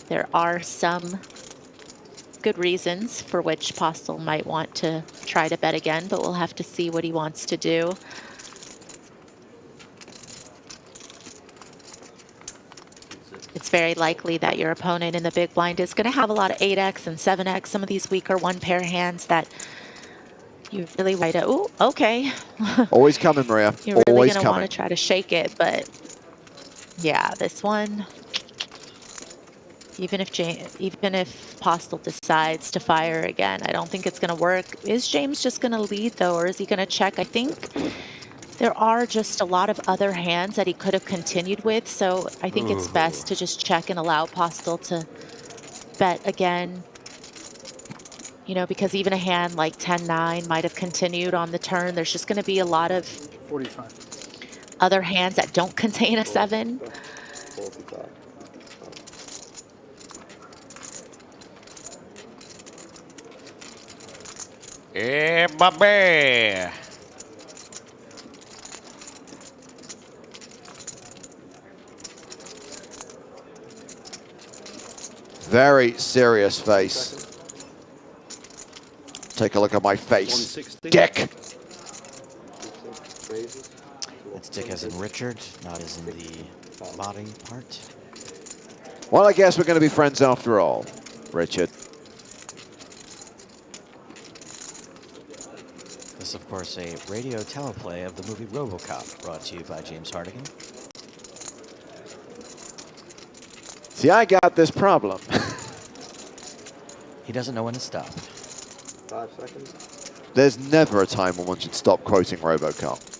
there are some good reasons for which Postel might want to try to bet again, but we'll have to see what he wants to do. It's very likely that your opponent in the big blind is going to have a lot of 8x and 7x, some of these weaker one-pair hands that you really want to, ooh, okay. Always coming, Maria. You're really Always going to want coming. to try to shake it, but yeah, this one, even if Postel decides to fire again, I don't think it's going to work. Is James just going to lead, though, or is he going to check? I think there are just a lot of other hands that he could have continued with, so I think it's best to just check and allow Postel to bet again. You know, because even a hand like 10-9 might have continued on the turn. There's just going to be a lot of 45. other hands that don't contain a 7. Hey, Bobby. Very serious face. Take a look at my face. Dick! That's Dick as in Richard, not as in the body part. Well, I guess we're going to be friends after all, Richard. This is, of course, a radio teleplay of the movie RoboCop, brought to you by James Hardigan. See, I got this problem. He doesn't know when to stop. 5 seconds. There's never a time when one should stop quoting RoboCop.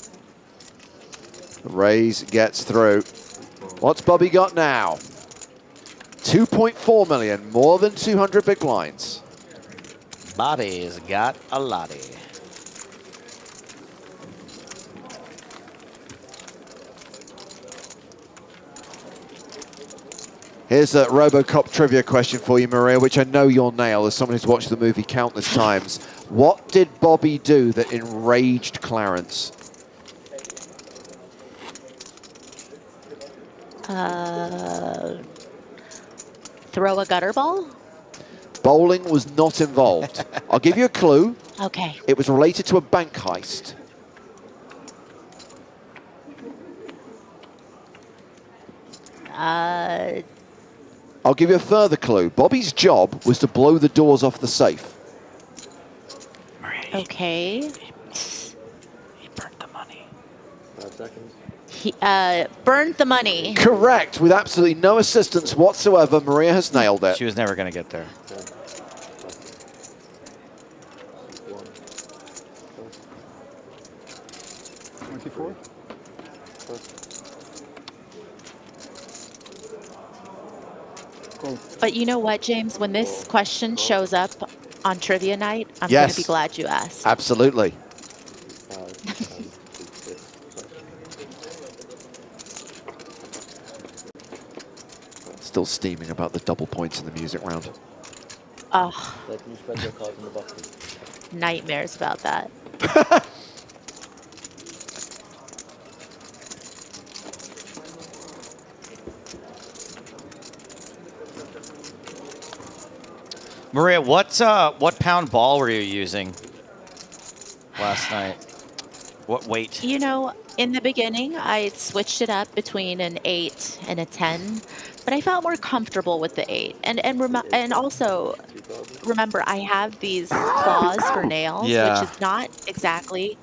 Raise gets through. What's Bobby got now? 2.4 million, more than 200 big blinds. Bobby's got a lottie. Here's a RoboCop trivia question for you, Maria, which I know you'll nail as someone who's watched the movie countless times. What did Bobby do that enraged Clarence? Throw a gutter ball? Bowling was not involved. I'll give you a clue. Okay. It was related to a bank heist. I'll give you a further clue. Bobby's job was to blow the doors off the safe. Okay. He burnt the money. 5 seconds. He burned the money. Correct, with absolutely no assistance whatsoever. Maria has nailed it. She was never going to get there. 24. But you know what, James? When this question shows up on trivia night, I'm Yes. going to be glad you asked. Absolutely. Still steaming about the double points in the music round. Oh, nightmares about that. Maria, what pound ball were you using last night? What weight? You know, in the beginning, I switched it up between an 8 and a 10, but I felt more comfortable with the 8. And also, remember, I have these claws for nails, Yeah. which is not exactly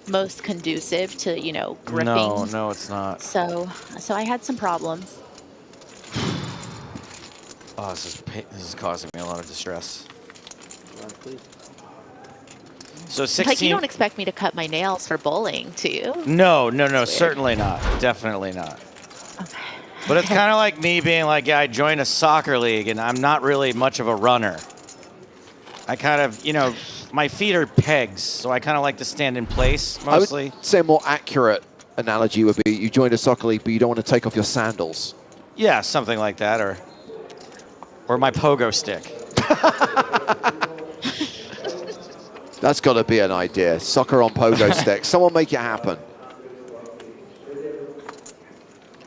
most conducive to, you know, gripping. No, it's not. So I had some problems. Oh, this is causing me a lot of distress. So 16. Like, you don't expect me to cut my nails for bowling, do you? No, certainly not. Definitely not. Okay. But it's kind of like me being like, yeah, I joined a soccer league and I'm not really much of a runner. I kind of, you know, my feet are pegs, so I kind of like to stand in place mostly. I would say a more accurate analogy would be you joined a soccer league, but you don't want to take off your sandals. Yeah, something like that, or my pogo stick. That's got to be an idea. Soccer on pogo stick. Someone make it happen.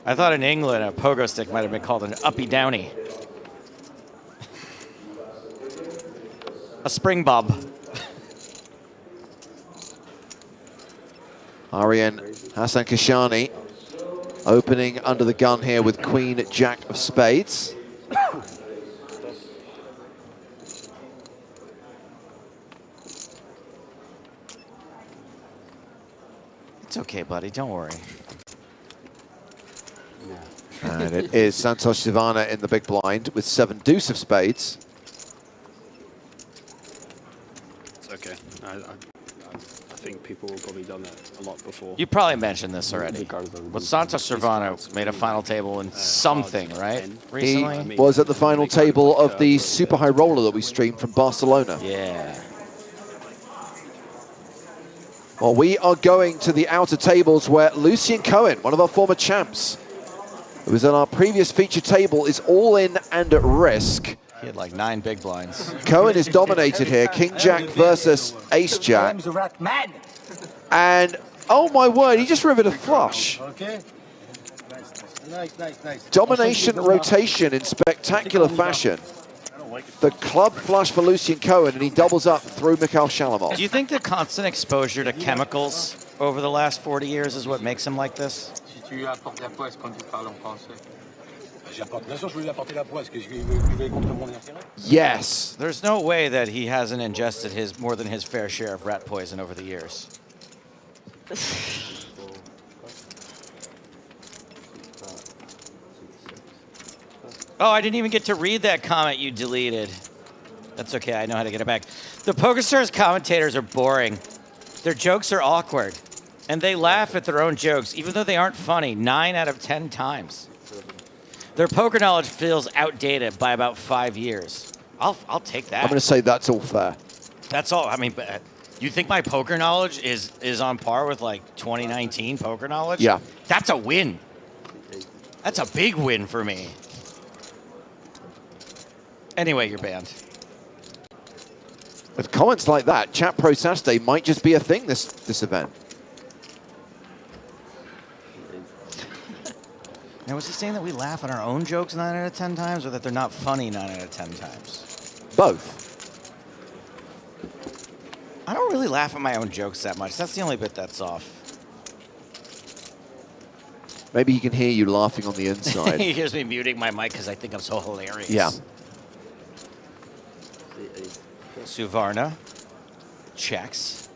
I thought in England a pogo stick might have been called an uppy downy. A spring bob. Arian Hassan Kashani opening under the gun here with Queen Jack of Spades. It's okay, buddy. Don't worry. And it is Santos Sivana in the big blind with 7 deuce of spades. It's okay. I think people have probably done that a lot before. You probably mentioned this already. But Santos Cervano made a final table in something, right? Recently? He was at the final table of the super high roller that we streamed from Barcelona. Yeah. Well, we are going to the outer tables where Lucian Cohen, one of our former champs, who was on our previous feature table, is all in and at risk. He had like 9 big blinds. Cohen is dominated here. King Jack versus Ace Jack. And, oh my word, he just rivered a flush. Domination rotation in spectacular fashion. The club flush for Lucian Cohen, and he doubles up through Mikhail Shalamov. Do you think the constant exposure to chemicals over the last 40 years is what makes him like this? Yes. There's no way that he hasn't ingested more than his fair share of rat poison over the years. Oh, I didn't even get to read that comment you deleted. That's okay, I know how to get it back. The PokerStars commentators are boring. Their jokes are awkward. And they laugh at their own jokes, even though they aren't funny, 9 out of 10 times. Their poker knowledge feels outdated by about 5 years. I'll take that. I'm going to say that's all fair. That's all. I mean, you think my poker knowledge is on par with like 2019 poker knowledge? Yeah. That's a win. That's a big win for me. Anyway, you're banned. With comments like that, Chat Pro Saturday might just be a thing this event. Now, was he saying that we laugh at our own jokes 9 out of 10 times, or that they're not funny 9 out of 10 times? Both. I don't really laugh at my own jokes that much. That's the only bit that's off. Maybe he can hear you laughing on the inside. He hears me muting my mic because I think I'm so hilarious. Yeah. Suvarna checks.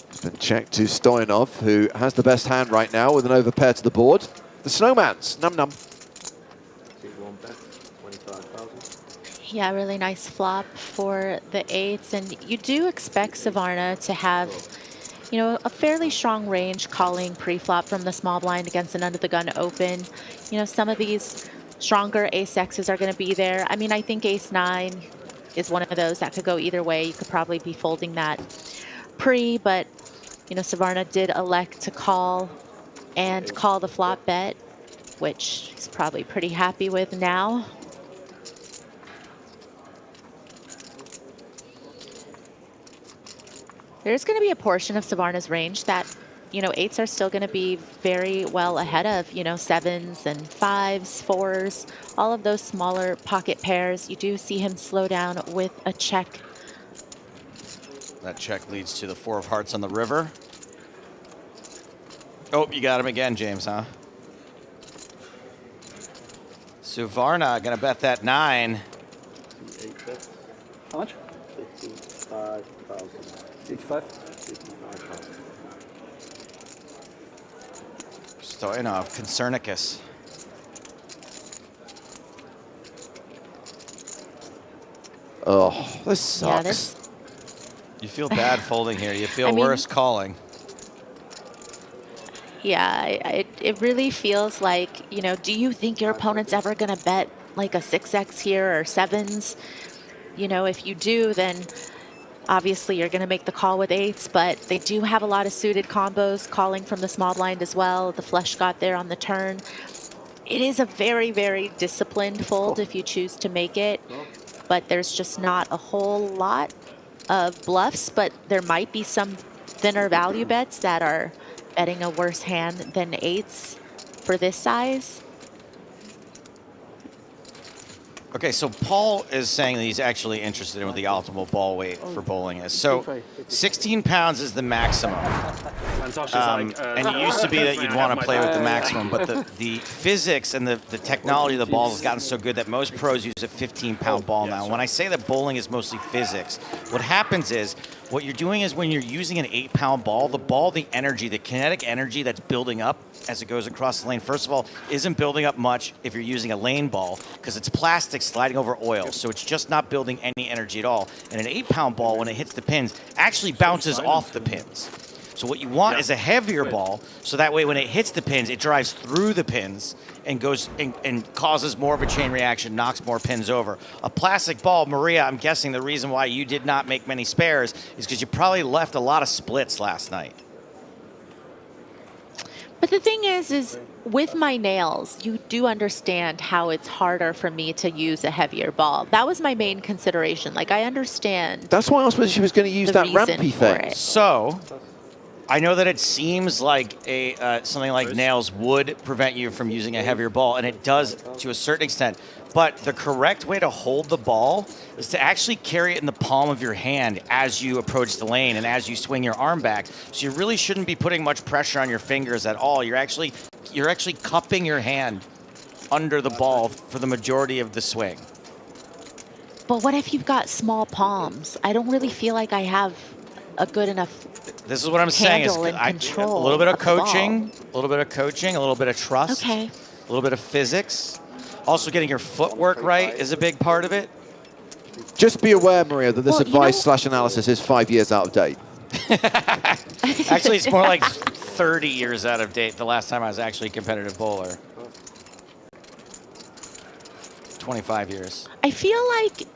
It's been checked to Stoyanov, who has the best hand right now with an overpair to the board. The Snowmans, num-num. Yeah, really nice flop for the 8s. And you do expect Suvarna to have, you know, a fairly strong range calling pre-flop from the small blind against an under-the-gun open. You know, some of these stronger ace-X's are going to be there. I mean, I think ace-9 is one of those that could go either way. You could probably be folding that pre, but, you know, Savarna did elect to call and call the flop bet, which he's probably pretty happy with now. There's going to be a portion of Savarna's range that, you know, 8s are still going to be very well ahead of, you know, 7s and 5s, 4s, all of those smaller pocket pairs. You do see him slow down with a check. That check leads to the 4 of hearts on the river. Oh, you got him again, James, huh? Savarna gonna bet that 9. How much? 55,000. 55? Stoyanov, Concernicus. Oh, this sucks. Yeah, You feel bad folding here. You feel worse calling. Yeah, it really feels like, you know, do you think your opponent's ever going to bet like a 6x here or 7s? You know, if you do, then obviously you're going to make the call with 8s, but they do have a lot of suited combos calling from the small blind as well. The flush got there on the turn. It is a very, very disciplined fold if you choose to make it, but there's just not a whole lot of bluffs, but there might be some thinner value bets that are betting a worse hand than 8s for this size. Okay, so Paul is saying that he's actually interested in what the optimal ball weight for bowling is. So 16 pounds is the maximum. And it used to be that you'd want to play with the maximum, but the physics and the technology of the ball has gotten so good that most pros use a 15-pound ball now. When I say that bowling is mostly physics, what happens is, what you're doing is when you're using an 8-pound ball, the energy, the kinetic energy that's building up as it goes across the lane, first of all, isn't building up much if you're using a lane ball because it's plastic sliding over oil, so it's just not building any energy at all. And an 8-pound ball, when it hits the pins, actually bounces off the pins. So what you want is a heavier ball, so that way when it hits the pins, it drives through the pins and goes and causes more of a chain reaction, knocks more pins over. A plastic ball, Maria, I'm guessing the reason why you did not make many spares is because you probably left a lot of splits last night. But the thing is with my nails, you do understand how it's harder for me to use a heavier ball. That was my main consideration. Like, I understand. That's why I was supposed she was going to use that rampy thing. So, I know that it seems like something like nails would prevent you from using a heavier ball, and it does to a certain extent. But the correct way to hold the ball is to actually carry it in the palm of your hand as you approach the lane and as you swing your arm back. So you really shouldn't be putting much pressure on your fingers at all. You're actually cupping your hand under the ball for the majority of the swing. But what if you've got small palms? I don't really feel like I have a good enough This is what I'm saying is a little bit of coaching, a little bit of coaching, a little bit of trust, okay, a little bit of physics. Also getting your footwork right is a big part of it. Just be aware, Maria, that this advice/analysis is 5 years out of date. Actually, it's more like 30 years out of date. The last time I was actually a competitive bowler. 25 years. I feel like,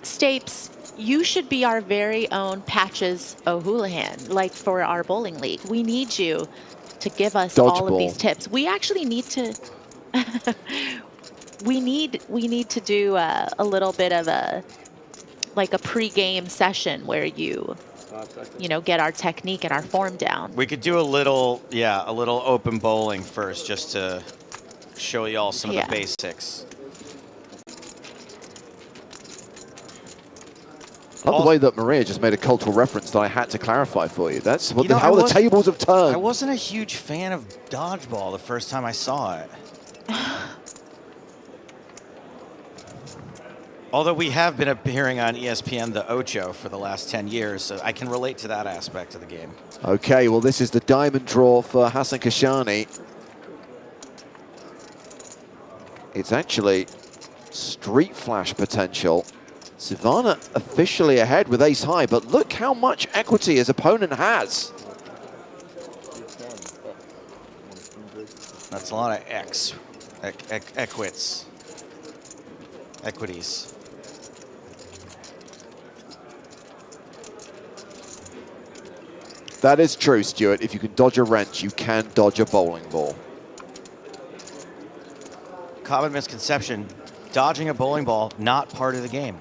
Stapes, you should be our very own Patches O'Houlihan, like for our bowling league. We need you to give us all of these tips. We actually need to... we need to do a little bit of a pre-game session where you know, get our technique and our form down. We could do a little open bowling first, just to show y'all some of the basics. I love the way that Maria just made a cultural reference that I had to clarify for you. That's what how the tables have turned. I wasn't a huge fan of dodgeball the first time I saw it. Although we have been appearing on ESPN The Ocho for the last 10 years, so I can relate to that aspect of the game. Okay, well, this is the diamond draw for Hassan Kashani. It's actually street flash potential. Savarna officially ahead with ace high, but look how much equity his opponent has. That's a lot of equits. equities. That is true, Stuart. If you can dodge a wrench, you can dodge a bowling ball. Common misconception, dodging a bowling ball, not part of the game.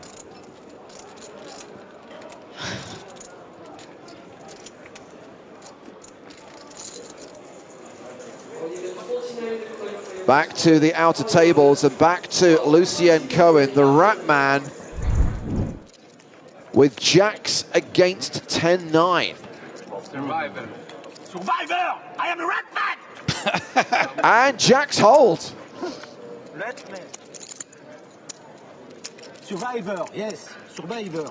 Back to the outer tables and back to Lucien Cohen, the Rat Man, with jacks against 10-9. Survivor. Survivor! I am a rat man! And jacks hold. Rat man. Survivor, yes. Survivor.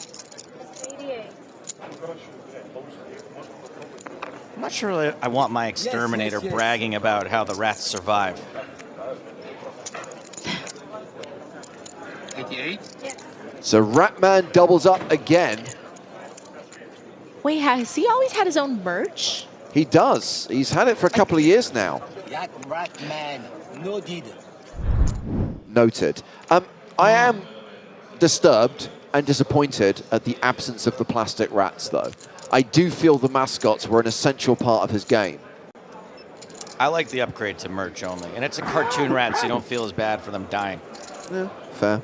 I'm not sure I want my exterminator yes. bragging about how the rats survive. 88? So Ratman doubles up again. Wait, has he always had his own merch? He does. He's had it for a couple of years now. That rat man. Noted. Noted. I am disturbed and disappointed at the absence of the plastic rats, though. I do feel the mascots were an essential part of his game. I like the upgrade to merch only. And it's a cartoon rat, so you don't feel as bad for them dying. Yeah, fair.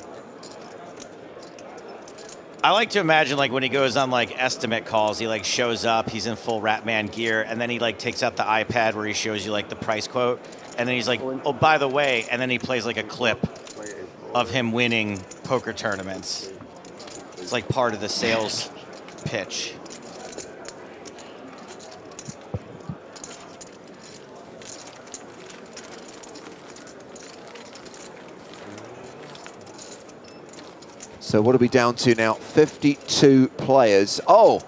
I like to imagine, like, when he goes on, like, estimate calls, he, like, shows up, he's in full Ratman gear, and then he, like, takes out the iPad where he shows you, like, the price quote, and then he's like, oh, by the way, and then he plays, like, a clip of him winning poker tournaments. It's, like, part of the sales pitch. So what are we down to now? 52 players. Oh,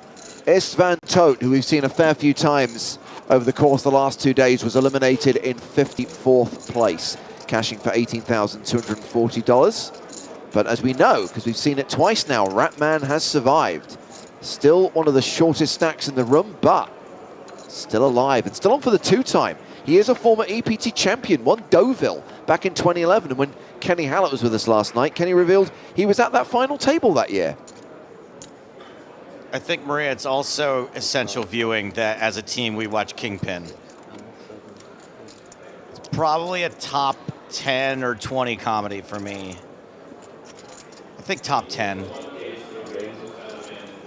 Istvan Todt, who we've seen a fair few times over the course of the last 2 days, was eliminated in 54th place, cashing for $18,240. But as we know, because we've seen it twice now, Ratman has survived. Still one of the shortest stacks in the room, but still alive and still on for the two-time. He is a former EPT champion, won Deauville back in 2011. And when Kenny Hallett was with us last night, Kenny revealed he was at that final table that year. I think, Maria, it's also essential viewing that as a team we watch Kingpin. It's probably a top 10 or 20 comedy for me. I think top 10.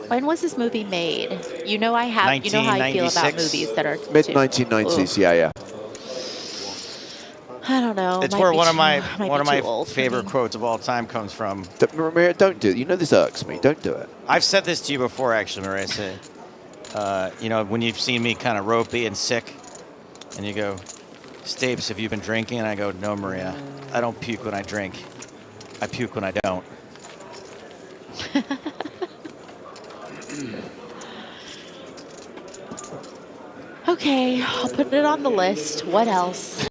When was this movie made? You know I have. You know how I feel about movies that are mid-1990s. Yeah. I don't know. It's where one of my favorite quotes of all time comes from. Maria, don't do it. You know this irks me. Don't do it. I've said this to you before, actually, Marissa. You know, when you've seen me kind of ropey and sick, and you go, Stapes, have you been drinking? And I go, no, Maria. I don't puke when I drink. I puke when I don't. Okay, I'll put it on the list. What else?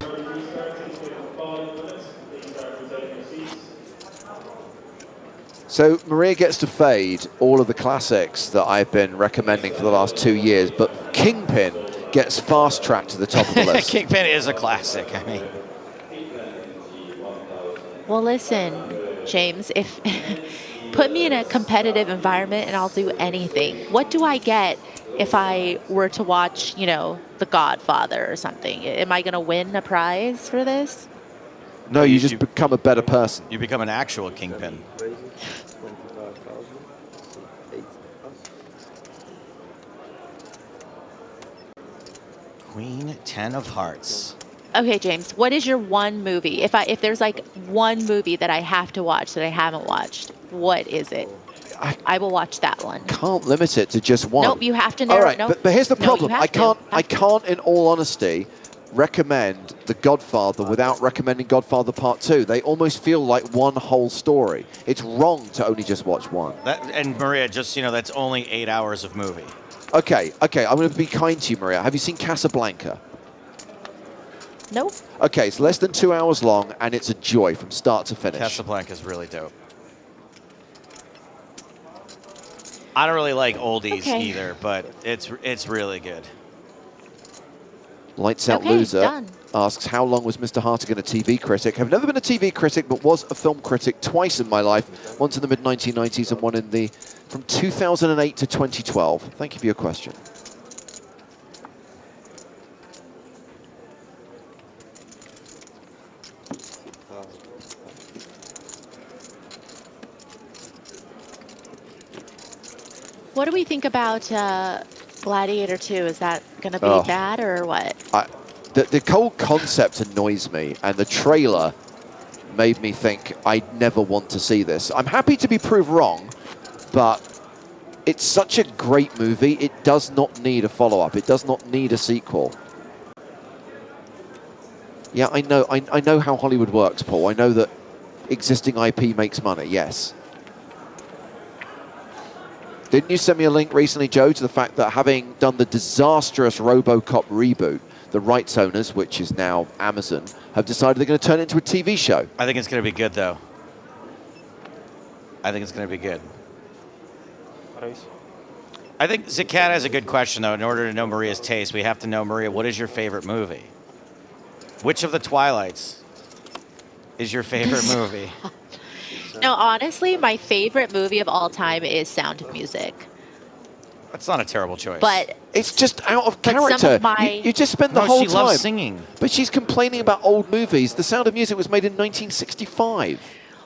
So Maria gets to fade all of the classics that I've been recommending for the last 2 years, but Kingpin gets fast-tracked to the top of the list. Kingpin is a classic, I mean. Well, listen, James, if put me in a competitive environment and I'll do anything. What do I get if I were to watch, you know, The Godfather or something? Am I going to win a prize for this? No, you just become a better person. You become an actual Kingpin. Queen 10 of Hearts. Okay, James, what is your one movie? If there's like one movie that I have to watch that I haven't watched, what is it? I will watch that one. Can't limit it to just one. Nope, you have to narrow. All right, nope. but here's the problem. No, I can't, in all honesty, recommend The Godfather without recommending Godfather Part 2. They almost feel like one whole story. It's wrong to only just watch one. And Maria, just, you know, that's only 8 hours of movie. Okay, I'm going to be kind to you, Maria. Have you seen Casablanca? Nope. Okay, it's less than 2 hours long, and it's a joy from start to finish. Casablanca is really dope. I don't really like oldies either, but it's really good. Lights Out Loser asks, how long was Mr. Hartigan a TV critic? I've never been a TV critic, but was a film critic twice in my life. Once in the mid-1990s and one in from 2008 to 2012. Thank you for your question. What do we think about Gladiator 2? Is that going to be bad or what? The whole concept annoys me, and the trailer made me think I never want to see this. I'm happy to be proved wrong, but it's such a great movie. It does not need a follow-up. It does not need a sequel. Yeah, I know how Hollywood works, Paul. I know that existing IP makes money, yes. Didn't you send me a link recently, Joe, to the fact that having done the disastrous RoboCop reboot, the rights owners, which is now Amazon, have decided they're going to turn it into a TV show? I think it's going to be good, though. I think it's going to be good. I think Zakat has a good question, though. In order to know Maria's taste, we have to know, Maria, what is your favorite movie? Which of the Twilights is your favorite movie? No, honestly, my favorite movie of all time is Sound of Music. That's not a terrible choice. But it's just out of character. You just spend the whole time. She loves singing. But she's complaining about old movies. The Sound of Music was made in 1965.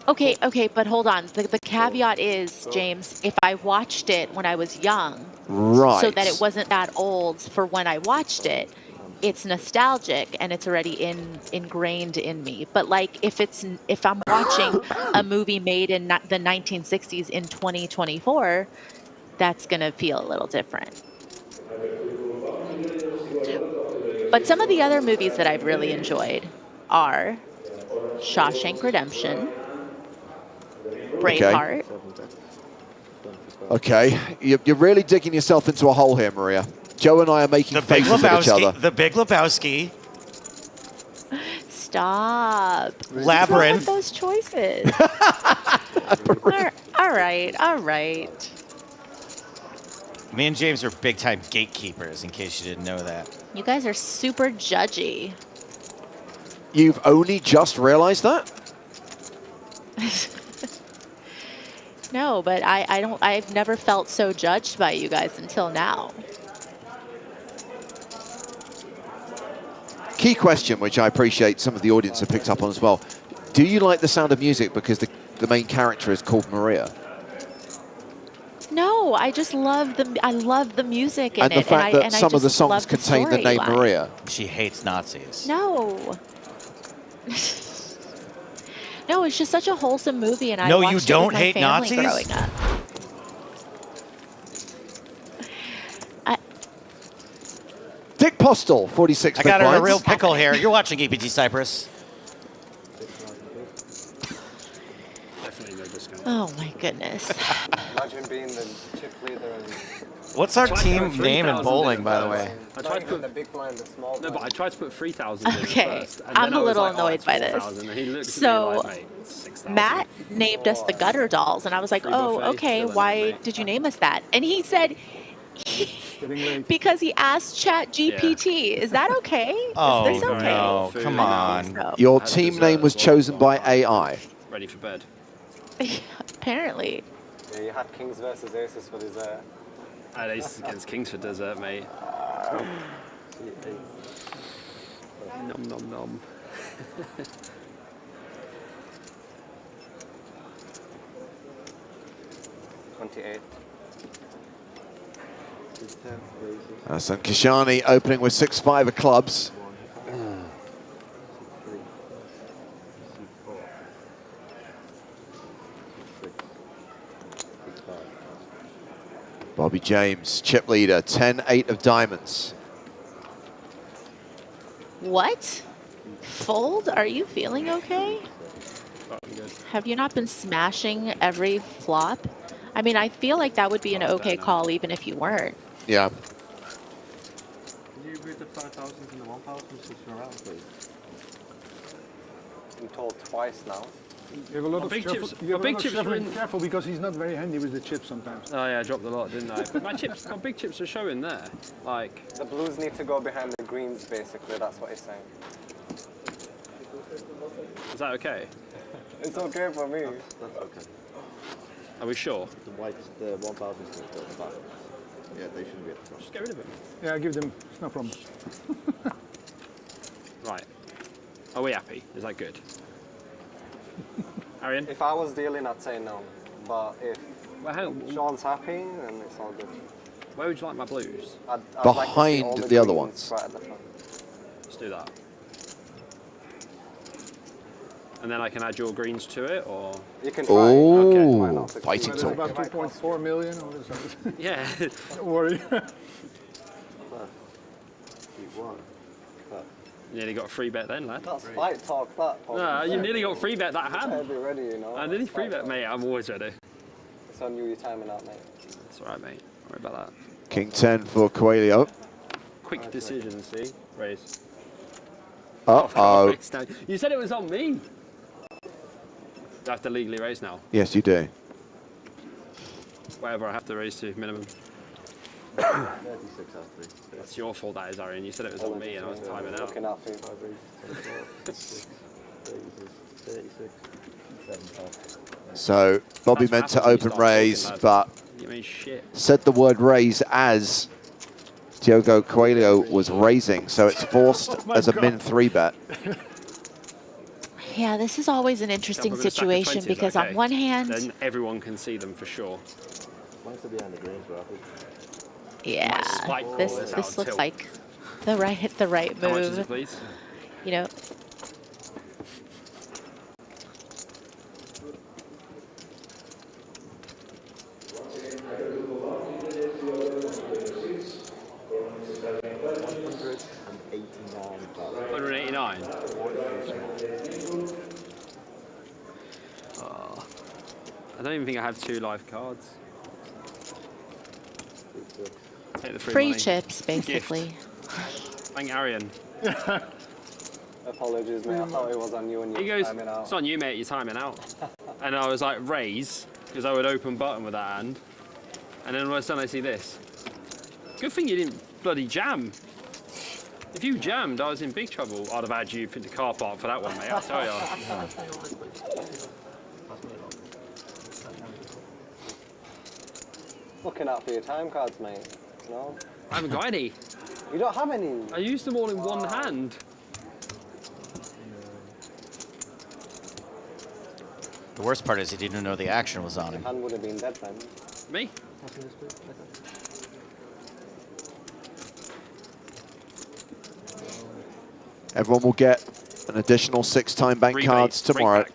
Okay, but hold on. The caveat is, James, if I watched it when I was young, right, so that it wasn't that old for when I watched it, it's nostalgic and it's already ingrained in me. But like if I'm watching a movie made in the 1960s in 2024, that's gonna feel a little different. But some of the other movies that I've really enjoyed are Shawshank Redemption, Braveheart. Okay, you're really digging yourself into a hole here, Maria. Joe and I are making faces at each other. The Big Lebowski. Stop. Labyrinth. Those choices. All right. Me and James are big-time gatekeepers, in case you didn't know that. You guys are super judgy. You've only just realized that? No, but I've never felt so judged by you guys until now. Key question, which I appreciate some of the audience have picked up on as well. Do you like The Sound of Music because the main character is called Maria? No, I just love the music in and it. The fact that and some of the songs love contain the name Maria. She hates Nazis. No. No, it's just such a wholesome movie, and I No, watched you it don't with my hate family Nazis? growing up. Dick Postel, 46 I got her in a blinds. real pickle here. You're watching EPT Cyprus. Definitely no discount. Oh my goodness. Imagine being the chip leader and... What's our team name in bowling, by the way? I tried to put the big blind, the small blind. No, but I tried to put 3,000 in Okay, first. And I'm then a little I was like, annoyed by 4,000. And he this. looked at So, me like, mate, 6,000. Matt named us the Gutter Dolls, and I was like, Free oh, buffet, okay, chilling why out, did you name us that? And he said, because he asked Chat GPT. Is that okay? Oh, Is this okay? no, come on. So, Your team name was chosen by AI. Ready for bed. apparently. Yeah, you had Kings versus Aces for dessert. I had Aces against Kings for dessert, mate. Nom nom nom. Hassan Kashani opening with 6-5 of clubs. Bobby James, chip leader, 10-8 of diamonds. What? Fold? Are you feeling okay? Have you not been smashing every flop? I mean, I feel like that would be an okay call even if you weren't. Yeah. Can you read the 5,000s and the 1,000s since you're around, please? I'm told twice now. You have a lot of big shuffle. chips. You have My a big lot of chips are shuffling. in. Careful, because he's not very handy with the chips sometimes. Oh yeah, I dropped a lot, didn't I? But my big chips are showing there. Like The blues need to go behind the greens, basically. That's what he's saying. is that okay? It's okay for me. That's okay. Are we sure? The whites, the 1000 still go back. Yeah, they shouldn't be at the front. Just get rid of them. Yeah, give them. It's no problem. Right. Are we happy? Is that good? Arian? If I was dealing, I'd say no. But if Sean's happy, then it's all good. Where would you like my blues? I'd Behind like to see all the other greens ones. Right at the front. Let's do that. And then I can add your greens to it, or you can try. Oh, Okay, why not? fighting There's talk. about 2.4 million or something. yeah. Don't worry. Nearly got a free bet then, lad. That's fight talk, that. No, you nearly got a free bet that hand. Better be ready, you know. I nearly free bet, mate. I'm always ready. It's on you, you're timing out, mate. That's all right, mate. Don't worry about that. King 10 for Coelho. Quick decision, see? Raise. Uh-oh. You said it was on me. Do I have to legally raise now? Yes, you do. Whatever I have to raise to, minimum. 36 has to be. That's your fault, that is, Arian. You said it was on me and I was timing out. Looking out for you. 36, 7 So Bobby meant to open raise, but You mean shit. said the word raise as Diogo Coelho was raising, so it's forced as a min 3 bet. Yeah, this is always an interesting We're gonna stack the situation 20s, because okay. on one hand, Then everyone can see them for sure. Mine's to behind the greens, bro. yeah, spike call this is out this of looks tilt. like the right How much is it, move. please? You know, $189. I don't even think I have 2 live cards. Take the free money. chips, basically. Thank Arian. Apologies, mate. I thought it was on you and He you're goes, timing out. it's on you, mate, you're timing out. And I was like, raise, because I would open button with that hand. And then all of a sudden I see this. Good thing you didn't bloody jam. If you jammed, I was in big trouble. I'd have had you for the car park for that one, mate, I'll tell you. Looking out for your time cards, mate. No? I haven't got any. You don't have any? I used them all in one hand. The worst part is he didn't know the action was on him. Hand would have been dead then. Me? Everyone will get an additional 6 time bank cards tomorrow.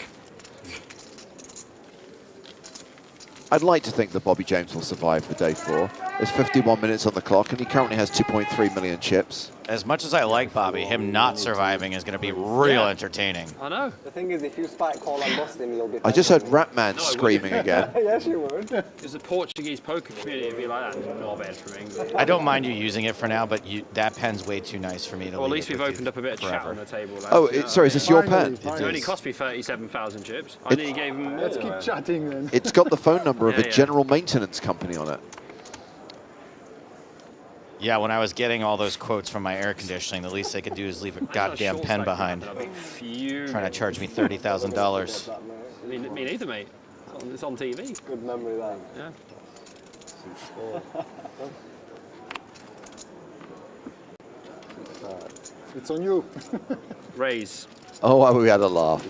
I'd like to think that Bobby James will survive for day 4. There's 51 minutes on the clock, and he currently has 2.3 million chips. As much as I like Bobby, him not surviving is going to be real entertaining. I know. The thing is, if you spike call and bust him, you'll be... I just heard Ratman screaming again. Yes, you would. Because the Portuguese poker community would be like that. Not bad from England. I don't mind you using it for now, but that pen's way too nice for me to Well, at leave least it we've with you opened up a bit of chat forever. on the table. Lads. Oh, sorry, is this your pen? It only cost me 37,000 chips. I It- nearly gave him more. Let's keep chatting then. It's got the phone number of Yeah, a yeah. general maintenance company on it. Yeah, when I was getting all those quotes from my air conditioning, the least they could do is leave a goddamn pen behind. Trying to charge me $30,000. Me neither, mate. It's on TV. Good memory, that. Yeah. It's on you. Raise. Oh, we had a laugh.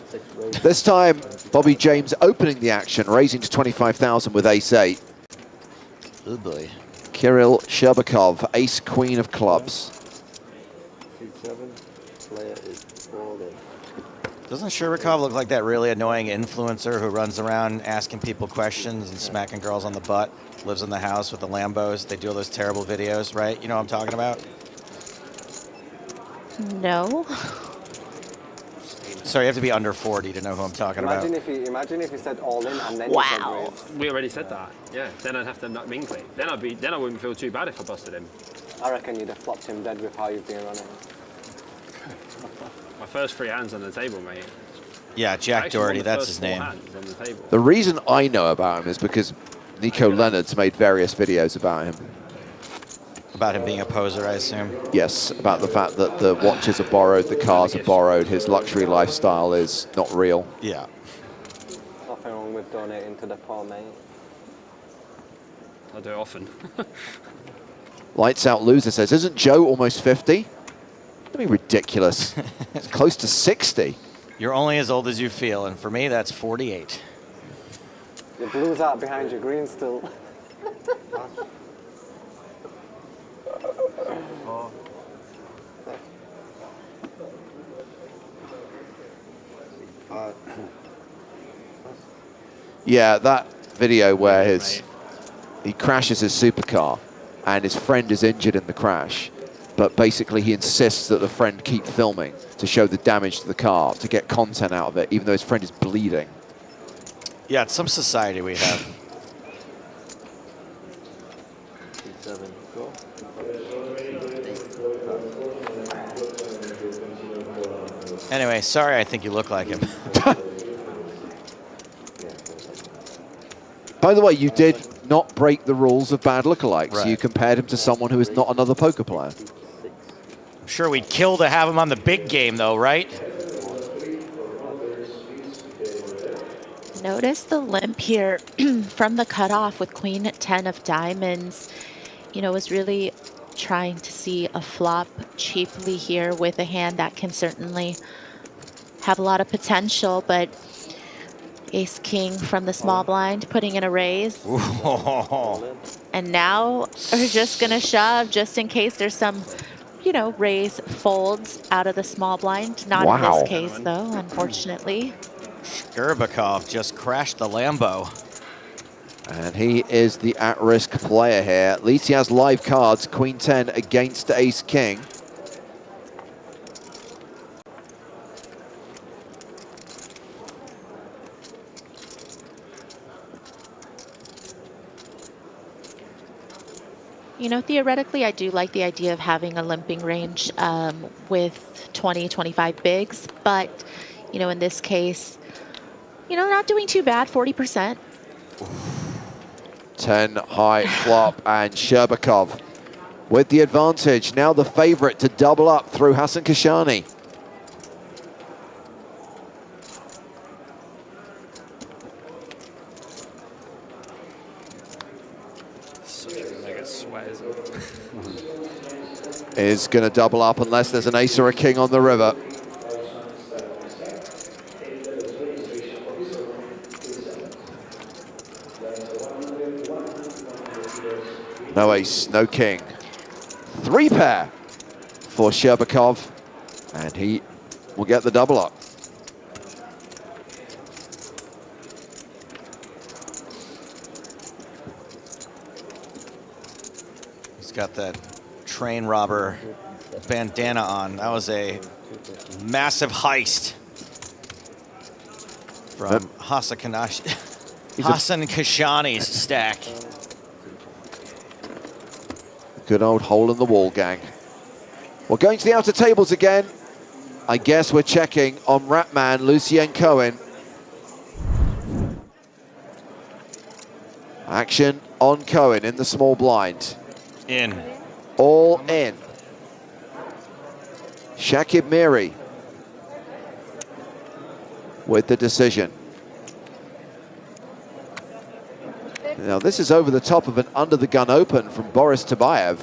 This time, Bobby James opening the action, raising to 25,000 with ace-8. Oh boy. Kirill Sherbakov, ace-queen of clubs. Player is falling. Doesn't Shurikov look like that really annoying influencer who runs around asking people questions and smacking girls on the butt? Lives in the house with the Lambos. They do all those terrible videos, right? You know what I'm talking about? No. Sorry, you have to be under 40 to know who I'm talking Imagine about. if he said all in and then Wow. he said raise. We already said that. Yeah. Then I'd have to nut Minkley. Then I wouldn't feel too bad if I busted him. I reckon you'd have flopped him dead with how you've been running. My first 3 hands on the table, mate. Yeah, Jack Doherty, that's his name. The reason I know about him is because Nico Leonard's made various videos about him. About him being a poser, I assume? Yes, about the fact that the watches are borrowed, the cars are borrowed, his luxury lifestyle is not real. Yeah. Nothing wrong with donating to the poor, mate. I do it often. Lights Out Loser says, isn't Joe almost 50? I mean, ridiculous. It's close to 60. You're only as old as you feel, and for me, that's 48. Your blue's out behind your green still. Yeah, that video where he crashes his supercar and his friend is injured in the crash, but basically he insists that the friend keep filming to show the damage to the car, to get content out of it, even though his friend is bleeding. Yeah, it's some society we have. Anyway, sorry, I think you look like him. By the way, you did not break the rules of bad lookalikes. Right. You compared him to someone who is not another poker player. I'm sure we'd kill to have him on the big game, though, right? Notice the limp here from the cutoff with Queen 10 of diamonds. You know, was really trying to see a flop cheaply here with a hand that can certainly have a lot of potential, but Ace King from the small blind putting in a raise. And now we're just gonna shove just in case there's some, you know, raise folds out of the small blind. Not in this case though, unfortunately. SHRB just crashed the Lambo. And he is the at-risk player here. At least he has live cards, Queen 10 against Ace King. You know, theoretically, I do like the idea of having a limping range with 20, 25 bigs, but, you know, in this case, you know, not doing too bad, 40%. 10 high flop, and SHRB with the advantage. Now the favorite to double up through Hassan Kashani. Is going to double up unless there's an ace or a king on the river. No ace, no king. 3 pair for SHRB, and he will get the double up. He's got that train robber bandana on. That was a massive heist from Hassan Kashani's stack. Good old hole in the wall, gang. We're going to the outer tables again. I guess we're checking on Ratman Lucien Cohen. Action on Cohen in the small blind. In. All in. Shakib Miri with the decision. Now this is over the top of an under the gun open from Boris Tabayev.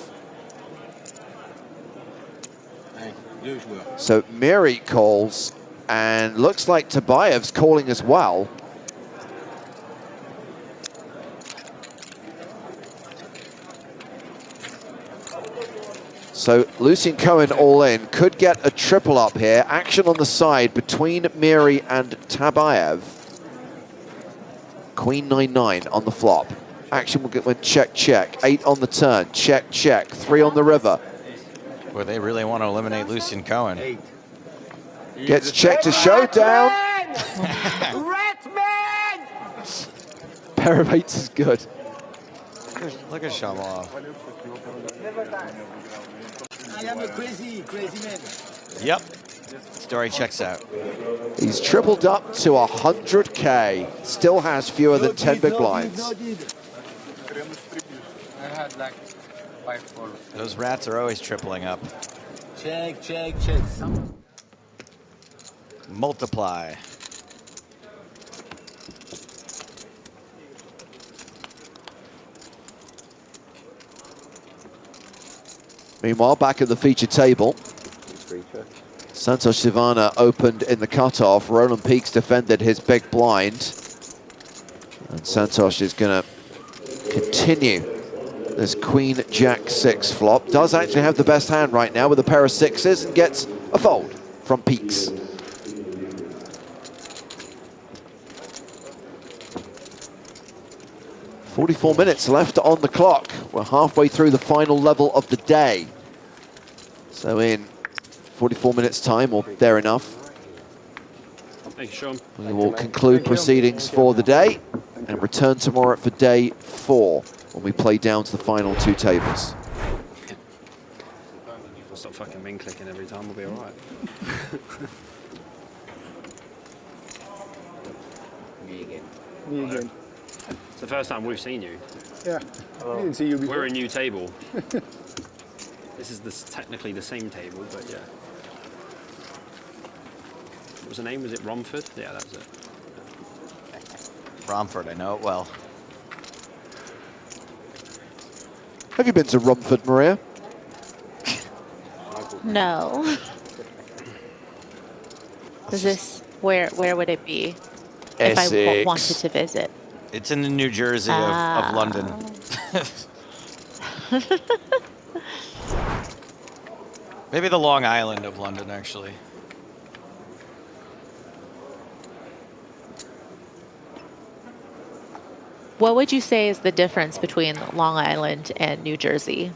So Miri calls, and looks like Tabayev's calling as well. So Lucien Cohen all in, could get a triple up here. Action on the side between Miri and Tabayev. Queen 9-9 on the flop. Action will get when check, check. 8 on the turn, check, check. 3 on the river. Boy, they really want to eliminate Lucien Cohen. Gets checked to showdown. Pair of 8s is good. Look at Shamalov. I am a crazy man. Yep. Story checks out. He's tripled up to 100K. Still has fewer than 10 big blinds. I had like 5-4. Those rats are always tripling up. Check. Multiply. Meanwhile, back at the feature table, Santos Sivana opened in the cutoff. Roland Peaks defended his big blind. And Santos is going to continue this Queen Jack 6 flop. Does actually have the best hand right now with a pair of sixes and gets a fold from Peaks. "44 minutes left on the clock. We're halfway through the final level of the day. So in 44 minutes time, or there enough, Thank you, Sean. we will conclude proceedings for the day and return tomorrow for day 4 when we play down to the final 2 tables. If I stop fucking min clicking every time, we'll be alright. Me again. It's the first time we've seen you. Yeah, I didn't see you before. We're a new table. This is technically the same table, but yeah. What was the name? Was it Romford? Yeah, that was it. Romford, I know it well. Have you been to Romford, Maria? No. Is this, where would it be if I Essex. wanted to visit? It's in the New Jersey of London. Maybe the Long Island of London, actually. What would you say is the difference between Long Island and New Jersey?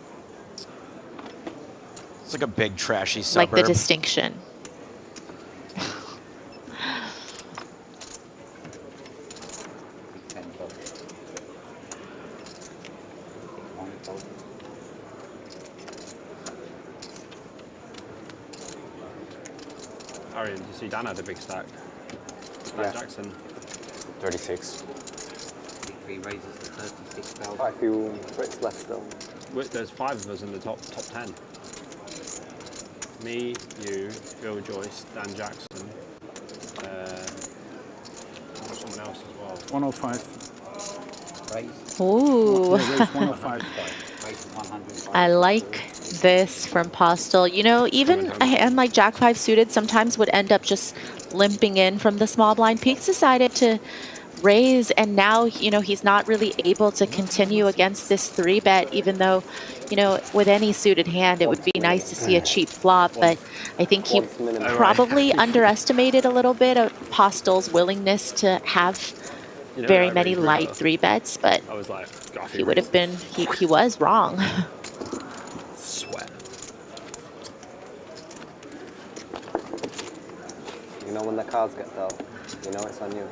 It's like a big trashy suburb. Like the distinction. Arian, did you see Dan had a big stack? Dan Jackson. 36. 3 raises to 36,000. Quite a few Brits left still. There's 5 of us in the top 10. Me, you, Phil Joyce, Dan Jackson, someone else as well. 105. Ooh. Yeah, raise 105. I like this from Postel. You know, even a hand like Jack 5 suited sometimes would end up just limping in from the small blind. Peaks decided to raise, and now, you know, he's not really able to continue against this 3-bet, even though, you know, with any suited hand, it would be nice to see a cheap flop, but I think he probably underestimated a little bit of Postel's willingness to have very many light 3-bets, but I was like, he would have been, he was wrong. Sweat. You know when the cards get dealt, you know it's on you.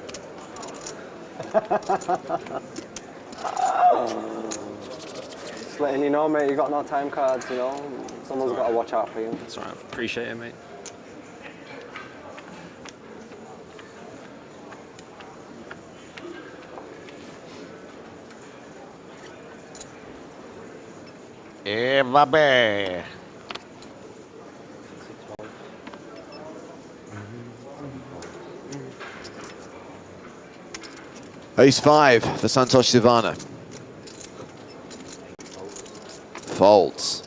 Just letting you know, mate, you got no time cards, you know. Someone's got to watch out for you. That's all right. Appreciate it, mate. Yeah, baby. Ace 5 for Santos Sivana. Folds.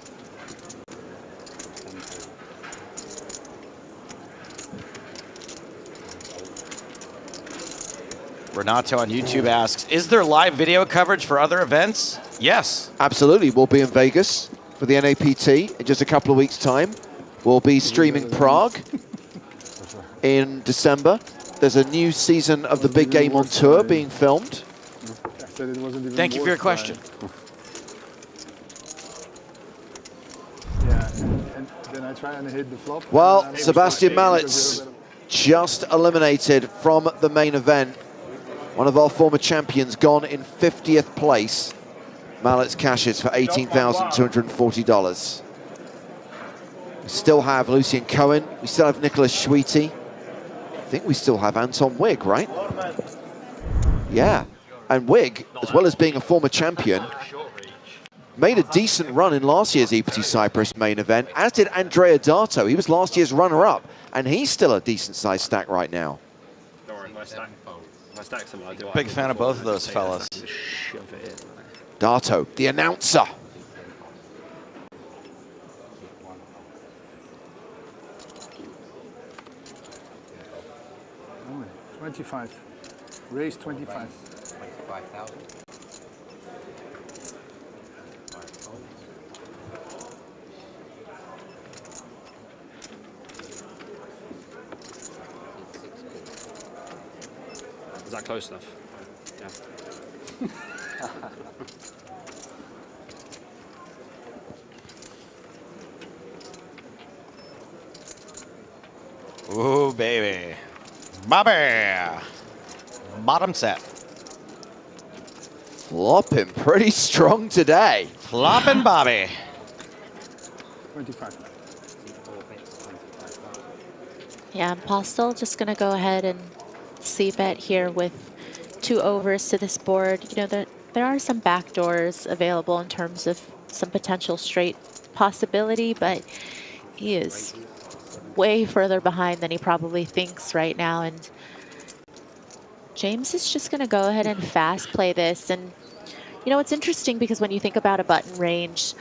Renato on YouTube asks, is there live video coverage for other events? Yes. Absolutely. We'll be in Vegas for the NAPT in just a couple of weeks' time. We'll be streaming Prague in December. There's a new season of the Big Game on Tour being filmed. Thank you for your question. Yeah, and then I try and hit the flop. Well, Sebastian Malitz just eliminated from the main event. One of our former champions gone in 50th place. Malitz cashes for $18,240. We still have Lucian Cohen. We still have Nicholas Schweety. I think we still have Anton Wigg, right? Yeah. And Wigg, as well as being a former champion, made a decent run in last year's EPT Cyprus main event, as did Andrea Dato. He was last year's runner-up, and he's still a decent-sized stack right now. Don't worry, my stack's similar. I do Big fan of both of those fellas. Dato, the announcer. Oh, 25. Raise 25. 25,000. Is that close enough? Yeah. Ooh, baby. Bobby. Bottom set. Flopping pretty strong today. Flopping Bobby. 25. Yeah, Postel just going to go ahead and c-bet here with 2 overs to this board. You know, there are some backdoors available in terms of some potential straight possibility, but he is way further behind than he probably thinks right now. And James is just going to go ahead and fast play this. And, you know, it's interesting because when you think about a button range,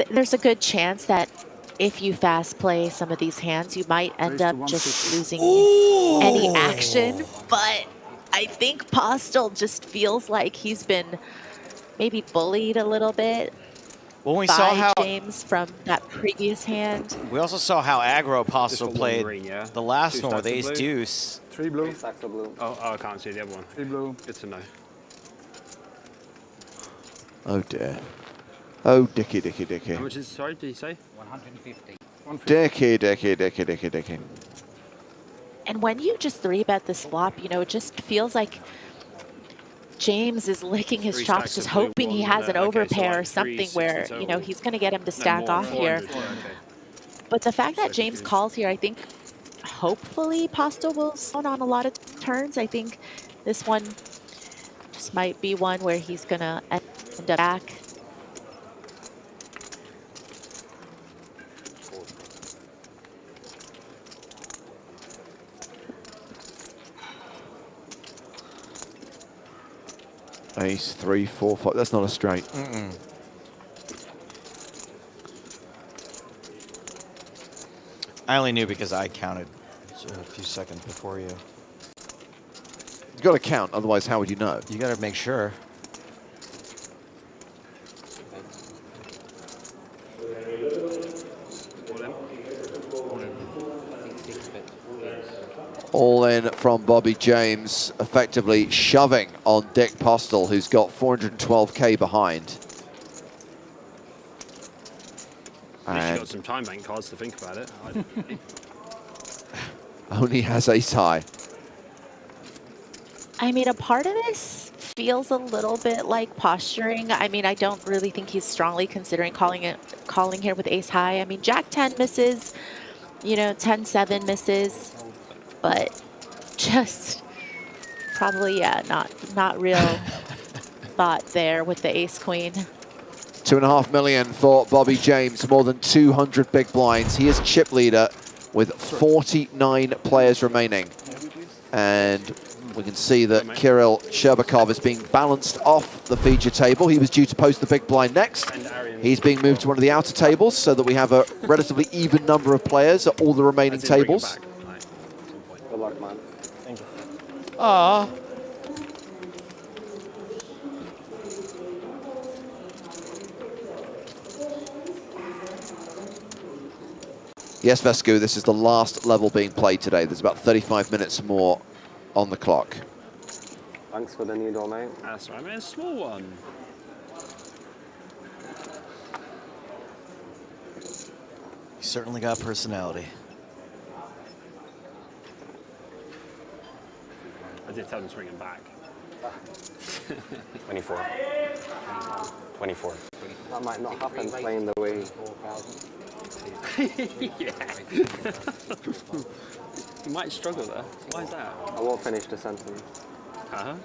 there's a good chance that if you fast play some of these hands, you might end up just losing any action. But I think Postel just feels like he's been maybe bullied a little bit by James from that previous hand. We also saw how aggro Postel Just played green, yeah? the last 2 one with stacks of Ace blue. Deuce. 3 blue. 3 stacks of blue. Oh, I can't see the other one. 3 blue. Good to know. Oh dear. Oh, Dicky, Dicky, Dicky. How much is, sorry, did you say? 150. Dicky, Dicky, Dicky, Dicky, Dicky. And when you just 3-bet this flop, you know, it just feels like James is licking his 3 chops, stacks just of blue, hoping he one, has an okay, so overpair or like something 360 where, you know, total. he's going to get him to No, stack more, off here. 400, yeah, okay. But the fact that So James confused. calls here, I think hopefully Postel will slow on a lot of turns. I think this one just might be one where he's going to end up back. Ace, 3, 4, 5. That's not a straight. I only knew because I counted a few seconds before you. You've got to count, otherwise how would you know? You got to make sure. All in from Bobby James, effectively shoving on Dick Postel, who's got 412k behind. At least you And got some time bank cards to think about it. only has ace high. I mean, a part of this feels a little bit like posturing. I mean, I don't really think he's strongly considering calling here with ace high. I mean, Jack 10 misses, you know, 10-7 misses, but just probably, yeah, not real thought there with the ace queen. 2.5 million for Bobby James, more than 200 big blinds. He is chip leader with 49 players remaining. And we can see that Kirill Sherbakov is being balanced off the feature table. He was due to post the big blind next. He's being moved to one of the outer tables so that we have a relatively even number of players at all the remaining tables. Good luck, man. Thank you. Aww. Yes, Vescu, this is the last level being played today. There's about 35 minutes more on the clock. Thanks for the needle, mate. That's right, man. Small one. He certainly got personality. I did tell him to bring him back. 24. 24. That might not happen playing the way. Yeah. You might struggle there. Why is that? I won't finish the sentence. Uh-huh.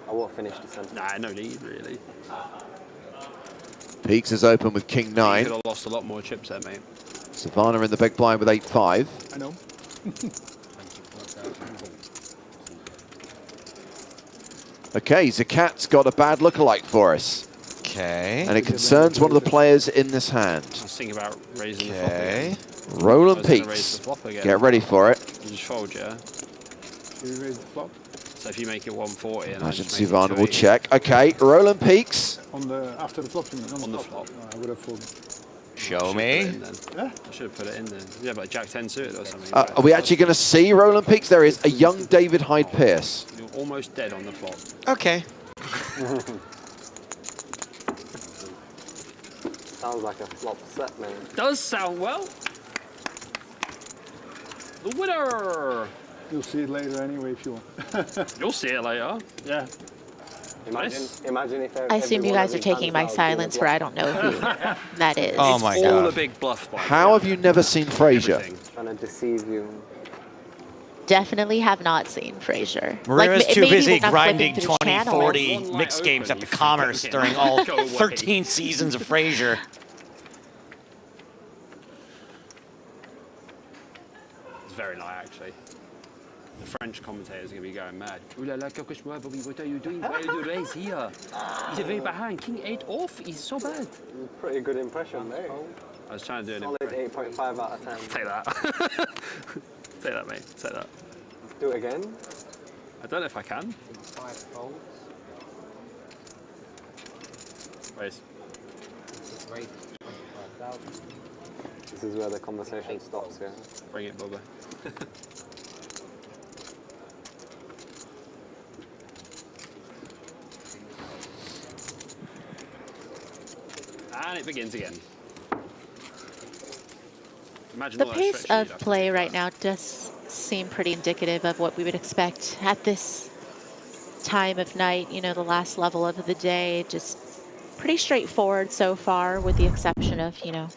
I won't finish the sentence. Nah, no need, really. Peaks is open with King 9. You could have lost a lot more chips there, mate. Savannah in the big blind with 8-5. I know. Okay, Zakat's got a bad lookalike for us. Okay. And it concerns one of the players in this hand. I was thinking about raising the flop again. Roland I was gonna raise Peaks. the flop again. Get ready for it. You just fold, yeah? Should we raise the flop? So if you make it 140 and Imagine I just make it Savannah will 280. check. Okay, Roland Peaks. On the after the flop, you mean? On the flop. I would have folded. Show me. Yeah? I should have put it in there. Yeah, but Jack 10 suited or something. Are we actually going to see Roland Peaks? There is a young David Hyde Pierce. You're almost dead on the flop. Okay. Sounds like a flop set, man. Does sound well. The winner! You'll see it later anyway if you want. You'll see it later. Yeah. Imagine if I assume you guys are taking my silence for I don't know who that is. Oh my All god. a big bluff. How have you never seen Fraser? Trying to deceive you. Definitely have not seen Frasier. Marima's too maybe busy when I'm grinding flipping through 2040 channels. mixed games at the Commerce during all 13 seasons of Frasier. It's very light, actually. The French commentators are going to be going mad. Oh la la, Bobby, what are you doing? Why do you raise here? He's very behind. King 8 off. He's so bad. Pretty good impression, mate. I was trying to do an Solid 8.5 out of 10. Take that. Say that, mate. Say that. Do it again. I don't know if I can. 5 folds. Raise. This is where the conversation stops, yeah? Bring it, Bubba. And it begins again. Imagine The all that pace stretching of play right now does seem pretty indicative of what we would expect at this time of night. You know, the last level of the day, just pretty straightforward so far, with the exception of, you know,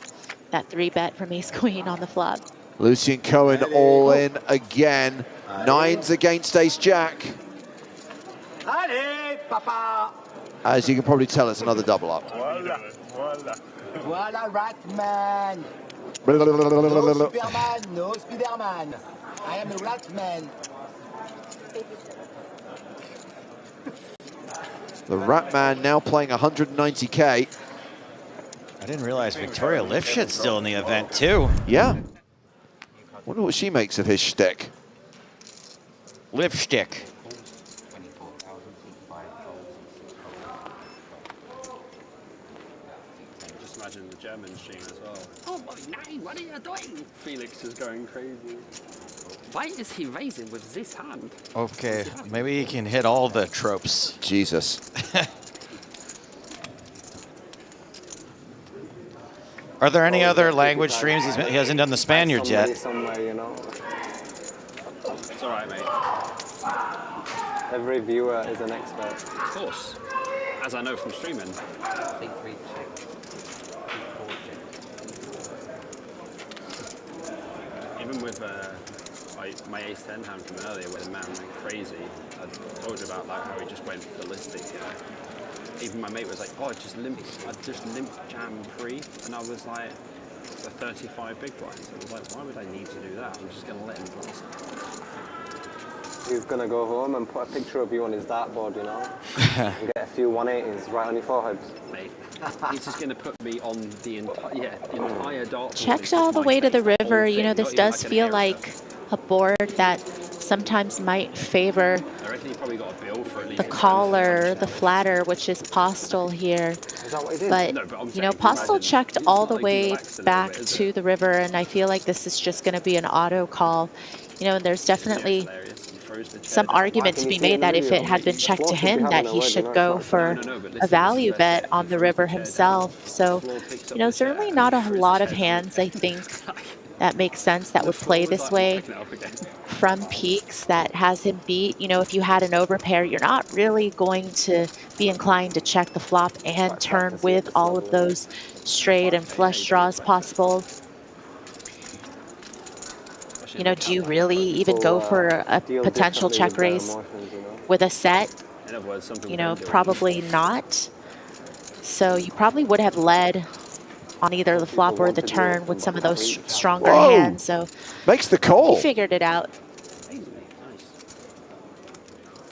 that 3-bet from Ace Queen on the flop. Lucian Cohen all in again. 9s against Ace Jack. Allez, papa! As you can probably tell, it's another double up. Voilà, voilà. Voilà, Ratman. The No Superman, no Spiderman. I am a Ratman. Ratman now playing 190k. I didn't realize Victoria Lifshit's still in the event too. Yeah. Wonder what she makes of his shtick. Lipstick. Just imagine the German stream as well. Oh my name, what are you doing? Felix is going crazy. Why is he raising with this hand? Okay, maybe he can hit all the tropes. Jesus. Are there any other language streams? He hasn't done the Spaniards yet. Somewhere, you know. It's all right, mate. Every viewer is an expert. Of course. As I know from streaming. Even with like my ace-10 hand from earlier, where the man went crazy, I told you about like how he just went ballistic, you know. Even my mate was like, oh, I just limp jam free, and I was like, the 35 big blinds. I was like, why would I need to do that? I'm just going to let him blast. He's going to go home and put a picture of you on his dartboard, you know, and get a few 180s right on your forehead. Mate, he's just going to put me on the entire dartboard. Checked all the way to the river. You know, this does feel like a board that sometimes might favor I reckon he probably got a bill for at least the caller, the flatter, which is Postel here. Is that what he did? But, No, but I'm you know, saying, Postel checked all the like he way relaxed a little back bit, is to the river, and I feel like this is just going to be an auto call. You know, and there's definitely some argument to be made that if it had been checked to him, that he should go for a value bet on the river himself. So, you know, certainly not a lot of hands, I think, that makes sense that would play this way from peaks that has him beat. You know, if you had an overpair, you're not really going to be inclined to check the flop and turn with all of those straight and flush draws possible. You know, do you really even go for a potential check raise with a set? You know, probably not. So you probably would have led on either the flop or the turn with some of those stronger hands. So makes the call. He figured it out.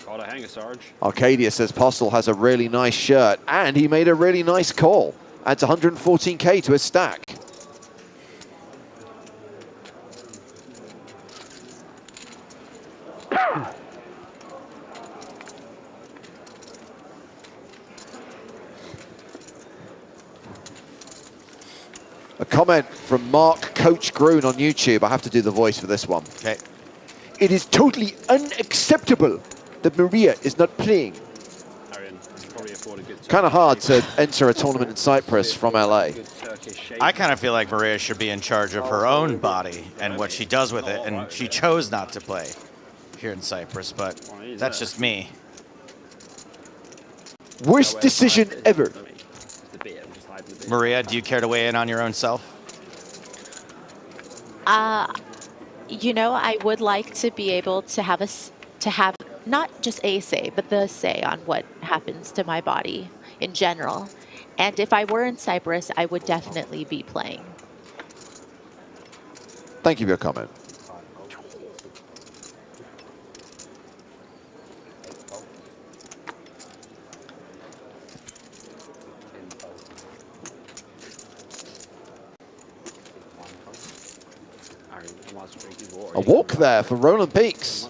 Got a hanger, Sarge. Arcadia says Postel has a really nice shirt, and he made a really nice call. Adds 114k to his stack. A comment from Mark Coach Groon on YouTube. I have to do the voice for this one. Okay. It is totally unacceptable that Maria is not playing. Kind of hard to enter a tournament in Cyprus from LA. I kind of feel like Maria should be in charge of her own body and what she does with it, and she chose not to play here in Cyprus, but that's just me. Worst decision ever. Maria, do you care to weigh in on your own self? You know, I would like to be able to have not just a say, but the say on what happens to my body in general. And if I were in Cyprus, I would definitely be playing. Thank you for your comment. A walk there for Roland Peaks.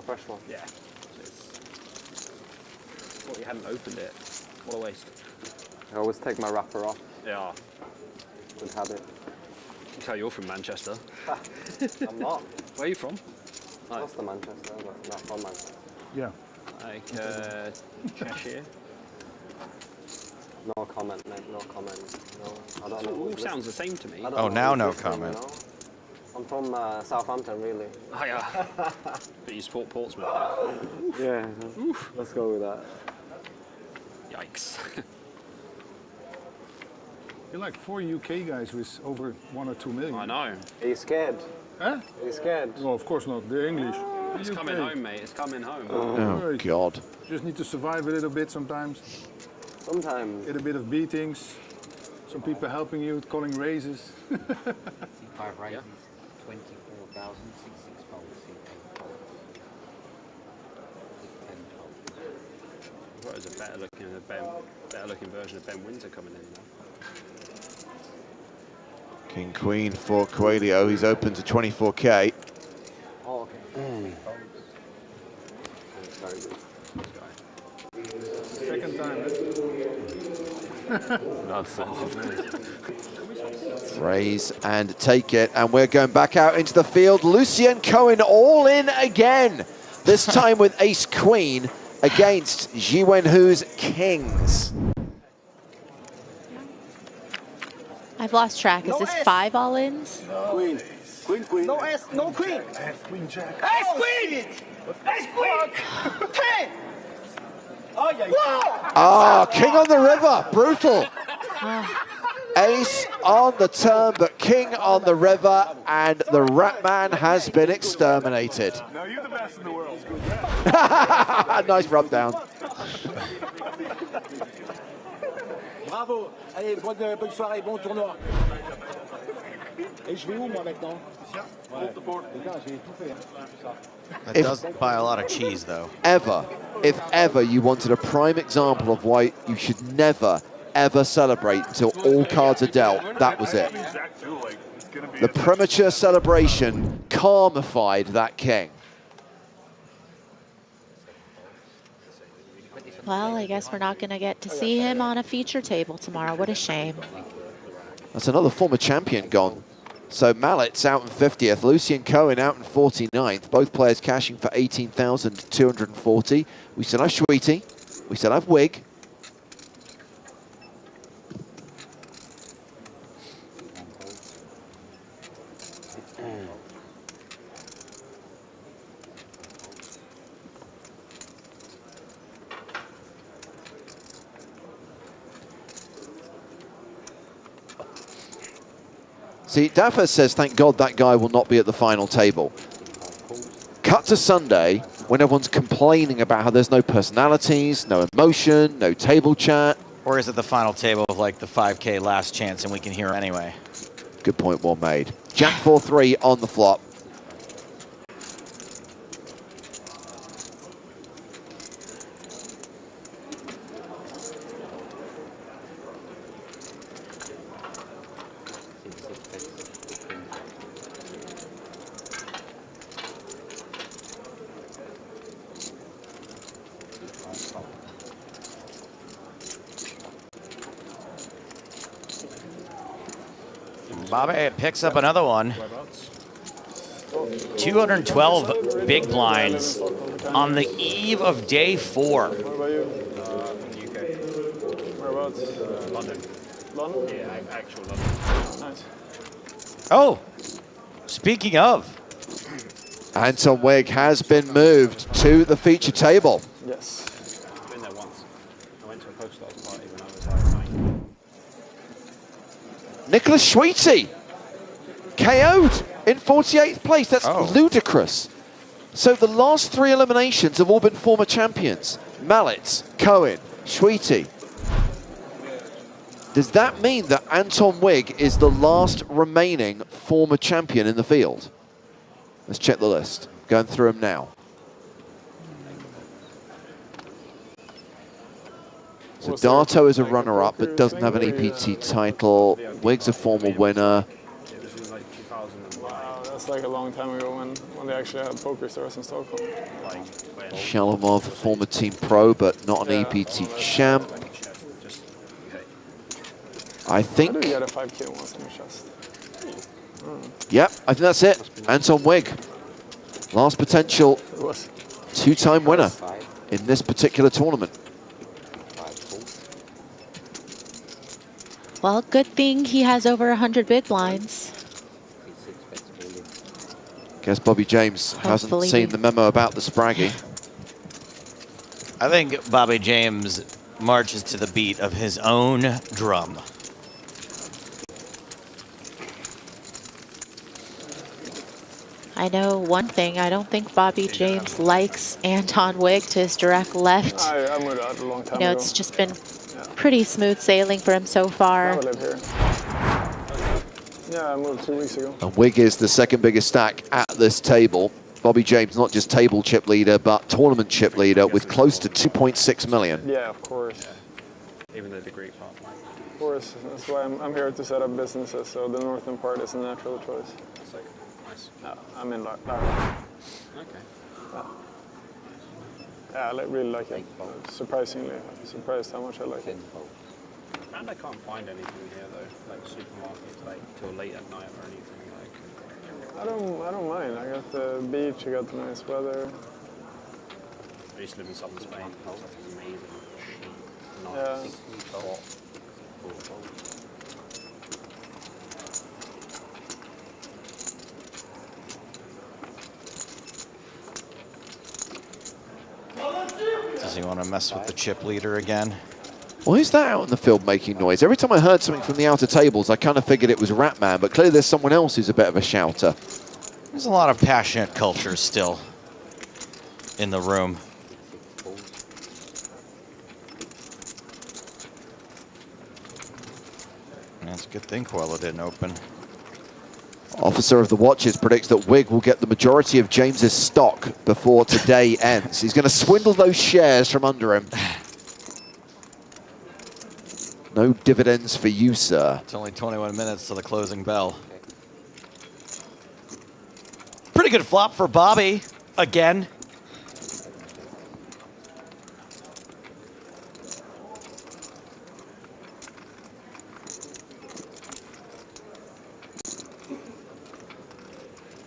Fresh one? Yeah. Thought you hadn't opened it. What a waste. I always take my wrapper off. Yeah. Good habit. You can tell you're from Manchester. I'm not. Where are you from? Close to Manchester, but not from Manchester. Yeah. Like Cheshire? No comment, mate. No comment. No, I don't know. It all sounds the same to me. Oh, now no comment. I'm from Southampton, really. Oh, yeah. But you support Portsmouth? Yeah. Let's go with that. Yikes. You're like 4 UK guys with over 1 or 2 million. I know. Are you scared? Huh? Are you scared? No, of course not. They're English. It's coming home, mate. It's coming home. Oh, God. Just need to survive a little bit sometimes. Sometimes. Get a bit of beatings. Some people helping you, calling raises. 5 raises, 24,000, 66 folds, 10 There's a better looking version of Ben Windsor coming in now. King Queen for Coelho. He's open to 24k. Oh, okay. Very good. Second time. Raise and take it, and we're going back out into the field. Lucien Cohen all in again, this time with Ace Queen against Ji Wenhu's Kings. I've lost track. Is this 5 all-ins? Queen. Queen, queen. No S, no queen. Queen jack. Ace queen! Ace queen! 10! Oh, yeah. Ah, King on the river, brutal. Ace on the turn, but King on the river, and the Ratman has been exterminated. No, you're the best in the world. Nice rub down. Bravo. Allez, bonne soirée, bon tournoi. Et je vais où, moi, maintenant? Ouais. Les gars, j'ai tout fait. That does buy a lot of cheese, though. If ever you wanted a prime example of why you should never, ever celebrate until all cards are dealt, that was it. The premature celebration calmified that king. Well, I guess we're not going to get to see him on a feature table tomorrow. What a shame. That's another former champion gone. So Mallett's out in 50th, Lucien Cohen out in 49th. Both players cashing for 18,240. We still have Sweetie. We still have Wig. See, Daffer says, thank God that guy will not be at the final table. Cut to Sunday, when everyone's complaining about how there's no personalities, no emotion, no table chat. Or is it the final table of like the 5K last chance and we can hear anyway? Good point, well made. Jack 4-3 on the flop. Bobby picks up another one. 212 big blinds on the eve of day 4. What about you? UK. Whereabouts? London. London? Yeah, actual London. Nice. Oh, speaking of. Anton Wigg has been moved to the feature table. Yes. I've been there once. I went to a PokerStars party when I was like 9. Nicholas Schweetey KO'd in 48th place. That's ludicrous. So the last 3 eliminations have all been former champions. Mallet, Cohen, Schweetey. Does that mean that Anton Wigg is the last remaining former champion in the field? Let's check the list. Going through them now. So Darto is a runner-up but doesn't have an EPT title. Wigg's a former winner. Wow, that's like a long time ago when they actually had PokerStars in Stockholm. Shalamov, former Team Pro but not an EPT champ. I think... I did get a 5K once in the chest. Yep, I think that's it. Anton Wigg, last potential 2-time winner in this particular tournament. Well, good thing he has over 100 big blinds. Guess Bobby James hasn't seen the memo about the Spraggy. I think Bobby James marches to the beat of his own drum. I know one thing, I don't think Bobby James likes Anton Wigg to his direct left. I moved out a long time You know, ago. it's just been pretty smooth sailing for him so far. Now I live here. Yeah, I moved 2 weeks ago. And Wigg is the second biggest stack at this table. Bobby James, not just table chip leader, but tournament chip leader with close to 2.6 million. Yeah, of course. Even the degree part. Of course, that's why I'm here to set up businesses, so the northern part is a natural choice. Nice. Yeah, I'm in Lara. Okay. Yeah, I really like it. Surprisingly, surprised how much I like it. And I can't find anything here though, like supermarkets, like till late at night or anything like. I don't mind. I got the beach. I got the nice weather. I used to live in southern Spain. It was like amazing. Yeah. Nice. Hot. Does he want to mess with the chip leader again? Why is that out in the field making noise? Every time I heard something from the outer tables, I kind of figured it was Ratman, but clearly there's someone else who's a bit of a shouter. There's a lot of passionate culture still in the room. That's a good thing Coelho didn't open. Officer of the Watches predicts that Wigg will get the majority of James's stock before today ends. He's going to swindle those shares from under him. No dividends for you, sir. It's only 21 minutes to the closing bell. Pretty good flop for Bobby, again.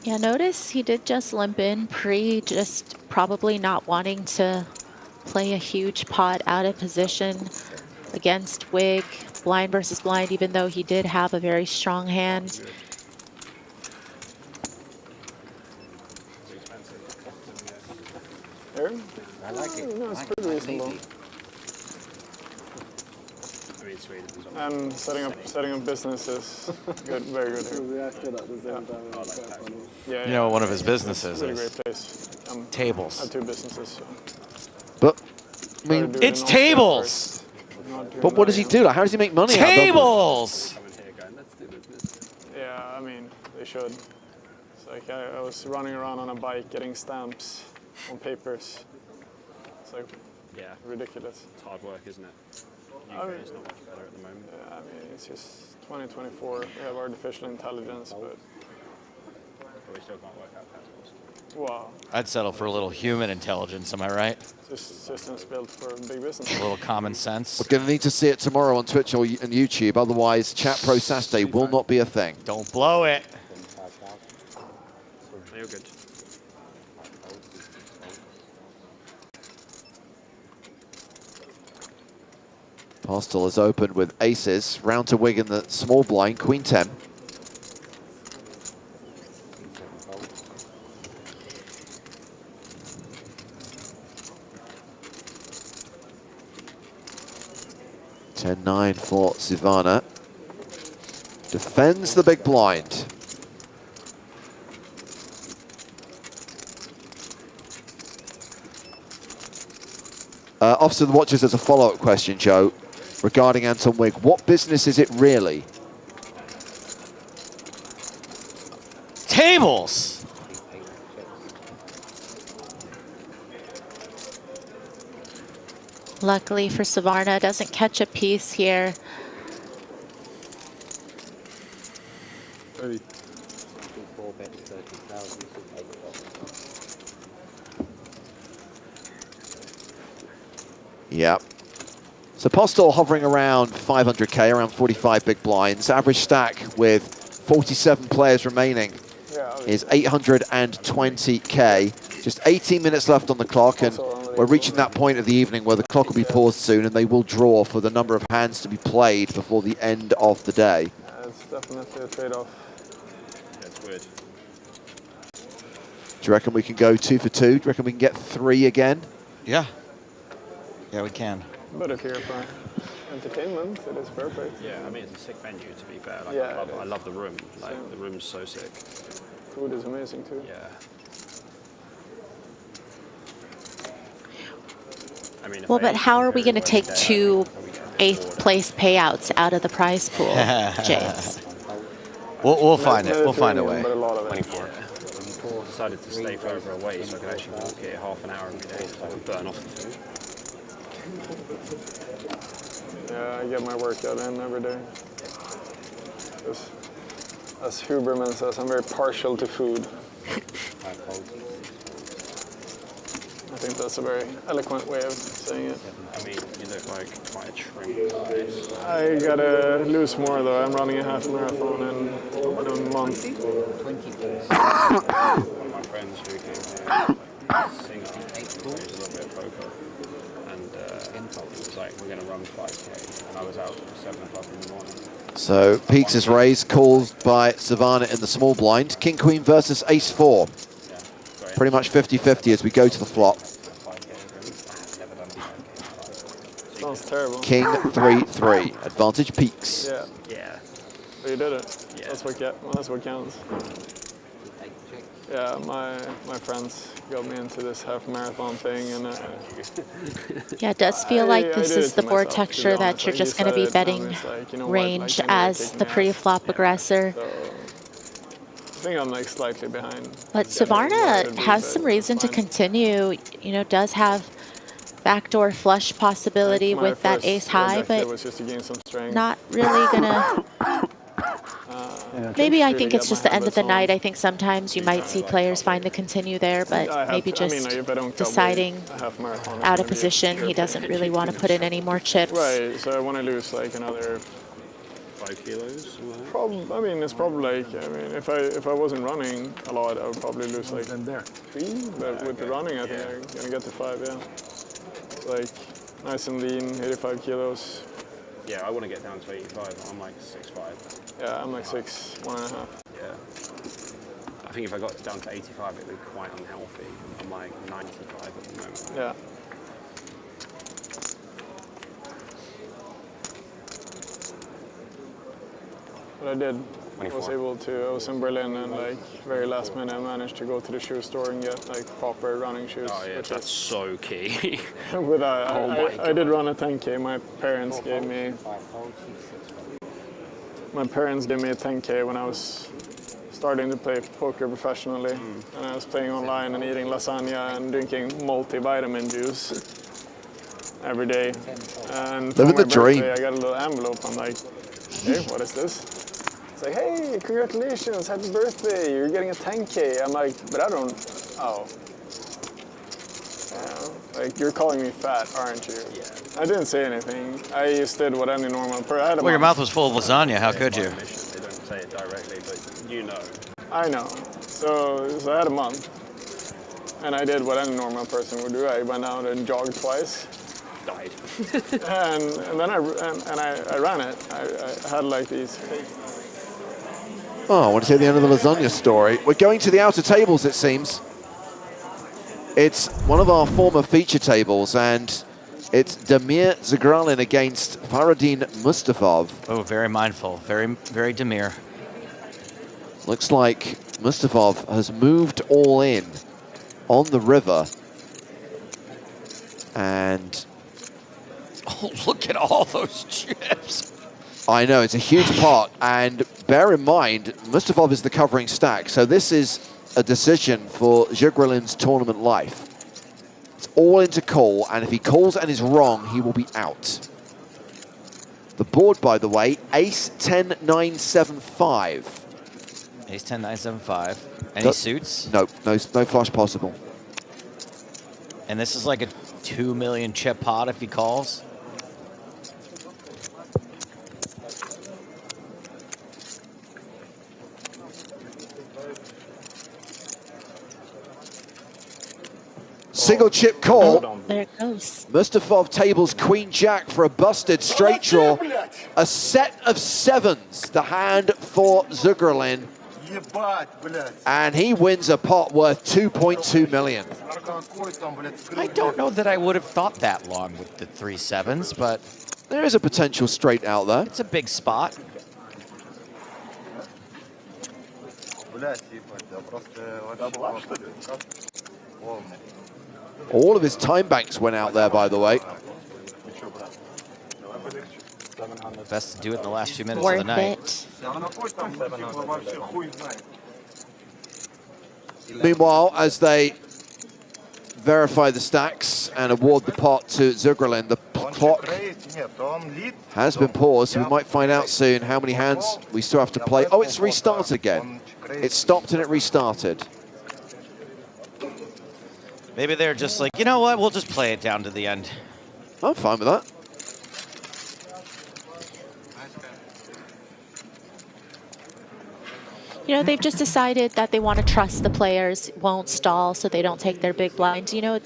Yeah, notice he did just limp in just probably not wanting to play a huge pot out of position against Wigg, blind versus blind, even though he did have a very strong hand. Here? I like it. No, it's pretty reasonable. mean, Sweden is And setting up business is good, very good here. Yeah, You know what one of his businesses it's a really is? great place. Tables. I have 2 businesses. So. But, I mean, it's tables! But what does he do? Like, how does he make money Tables! Yeah, I mean, they should. It's like I was running around on a bike getting stamps on papers. It's like ridiculous. It's hard work, isn't it? I mean, it's not much better at the moment. Yeah, I mean, it's just 2024. We have artificial intelligence, but we still can't work out patterns. Wow. I'd settle for a little human intelligence, am I right? Just systems built for big business. A little common sense. We're going to need to see it tomorrow on Twitch or and YouTube. Otherwise, Chat Pro Saturday will not be a thing. Don't blow it. You're good. Postel has opened with aces. Round to Wigan, the small blind, Queen 10. (10-9) for Sivana. Defends the big blind. Officer watches as a follow-up question, Joe, regarding Anton Wigg. What business is it really? Tables! Luckily for Savarna, doesn't catch a piece here. Yeah. So Postel hovering around 500k, around 45 big blinds. Average stack with 47 players remaining is 820k. Just 18 minutes left on the clock, and we're reaching that point of the evening where the clock will be paused soon, and they will draw for the number of hands to be played before the end of the day. Yeah, it's definitely a trade-off. That's weird. Do you reckon we can go 2 for 2? Do you reckon we can get 3 again? Yeah. Yeah, we can. But if here for entertainment, it is perfect. Yeah, I mean, it's a sick venue, to be fair. Like, Yeah, I love the room. Like, the room's so sick. Food is amazing, too. Yeah. I mean, Well, but how are we going to take 2 8th place payouts out of the prize pool, James? We'll find it. We'll find a way. 24. Decided to stay further away so I could actually walk here half an hour every day so I could burn off the food. Yeah, I get my workout in every day. As Huberman says, I'm very partial to food. I think that's a very eloquent way of saying it. I mean, you look like quite a trim guy. I gotta lose more though. I'm running a half marathon in a month. One of my friends who came here, like, singing, plays a little bit of poker, and it was like, we're gonna run 5k, and I was out at 7 o'clock in the morning. So Peaks is raised, called by Savannah in the small blind. King Queen versus Ace 4. Pretty much 50-50 as we go to the flop. Sounds terrible. King 3-3. Advantage Peaks. Yeah. Yeah. But you did it. Yeah. That's what counts. Yeah, my friends got me into this half marathon thing, and Yeah, it does feel like this did is it the to board myself, to be texture that honest. you're Like, just you going to be said it, and betting it's like, you know what, range like, I'm as taking the me out. pre-flop aggressor. So, I think I'm like slightly behind. But Savarna has some reason to continue, you know, does have backdoor flush possibility My with that first ace high, objective but was just to gain some strength. not really gonna. Maybe I think it's just the end of the night. I think sometimes you might see players find the continue there, but maybe just deciding out of position. He doesn't really want to put in any more chips. Right, so I want to lose like another 5 kilos? I mean, it's probably like, I mean, if I wasn't running a lot, I would probably lose like 3. But with the running, I think I'm gonna get to 5. Yeah, like nice and lean, 85 kilos. Yeah, I want to get down to 85. I'm like 6'5". Yeah, I'm like 6'1.5". Yeah. I think if I got down to 85, it would be quite unhealthy. I'm like 95 at the moment. Yeah. But I did. I was able to. I was in Berlin and like very last minute I managed to go to the shoe store and get like proper running shoes. Oh yeah, that's so key. But Oh my I did run a 10K. My parents gave me. My parents gave me a 10K when I was starting to play poker professionally, and I was playing online and eating lasagna and drinking multivitamin juice every day. And for Living my the dream. birthday, I got a little envelope. I'm like, hey, what is this? It's like, hey, congratulations, happy birthday, you're getting a 10K. I'm like, but I don't, oh. Yeah, like, you're calling me fat, aren't you? Yeah. I didn't say anything. I just did what any normal person. Well, your mouth was full of lasagna. How could you? They don't say it directly, but you know. I know. So I had a month, and I did what any normal person would do. I went out and jogged twice. Died. and then I ran it. I had like these. Oh, I want to hear the end of the lasagna story. We're going to the outer tables, it seems. It's one of our former feature tables, and it's Damir Zagralin against Faradin Mustafov. Oh, very mindful. Very Damir. Looks like Mustafov has moved all in on the river. And... oh, look at all those chips. I know, it's a huge pot, and bear in mind, Mustafov is the covering stack, so this is a decision for Zagralin's tournament life. It's all into call, and if he calls and is wrong, he will be out. The board, by the way, ace 10 9 7 5. Ace 10 9 7 5. Any suits? No flush possible. And this is like a 2 million chip pot if he calls. Single chip call. There it goes. Mustafov tables Queen Jack for a busted straight draw. A set of sevens, the hand for Zagralin. And he wins a pot worth 2.2 million. I don't know that I would have thought that long with the 3 sevens, but there is a potential straight out there. It's a big spot. All of his time banks went out there, by the way. Best to do it in the last 2 minutes of the night. Meanwhile, as they verify the stacks and award the pot to Zagralin, the clock has been paused, so we might find out soon how many hands we still have to play. Oh, it's restarted again. It stopped and it restarted. Maybe they're just like, you know what, we'll just play it down to the end. I'm fine with that. You know, they've just decided that they want to trust the players, won't stall so they don't take their big blind. You know,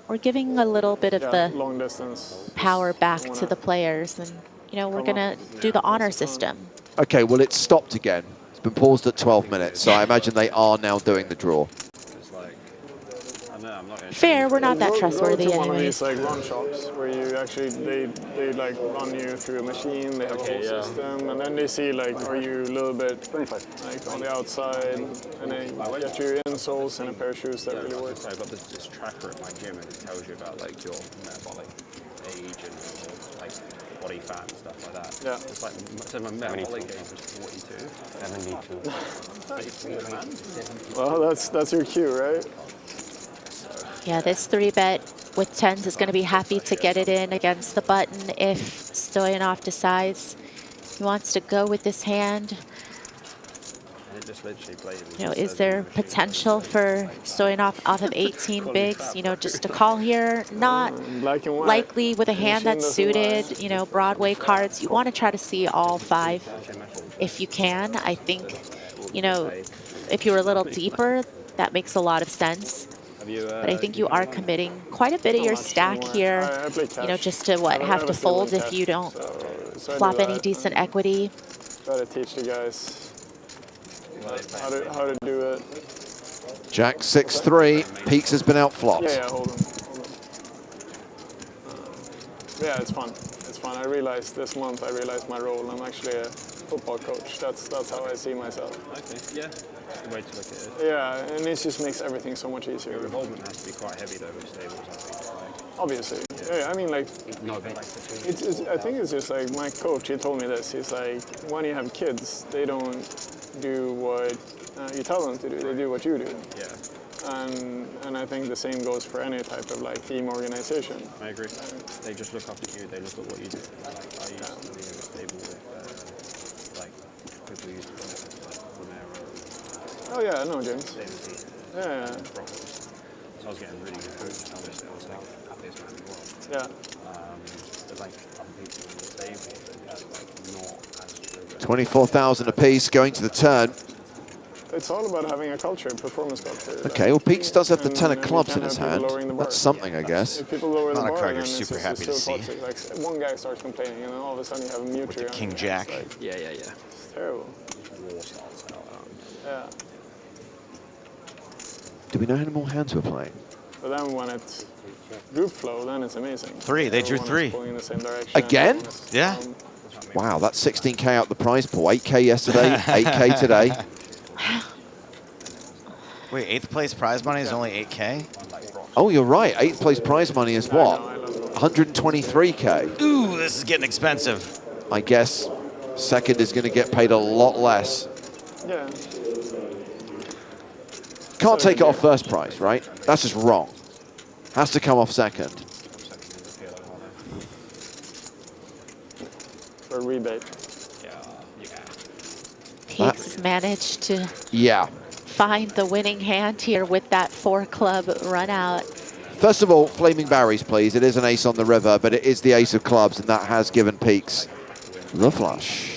we're giving a little bit of the long distance power back to the players, and you know, we're gonna do the honor system. Okay, well, it's stopped again. It's been paused at 12 minutes, so I imagine they are now doing the draw. Fair, we're not that trustworthy Go to one of anyways. these like run shops where you actually they like run you through a machine. They have a whole system, and then they see like are you a little bit like on the outside, and they get you insoles and a pair of shoes that really work. I've got this tracker at my gym, and it tells you about like your metabolic age and like body fat and stuff like that. Yeah. It's like so my metabolic age was 42. 72. Well, that's your cue, right? Yeah, this 3-bet with 10s is going to be happy to get it in against the button if Stoyanov decides he wants to go with this hand. You know, is there potential for Stoyanov off of 18 bigs? You know, just to call here, not likely with a hand that's suited. You know, Broadway cards. You want to try to see all 5 if you can. I think, you know, if you were a little deeper, that makes a lot of sense. But I think you are committing quite a bit of your stack here, you know, just to have to fold if you don't flop any decent equity. Try to teach the guys how to do it. Jack 6-3, Peaks has been outflopped. Yeah, hold on. Yeah, it's fun. It's fun. I realized this month, I realized my role. I'm actually a football coach. That's how I see myself. Okay, yeah, that's the way to look at it. Yeah, and it just makes everything so much easier. Your involvement has to be quite heavy though with stables, I think. Obviously. Yeah, I mean, like, Not I think it's just like my coach, he told me this. He's like, when you have kids, they don't do what you tell them to do, they do what you do. Yeah. And I think the same goes for any type of like team organization. I agree. They just look after you, they look at what you do. Like, I used to be in a stable with like people who used to run it, like Romero. Oh yeah, I know James. Yeah. So I was getting really good coach. Obviously, I was like happiest man in the world. Yeah. But like other people in the stable, they're just like not as driven. 24,000 apiece going to the turn. It's all about having a culture, performance culture. Okay, well, Peaks does have the 10 of you clubs can't in his have people hand. lowering the bar. That's something, I guess. If people lower the bar, then Cracker's it's super just happy to still see. toxic. Like one guy starts complaining, and then all of a sudden you have a mutiny. With the King Jack. Like, Yeah. it's terrible. War starts out. Yeah. Do we know how many more hands we're playing? But then when it's group flow, then it's amazing. 3. They drew Everyone is 3. pulling in the same direction. Again? Everyone is, Yeah. Wow, that's 16K out the prize pool. 8K yesterday, 8K today. Wait, 8th place prize money is only 8K? Oh, you're right. 8th place prize money is what? 123K. Ooh, this is getting expensive. I guess second is going to get paid a lot less. Yeah. Can't take it off first prize, right? That's just wrong. Has to come off second. For a rebate. Peaks has managed to Yeah. find the winning hand here with that 4-club run out. First of all, Flaming Barries, please. It is an ace on the river, but it is the ace of clubs, and that has given Peaks the flush.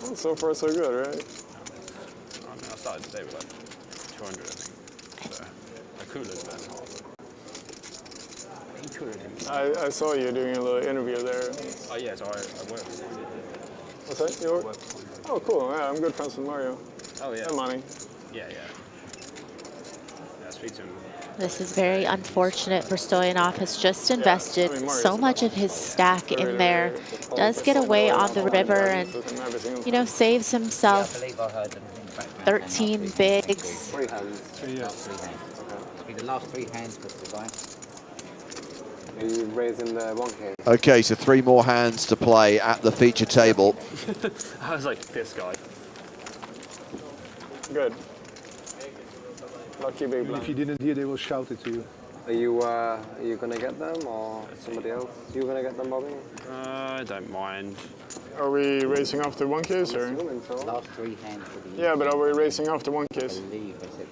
Well, so far, so good, right? I started today with like 200, I think. So I could have been. I saw you doing a little interview there. Oh yeah, so I work. What's that? You work? Oh, cool. Yeah, I'm good friends with Mario. Oh yeah. And Money. Yeah. Yeah, speak to him. This is very unfortunate for Stoyanov. Has just invested so much of his stack in there. Does get away on the river and, you know, saves himself 13 bigs. 3 hands. 3 hands. It'll be the last 3 hands for survive. Are you raising the 1K? Okay, so 3 more hands to play at the feature table. I was like, this guy. Good. Lucky big blind. If you didn't hear, they will shout it to you. Are you gonna get them or somebody else? You gonna get them, Bobby? I don't mind. Are we racing after 1Ks or? Last 3 hands for the Yeah, but are we racing after 1Ks?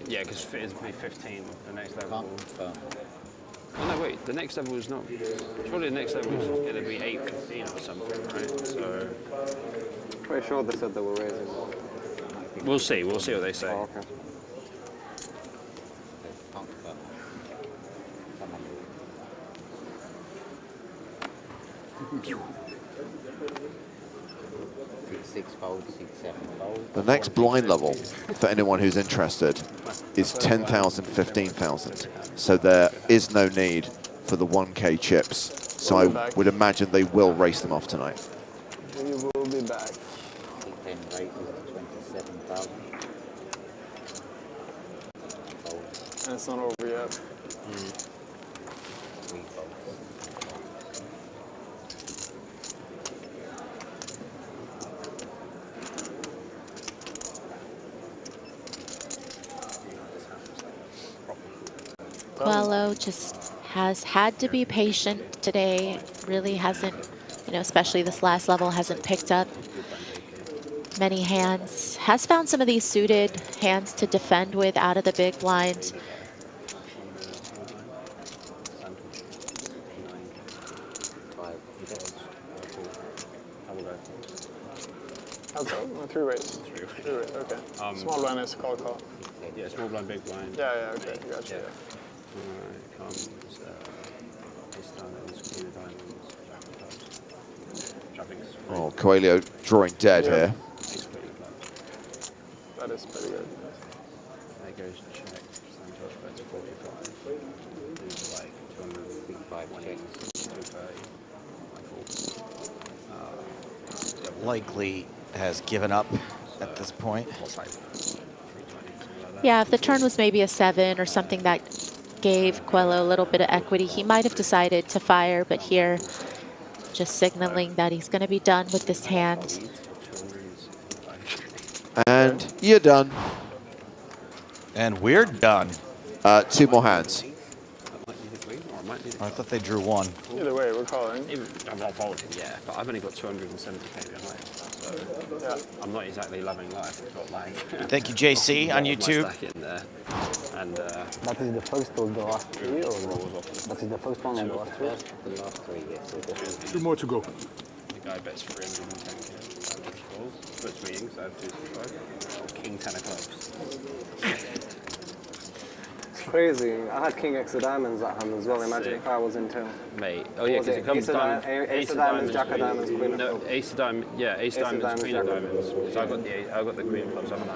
Yeah, because it's be 15, the next level. Oh no, wait, the next level is not. Surely the next level is going to be 8:15 or something, right? So. Pretty sure they said they were raising. We'll see what they say. Oh, okay. The next blind level, for anyone who's interested, is 10,000, 15,000. So there is no need for the 1K chips. So I would imagine they will race them off tonight. We will be back. And it's not over yet. Coelho just has had to be patient today. Really hasn't, you know, especially this last level, hasn't picked up many hands. Has found some of these suited hands to defend with out of the big blind. Three race. Three race, okay. Small blind is call. Yeah, small blind, big blind. Yeah, okay, gotcha. Yeah. Comes ace diamonds, queen of diamonds, Oh, Coelho drawing dead here. That is pretty good. There goes check, Santos, that's 45. There's like 255 checks, 230, like 40. likely has given up at this point. Yeah, if the turn was maybe a 7 or something that gave Coelho a little bit of equity, he might have decided to fire, but here, just signaling that he's going to be done with this hand. And you're done. And we're done. 2 more hands. I thought they drew 1. Either way, we're calling. I'm not folding, yeah, but I've only got 270k behind, so I'm not exactly loving life. I've got like. Thank you, JC, on YouTube. In there. And, That is the first of the last 3, or that is the first one of the last 3? The last 3, yes. 2 more to go. The guy bets 310k. Puts me in, so I have 265. King 10 of clubs. Crazy. I had King X of Diamonds that hand as well. Imagine if I was in 2. Mate. Oh yeah, because it comes down. Ace of Diamonds, Jack of Diamonds, Queen of Clubs. Ace of Diamonds. Yeah, Ace of Diamonds, Queen of Diamonds. Because I got the Queen of Clubs, haven't I?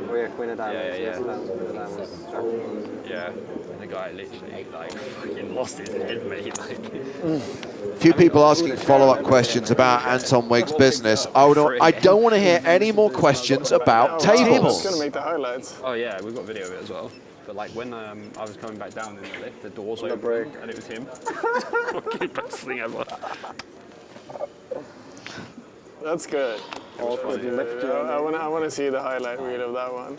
Oh yeah, Queen of Diamonds. Yeah. Ace of Diamonds, Queen of Diamonds, Jack of Diamonds. Yeah. The guy literally like fucking lost his head, mate. Like. Few people asking follow-up questions about Anton Wigg's business. I don't want to hear any more questions about tables. It's going to make the highlights. Oh yeah, we've got video of it as well. But like when I was coming back down in the lift, the doors opened and it was him. Fucking best thing ever. That's good. I want to see the highlight reel of that one.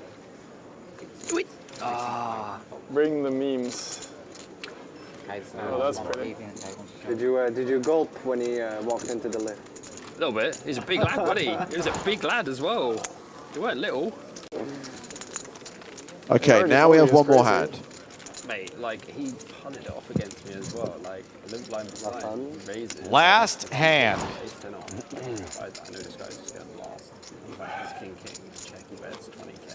Bring the memes. Oh, that's pretty. Did you gulp when he walked into the lift? A little bit. He's a big lad, buddy. He was a big lad as well. He weren't little. Okay, now we have 1 more hand. Mate, like he punted it off against me as well. Like limp line raises. Last hand. Ace 10 off. I know this guy's just getting lost. He's like, it's king. Check, he bets 20k.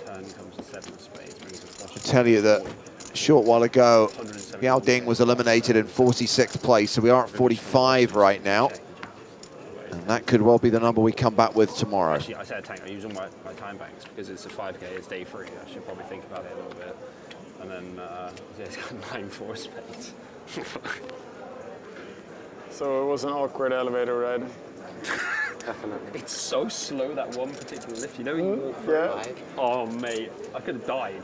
Turn comes to 7 of spades. Brings a flush. I tell you that a short while ago, Yao Ding was eliminated in 46th place, so we are at 45 right now. And that could well be the number we come back with tomorrow. Actually, I said tank. I use all my time banks because it's a 5k. It's day 3. I should probably think about it a little bit. And then yeah, it's got 9-4 spades. So it was an awkward elevator ride. Definitely. It's so slow, that one particular lift. You know when you walk through it? Oh mate, I could have died.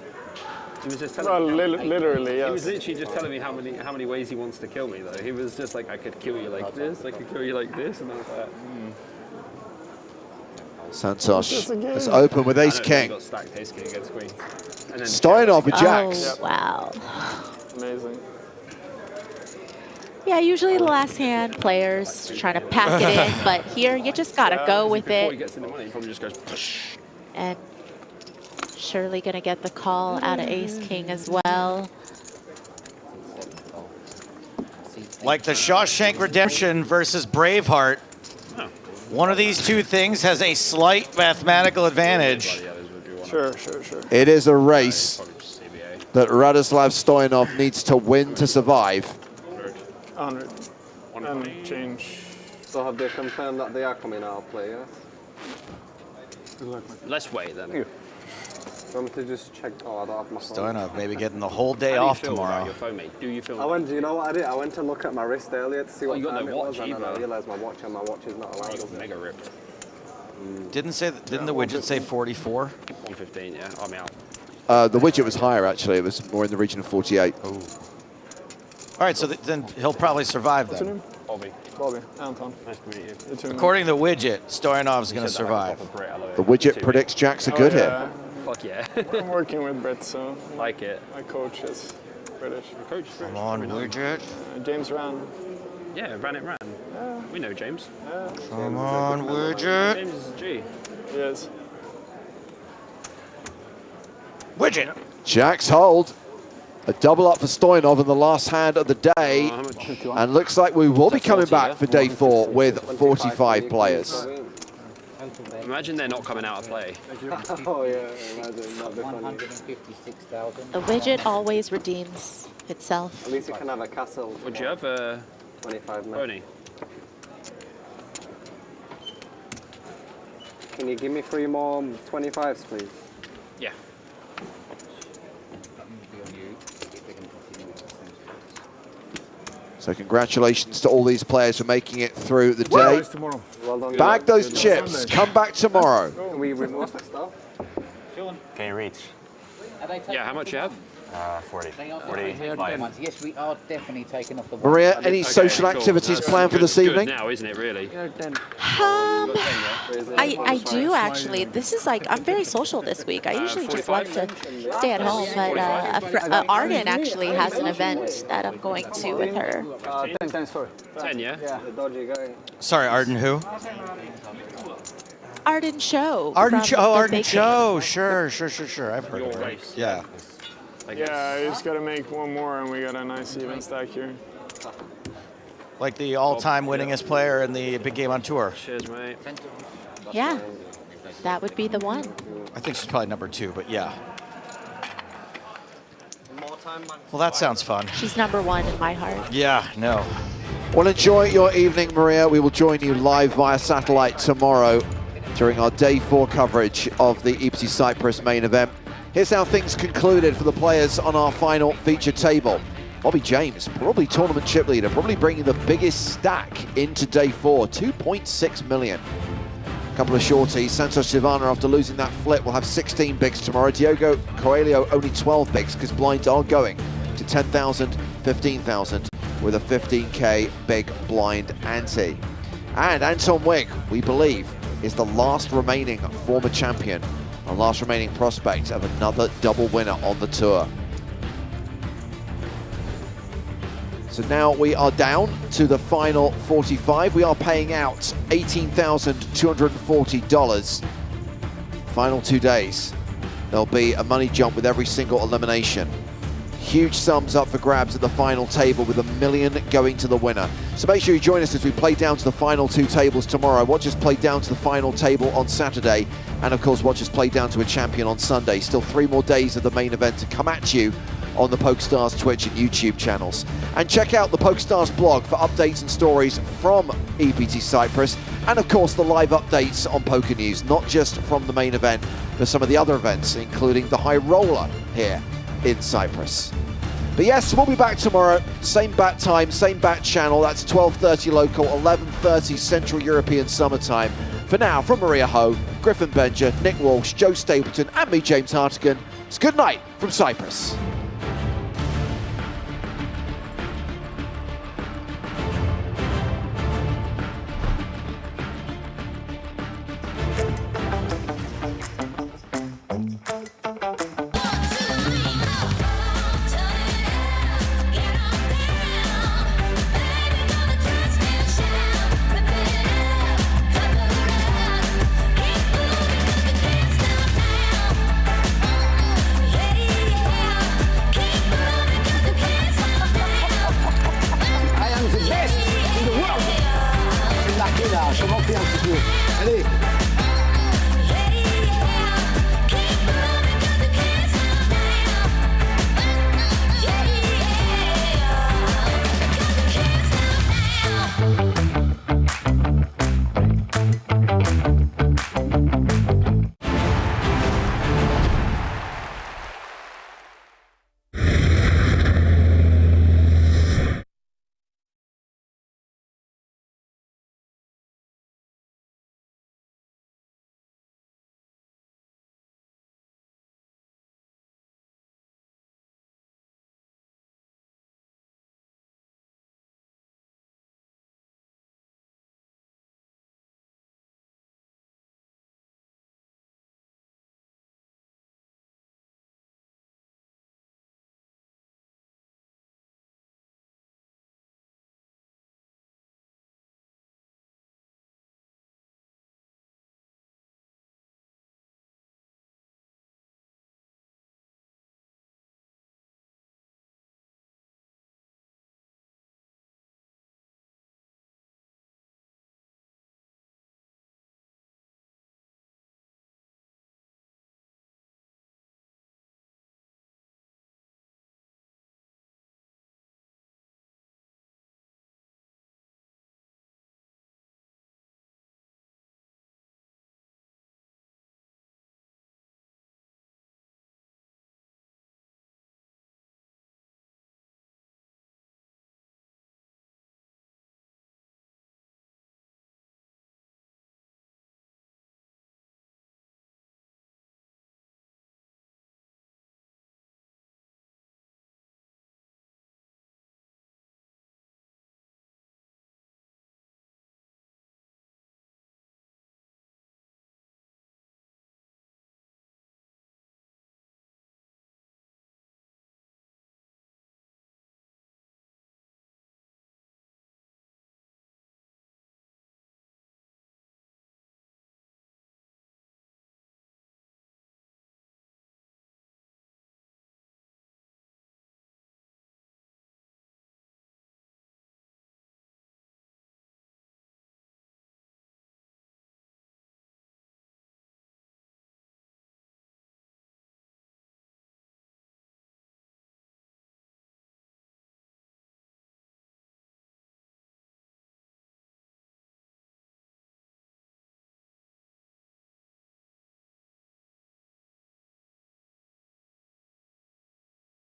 He was just telling me literally, yes. He was literally just telling me how many ways he wants to kill me though. He was just like, I could kill you like this, I could kill you like this, and I was like, Santosh is open with ace king. Got stacked ace king against queen. And then Stoyanov with jacks. Oh, wow. Amazing. Yeah, usually the last hand players trying to pack it in, but here you just gotta go with before he it. gets in the money, he probably just goes push. And surely gonna get the call out of ace king as well. Like the Shawshank Redemption versus Braveheart. One of these two things has a slight mathematical advantage. Sure. It is a race that Radoslav Stoyanov needs to win to survive. 100. And change. So have they confirmed that they are coming out of play, yes? Let's wait then. You want me to just check? Oh, I don't have my phone. Stoyanov maybe getting the whole day How do you off feel tomorrow. about your phone, mate? Do you feel? Do you know what I did? I went to look at my wrist earlier to see what you got time no it was, watch and then I either. realised my watch is not allowed. You got mega ripped. Didn't the widget say 44? 115, yeah. I'm out. The widget was higher, actually. It was more in the region of 48. Oh. All right, so then he'll probably survive What's your then. name? Bobby. Anton. Nice to meet you. According to the widget, Stoyanov's going to survive. The widget predicts Jack's a good hit. Fuck yeah. I'm working with Brit, so like it. My coach is British. Your coach is British. Come on, widget. James Ran. Yeah, ran. Yeah. We know James. Yeah. Come on, widget. James is a G. Yes. Widget. Jack's hold. A double up for Stoyanov in the last hand of the day. And looks like we will be coming back for day 4 with 45 players. Imagine they're not coming out of play. Oh yeah, imagine. That'd be funny. The widget always redeems itself. At least you can have a castle. Would you have a 25 minutes. pony? Can you give me 3 more 25s, please? Yeah. So congratulations to all these players for making it through the day. Well done, Bag those chips. Come back tomorrow. Can we remove the stuff? Can you reach? Yeah, how much you have? 40. 45. Yes, we are definitely taking off the... Maria, any social activities planned for this evening? Now, isn't it, really? I do actually. This is like, I'm very social this week. I usually just love to stay at home, but Arden actually has an event that I'm going to with her. 10, sorry. 10, yeah? Yeah, the dodgy guy. Sorry, Arden who? Arden Show. Arden from Show. the Oh, Arden Big Show. Sure. I've heard of it. Yeah. Yeah, you just got to make one more, and we got a nice even stack here. Like the all-time winningest player in the big game on tour. Cheers, mate. Yeah, that would be the one. I think she's probably number 2, but yeah. Well, that sounds fun. She's number 1 in my heart. Yeah, no. Well, enjoy your evening, Maria. We will join you live via satellite tomorrow during our day 4 coverage of the EPT Cyprus main event. Here's how things concluded for the players on our final feature table. Bobby James, probably tournament chip leader, probably bringing the biggest stack into day 4, 2.6 million. A couple of shorties. Santos Silvana, after losing that flip, will have 16 bigs tomorrow. Diogo Coelho, only 12 bigs, because blinds are going to 10,000, 15,000, with a 15K big blind ante. And Anton Wigg, we believe, is the last remaining former champion, and last remaining prospect of another double winner on the tour. So now we are down to the final 45. We are paying out $18,240. Final 2 days. There'll be a money jump with every single elimination. Huge sums up for grabs at the final table, with $1 million going to the winner. So make sure you join us as we play down to the final 2 tables tomorrow. Watch us play down to the final table on Saturday. And of course, watch us play down to a champion on Sunday. Still 3 more days of the main event to come at you on the PokerStars Twitch and YouTube channels. And check out the PokerStars blog for updates and stories from EPT Cyprus. And of course, the live updates on Poker News, not just from the main event, but some of the other events, including the High Roller here in Cyprus. But yes, we'll be back tomorrow, same bat time, same bat channel. That's 12:30 local, 11:30 Central European summertime. For now, from Maria Ho, Griffin Benja, Nick Walsh, Joe Stapleton, and me, James Hartigan, it's good night from Cyprus.